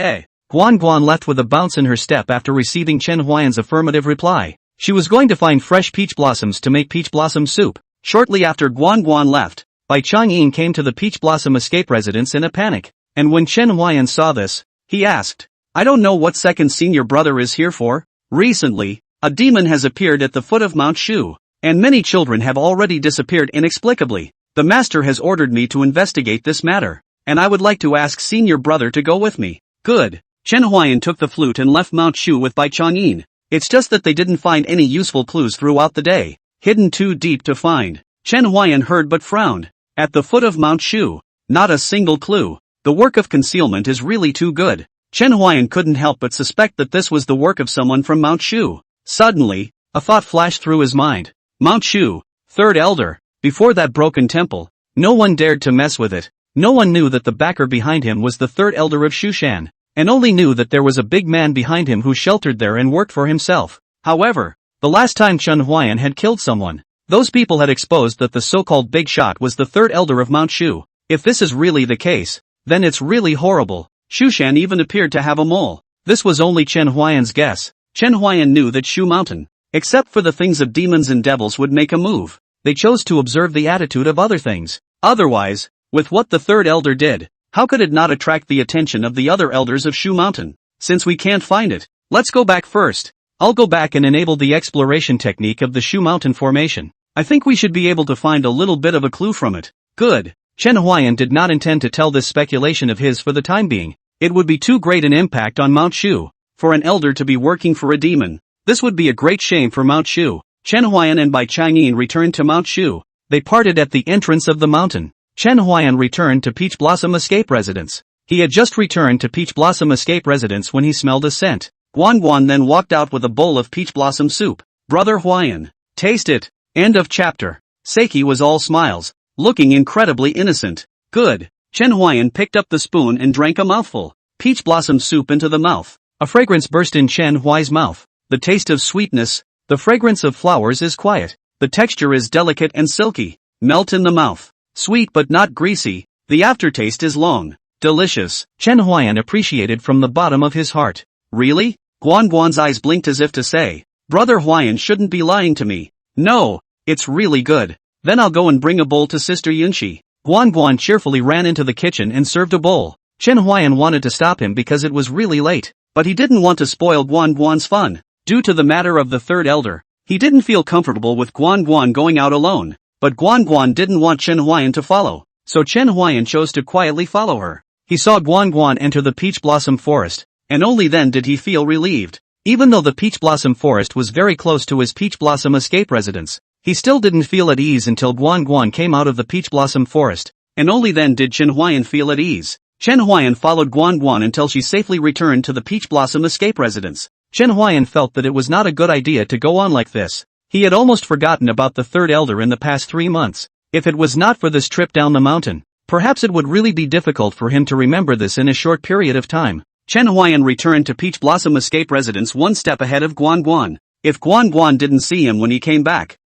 Guan left with a bounce in her step after receiving Chen Huai'an's affirmative reply. She was going to find fresh peach blossoms to make peach blossom soup. Shortly after Guan left, Bai Changyin came to the peach blossom escape residence in a panic, and when Chen Huai'an saw this, he asked, I don't know what second senior brother is here for. Recently, a demon has appeared at the foot of Mount Shu, and many children have already disappeared inexplicably. The master has ordered me to investigate this matter, and I would like to ask senior brother to go with me. Good. Chen Huai'an took the flute and left Mount Shu with Bai Changyin. It's just that they didn't find any useful clues throughout the day, hidden too deep to find. Chen Huai'an heard but frowned. At the foot of Mount Shu, not a single clue. The work of concealment is really too good. Chen Huai'an couldn't help but suspect that this was the work of someone from Mount Shu. Suddenly, a thought flashed through his mind. Mount Shu, third elder, before that broken temple, no one dared to mess with it. No one knew that the backer behind him was the third elder of Shushan, and only knew that there was a big man behind him who sheltered there and worked for himself. However, the last time Chen Huai'an had killed someone, those people had exposed that the so-called big shot was the third elder of Mount Shu. If this is really the case, then it's really horrible. Shushan even appeared to have a mole. This was only Chen Huai'an's guess. Chen Huai'an knew that Shu Mountain, except for the things of demons and devils, would make a move. They chose to observe the attitude of other things. Otherwise, with what the third elder did, how could it not attract the attention of the other elders of Shu Mountain? Since we can't find it, let's go back first. I'll go back and enable the exploration technique of the Shu Mountain formation. I think we should be able to find a little bit of a clue from it. Good. Chen Huai'an did not intend to tell this speculation of his for the time being. It would be too great an impact on Mount Shu for an elder to be working for a demon. This would be a great shame for Mount Shu. Chen Huai'an and Bai Changyin returned to Mount Shu. They parted at the entrance of the mountain. Chen Huai'an returned to Peach Blossom Escape Residence. He had just returned to Peach Blossom Escape Residence when he smelled a scent. Guan then walked out with a bowl of peach blossom soup. Brother Huai'an, taste it. End of chapter. Seiki was all smiles, looking incredibly innocent. Good. Chen Huai'an picked up the spoon and drank a mouthful. Peach blossom soup into the mouth. A fragrance burst in Chen Huai's mouth. The the taste of sweetness, the fragrance of flowers is quiet, the texture is delicate and silky, melt in the mouth, sweet but not greasy, the aftertaste is long, delicious. Chen Huai'an appreciated from the bottom of his heart. Really? Guan Guan's eyes blinked as if to say, Brother Huai'an shouldn't be lying to me. No, it's really good. Then I'll go and bring a bowl to Sister Yunxi. Guan Guan cheerfully ran into the kitchen and served a bowl. Chen Huai'an wanted to stop him because it was really late, but he didn't want to spoil Guan Guan's fun. Due to the matter of the third elder, he didn't feel comfortable with Guan Guan going out alone, but Guan Guan didn't want Chen Huai'an to follow, so Chen Huai'an chose to quietly follow her. He saw Guan Guan enter the peach blossom forest, and only then did he feel relieved. Even though the peach blossom forest was very close to his peach blossom escape residence, he still didn't feel at ease until Guan Guan came out of the peach blossom forest, and only then did Chen Huai'an feel at ease. Chen Huai'an followed Guan Guan until she safely returned to the peach blossom escape residence. Chen Huai'an felt that it was not a good idea to go on like this. He had almost forgotten about the third elder in the past 3 months. If it was not for this trip down the mountain, perhaps it would really be difficult for him to remember this in a short period of time. Chen Huai'an returned to Peach Blossom Escape Residence one step ahead of Guan Guan. If Guan Guan didn't see him when he came back,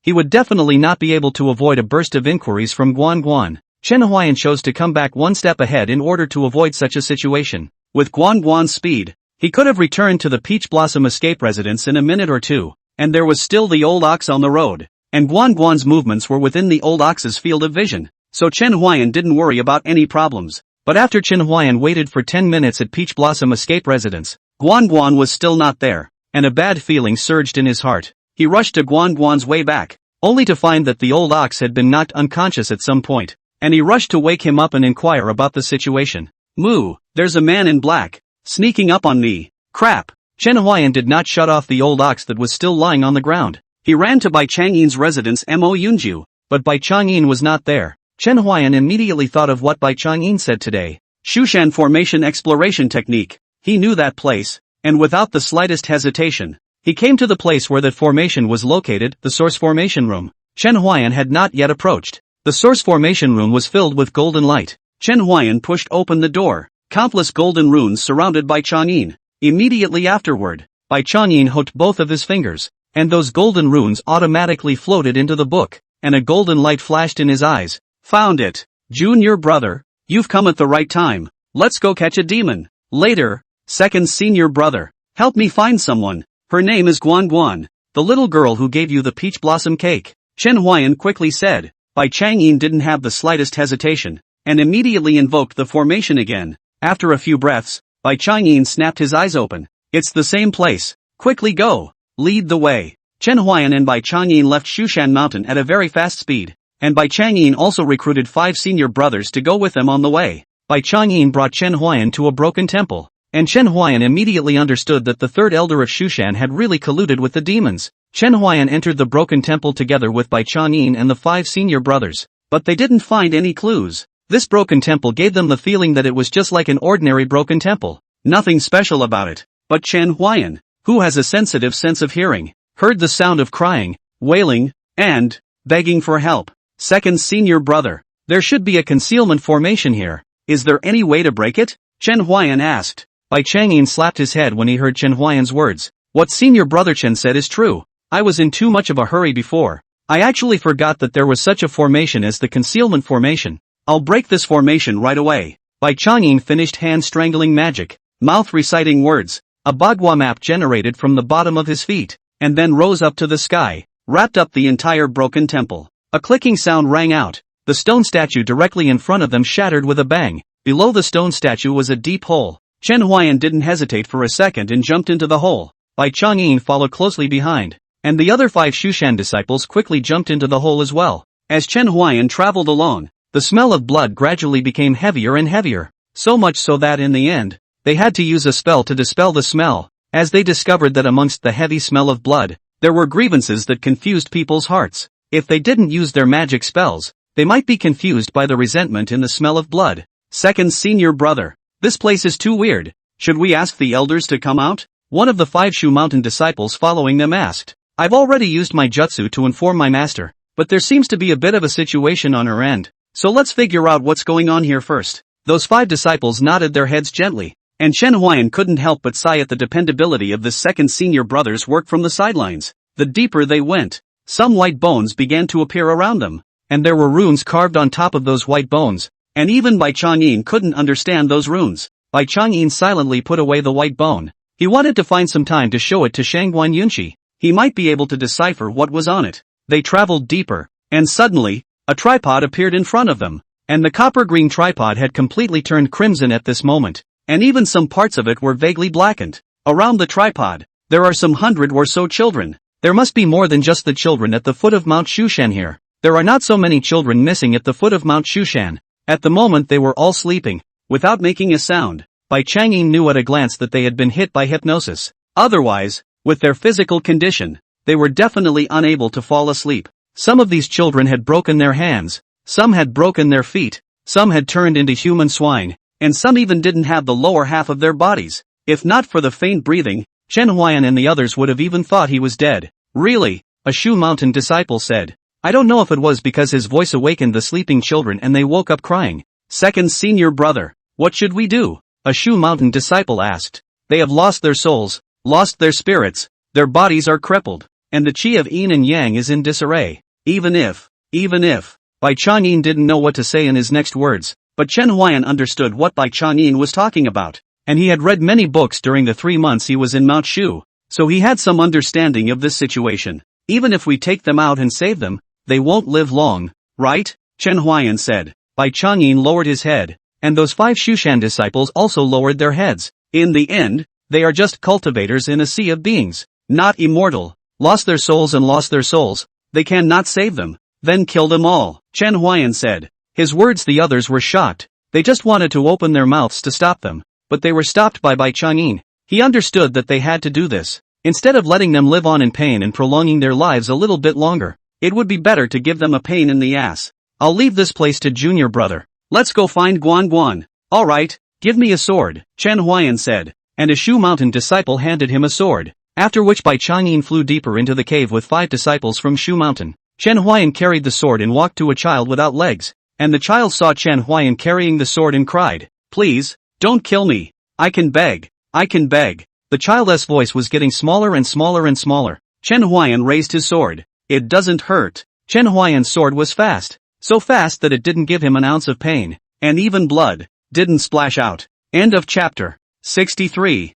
he would definitely not be able to avoid a burst of inquiries from Guan Guan. Chen Huai'an chose to come back one step ahead in order to avoid such a situation. With Guan Guan's speed, he could have returned to the Peach Blossom Escape Residence in a minute or two, and there was still the old ox on the road, and Guan Guan's movements were within the old ox's field of vision, so Chen Huai'an didn't worry about any problems. But after Chen Huai'an waited for 10 minutes at Peach Blossom Escape Residence, Guan Guan was still not there, and a bad feeling surged in his heart. He rushed to Guan Guan's way back, only to find that the old ox had been knocked unconscious at some point, and he rushed to wake him up and inquire about the situation. Moo, there's a man in black, sneaking up on me. Crap. Chen Huai'an did not shut off the old ox that was still lying on the ground. He ran to Bai Changyin's residence Mo Yunju, but Bai Changyin was not there. Chen Huai'an immediately thought of what Bai Changyin said today. Shushan Formation Exploration Technique. He knew that place, and without the slightest hesitation, he came to the place where that formation was located, the Source Formation Room. Chen Huai'an had not yet approached. The Source Formation Room was filled with golden light. Chen Huai'an pushed open the door. Countless golden runes surrounded Bai Changyin. Immediately afterward, Bai Changyin hooked both of his fingers, and those golden runes automatically floated into the book, and a golden light flashed in his eyes. Found it. Junior brother, you've come at the right time. Let's go catch a demon. Later, second senior brother, help me find someone. Her name is Guan Guan, the little girl who gave you the peach blossom cake. Chen Huai'an quickly said. Bai Changyin didn't have the slightest hesitation, and immediately invoked the formation again. After a few breaths, Bai Changyin snapped his eyes open. It's the same place. Quickly go. Lead the way. Chen Huai'an and Bai Changyin left Shushan Mountain at a very fast speed, and Bai Changyin also recruited 5 senior brothers to go with them on the way. Bai Changyin brought Chen Huai'an to a broken temple, and Chen Huai'an immediately understood that the third elder of Shushan had really colluded with the demons. Chen Huai'an entered the broken temple together with Bai Changyin and the 5 senior brothers, but they didn't find any clues. This broken temple gave them the feeling that it was just like an ordinary broken temple. Nothing special about it. But Chen Huai'an, who has a sensitive sense of hearing, heard the sound of crying, wailing, and begging for help. Second senior brother, there should be a concealment formation here. Is there any way to break it? Chen Huai'an asked. Bai Changyin slapped his head when he heard Chen Huai'an's words. What senior brother Chen said is true. I was in too much of a hurry before. I actually forgot that there was such a formation as the concealment formation. I'll break this formation right away. Bai Changyin finished hand-strangling magic, mouth reciting words. A bagua map generated from the bottom of his feet, and then rose up to the sky, wrapped up the entire broken temple. A clicking sound rang out. The stone statue directly in front of them shattered with a bang. Below the stone statue was a deep hole. Chen Huai'an didn't hesitate for a second and jumped into the hole. Bai Changyin followed closely behind, and the other 5 Shushan disciples quickly jumped into the hole as well. As Chen Huai'an traveled along, the smell of blood gradually became heavier and heavier, so much so that in the end, they had to use a spell to dispel the smell, as they discovered that amongst the heavy smell of blood, there were grievances that confused people's hearts. If they didn't use their magic spells, they might be confused by the resentment in the smell of blood. Second senior brother, this place is too weird. Should we ask the elders to come out? One of the 5 Shu Mountain disciples following them asked. I've already used my jutsu to inform my master, but there seems to be a bit of a situation on her end. So let's figure out what's going on here first. Those 5 disciples nodded their heads gently. And Chen Huai'an couldn't help but sigh at the dependability of the second senior brother's work from the sidelines. The deeper they went, some white bones began to appear around them, and there were runes carved on top of those white bones, and even Bai Chang'in couldn't understand those runes. Bai Chang'in silently put away the white bone. He wanted to find some time to show it to Shangguan Yunqi. He might be able to decipher what was on it. They traveled deeper, and suddenly, a tripod appeared in front of them, and the copper-green tripod had completely turned crimson at this moment, and even some parts of it were vaguely blackened. Around the tripod, there are some 100 or so children. There must be more than just the children at the foot of Mount Shushan here. There are not so many children missing at the foot of Mount Shushan. At the moment they were all sleeping, without making a sound. Bai Chang'in knew at a glance that they had been hit by hypnosis. Otherwise, with their physical condition, they were definitely unable to fall asleep. Some of these children had broken their hands, some had broken their feet, some had turned into human swine, and some even didn't have the lower half of their bodies. If not for the faint breathing, Chen Huai'an and the others would have even thought he was dead. Really, a Shu Mountain disciple said. I don't know if it was because his voice awakened the sleeping children and they woke up crying. Second senior brother, what should we do? A Shu Mountain disciple asked. They have lost their souls, lost their spirits, their bodies are crippled, and the chi of yin and yang is in disarray. Even if, Bai Chang'in didn't know what to say in his next words, but Chen Huai'an understood what Bai Chang'in was talking about, and he had read many books during the 3 months he was in Mount Shu, so he had some understanding of this situation. Even if we take them out and save them, they won't live long, right? Chen Huai'an said. Bai Chang'in lowered his head, and those 5 Shushan disciples also lowered their heads. In the end, they are just cultivators in a sea of beings, not immortal, lost their souls. They cannot save them. Then kill them all, Chen Huai'an said. His words the others were shocked. They just wanted to open their mouths to stop them, but they were stopped by Bai Chang'in. He understood that they had to do this. Instead of letting them live on in pain and prolonging their lives a little bit longer, it would be better to give them a pain in the ass. I'll leave this place to junior brother. Let's go find Guan Guan. Alright, give me a sword, Chen Huai'an said, and a Shu Mountain disciple handed him a sword, after which Bai Chang'in flew deeper into the cave with 5 disciples from Shu Mountain. Chen Huai'an carried the sword and walked to a child without legs, and the child saw Chen Huai'an carrying the sword and cried, Please, don't kill me. I can beg. The child's voice was getting smaller and smaller and smaller. Chen Huai'an raised his sword. It doesn't hurt. Chen Huai'an's sword was fast. So fast that it didn't give him an ounce of pain, and even blood didn't splash out. End of chapter. 63.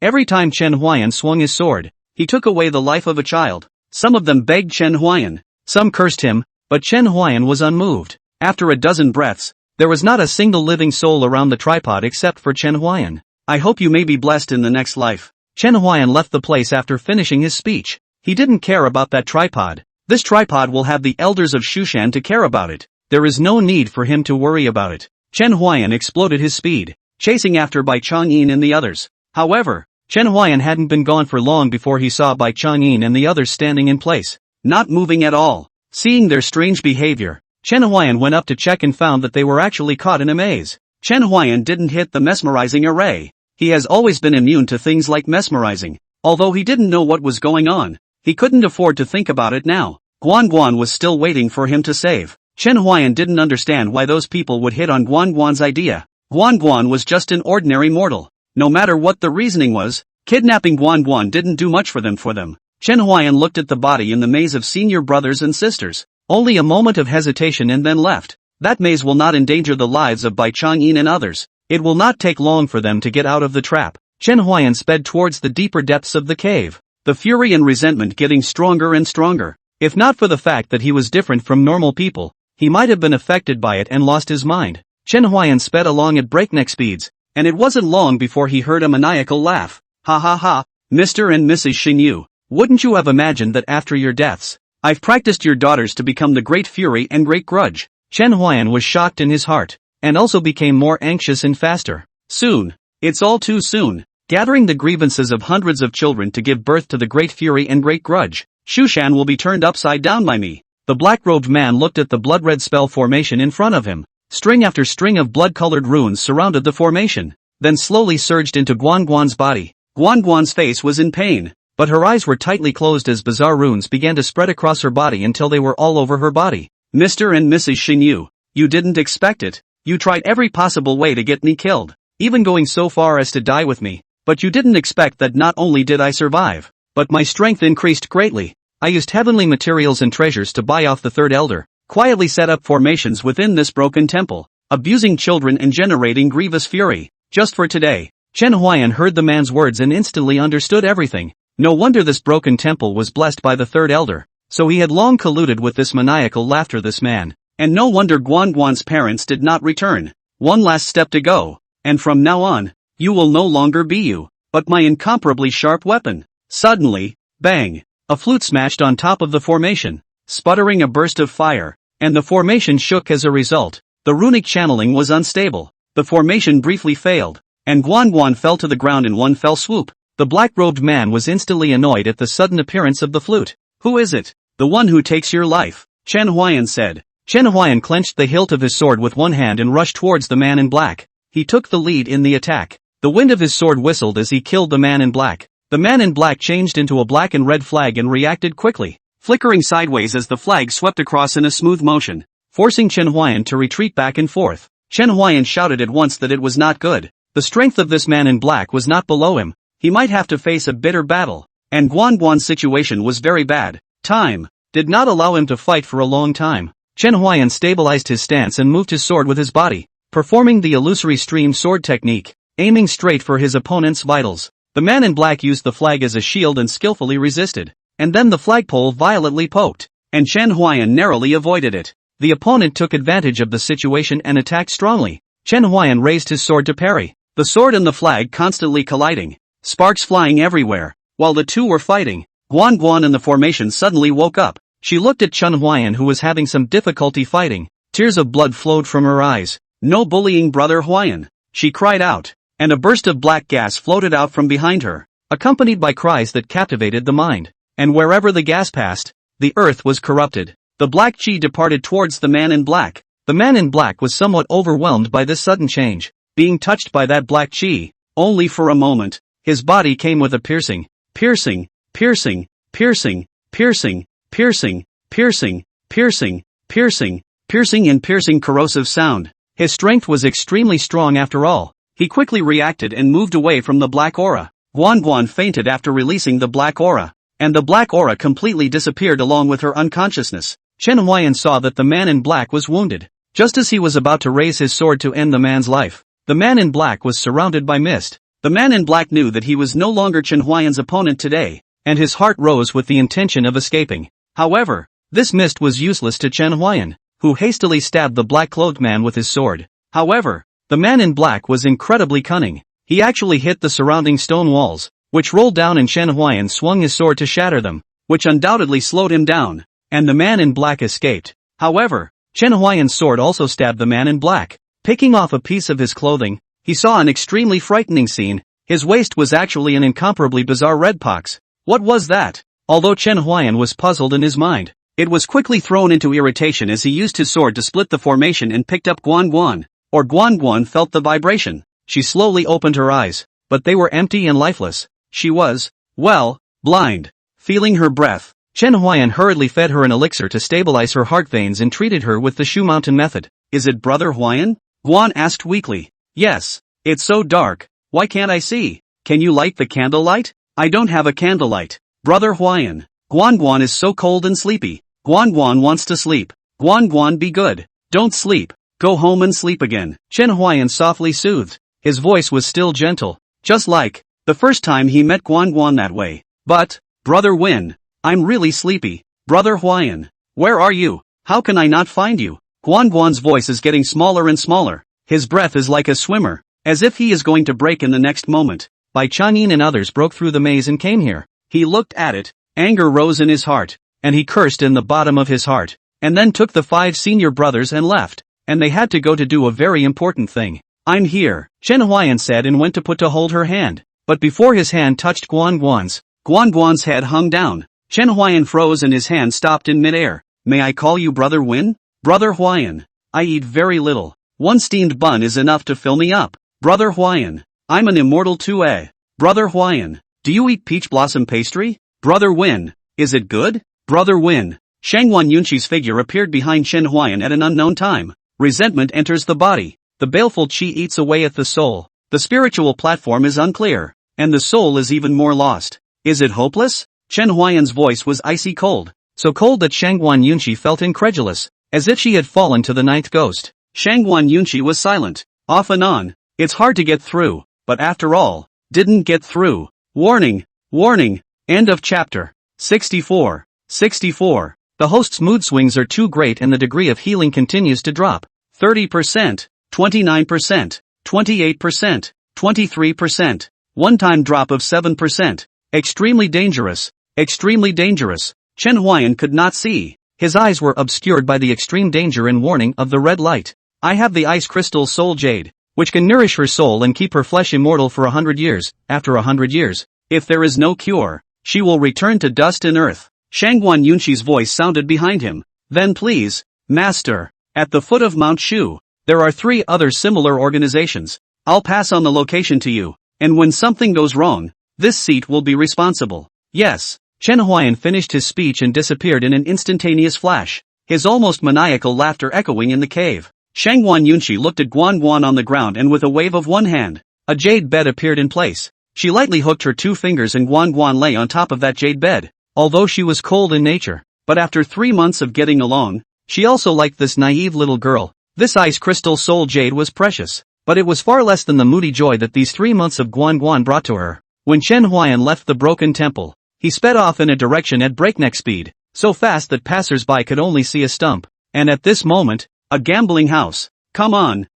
Every time Chen Huai'an swung his sword, he took away the life of a child. Some of them begged Chen Huai'an, some cursed him, but Chen Huai'an was unmoved. After a dozen breaths, there was not a single living soul around the tripod except for Chen Huai'an. I hope you may be blessed in the next life. Chen Huai'an left the place after finishing his speech. He didn't care about that tripod. This tripod will have the elders of Shushan to care about it. There is no need for him to worry about it. Chen Huai'an exploded his speed, chasing after Bai Chang'in and the others. However, Chen Huai'an hadn't been gone for long before he saw Bai Chang'in and the others standing in place, not moving at all. Seeing their strange behavior, Chen Huai'an went up to check and found that they were actually caught in a maze. Chen Huai'an didn't hit the mesmerizing array. He has always been immune to things like mesmerizing. Although he didn't know what was going on, he couldn't afford to think about it now. Guan Guan was still waiting for him to save. Chen Huai'an didn't understand why those people would hit on Guan Guan's idea. Guan Guan was just an ordinary mortal. No matter what the reasoning was, kidnapping Guan Guan didn't do much for them. Chen Huai'an looked at the body in the maze of senior brothers and sisters. Only a moment of hesitation and then left. That maze will not endanger the lives of Bai Chang'in and others. It will not take long for them to get out of the trap. Chen Huai'an sped towards the deeper depths of the cave, the fury and resentment getting stronger and stronger. If not for the fact that he was different from normal people, he might have been affected by it and lost his mind. Chen Huai'an sped along at breakneck speeds, and it wasn't long before he heard a maniacal laugh. Ha ha ha, Mr. and Mrs. Xingyu, wouldn't you have imagined that after your deaths, I've practiced your daughters to become the Great Fury and Great Grudge? Chen Huai'an was shocked in his heart, and also became more anxious and faster. Soon. It's all too soon. Gathering the grievances of hundreds of children to give birth to the Great Fury and Great Grudge. Shushan will be turned upside down by me. The black-robed man looked at the blood-red spell formation in front of him. String after string of blood-colored runes surrounded the formation, then slowly surged into Guan Guan's body. Guan Guan's face was in pain, but her eyes were tightly closed as bizarre runes began to spread across her body until they were all over her body. Mr. and Mrs. Xingyu, you didn't expect it. You tried every possible way to get me killed. even going so far as to die with me. But you didn't expect that not only did I survive, but my strength increased greatly. I used heavenly materials and treasures to buy off the third elder, quietly set up formations within this broken temple, abusing children and generating grievous fury, just for today. Chen Huai'an heard the man's words and instantly understood everything. No wonder this broken temple was blessed by the third elder, so he had long colluded with this maniacal laughter this man, and no wonder Guanguan's parents did not return. One last step to go, and from now on, you will no longer be you, but my incomparably sharp weapon. Suddenly, bang! A flute smashed on top of the formation, sputtering a burst of fire, and the formation shook as a result. The runic channeling was unstable, the formation briefly failed, and Guanguan fell to the ground in one fell swoop. The black-robed man was instantly annoyed at the sudden appearance of the flute. Who is it? The one who takes your life, Chen Huai'an said. Chen Huai'an clenched the hilt of his sword with one hand and rushed towards the man in black. He took the lead in the attack. The wind of his sword whistled as he killed the man in black. The man in black changed into a black and red flag and reacted quickly, flickering sideways as the flag swept across in a smooth motion, forcing Chen Huai'an to retreat back and forth. Chen Huai'an shouted at once that it was not good. The strength of this man in black was not below him. He might have to face a bitter battle, and Guanguan's situation was very bad. Time did not allow him to fight for a long time. Chen Huai'an stabilized his stance and moved his sword with his body, performing the illusory stream sword technique, aiming straight for his opponent's vitals. The man in black used the flag as a shield and skillfully resisted, and then the flagpole violently poked, and Chen Huai'an narrowly avoided it. The opponent took advantage of the situation and attacked strongly. Chen Huai'an raised his sword to parry, the sword and the flag constantly colliding, sparks flying everywhere. While the two were fighting, Guanguan in the formation suddenly woke up. She looked at Chen Huai'an, who was having some difficulty fighting. Tears of blood flowed from her eyes. "No bullying, brother Huai'an," she cried out, and a burst of black gas floated out from behind her, accompanied by cries that captivated the mind. And wherever the gas passed, the earth was corrupted. The black chi departed towards the man in black. The man in black was somewhat overwhelmed by this sudden change, being touched by that black chi, only for a moment. His body came with a piercing, piercing, piercing, piercing, piercing, piercing, piercing, piercing, piercing, piercing and piercing corrosive sound. His strength was extremely strong after all. He quickly reacted and moved away from the black aura. Guanguan fainted after releasing the black aura, and the black aura completely disappeared along with her unconsciousness. Chen Huai'an saw that the man in black was wounded. Just as he was about to raise his sword to end the man's life, the man in black was surrounded by mist. The man in black knew that he was no longer Chen Huai'an's opponent today, and his heart rose with the intention of escaping. However, this mist was useless to Chen Huai'an, who hastily stabbed the black-clothed man with his sword. However, the man in black was incredibly cunning. He actually hit the surrounding stone walls, which rolled down, and Chen Huai'an swung his sword to shatter them, which undoubtedly slowed him down, and the man in black escaped. However, Chen Huai'an's sword also stabbed the man in black. Picking off a piece of his clothing, he saw an extremely frightening scene. His waist was actually an incomparably bizarre red pox. What was that? Although Chen Huai'an was puzzled in his mind, it was quickly thrown into irritation as he used his sword to split the formation and picked up Guanguan. Guanguan felt the vibration. She slowly opened her eyes, but they were empty and lifeless. She was, well, blind. Feeling her breath, Chen Huai'an hurriedly fed her an elixir to stabilize her heart veins and treated her with the Shu Mountain method. "Is it brother Huai'an?" Guan asked weakly. "Yes. It's so dark. Why can't I see? Can you light the candlelight?" "I don't have a candlelight, brother Huai'an. Guanguan is so cold and sleepy. Guanguan wants to sleep. Guanguan, be good. Don't sleep. Go home and sleep again." Chen Huai'an softly soothed. His voice was still gentle, just like the first time he met Guanguan that way. "But, brother Win, I'm really sleepy. Brother Huai'an, where are you? How can I not find you?" Guanguan's voice is getting smaller and smaller. His breath is like a swimmer, as if he is going to break in the next moment. Bai Changyin and others broke through the maze and came here. He looked at it, anger rose in his heart, and he cursed in the bottom of his heart, and then took the 5 senior brothers and left, and they had to go to do a very important thing. "I'm here," Chen Huai'an said and went to put to hold her hand, but before his hand touched Guanguan's head hung down. Chen Huai'an froze and his hand stopped in midair. "May I call you brother Win?" "Brother Huai'an, I eat very little. 1 steamed bun is enough to fill me up." "Brother Huai'an, I'm an immortal too, eh?" "Brother Huai'an, do you eat peach blossom pastry?" "Brother Win, is it good?" "Brother Win." Shangwan Yunqi's figure appeared behind Chen Huai'an at an unknown time. Resentment enters the body. The baleful qi eats away at the soul, The spiritual platform is unclear, and the soul is even more lost. Is it hopeless? Chen Huai'an's voice was icy cold, so cold that Shangguan Yunqi felt incredulous, as if she had fallen to the ninth ghost. Shangguan Yunqi was silent, off and on. It's hard to get through, but after all, didn't get through. Warning, warning, end of chapter. 64. 64. The host's mood swings are too great and the degree of healing continues to drop. 30%, 29%, 28%, 23%. One-time drop of 7%. Extremely dangerous, extremely dangerous. Chen Huai'an could not see. His eyes were obscured by the extreme danger and warning of the red light. I have the ice crystal soul jade, which can nourish her soul and keep her flesh immortal for 100 years. After 100 years, if there is no cure, she will return to dust and earth. Shangguan Yunqi's voice sounded behind him. Then please, master. At the foot of Mount Shu, there are 3 other similar organizations. I'll pass on the location to you, and when something goes wrong, this seat will be responsible. Yes. Chen Huai'an finished his speech and disappeared in an instantaneous flash, his almost maniacal laughter echoing in the cave. Shangguan Yunqi looked at Guan Guan on the ground and with a wave of one hand, a jade bed appeared in place. She lightly hooked her 2 fingers and Guan Guan lay on top of that jade bed. Although she was cold in nature, but after 3 months of getting along, she also liked this naive little girl. This ice crystal soul jade was precious, but it was far less than the moody joy that these 3 months of Guan Guan brought to her. When Chen Huai'an left the broken temple, he sped off in a direction at breakneck speed, so fast that passers-by could only see a stump. And at this moment, a gambling house. Come on,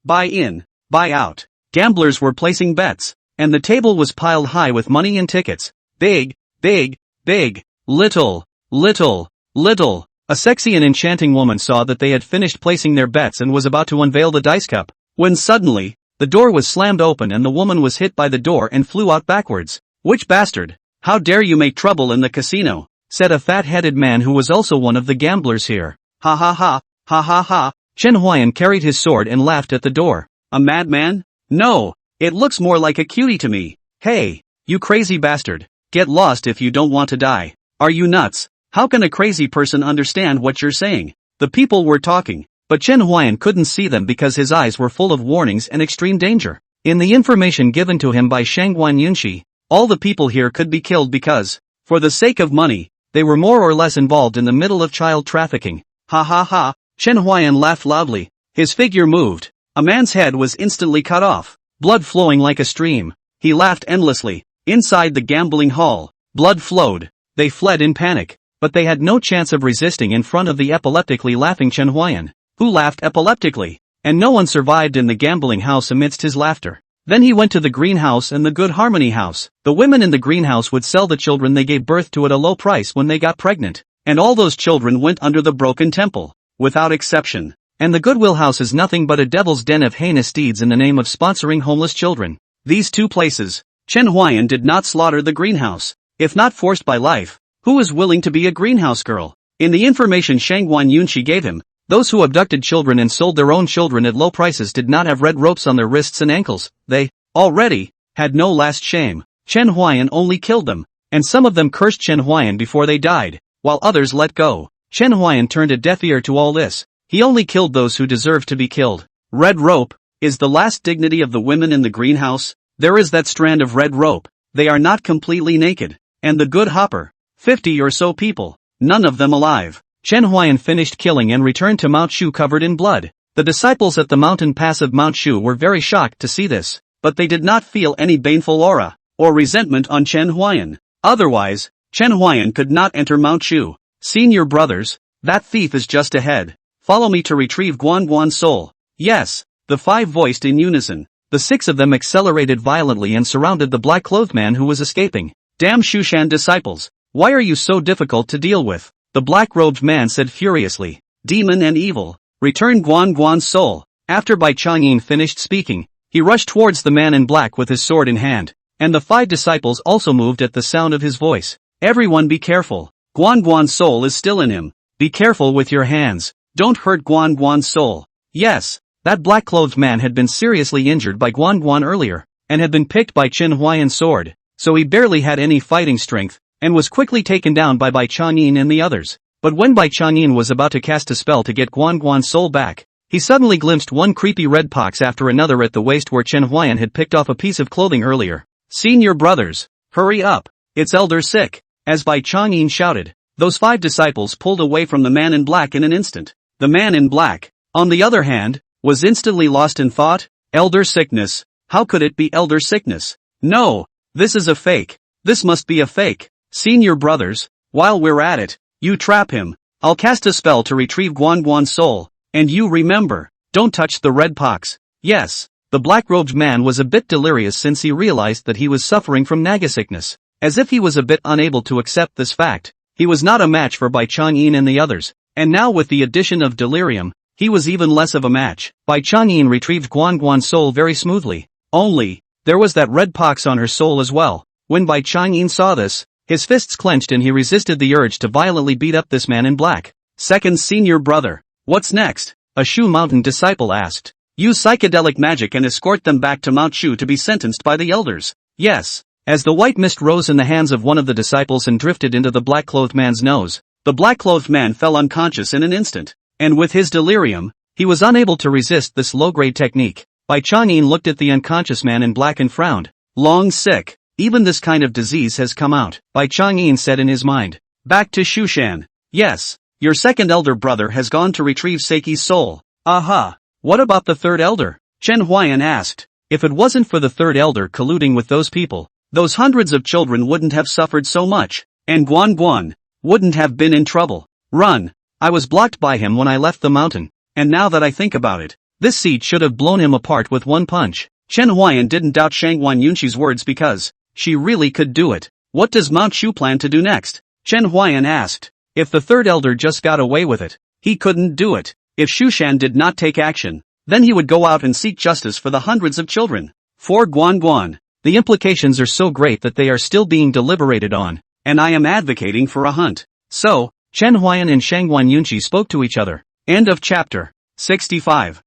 buy in, buy out. Gamblers were placing bets, and the table was piled high with money and tickets. Big, big, big, little, little, little. A sexy and enchanting woman saw that they had finished placing their bets and was about to unveil the dice cup, when suddenly, the door was slammed open and the woman was hit by the door and flew out backwards. Which bastard? How dare you make trouble in the casino, said a fat-headed man who was also one of the gamblers here. Ha ha ha, ha ha ha. Chen Huai'an carried his sword and laughed at the door. A madman? No, it looks more like a cutie to me. Hey, you crazy bastard, get lost if you don't want to die. Are you nuts? How can a crazy person understand what you're saying? The people were talking, but Chen Huai'an couldn't see them because his eyes were full of warnings and extreme danger. In the information given to him by Shangguan Yunqi, all the people here could be killed because, for the sake of money, they were more or less involved in the middle of child trafficking. Ha ha ha, Chen Huai'an laughed loudly. His figure moved. A man's head was instantly cut off, blood flowing like a stream. He laughed endlessly. Inside the gambling hall, blood flowed. They fled in panic, but they had no chance of resisting in front of the epileptically laughing Chen Huai'an, who laughed epileptically, and no one survived in the gambling house amidst his laughter. Then he went to the greenhouse and the Good Harmony house. The women in the greenhouse would sell the children they gave birth to at a low price when they got pregnant, and all those children went under the broken temple, without exception. And the Goodwill house is nothing but a devil's den of heinous deeds in the name of sponsoring homeless children. These 2 places. Chen Huai'an did not slaughter the greenhouse. If not forced by life, who is willing to be a greenhouse girl? In the information Shangguan Yunqi gave him, those who abducted children and sold their own children at low prices did not have red ropes on their wrists and ankles. They, already, had no last shame. Chen Huai'an only killed them, and some of them cursed Chen Huai'an before they died, while others let go. Chen Huai'an turned a deaf ear to all this. He only killed those who deserved to be killed. Red rope is the last dignity of the women in the greenhouse. There is that strand of red rope. They are not completely naked. And the good hopper, 50 or so people, none of them alive. Chen Huai'an finished killing and returned to Mount Shu covered in blood. The disciples at the mountain pass of Mount Shu were very shocked to see this, but they did not feel any baneful aura, or resentment on Chen Huai'an. Otherwise, Chen Huai'an could not enter Mount Shu. Senior brothers, that thief is just ahead. Follow me to retrieve Guan Guan's soul. Yes, the 5 voiced in unison. The 6 of them accelerated violently and surrounded the black-clothed man who was escaping. Damn Shushan disciples, why are you so difficult to deal with? The black-robed man said furiously. Demon and evil, return Guan Guan's soul. After Bai Changyin finished speaking, he rushed towards the man in black with his sword in hand, and the 5 disciples also moved at the sound of his voice. Everyone be careful. Guan Guan's soul is still in him. Be careful with your hands. Don't hurt Guan Guan's soul. Yes, that black-clothed man had been seriously injured by Guan Guan earlier, and had been picked by Chen Huai'an's sword, so he barely had any fighting strength, and was quickly taken down by Bai Changyin and the others. But when Bai Changyin was about to cast a spell to get Guan Guan's soul back, He suddenly glimpsed one creepy red pox after another at the waist where Chen Huai'an had picked off a piece of clothing earlier. Senior brothers, hurry up, it's elder sick. As Bai Chang'in shouted, those 5 disciples pulled away from the man in black in an instant. The man in black, on the other hand, was instantly lost in thought. Elder sickness, how could it be elder sickness? No, this is a fake. This must be a fake. Senior brothers, while we're at it, you trap him. I'll cast a spell to retrieve Guanguan's soul, and you remember, don't touch the red pox. Yes, the black-robed man was a bit delirious since he realized that he was suffering from naga sickness. As if he was a bit unable to accept this fact, he was not a match for Bai Chang'in and the others, and now with the addition of delirium, he was even less of a match. Bai Chang'in retrieved Guanguan's soul very smoothly. Only, there was that red pox on her soul as well. When Bai Chang'in saw this, his fists clenched and he resisted the urge to violently beat up this man in black. Second senior brother, what's next? A Shu Mountain disciple asked. Use psychedelic magic and escort them back to Mount Shu to be sentenced by the elders. Yes. As the white mist rose in the hands of one of the disciples and drifted into the black-clothed man's nose, the black-clothed man fell unconscious in an instant. And with his delirium, he was unable to resist this low-grade technique. Bai Chang'in looked at the unconscious man in black and frowned. Long sick. Even this kind of disease has come out, Bai Chang'in said in his mind. Back to Shushan. Yes, your second elder brother has gone to retrieve Seiki's soul. Aha. What about the third elder? Chen Huai'an asked. If it wasn't for the third elder colluding with those people, those hundreds of children wouldn't have suffered so much, and Guan wouldn't have been in trouble. Run! I was blocked by him when I left the mountain, and now that I think about it, this seed should have blown him apart with one punch. Chen Huai'an didn't doubt Shangguan Yunqi's words because she really could do it. What does Mount Shu plan to do next? Chen Huai'an asked. If the third elder just got away with it, he couldn't do it. If Shushan did not take action, then he would go out and seek justice for the hundreds of children. For Guan. The implications are so great that they are still being deliberated on, and I am advocating for a hunt. So, Chen Huai'an and Shangguan Yunqi spoke to each other. End of chapter. 65.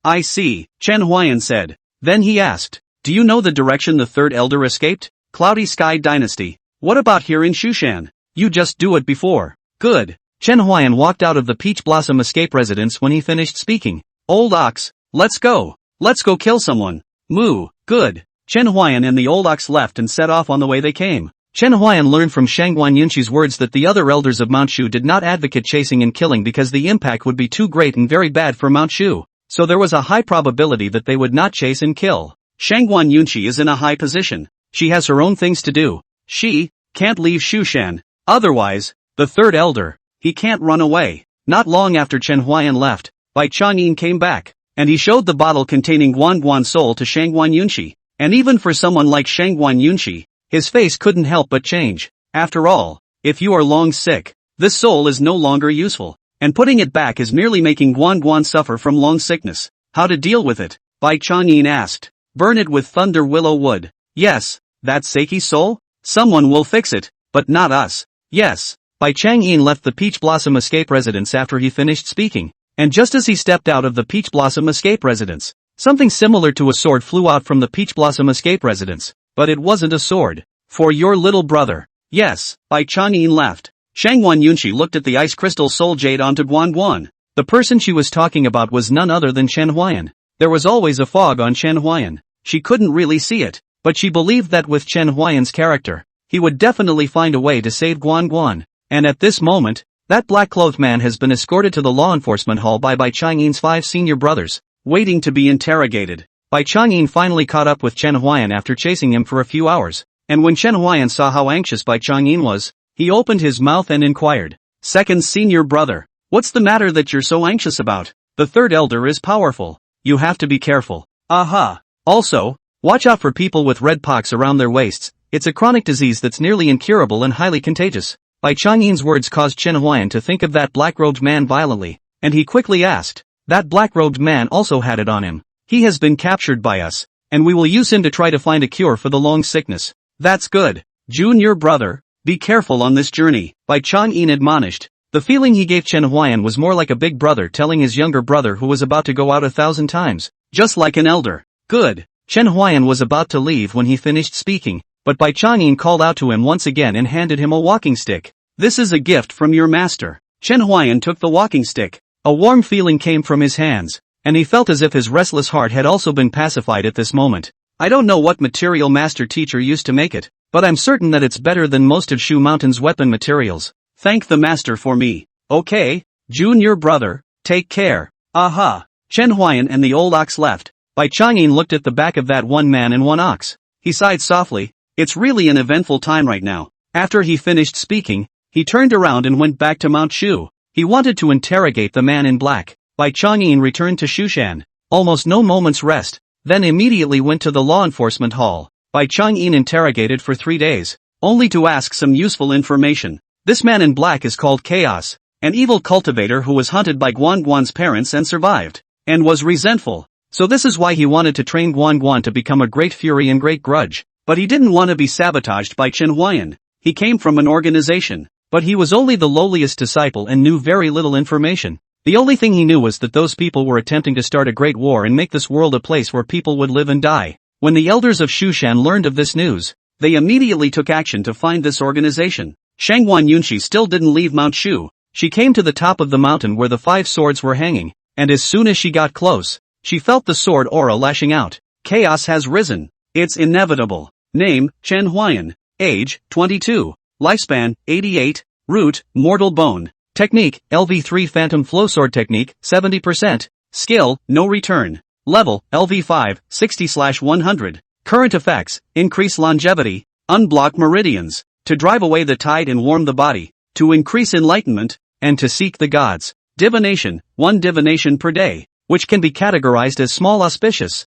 I see, Chen Huai'an said. Then he asked, do you know the direction the third elder escaped? Cloudy Sky Dynasty. What about here in Shushan? You just do it before. Good. Chen Huai'an walked out of the Peach Blossom Escape residence when he finished speaking. Old ox, let's go. Let's go kill someone. Moo. Good. Chen Huai'an and the old ox left and set off on the way they came. Chen Huai'an learned from Shangguan Yunqi's words that the other elders of Mount Shu did not advocate chasing and killing because the impact would be too great and very bad for Mount Shu, so there was a high probability that they would not chase and kill. Shangguan Yunqi is in a high position. She has her own things to do. She can't leave Shushan. Otherwise, the third elder, he can't run away. Not long after Chen Huai'an left, Bai Chang'in came back, and he showed the bottle containing Guanguan's soul to Shangguan Yunqi. And even for someone like Shangguan Yunqi, his face couldn't help but change. After all, if you are long sick, this soul is no longer useful, and putting it back is merely making Guan suffer from long sickness. How to deal with it? Bai Chang'in asked. Burn it with thunder willow wood. Yes, that's Seiki's soul? Someone will fix it, but not us. Yes. Bai Chang'in left the Peach Blossom Escape residence after he finished speaking, and just as he stepped out of the Peach Blossom Escape residence, something similar to a sword flew out from the Peach Blossom Escape residence, but it wasn't a sword. For your little brother. Yes, Bai Chang'in left. Shangguan Yunqi looked at the ice crystal soul jade onto Guan. The person she was talking about was none other than Chen Huai'an. There was always a fog on Chen Huai'an. She couldn't really see it, but she believed that with Chen Huai'an's character, he would definitely find a way to save Guan. And at this moment, that black-clothed man has been escorted to the law enforcement hall by Bai Chang'in's 5 senior brothers, waiting to be interrogated. Bai Chang'in finally caught up with Chen Huai'an after chasing him for a few hours, and when Chen Huai'an saw how anxious Bai Chang'in was, he opened his mouth and inquired, Second senior brother, what's the matter that you're so anxious about? The third elder is powerful. You have to be careful. Aha. Also, watch out for people with red pox around their waists. It's a chronic disease that's nearly incurable and highly contagious. Bai Chang'in's words caused Chen Huai'an to think of that black-robed man violently, and he quickly asked, that black-robed man also had it on him. He has been captured by us, and we will use him to try to find a cure for the long sickness. That's good. Junior brother, be careful on this journey, Bai Chang'in admonished. The feeling he gave Chen Huai'an was more like a big brother telling his younger brother who was about to go out 1,000 times, just like an elder. Good. Chen Huai'an was about to leave when he finished speaking, but Bai Chang'in called out to him once again and handed him a walking stick. This is a gift from your master. Chen Huai'an took the walking stick. A warm feeling came from his hands, and he felt as if his restless heart had also been pacified at this moment. I don't know what material master teacher used to make it, but I'm certain that it's better than most of Shu Mountain's weapon materials. Thank the master for me. Okay, junior brother, take care. Aha. Chen Huai'an and the old ox left. Bai Chang'in looked at the back of that one man and one ox. He sighed softly. It's really an eventful time right now. After he finished speaking, he turned around and went back to Mount Shu. He wanted to interrogate the man in black. Bai Chang'in returned to Shushan. Almost no moment's rest, then immediately went to the law enforcement hall. Bai Chang'in interrogated for 3 days, only to ask some useful information. This man in black is called Chaos, an evil cultivator who was hunted by Guan's parents and survived, and was resentful. So this is why he wanted to train Guan to become a great fury and great grudge. But he didn't want to be sabotaged by Chen Huai'an. He came from an organization, but he was only the lowliest disciple and knew very little information. The only thing he knew was that those people were attempting to start a great war and make this world a place where people would live and die. When the elders of Shushan learned of this news, they immediately took action to find this organization. Shangguan Yunshi still didn't leave Mount Shu. She came to the top of the mountain where the 5 swords were hanging, and as soon as she got close, she felt the sword aura lashing out. Chaos has risen. It's inevitable. Name, Chen Huai'an. Age, 22. Lifespan, 88. Root, mortal bone. Technique, LV3 Phantom Flow Sword Technique, 70%. Skill, no return. Level, LV5, 60/100. Current effects, increase longevity, unblock meridians, to drive away the tide and warm the body, to increase enlightenment, and to seek the gods. Divination, 1 divination per day, which can be categorized as small auspicious,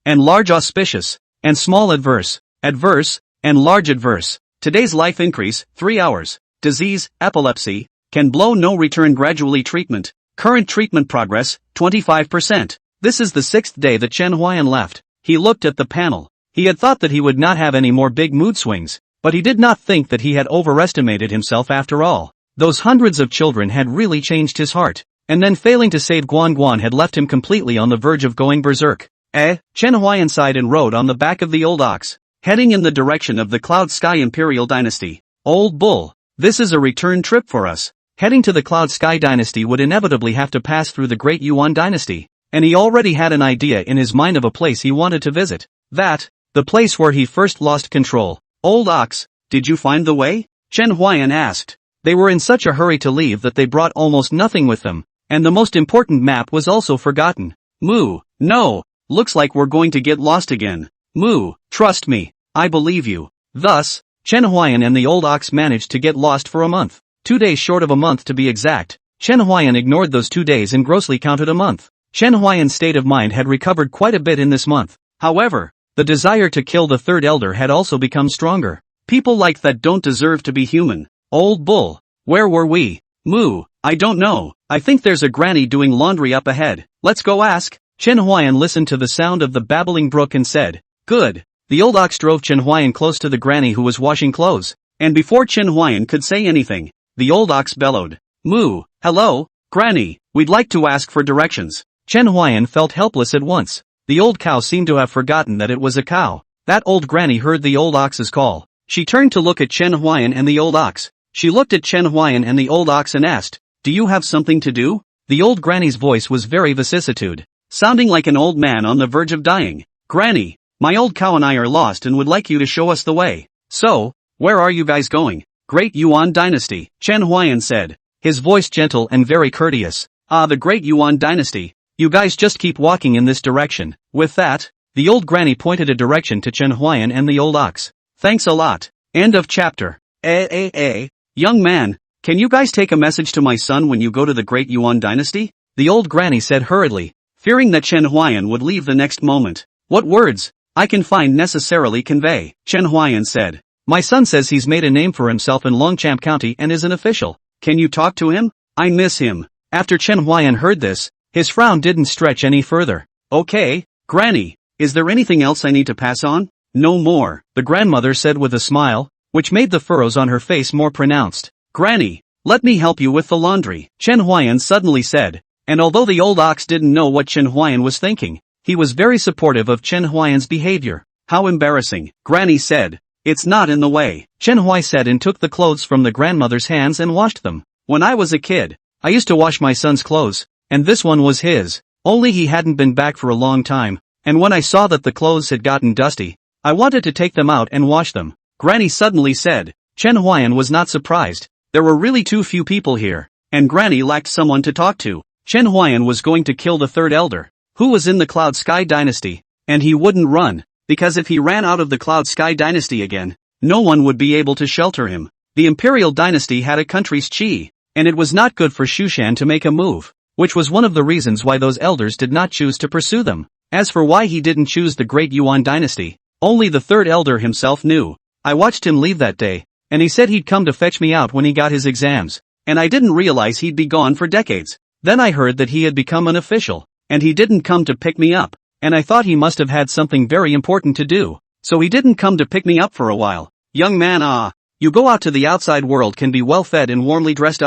and large auspicious, and small adverse, and large adverse. Today's life increase, 3 hours. Disease, epilepsy, can blow no return gradually treatment. Current treatment progress, 25%. This is the 6th day that Chen Huai'an left. He looked at the panel. He had thought that he would not have any more big mood swings, but he did not think that he had overestimated himself after all. Those hundreds of children had really changed his heart, and then failing to save Guan had left him completely on the verge of going berserk. Chen Huai'an sighed and rode on the back of the old ox, heading in the direction of the Cloud Sky Imperial Dynasty. Old bull, this is a return trip for us. Heading to the Cloud Sky Dynasty would inevitably have to pass through the Great Yuan Dynasty, and he already had an idea in his mind of a place he wanted to visit. The place where he first lost control. Old ox, did you find the way? Chen Huai'an asked. They were in such a hurry to leave that they brought almost nothing with them, and the most important map was also forgotten. Moo, no, looks like we're going to get lost again. Moo, trust me, I believe you. Thus, Chen Huai'an and the old ox managed to get lost for a month. 2 days short of a month to be exact. Chen Huai'an ignored those 2 days and grossly counted a month. Chen Huai'an's state of mind had recovered quite a bit in this month. However, the desire to kill the third elder had also become stronger. People like that don't deserve to be human. Old bull, where were we? Moo, I don't know. I think there's a granny doing laundry up ahead. Let's go ask. Chen Huai'an listened to the sound of the babbling brook and said, good. The old ox drove Chen Huai'an close to the granny who was washing clothes, and before Chen Huai'an could say anything, the old ox bellowed. Moo, hello, granny, we'd like to ask for directions. Chen Huai'an felt helpless at once. The old cow seemed to have forgotten that it was a cow. That old granny heard the old ox's call. She turned to look at Chen Huai'an and the old ox. She looked at Chen Huai'an and the old ox and asked, do you have something to do? The old granny's voice was very vicissitude, sounding like an old man on the verge of dying. Granny, my old cow and I are lost and would like you to show us the way. So, where are you guys going? Great Yuan Dynasty, Chen Huai'an said, his voice gentle and very courteous. The Great Yuan Dynasty. You guys just keep walking in this direction. With that, the old granny pointed a direction to Chen Huai'an and the old ox. Thanks a lot. End of chapter. Young man, can you guys take a message to my son when you go to the Great Yuan Dynasty? The old granny said hurriedly, fearing that Chen Huai'an would leave the next moment. What words I can find necessarily convey? Chen Huai'an said. My son says he's made a name for himself in Longchang County and is an official. Can you talk to him? I miss him. After Chen Huai'an heard this, his frown didn't stretch any further. Okay, Granny, is there anything else I need to pass on? No more, the grandmother said with a smile, which made the furrows on her face more pronounced. Granny, let me help you with the laundry, Chen Huai'an suddenly said, and although the old ox didn't know what Chen Huai'an was thinking, he was very supportive of Chen Huai'an's behavior. How embarrassing, Granny said. It's not in the way, Chen Huai said and took the clothes from the grandmother's hands and washed them. When I was a kid, I used to wash my son's clothes, and this one was his, only he hadn't been back for a long time, and when I saw that the clothes had gotten dusty, I wanted to take them out and wash them. Granny suddenly said. Chen Huai'an was not surprised. There were really too few people here, and Granny lacked someone to talk to. Chen Huai'an was going to kill the third elder, who was in the Cloud Sky Dynasty, and he wouldn't run, because if he ran out of the Cloud Sky Dynasty again, no one would be able to shelter him. The Imperial Dynasty had a country's chi, and it was not good for Shushan to make a move, which was one of the reasons why those elders did not choose to pursue them. As for why he didn't choose the Great Yuan Dynasty, only the third elder himself knew. I watched him leave that day, and he said he'd come to fetch me out when he got his exams, and I didn't realize he'd be gone for decades. Then I heard that he had become an official, and he didn't come to pick me up, and I thought he must have had something very important to do, so he didn't come to pick me up for a while. Young man, you go out to the outside world, can be well fed and warmly dressed,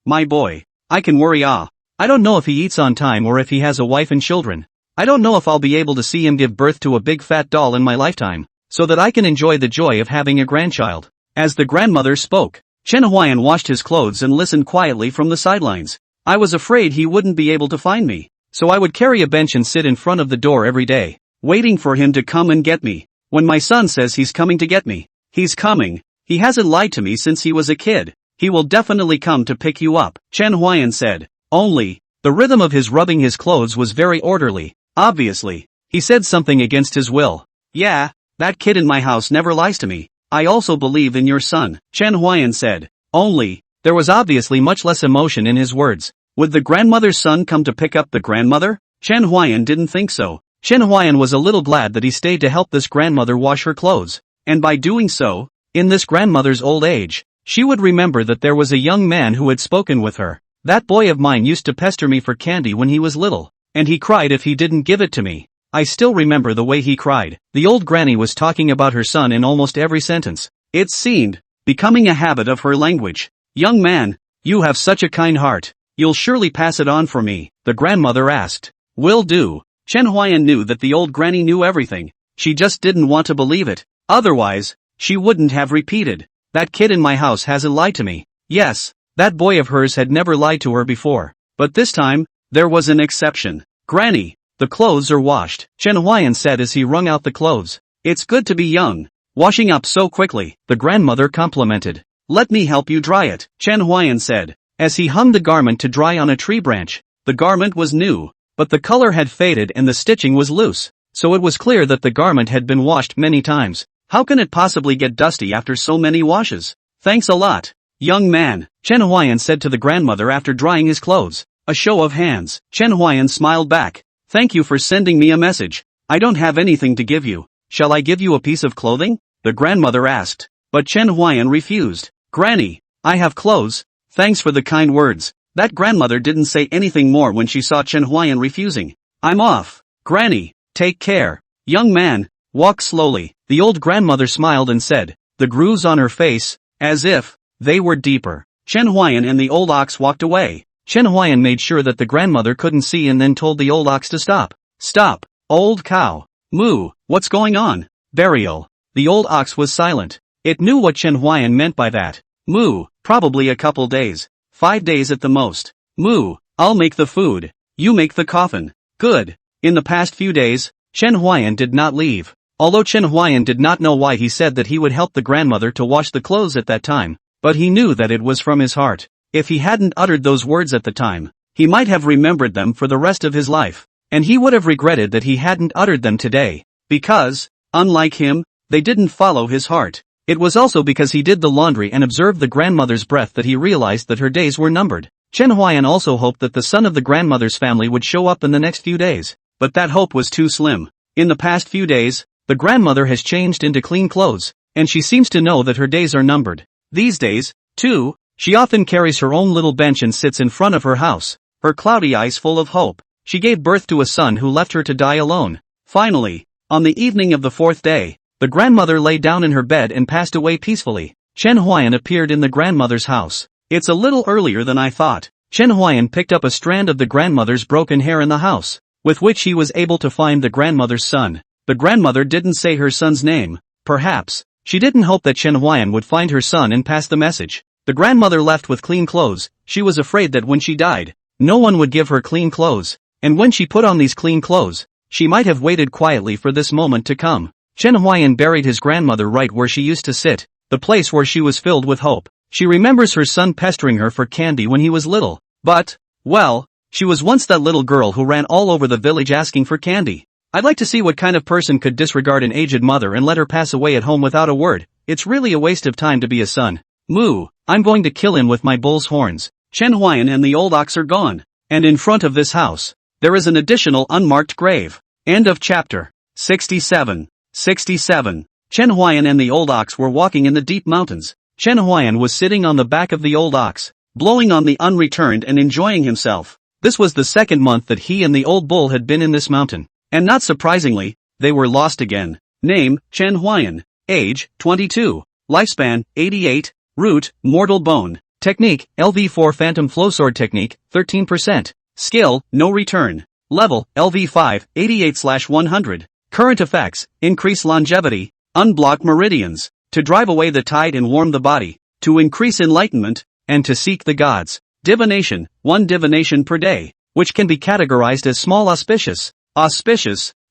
my boy. I can worry, I don't know if he eats on time or if he has a wife and children. I don't know if I'll be able to see him give birth to a big fat doll in my lifetime, so that I can enjoy the joy of having a grandchild. As the grandmother spoke, Chen Huai'an washed his clothes and listened quietly from the sidelines. I was afraid he wouldn't be able to find me, so I would carry a bench and sit in front of the door every day, waiting for him to come and get me. When my son says he's coming to get me, he's coming. He hasn't lied to me since he was a kid. He will definitely come to pick you up, Chen Huai'an said. Only, the rhythm of his rubbing his clothes was very orderly. Obviously, he said something against his will. Yeah, that kid in my house never lies to me. I also believe in your son, Chen Huai'an said. Only, there was obviously much less emotion in his words. Would the grandmother's son come to pick up the grandmother? Chen Huai'an didn't think so. Chen Huai'an was a little glad that he stayed to help this grandmother wash her clothes, and by doing so, in this grandmother's old age, she would remember that there was a young man who had spoken with her. That boy of mine used to pester me for candy when he was little, and he cried if he didn't give it to me. I still remember the way he cried. The old granny was talking about her son in almost every sentence. It seemed becoming a habit of her language. Young man, you have such a kind heart. You'll surely pass it on for me, the grandmother asked. Will do. Chen Huai'an knew that the old granny knew everything. She just didn't want to believe it. Otherwise, she wouldn't have repeated. That kid in my house hasn't lied to me. Yes, that boy of hers had never lied to her before. But this time, there was an exception. Granny, the clothes are washed, Chen Huai'an said as he wrung out the clothes. It's good to be young. Washing up so quickly, the grandmother complimented. Let me help you dry it, Chen Huai'an said, as he hung the garment to dry on a tree branch. The garment was new, but the color had faded and the stitching was loose, so it was clear that the garment had been washed many times. How can it possibly get dusty after so many washes? Thanks a lot, young man, Chen Huai'an said to the grandmother after drying his clothes. A show of hands. Chen Huai'an smiled back. Thank you for sending me a message. I don't have anything to give you. Shall I give you a piece of clothing? The grandmother asked. But Chen Huai'an refused. Granny, I have clothes. Thanks for the kind words. That grandmother didn't say anything more when she saw Chen Huai'an refusing. I'm off. Granny, take care. Young man, walk slowly. The old grandmother smiled and said, the grooves on her face, as if they were deeper. Chen Huai'an and the old ox walked away. Chen Huai'an made sure that the grandmother couldn't see and then told the old ox to stop. Stop, old cow. Moo, what's going on? Burial. The old ox was silent. It knew what Chen Huai'an meant by that. Moo, probably a couple days. 5 days at the most. Moo, I'll make the food. You make the coffin. Good. In the past few days, Chen Huai'an did not leave. Although Chen Huai'an did not know why he said that he would help the grandmother to wash the clothes at that time, but he knew that it was from his heart. If he hadn't uttered those words at the time, he might have remembered them for the rest of his life, and he would have regretted that he hadn't uttered them today, because, unlike him, they didn't follow his heart. It was also because he did the laundry and observed the grandmother's breath that he realized that her days were numbered. Chen Huai'an also hoped that the son of the grandmother's family would show up in the next few days, but that hope was too slim. In the past few days, the grandmother has changed into clean clothes, and she seems to know that her days are numbered. These days, too, she often carries her own little bench and sits in front of her house, her cloudy eyes full of hope. She gave birth to a son who left her to die alone. Finally, on the evening of the 4th day, the grandmother lay down in her bed and passed away peacefully. Chen Huai'an appeared in the grandmother's house. It's a little earlier than I thought. Chen Huai'an picked up a strand of the grandmother's broken hair in the house, with which he was able to find the grandmother's son. The grandmother didn't say her son's name. Perhaps she didn't hope that Chen Huai'an would find her son and pass the message. The grandmother left with clean clothes. She was afraid that when she died, no one would give her clean clothes, and when she put on these clean clothes, she might have waited quietly for this moment to come. Chen Huai'an buried his grandmother right where she used to sit, the place where she was filled with hope. She remembers her son pestering her for candy when he was little, but, well, she was once that little girl who ran all over the village asking for candy. I'd like to see what kind of person could disregard an aged mother and let her pass away at home without a word. It's really a waste of time to be a son. Moo, I'm going to kill him with my bull's horns. Chen Huai'an and the old ox are gone, and in front of this house, there is an additional unmarked grave. End of chapter. 67. 67. Chen Huai'an and the old ox were walking in the deep mountains. Chen Huai'an was sitting on the back of the old ox, blowing on the unreturned and enjoying himself. This was the second month that he and the old bull had been in this mountain, and not surprisingly, they were lost again. Name, Chen Huai'an. Age, 22. Lifespan, 88. Root, mortal bone. Technique, LV4 Phantom Flowsword Technique, 13%. Skill, no return. Level, LV5, 88/100. Current effects, increase longevity, unblock meridians, to drive away the tide and warm the body, to increase enlightenment, and to seek the gods. Divination, 1 divination per day, which can be categorized as small auspicious,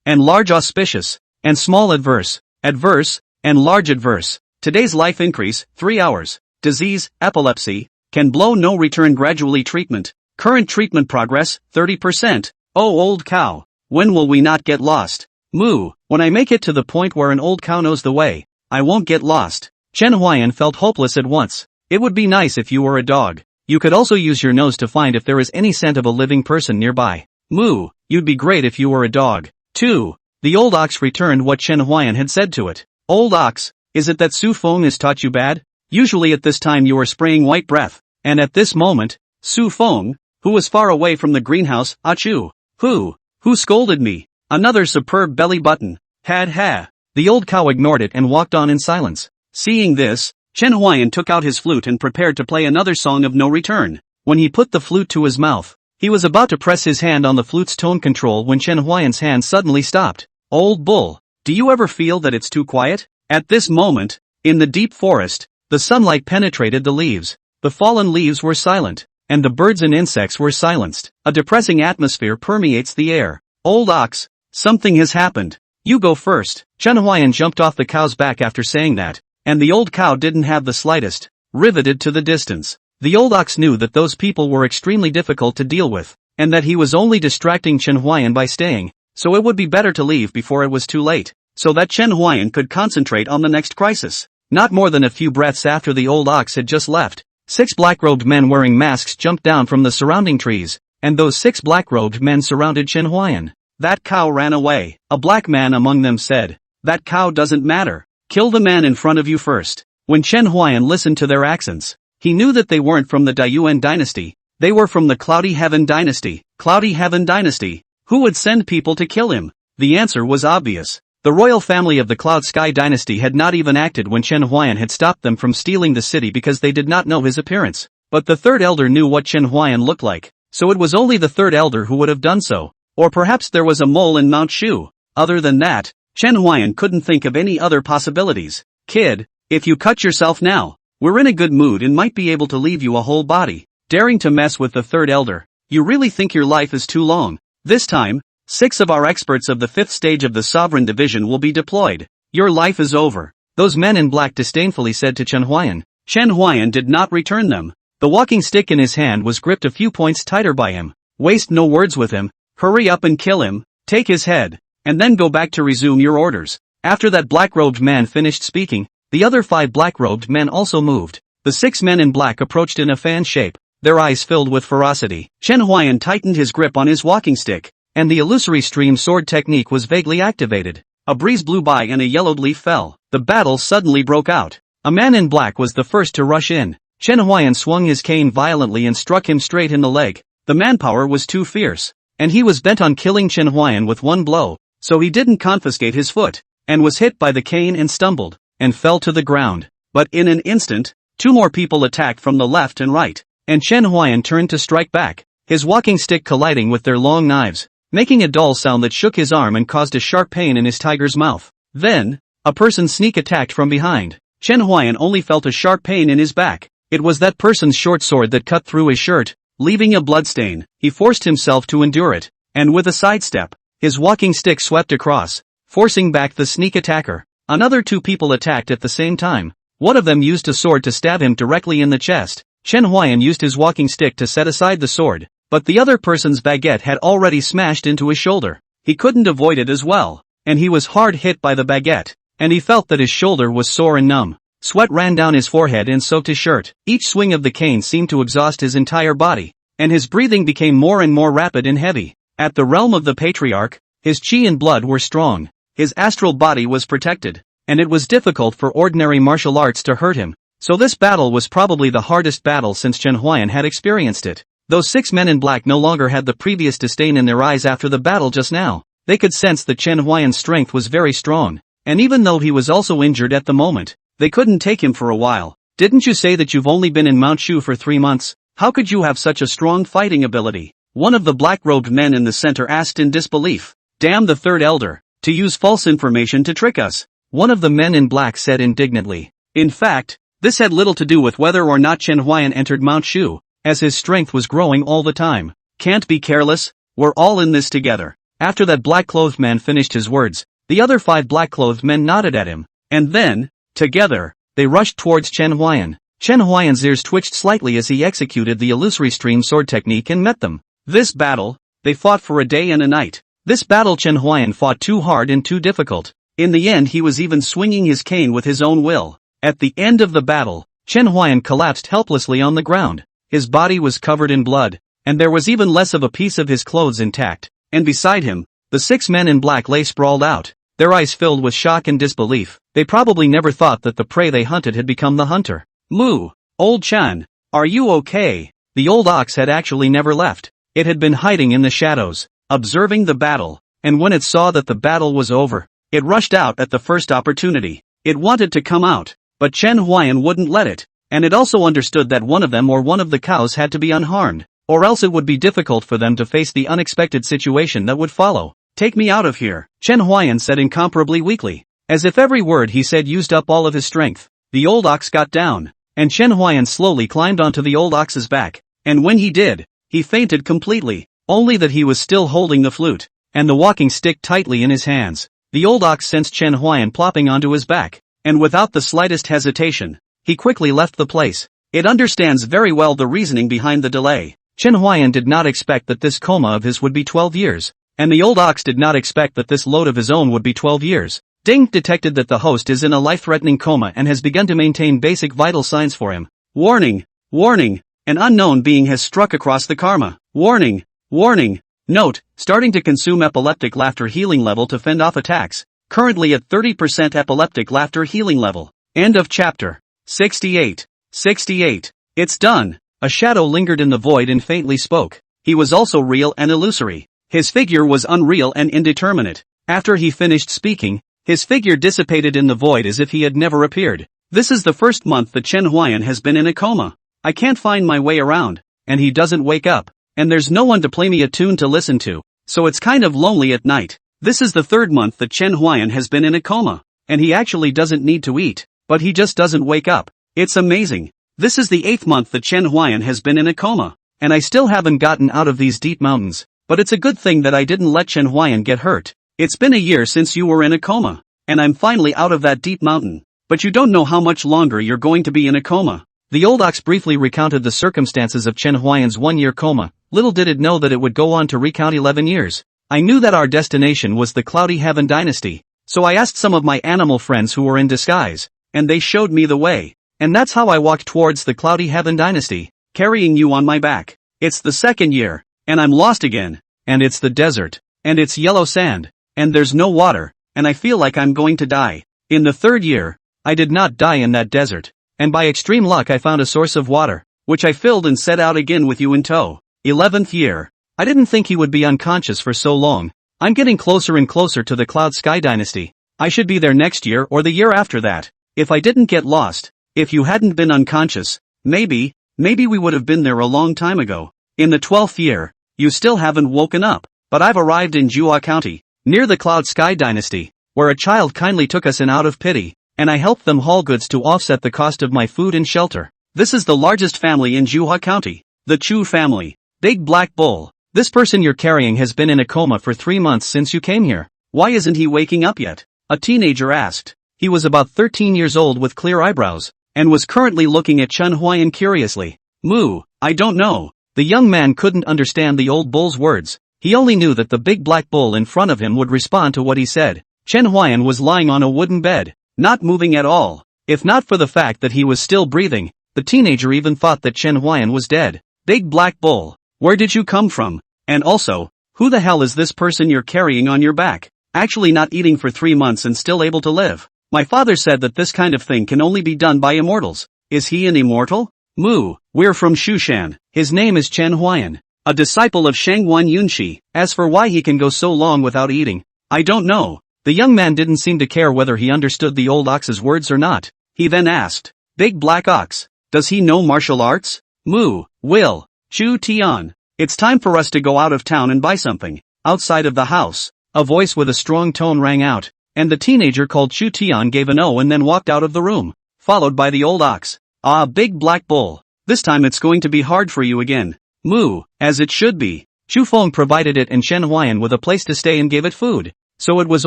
and large auspicious, and small adverse, and large adverse. Today's life increase, 3 hours. Disease, epilepsy, can blow no return gradually treatment. Current treatment progress, 30%. Oh old cow, when will we not get lost? Moo, when I make it to the point where an old cow knows the way, I won't get lost. Chen Huai'an felt hopeless at once. It would be nice if you were a dog. You could also use your nose to find if there is any scent of a living person nearby. Moo, you'd be great if you were a dog. 2. The old ox returned what Chen Huai'an had said to it. Old ox, is it that Su Feng has taught you bad? Usually at this time you are spraying white breath, and at this moment, Su Feng, who was far away from the greenhouse, achoo. Who scolded me? Another superb belly button. Ha. The old cow ignored it and walked on in silence. Seeing this, Chen Huai'an took out his flute and prepared to play another song of no return. When he put the flute to his mouth, he was about to press his hand on the flute's tone control when Chen Huai'an's hand suddenly stopped. Old bull, do you ever feel that it's too quiet? At this moment, in the deep forest, the sunlight penetrated the leaves. The fallen leaves were silent, and the birds and insects were silenced. A depressing atmosphere permeates the air. Old ox, something has happened. You go first. Chen Huai'an jumped off the cow's back after saying that, and the old cow didn't have the slightest, riveted to the distance. The old ox knew that those people were extremely difficult to deal with, and that he was only distracting Chen Huai'an by staying, so it would be better to leave before it was too late, so that Chen Huai'an could concentrate on the next crisis. Not more than a few breaths after the old ox had just left, 6 black-robed men wearing masks jumped down from the surrounding trees, and those 6 black-robed men surrounded Chen Huai'an. That cow ran away. A black man among them said, that cow doesn't matter. Kill the man in front of you first. When Chen Huai'an listened to their accents, he knew that they weren't from the Dayuan dynasty. They were from the Cloudy Heaven dynasty. Cloudy Heaven dynasty. Who would send people to kill him? The answer was obvious. The royal family of the Cloud Sky dynasty had not even acted when Chen Huai'an had stopped them from stealing the city because they did not know his appearance. But the third elder knew what Chen Huai'an looked like, so it was only the third elder who would have done so. Or perhaps there was a mole in Mount Shu. Other than that, Chen Huai'an couldn't think of any other possibilities. Kid, if you cut yourself now, we're in a good mood and might be able to leave you a whole body. Daring to mess with the third elder, you really think your life is too long. This time, 6 of our experts of the 5th stage of the Sovereign Division will be deployed. Your life is over. Those men in black disdainfully said to Chen Huai'an. Chen Huai'an did not return them. The walking stick in his hand was gripped a few points tighter by him. Waste no words with him. Hurry up and kill him, take his head, and then go back to resume your orders. After that black-robed man finished speaking, the other 5 black-robed men also moved. The 6 men in black approached in a fan shape, their eyes filled with ferocity. Chen Huai'an tightened his grip on his walking stick, and the illusory stream sword technique was vaguely activated. A breeze blew by and a yellowed leaf fell. The battle suddenly broke out. A man in black was the first to rush in. Chen Huai'an swung his cane violently and struck him straight in the leg. The manpower was too fierce, and he was bent on killing Chen Huai'an with one blow, so he didn't confiscate his foot, and was hit by the cane and stumbled, and fell to the ground. But in an instant, 2 more people attacked from the left and right, and Chen Huai'an turned to strike back, his walking stick colliding with their long knives, making a dull sound that shook his arm and caused a sharp pain in his tiger's mouth. Then, a person sneak attacked from behind. Chen Huai'an only felt a sharp pain in his back. It was that person's short sword that cut through his shirt, leaving a bloodstain. He forced himself to endure it, and with a sidestep, his walking stick swept across, forcing back the sneak attacker. Another two people attacked at the same time. One of them used a sword to stab him directly in the chest. Chen Huai'an used his walking stick to set aside the sword, but the other person's baguette had already smashed into his shoulder. He couldn't avoid it as well, and he was hard hit by the baguette, and he felt that his shoulder was sore and numb. Sweat ran down his forehead and soaked his shirt. Each swing of the cane seemed to exhaust his entire body, and his breathing became more and more rapid and heavy. At the realm of the patriarch, his chi and blood were strong. His astral body was protected, and it was difficult for ordinary martial arts to hurt him. So this battle was probably the hardest battle since Chen Huai'an had experienced it. Those 6 men in black no longer had the previous disdain in their eyes after the battle just now. They could sense that Chen Huai'an's strength was very strong, and even though he was also injured at the moment, they couldn't take him for a while. Didn't you say that you've only been in Mount Shu for 3 months? How could you have such a strong fighting ability? One of the black-robed men in the center asked in disbelief. Damn the third elder, to use false information to trick us. One of the men in black said indignantly. In fact, this had little to do with whether or not Chen Huai'an entered Mount Shu, as his strength was growing all the time. Can't be careless, we're all in this together. After that black-clothed man finished his words, the other 5 black-clothed men nodded at him, and then, together, they rushed towards Chen Huai'an. Chen Huai'an's ears twitched slightly as he executed the illusory stream sword technique and met them. This battle, they fought for a day and a night. This battle Chen Huai'an fought too hard and too difficult. In the end he was even swinging his cane with his own will. At the end of the battle, Chen Huai'an collapsed helplessly on the ground. His body was covered in blood, and there was even less of a piece of his clothes intact, and beside him, the 6 men in black lay sprawled out, their eyes filled with shock and disbelief. They probably never thought that the prey they hunted had become the hunter. Moo! Old Chan, are you okay? The old ox had actually never left. It had been hiding in the shadows, observing the battle, and when it saw that the battle was over, it rushed out at the first opportunity. It wanted to come out, but Chen Huai'an wouldn't let it, and it also understood that one of them or one of the cows had to be unharmed, or else it would be difficult for them to face the unexpected situation that would follow. Take me out of here, Chen Huai'an said incomparably weakly, as if every word he said used up all of his strength. The old ox got down, and Chen Huai'an slowly climbed onto the old ox's back, and when he did, he fainted completely, only that he was still holding the flute, and the walking stick tightly in his hands. The old ox sensed Chen Huai'an plopping onto his back, and without the slightest hesitation, he quickly left the place. It understands very well the reasoning behind the delay. Chen Huai'an did not expect that this coma of his would be 12 years, and the old ox did not expect that this load of his own would be 12 years. Ding detected that the host is in a life-threatening coma and has begun to maintain basic vital signs for him. Warning! Warning! An unknown being has struck across the karma. Warning! Warning! Note, starting to consume epileptic laughter healing level to fend off attacks. Currently at 30% epileptic laughter healing level. End of chapter. 68. 68. It's done. A shadow lingered in the void and faintly spoke. He was also real and illusory. His figure was unreal and indeterminate. After he finished speaking, his figure dissipated in the void as if he had never appeared. This is the first month that Chen Huai'an has been in a coma. I can't find my way around, and he doesn't wake up, and there's no one to play me a tune to listen to, so it's kind of lonely at night. This is the 3rd month that Chen Huai'an has been in a coma, and he actually doesn't need to eat, but he just doesn't wake up. It's amazing. This is the 8th month that Chen Huai'an has been in a coma, and I still haven't gotten out of these deep mountains, but it's a good thing that I didn't let Chen Huai'an get hurt. It's been a year since you were in a coma, and I'm finally out of that deep mountain, but you don't know how much longer you're going to be in a coma. The old ox briefly recounted the circumstances of Chen Huai'an's 1-year coma. Little did it know that it would go on to recount 11 years. I knew that our destination was the Cloudy Heaven dynasty, so I asked some of my animal friends who were in disguise, and they showed me the way, and that's how I walked towards the Cloudy Heaven dynasty, carrying you on my back. It's the 2nd year, and I'm lost again, and it's the desert, and it's yellow sand, and there's no water, and I feel like I'm going to die. In the 3rd year, I did not die in that desert, and by extreme luck I found a source of water, which I filled and set out again with you in tow. 11th year. I didn't think he would be unconscious for so long. I'm getting closer and closer to the Cloud Sky dynasty. I should be there next year or the year after that. If I didn't get lost, if you hadn't been unconscious, maybe we would have been there a long time ago. In the 12th year, you still haven't woken up, but I've arrived in Jua County, near the Cloud Sky dynasty, where a child kindly took us in out of pity, and I helped them haul goods to offset the cost of my food and shelter. This is the largest family in Juhua County. The Chu family. Big Black Bull. This person you're carrying has been in a coma for 3 months since you came here. Why isn't he waking up yet? A teenager asked. He was about 13 years old with clear eyebrows, and was currently looking at Chen Huai'an curiously. Moo, I don't know. The young man couldn't understand the old bull's words. He only knew that the big black bull in front of him would respond to what he said. Chen Huai'an was lying on a wooden bed, not moving at all. If not for the fact that he was still breathing, the teenager even thought that Chen Huai'an was dead. Big Black Bull, where did you come from? And also, who the hell is this person you're carrying on your back? Actually not eating for 3 months and still able to live. My father said that this kind of thing can only be done by immortals. Is he an immortal? Moo, we're from Shushan. His name is Chen Huai'an, a disciple of Shangguan Yunxi. As for why he can go so long without eating, I don't know. The young man didn't seem to care whether he understood the old ox's words or not. He then asked, Big Black Ox, does he know martial arts? Moo, Will, Chu Tian. It's time for us to go out of town and buy something. Outside of the house, a voice with a strong tone rang out, and the teenager called Chu Tian gave an O and then walked out of the room, followed by the old ox. Ah, Big Black Bull, this time it's going to be hard for you again. Moo, as it should be. Chu Feng provided it and Chen Huai'an with a place to stay and gave it food, so it was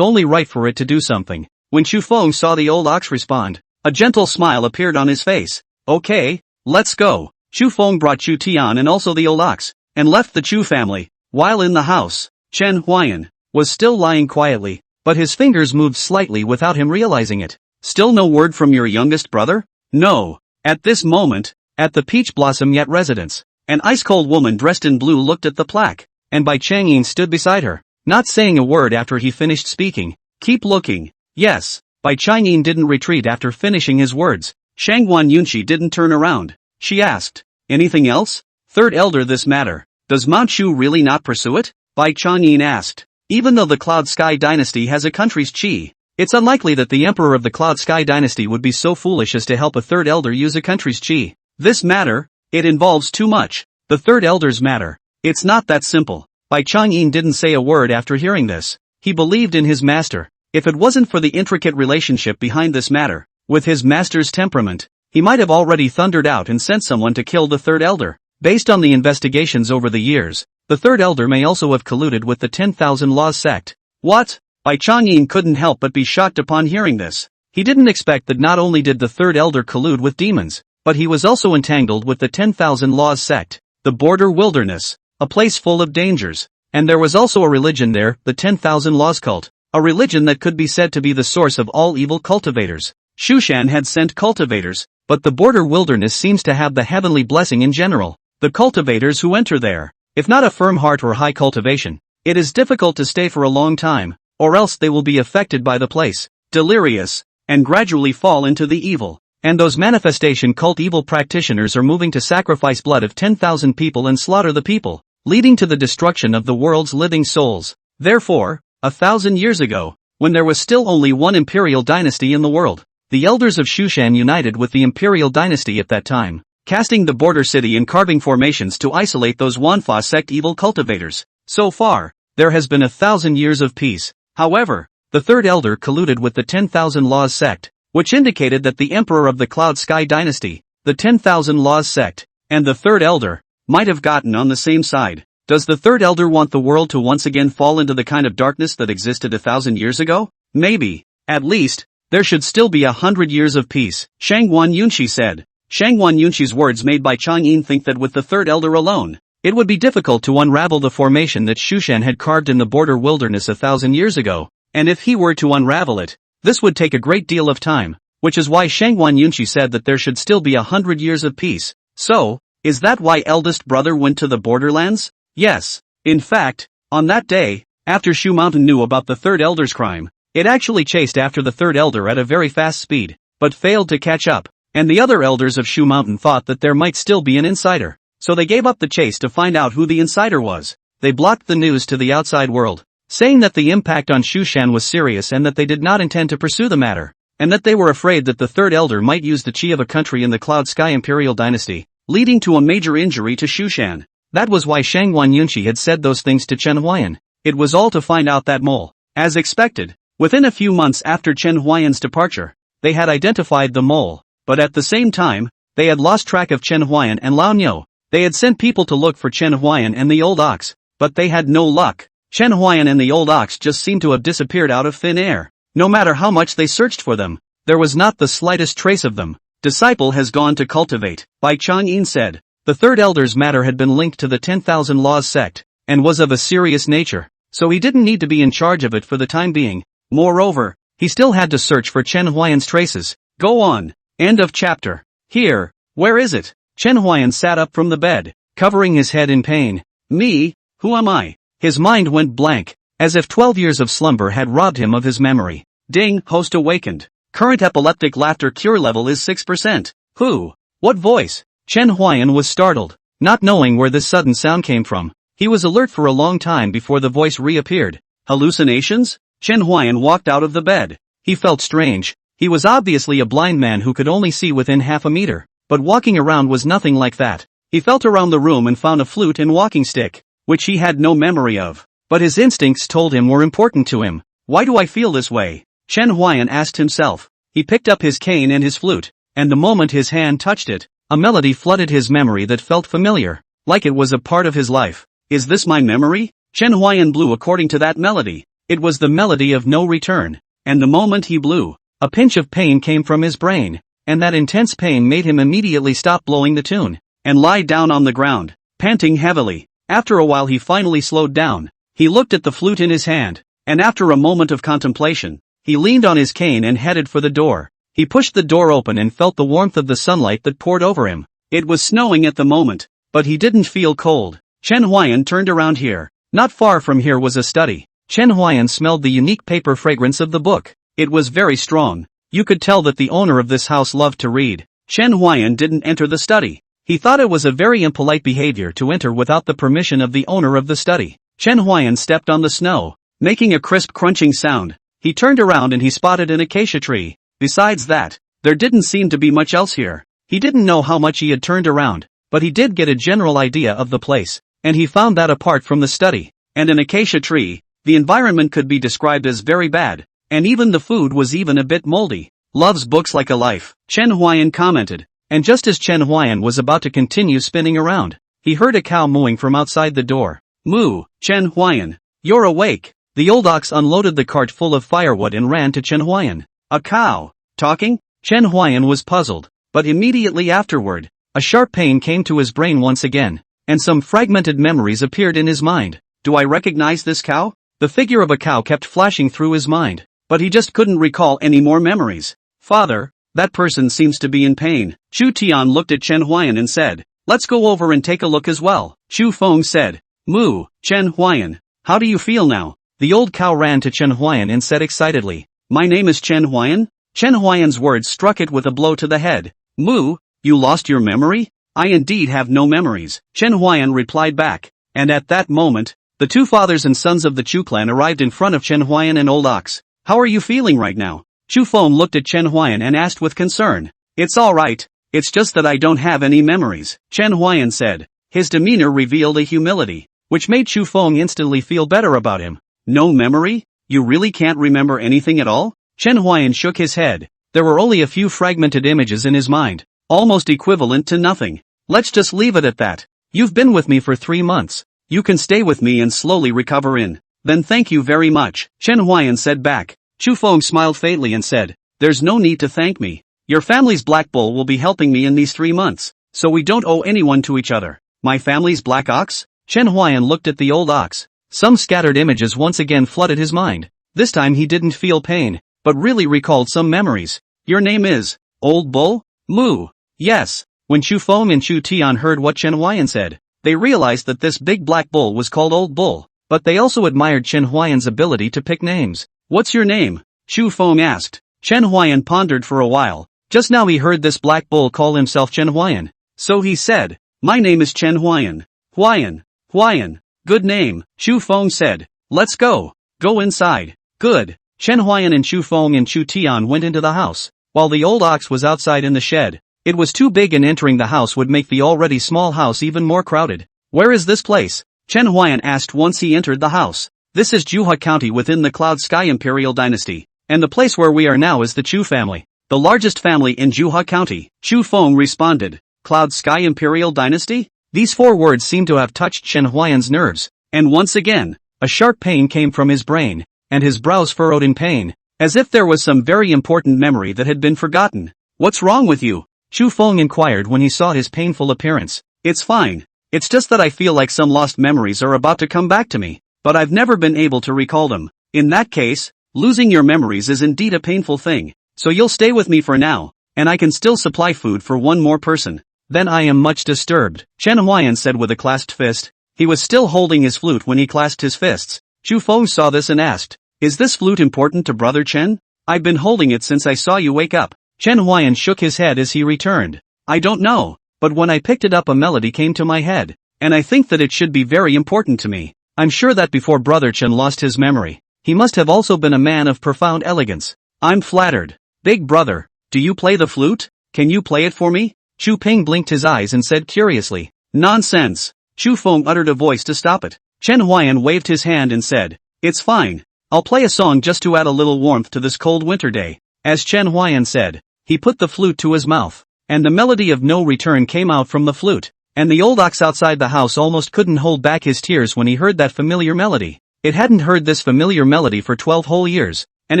only right for it to do something. When Chu Feng saw the old ox respond, a gentle smile appeared on his face. Okay, let's go. Chu Feng brought Chu Tian and also the old ox, and left the Chu family. While in the house, Chen Huai'an was still lying quietly, but his fingers moved slightly without him realizing it. Still no word from your youngest brother? No. At this moment, at the Peach Blossom Yet residence, an ice-cold woman dressed in blue looked at the plaque, and Bai Changyin stood beside her, not saying a word after he finished speaking. Keep looking. Yes. Bai Changyin didn't retreat after finishing his words. Shangguan Yunxi didn't turn around. She asked, anything else? Third elder, this matter. Does Manchu really not pursue it? Bai Changyin asked. Even though the Cloud Sky dynasty has a country's qi, it's unlikely that the emperor of the Cloud Sky dynasty would be so foolish as to help a third elder use a country's qi. This matter, it involves too much. The third elder's matter. It's not that simple. Bai Changyin didn't say a word after hearing this. He believed in his master. If it wasn't for the intricate relationship behind this matter, with his master's temperament, he might have already thundered out and sent someone to kill the third elder. Based on the investigations over the years, the third elder may also have colluded with the 10,000 Laws sect. What? Bai Changyin couldn't help but be shocked upon hearing this. He didn't expect that not only did the third elder collude with demons, but he was also entangled with the 10,000 Laws sect, the border wilderness, a place full of dangers. And there was also a religion there, the 10,000 Laws cult, a religion that could be said to be the source of all evil cultivators. Shushan had sent cultivators, but the border wilderness seems to have the heavenly blessing in general. The cultivators who enter there, if not a firm heart or high cultivation, it is difficult to stay for a long time, or else they will be affected by the place, delirious, and gradually fall into the evil. And those manifestation cult evil practitioners are moving to sacrifice blood of 10,000 people and slaughter the people, leading to the destruction of the world's living souls. Therefore, 1,000 years ago, when there was still only one imperial dynasty in the world, the elders of Shushan united with the imperial dynasty at that time, casting the border city and carving formations to isolate those Wanfa sect evil cultivators. So far, there has been 1,000 years of peace. However, the third elder colluded with the 10,000 Laws sect, which indicated that the emperor of the Cloud Sky dynasty, the 10,000 Laws sect, and the third elder, might have gotten on the same side. Does the third elder want the world to once again fall into the kind of darkness that existed 1,000 years ago? Maybe. At least, there should still be 100 years of peace, Shangguan Yunxi said. Shangguan Yunxi's words made Bai Changyin think that with the third elder alone, it would be difficult to unravel the formation that Shushan had carved in the border wilderness 1,000 years ago, and if he were to unravel it, this would take a great deal of time, which is why Shangguan Yunxi said that there should still be 100 years of peace. So, is that why eldest brother went to the borderlands? Yes. In fact, on that day, after Shu Mountain knew about the third elder's crime, it actually chased after the third elder at a very fast speed, but failed to catch up, and the other elders of Shu Mountain thought that there might still be an insider, so they gave up the chase to find out who the insider was. They blocked the news to the outside world, saying that the impact on Shushan was serious and that they did not intend to pursue the matter, and that they were afraid that the third elder might use the chi of a country in the Cloud Sky Imperial Dynasty, leading to a major injury to Shushan. That was why Shangguan Yunxi had said those things to Chen Huai'an. It was all to find out that mole. As expected, within a few months after Chen Huai'an's departure, they had identified the mole, but at the same time, They had lost track of Chen Huai'an and Lao Niu. They had sent people to look for Chen Huai'an and the old ox, but they had no luck. Chen Huai'an and the old ox just seemed to have disappeared out of thin air. No matter how much they searched for them, there was not the slightest trace of them. Disciple has gone to cultivate, by Chang Yin said. The third elder's matter had been linked to the 10,000 Laws sect, and was of a serious nature, so he didn't need to be in charge of it for the time being. Moreover, he still had to search for Chen Huai'an's traces. Go on. End of chapter. Here. Where is it? Chen Huai'an sat up from the bed, covering his head in pain. Me? Who am I? His mind went blank, as if 12 years of slumber had robbed him of his memory. Ding, host awakened. Current epileptic laughter cure level is 6%. Who? What voice? Chen Huai'an was startled, not knowing where this sudden sound came from. He was alert for a long time before the voice reappeared. Hallucinations? Chen Huai'an walked out of the bed. He felt strange. He was obviously a blind man who could only see within half a meter, but walking around was nothing like that. He felt around the room and found a flute and walking stick, which he had no memory of, but his instincts told him were important to him. Why do I feel this way? Chen Huai'an asked himself. He picked up his cane and his flute, and the moment his hand touched it, a melody flooded his memory that felt familiar, like it was a part of his life. Is this my memory? Chen Huai'an blew according to that melody. It was the melody of no return, and the moment he blew, a pinch of pain came from his brain, and that intense pain made him immediately stop blowing the tune, and lie down on the ground, panting heavily. After a while he finally slowed down. He looked at the flute in his hand, and after a moment of contemplation, he leaned on his cane and headed for the door. He pushed the door open and felt the warmth of the sunlight that poured over him. It was snowing at the moment, but he didn't feel cold. Chen Huai'an turned around here. Not far from here was a study. Chen Huai'an smelled the unique paper fragrance of the book. It was very strong. You could tell that the owner of this house loved to read. Chen Huai'an didn't enter the study. He thought it was a very impolite behavior to enter without the permission of the owner of the study. Chen Huai'an stepped on the snow, making a crisp crunching sound. He turned around and he spotted an acacia tree. Besides that, there didn't seem to be much else here. He didn't know how much he had turned around, but he did get a general idea of the place, and he found that apart from the study and an acacia tree, the environment could be described as very bad, and even the food was even a bit moldy. Loves books like a life, Chen Huai'an commented, and just as Chen Huai'an was about to continue spinning around, he heard a cow mooing from outside the door. Moo, Chen Huai'an, you're awake. The old ox unloaded the cart full of firewood and ran to Chen Huai'an. A cow? Talking? Chen Huai'an was puzzled, but immediately afterward, a sharp pain came to his brain once again, and some fragmented memories appeared in his mind. Do I recognize this cow? The figure of a cow kept flashing through his mind, but he just couldn't recall any more memories. Father, that person seems to be in pain. Chu Tian looked at Chen Huai'an and said, let's go over and take a look as well. Chu Feng said, Moo, Chen Huai'an, how do you feel now? The old cow ran to Chen Huai'an and said excitedly, my name is Chen Huai'an? Chen Huai'an's words struck it with a blow to the head. Moo, you lost your memory? I indeed have no memories, Chen Huai'an replied back, and at that moment, the two fathers and sons of the Chu clan arrived in front of Chen Huai'an and Old Ox. How are you feeling right now? Chu Feng looked at Chen Huai'an and asked with concern. It's alright, it's just that I don't have any memories, Chen Huai'an said. His demeanor revealed a humility, which made Chu Feng instantly feel better about him. No memory? You really can't remember anything at all? Chen Huai'an shook his head. There were only a few fragmented images in his mind, almost equivalent to nothing. Let's just leave it at that. You've been with me for 3 months. You can stay with me and slowly recover in. Then thank you very much, Chen Huai'an said back. Chu Feng smiled faintly and said, there's no need to thank me. Your family's black bull will be helping me in these 3 months, so we don't owe anyone to each other. My family's black ox? Chen Huai'an looked at the old ox. Some scattered images once again flooded his mind. This time he didn't feel pain, but really recalled some memories. Your name is Old Bull? Moo. Yes. When Chu Feng and Chu Tian heard what Chen Huai'an said, they realized that this big black bull was called Old Bull, but they also admired Chen Huai'an's ability to pick names. What's your name? Chu Feng asked. Chen Huai'an pondered for a while. Just now he heard this black bull call himself Chen Huai'an. So he said, my name is Chen Huai'an. Huai'an. Huai'an. Good name, Chu Feng said. Let's go. Go inside. Good. Chen Huai'an and Chu Feng and Chu Tian went into the house, while the old ox was outside in the shed. It was too big and entering the house would make the already small house even more crowded. Where is this place? Chen Huai'an asked once he entered the house. This is Juhua County within the Cloud Sky Imperial Dynasty, and the place where we are now is the Chu family. The largest family in Juha County, Chu Feng responded. Cloud Sky Imperial Dynasty? These 4 words seemed to have touched Chen Huai'an's nerves, and once again, a sharp pain came from his brain, and his brows furrowed in pain, as if there was some very important memory that had been forgotten. What's wrong with you? Chu Feng inquired when he saw his painful appearance. It's fine. It's just that I feel like some lost memories are about to come back to me, but I've never been able to recall them. In that case, losing your memories is indeed a painful thing, so you'll stay with me for now, and I can still supply food for one more person. Then I am much disturbed, Chen Huai'an said with a clasped fist. He was still holding his flute when he clasped his fists. Chu Feng saw this and asked, "Is this flute important to Brother Chen? I've been holding it since I saw you wake up." Chen Huai'an shook his head as he returned. "I don't know, but when I picked it up a melody came to my head, and I think that it should be very important to me. I'm sure that before Brother Chen lost his memory, he must have also been a man of profound elegance. I'm flattered. Big brother, do you play the flute? Can you play it for me?" Chu Ping blinked his eyes and said curiously, "Nonsense." Chu Feng uttered a voice to stop it. Chen Huai'an waved his hand and said, "It's fine. I'll play a song just to add a little warmth to this cold winter day." As Chen Huai'an said, he put the flute to his mouth, and the melody of no return came out from the flute, and the old ox outside the house almost couldn't hold back his tears when he heard that familiar melody. It hadn't heard this familiar melody for 12 whole years, and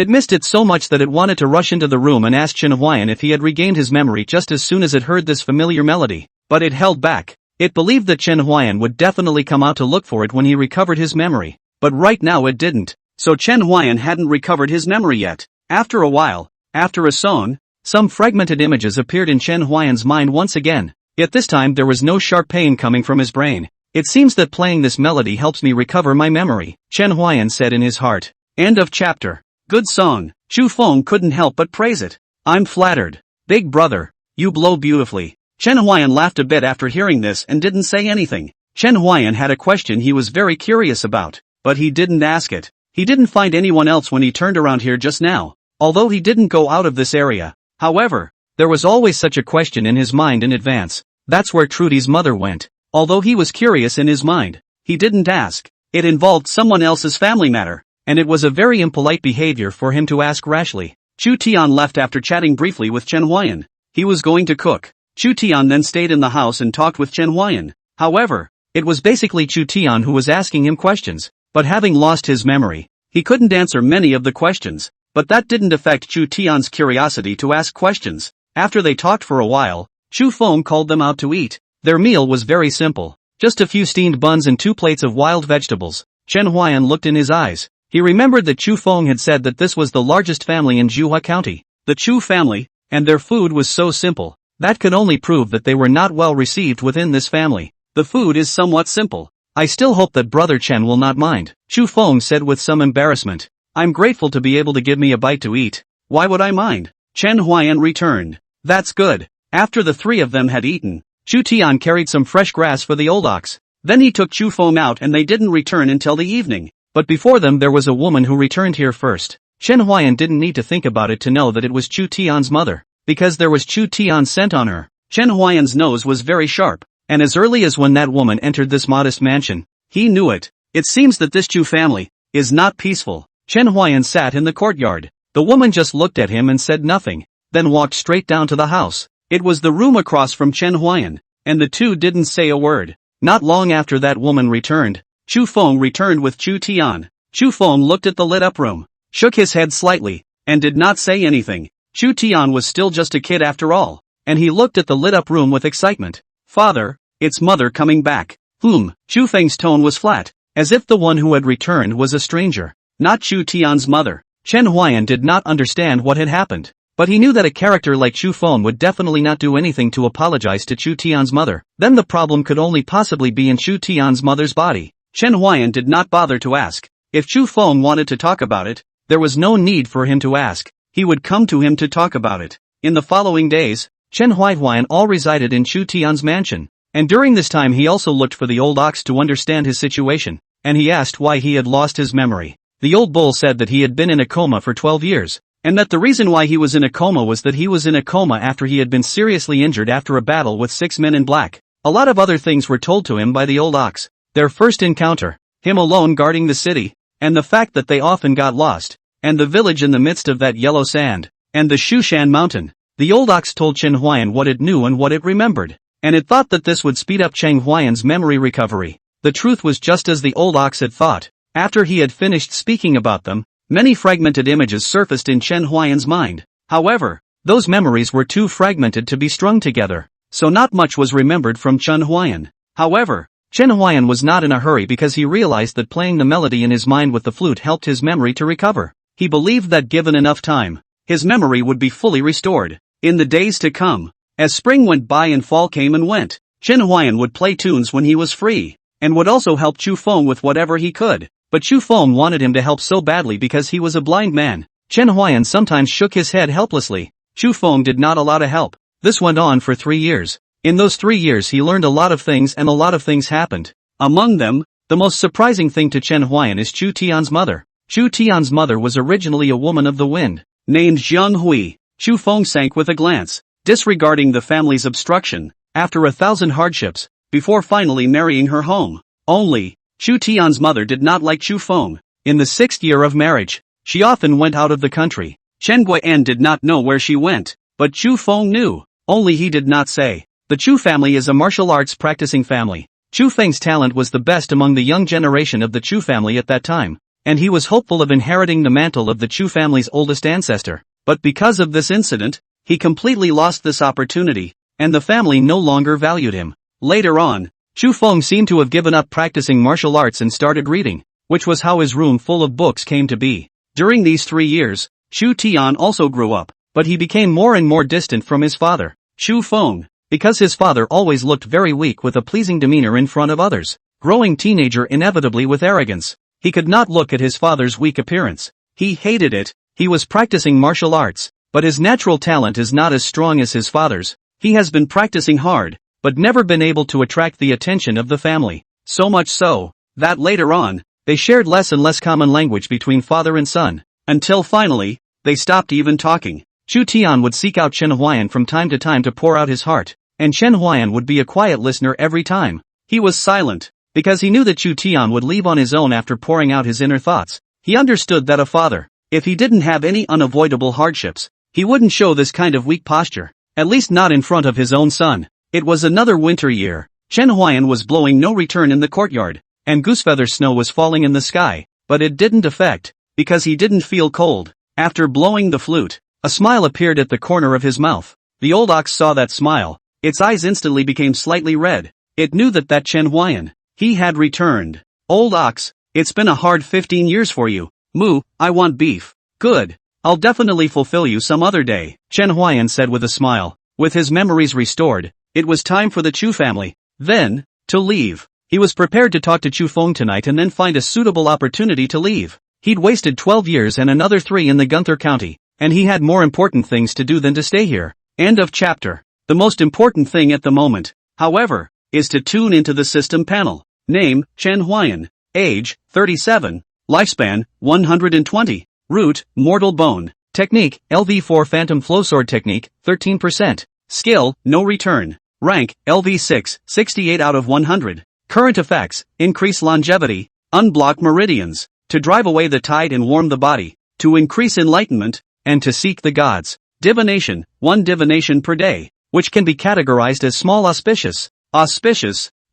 it missed it so much that it wanted to rush into the room and ask Chen Huai'an if he had regained his memory just as soon as it heard this familiar melody, but it held back. It believed that Chen Huai'an would definitely come out to look for it when he recovered his memory, but right now it didn't, so Chen Huai'an hadn't recovered his memory yet. After a while, after a song, some fragmented images appeared in Chen Huai'an's mind once again, yet this time there was no sharp pain coming from his brain. "It seems that playing this melody helps me recover my memory," Chen Huai'an said in his heart. End of chapter. Good song. Chu Feng couldn't help but praise it. "I'm flattered. Big brother, you blow beautifully." Chen Huai'an laughed a bit after hearing this and didn't say anything. Chen Huai'an had a question he was very curious about, but he didn't ask it. He didn't find anyone else when he turned around here just now, although he didn't go out of this area. However, there was always such a question in his mind in advance. That's where Trudy's mother went. Although he was curious in his mind, he didn't ask. It involved someone else's family matter, and it was a very impolite behavior for him to ask rashly. Chu Tian left after chatting briefly with Chen Huai'an. He was going to cook. Chu Tian then stayed in the house and talked with Chen Huai'an. However, it was basically Chu Tian who was asking him questions, but having lost his memory, he couldn't answer many of the questions, but that didn't affect Chu Tian's curiosity to ask questions. After they talked for a while, Chu Feng called them out to eat. Their meal was very simple, just a few steamed buns and 2 plates of wild vegetables. Chen Huai'an looked in his eyes. He remembered that Chu Feng had said that this was the largest family in Juha County, the Chu family, and their food was so simple. That could only prove that they were not well received within this family. The food is somewhat simple. "I still hope that Brother Chen will not mind," Chu Feng said with some embarrassment. "I'm grateful to be able to give me a bite to eat. Why would I mind?" Chen Huai'an returned. "That's good." After the 3 of them had eaten, Chu Tian carried some fresh grass for the old ox. Then he took Chu Feng out and they didn't return until the evening. But before them there was a woman who returned here first. Chen Huai'an didn't need to think about it to know that it was Chu Tian's mother, because there was Chu Tian's scent on her. Chen Huai'an's nose was very sharp, and as early as when that woman entered this modest mansion, he knew it. It seems that this Chu family is not peaceful. Chen Huai'an sat in the courtyard. The woman just looked at him and said nothing, then walked straight down to the house. It was the room across from Chen Huai'an, and the two didn't say a word. Not long after that woman returned, Chu Feng returned with Chu Tian. Chu Feng looked at the lit-up room, shook his head slightly, and did not say anything. Chu Tian was still just a kid after all, and he looked at the lit-up room with excitement. "Father, it's mother coming back." Chu Feng's tone was flat, as if the one who had returned was a stranger, not Chu Tian's mother. Chen Huai'an did not understand what had happened, but he knew that a character like Chu Feng would definitely not do anything to apologize to Chu Tian's mother. Then the problem could only possibly be in Chu Tian's mother's body. Chen Huai'an did not bother to ask. If Chu Feng wanted to talk about it, there was no need for him to ask. He would come to him to talk about it. In the following days, Chen Huai'an all resided in Chu Tian's mansion, and during this time he also looked for the old ox to understand his situation, and he asked why he had lost his memory. The old bull said that he had been in a coma for 12 years, and that the reason why he was in a coma was that he was in a coma after he had been seriously injured after a battle with 6 men in black. A lot of other things were told to him by the old ox. Their first encounter, him alone guarding the city, and the fact that they often got lost, and the village in the midst of that yellow sand, and the Shushan Mountain. The old ox told Chen Huai'an what it knew and what it remembered, and it thought that this would speed up Chen Huai'an's memory recovery. The truth was just as the old ox had thought. After he had finished speaking about them, many fragmented images surfaced in Chen Huai'an's mind. However, those memories were too fragmented to be strung together, so not much was remembered from Chen Huai'an. However, Chen Huai'an was not in a hurry because he realized that playing the melody in his mind with the flute helped his memory to recover. He believed that given enough time, his memory would be fully restored. In the days to come, as spring went by and fall came and went, Chen Huai'an would play tunes when he was free, and would also help Chu Feng with whatever he could. But Chu Feng wanted him to help so badly because he was a blind man. Chen Huai'an sometimes shook his head helplessly. Chu Feng did not allow to help. This went on for 3 years. In those 3 years he learned a lot of things and a lot of things happened. Among them, the most surprising thing to Chen Huai'an is Chu Tian's mother. Chu Tian's mother was originally a woman of the wind, named Zhang Hui. Chu Feng sank with a glance, disregarding the family's obstruction, after 1,000 hardships, before finally marrying her home. Only, Chu Tian's mother did not like Chu Feng. In the 6th year of marriage, she often went out of the country. Chen Huai'an did not know where she went, but Chu Feng knew, only he did not say. The Chu family is a martial arts practicing family. Chu Feng's talent was the best among the young generation of the Chu family at that time, and he was hopeful of inheriting the mantle of the Chu family's oldest ancestor. But because of this incident, he completely lost this opportunity, and the family no longer valued him. Later on, Chu Feng seemed to have given up practicing martial arts and started reading, which was how his room full of books came to be. During these 3 years, Chu Tian also grew up, but he became more and more distant from his father, Chu Feng, because his father always looked very weak with a pleasing demeanor in front of others. Growing teenager inevitably with arrogance, he could not look at his father's weak appearance. He hated it. He was practicing martial arts, but his natural talent is not as strong as his father's. He has been practicing hard, but never been able to attract the attention of the family. So much so, that later on, they shared less and less common language between father and son, until finally, they stopped even talking. Chu Tian would seek out Chen Huai'an from time to time to pour out his heart, and Chen Huai'an would be a quiet listener every time. He was silent, because he knew that Chu Tian would leave on his own after pouring out his inner thoughts. He understood that a father, if he didn't have any unavoidable hardships, he wouldn't show this kind of weak posture, at least not in front of his own son. It was another winter year. Chen Huai'an was blowing no return in the courtyard, and goosefeather snow was falling in the sky, but it didn't affect, because he didn't feel cold. After blowing the flute, a smile appeared at the corner of his mouth. The old ox saw that smile. Its eyes instantly became slightly red. It knew that Chen Huai'an, he had returned. Old ox, it's been a hard 15 years for you. Moo, I want beef. Good. I'll definitely fulfill you some other day, Chen Huai'an said with a smile. With his memories restored, it was time for the Chu family, then, to leave. He was prepared to talk to Chu Feng tonight and then find a suitable opportunity to leave. He'd wasted 12 years and another 3 in the Gunther County, and he had more important things to do than to stay here. End of chapter. The most important thing at the moment, however, is to tune into the system panel. Name, Chen Huai'an. Age, 37. Lifespan, 120. Root, mortal bone. Technique, LV4 Phantom Flowsword Technique, 13%. Skill, no return. Rank, LV6, 68 out of 100. Current effects, increase longevity, unblock meridians, to drive away the tide and warm the body, to increase enlightenment, and to seek the gods. Divination, 1 divination per day, which can be categorized as small auspicious,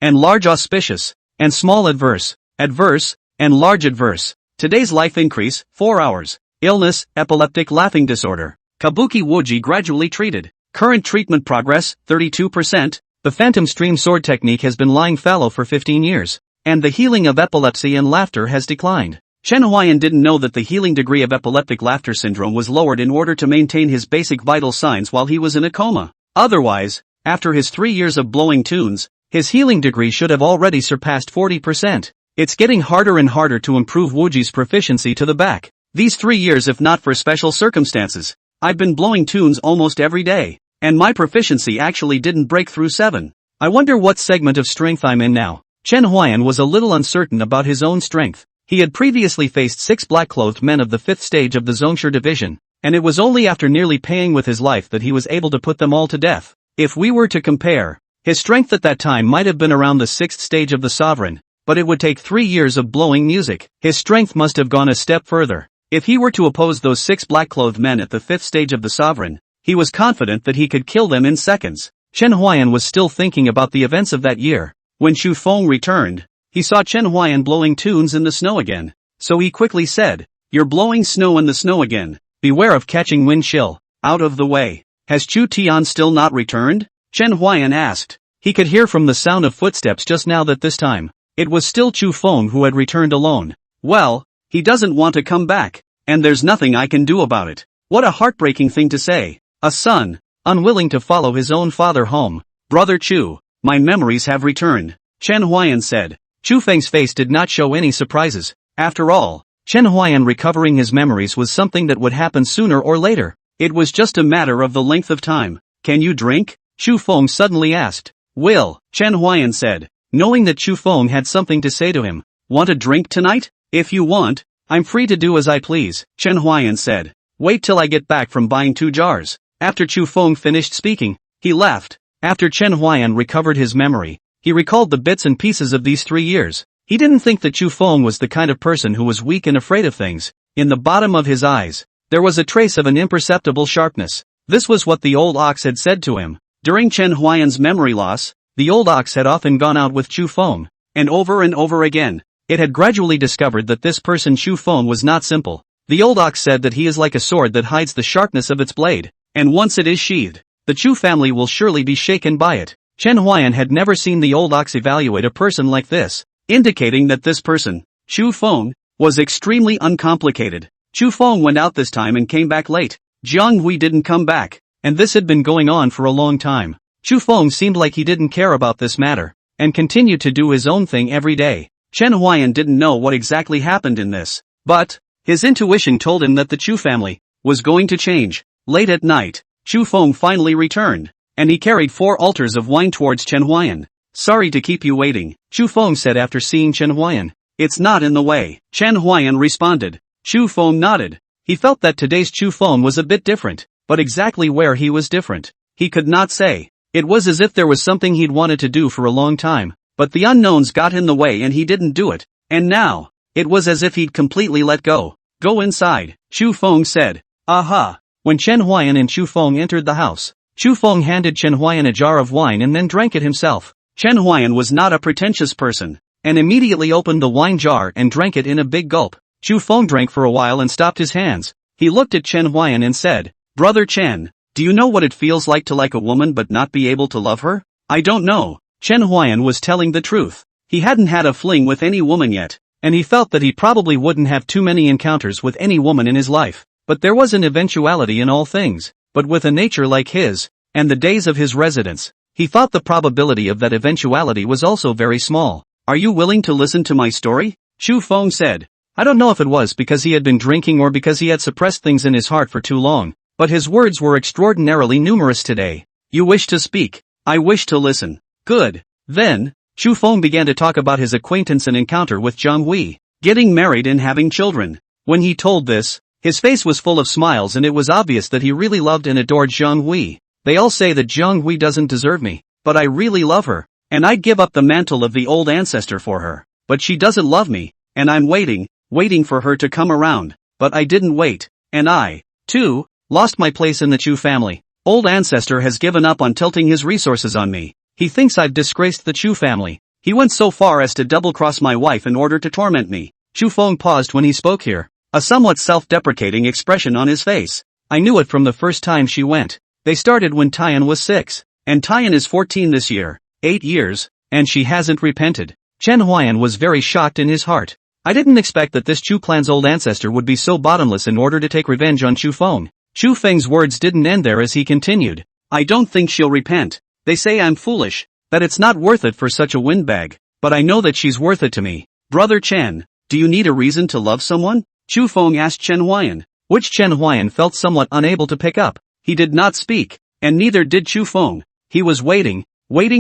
and large auspicious, and small adverse, and large adverse. Today's life increase, 4 hours. Illness, epileptic laughing disorder. Kabuki Woji gradually treated. Current treatment progress, 32%. The Phantom Stream Sword technique has been lying fallow for 15 years, and the healing of epilepsy and laughter has declined. Chen Huai'an didn't know that the healing degree of epileptic laughter syndrome was lowered in order to maintain his basic vital signs while he was in a coma. Otherwise, after his 3 years of blowing tunes, his healing degree should have already surpassed 40%. It's getting harder and harder to improve Wuji's proficiency to the back. These 3 years, if not for special circumstances, I've been blowing tunes almost every day, and my proficiency actually didn't break through 7. I wonder what segment of strength I'm in now. Chen Huai'an was a little uncertain about his own strength. He had previously faced 6 black-clothed men of the 5th stage of the Zhongshu division, and it was only after nearly paying with his life that he was able to put them all to death. If we were to compare, his strength at that time might have been around the 6th stage of the sovereign, but it would take 3 years of blowing music. His strength must have gone a step further. If he were to oppose those 6 black-clothed men at the 5th stage of the sovereign, he was confident that he could kill them in seconds. Chen Huai'an was still thinking about the events of that year. When Xu Feng returned, he saw Chen Huai'an blowing tunes in the snow again. So he quickly said, "You're blowing snow in the snow again. Beware of catching wind chill. Out of the way. Has Chu Tian still not returned?" Chen Huai'an asked. He could hear from the sound of footsteps just now that this time, it was still Chu Feng who had returned alone. "Well, he doesn't want to come back, and there's nothing I can do about it." What a heartbreaking thing to say. A son, unwilling to follow his own father home. "Brother Chu, my memories have returned," Chen Huai'an said. Chu Feng's face did not show any surprises. After all, Chen Huai'an recovering his memories was something that would happen sooner or later. It was just a matter of the length of time. "Can you drink?" Xu Feng suddenly asked. "Will," Chen Huai'an said, knowing that Xu Feng had something to say to him. "Want a drink tonight? If you want, I'm free to do as I please," Chen Huai'an said. "Wait till I get back from buying 2 jars. After Xu Feng finished speaking, he left. After Chen Huai'an recovered his memory, he recalled the bits and pieces of these 3 years. He didn't think that Xu Feng was the kind of person who was weak and afraid of things. In the bottom of his eyes, there was a trace of an imperceptible sharpness. This was what the old ox had said to him. During Chen Huai'an's memory loss, the old ox had often gone out with Xu Feng, and over again. It had gradually discovered that this person Xu Feng was not simple. The old ox said that he is like a sword that hides the sharpness of its blade, and once it is sheathed, the Chu family will surely be shaken by it. Chen Huai'an had never seen the old ox evaluate a person like this, indicating that this person, Xu Feng, was extremely uncomplicated. Xu Feng went out this time and came back late. Jiang Hui didn't come back, and this had been going on for a long time. Xu Feng seemed like he didn't care about this matter, and continued to do his own thing every day. Chen Huai'an didn't know what exactly happened in this, but his intuition told him that the Chu family was going to change. Late at night, Xu Feng finally returned, and he carried 4 altars of wine towards Chen Huai'an. "Sorry to keep you waiting," Xu Feng said after seeing Chen Huai'an. "It's not in the way," Chen Huai'an responded. Xu Feng nodded. He felt that today's Xu Feng was a bit different, but exactly where he was different, he could not say. It was as if there was something he'd wanted to do for a long time, but the unknowns got in the way and he didn't do it, and now, it was as if he'd completely let go. "Go inside," Xu Feng said. "Aha." When Chen Huai'an and Xu Feng entered the house, Xu Feng handed Chen Huai'an a jar of wine and then drank it himself. Chen Huai'an was not a pretentious person, and immediately opened the wine jar and drank it in a big gulp. Xu Feng drank for a while and stopped his hands. He looked at Chen Huai'an and said, "Brother Chen, do you know what it feels like to like a woman but not be able to love her?" "I don't know." Chen Huai'an was telling the truth. He hadn't had a fling with any woman yet, and he felt that he probably wouldn't have too many encounters with any woman in his life. But there was an eventuality in all things. But with a nature like his, and the days of his residence, he thought the probability of that eventuality was also very small. "Are you willing to listen to my story?" Xu Feng said. I don't know if it was because he had been drinking or because he had suppressed things in his heart for too long, but his words were extraordinarily numerous today. "You wish to speak. I wish to listen." "Good." Then, Xu Feng began to talk about his acquaintance and encounter with Jiang Hui, getting married and having children. When he told this, his face was full of smiles and it was obvious that he really loved and adored Jiang Hui. "They all say that Jiang Hui doesn't deserve me, but I really love her, and I'd give up the mantle of the old ancestor for her. But she doesn't love me, and I'm waiting for her to come around. But I didn't wait, and I, too, lost my place in the Chu family. Old ancestor has given up on tilting his resources on me. He thinks I've disgraced the Chu family. He went so far as to double-cross my wife in order to torment me." Xu Feng paused when he spoke here, a somewhat self-deprecating expression on his face. "I knew it from the first time she went. They started when Tian was 6, and Tian is 14 this year, 8 years, and she hasn't repented." Chen Huai'an was very shocked in his heart. I didn't expect that this Chu clan's old ancestor would be so bottomless in order to take revenge on Xu Feng. Xu Feng's words didn't end there as he continued. "I don't think she'll repent. They say I'm foolish, that it's not worth it for such a windbag, but I know that she's worth it to me." "Brother Chen, do you need a reason to love someone?" Xu Feng asked Chen Huai'an, which Chen Huai'an felt somewhat unable to pick up. He did not speak, and neither did Xu Feng. He was waiting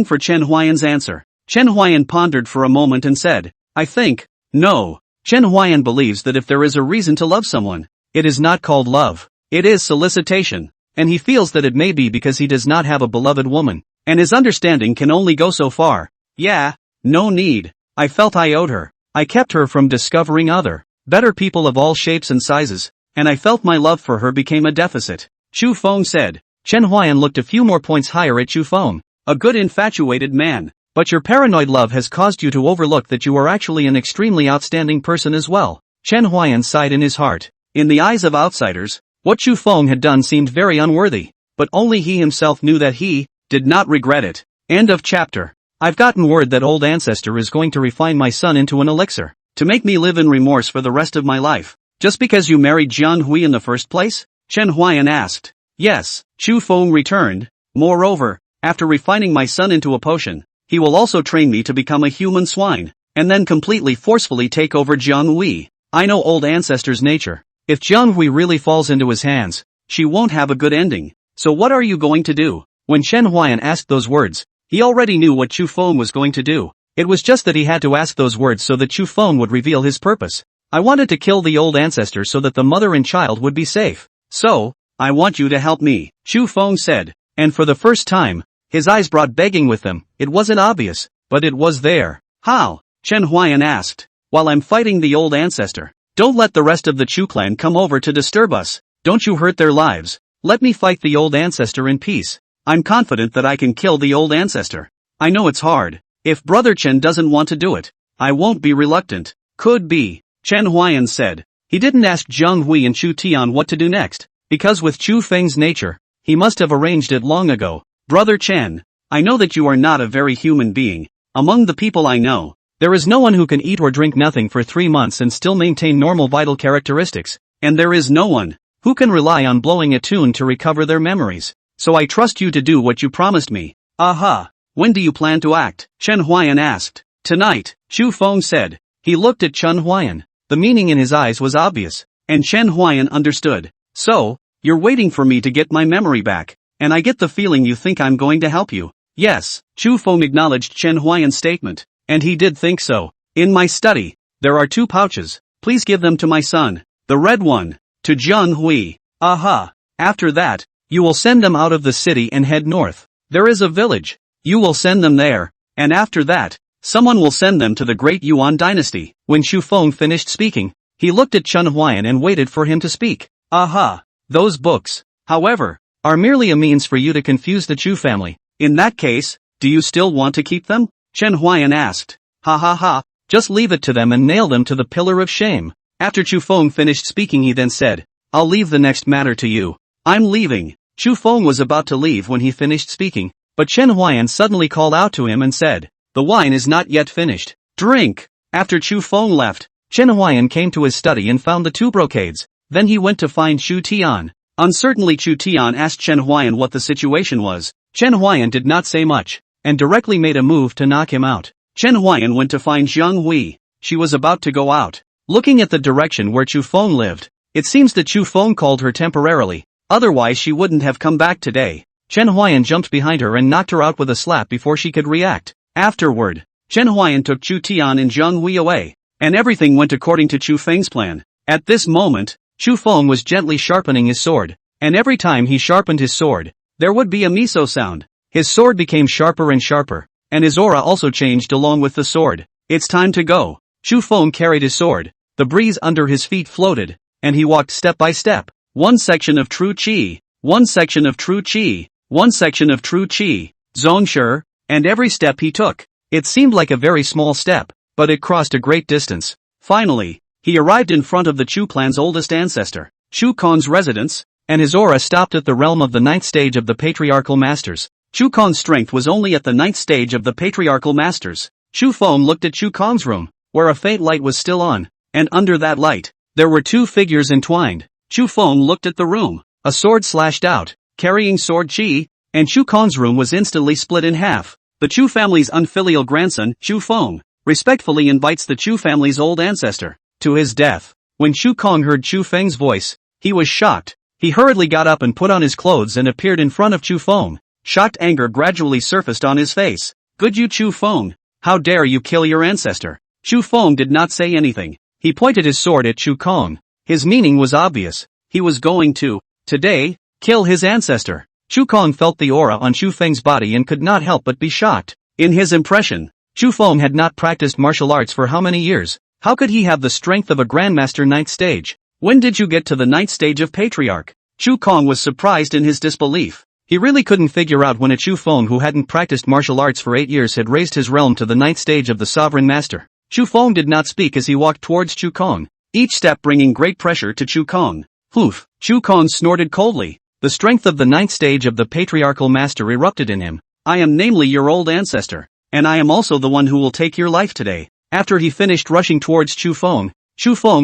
for Chen Huai'an's answer. Chen Huai'an pondered for a moment and said, "I think, no." Chen Huai'an believes that if there is a reason to love someone, it is not called love, it is solicitation, and he feels that it may be because he does not have a beloved woman, and his understanding can only go so far. "Yeah, no need. I felt I owed her. I kept her from discovering other better people of all shapes and sizes, and I felt my love for her became a deficit. Chu Feng said. Chen Huai'an looked a few more points higher at Chu Feng. A good infatuated man. But your paranoid love has caused you to overlook that you are actually an extremely outstanding person as well. Chen Huai'an sighed in his heart. In the eyes of outsiders, what Chu Feng had done seemed very unworthy, but only he himself knew that he did not regret it. End of chapter. I've gotten word that old ancestor is going to refine my son into an elixir, to make me live in remorse for the rest of my life. Just because you married Jian Hui in the first place? Chen Huai'an asked. Yes, Chu Feng returned. Moreover, after refining my son into a potion, he will also train me to become a human swine, and then completely forcefully take over Jiang Hui. I know old ancestor's nature. If Jiang Hui really falls into his hands, she won't have a good ending. So what are you going to do? When Chen Huai'an asked those words, he already knew what Chu Feng was going to do. It was just that he had to ask those words so that Chu Feng would reveal his purpose. I wanted to kill the old ancestor so that the mother and child would be safe. So, I want you to help me, Chu Feng said. And for the first time, his eyes brought begging with them. It wasn't obvious, but it was there. How? Chen Huai'an asked. While I'm fighting the old ancestor. Don't let the rest of the Chu clan come over to disturb us. Don't you hurt their lives. Let me fight the old ancestor in peace. I'm confident that I can kill the old ancestor. I know it's hard. If Brother Chen doesn't want to do it, I won't be reluctant. Could be, Chen Huai'an said. He didn't ask Jiang Hui and Chu Tian what to do next, because with Chu Feng's nature, he must have arranged it long ago. Brother Chen, I know that you are not a very human being. Among the people I know, there is no one who can eat or drink nothing for 3 months and still maintain normal vital characteristics, and there is no one who can rely on blowing a tune to recover their memories. So I trust you to do what you promised me. Aha! When do you plan to act? Chen Huai'an asked. Tonight, Chu Feng said. He looked at Chen Huai'an. The meaning in his eyes was obvious, and Chen Huai'an understood. So, you're waiting for me to get my memory back, and I get the feeling you think I'm going to help you. Yes, Chu Feng acknowledged Chen Huai'an's statement, and he did think so. In my study, there are 2 pouches. Please give them to my son. The red one, to Jiang Hui. Aha! After that, you will send them out of the city and head north. There is a village. You will send them there, and after that, someone will send them to the great Yuan dynasty. When Chu Feng finished speaking, he looked at Chen Huai'an and waited for him to speak. Aha! Those books, however, are merely a means for you to confuse the Chu family. In that case, do you still want to keep them? Chen Huai'an asked. Ha ha ha, just leave it to them and nail them to the pillar of shame. After Chu Feng finished speaking he then said, I'll leave the next matter to you. I'm leaving. Chu Feng was about to leave when he finished speaking, but Chen Huai'an suddenly called out to him and said, the wine is not yet finished. Drink! After Chu Feng left, Chen Huai'an came to his study and found the 2 brocades. Then he went to find Chu Tian. Uncertainly Chu Tian asked Chen Huai'an what the situation was. Chen Huai'an did not say much, and directly made a move to knock him out. Chen Huai'an went to find Jiang Hui. She was about to go out. Looking at the direction where Chu Feng lived, it seems that Chu Feng called her temporarily. Otherwise she wouldn't have come back today. Chen Huai'an jumped behind her and knocked her out with a slap before she could react. Afterward, Chen Huai'an took Chu Tian and Jiang Hui away, and everything went according to Chu Feng's plan. At this moment, Chu Feng was gently sharpening his sword, and every time he sharpened his sword, there would be a miso sound. His sword became sharper and sharper, and his aura also changed along with the sword. It's time to go. Chu Feng carried his sword, the breeze under his feet floated, and he walked step by step. 1 section of true qi, 1 section of true qi, 1 section of true qi, Zongshi, and every step he took, it seemed like a very small step, but it crossed a great distance. Finally, he arrived in front of the Chu clan's oldest ancestor, Chu Kong's residence, and his aura stopped at the realm of the 9th stage of the patriarchal masters. Chu Kong's strength was only at the 9th stage of the patriarchal masters. Chu Feng looked at Chu Kong's room, where a faint light was still on, and under that light, there were 2 figures entwined. Chu Feng looked at the room. A sword slashed out, carrying sword qi, and Chu Kong's room was instantly split in half. The Chu family's unfilial grandson, Chu Feng, respectfully invites the Chu family's old ancestor to his death. When Chu Kong heard Chu Feng's voice, he was shocked. He hurriedly got up and put on his clothes and appeared in front of Chu Feng. Shocked anger gradually surfaced on his face. Good you Chu Feng, how dare you kill your ancestor? Chu Feng did not say anything. He pointed his sword at Chu Kong. His meaning was obvious. He was going to, today, kill his ancestor. Chu Kong felt the aura on Chu Feng's body and could not help but be shocked. In his impression, Chu Feng had not practiced martial arts for how many years? How could he have the strength of a grandmaster ninth stage? When did you get to the ninth stage of patriarch? Chu Kong was surprised in his disbelief. He really couldn't figure out when a Chu Feng who hadn't practiced martial arts for 8 years had raised his realm to the ninth stage of the sovereign master. Chu Feng did not speak as he walked towards Chu Kong, each step bringing great pressure to Chu Kong. Hoof! Chu Kong snorted coldly. The strength of the ninth stage of the patriarchal master erupted in him. I am namely your old ancestor, and I am also the one who will take your life today. After he finished rushing towards Chu Feng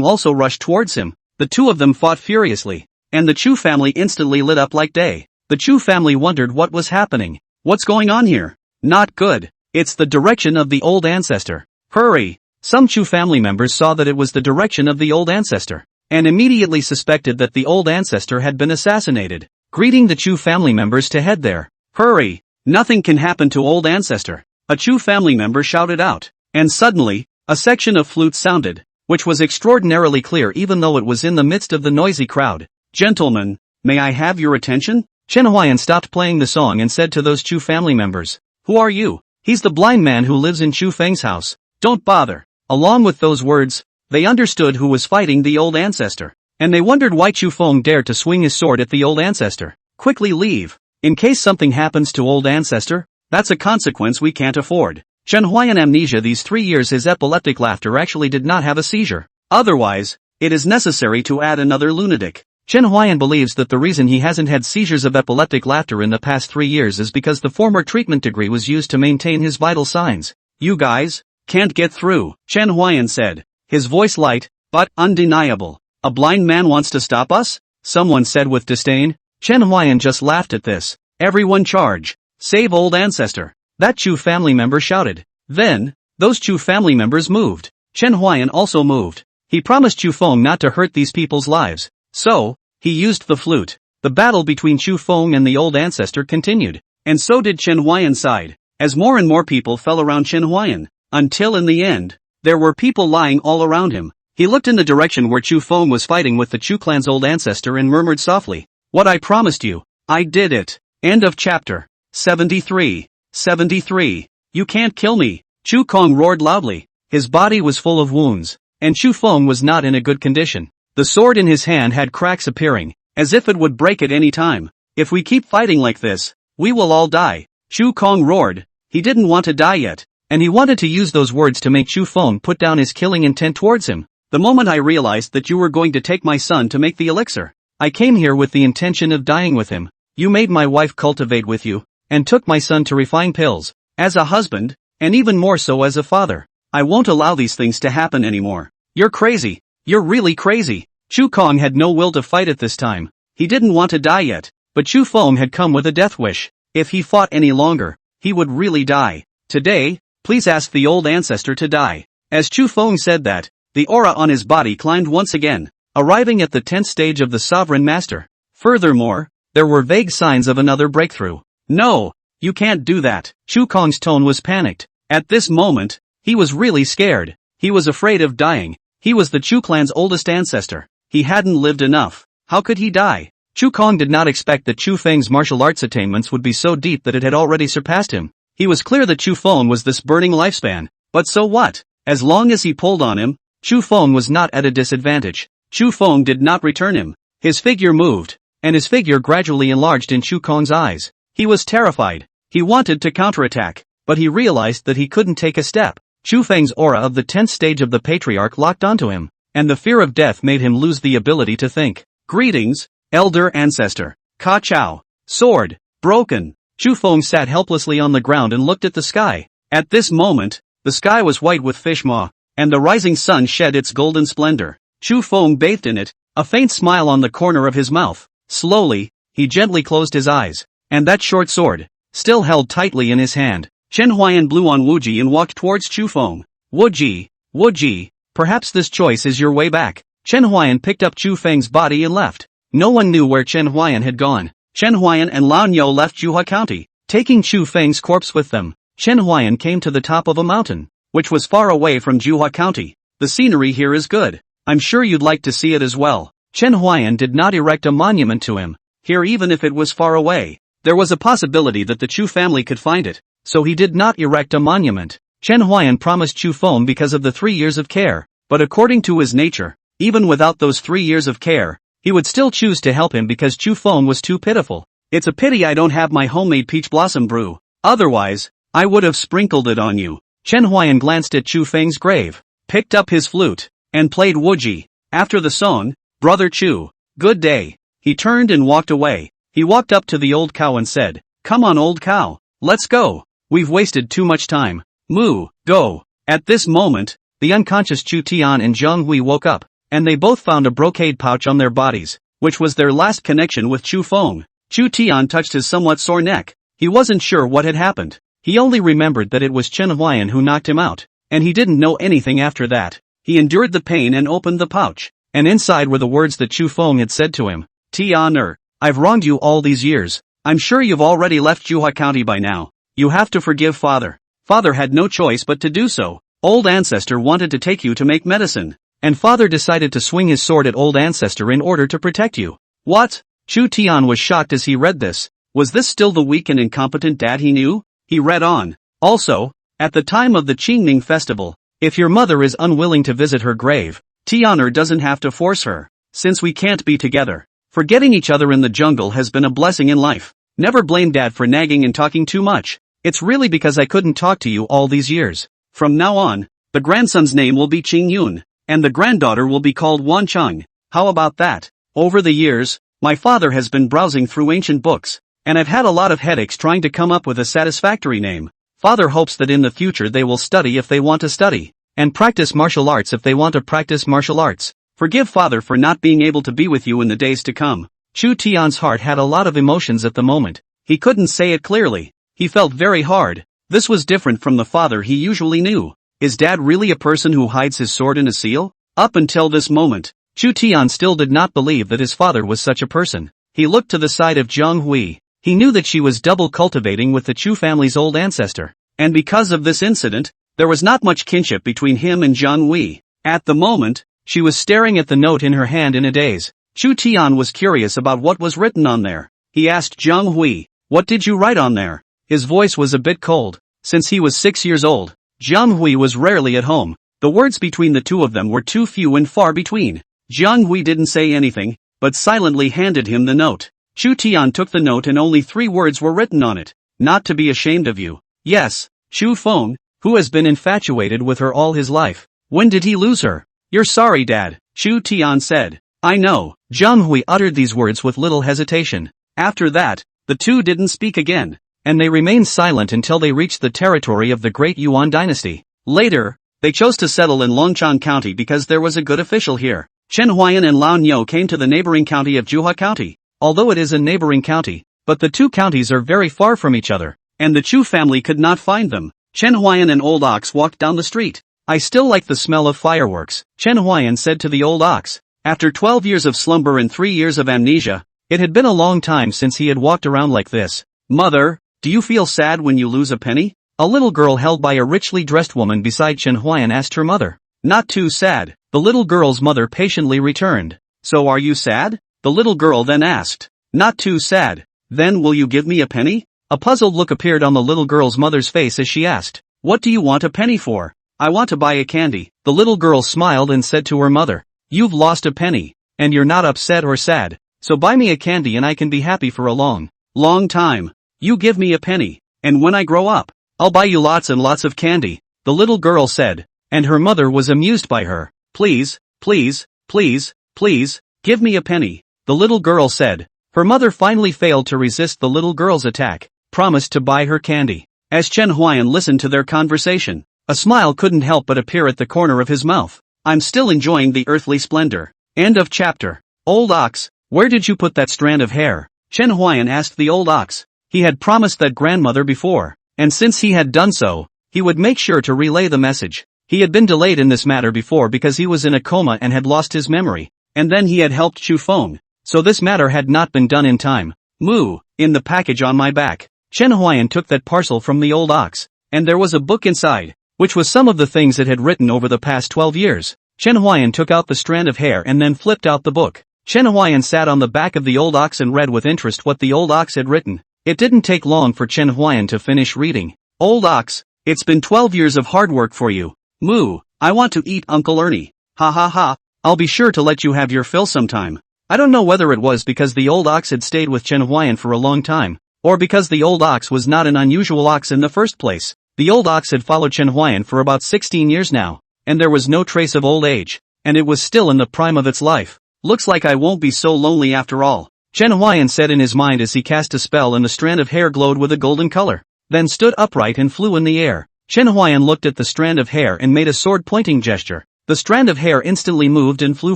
also rushed towards him. The two of them fought furiously, and the Chu family instantly lit up like day. The Chu family wondered what was happening. What's going on here? Not good. It's the direction of the old ancestor. Hurry! Some Chu family members saw that it was the direction of the old ancestor, and immediately suspected that the old ancestor had been assassinated, greeting the Chu family members to head there. Hurry! Nothing can happen to old ancestor, a Chu family member shouted out. And suddenly, a section of flute sounded, which was extraordinarily clear even though it was in the midst of the noisy crowd. Gentlemen, may I have your attention? Chen Huai'an stopped playing the song and said to those Chu family members, Who are you? He's the blind man who lives in Chu Feng's house. Don't bother. Along with those words, they understood who was fighting the old ancestor, and they wondered why Chu Feng dared to swing his sword at the old ancestor. Quickly leave. In case something happens to old ancestor, that's a consequence we can't afford. Chen Huai'an amnesia. These 3 years his epileptic laughter actually did not have a seizure. Otherwise, it is necessary to add another lunatic. Chen Huai'an believes that the reason he hasn't had seizures of epileptic laughter in the past 3 years is because the former treatment degree was used to maintain his vital signs. You guys can't get through, Chen Huai'an said, his voice light, but undeniable. A blind man wants to stop us? Someone said with disdain. Chen Huai'an just laughed at this. Everyone charge! Save old ancestor! That Chu family member shouted. Then, those Chu family members moved. Chen Huai'an also moved. He promised Chu Feng not to hurt these people's lives. So, he used the flute. The battle between Chu Feng and the old ancestor continued. And so did Chen Huai'an's side, as more and more people fell around Chen Huai'an, until in the end, there were people lying all around him. He looked in the direction where Chu Feng was fighting with the Chu clan's old ancestor and murmured softly, What I promised you, I did it. End of chapter. 73. 73. You can't kill me. Chu Kong roared loudly. His body was full of wounds, and Chu Feng was not in a good condition. The sword in his hand had cracks appearing, as if it would break at any time. If we keep fighting like this, we will all die. Chu Kong roared. He didn't want to die yet, and he wanted to use those words to make Chu Feng put down his killing intent towards him. The moment I realized that you were going to take my son to make the elixir, I came here with the intention of dying with him. You made my wife cultivate with you, and took my son to refine pills. As a husband, and even more so as a father, I won't allow these things to happen anymore. You're crazy. You're really crazy. Chu Kong had no will to fight at this time. He didn't want to die yet, but Chu Feng had come with a death wish. If he fought any longer, he would really die. Today, please ask the old ancestor to die. As Chu Feng said that, the aura on his body climbed once again, arriving at the 10th stage of the sovereign master. Furthermore, there were vague signs of another breakthrough. No, you can't do that. Chu Kong's tone was panicked. At this moment, he was really scared. He was afraid of dying. He was the Chu clan's oldest ancestor. He hadn't lived enough. How could he die? Chu Kong did not expect that Chu Feng's martial arts attainments would be so deep that it had already surpassed him. He was clear that Chu Feng was this burning lifespan. But so what? As long as he pulled on him, Chu Feng was not at a disadvantage. Chu Feng did not return him. His figure moved, and his figure gradually enlarged in Chu Kong's eyes. He was terrified. He wanted to counterattack, but he realized that he couldn't take a step. Chu Feng's aura of the 10th stage of the patriarch locked onto him, and the fear of death made him lose the ability to think. Greetings, elder ancestor. Ka Chao. Sword. Broken. Chu Feng sat helplessly on the ground and looked at the sky. At this moment, the sky was white with fish maw, and the rising sun shed its golden splendor. Chu Feng bathed in it, a faint smile on the corner of his mouth. Slowly, he gently closed his eyes, and that short sword, still held tightly in his hand. Chen Huai'an blew on Wuji and walked towards Chu Feng. Wuji, perhaps this choice is your way back. Chen Huai'an picked up Chu Feng's body and left. No one knew where Chen Huai'an had gone. Chen Huai'an and Lao Niu left Juhua County, taking Chu Feng's corpse with them. Chen Huai'an came to the top of a mountain, which was far away from Juhua County. The scenery here is good. I'm sure you'd like to see it as well. Chen Huai'an did not erect a monument to him here even if it was far away. There was a possibility that the Chu family could find it, so he did not erect a monument. Chen Huai'an promised Chu Feng because of the 3 years of care. but according to his nature, even without those 3 years of care, he would still choose to help him because Chu Feng was too pitiful. It's a pity I don't have my homemade peach blossom brew. Otherwise, I would have sprinkled it on you. Chen Huai'an glanced at Chu Feng's grave, picked up his flute, and played Wuji. After the song, Brother Chu, good day. He turned and walked away. He walked up to the old cow and said, come on old cow, let's go. We've wasted too much time. Moo, go. At this moment, the unconscious Chu Tian and Zhang Hui woke up, and they both found a brocade pouch on their bodies, which was their last connection with Chu Feng. Chu Tian touched his somewhat sore neck. He wasn't sure what had happened. He only remembered that it was Chen Huai'an who knocked him out, and he didn't know anything after that. He endured the pain and opened the pouch, and inside were the words that Chu Feng had said to him. Tian, I've wronged you all these years. I'm sure you've already left Juhua County by now. You have to forgive father. Father had no choice but to do so. Old ancestor wanted to take you to make medicine, and father decided to swing his sword at old ancestor in order to protect you. What? Chu Tian was shocked as he read this. Was this still the weak and incompetent dad he knew? He read on. Also, at the time of the Qingming festival, if your mother is unwilling to visit her grave, Tian doesn't have to force her. Since we can't be together, forgetting each other in the jungle has been a blessing in life. Never blame dad for nagging and talking too much. It's really because I couldn't talk to you all these years. From now on, the grandson's name will be Qing Yun, and the granddaughter will be called Longchang. How about that? Over the years, my father has been browsing through ancient books, and I've had a lot of headaches trying to come up with a satisfactory name. Father hopes that in the future they will study if they want to study, and practice martial arts if they want to practice martial arts. Forgive father for not being able to be with you in the days to come. Chu Tian's heart had a lot of emotions at the moment. He couldn't say it clearly. He felt very hard. This was different from the father he usually knew. Is dad really a person who hides his sword in a seal? Up until this moment, Chu Tian still did not believe that his father was such a person. He looked to the side of Zhang Hui. He knew that she was double cultivating with the Chu family's old ancestor, and because of this incident, there was not much kinship between him and Zhang Hui. At the moment, she was staring at the note in her hand in a daze. Chu Tian was curious about what was written on there. He asked Zhang Hui, what did you write on there? His voice was a bit cold. Since he was 6 years old, Zhang Hui was rarely at home. The words between the two of them were too few and far between. Zhang Hui didn't say anything, but silently handed him the note. Chu Tian took the note and only 3 words were written on it. Not to be ashamed of you. Yes, Chu Feng, who has been infatuated with her all his life. When did he lose her? You're sorry dad, Chu Tian said. I know. Zhang Hui uttered these words with little hesitation. After that, the two didn't speak again, and they remained silent until they reached the territory of the Great Yuan dynasty. Later, they chose to settle in Longchang County because there was a good official here. Chen Huai'an and Lao Niu came to the neighboring county of Juhua County. Although it is a neighboring county, but the two counties are very far from each other, and the Chu family could not find them. Chen Huai'an and Old Ox walked down the street. I still like the smell of fireworks, Chen Huai'an said to the Old Ox. After 12 years of slumber and 3 years of amnesia, it had been a long time since he had walked around like this. Mother, do you feel sad when you lose a penny? A little girl held by a richly dressed woman beside Chen Huai'an asked her mother. Not too sad, the little girl's mother patiently returned. So are you sad? The little girl then asked. Not too sad. Then will you give me a penny? A puzzled look appeared on the little girl's mother's face as she asked. What do you want a penny for? I want to buy a candy. The little girl smiled and said to her mother. You've lost a penny, and you're not upset or sad, so buy me a candy and I can be happy for a long time. You give me a penny, and when I grow up, I'll buy you lots and lots of candy, the little girl said, and her mother was amused by her. Please, please, please, please, give me a penny, the little girl said. Her mother finally failed to resist the little girl's attack, promised to buy her candy. As Chen Huai'an listened to their conversation, a smile couldn't help but appear at the corner of his mouth. I'm still enjoying the earthly splendor. End of chapter. Old Ox, where did you put that strand of hair? Chen Huai'an asked the Old Ox. He had promised that grandmother before, and since he had done so, he would make sure to relay the message. He had been delayed in this matter before because he was in a coma and had lost his memory, and then he had helped Chu Feng, so this matter had not been done in time. Moo, in the package on my back. Chen Huai'an took that parcel from the Old Ox, and there was a book inside, which was some of the things it had written over the past 12 years. Chen Huai'an took out the strand of hair and then flipped out the book. Chen Huai'an sat on the back of the Old Ox and read with interest what the Old Ox had written. It didn't take long for Chen Huai'an to finish reading. Old Ox, it's been 12 years of hard work for you. Moo, I want to eat Uncle Ernie. Ha ha ha, I'll be sure to let you have your fill sometime. I don't know whether it was because the old ox had stayed with Chen Huai'an for a long time, or because the old ox was not an unusual ox in the first place. The old ox had followed Chen Huai'an for about 16 years now, and there was no trace of old age, and it was still in the prime of its life. Looks like I won't be so lonely after all, Chen Huai'an said in his mind as he cast a spell and the strand of hair glowed with a golden color, then stood upright and flew in the air. Chen Huai'an looked at the strand of hair and made a sword-pointing gesture. The strand of hair instantly moved and flew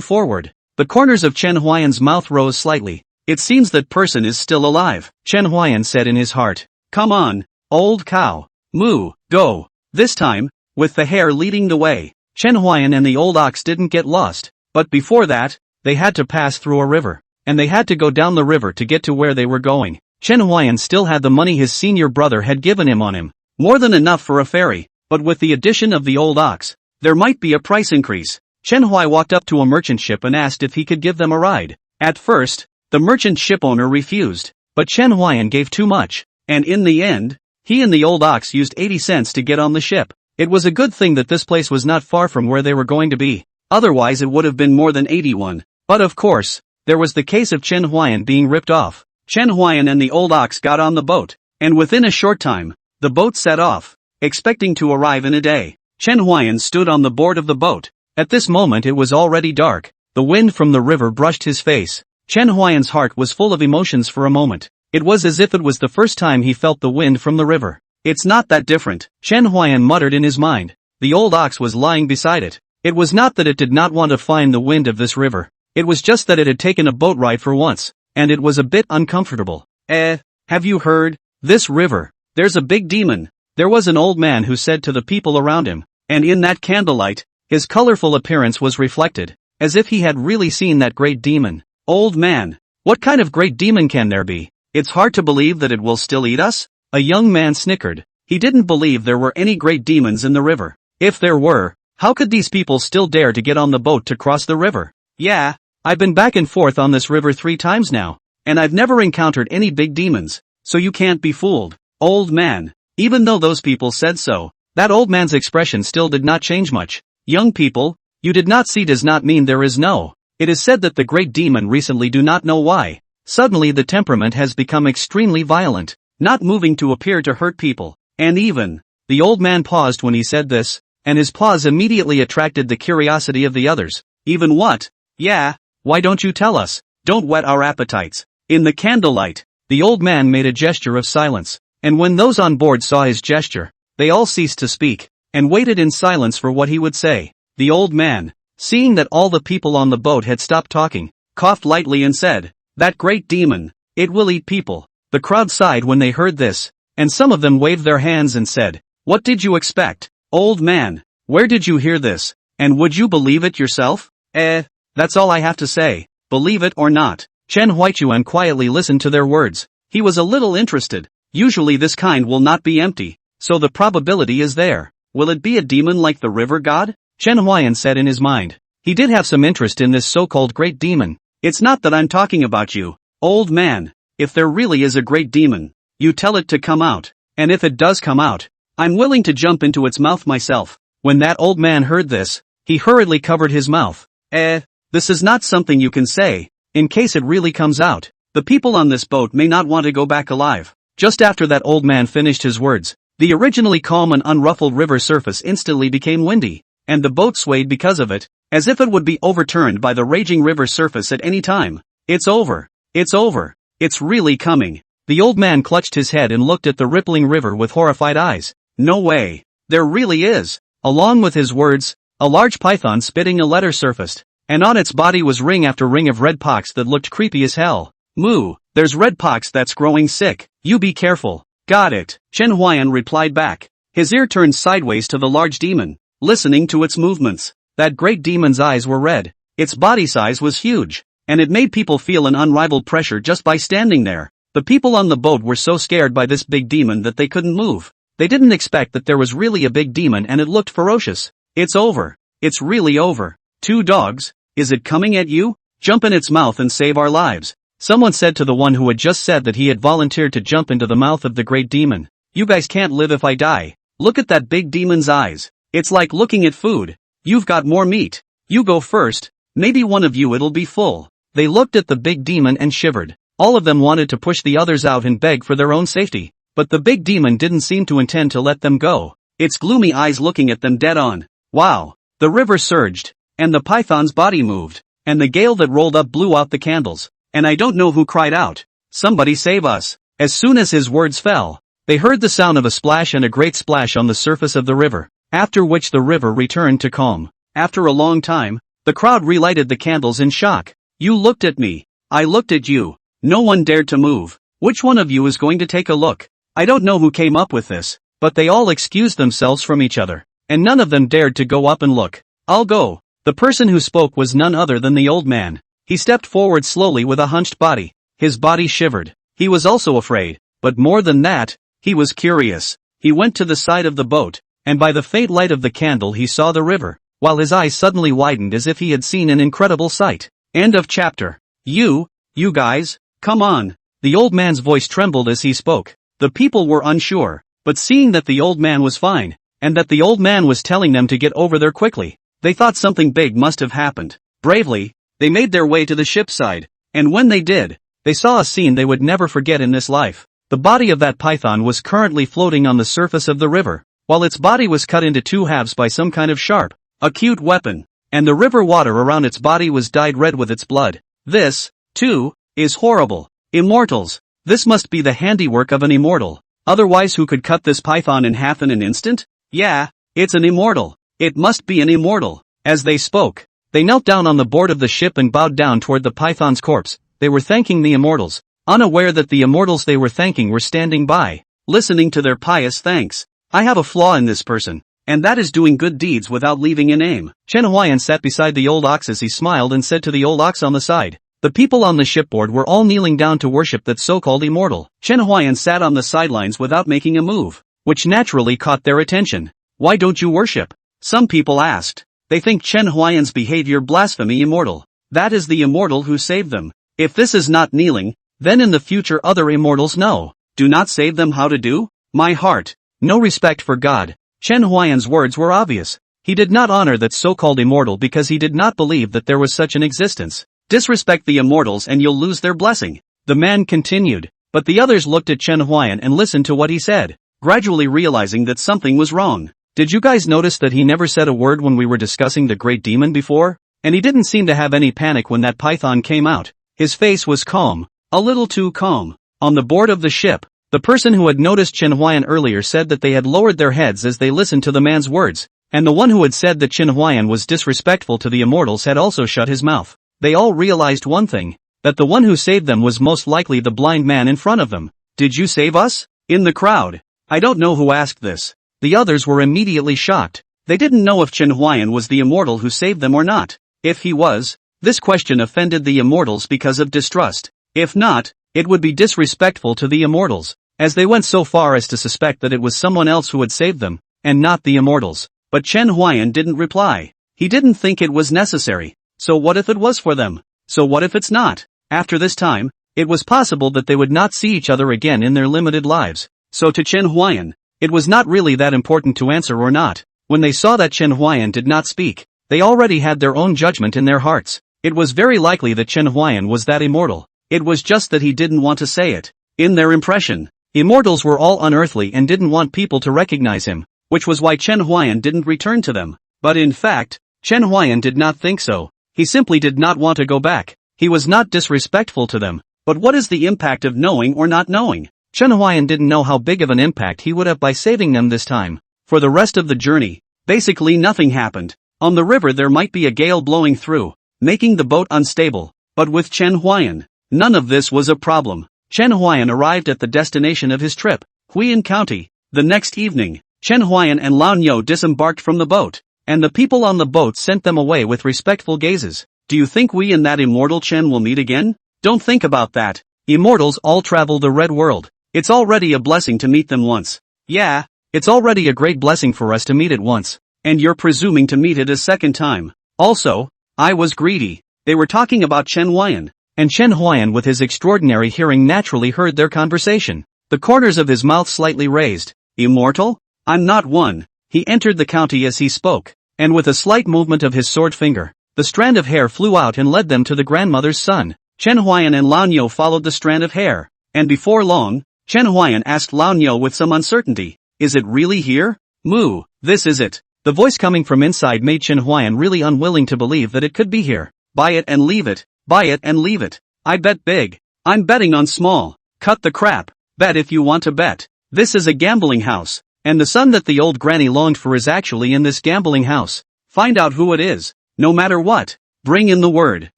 forward. The corners of Chen Huai'an's mouth rose slightly. It seems that person is still alive, Chen Huai'an said in his heart. Come on, old cow. Moo, go. This time, with the hair leading the way, Chen Huai'an and the old ox didn't get lost, but before that, they had to pass through a river, and they had to go down the river to get to where they were going. Chen Huai'an still had the money his senior brother had given him on him, more than enough for a ferry, but with the addition of the old ox, there might be a price increase. Chen Huai walked up to a merchant ship and asked if he could give them a ride. At first, the merchant ship owner refused, but Chen Huai'an gave too much, and in the end, he and the old ox used 80 cents to get on the ship. It was a good thing that this place was not far from where they were going to be, otherwise it would have been more than 81. But of course, there was the case of Chen Huai'an being ripped off. Chen Huai'an and the old ox got on the boat, and within a short time, the boat set off, expecting to arrive in a day. Chen Huai'an stood on the board of the boat. At this moment it was already dark. The wind from the river brushed his face. Chen Huai'an's heart was full of emotions for a moment. It was as if it was the first time he felt the wind from the river. It's not that different, Chen Huai'an muttered in his mind. The old ox was lying beside it. It was not that it did not want to find the wind of this river. It was just that it had taken a boat ride for once, and it was a bit uncomfortable. Have you heard? This river. There's a big demon. There was an old man who said to the people around him, and in that candlelight, his colorful appearance was reflected, as if he had really seen that great demon. Old man, what kind of great demon can there be? It's hard to believe that it will still eat us? A young man snickered. He didn't believe there were any great demons in the river. If there were, how could these people still dare to get on the boat to cross the river? Yeah, I've been back and forth on this river 3 times now, and I've never encountered any big demons, so you can't be fooled, old man. Even though those people said so, that old man's expression still did not change much. Young people, you did not see does not mean there is no. It is said that the great demon recently do not know why. Suddenly the temperament has become extremely violent, not moving to appear to hurt people, and even. The old man paused when he said this, and his pause immediately attracted the curiosity of the others. Even what? Yeah, why don't you tell us? Don't whet our appetites. In the candlelight, the old man made a gesture of silence, and when those on board saw his gesture, they all ceased to speak, and waited in silence for what he would say. The old man, seeing that all the people on the boat had stopped talking, coughed lightly and said, "That great demon, it will eat people." The crowd sighed when they heard this, and some of them waved their hands and said, "What did you expect, old man? Where did you hear this? And would you believe it yourself?" That's all I have to say, believe it or not. Chen Huai'an quietly listened to their words. He was a little interested. Usually this kind will not be empty, so the probability is there. Will it be a demon like the river god? Chen Huai'an said in his mind. He did have some interest in this so-called great demon. It's not that I'm talking about you, old man. If there really is a great demon, you tell it to come out, and if it does come out, I'm willing to jump into its mouth myself. When that old man heard this, he hurriedly covered his mouth. This is not something you can say, in case it really comes out. The people on this boat may not want to go back alive. Just after that old man finished his words, the originally calm and unruffled river surface instantly became windy, and the boat swayed because of it, as if it would be overturned by the raging river surface at any time. It's over. It's over. It's really coming. The old man clutched his head and looked at the rippling river with horrified eyes. No way. There really is. Along with his words, a large python spitting a letter surfaced, and on its body was ring after ring of red pox that looked creepy as hell. Moo, there's red pox that's growing sick. You be careful. Got it. Chen Huai'an replied back. His ear turned sideways to the large demon, listening to its movements. That great demon's eyes were red. Its body size was huge, and it made people feel an unrivaled pressure just by standing there. The people on the boat were so scared by this big demon that they couldn't move. They didn't expect that there was really a big demon and it looked ferocious. It's over. It's really over. 2 dogs, is it coming at you? Jump in its mouth and save our lives. Someone said to the one who had just said that he had volunteered to jump into the mouth of the great demon. You guys can't live if I die. Look at that big demon's eyes. It's like looking at food. You've got more meat. You go first, maybe one of you it'll be full. They looked at the big demon and shivered. All of them wanted to push the others out and beg for their own safety, but the big demon didn't seem to intend to let them go, its gloomy eyes looking at them dead on. Wow! The river surged, and the python's body moved, and the gale that rolled up blew out the candles, and I don't know who cried out, "Somebody save us!" As soon as his words fell, they heard the sound of a splash and a great splash on the surface of the river, after which the river returned to calm. After a long time, the crowd relighted the candles in shock. You looked at me. I looked at you. No one dared to move. Which one of you is going to take a look? I don't know who came up with this, but they all excused themselves from each other, and none of them dared to go up and look. I'll go. The person who spoke was none other than the old man. He stepped forward slowly with a hunched body. His body shivered. He was also afraid, but more than that, he was curious. He went to the side of the boat, and by the faint light of the candle he saw the river, while his eyes suddenly widened as if he had seen an incredible sight. End of chapter. You guys, come on. The old man's voice trembled as he spoke. The people were unsure, but seeing that the old man was fine, and that the old man was telling them to get over there quickly, they thought something big must have happened. Bravely, they made their way to the ship's side, and when they did, they saw a scene they would never forget in this life. The body of that python was currently floating on the surface of the river, while its body was cut into two halves by some kind of sharp, acute weapon, and the river water around its body was dyed red with its blood. This, too, is horrible. Immortals. This must be the handiwork of an immortal. Otherwise who could cut this python in half in an instant? Yeah, it's an immortal. It must be an immortal. As they spoke, they knelt down on the board of the ship and bowed down toward the python's corpse. They were thanking the immortals, unaware that the immortals they were thanking were standing by, listening to their pious thanks. I have a flaw in this person, and that is doing good deeds without leaving a name. Chen Huai'an sat beside the old ox as he smiled and said to the old ox on the side. The people on the shipboard were all kneeling down to worship that so-called immortal. Chen Huai'an sat on the sidelines without making a move, which naturally caught their attention. Why don't you worship? Some people asked. They think Chen Huai'an's behavior blasphemy immortal. That is the immortal who saved them. If this is not kneeling, then in the future other immortals know. Do not save them how to do? My heart. No respect for God. Chen Huai'an's words were obvious. He did not honor that so-called immortal because he did not believe that there was such an existence. Disrespect the immortals and you'll lose their blessing. The man continued, but the others looked at Chen Huai'an and listened to what he said, gradually realizing that something was wrong. Did you guys notice that he never said a word when we were discussing the great demon before? And he didn't seem to have any panic when that python came out. His face was calm, a little too calm. On the board of the ship, the person who had noticed Chen Huai'an earlier said that they had lowered their heads as they listened to the man's words, and the one who had said that Chen Huai'an was disrespectful to the immortals had also shut his mouth. They all realized one thing, that the one who saved them was most likely the blind man in front of them. Did you save us? In the crowd. I don't know who asked this. The others were immediately shocked. They didn't know if Chen Huai'an was the immortal who saved them or not. If he was, this question offended the immortals because of distrust. If not, it would be disrespectful to the immortals, as they went so far as to suspect that it was someone else who had saved them, and not the immortals. But Chen Huai'an didn't reply. He didn't think it was necessary. So what if it was for them? So what if it's not? After this time, it was possible that they would not see each other again in their limited lives. So to Chen Huai'an, it was not really that important to answer or not. When they saw that Chen Huai'an did not speak, they already had their own judgment in their hearts. It was very likely that Chen Huai'an was that immortal. It was just that he didn't want to say it. In their impression, immortals were all unearthly and didn't want people to recognize him, which was why Chen Huai'an didn't return to them. But in fact, Chen Huai'an did not think so. He simply did not want to go back. He was not disrespectful to them. But what is the impact of knowing or not knowing? Chen Huai'an didn't know how big of an impact he would have by saving them this time. For the rest of the journey, basically nothing happened. On the river there might be a gale blowing through, making the boat unstable. But with Chen Huai'an, none of this was a problem. Chen Huai'an arrived at the destination of his trip, Huai'an County. The next evening, Chen Huai'an and Lao Niu disembarked from the boat, and the people on the boat sent them away with respectful gazes. Do you think we and that immortal Chen will meet again? Don't think about that. Immortals all travel the red world. It's already a blessing to meet them once. Yeah, it's already a great blessing for us to meet it once. And you're presuming to meet it a second time. Also, I was greedy. They were talking about Chen Huai'an, and Chen Huai'an with his extraordinary hearing naturally heard their conversation. The corners of his mouth slightly raised. Immortal? I'm not one. He entered the county as he spoke. and with a slight movement of his sword finger, the strand of hair flew out and led them to the grandmother's son. Chen Huai'an and Lao Niu followed the strand of hair, and before long, Chen Huai'an asked Lao Niu with some uncertainty, "Is it really here?" "Moo, this is it." The voice coming from inside made Chen Huai'an really unwilling to believe that it could be here. "Buy it and leave it, buy it and leave it. I bet big. I'm betting on small. Cut the crap. Bet if you want to bet. This is a gambling house, and the son that the old granny longed for is actually in this gambling house. Find out who it is, no matter what. Bring in the word,"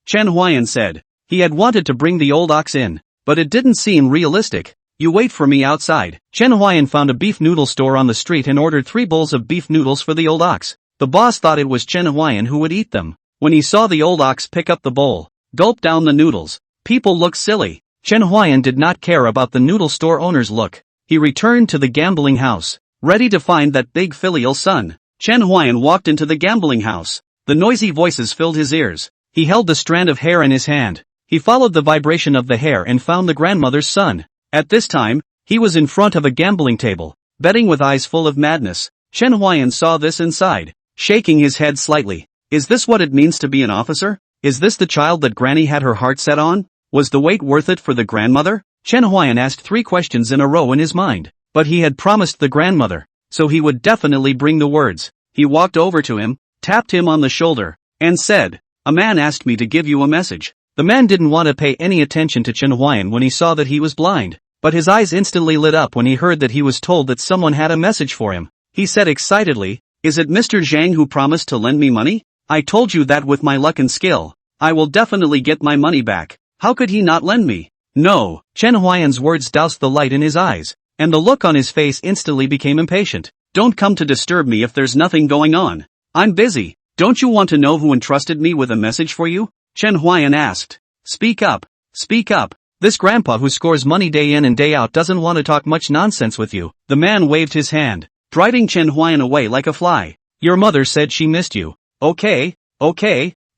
Chen Huai'an said. He had wanted to bring the old ox in, but it didn't seem realistic. "You wait for me outside." Chen Huai'an found a beef noodle store on the street and ordered 3 bowls of beef noodles for the old ox. The boss thought it was Chen Huai'an who would eat them. When he saw the old ox pick up the bowl, gulp down the noodles, people look silly. Chen Huai'an did not care about the noodle store owner's look. He returned to the gambling house, ready to find that big filial son. Chen Huai'an walked into the gambling house. The noisy voices filled his ears. He held the strand of hair in his hand. He followed the vibration of the hair and found the grandmother's son. At this time, he was in front of a gambling table, betting with eyes full of madness. Chen Huai'an saw this and sighed, shaking his head slightly. Is this what it means to be an officer? Is this the child that Granny had her heart set on? Was the wait worth it for the grandmother? Chen Huai'an asked 3 questions in a row in his mind, but he had promised the grandmother, so he would definitely bring the words. He walked over to him, tapped him on the shoulder, and said, "A man asked me to give you a message." The man didn't want to pay any attention to Chen Huai'an when he saw that he was blind, but his eyes instantly lit up when he heard that he was told that someone had a message for him. He said excitedly, "Is it Mr. Zhang who promised to lend me money? I told you that with my luck and skill, I will definitely get my money back. How could he not lend me?" "No." Chen Huai'an's words doused the light in his eyes, and the look on his face instantly became impatient. "Don't come to disturb me if there's nothing going on. I'm busy. Don't you want to know who entrusted me with a message for you?" Chen Huai'an asked. Speak up. Speak up. This grandpa who scores money day in and day out doesn't want to talk much nonsense with you." The man waved his hand, driving Chen Huai'an away like a fly. "Your mother said she missed you." Okay,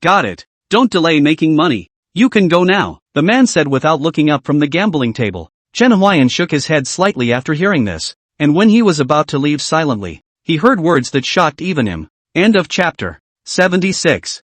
got it. Don't delay making money. You can go now," the man said without looking up from the gambling table. Chen Huai'an shook his head slightly after hearing this, and when he was about to leave silently, he heard words that shocked even him. End of chapter. 76.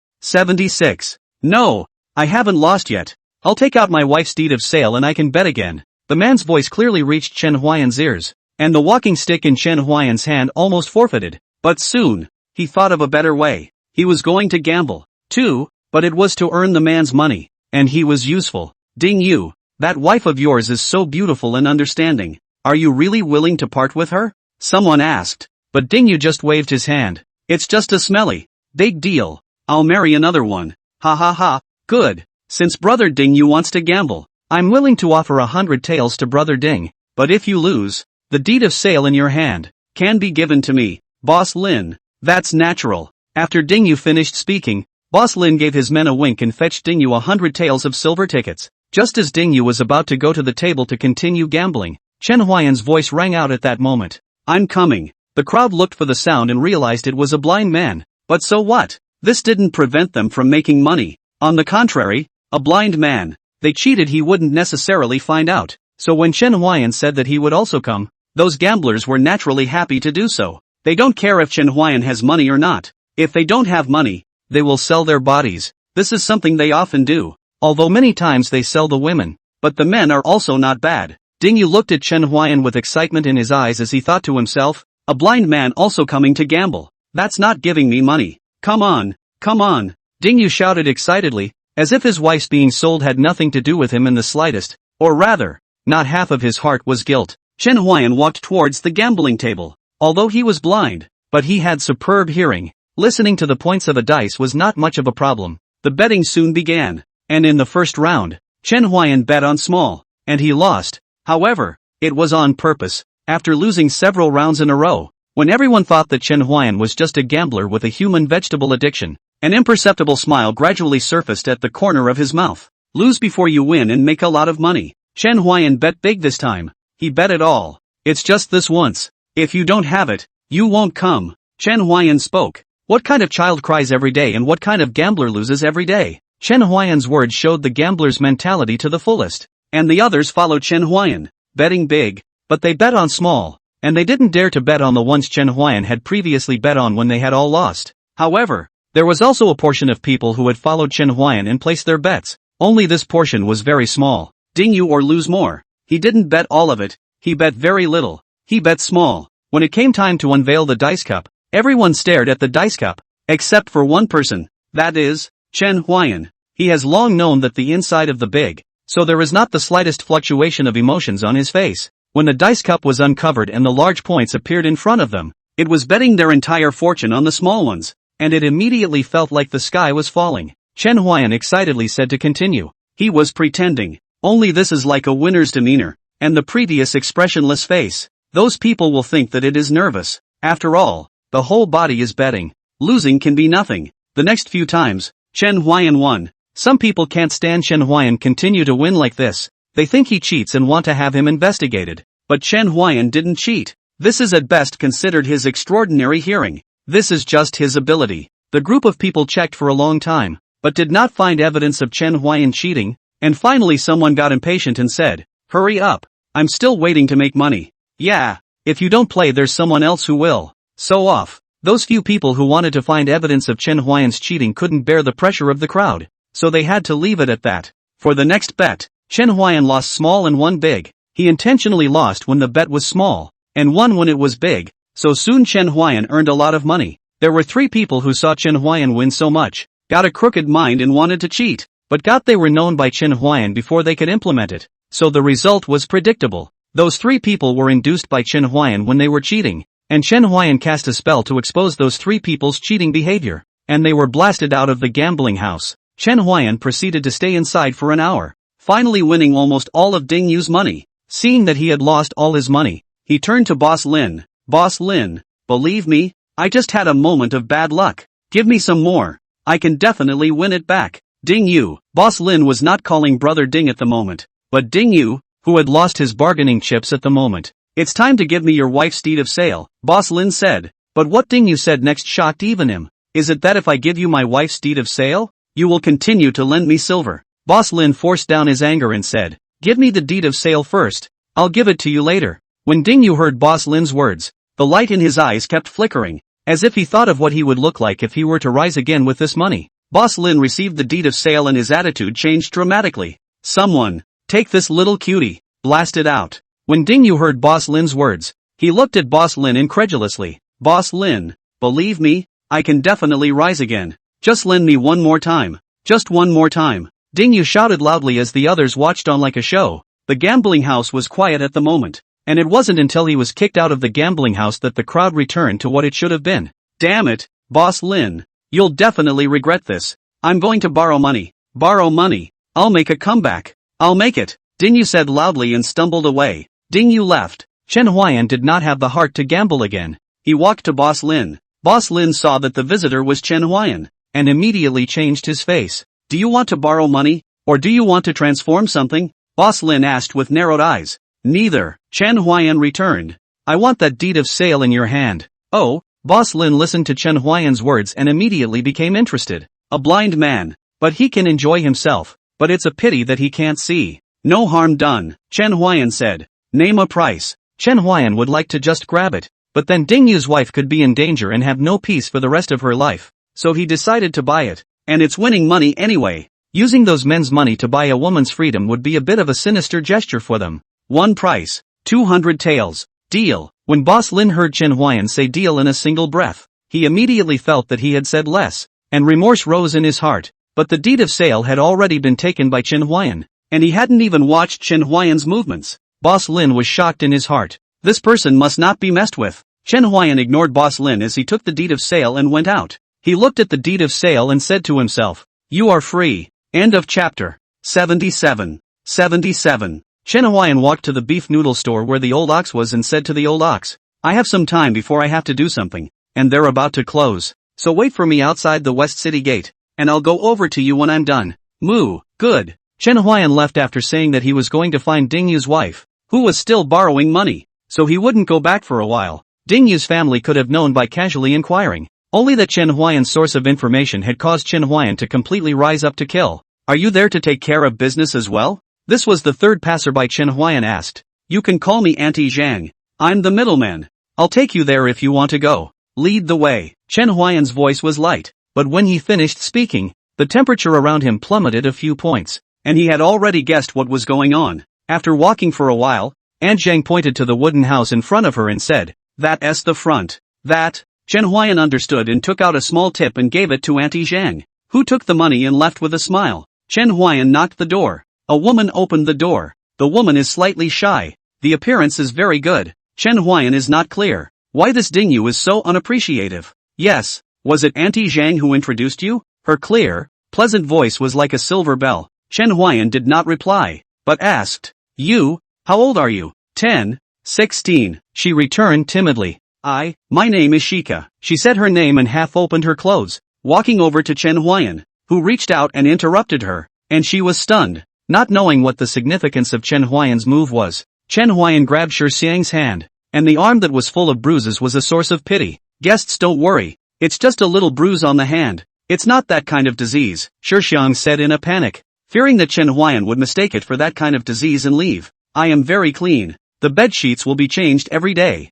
"No, I haven't lost yet. I'll take out my wife's deed of sale and I can bet again." The man's voice clearly reached Chen Huai'an's ears, and the walking stick in Chen Huai'an's hand almost forfeited. But soon, he thought of a better way. He was going to gamble, too, but it was to earn the man's money, and he was useful. "Ding Yu, that wife of yours is so beautiful and understanding. Are you really willing to part with her?" someone asked, but Ding Yu just waved his hand. "It's just a smelly. Big deal. I'll marry another one. Ha ha ha, good. Since brother Ding Yu wants to gamble, I'm willing to offer 100 taels to brother Ding, but if you lose, the deed of sale in your hand can be given to me, Boss Lin." "That's natural." After Ding Yu finished speaking, Boss Lin gave his men a wink and fetched Ding Yu 100 taels of silver tickets. Just as Ding Yu was about to go to the table to continue gambling, Chen Huai'an's voice rang out at that moment. "I'm coming." The crowd looked for the sound and realized it was a blind man. But so what? This didn't prevent them from making money. On the contrary, a blind man. They cheated, he wouldn't necessarily find out. So when Chen Huai'an said that he would also come, those gamblers were naturally happy to do so. They don't care if Chen Huai'an has money or not. If they don't have money, they will sell their bodies. This is something they often do. Although many times they sell the women. But the men are also not bad. Ding Yu looked at Chen Huai'an with excitement in his eyes as he thought to himself, a blind man also coming to gamble. That's not giving me money. Come on. Ding Yu shouted excitedly, as if his wife's being sold had nothing to do with him in the slightest. Or rather, not half of his heart was guilt. Chen Huai'an walked towards the gambling table. Although he was blind, but he had superb hearing. Listening to the points of a dice was not much of a problem. The betting soon began, and in the first round, Chen Huai'an bet on small, and he lost. However, it was on purpose. After losing several rounds in a row, when everyone thought that Chen Huai'an was just a gambler with a human vegetable addiction, an imperceptible smile gradually surfaced at the corner of his mouth. Lose before you win and make a lot of money. Chen Huai'an bet big this time. He bet it all. It's just this once. If you don't have it, you won't come. Chen Huai'an spoke. What kind of child cries every day and what kind of gambler loses every day? Chen Huai'an's words showed the gambler's mentality to the fullest. And the others followed Chen Huai'an, betting big, but they bet on small, and they didn't dare to bet on the ones Chen Huai'an had previously bet on when they had all lost. However, there was also a portion of people who had followed Chen Huai'an and placed their bets, only this portion was very small. Ding you or lose more. He didn't bet all of it, he bet very little, he bet small. When it came time to unveil the dice cup, everyone stared at the dice cup, except for one person, that is, Chen Huai'an. He has long known that the inside of the big, so there is not the slightest fluctuation of emotions on his face. When the dice cup was uncovered and the large points appeared in front of them, it was betting their entire fortune on the small ones, and it immediately felt like the sky was falling. Chen Huai'an excitedly said to continue. He was pretending. Only this is like a winner's demeanor, and the previous expressionless face. Those people will think that it is nervous. After all, the whole body is betting. Losing can be nothing. The next few times, Chen Huai'an won. Some people can't stand Chen Huai'an continue to win like this. They think he cheats and want to have him investigated. But Chen Huai'an didn't cheat. This is at best considered his extraordinary hearing. This is just his ability. The group of people checked for a long time, but did not find evidence of Chen Huai'an cheating, and finally someone got impatient and said, "Hurry up. I'm still waiting to make money." Yeah, if you don't play there's someone else who will. So off. Those few people who wanted to find evidence of Chen Huai'an's cheating couldn't bear the pressure of the crowd, so they had to leave it at that. For the next bet, Chen Huai'an lost small and won big. He intentionally lost when the bet was small, and won when it was big, so soon Chen Huai'an earned a lot of money. There were 3 people who saw Chen Huai'an win so much, got a crooked mind and wanted to cheat, but got they were known by Chen Huai'an before they could implement it, so the result was predictable. Those 3 people were induced by Chen Huai'an when they were cheating, and Chen Huai'an cast a spell to expose those 3 people's cheating behavior, and they were blasted out of the gambling house. Chen Huai'an proceeded to stay inside for an hour, finally winning almost all of Ding Yu's money. Seeing that he had lost all his money, he turned to Boss Lin. "Boss Lin, believe me, I just had a moment of bad luck. Give me some more. I can definitely win it back." Ding Yu. Boss Lin was not calling Brother Ding at the moment, but Ding Yu, who had lost his bargaining chips at the moment. "It's time to give me your wife's deed of sale," Boss Lin said. But what Ding Yu said next shocked even him. "Is it that if I give you my wife's deed of sale, you will continue to lend me silver?" Boss Lin forced down his anger and said, "Give me the deed of sale first. I'll give it to you later." When Ding Yu heard Boss Lin's words, the light in his eyes kept flickering, as if he thought of what he would look like if he were to rise again with this money. Boss Lin received the deed of sale and his attitude changed dramatically. "Someone, take this little cutie, blast it out." When Ding Yu heard Boss Lin's words, he looked at Boss Lin incredulously. "Boss Lin, believe me, I can definitely rise again. Just lend me one more time. Just one more time." Ding Yu shouted loudly as the others watched on like a show. The gambling house was quiet at the moment, and it wasn't until he was kicked out of the gambling house that the crowd returned to what it should have been. "Damn it, Boss Lin, you'll definitely regret this. I'm going to borrow money. Borrow money. I'll make a comeback. I'll make it," Ding Yu said loudly and stumbled away. Ding Yu left. Chen Huai'an did not have the heart to gamble again. He walked to Boss Lin. Boss Lin saw that the visitor was Chen Huai'an, and immediately changed his face. "Do you want to borrow money, or do you want to transform something?" Boss Lin asked with narrowed eyes. "Neither," Chen Huai'an returned. "I want that deed of sale in your hand." "Oh," Boss Lin listened to Chen Huai'an's words and immediately became interested. "A blind man, but he can enjoy himself, but it's a pity that he can't see." "No harm done," Chen Huai'an said. "Name a price." Chen Huai'an would like to just grab it, but then Ding Yu's wife could be in danger and have no peace for the rest of her life, so he decided to buy it, and it's winning money anyway. Using those men's money to buy a woman's freedom would be a bit of a sinister gesture for them. One price, 200 taels. Deal. When Boss Lin heard Chen Huai'an say deal in a single breath, he immediately felt that he had said less, and remorse rose in his heart. But the deed of sale had already been taken by Chen Huai'an, and he hadn't even watched Chen Huai'an's movements. Boss Lin was shocked in his heart. This person must not be messed with. Chen Huai'an ignored Boss Lin as he took the deed of sale and went out. He looked at the deed of sale and said to himself, "You are free." End of chapter. 77. 77. Chen Huai'an walked to the beef noodle store where the old ox was and said to the old ox, "I have some time before I have to do something, and they're about to close. So wait for me outside the West City gate, and I'll go over to you when I'm done." Moo. Good. Chen Huai'an left after saying that he was going to find Ding Yu's wife, who was still borrowing money, so he wouldn't go back for a while. Ding Yu's family could have known by casually inquiring, only that Chen Huai'an's source of information had caused Chen Huai'an to completely rise up to kill. "Are you there to take care of business as well?" This was the third passerby Chen Huai'an asked. "You can call me Auntie Zhang. I'm the middleman. I'll take you there if you want to go." lead the way. Chen Huai'an's voice was light, but when he finished speaking, the temperature around him plummeted a few points, and he had already guessed what was going on. After walking for a while, Aunt Zhang pointed to the wooden house in front of her and said, "That's the front." That? Chen Huai'an understood and took out a small tip and gave it to Auntie Zhang, who took the money and left with a smile. Chen Huai'an knocked the door. A woman opened the door. The woman is slightly shy. The appearance is very good. Chen Huai'an is not clear why this Dingyu is so unappreciative. Yes, was it Auntie Zhang who introduced you? Her clear, pleasant voice was like a silver bell. Chen Huai'an did not reply, but asked, "You, how old are you?" 10, 16, she returned timidly. My name is Shika." She said her name and half opened her clothes, walking over to Chen Huai'an, who reached out and interrupted her, and she was stunned, not knowing what the significance of Chen Huai'an's move was. Chen Huai'an grabbed Shi Xiang's hand, and the arm that was full of bruises was a source of pity. "Guests, don't worry, it's just a little bruise on the hand. It's not that kind of disease," Shi Xiang said in a panic, fearing that Chen Huai'an would mistake it for that kind of disease and leave. "I am very clean. The bed sheets will be changed every day."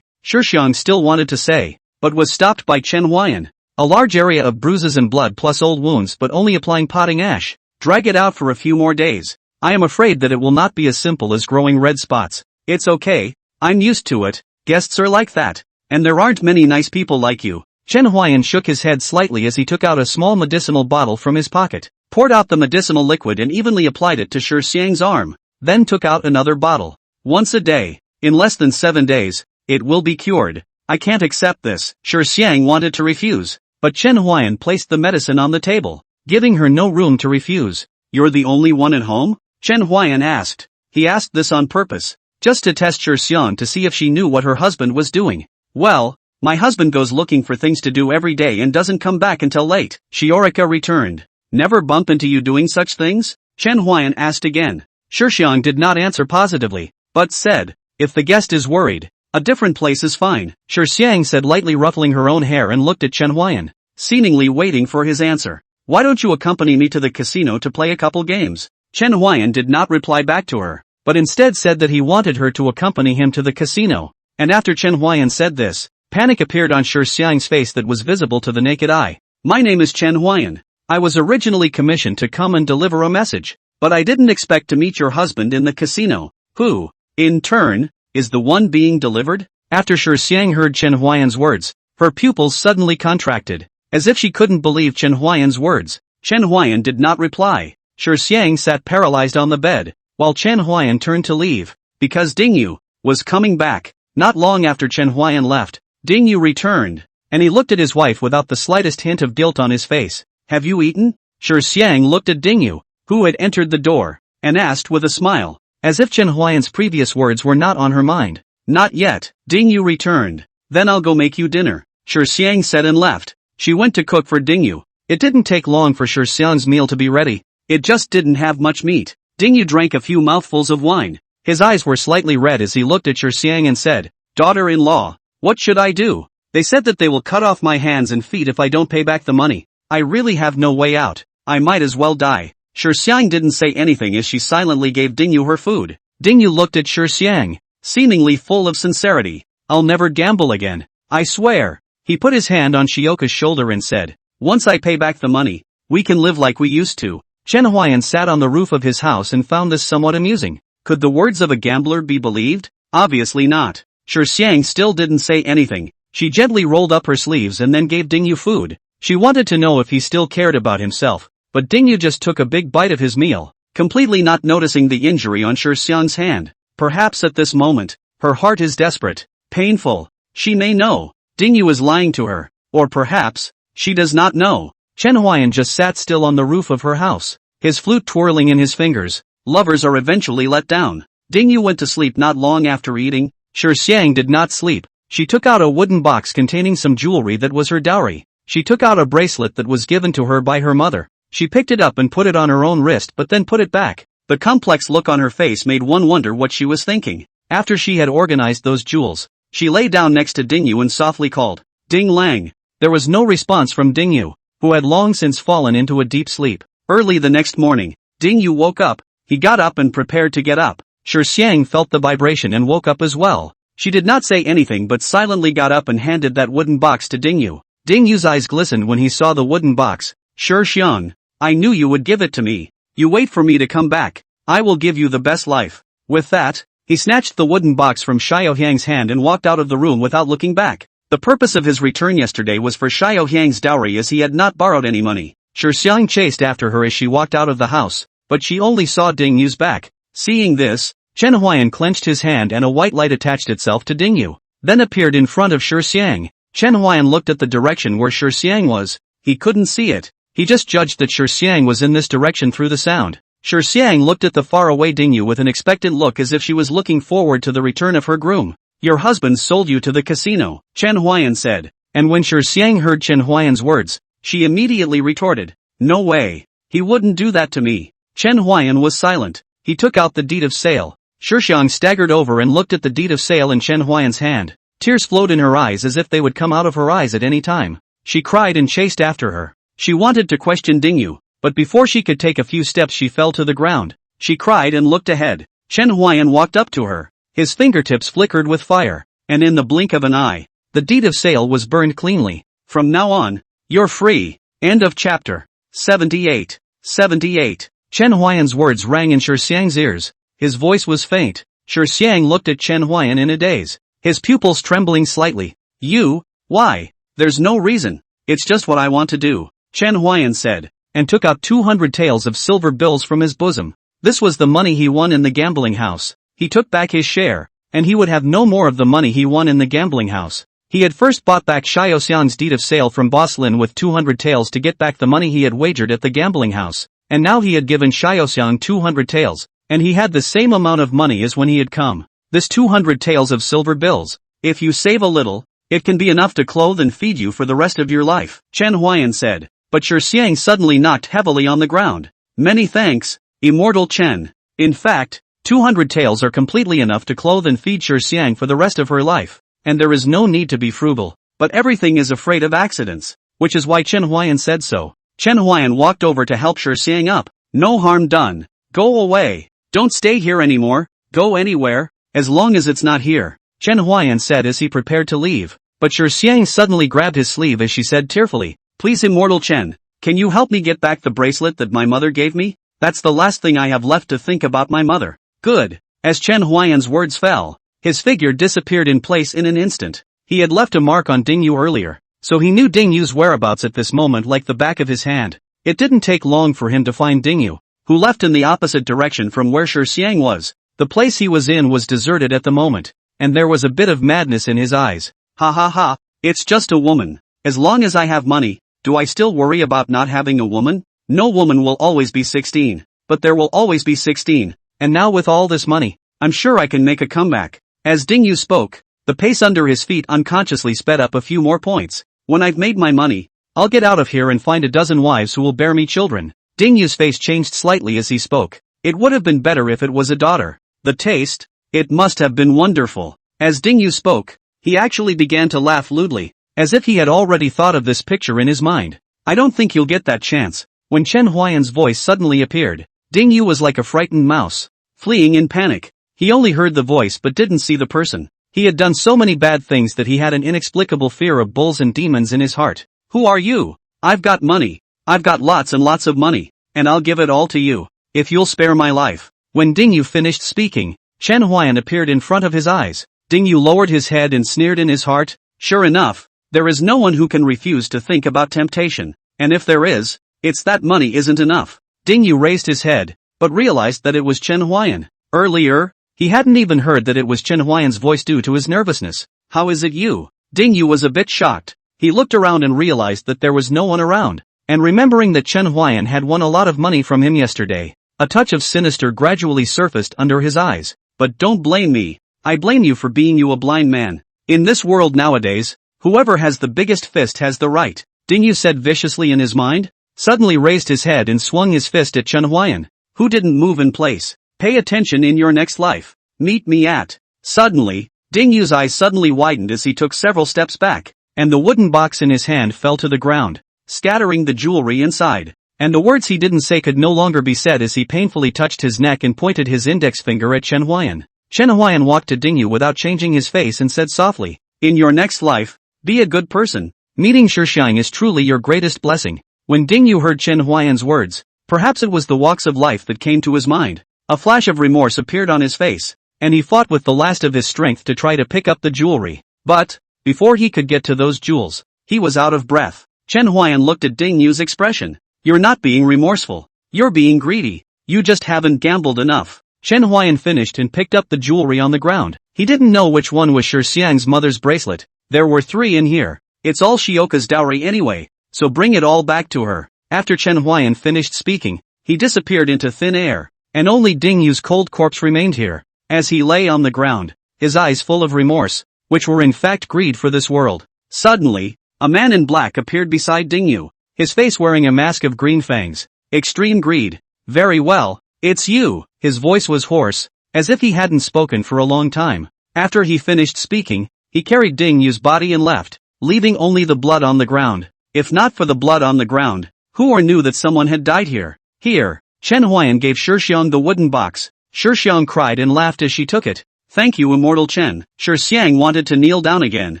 Shi Xiang still wanted to say, but was stopped by Chen Huai'an. "A large area of bruises and blood plus old wounds, but only applying potting ash. Drag it out for a few more days. I am afraid that it will not be as simple as growing red spots." "It's okay, I'm used to it. Guests are like that. And there aren't many nice people like you." Chen Huai'an shook his head slightly as he took out a small medicinal bottle from his pocket, poured out the medicinal liquid and evenly applied it to Shi Xiang's arm, then took out another bottle. "Once a day, in less than 7 days, it will be cured." "I can't accept this." Shi Xiang wanted to refuse, but Chen Huai'an placed the medicine on the table, giving her no room to refuse. "You're the only one at home?" Chen Huai'an asked. He asked this on purpose, just to test Shi Xiang to see if she knew what her husband was doing. "Well, my husband goes looking for things to do every day and doesn't come back until late," Shiorika returned. "Never bump into you doing such things?" Chen Huai'an asked again. Shi Xiang did not answer positively, but said, "If the guest is worried, a different place is fine." Shi Xiang said, lightly ruffling her own hair, and looked at Chen Huai'an, seemingly waiting for his answer. "Why don't you accompany me to the casino to play a couple games?" Chen Huai'an did not reply back to her, but instead said that he wanted her to accompany him to the casino. And after Chen Huai'an said this, panic appeared on Shi Xiang's face that was visible to the naked eye. "My name is Chen Huai'an. I was originally commissioned to come and deliver a message, but I didn't expect to meet your husband in the casino, who, in turn, is the one being delivered?" After Shi Xiang heard Chen Huai'an's words, her pupils suddenly contracted, as if she couldn't believe Chen Huai'an's words. Chen Huai'an did not reply. Shi Xiang sat paralyzed on the bed, while Chen Huai'an turned to leave, because Dingyu was coming back. Not long after Chen Huai'an left, Dingyu returned, and he looked at his wife without the slightest hint of guilt on his face. "Have you eaten?" Shi Xiang looked at Dingyu, who had entered the door, and asked with a smile, as if Chen Huai'an's previous words were not on her mind. "Not yet," Dingyu returned. "Then I'll go make you dinner," Shi Xiang said and left. She went to cook for Dingyu. It didn't take long for Shi Xiang's meal to be ready. It just didn't have much meat. Dingyu drank a few mouthfuls of wine. His eyes were slightly red as he looked at Shi Xiang and said, "Daughter-in-law, what should I do? They said that they will cut off my hands and feet if I don't pay back the money. I really have no way out. I might as well die." Shi Xiang didn't say anything as she silently gave Dingyu her food. Dingyu looked at Shi Xiang, seemingly full of sincerity. "I'll never gamble again. I swear." He put his hand on Shioka's shoulder and said, "Once I pay back the money, we can live like we used to." Chen Huai'an sat on the roof of his house and found this somewhat amusing. Could the words of a gambler be believed? Obviously not. Shi Xiang still didn't say anything. She gently rolled up her sleeves and then gave Dingyu food. She wanted to know if he still cared about himself, but Dingyu just took a big bite of his meal, completely not noticing the injury on Shi Xiang's hand. Perhaps at this moment, her heart is desperate, painful. She may know Dingyu is lying to her, or perhaps she does not know. Chen Huai'an just sat still on the roof of her house, his flute twirling in his fingers. Lovers are eventually let down. Dingyu went to sleep not long after eating. Shi Xiang did not sleep. She took out a wooden box containing some jewelry that was her dowry. She took out a bracelet that was given to her by her mother. She picked it up and put it on her own wrist but then put it back. The complex look on her face made one wonder what she was thinking. After she had organized those jewels, she lay down next to Dingyu and softly called, "Ding Lang." There was no response from Dingyu, who had long since fallen into a deep sleep. Early the next morning, Dingyu woke up. He got up and prepared to get up. Shi Xiang felt the vibration and woke up as well. She did not say anything but silently got up and handed that wooden box to Dingyu. Dingyu's eyes glistened when he saw the wooden box. Sure Xiang, I knew you would give it to me. You wait for me to come back. I will give you the best life. With that, he snatched the wooden box from Xiaoyang's hand and walked out of the room without looking back. The purpose of his return yesterday was for Xiaoyang's dowry, as he had not borrowed any money. Sure Xiang chased after her as she walked out of the house, but she only saw Dingyu's back. Seeing this, Chen Huai'an clenched his hand and a white light attached itself to Dingyu, then appeared in front of Sure Xiang. Chen Huai'an looked at the direction where Sure Xiang was. He couldn't see it. He just judged that Sure Xiang was in this direction through the sound. Sure Xiang looked at the faraway Dingyu with an expectant look, as if she was looking forward to the return of her groom. Your husband sold you to the casino, Chen Huai'an said. And when Sure Xiang heard Chen Huai'an's words, she immediately retorted, no way. He wouldn't do that to me. Chen Huai'an was silent. He took out the deed of sale. Sure Xiang staggered over and looked at the deed of sale in Chen Huai'an's hand. Tears flowed in her eyes as if they would come out of her eyes at any time. She cried and chased after her. She wanted to question Dingyu, but before she could take a few steps she fell to the ground. She cried and looked ahead. Chen Huai'an walked up to her. His fingertips flickered with fire, and in the blink of an eye, the deed of sale was burned cleanly. From now on, you're free. End of chapter. 78. 78. Chen Huai'an's words rang in Sure Xiang's ears. His voice was faint. Sure Xiang looked at Chen Huai'an in a daze, his pupils trembling slightly. You? Why? There's no reason. It's just what I want to do, Chen Huai'an said, and took out 200 taels of silver bills from his bosom. This was the money he won in the gambling house. He took back his share, and he would have no more of the money he won in the gambling house. He had first bought back Xiaoxiang's deed of sale from Boss Lin with 200 taels to get back the money he had wagered at the gambling house, and now he had given Xiaoxiang 200 taels, and he had the same amount of money as when he had come. This 200 taels of silver bills, if you save a little, it can be enough to clothe and feed you for the rest of your life, Chen Huai'an said. But Sure Xiang suddenly knocked heavily on the ground. Many thanks, Immortal Chen. In fact, 200 taels are completely enough to clothe and feed Sure Xiang for the rest of her life, and there is no need to be frugal. But everything is afraid of accidents, which is why Chen Huai'an said so. Chen Huai'an walked over to help Sure Xiang up. No harm done. Go away. Don't stay here anymore. Go anywhere, as long as it's not here, Chen Huai'an said as he prepared to leave. But Sure Xiang suddenly grabbed his sleeve as she said tearfully, please Immortal Chen, can you help me get back the bracelet that my mother gave me? That's the last thing I have left to think about my mother. Good. As Chen Huai'an's words fell, his figure disappeared in place in an instant. He had left a mark on Dingyu earlier, so he knew Dingyu's whereabouts at this moment like the back of his hand. It didn't take long for him to find Dingyu, who left in the opposite direction from where Sure Xiang was. The place he was in was deserted at the moment, and there was a bit of madness in his eyes. Ha ha ha, it's just a woman. As long as I have money, do I still worry about not having a woman? No woman will always be 16, but there will always be 16, and now with all this money, I'm sure I can make a comeback. As Dingyu spoke, the pace under his feet unconsciously sped up a few more points. When I've made my money, I'll get out of here and find a dozen wives who will bear me children. Dingyu's face changed slightly as he spoke. It would have been better if it was a daughter. The taste? It must have been wonderful. As Dingyu spoke, he actually began to laugh lewdly, as if he had already thought of this picture in his mind. I don't think you'll get that chance. When Chen Huai'an's voice suddenly appeared, Dingyu was like a frightened mouse, fleeing in panic. He only heard the voice but didn't see the person. He had done so many bad things that he had an inexplicable fear of bulls and demons in his heart. Who are you? I've got money. I've got lots and lots of money, and I'll give it all to you, if you'll spare my life. When Dingyu finished speaking, Chen Huai'an appeared in front of his eyes. Dingyu lowered his head and sneered in his heart. Sure enough, there is no one who can refuse to think about temptation, and if there is, it's that money isn't enough. Dingyu raised his head, but realized that it was Chen Huai'an. Earlier, he hadn't even heard that it was Chen Huai'an's voice due to his nervousness. How is it you? Dingyu was a bit shocked. He looked around and realized that there was no one around, and remembering that Chen Huai'an had won a lot of money from him yesterday, a touch of sinister gradually surfaced under his eyes. But don't blame me. I blame you for being a blind man. In this world nowadays, whoever has the biggest fist has the right, Dingyu said viciously in his mind, suddenly raised his head and swung his fist at Chen Huai'an, who didn't move in place. Pay attention in your next life. Meet me at. Suddenly, Dingyu's eyes suddenly widened as he took several steps back, and the wooden box in his hand fell to the ground, scattering the jewelry inside. And the words he didn't say could no longer be said as he painfully touched his neck and pointed his index finger at Chen Huai'an. Chen Huai'an walked to Dingyu without changing his face and said softly, "In your next life, be a good person. Meeting Shixiang is truly your greatest blessing." When Dingyu heard Chen Huai'an's words, perhaps it was the walks of life that came to his mind. A flash of remorse appeared on his face, and he fought with the last of his strength to try to pick up the jewelry. But, before he could get to those jewels, he was out of breath. Chen Huai'an looked at Dingyu's expression. "You're not being remorseful. You're being greedy. You just haven't gambled enough." Chen Huai'an finished and picked up the jewelry on the ground. He didn't know which one was Shixiang's mother's bracelet. There were 3 in here. It's all Shioka's dowry anyway, so bring it all back to her. After Chen Huai'an finished speaking, he disappeared into thin air, and only Dingyu's cold corpse remained here. As he lay on the ground, his eyes full of remorse, which were in fact greed for this world. Suddenly, a man in black appeared beside Dingyu, his face wearing a mask of green fangs. "Extreme greed. Very well, it's you." His voice was hoarse, as if he hadn't spoken for a long time. After he finished speaking, he carried Dingyu's body and left, leaving only the blood on the ground. If not for the blood on the ground, who or knew that someone had died here? Here. Chen Huai'an gave Shixiang the wooden box. Shixiang cried and laughed as she took it. "Thank you, immortal Chen." Shixiang wanted to kneel down again,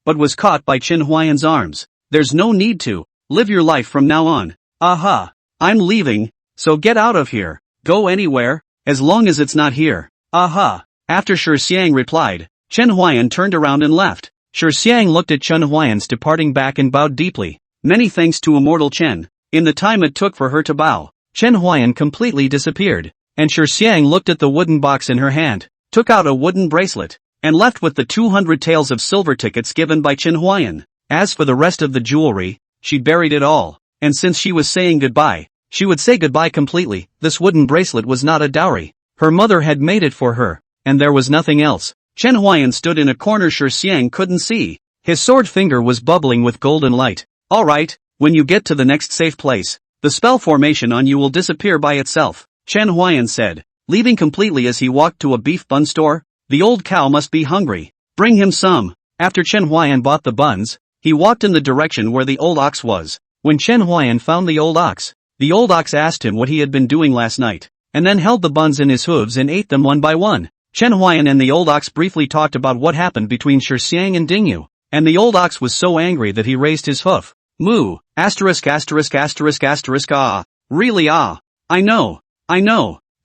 but was caught by Chen Huai'an's arms. "There's no need to. Live your life from now on." "Aha. I'm leaving, so get out of here. Go anywhere, as long as it's not here." "Aha." After Shixiang replied, Chen Huai'an turned around and left. Shixiang looked at Chen Huai'an's departing back and bowed deeply. "Many thanks to immortal Chen." In the time it took for her to bow, Chen Huai'an completely disappeared, and Shixiang looked at the wooden box in her hand, took out a wooden bracelet, and left with the 200 taels of silver tickets given by Chen Huai'an. As for the rest of the jewelry, she buried it all, and since she was saying goodbye, she would say goodbye completely. This wooden bracelet was not a dowry. Her mother had made it for her, and there was nothing else. Chen Huai'an stood in a corner Shixiang couldn't see. His sword finger was bubbling with golden light. "Alright, when you get to the next safe place, the spell formation on you will disappear by itself," Chen Huai'an said, leaving completely as he walked to a beef bun store. "The old cow must be hungry. Bring him some." After Chen Huai'an bought the buns, he walked in the direction where the old ox was. When Chen Huai'an found the old ox asked him what he had been doing last night, and then held the buns in his hooves and ate them one by one. Chen Huai'an and the old ox briefly talked about what happened between Shixiang and Dingyu, and the old ox was so angry that he raised his hoof. "Moo, asterisk asterisk asterisk asterisk ah. Really ah. I know.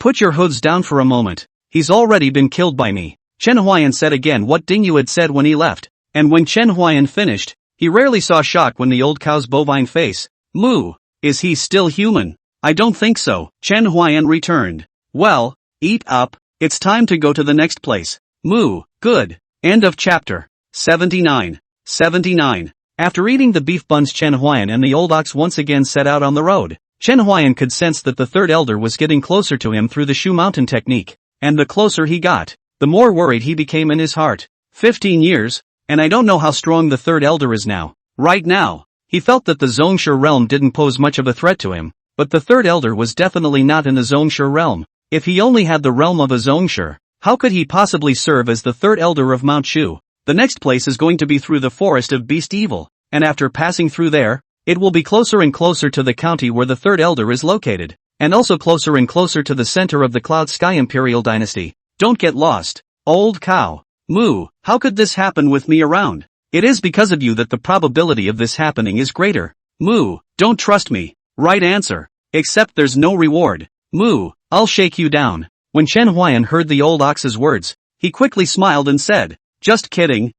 Put your hooves down for a moment. He's already been killed by me." Chen Huai'an said again what Dingyu had said when he left, and when Chen Huai'an finished, he rarely saw shock when the old cow's bovine face. "Moo, is he still human?" "I don't think so," Chen Huai'an returned. "Well, eat up, it's time to go to the next place." "Moo, good." End of chapter. 79. After eating the beef buns, Chen Huai'an and the old ox once again set out on the road. Chen Huai'an could sense that the third elder was getting closer to him through the Shu Mountain technique, and the closer he got, the more worried he became in his heart. 15 years, and I don't know how strong the third elder is now. Right now, he felt that the Zhongshe realm didn't pose much of a threat to him, but the third elder was definitely not in the Zhongshe realm. If he only had the realm of a Zhongshe, how could he possibly serve as the third elder of Mount Shu? The next place is going to be through the forest of beast evil, and after passing through there, it will be closer and closer to the county where the third elder is located, and also closer and closer to the center of the Cloud Sky Imperial dynasty. Don't get lost, old cow. Moo, how could this happen with me around? It is because of you that the probability of this happening is greater. Moo, don't trust me. Right answer. Except there's no reward. Moo, I'll shake you down. When Chen Huai'an heard the old ox's words, he quickly smiled and said, Just kidding,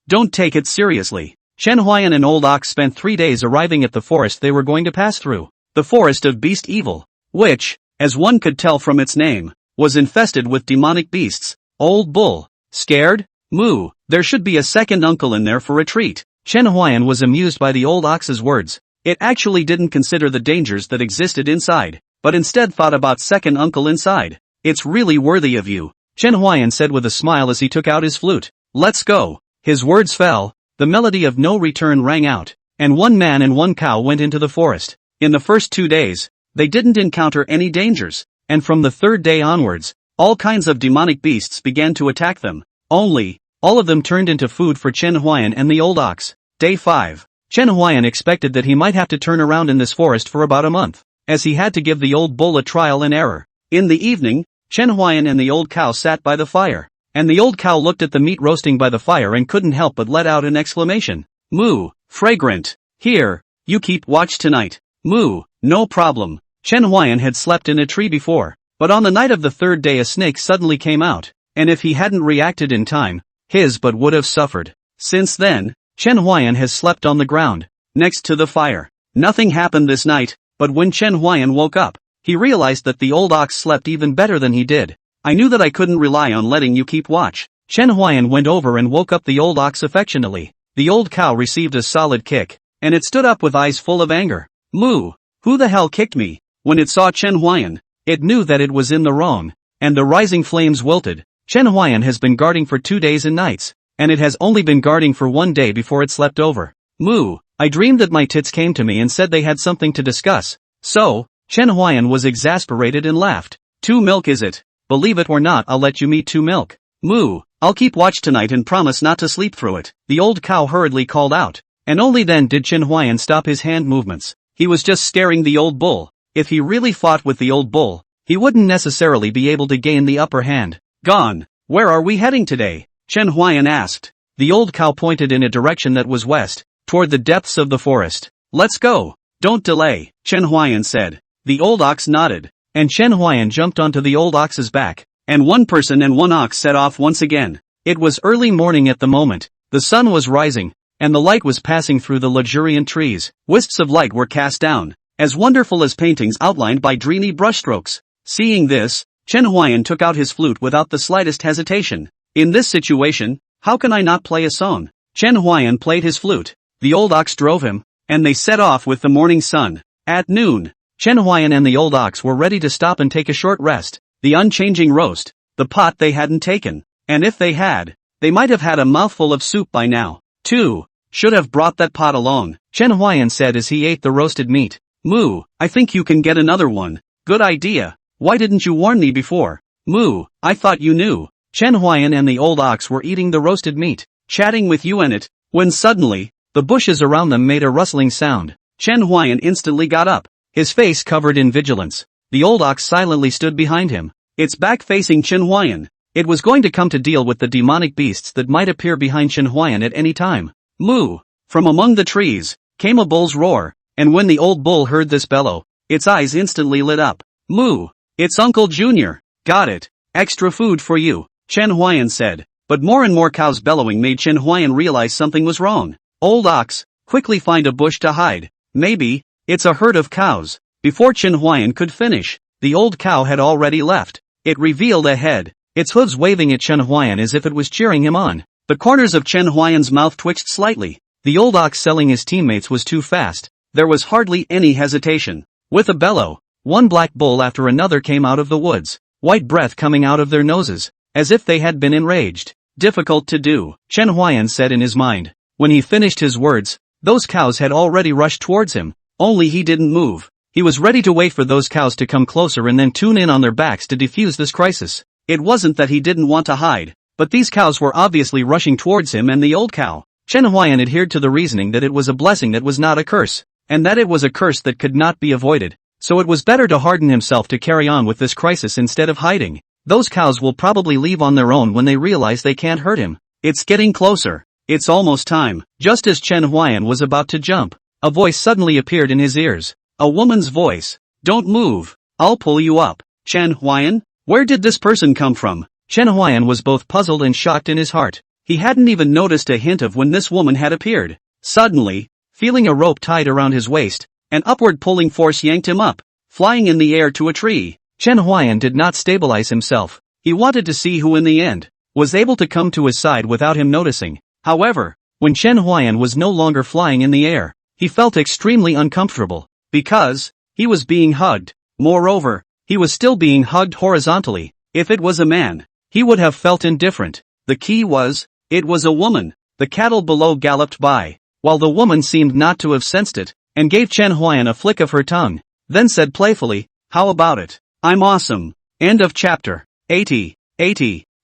don't take it seriously." Chen Huai'an and old ox spent 3 days arriving at the forest they were going to pass through. The forest of beast evil, which, as one could tell from its name, was infested with demonic beasts. Old bull. Scared? Moo, there should be a second uncle in there for a treat. Chen Huai'an was amused by the old ox's words. It actually didn't consider the dangers that existed inside, but instead thought about second uncle inside. "It's really worthy of you," Chen Huai'an said with a smile as he took out his flute. "Let's go." His words fell, the melody of no return rang out, and one man and one cow went into the forest. In the first 2 days, they didn't encounter any dangers, and from the third day onwards, all kinds of demonic beasts began to attack them. Only, all of them turned into food for Chen Huai'an and the old ox. Day 5. Chen Huai'an expected that he might have to turn around in this forest for about a month, as he had to give the old bull a trial and error. In the evening, Chen Huai'an and the old cow sat by the fire. And the old cow looked at the meat roasting by the fire and couldn't help but let out an exclamation. Moo, fragrant. Here, you keep watch tonight. Moo, no problem. Chen Huai'an had slept in a tree before, but on the night of the third day a snake suddenly came out, and if he hadn't reacted in time, his butt would have suffered. Since then, Chen Huai'an has slept on the ground, next to the fire. Nothing happened this night, but when Chen Huai'an woke up, he realized that the old ox slept even better than he did. I knew that I couldn't rely on letting you keep watch. Chen Huai'an went over and woke up the old ox affectionately. The old cow received a solid kick, and it stood up with eyes full of anger. Moo! Who the hell kicked me? When it saw Chen Huai'an, it knew that it was in the wrong, and the rising flames wilted. Chen Huai'an has been guarding for 2 days and nights, and it has only been guarding for 1 day before it slept over. Moo! I dreamed that my tits came to me and said they had something to discuss. So, Chen Huai'an was exasperated and laughed. 2 milk is it? Believe it or not, I'll let you meet 2 milk. Moo, I'll keep watch tonight and promise not to sleep through it. The old cow hurriedly called out, and only then did Chen Huai'an stop his hand movements. He was just staring the old bull. If he really fought with the old bull, he wouldn't necessarily be able to gain the upper hand. Gone. Where are we heading today? Chen Huai'an asked. The old cow pointed in a direction that was west, toward the depths of the forest. Let's go. Don't delay, Chen Huai'an said. The old ox nodded, and Chen Huai'an jumped onto the old ox's back, and 1 person and 1 ox set off once again. It was early morning at the moment. The sun was rising, and the light was passing through the luxuriant trees. Wisps of light were cast down, as wonderful as paintings outlined by dreamy brushstrokes. Seeing this, Chen Huai'an took out his flute without the slightest hesitation. In this situation, how can I not play a song? Chen Huai'an played his flute. The old ox drove him, and they set off with the morning sun. At noon, Chen Huai'an and the old ox were ready to stop and take a short rest. The unchanging roast, the pot they hadn't taken, and if they had, they might have had a mouthful of soup by now. 2. Should have brought that pot along, Chen Huai'an said as he ate the roasted meat. Moo, I think you can get another one. Good idea. Why didn't you warn me before? Moo, I thought you knew. Chen Huai'an and the old ox were eating the roasted meat, chatting with you in it, when suddenly, the bushes around them made a rustling sound. Chen Huai'an instantly got up, his face covered in vigilance. The old ox silently stood behind him, its back facing Chen Huai'an. It was going to come to deal with the demonic beasts that might appear behind Chen Huai'an at any time. Moo! From among the trees, came a bull's roar, and when the old bull heard this bellow, its eyes instantly lit up. Moo! It's Uncle Junior. Got it. Extra food for you, Chen Huai'an said. But more and more cows bellowing made Chen Huai'an realize something was wrong. Old ox, quickly find a bush to hide. Maybe, it's a herd of cows. Before Chen Huai'an could finish, the old cow had already left. It revealed a head, its hooves waving at Chen Huai'an as if it was cheering him on. The corners of Chen Huai'an's mouth twitched slightly. The old ox selling his teammates was too fast. There was hardly any hesitation. With a bellow, 1 black bull after another came out of the woods, white breath coming out of their noses, as if they had been enraged. Difficult to do, Chen Huai'an said in his mind. When he finished his words, those cows had already rushed towards him, only he didn't move. He was ready to wait for those cows to come closer and then tune in on their backs to defuse this crisis. It wasn't that he didn't want to hide, but these cows were obviously rushing towards him and the old cow. Chen Huai'an adhered to the reasoning that it was a blessing that was not a curse, and that it was a curse that could not be avoided. So it was better to harden himself to carry on with this crisis instead of hiding. Those cows will probably leave on their own when they realize they can't hurt him. It's getting closer. It's almost time. Just as Chen Huai'an was about to jump, a voice suddenly appeared in his ears. A woman's voice. Don't move. I'll pull you up. Chen Huai'an? Where did this person come from? Chen Huai'an was both puzzled and shocked in his heart. He hadn't even noticed a hint of when this woman had appeared. Suddenly, feeling a rope tied around his waist, an upward pulling force yanked him up, flying in the air to a tree. Chen Huai'an did not stabilize himself. He wanted to see who in the end was able to come to his side without him noticing. However, when Chen Huai'an was no longer flying in the air, he felt extremely uncomfortable, because he was being hugged. Moreover, he was still being hugged horizontally. If it was a man, he would have felt indifferent. The key was, it was a woman. The cattle below galloped by, while the woman seemed not to have sensed it, and gave Chen Huai'an a flick of her tongue, then said playfully, "How about it? I'm awesome." End of chapter. 80.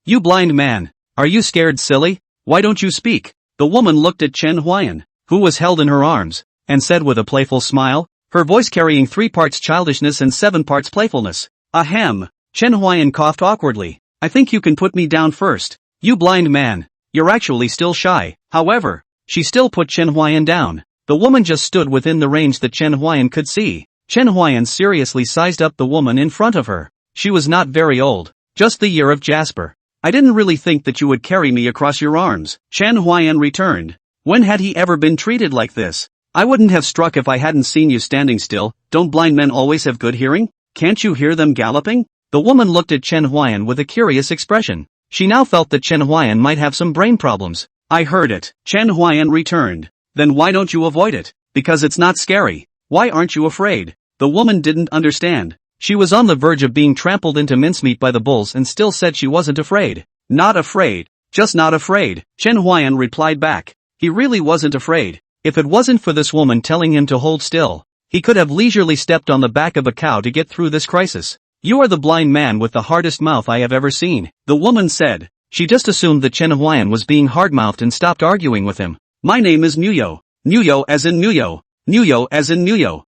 You blind man. Are you scared, silly? Why don't you speak? The woman looked at Chen Huai'an, who was held in her arms, and said with a playful smile, her voice carrying 3 parts childishness and 7 parts playfulness, "Ahem, Chen Huai'an coughed awkwardly. I think you can put me down first. You blind man. You're actually still shy. However, she still put Chen Huai'an down. The woman just stood within the range that Chen Huai'an could see. Chen Huai'an seriously sized up the woman in front of her. She was not very old. Just the year of Jasper. I didn't really think that you would carry me across your arms. Chen Huai'an returned. When had he ever been treated like this? I wouldn't have struck if I hadn't seen you standing still. Don't blind men always have good hearing? Can't you hear them galloping? The woman looked at Chen Huai'an with a curious expression. She now felt that Chen Huai'an might have some brain problems. I heard it. Chen Huai'an returned. Then why don't you avoid it? Because it's not scary. Why aren't you afraid? The woman didn't understand. She was on the verge of being trampled into mincemeat by the bulls and still said she wasn't afraid. Not afraid. Just not afraid. Chen Huai'an replied back. He really wasn't afraid. If it wasn't for this woman telling him to hold still, he could have leisurely stepped on the back of a cow to get through this crisis. You are the blind man with the hardest mouth I have ever seen, the woman said. She just assumed that Chen Huai'an was being hard-mouthed and stopped arguing with him. My name is Muyo. Muyo as in Muyo. Muyo as in Muyo.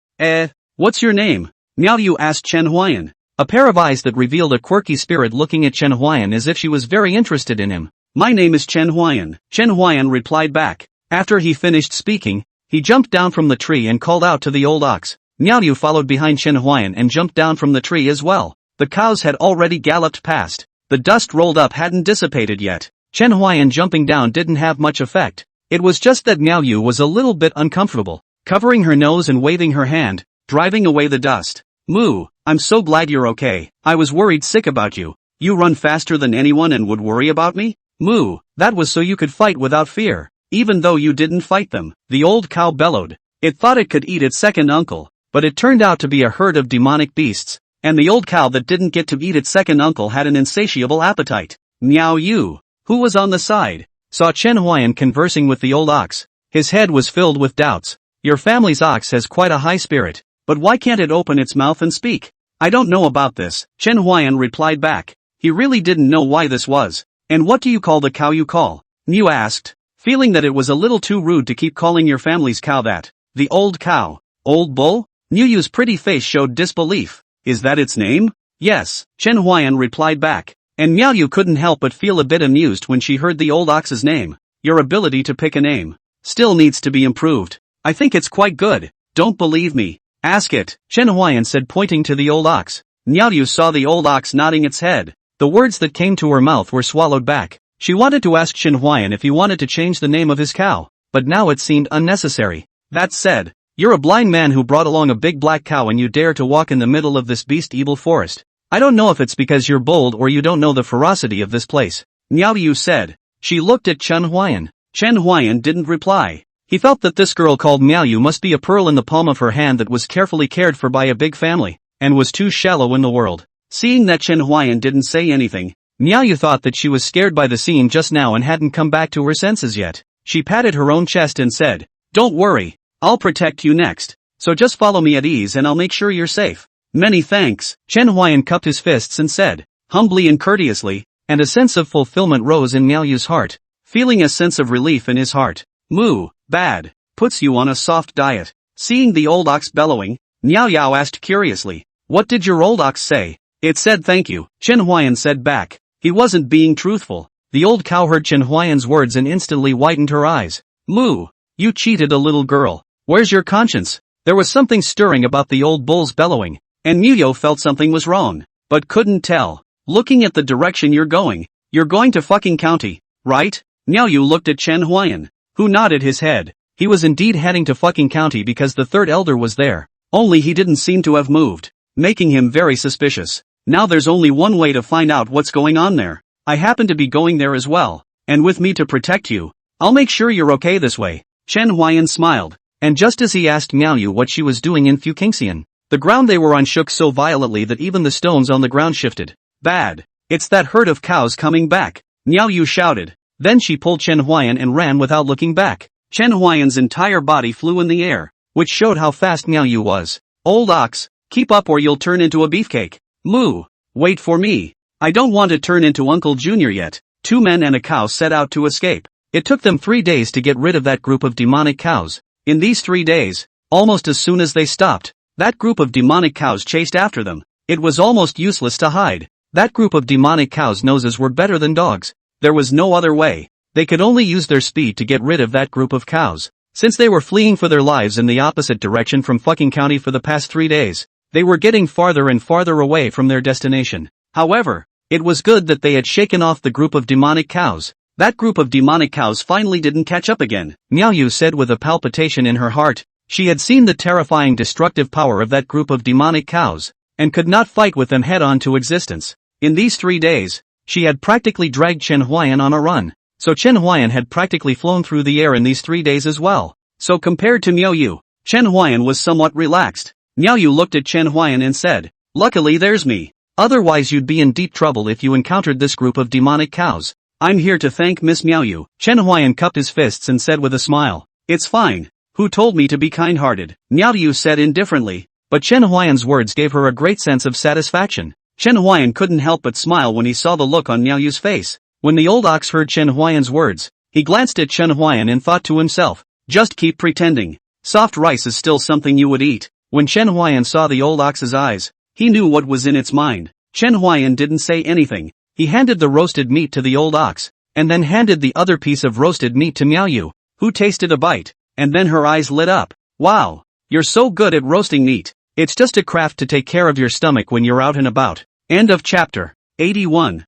What's your name? Miao asked Chen Huai'an. A pair of eyes that revealed a quirky spirit looking at Chen Huai'an as if she was very interested in him. My name is Chen Huai'an. Chen Huai'an replied back. After he finished speaking, he jumped down from the tree and called out to the old ox. Miao followed behind Chen Huai'an and jumped down from the tree as well. The cows had already galloped past. The dust rolled up hadn't dissipated yet. Chen Huai'an jumping down didn't have much effect. It was just that Miao was a little bit uncomfortable, covering her nose and waving her hand, driving away the dust. Moo, I'm so glad you're okay. I was worried sick about you. You run faster than anyone and would worry about me? Moo, that was so you could fight without fear, even though you didn't fight them. The old cow bellowed. It thought it could eat its second uncle, but it turned out to be a herd of demonic beasts, and the old cow that didn't get to eat its second uncle had an insatiable appetite. Miao Yu, who was on the side, saw Chen Huai'an conversing with the old ox. His head was filled with doubts. Your family's ox has quite a high spirit, but why can't it open its mouth and speak? I don't know about this, Chen Huai'an replied back. He really didn't know why this was. And what do you call the cow you call? Miu asked, feeling that it was a little too rude to keep calling your family's cow that. The old cow. Old bull? Miu's pretty face showed disbelief. Is that its name? Yes, Chen Huai'an replied back. And Miao couldn't help but feel a bit amused when she heard the old ox's name. Your ability to pick a name still needs to be improved. I think it's quite good. Don't believe me? Ask it, Chen Huai'an said, pointing to the old ox. Miao saw the old ox nodding its head. The words that came to her mouth were swallowed back. She wanted to ask Chen Huai'an if he wanted to change the name of his cow, but now it seemed unnecessary. That said, you're a blind man who brought along a big black cow and you dare to walk in the middle of this beast-evil forest. I don't know if it's because you're bold or you don't know the ferocity of this place, Miao said. She looked at Chen Huai'an. Chen Huai'an didn't reply. He felt that this girl called Miao must be a pearl in the palm of her hand that was carefully cared for by a big family, and was too shallow in the world. Seeing that Chen Huai'an didn't say anything, Miao thought that she was scared by the scene just now and hadn't come back to her senses yet. She patted her own chest and said, Don't worry, I'll protect you next, so just follow me at ease and I'll make sure you're safe. Many thanks, Chen Huai'an cupped his fists and said, humbly and courteously, and a sense of fulfillment rose in Miao's heart, feeling a sense of relief in his heart. Moo, bad, puts you on a soft diet. Seeing the old ox bellowing, Miao asked curiously, what did your old ox say? It said thank you, Chen Huai'an said back. He wasn't being truthful. The old cow heard Chen Huai'an's words and instantly widened her eyes. Moo, you cheated a little girl. Where's your conscience? There was something stirring about the old bull's bellowing, and Miao felt something was wrong, but couldn't tell. Looking at the direction you're going to fucking county, right? Miao looked at Chen Huai'an, who nodded his head. He was indeed heading to fucking county because the third elder was there, only he didn't seem to have moved, making him very suspicious. Now there's only one way to find out what's going on there. I happen to be going there as well, and with me to protect you. I'll make sure you're okay this way. Chen Huai'an smiled, and just as he asked Miao what she was doing in Fuqingxian, the ground they were on shook so violently that even the stones on the ground shifted. Bad. It's that herd of cows coming back, Miao shouted. Then she pulled Chen Huai'an and ran without looking back. Chen Huai'an's entire body flew in the air, which showed how fast Miao was. Old ox, keep up or you'll turn into a beefcake. Moo, wait for me. I don't want to turn into Uncle Junior yet. 2 men and a cow set out to escape. It took them 3 days to get rid of that group of demonic cows. In these 3 days, almost as soon as they stopped, that group of demonic cows chased after them. It was almost useless to hide. That group of demonic cows' noses were better than dogs. There was no other way. They could only use their speed to get rid of that group of cows. Since they were fleeing for their lives in the opposite direction from fucking county for the past 3 days, they were getting farther and farther away from their destination. However, it was good that they had shaken off the group of demonic cows. That group of demonic cows finally didn't catch up again, Miao Yu said with a palpitation in her heart. She had seen the terrifying destructive power of that group of demonic cows, and could not fight with them head-on to existence. In these 3 days, she had practically dragged Chen Huai'an on a run. So Chen Huai'an had practically flown through the air in these 3 days as well. So compared to Miao Yu, Chen Huai'an was somewhat relaxed. Miao Yu looked at Chen Huai'an and said, "Luckily there's me. Otherwise you'd be in deep trouble if you encountered this group of demonic cows. I'm here to thank Miss Miao Yu." Chen Huai'an cupped his fists and said with a smile, "It's fine. Who told me to be kind-hearted?" Miao Yu said indifferently, but Chen Huai'an's words gave her a great sense of satisfaction. Chen Huai'an couldn't help but smile when he saw the look on Miao Yu's face. When the old ox heard Chen Huai'an's words, he glanced at Chen Huai'an and thought to himself, "Just keep pretending. Soft rice is still something you would eat." When Chen Huai'an saw the old ox's eyes, he knew what was in its mind. Chen Huai'an didn't say anything. He handed the roasted meat to the old ox, and then handed the other piece of roasted meat to Miao Yu, who tasted a bite, and then her eyes lit up. "Wow, you're so good at roasting meat. It's just a craft to take care of your stomach when you're out and about." End of chapter. 81.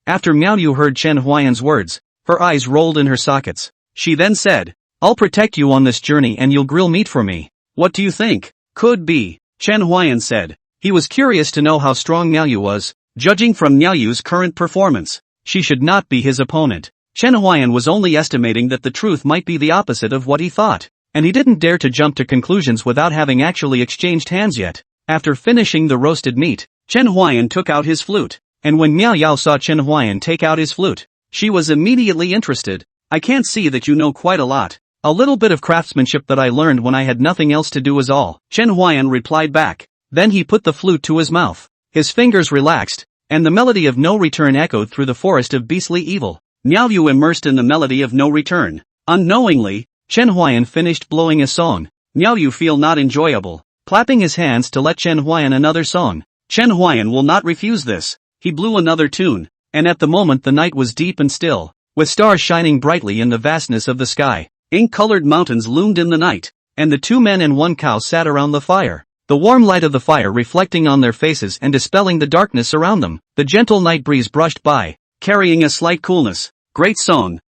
After Miao Yu heard Chen Huai'an's words, her eyes rolled in her sockets. She then said, "I'll protect you on this journey and you'll grill meat for me. What do you think?" "Could be," Chen Huai'an said. He was curious to know how strong Miao Yu was. Judging from Miao Yu's current performance, she should not be his opponent. Chen Huai'an was only estimating that the truth might be the opposite of what he thought, and he didn't dare to jump to conclusions without having actually exchanged hands yet. After finishing the roasted meat, Chen Huai'an took out his flute, and when Miao Yu saw Chen Huai'an take out his flute, she was immediately interested. "I can't see that you know quite a lot. A little bit of craftsmanship that I learned when I had nothing else to do is all," Chen Huai'an replied back. Then he put the flute to his mouth. His fingers relaxed, and the melody of no return echoed through the forest of beastly evil. Miao Yu immersed in the melody of no return. Unknowingly, Chen Huai'an finished blowing a song. Miao Yu feel not enjoyable, clapping his hands to let Chen Huai'an another song. Chen Huai'an will not refuse this. He blew another tune, and at the moment the night was deep and still, with stars shining brightly in the vastness of the sky. Ink-colored mountains loomed in the night, and the 2 men and 1 cow sat around the fire. The warm light of the fire reflecting on their faces and dispelling the darkness around them. The gentle night breeze brushed by, carrying a slight coolness. Great song,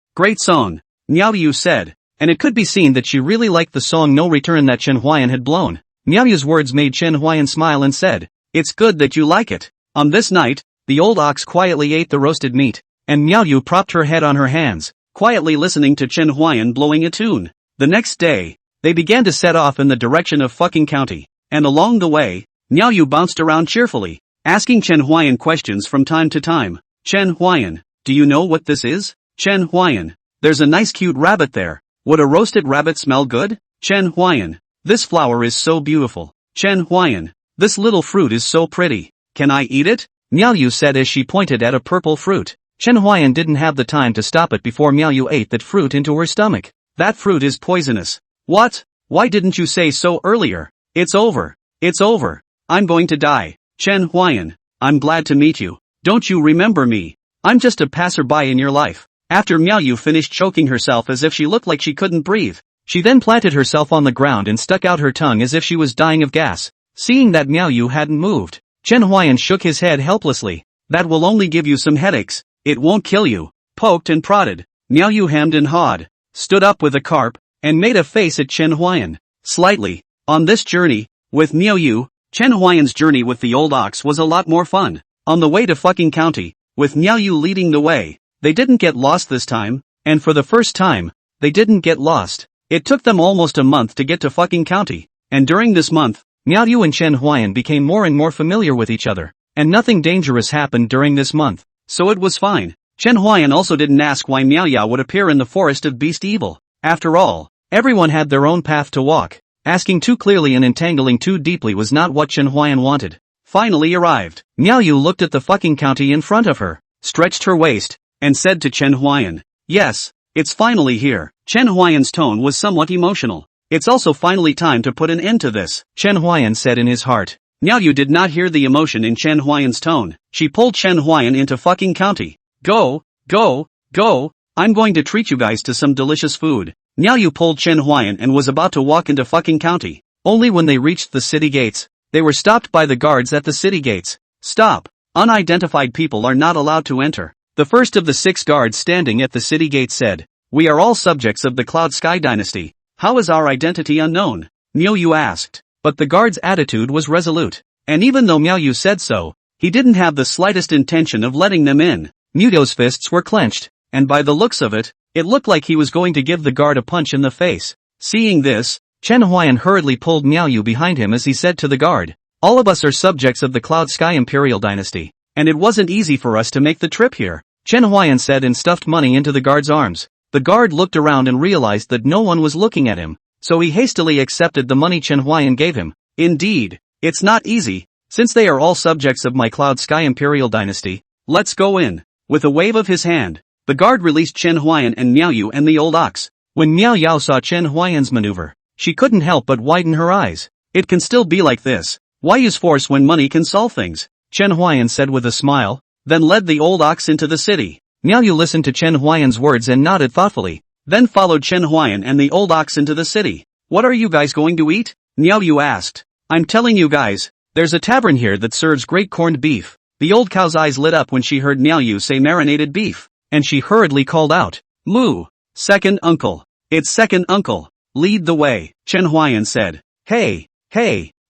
Miao Yu said, and it could be seen that she really liked the song No Return that Chen Huai'an had blown. Miao Yu's words made Chen Huai'an smile and said, "It's good that you like it." On this night, the old ox quietly ate the roasted meat, and Miao Yu propped her head on her hands, quietly listening to Chen Huai'an blowing a tune. The next day, they began to set off in the direction of fucking county. And along the way, Miao Yu bounced around cheerfully, asking Chen Huai'an questions from time to time. "Chen Huai'an, do you know what this is?" "Chen Huai'an, there's a nice cute rabbit there. Would a roasted rabbit smell good?" "Chen Huai'an, this flower is so beautiful." "Chen Huai'an, this little fruit is so pretty. Can I eat it?" Miao Yu said as she pointed at a purple fruit. Chen Huai'an didn't have the time to stop it before Miao Yu ate that fruit into her stomach. "That fruit is poisonous." "What? Why didn't you say so earlier?" It's over. I'm going to die." "Chen Huai'an, I'm glad to meet you. Don't you remember me? I'm just a passerby in your life." After Miao Yu finished choking herself as if she looked like she couldn't breathe, she then planted herself on the ground and stuck out her tongue as if she was dying of gas. Seeing that Miao Yu hadn't moved, Chen Huai'an shook his head helplessly. "That will only give you some headaches. It won't kill you." Poked and prodded, Miao Yu hemmed and hawed, stood up with a carp, and made a face at Chen Huai'an. Slightly. On this journey, with Miao Yu, Chen Huai'an's journey with the old ox was a lot more fun. On the way to fucking county, with Miao Yu leading the way, they didn't get lost this time, and for the first time, they didn't get lost. It took them almost a month to get to fucking county, and during this month, Miao Yu and Chen Huai'an became more and more familiar with each other, and nothing dangerous happened during this month, so it was fine. Chen Huai'an also didn't ask why Miao Yu would appear in the forest of beast evil. After all, everyone had their own path to walk. Asking too clearly and entangling too deeply was not what Chen Huai'an wanted. Finally arrived. Miao Yu looked at the fucking county in front of her, stretched her waist, and said to Chen Huai'an, "Yes, it's finally here." Chen Huai'an's tone was somewhat emotional. "It's also finally time to put an end to this," Chen Huai'an said in his heart. Miaoyu did not hear the emotion in Chen Huai'an's tone. She pulled Chen Huai'an into fucking county. Go, go, go, I'm going to treat you guys to some delicious food. Miaoyu pulled Chen Huai'an and was about to walk into fucking county. Only when they reached the city gates, they were stopped by the guards at the city gates. Stop. Unidentified people are not allowed to enter. The first of the 6 guards standing at the city gate said, "We are all subjects of the Cloud Sky dynasty. How is our identity unknown?" Miaoyu asked. But the guard's attitude was resolute. And even though Miaoyu said so, he didn't have the slightest intention of letting them in. Miaoyu's fists were clenched, and by the looks of it, it looked like he was going to give the guard a punch in the face. Seeing this, Chen Huai'an hurriedly pulled Miaoyu behind him as he said to the guard, "All of us are subjects of the Cloud Sky Imperial Dynasty, and it wasn't easy for us to make the trip here," Chen Huai'an said and stuffed money into the guard's arms. The guard looked around and realized that no one was looking at him, so he hastily accepted the money Chen Huai'an gave him. "Indeed, it's not easy, since they are all subjects of my Cloud Sky Imperial Dynasty. Let's go in." With a wave of his hand, the guard released Chen Huai'an and Miaoyu and the old ox. When Miao Yao saw Chen Huai'an's maneuver, she couldn't help but widen her eyes. "It can still be like this. Why use force when money can solve things?" Chen Huai'an said with a smile, then led the old ox into the city. Miaoyu listened to Chen Huai'an's words and nodded thoughtfully, then followed Chen Huai'an and the old ox into the city. "What are you guys going to eat?" Miaoyu asked. "I'm telling you guys, there's a tavern here that serves great corned beef." The old cow's eyes lit up when she heard Miaoyu say marinated beef, and she hurriedly called out, "Moo! Second uncle! It's second uncle! Lead the way," Chen Huai'an said. Hey,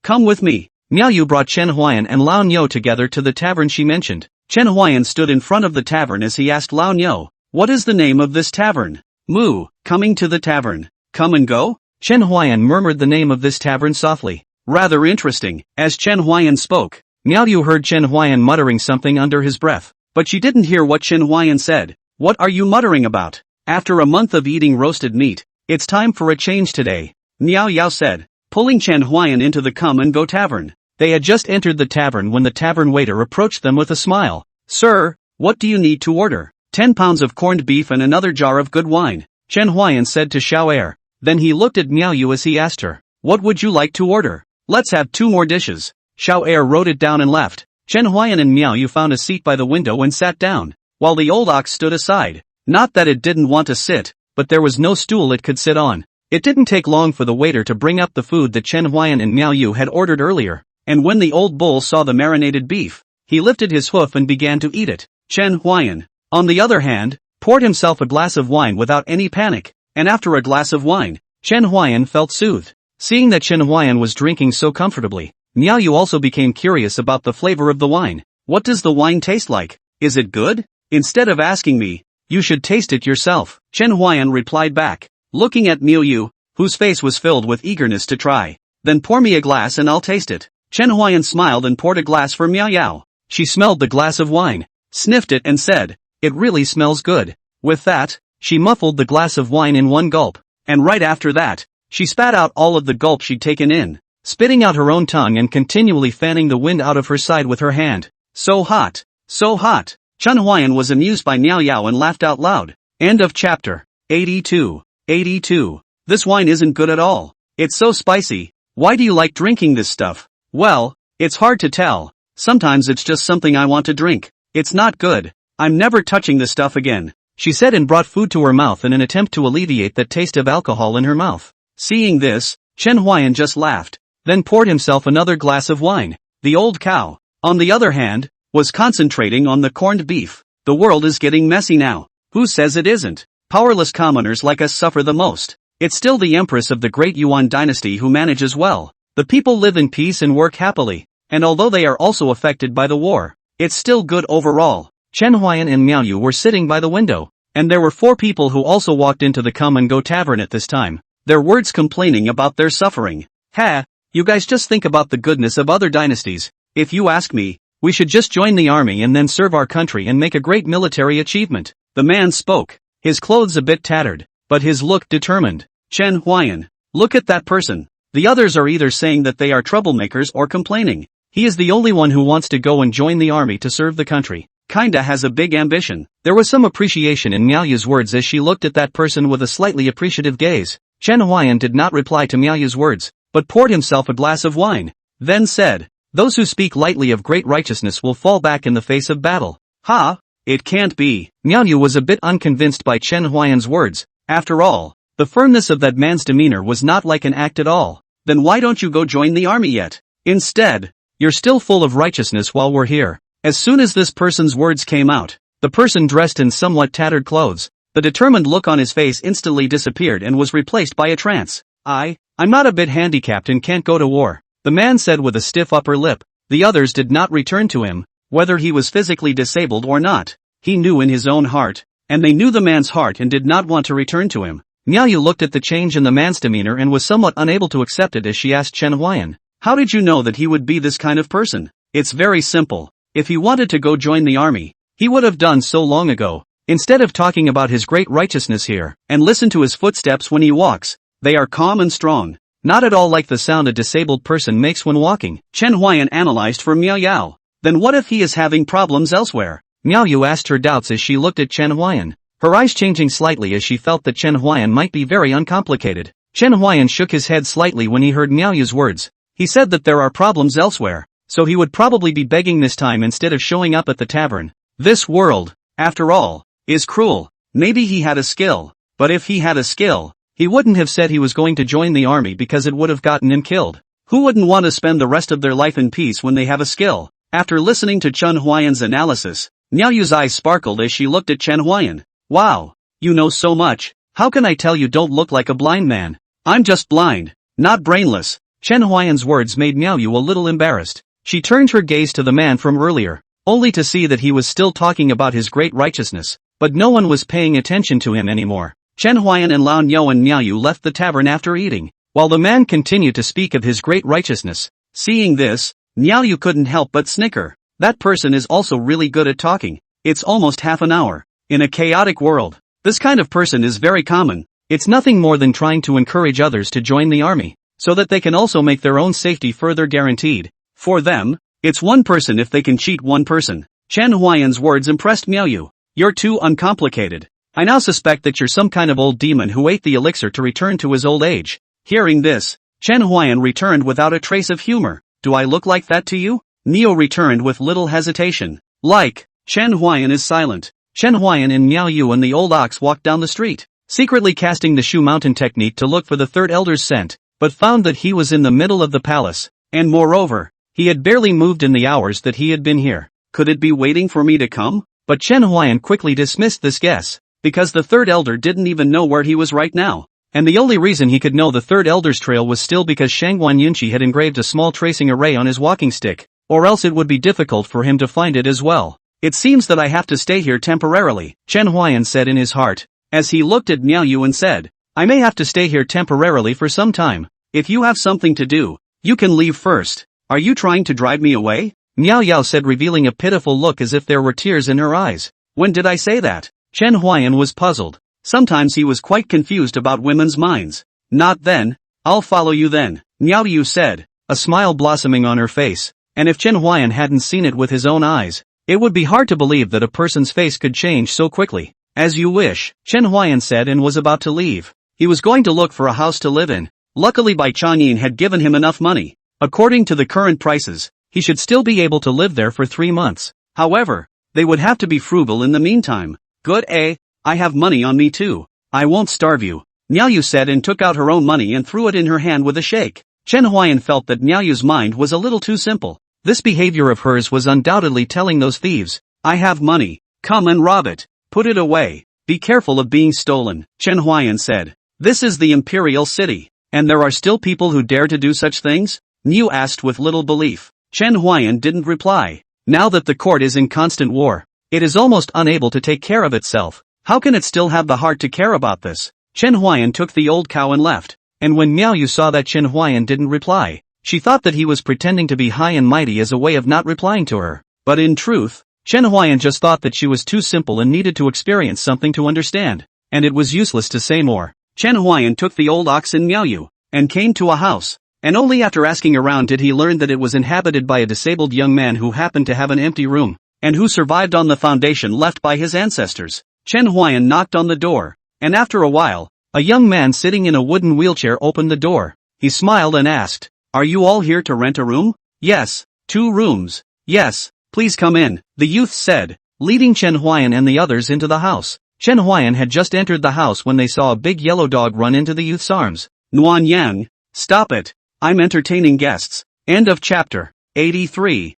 come with me." Miaoyu brought Chen Huai'an and Lao Niu together to the tavern she mentioned. Chen Huai'an stood in front of the tavern as he asked Lao Niu, "What is the name of this tavern?" "Moo, coming to the tavern. Come and go?" Chen Huai'an murmured the name of this tavern softly. Rather interesting. As Chen Huai'an spoke, Miaoyu heard Chen Huai'an muttering something under his breath, but she didn't hear what Chen Huai'an said. "What are you muttering about? After a month of eating roasted meat, it's time for a change today," Miao Yao said, pulling Chen Huai'an into the Come and Go tavern. They had just entered the tavern when the tavern waiter approached them with a smile. "Sir, what do you need to order?" 10 pounds of corned beef and another jar of good wine," Chen Huai'an said to Xiao'er. Then he looked at Miaoyu as he asked her, "What would you like to order?" "Let's have 2 more dishes." Xiao'er wrote it down and left. Chen Huai'an and Miaoyu found a seat by the window and sat down, while the old ox stood aside. Not that it didn't want to sit, but there was no stool it could sit on. It didn't take long for the waiter to bring up the food that Chen Huai'an and Miaoyu had ordered earlier, and when the old bull saw the marinated beef, he lifted his hoof and began to eat it. Chen Huai'an, on the other hand, poured himself a glass of wine without any panic, and after a glass of wine, Chen Huai'an felt soothed. Seeing that Chen Huai'an was drinking so comfortably, Miaoyu also became curious about the flavor of the wine. "What does the wine taste like? Is it good? Instead of asking me, you should taste it yourself," Chen Huai'an replied back, looking at Miaoyu, whose face was filled with eagerness to try. "Then pour me a glass and I'll taste it." Chen Huai'an smiled and poured a glass for Miao Yao. She smelled the glass of wine, sniffed it and said, "It really smells good." With that, she muffled the glass of wine in one gulp, and right after that, she spat out all of the gulp she'd taken in, spitting out her own tongue and continually fanning the wind out of her side with her hand. "So hot, so hot." Chen Huai'an was amused by Miao Yao and laughed out loud. End of chapter. 82. This wine isn't good at all. It's so spicy. Why do you like drinking this stuff? Well, it's hard to tell. Sometimes it's just something I want to drink. It's not good. I'm never touching this stuff again, she said and brought food to her mouth in an attempt to alleviate that taste of alcohol in her mouth. Seeing this, Chen Huai'an just laughed, then poured himself another glass of wine. The old cow, on the other hand, was concentrating on the corned beef. "The world is getting messy now. Who says it isn't? Powerless commoners like us suffer the most. It's still the Empress of the Great Yuan dynasty who manages well. The people live in peace and work happily, and although they are also affected by the war, it's still good overall." Chen Huai'an and Miaoyu were sitting by the window, and there were 4 people who also walked into the Come and Go tavern at this time, their words complaining about their suffering. "Ha, you guys just think about the goodness of other dynasties. If you ask me, we should just join the army and then serve our country and make a great military achievement." The man spoke, his clothes a bit tattered, but his look determined. "Chen Huai'an, look at that person. The others are either saying that they are troublemakers or complaining. He is the only one who wants to go and join the army to serve the country. Kinda has a big ambition." There was some appreciation in Miaoyu's words as she looked at that person with a slightly appreciative gaze. Chen Huai'an did not reply to Miaoyu's words, but poured himself a glass of wine, then said, Those who speak lightly of great righteousness will fall back in the face of battle. Ha! It can't be. Miao Yu was a bit unconvinced by Chen Huai'an's words. After all, the firmness of that man's demeanor was not like an act at all. Then why don't you go join the army yet? Instead, you're still full of righteousness while we're here. As soon as this person's words came out, the person dressed in somewhat tattered clothes, the determined look on his face instantly disappeared and was replaced by a trance. I'm not a bit handicapped and can't go to war, the man said with a stiff upper lip. The others did not return to him, whether he was physically disabled or not. He knew in his own heart, and they knew the man's heart and did not want to return to him. Miao Yu looked at the change in the man's demeanor and was somewhat unable to accept it as she asked Chen Huai'an, "How did you know that he would be this kind of person?" "It's very simple. If he wanted to go join the army, he would have done so long ago. Instead of talking about his great righteousness here, and listen to his footsteps when he walks, they are calm and strong. Not at all like the sound a disabled person makes when walking." Chen Huai'an analyzed for Miao Yu. Then what if he is having problems elsewhere? Miao Yu asked her doubts as she looked at Chen Huai'an, her eyes changing slightly as she felt that Chen Huai'an might be very uncomplicated. Chen Huai'an shook his head slightly when he heard Miao Yu's words. He said that there are problems elsewhere, so he would probably be begging this time instead of showing up at the tavern. This world, after all, is cruel. Maybe he had a skill, but if he had a skill, he wouldn't have said he was going to join the army because it would have gotten him killed. Who wouldn't want to spend the rest of their life in peace when they have a skill? After listening to Chen Huai'an's analysis, Miao Yu's eyes sparkled as she looked at Chen Huai'an. "Wow, you know so much. How can I tell you don't look like a blind man?" "I'm just blind, not brainless." Chen Huai'an's words made Miao Yu a little embarrassed. She turned her gaze to the man from earlier, only to see that he was still talking about his great righteousness, but no one was paying attention to him anymore. Chen Huai'an and Lao Niu and Miao Yu left the tavern after eating, while the man continued to speak of his great righteousness. Seeing this, Miao Yu couldn't help but snicker. That person is also really good at talking. It's almost half an hour. In a chaotic world, this kind of person is very common. It's nothing more than trying to encourage others to join the army, so that they can also make their own safety further guaranteed. For them, it's one person if they can cheat one person. Chen Huai'an's words impressed Miao Yu. "You're too uncomplicated. I now suspect that you're some kind of old demon who ate the elixir to return to his old age." Hearing this, Chen Huai'an returned without a trace of humor. "Do I look like that to you?" Neo returned with little hesitation. "Like." Chen Huai'an is silent. Chen Huai'an and Miao Yu and the old ox walked down the street, secretly casting the shoe mountain technique to look for the third elder's scent, but found that he was in the middle of the palace, and moreover, he had barely moved in the hours that he had been here. Could it be waiting for me to come? But Chen Huai'an quickly dismissed this guess, because the third elder didn't even know where he was right now. And the only reason he could know the third elder's trail was still because Shangguan Yunqi had engraved a small tracing array on his walking stick, or else it would be difficult for him to find it as well. "It seems that I have to stay here temporarily," Chen Huai'an said in his heart, as he looked at Miao Yu and said, "I may have to stay here temporarily for some time. If you have something to do, you can leave first. Are you trying to drive me away?" Miao Yu said, revealing a pitiful look as if there were tears in her eyes. "When did I say that?" Chen Huai'an was puzzled. Sometimes he was quite confused about women's minds. "Not then. I'll follow you then," Miao Yu said, a smile blossoming on her face, and if Chen Huai'an hadn't seen it with his own eyes, it would be hard to believe that a person's face could change so quickly. "As you wish," Chen Huai'an said and was about to leave. He was going to look for a house to live in. Luckily Bai Changyin had given him enough money. According to the current prices, he should still be able to live there for 3 months. However, they would have to be frugal in the meantime. "Good, I have money on me too. I won't starve you," Miao Yu said and took out her own money and threw it in her hand with a shake. Chen Huai'an felt that Miao Yu's mind was a little too simple. This behavior of hers was undoubtedly telling those thieves, "I have money. Come and rob it. Put it away. Be careful of being stolen," Chen Huai'an said. "This is the imperial city, and there are still people who dare to do such things?" Niu asked with little belief. Chen Huai'an didn't reply. Now that the court is in constant war, it is almost unable to take care of itself. How can it still have the heart to care about this? Chen Huai'an took the old cow and left, and when Miao Yu saw that Chen Huai'an didn't reply, she thought that he was pretending to be high and mighty as a way of not replying to her. But in truth, Chen Huai'an just thought that she was too simple and needed to experience something to understand, and it was useless to say more. Chen Huai'an took the old ox in Miao Yu, and came to a house, and only after asking around did he learn that it was inhabited by a disabled young man who happened to have an empty room, and who survived on the foundation left by his ancestors. Chen Huai'an knocked on the door, and after a while, a young man sitting in a wooden wheelchair opened the door. He smiled and asked, "Are you all here to rent a room?" "Yes, 2 rooms. Yes, please come in, the youth said, leading Chen Huai'an and the others into the house. Chen Huai'an had just entered the house when they saw a big yellow dog run into the youth's arms. Nuanyang, stop it. I'm entertaining guests. End of chapter. 83.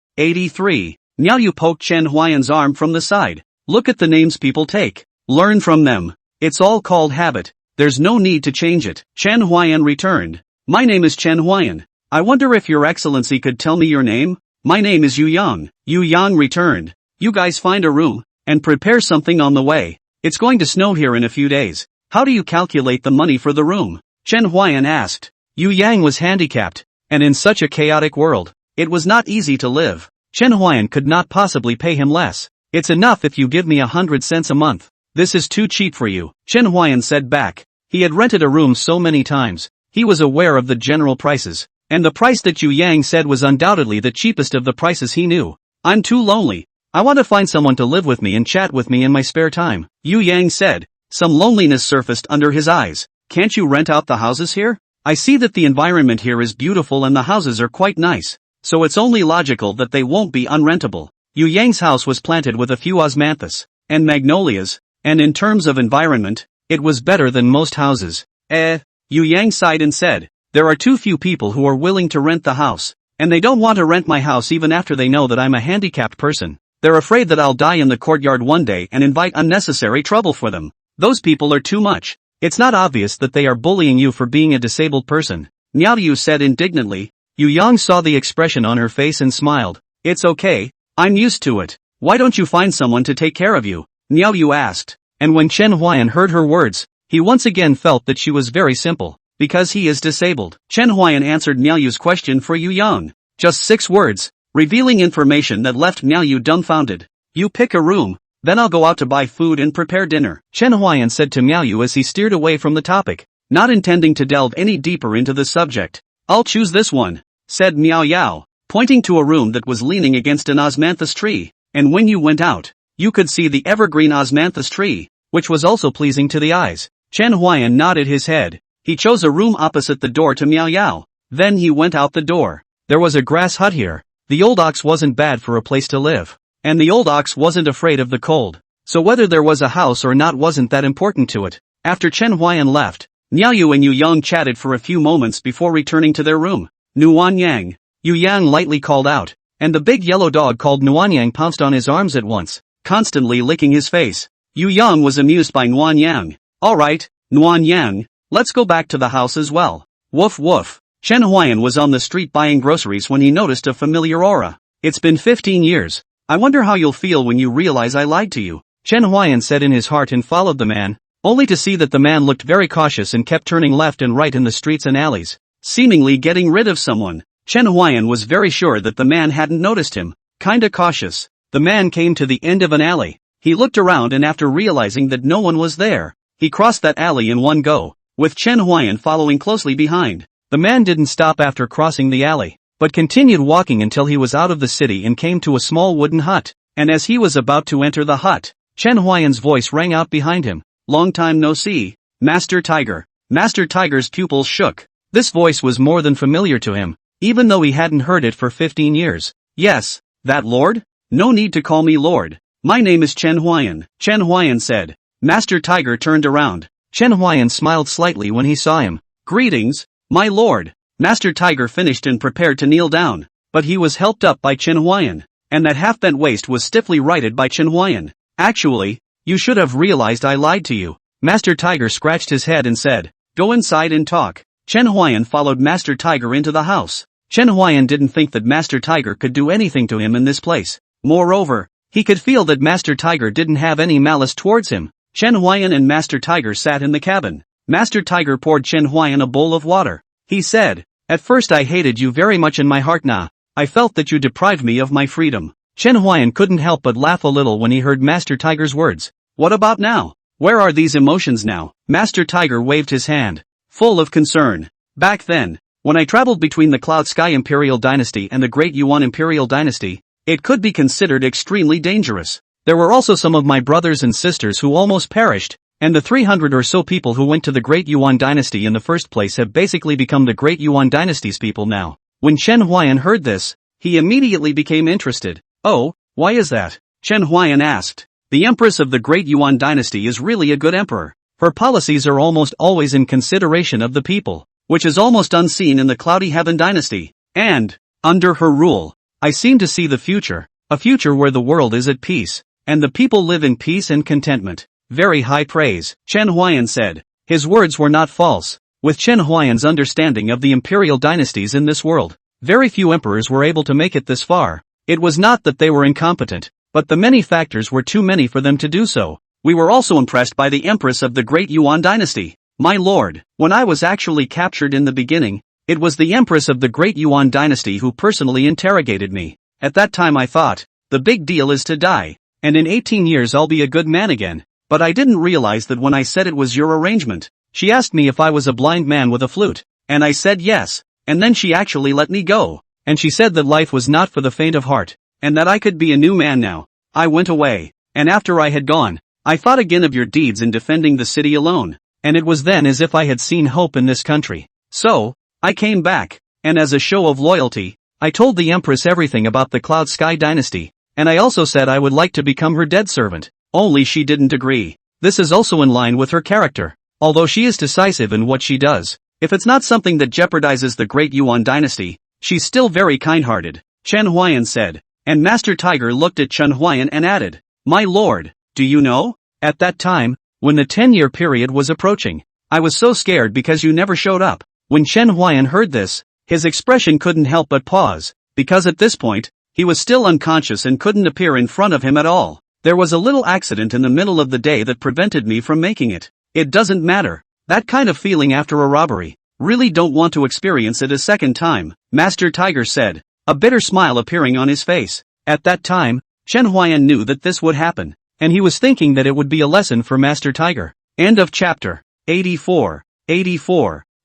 Now you poked Chen Huai'an's arm from the side. Look at the names people take. Learn from them. It's all called habit. There's no need to change it. Chen Huai'an returned. My name is Chen Huai'an. I wonder if your excellency could tell me your name? My name is Yu Yang. Yu Yang returned. You guys find a room, and prepare something on the way. It's going to snow here in a few days. How do you calculate the money for the room? Chen Huai'an asked. Yu Yang was handicapped, and in such a chaotic world, it was not easy to live. Chen Huai'an could not possibly pay him less. It's enough if you give me 100 cents a month. This is too cheap for you, Chen Huai'an said back. He had rented a room so many times, he was aware of the general prices, and the price that Yu Yang said was undoubtedly the cheapest of the prices he knew. I'm too lonely. I want to find someone to live with me and chat with me in my spare time, Yu Yang said. Some loneliness surfaced under his eyes. Can't you rent out the houses here? I see that the environment here is beautiful and the houses are quite nice, so it's only logical that they won't be unrentable. Yu Yang's house was planted with a few osmanthus and magnolias, and in terms of environment, it was better than most houses. Yu Yang sighed and said, there are too few people who are willing to rent the house, and they don't want to rent my house even after they know that I'm a handicapped person. They're afraid that I'll die in the courtyard one day and invite unnecessary trouble for them. Those people are too much. It's not obvious that they are bullying you for being a disabled person, Niao Yu said indignantly. Yu Yang saw the expression on her face and smiled. It's okay, I'm used to it. Why don't you find someone to take care of you? Niao Yu asked. And when Chen Huai'an heard her words, he once again felt that she was very simple. Because he is disabled. Chen Huai'an answered Niao Yu's question for Yu Yang. Just 6 words, revealing information that left Niao Yu dumbfounded. You pick a room, then I'll go out to buy food and prepare dinner, Chen Huai'an said to Niao Yu as he steered away from the topic, not intending to delve any deeper into the subject. I'll choose this one, said Niao Yao, pointing to a room that was leaning against an osmanthus tree, and when you went out, you could see the evergreen osmanthus tree, which was also pleasing to the eyes. Chen Huai'an nodded his head. He chose a room opposite the door to Miao Yao. Then he went out the door. There was a grass hut here. The old ox wasn't bad for a place to live. And the old ox wasn't afraid of the cold. So whether there was a house or not wasn't that important to it. After Chen Huai'an left, Niao Yu and Yu Yang chatted for a few moments before returning to their room. Nuanyang, Yu Yang lightly called out, and the big yellow dog called Nuanyang pounced on his arms at once, constantly licking his face. Yu Yang was amused by Nuanyang. Alright, Nuanyang, let's go back to the house as well. Woof woof. Chen Huai'an was on the street buying groceries when he noticed a familiar aura. It's been 15 years. I wonder how you'll feel when you realize I lied to you, Chen Huai'an said in his heart and followed the man, only to see that the man looked very cautious and kept turning left and right in the streets and alleys, seemingly getting rid of someone. Chen Huai'an was very sure that the man hadn't noticed him. Kinda cautious. The man came to the end of an alley. He looked around and after realizing that no one was there, he crossed that alley in one go, with Chen Huai'an following closely behind. The man didn't stop after crossing the alley, but continued walking until he was out of the city and came to a small wooden hut, and as he was about to enter the hut, Chen Huai'an's voice rang out behind him. Long time no see, Master Tiger. Master Tiger's pupils shook. This voice was more than familiar to him, even though he hadn't heard it for 15 years. Yes, that lord? No need to call me lord. My name is Chen Huai'an, Chen Huai'an said. Master Tiger turned around. Chen Huai'an smiled slightly when he saw him. Greetings, my lord. Master Tiger finished and prepared to kneel down, but he was helped up by Chen Huai'an, and that half-bent waist was stiffly righted by Chen Huai'an. Actually, you should have realized I lied to you. Master Tiger scratched his head and said, go inside and talk. Chen Huai'an followed Master Tiger into the house. Chen Huai'an didn't think that Master Tiger could do anything to him in this place. Moreover, he could feel that Master Tiger didn't have any malice towards him. Chen Huai'an and Master Tiger sat in the cabin. Master Tiger poured Chen Huai'an a bowl of water. He said, at first I hated you very much in my heart now. I felt that you deprived me of my freedom. Chen Huai'an couldn't help but laugh a little when he heard Master Tiger's words. What about now? Where are these emotions now? Master Tiger waved his hand, full of concern. Back then, when I traveled between the Cloud Sky Imperial Dynasty and the Great Yuan Imperial Dynasty, it could be considered extremely dangerous. There were also some of my brothers and sisters who almost perished, and the 300 or so people who went to the Great Yuan Dynasty in the first place have basically become the Great Yuan Dynasty's people now. When Chen Huai'an heard this, He immediately became interested. Oh, why is that? Chen Huai'an asked. The Empress of the Great Yuan dynasty is really a good emperor. Her policies are almost always in consideration of the people, which is almost unseen in the Cloudy Heaven dynasty. And, under her rule, I seem to see the future, a future where the world is at peace, and the people live in peace and contentment. Very high praise, Chen Huai'an said. His words were not false. With Chen Huai'an's understanding of the imperial dynasties in this world, very few emperors were able to make it this far. It was not that they were incompetent, but the many factors were too many for them to do so. We were also impressed by the Empress of the Great Yuan dynasty. My lord, when I was actually captured in the beginning, it was the Empress of the Great Yuan dynasty who personally interrogated me. At that time I thought, the big deal is to die, and in 18 years I'll be a good man again. But I didn't realize that when I said it was your arrangement. She asked me if I was a blind man with a flute, and I said yes, and then she actually let me go. And she said that life was not for the faint of heart, and that I could be a new man now. I went away, and after I had gone, I thought again of your deeds in defending the city alone, and it was then as if I had seen hope in this country. So, I came back, and as a show of loyalty, I told the Empress everything about the Cloud Sky dynasty, and I also said I would like to become her dead servant, only she didn't agree. This is also in line with her character, although she is decisive in what she does. If it's not something that jeopardizes the Great Yuan dynasty, she's still very kind-hearted, Chen Huai'an said, and Master Tiger looked at Chen Huai'an and added, My lord, do you know? At that time, when the 10-year period was approaching, I was so scared because you never showed up. When Chen Huai'an heard this, his expression couldn't help but pause, because at this point, he was still unconscious and couldn't appear in front of him at all. There was a little accident in the middle of the day that prevented me from making it. It doesn't matter. That kind of feeling after a robbery. Really don't want to experience it a second time, Master Tiger said, a bitter smile appearing on his face. At that time, Chen Huai'an knew that this would happen, and he was thinking that it would be a lesson for Master Tiger. End of chapter. 84.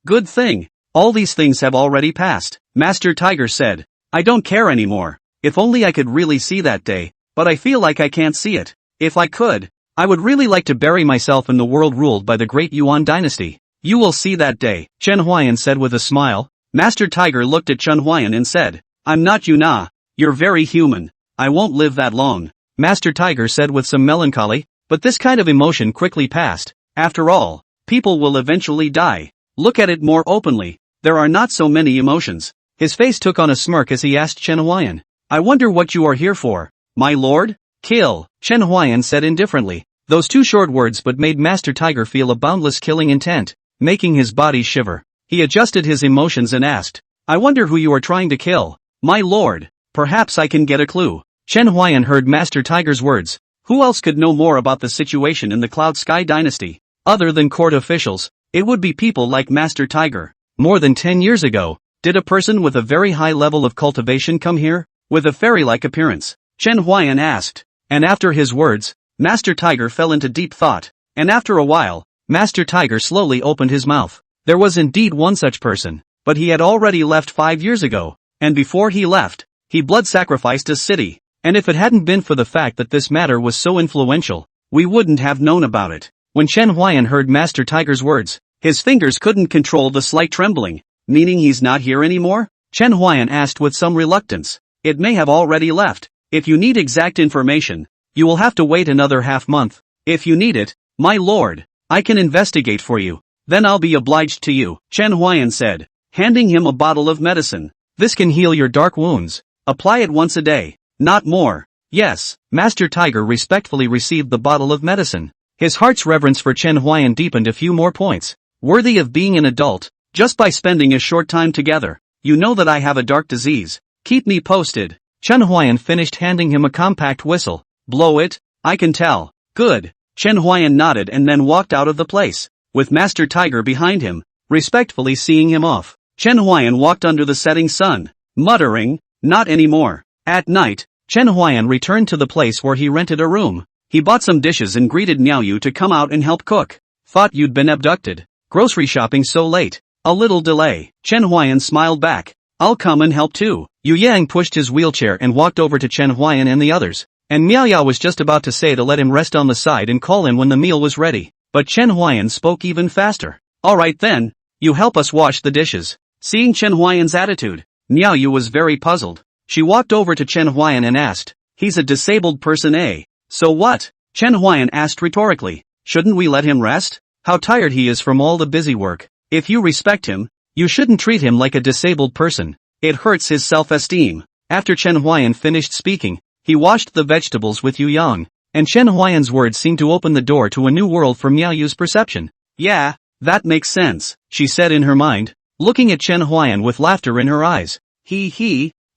Good thing. All these things have already passed, Master Tiger said. I don't care anymore. If only I could really see that day, but I feel like I can't see it. If I could, I would really like to bury myself in the world ruled by the Great Yuan dynasty. You will see that day, Chen Huai'an said with a smile. Master Tiger looked at Chen Huai'an and said, I'm not you nah. You're very human. I won't live that long, Master Tiger said with some melancholy, but this kind of emotion quickly passed. After all, people will eventually die. Look at it more openly. There are not so many emotions. His face took on a smirk as he asked Chen Huai'an, I wonder what you are here for, my lord? Kill, Chen Huai'an said indifferently. Those two short words but made Master Tiger feel a boundless killing intent, making his body shiver. He adjusted his emotions and asked, I wonder who you are trying to kill, my lord. Perhaps I can get a clue. Chen Huai'an heard Master Tiger's words. Who else could know more about the situation in the Cloud Sky dynasty? Other than court officials, it would be people like Master Tiger. More than 10 years ago, did a person with a very high level of cultivation come here, with a fairy-like appearance? Chen Huai'an asked. And after his words, Master Tiger fell into deep thought, and after a while, Master Tiger slowly opened his mouth. There was indeed one such person, but he had already left 5 years ago, and before he left, he blood sacrificed a city, and if it hadn't been for the fact that this matter was so influential, we wouldn't have known about it. When Chen Huai'an heard Master Tiger's words, his fingers couldn't control the slight trembling. Meaning he's not here anymore? Chen Huai'an asked with some reluctance. It may have already left. If you need exact information, you will have to wait another half-month. If you need it, my lord, I can investigate for you. Then I'll be obliged to you, Chen Huai'an said, handing him a bottle of medicine. This can heal your dark wounds. Apply it once a day, not more. Yes, Master Tiger respectfully received the bottle of medicine. His heart's reverence for Chen Huai'an deepened a few more points. Worthy of being an adult, just by spending a short time together. You know that I have a dark disease. Keep me posted. Chen Huai'an finished handing him a compact whistle. Blow it, I can tell. Good. Chen Huai'an nodded and then walked out of the place, with Master Tiger behind him, respectfully seeing him off. Chen Huai'an walked under the setting sun, muttering, not anymore. At night, Chen Huai'an returned to the place where he rented a room. He bought some dishes and greeted Miao Yu to come out and help cook. Thought you'd been abducted. Grocery shopping so late. A little delay. Chen Huai'an smiled back. I'll come and help too. Yu Yang pushed his wheelchair and walked over to Chen Huai'an and the others, and Miao Yao was just about to say to let him rest on the side and call in when the meal was ready, but Chen Huai'an spoke even faster. Alright then, you help us wash the dishes. Seeing Chen Huai'an's attitude, Miao Yu was very puzzled. She walked over to Chen Huai'an and asked, "He's a disabled person, eh? So what?" Chen Huai'an asked rhetorically. "Shouldn't we let him rest? How tired he is from all the busy work. If you respect him, you shouldn't treat him like a disabled person. It hurts his self-esteem." After Chen Huai'an finished speaking, he washed the vegetables with Yu Yang, and Chen Huai'an's words seemed to open the door to a new world for Miao Yu's perception. "Yeah, that makes sense," she said in her mind, looking at Chen Huai'an with laughter in her eyes.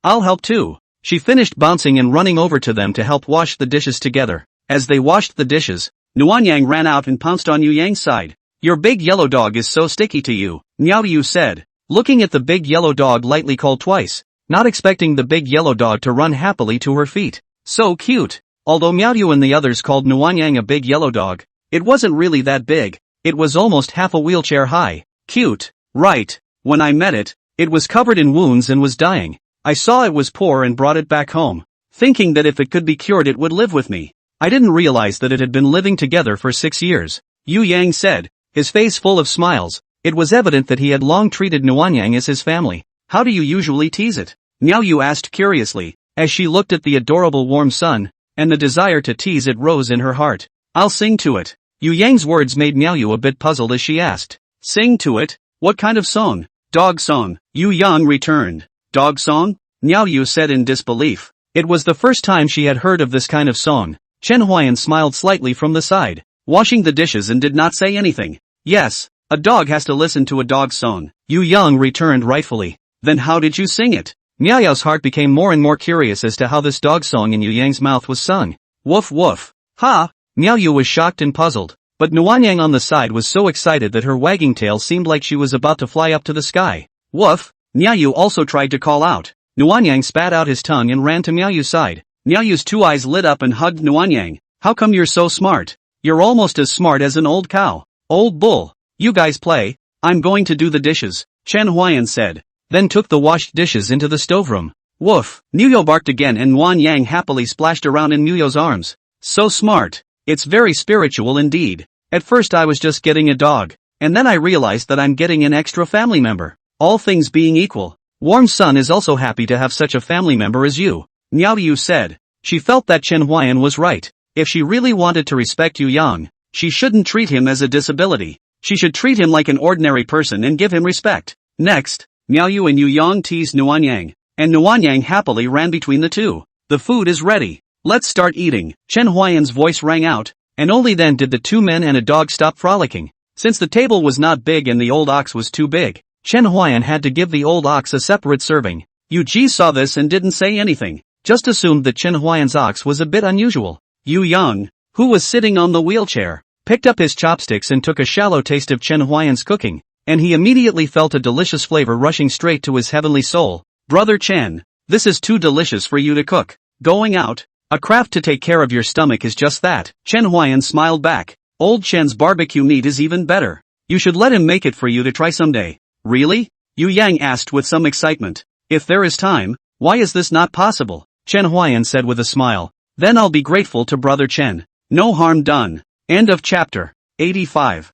I'll help too." She finished bouncing and running over to them to help wash the dishes together. As they washed the dishes, Nuanyang ran out and pounced on Yu Yang's side. "Your big yellow dog is so sticky to you," Miao Yu said, looking at the big yellow dog lightly called twice, not expecting the big yellow dog to run happily to her feet. So cute. Although Miao Yu and the others called Nuanyang a big yellow dog, it wasn't really that big. It was almost half a wheelchair high. Cute, right? When I met it, it was covered in wounds and was dying. I saw it was poor and brought it back home, thinking that if it could be cured it would live with me. I didn't realize that it had been living together for 6 years," Yu Yang said, his face full of smiles. It was evident that he had long treated Nuanyang as his family. "How do you usually tease it?" Miao Yu asked curiously, as she looked at the adorable warm sun, and the desire to tease it rose in her heart. "I'll sing to it." Yu Yang's words made Miao Yu a bit puzzled as she asked, "Sing to it? What kind of song?" "Dog song," Yu Yang returned. "Dog song?" Miao Yu said in disbelief. It was the first time she had heard of this kind of song. Chen Huai'an smiled slightly from the side, washing the dishes and did not say anything. "Yes, a dog has to listen to a dog song," Yu Yang returned rightfully. "Then how did you sing it?" Miao Yu's heart became more and more curious as to how this dog song in Yu Yang's mouth was sung. "Woof woof." "Ha!" Miao Yu was shocked and puzzled, but Nuanyang on the side was so excited that her wagging tail seemed like she was about to fly up to the sky. "Woof!" Miao Yu also tried to call out. Nuanyang spat out his tongue and ran to Miao Yu's side. Miao Yu's 2 eyes lit up and hugged Nuanyang. "How come you're so smart? You're almost as smart as an old cow." "Old bull. You guys play. I'm going to do the dishes," Chen Huai'an said, then took the washed dishes into the stoveroom. "Woof!" Nuyo barked again and Nuanyang happily splashed around in Nuyo's arms. "So smart. It's very spiritual indeed. At first I was just getting a dog, and then I realized that I'm getting an extra family member. All things being equal, Warm Sun is also happy to have such a family member as you," Miao Yu said. She felt that Chen Huai'an was right. If she really wanted to respect Yu Yang, she shouldn't treat him as a disability. She should treat him like an ordinary person and give him respect. Next, Miao Yu and Yu Yang teased Nuanyang, and Nuanyang happily ran between the two. "The food is ready. Let's start eating." Chen Huai'an's voice rang out, and only then did the 2 men and a dog stop frolicking. Since the table was not big and the old ox was too big, Chen Huai'an had to give the old ox a separate serving. Yu Ji saw this and didn't say anything, just assumed that Chen Huai'an's ox was a bit unusual. Yu Yang, who was sitting on the wheelchair, picked up his chopsticks and took a shallow taste of Chen Huai'an's cooking, and he immediately felt a delicious flavor rushing straight to his heavenly soul. "Brother Chen, this is too delicious for you to cook. Going out, a craft to take care of your stomach is just that." Chen Huai'an smiled back. "Old Chen's barbecue meat is even better. You should let him make it for you to try someday." "Really?" Yu Yang asked with some excitement. "If there is time, why is this not possible?" Chen Huai'an said with a smile. "Then I'll be grateful to Brother Chen. No harm done." End of chapter. 85.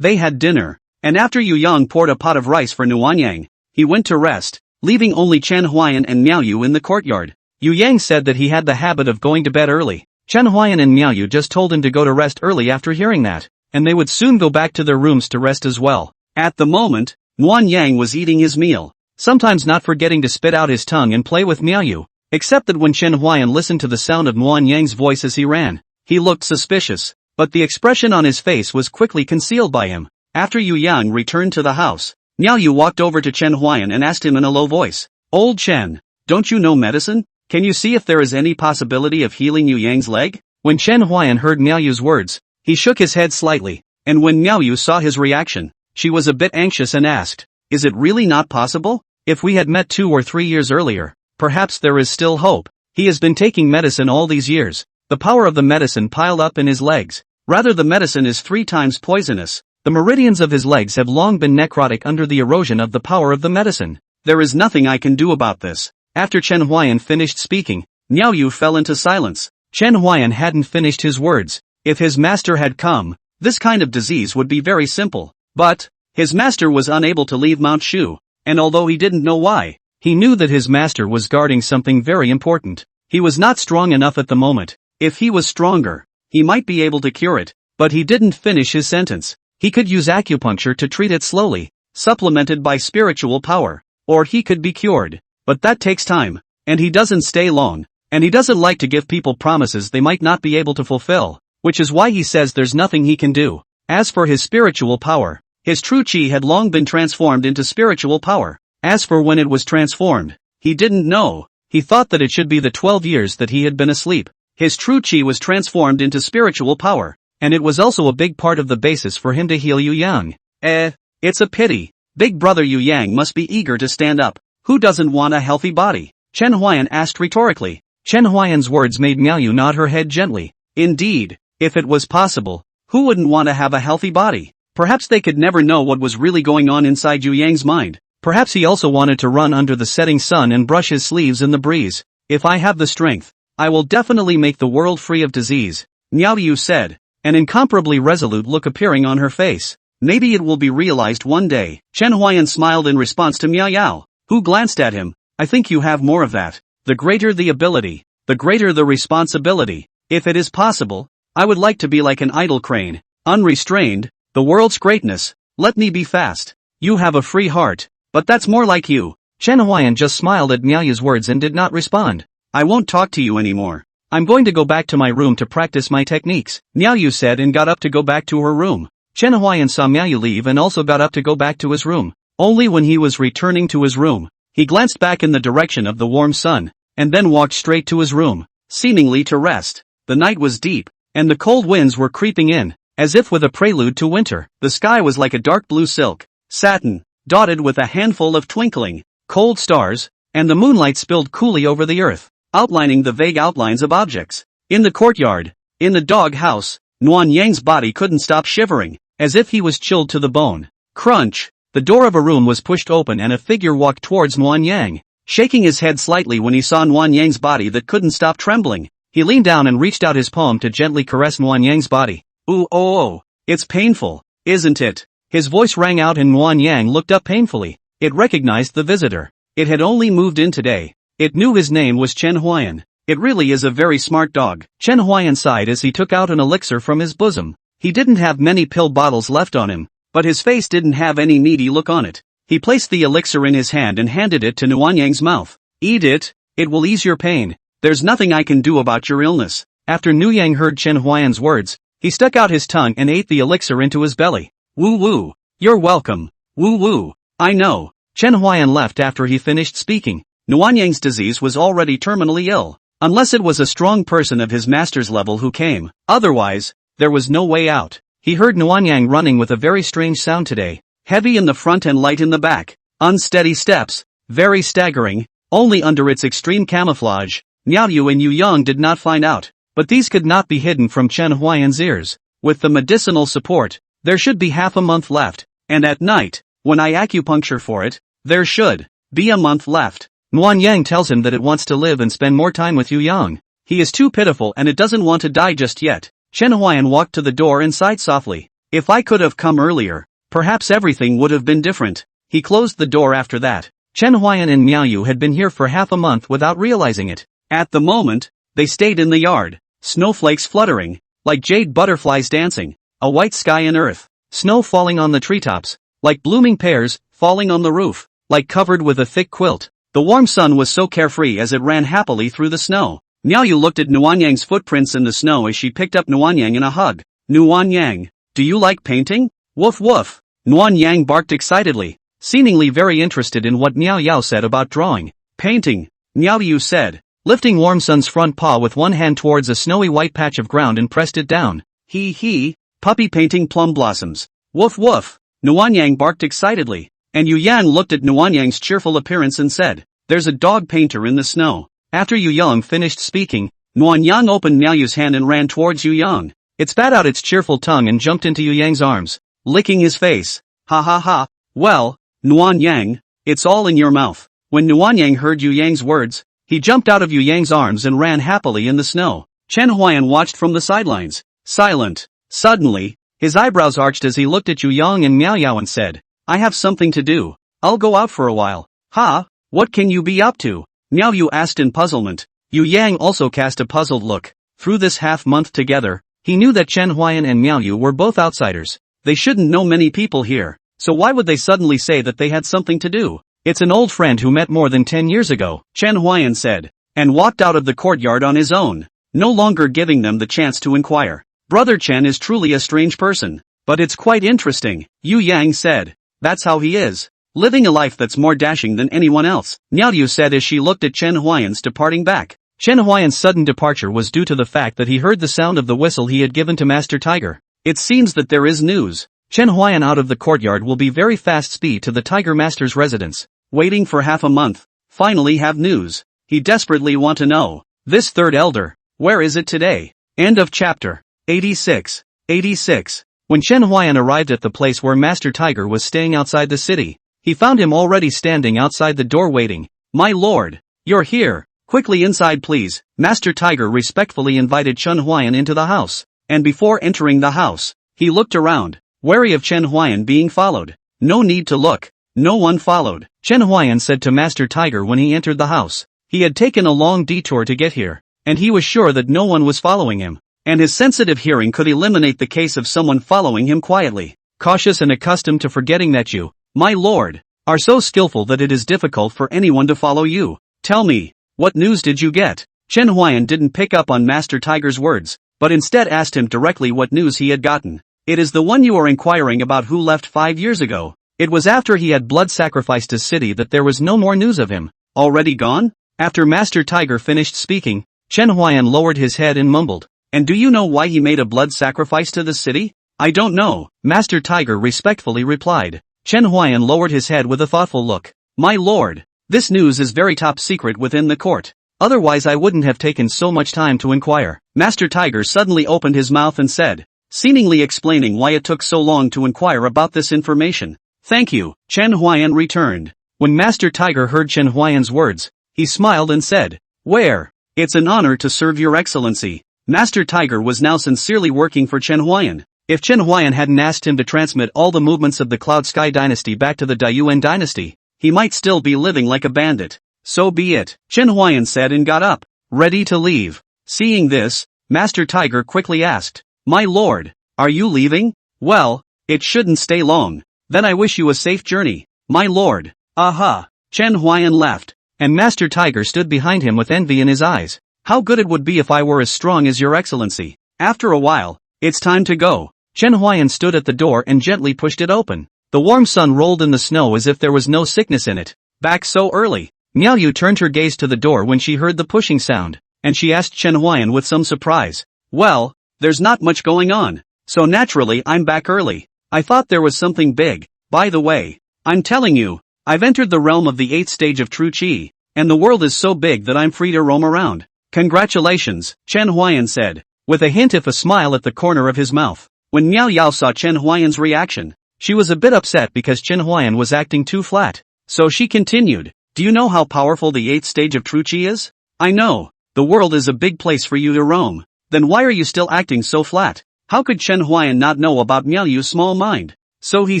They had dinner, and after Yu Yang poured a pot of rice for Nuanyang, he went to rest, leaving only Chen Huai'an and Miao Yu in the courtyard. Yu Yang said that he had the habit of going to bed early. Chen Huai'an and Miao Yu just told him to go to rest early after hearing that, and they would soon go back to their rooms to rest as well. At the moment, Nuanyang was eating his meal, sometimes not forgetting to spit out his tongue and play with Miao Yu, except that when Chen Huai'an listened to the sound of Nuanyang's voice as he ran, he looked suspicious, but the expression on his face was quickly concealed by him. After Yu Yang returned to the house, Miao Yu walked over to Chen Huai'an and asked him in a low voice, "Old Chen, don't you know medicine? Can you see if there is any possibility of healing Yu Yang's leg?" When Chen Huai'an heard Miao Yu's words, he shook his head slightly, and when Miao Yu saw his reaction, she was a bit anxious and asked, "Is it really not possible? If we had met 2 or 3 years earlier, perhaps there is still hope. He has been taking medicine all these years. The power of the medicine piled up in his legs. Rather, the medicine is 3 times poisonous. The meridians of his legs have long been necrotic under the erosion of the power of the medicine. There is nothing I can do about this." After Chen Huai'an finished speaking, Miao Yu fell into silence. Chen Huai'an hadn't finished his words. If his master had come, this kind of disease would be very simple. But his master was unable to leave Mount Shu, and although he didn't know why, He knew that his master was guarding something very important. He was not strong enough at the moment. If he was stronger, he might be able to cure it, but he didn't finish his sentence. He could use acupuncture to treat it slowly, supplemented by spiritual power, or he could be cured. But that takes time, and he doesn't stay long, and he doesn't like to give people promises they might not be able to fulfill, which is why he says there's nothing he can do. As for his spiritual power, his true chi had long been transformed into spiritual power. As for when it was transformed, he didn't know. He thought that it should be the 12 years that he had been asleep. His true chi was transformed into spiritual power, and it was also a big part of the basis for him to heal Yu Yang. It's a pity. Big brother Yu Yang must be eager to stand up. Who doesn't want a healthy body? Chen Huai'an asked rhetorically. Chen Huai'an's words made Miaoyu nod her head gently. Indeed, if it was possible, who wouldn't want to have a healthy body? Perhaps they could never know what was really going on inside Yu Yang's mind. Perhaps he also wanted to run under the setting sun and brush his sleeves in the breeze. If I have the strength, I will definitely make the world free of disease, Miaoyu said, an incomparably resolute look appearing on her face. Maybe it will be realized one day. Chen Huai'an smiled in response to Miaoyu, who glanced at him. I think you have more of that. The greater the ability, the greater the responsibility. If it is possible, I would like to be like an idle crane, unrestrained, the world's greatness. Let me be fast. You have a free heart. But that's more like you. Chen Huai'an just smiled at Miaoyu's words and did not respond. I won't talk to you anymore. I'm going to go back to my room to practice my techniques, Miaoyu said and got up to go back to her room. Chen Huai'an saw Miaoyu leave and also got up to go back to his room. Only when he was returning to his room, he glanced back in the direction of the warm sun, and then walked straight to his room, seemingly to rest. The night was deep, and the cold winds were creeping in, as if with a prelude to winter. The sky was like a dark blue silk, satin, dotted with a handful of twinkling, cold stars, and the moonlight spilled coolly over the earth, outlining the vague outlines of objects. In the courtyard, in the dog house, Nuan Yang's body couldn't stop shivering, as if he was chilled to the bone. Crunch! The door of a room was pushed open and a figure walked towards Nuan Yang, shaking his head slightly when he saw Nuan Yang's body that couldn't stop trembling. He leaned down and reached out his palm to gently caress Nuan Yang's body. Ooh, oh, it's painful, isn't it? His voice rang out and Nuan Yang looked up painfully. It recognized the visitor. It had only moved in today. It knew his name was Chen Huai'an. It really is a very smart dog. Chen Huai'an sighed as he took out an elixir from his bosom. He didn't have many pill bottles left on him, but his face didn't have any needy look on it. He placed the elixir in his hand and handed it to Nuan Yang's mouth. Eat it, it will ease your pain. There's nothing I can do about your illness. After Nu Yang heard Chen Huai'an's words, he stuck out his tongue and ate the elixir into his belly. Woo woo. You're welcome. Woo woo. I know. Chen Huai'an left after he finished speaking. Nuan Yang's disease was already terminally ill. Unless it was a strong person of his master's level who came. Otherwise, there was no way out. He heard Nuan Yang running with a very strange sound today. Heavy in the front and light in the back. Unsteady steps. Very staggering. Only under its extreme camouflage, Miaoyu and Yu Yang did not find out. But these could not be hidden from Chen Huai'an's ears. With the medicinal support, there should be half a month left. And at night, when I acupuncture for it, there should be a month left. Nuan Yang tells him that it wants to live and spend more time with Yu Yang. He is too pitiful and it doesn't want to die just yet. Chen Huai'an walked to the door and sighed softly. If I could have come earlier, perhaps everything would have been different. He closed the door after that. Chen Huai'an and Miaoyu had been here for half a month without realizing it. At the moment, they stayed in the yard. Snowflakes fluttering, like jade butterflies dancing. A white sky and earth. Snow falling on the treetops, like blooming pears, falling on the roof, like covered with a thick quilt. The warm sun was so carefree as it ran happily through the snow. Miaoyu looked at Nuan Yang's footprints in the snow as she picked up Nuan Yang in a hug. Nuan Yang, do you like painting? Woof woof. Nuan Yang barked excitedly, seemingly very interested in what Miaoyu said about drawing. Painting, Miaoyu said, lifting Warm Sun's front paw with one hand towards a snowy white patch of ground and pressed it down. He. Puppy painting plum blossoms. Woof woof. Nuan Yang barked excitedly, and Yu Yang looked at Nuan Yang's cheerful appearance and said, there's a dog painter in the snow. After Yu Yang finished speaking, Nuan Yang opened Miaoyu's hand and ran towards Yu Yang. It spat out its cheerful tongue and jumped into Yu Yang's arms, licking his face. Ha ha ha. Well, Nuan Yang, it's all in your mouth. When Nuan Yang heard Yu Yang's words, he jumped out of Yu Yang's arms and ran happily in the snow. Chen Huai'an watched from the sidelines, silent. Suddenly, his eyebrows arched as he looked at Yu Yang and Miaoyu and said, I have something to do. I'll go out for a while. Ha, What can you be up to? Miao Yu asked in puzzlement. Yu Yang also cast a puzzled look. Through this half-month together, he knew that Chen Huai'an and Miao Yu were both outsiders. They shouldn't know many people here, so why would they suddenly say that they had something to do? It's an old friend who met more than 10 years ago, Chen Huai'an said, and walked out of the courtyard on his own, no longer giving them the chance to inquire. Brother Chen is truly a strange person, but it's quite interesting, Yu Yang said. That's how he is, living a life that's more dashing than anyone else, Miao Yu said as she looked at Chen Huai'an's departing back. Chen Huai'an's sudden departure was due to the fact that he heard the sound of the whistle he had given to Master Tiger. It seems that there is news. Chen Huai'an out of the courtyard will be very fast speed to the Tiger Master's residence. Waiting for half a month. Finally have news. He desperately want to know. This third elder, where is it today? End of chapter. 86. 86. When Chen Huai'an arrived at the place where Master Tiger was staying outside the city, he found him already standing outside the door waiting. My lord, you're here. Quickly inside please. Master Tiger respectfully invited Chen Huai'an into the house, and before entering the house, he looked around, wary of Chen Huai'an being followed. No need to look. No one followed, Chen Huai'an said to Master Tiger when he entered the house. He had taken a long detour to get here, and he was sure that no one was following him, and his sensitive hearing could eliminate the case of someone following him quietly. Cautious and accustomed to forgetting that you, my lord, are so skillful that it is difficult for anyone to follow you. Tell me, what news did you get? Chen Huai'an didn't pick up on Master Tiger's words, but instead asked him directly what news he had gotten. It is the one you are inquiring about who left 5 years ago. It was after he had blood sacrificed his city that there was no more news of him. Already gone? After Master Tiger finished speaking, Chen Huai'an lowered his head and mumbled. And do you know why he made a blood sacrifice to the city? I don't know, Master Tiger respectfully replied. Chen Huai'an lowered his head with a thoughtful look. My lord, this news is very top secret within the court. Otherwise I wouldn't have taken so much time to inquire. Master Tiger suddenly opened his mouth and said, seemingly explaining why it took so long to inquire about this information. Thank you, Chen Huai'an returned. When Master Tiger heard Chen Huai'an's words, he smiled and said, where? It's an honor to serve your excellency. Master Tiger was now sincerely working for Chen Huai'an. If Chen Huai'an hadn't asked him to transmit all the movements of the Cloud Sky dynasty back to the Dayuan dynasty, he might still be living like a bandit. So be it, Chen Huai'an said and got up, ready to leave. Seeing this, Master Tiger quickly asked, my lord, are you leaving? Well, it shouldn't stay long. Then I wish you a safe journey, my lord. Aha! Chen Huai'an left, and Master Tiger stood behind him with envy in his eyes. How good it would be if I were as strong as your excellency. After a while, it's time to go. Chen Huai'an stood at the door and gently pushed it open. The warm sun rolled in the snow as if there was no sickness in it. Back so early. Miao Yu turned her gaze to the door when she heard the pushing sound, and she asked Chen Huai'an with some surprise. Well, there's not much going on, so naturally I'm back early. I thought there was something big. By the way, I'm telling you, I've entered the realm of the 8th stage of true Qi, and the world is so big that I'm free to roam around. Congratulations, Chen Huai'an said, with a hint of a smile at the corner of his mouth. When Miao Yao saw Chen Huai'an's reaction, she was a bit upset because Chen Huai'an was acting too flat. So she continued, do you know how powerful the 8th stage of true Qi is? I know, the world is a big place for you to roam. Then why are you still acting so flat? How could Chen Huai'an not know about Miao Yu's small mind? So he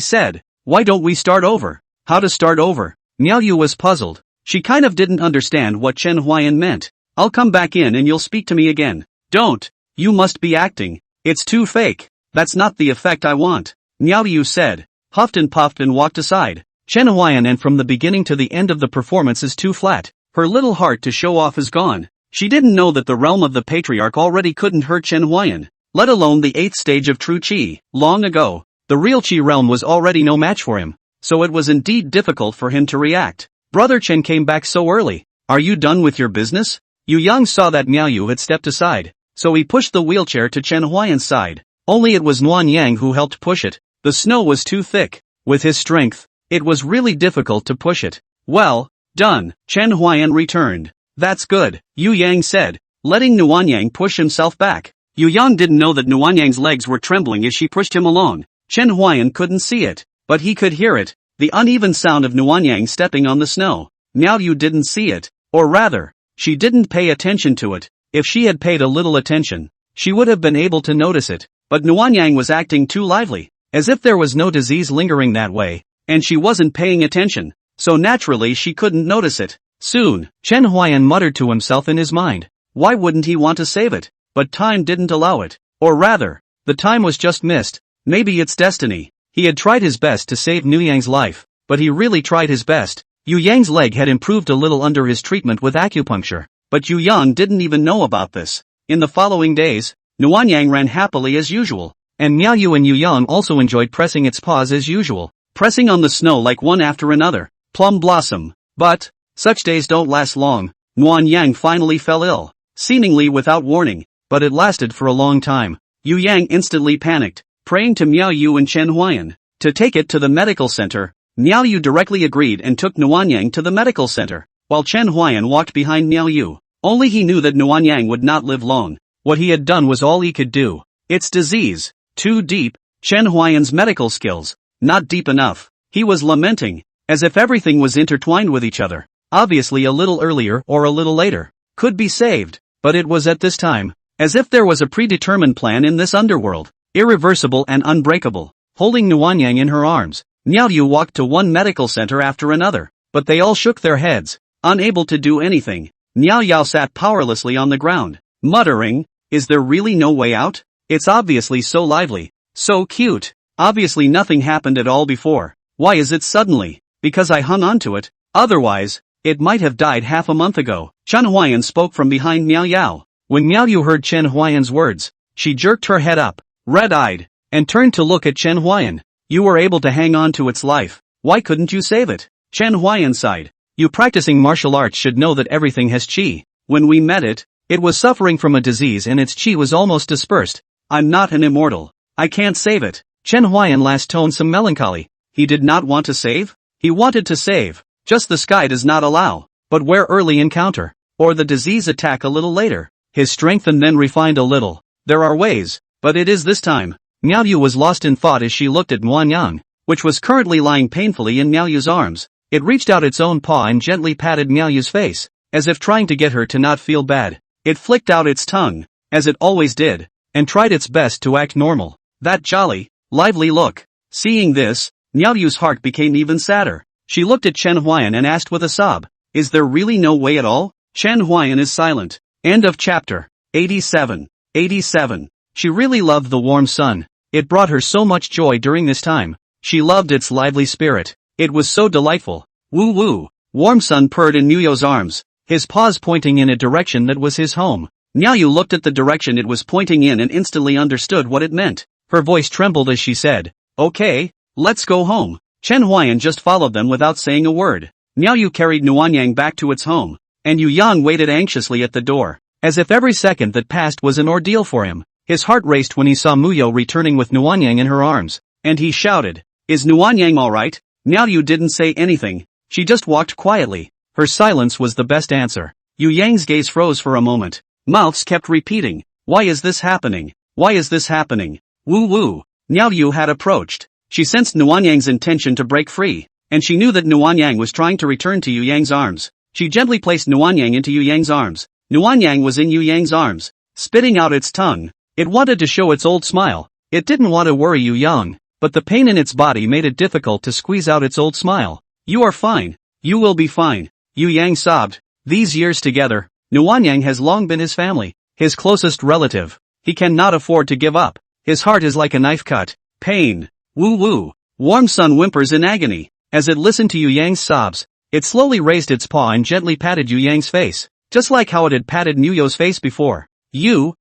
said, why don't we start over? How to start over? Miao Yu was puzzled. She kind of didn't understand what Chen Huai'an meant. I'll come back in and you'll speak to me again. Don't. You must be acting. It's too fake. That's not the effect I want. Miao Yu said, huffed and puffed and walked aside. Chen Huai'an and from the beginning to the end of the performance is too flat. Her little heart to show off is gone. She didn't know that the realm of the patriarch already couldn't hurt Chen Huai'an, let alone the 8th stage of true Qi. Long ago, the real Qi realm was already no match for him, so it was indeed difficult for him to react. Brother Chen came back so early. Are you done with your business? Yu Yang saw that Miao Yu had stepped aside, so he pushed the wheelchair to Chen Huai'an's side. Only it was Nuan Yang who helped push it. The snow was too thick. With his strength, it was really difficult to push it. Well, done, Chen Huai'an returned. That's good, Yu Yang said, letting Nuan Yang push himself back. Yu Yang didn't know that Nuan Yang's legs were trembling as she pushed him along. Chen Huai'an couldn't see it, but he could hear it, the uneven sound of Nuan Yang stepping on the snow. Miao Yu didn't see it, or rather, she didn't pay attention to it. If she had paid a little attention, she would have been able to notice it, but Nuan Yang was acting too lively, as if there was no disease lingering that way, and she wasn't paying attention. so naturally she couldn't notice it. Soon, Chen Huai'an muttered to himself in his mind. Why wouldn't he want to save it? But time didn't allow it. Or rather, the time was just missed. Maybe it's destiny. He had tried his best to save Nu Yang's life, but he really tried his best. Yu Yang's leg had improved a little under his treatment with acupuncture, but Yu Yang didn't even know about this. In the following days, Nuanyang ran happily as usual, and Miao Yu and Yu Yang also enjoyed pressing its paws as usual, pressing on the snow like one after another. Plum blossom. But such days don't last long. Nuanyang finally fell ill, seemingly without warning, but it lasted for a long time. Yu Yang instantly panicked, praying to Miao Yu and Chen Huai'an to take it to the medical center. Miao Yu directly agreed and took Nuanyang to the medical center, while Chen Huai'an walked behind Miao Yu. Only he knew that Nuanyang would not live long. What he had done was all he could do. It's disease. Too deep. Chen Huai'an's medical skills. Not deep enough. He was lamenting, as if everything was intertwined with each other. Obviously a little earlier or a little later could be saved, but it was at this time, as if there was a predetermined plan in this underworld, irreversible and unbreakable. Holding Nuanyang in her arms, Miao Yu walked to one medical center after another, but they all shook their heads, unable to do anything. Miao Yao sat powerlessly on the ground, muttering, is there really no way out? It's obviously so lively, so cute. Obviously nothing happened at all before. Why is it suddenly? Because I hung on to it. Otherwise, it might have died half a month ago. Chen Huai'an spoke from behind Miao Yao. When Miao Yu heard Chen Huai'an's words, she jerked her head up, red-eyed, and turned to look at Chen Huai'an. You were able to hang on to its life. Why couldn't you save it? Chen Huai'an sighed. You practicing martial arts should know that everything has qi. When we met it, it was suffering from a disease and its qi was almost dispersed. I'm not an immortal. I can't save it. Chen Huai'an last toned some melancholy. He did not want to save? He wanted to save. Just the sky does not allow. But where early encounter, or the disease attack a little later. His strength and then refined a little. There are ways, but it is this time. Miao Yu was lost in thought as she looked at Nuanyang, which was currently lying painfully in Miao Yu's arms. It reached out its own paw and gently patted Miao Yu's face, as if trying to get her to not feel bad. It flicked out its tongue, as it always did, and tried its best to act normal. That jolly, lively look. Seeing this, Miao Yu's heart became even sadder. She looked at Chen Huai'an and asked with a sob, is there really no way at all? Chen Huai'an is silent. End of chapter. 87. 87. She really loved the warm sun. It brought her so much joy during this time. She loved its lively spirit. It was so delightful. Woo woo. Warm sun purred in Miao's arms, his paws pointing in a direction that was his home. Miao Yu looked at the direction it was pointing in and instantly understood what it meant. Her voice trembled as she said, okay, let's go home. Chen Huai'an just followed them without saying a word. Miao Yu carried Nuanyang back to its home, and Yu Yang waited anxiously at the door, as if every second that passed was an ordeal for him. His heart raced when he saw Muyo returning with Nuanyang in her arms, and he shouted, is Nuanyang alright? Miao Yu didn't say anything, she just walked quietly. Her silence was the best answer. Yu Yang's gaze froze for a moment. Mouths kept repeating, why is this happening? Why is this happening? Woo woo. Miao Yu had approached. She sensed Nuanyang's intention to break free, and she knew that Nuanyang was trying to return to Yu Yang's arms. She gently placed Nuanyang into Yu Yang's arms. Nuanyang was in Yu Yang's arms, spitting out its tongue. It wanted to show its old smile. It didn't want to worry Yu Yang, but the pain in its body made it difficult to squeeze out its old smile. You are fine. You will be fine. Yu Yang sobbed. These years together, Nuanyang has long been his family, his closest relative. He cannot afford to give up. His heart is like a knife cut. Pain. Woo woo. Warm sun whimpers in agony. As it listened to Yu Yang's sobs, it slowly raised its paw and gently patted Yu Yang's face, just like how it had patted Muyo's face before. Yu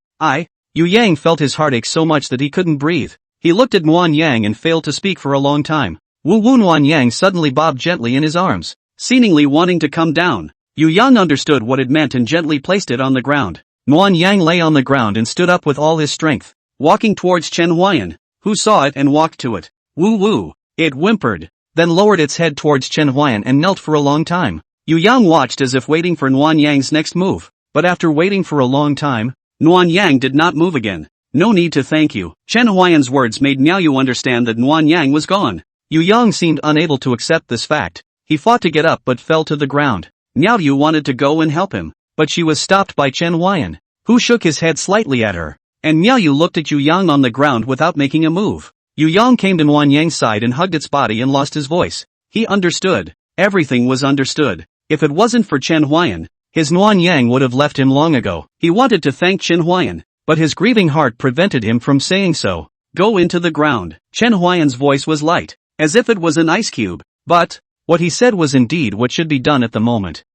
Yang felt his heartache so much that he couldn't breathe. He looked at Nuanyang and failed to speak for a long time. Wu Wu Nuanyang suddenly bobbed gently in his arms, seemingly wanting to come down. Yu Yang understood what it meant and gently placed it on the ground. Nuanyang lay on the ground and stood up with all his strength, walking towards Chen Huai'an, who saw it and walked to it. Woo woo. It whimpered, then lowered its head towards Chen Huai'an and knelt for a long time. Yu Yang watched as if waiting for Nuanyang's next move, but after waiting for a long time, Nuanyang did not move again. No need to thank you. Chen Huai'an's words made Miao Yu understand that Nuanyang was gone. Yu Yang seemed unable to accept this fact. He fought to get up but fell to the ground. Miao Yu wanted to go and help him, but she was stopped by Chen Huai'an, who shook his head slightly at her, and Miao Yu looked at Yu Yang on the ground without making a move. Yu Yang came to Nuanyang's side and hugged its body and lost his voice. He understood, Everything was understood. If it wasn't for Chen Huai'an, his Nuanyang would have left him long ago. He wanted to thank Chen Huai'an, but his grieving heart prevented him from saying so. Go into the ground. Chen Huai'an's voice was light, as if it was an ice cube. But what he said was indeed what should be done at the moment.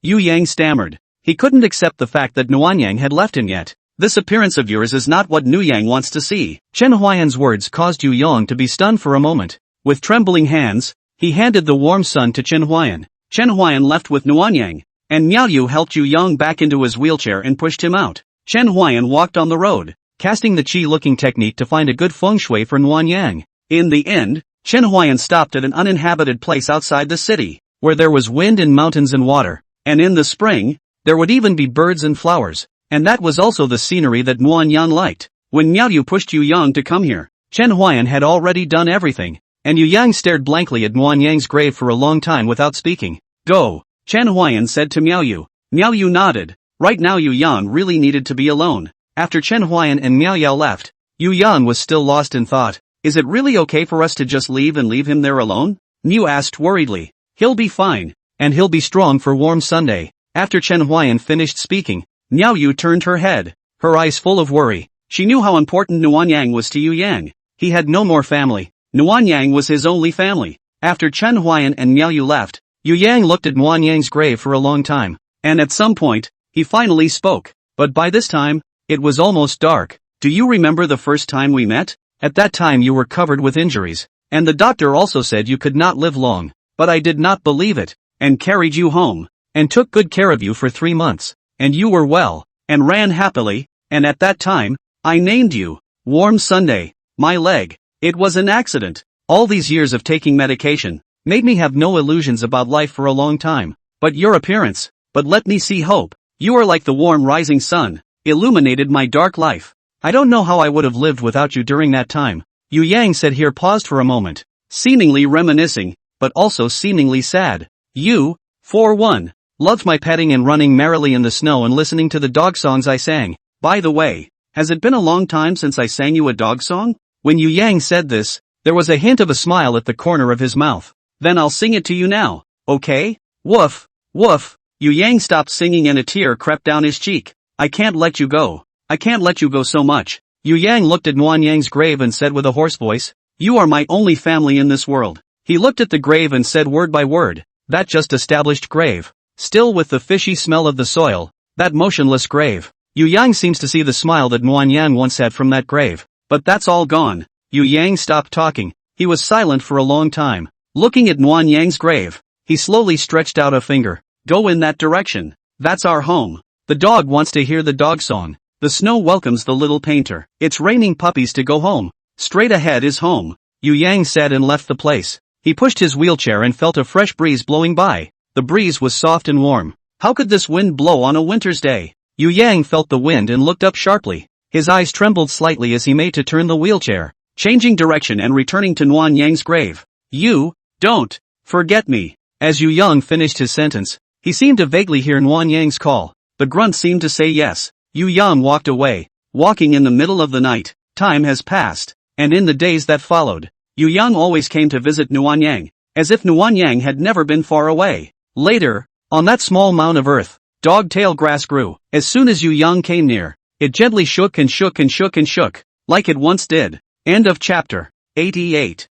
Yu Yang stammered. He couldn't accept the fact that Nuanyang had left him yet. This appearance of yours is not what Nu Yang wants to see. Chen Huai'an's words caused Yu Yang to be stunned for a moment. With trembling hands, he handed the warm sun to Chen Huai'an. Chen Huai'an left with Nuanyang, and Miao Yu helped Yu Yang back into his wheelchair and pushed him out. Chen Huai'an walked on the road, casting the qi-looking technique to find a good feng shui for Nuanyang. In the end, Chen Huai'an stopped at an uninhabited place outside the city, where there was wind and mountains and water, and in the spring, there would even be birds and flowers, and that was also the scenery that Nuanyang liked. When Miao Yu pushed Yu Yang to come here, Chen Huai'an had already done everything, and Yu Yang stared blankly at Nuanyang's grave for a long time without speaking. Go, Chen Huai'an said to Miao Yu. Miao Yu nodded. Right now Yu Yang really needed to be alone. After Chen Huai'an and Miao Yao left, Yu Yang was still lost in thought. Is it really okay for us to just leave and leave him there alone? Miu asked worriedly. He'll be fine, and he'll be strong for warm Sunday. After Chen Huai'an finished speaking, Miao Yu turned her head, her eyes full of worry. She knew how important Nuanyang was to Yu Yang. He had no more family. Nuanyang was his only family. After Chen Huai'an and Miao Yu left, Yu Yang looked at Nuanyang's grave for a long time, and at some point, he finally spoke. But by this time, it was almost dark. Do you remember the first time we met? At that time you were covered with injuries, and the doctor also said you could not live long. But I did not believe it, and carried you home, and took good care of you for 3 months, and you were well, and ran happily, and at that time, I named you Warm Sunday. My leg. It was an accident. All these years of taking medication made me have no illusions about life for a long time. But your appearance, but let me see hope. You are like the warm rising sun, illuminated my dark life. I don't know how I would have lived without you during that time. Yu Yang said here paused for a moment, seemingly reminiscing, but also seemingly sad. You, for one, loved my petting and running merrily in the snow and listening to the dog songs I sang. By the way, has it been a long time since I sang you a dog song? When Yu Yang said this, there was a hint of a smile at the corner of his mouth. Then I'll sing it to you now, okay? Woof, woof. Yu Yang stopped singing and a tear crept down his cheek. I can't let you go. I can't let you go so much. Yu Yang looked at Nuanyang's grave and said with a hoarse voice, you are my only family in this world. He looked at the grave and said word by word, that just established grave. Still with the fishy smell of the soil, that motionless grave. Yu Yang seems to see the smile that Nuanyang once had from that grave. But that's all gone. Yu Yang stopped talking. He was silent for a long time. Looking at Nuanyang's grave, he slowly stretched out a finger. Go in that direction. That's our home. The dog wants to hear the dog song. The snow welcomes the little painter. It's raining puppies to go home. Straight ahead is home. Yu Yang said and left the place. He pushed his wheelchair and felt a fresh breeze blowing by. The breeze was soft and warm. How could this wind blow on a winter's day? Yu Yang felt the wind and looked up sharply. His eyes trembled slightly as he made to turn the wheelchair, changing direction and returning to Nuanyang's grave. You, don't, forget me. As Yu Yang finished his sentence, he seemed to vaguely hear Nuanyang's call. The grunt seemed to say yes. Yu Yang walked away, walking in the middle of the night. Time has passed, and in the days that followed, Yu Yang always came to visit Nuanyang, as if Nuanyang had never been far away. Later, on that small mound of earth, dog-tail grass grew. As soon as Yu Yang came near, it gently shook and shook and shook and shook, like it once did. End of chapter. 88.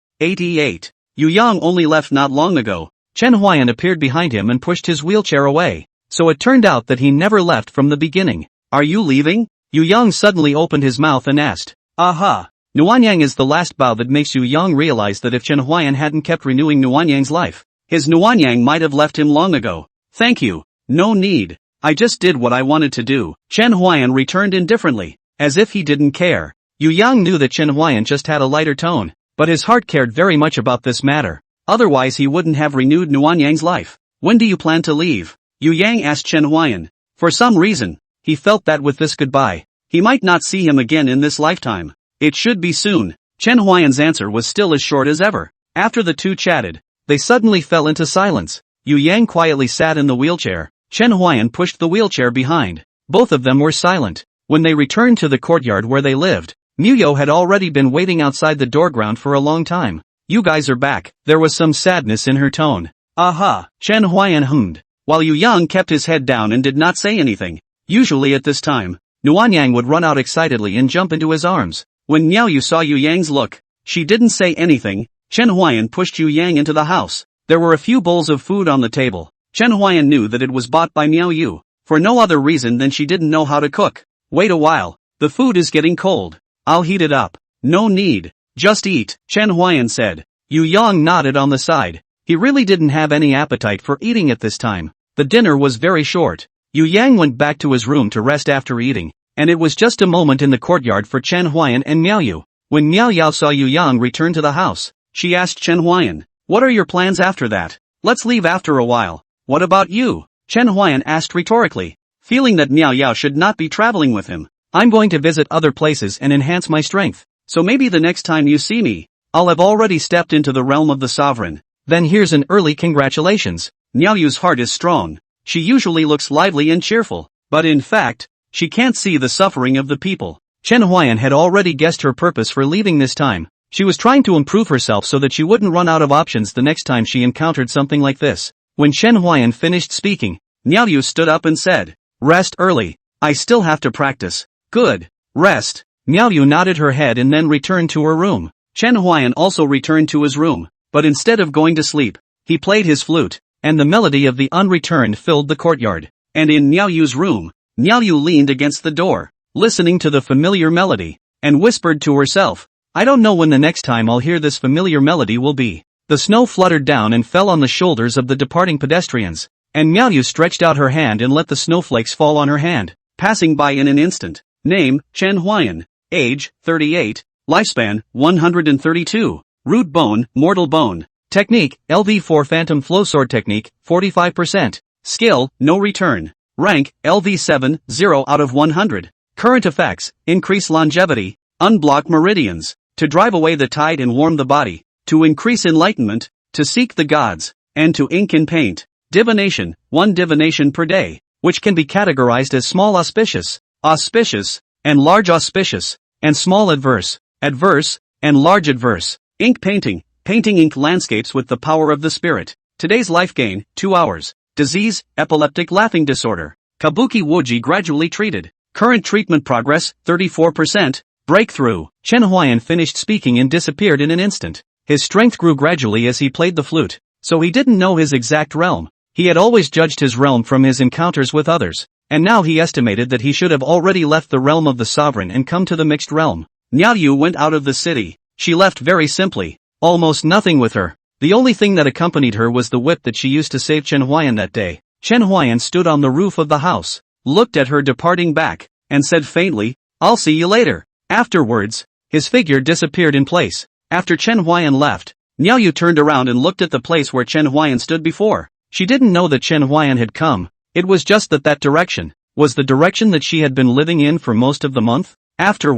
Yu Yang only left not long ago. Chen Huai'an appeared behind him and pushed his wheelchair away. So it turned out that he never left from the beginning. Are you leaving? Yu Yang suddenly opened his mouth and asked. Aha! Nuanyang is the last bow that makes Yu Yang realize that if Chen Huai'an hadn't kept renewing Nuanyang's life, his Nuanyang might have left him long ago. Thank you. No need. I just did what I wanted to do. Chen Huai'an returned indifferently, as if he didn't care. Yu Yang knew that Chen Huai'an just had a lighter tone, but his heart cared very much about this matter. Otherwise he wouldn't have renewed Nuanyang's life. When do you plan to leave? Yu Yang asked Chen Huai'an. For some reason, he felt that with this goodbye, he might not see him again in this lifetime. It should be soon. Chen Huai'an's answer was still as short as ever. After the two chatted, they suddenly fell into silence. Yu Yang quietly sat in the wheelchair. Chen Huai'an pushed the wheelchair behind. Both of them were silent. When they returned to the courtyard where they lived, Miao had already been waiting outside the doorground for a long time. you guys are back." There was some sadness in her tone. "Aha," Chen Huai'an hummed, while Yu Yang kept his head down and did not say anything. Usually at this time, Nuanyang would run out excitedly and jump into his arms. When Miao Yu saw Yu Yang's look, she didn't say anything. Chen Huai'an pushed Yu Yang into the house. There were a few bowls of food on the table. Chen Huai'an knew that it was bought by Miao Yu, for no other reason than she didn't know how to cook. "Wait a while, the food is getting cold. I'll heat it up." "No need, just eat," Chen Huai'an said. Yu Yang nodded on the side. He really didn't have any appetite for eating at this time. The dinner was very short. Yu Yang went back to his room to rest after eating, and it was just a moment in the courtyard for Chen Huai'an and Miao Yu. When Miao Yao saw Yu Yang return to the house, she asked Chen Huai'an, "What are your plans after that?" "Let's leave after a while." "What about you?" Chen Huai'an asked rhetorically, feeling that Miao Yao should not be traveling with him. "I'm going to visit other places and enhance my strength, so maybe the next time you see me, I'll have already stepped into the realm of the sovereign." "Then here's an early congratulations." Miao Yu's heart is strong. She usually looks lively and cheerful, but in fact, she can't see the suffering of the people. Chen Huai'an had already guessed her purpose for leaving this time. She was trying to improve herself so that she wouldn't run out of options the next time she encountered something like this. When Chen Huai'an finished speaking, Miao Yu stood up and said, "Rest early. I still have to practice." "Good. Rest." Miao Yu nodded her head and then returned to her room. Chen Huai'an also returned to his room, but instead of going to sleep, he played his flute, and the melody of the unreturned filled the courtyard. And in Miao Yu's room, Miao Yu leaned against the door, listening to the familiar melody, and whispered to herself, "I don't know when the next time I'll hear this familiar melody will be." The snow fluttered down and fell on the shoulders of the departing pedestrians, and Miao Yu stretched out her hand and let the snowflakes fall on her hand, passing by in an instant. Name, Chen Huai'an. Age, 38. Lifespan, 132. Root bone, mortal bone. Technique, LV4 Phantom Flow Sword Technique, 45%. Skill, no return. Rank, LV7, 0 out of 100. Current effects, increase longevity, unblock meridians, to drive away the tide and warm the body, to increase enlightenment, to seek the gods, and to ink and paint. Divination, 1 divination per day, which can be categorized as small auspicious, auspicious, and large auspicious, and small adverse, adverse, and large adverse. Ink painting, painting ink landscapes with the power of the spirit. Today's life gain, 2 hours. Disease, epileptic laughing disorder. Kabuki Woji gradually treated. Current treatment progress, 34%. Breakthrough. Chen Huai'an finished speaking and disappeared in an instant. His strength grew gradually as he played the flute, so he didn't know his exact realm. He had always judged his realm from his encounters with others, and now he estimated that he should have already left the realm of the sovereign and come to the mixed realm. Miao Yu went out of the city. She left very simply, almost nothing with her. The only thing that accompanied her was the whip that she used to save Chen Huai'an that day. Chen Huai'an stood on the roof of the house, looked at her departing back, and said faintly, "I'll see you later." Afterwards, his figure disappeared in place. After Chen Huai'an left, Miao Yu turned around and looked at the place where Chen Huai'an stood before. She didn't know that Chen Huai'an had come. It was just that direction was the direction that she had been living in for most of the month. After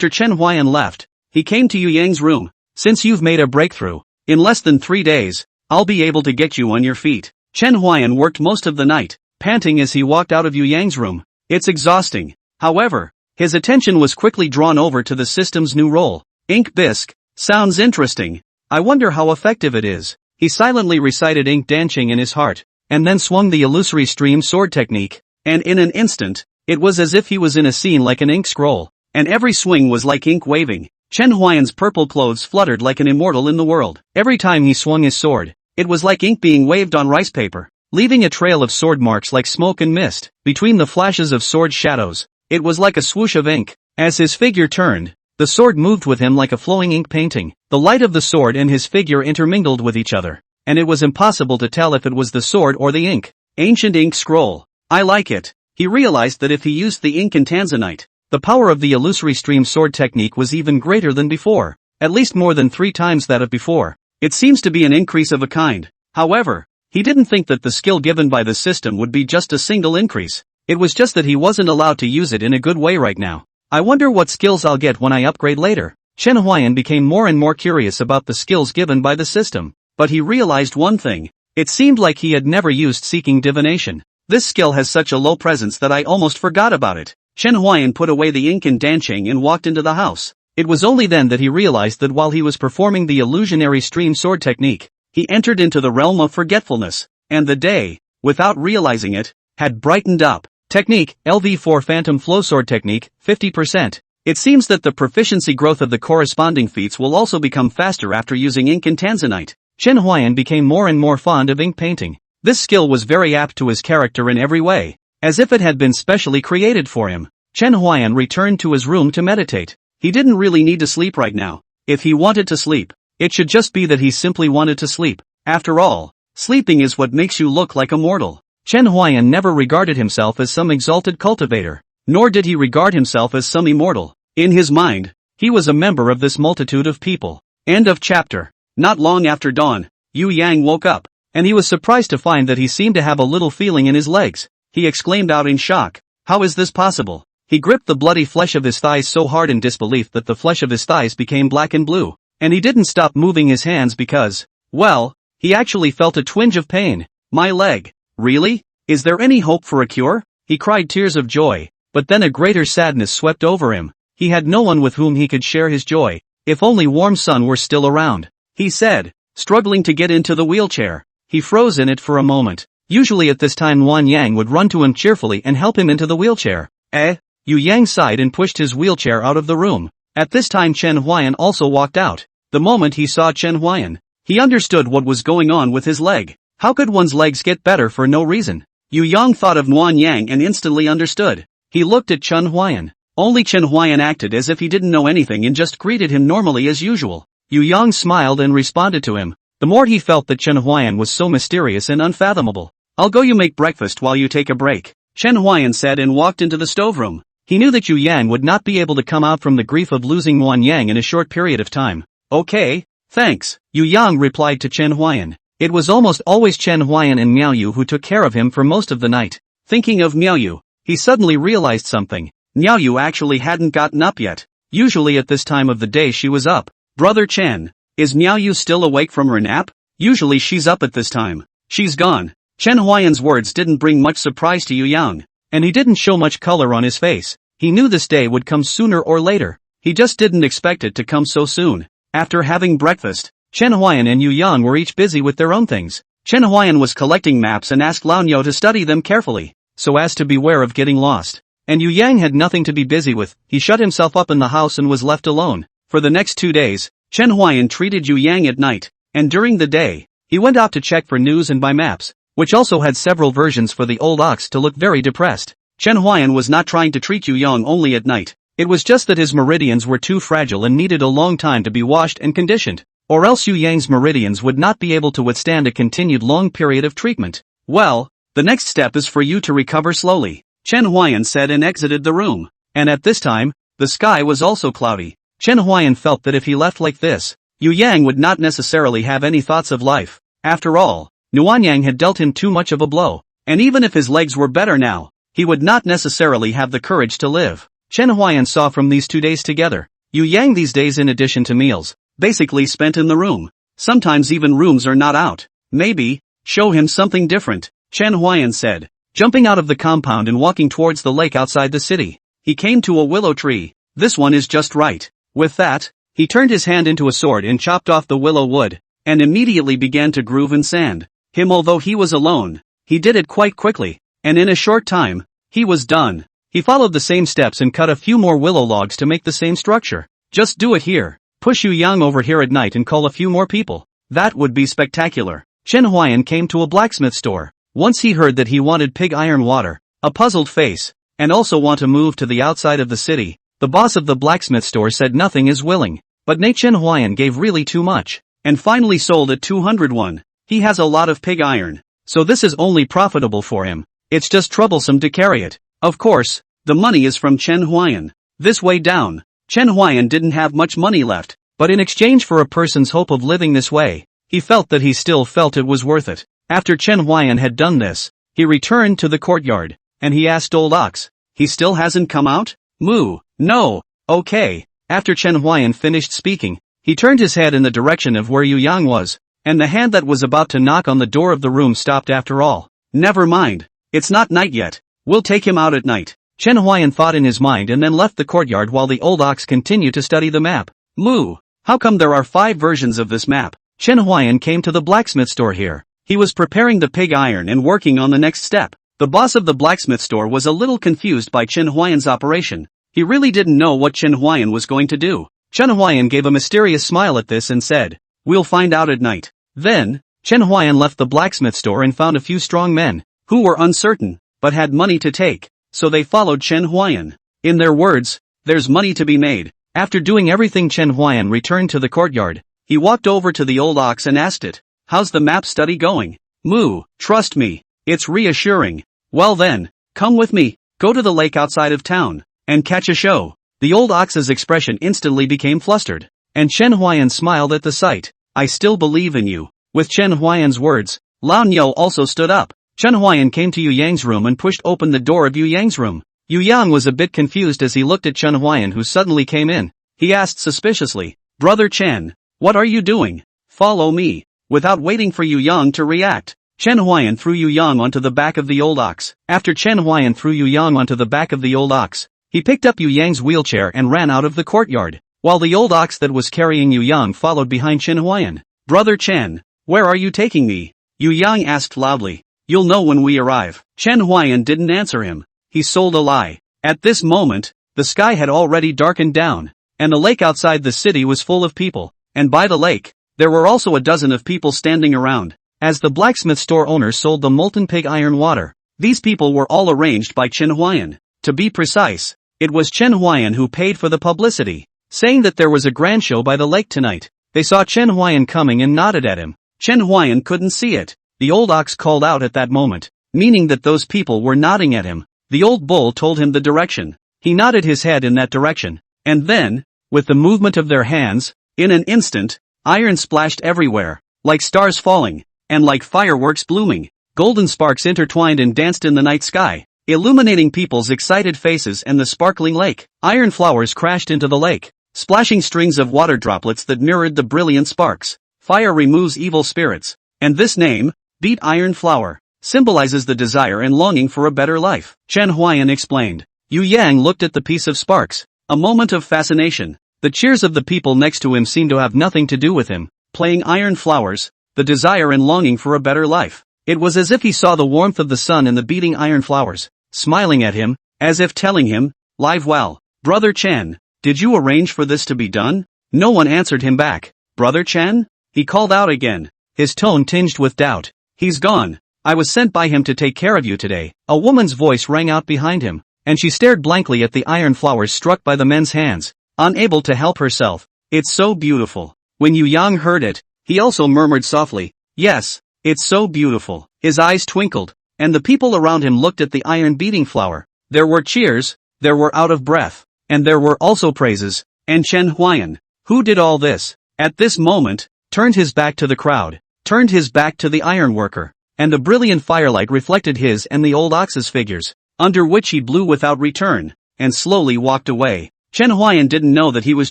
Chen Huai'an left, he came to Yu Yang's room. "Since you've made a breakthrough, in less than 3 days, I'll be able to get you on your feet." Chen Huai'an worked most of the night, panting as he walked out of Yu Yang's room. It's exhausting. However, his attention was quickly drawn over to the system's new role. Ink bisque. Sounds interesting. I wonder how effective it is. He silently recited ink dancing in his heart, and then swung the illusory stream sword technique, and in an instant, it was as if he was in a scene like an ink scroll, and every swing was like ink waving. Chen Huai'an's purple clothes fluttered like an immortal in the world. Every time he swung his sword, it was like ink being waved on rice paper, leaving a trail of sword marks like smoke and mist. Between the flashes of sword shadows, it was like a swoosh of ink. As his figure turned, the sword moved with him like a flowing ink painting. The light of the sword and his figure intermingled with each other, and it was impossible to tell if it was the sword or the ink. Ancient ink scroll. I like it. He realized that if he used the ink in tanzanite, the power of the illusory stream sword technique was even greater than before, at least more than 3 times that of before. It seems to be an increase of a kind. However, he didn't think that the skill given by the system would be just a single increase. It was just that he wasn't allowed to use it in a good way right now. I wonder what skills I'll get when I upgrade later. Chen Huai'an became more and more curious about the skills given by the system, but he realized one thing. It seemed like he had never used seeking divination. This skill has such a low presence that I almost forgot about it. Chen Huai'an put away the ink and dancing and walked into the house. It was only then that he realized that while he was performing the illusionary stream sword technique, he entered into the realm of forgetfulness, and the day, without realizing it, had brightened up. Technique, LV4 Phantom Flow Sword Technique, 50%. It seems that the proficiency growth of the corresponding feats will also become faster after using ink and tanzanite. Chen Huai'an became more and more fond of ink painting. This skill was very apt to his character in every way, as if it had been specially created for him. Chen Huai'an returned to his room to meditate. He didn't really need to sleep right now. If he wanted to sleep, it should just be that he simply wanted to sleep. After all, sleeping is what makes you look like a mortal. Chen Huai'an never regarded himself as some exalted cultivator, nor did he regard himself as some immortal. In his mind, he was a member of this multitude of people. End of chapter. Not long after dawn, Yu Yang woke up, and he was surprised to find that he seemed to have a little feeling in his legs. He exclaimed out in shock, "How is this possible?" He gripped the bloody flesh of his thighs so hard in disbelief that the flesh of his thighs became black and blue, and he didn't stop moving his hands because, well, he actually felt a twinge of pain. My leg. Really? Is there any hope for a cure? He cried tears of joy, but then a greater sadness swept over him. He had no one with whom he could share his joy. If only warm sun were still around, he said, struggling to get into the wheelchair. He froze in it for a moment. Usually at this time Wan Yang would run to him cheerfully and help him into the wheelchair. Yu Yang sighed and pushed his wheelchair out of the room. At this time Chen Huai'an also walked out. The moment he saw Chen Huai'an, he understood what was going on with his leg. How could one's legs get better for no reason? Yu Yang thought of Wan Yang and instantly understood. He looked at Chen Huai'an. Only Chen Huai'an acted as if he didn't know anything and just greeted him normally as usual. Yu Yang smiled and responded to him. The more he felt that Chen Huai'an was so mysterious and unfathomable. "I'll go you make breakfast while you take a break," Chen Huai'an said and walked into the stoveroom. He knew that Yu Yang would not be able to come out from the grief of losing Wan Yang in a short period of time. "Okay, thanks," Yu Yang replied to Chen Huai'an. It was almost always Chen Huai'an and Miao Yu who took care of him for most of the night. Thinking of Miao Yu, he suddenly realized something. Miao Yu actually hadn't gotten up yet. Usually at this time of the day she was up. "Brother Chen, is Miao Yu still awake from her nap? Usually she's up at this time." "She's gone." Chen Huai'an's words didn't bring much surprise to Yu Yang, and he didn't show much color on his face. He knew this day would come sooner or later. He just didn't expect it to come so soon. After having breakfast, Chen Huai'an and Yu Yang were each busy with their own things. Chen Huai'an was collecting maps and asked Lao Niu to study them carefully, so as to beware of getting lost. And Yu Yang had nothing to be busy with. He shut himself up in the house and was left alone. For the next 2 days, Chen Huai'an treated Yu Yang at night, and during the day, he went out to check for news and buy maps, which also had several versions for the old ox to look very depressed. Chen Huai'an was not trying to treat Yu Yang only at night. It was just that his meridians were too fragile and needed a long time to be washed and conditioned, or else Yu Yang's meridians would not be able to withstand a continued long period of treatment. "Well, the next step is for you to recover slowly," Chen Huai'an said and exited the room. And at this time, the sky was also cloudy. Chen Huai'an felt that if he left like this, Yu Yang would not necessarily have any thoughts of life. After all, Nuanyang had dealt him too much of a blow, and even if his legs were better now, he would not necessarily have the courage to live. Chen Huai'an saw from these 2 days together, Yu Yang these days in addition to meals, basically spent in the room. Sometimes even rooms are not out. "Maybe, show him something different," Chen Huai'an said, jumping out of the compound and walking towards the lake outside the city. He came to a willow tree. "This one is just right." With that, he turned his hand into a sword and chopped off the willow wood, and immediately began to groove in sand. Although he was alone, he did it quite quickly, and in a short time, he was done. He followed the same steps and cut a few more willow logs to make the same structure. "Just do it here. Push Yu Yang over here at night and call a few more people. That would be spectacular." Chen Huai'an came to a blacksmith store. Once he heard that he wanted pig iron water, a puzzled face, and also want to move to the outside of the city, the boss of the blacksmith store said nothing is willing. But Chen Huai'an gave really too much, and finally sold at 201. He has a lot of pig iron, so this is only profitable for him. It's just troublesome to carry it. Of course, the money is from Chen Huai'an. This way down, Chen Huai'an didn't have much money left, but in exchange for a person's hope of living this way, he felt that he still felt it was worth it. After Chen Huai'an had done this, he returned to the courtyard, and he asked Old Ox, "He still hasn't come out?" "Moo, no." "Okay." After Chen Huai'an finished speaking, he turned his head in the direction of where Yu Yang was, and the hand that was about to knock on the door of the room stopped after all. "Never mind. It's not night yet. We'll take him out at night." Chen Huai'an thought in his mind and then left the courtyard while the old ox continued to study the map. Moo! How come there are 5 versions of this map? Chen Huai'an came to the blacksmith store here. He was preparing the pig iron and working on the next step. The boss of the blacksmith store was a little confused by Chen Huai'an's operation. He really didn't know what Chen Huai'an was going to do. Chen Huai'an gave a mysterious smile at this and said, "We'll find out at night." Then, Chen Huai'an left the blacksmith store and found a few strong men, who were uncertain, but had money to take, so they followed Chen Huai'an. In their words, there's money to be made. After doing everything, Chen Huai'an returned to the courtyard. He walked over to the old ox and asked it, "How's the map study going?" "Moo, trust me. It's reassuring." "Well then, come with me, go to the lake outside of town, and catch a show." The old ox's expression instantly became flustered, and Chen Huai'an smiled at the sight. "I still believe in you." With Chen Huai'an's words, Lao Niu also stood up. Chen Huai'an came to Yu Yang's room and pushed open the door of Yu Yang's room. Yu Yang was a bit confused as he looked at Chen Huai'an, who suddenly came in. He asked suspiciously, "Brother Chen, what are you doing? Follow me." Without waiting for Yu Yang to react, Chen Huai'an threw Yu Yang onto the back of the old ox. After Chen Huai'an threw Yu Yang onto the back of the old ox, he picked up Yu Yang's wheelchair and ran out of the courtyard, while the old ox that was carrying Yu Yang followed behind Chen Huai'an. "Brother Chen, where are you taking me?" Yu Yang asked loudly. "You'll know when we arrive." Chen Huai'an didn't answer him. He sold a lie. At this moment, the sky had already darkened down, and the lake outside the city was full of people, and by the lake, there were also a dozen of people standing around. As the blacksmith store owner sold the molten pig iron water, these people were all arranged by Chen Huai'an. To be precise, it was Chen Huai'an who paid for the publicity, saying that there was a grand show by the lake tonight. They saw Chen Huai'an coming and nodded at him. Chen Huai'an couldn't see it. The old ox called out at that moment, meaning that those people were nodding at him. The old bull told him the direction. He nodded his head in that direction, and then, with the movement of their hands, in an instant, iron splashed everywhere, like stars falling, and like fireworks blooming. Golden sparks intertwined and danced in the night sky, illuminating people's excited faces and the sparkling lake. Iron flowers crashed into the lake, splashing strings of water droplets that mirrored the brilliant sparks. Fire removes evil spirits, and this name, beat iron flower, symbolizes the desire and longing for a better life. Chen Huai'an explained. Yu Yang looked at the piece of sparks, a moment of fascination. The cheers of the people next to him seemed to have nothing to do with him. Playing iron flowers, the desire and longing for a better life. It was as if he saw the warmth of the sun in the beating iron flowers, smiling at him, as if telling him, "Live well." "Brother Chen, did you arrange for this to be done?" No one answered him back. "Brother Chen?" He called out again, his tone tinged with doubt. "He's gone. I was sent by him to take care of you today." A woman's voice rang out behind him, and she stared blankly at the iron flowers struck by the men's hands, unable to help herself. "It's so beautiful." When Yu Yang heard it, he also murmured softly, "Yes, it's so beautiful." His eyes twinkled, and the people around him looked at the iron-beating flower. There were cheers, there were out of breath, and there were also praises. And Chen Huai'an, who did all this, at this moment, turned his back to the crowd, turned his back to the ironworker, and the brilliant firelight reflected his and the old ox's figures, under which he blew without return, and slowly walked away. Chen Huai'an didn't know that he was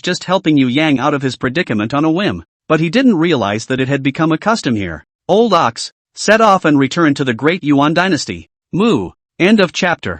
just helping Yu Yang out of his predicament on a whim, but he didn't realize that it had become a custom here. Old ox, set off and return to the great Yuan dynasty. Moo. End of chapter.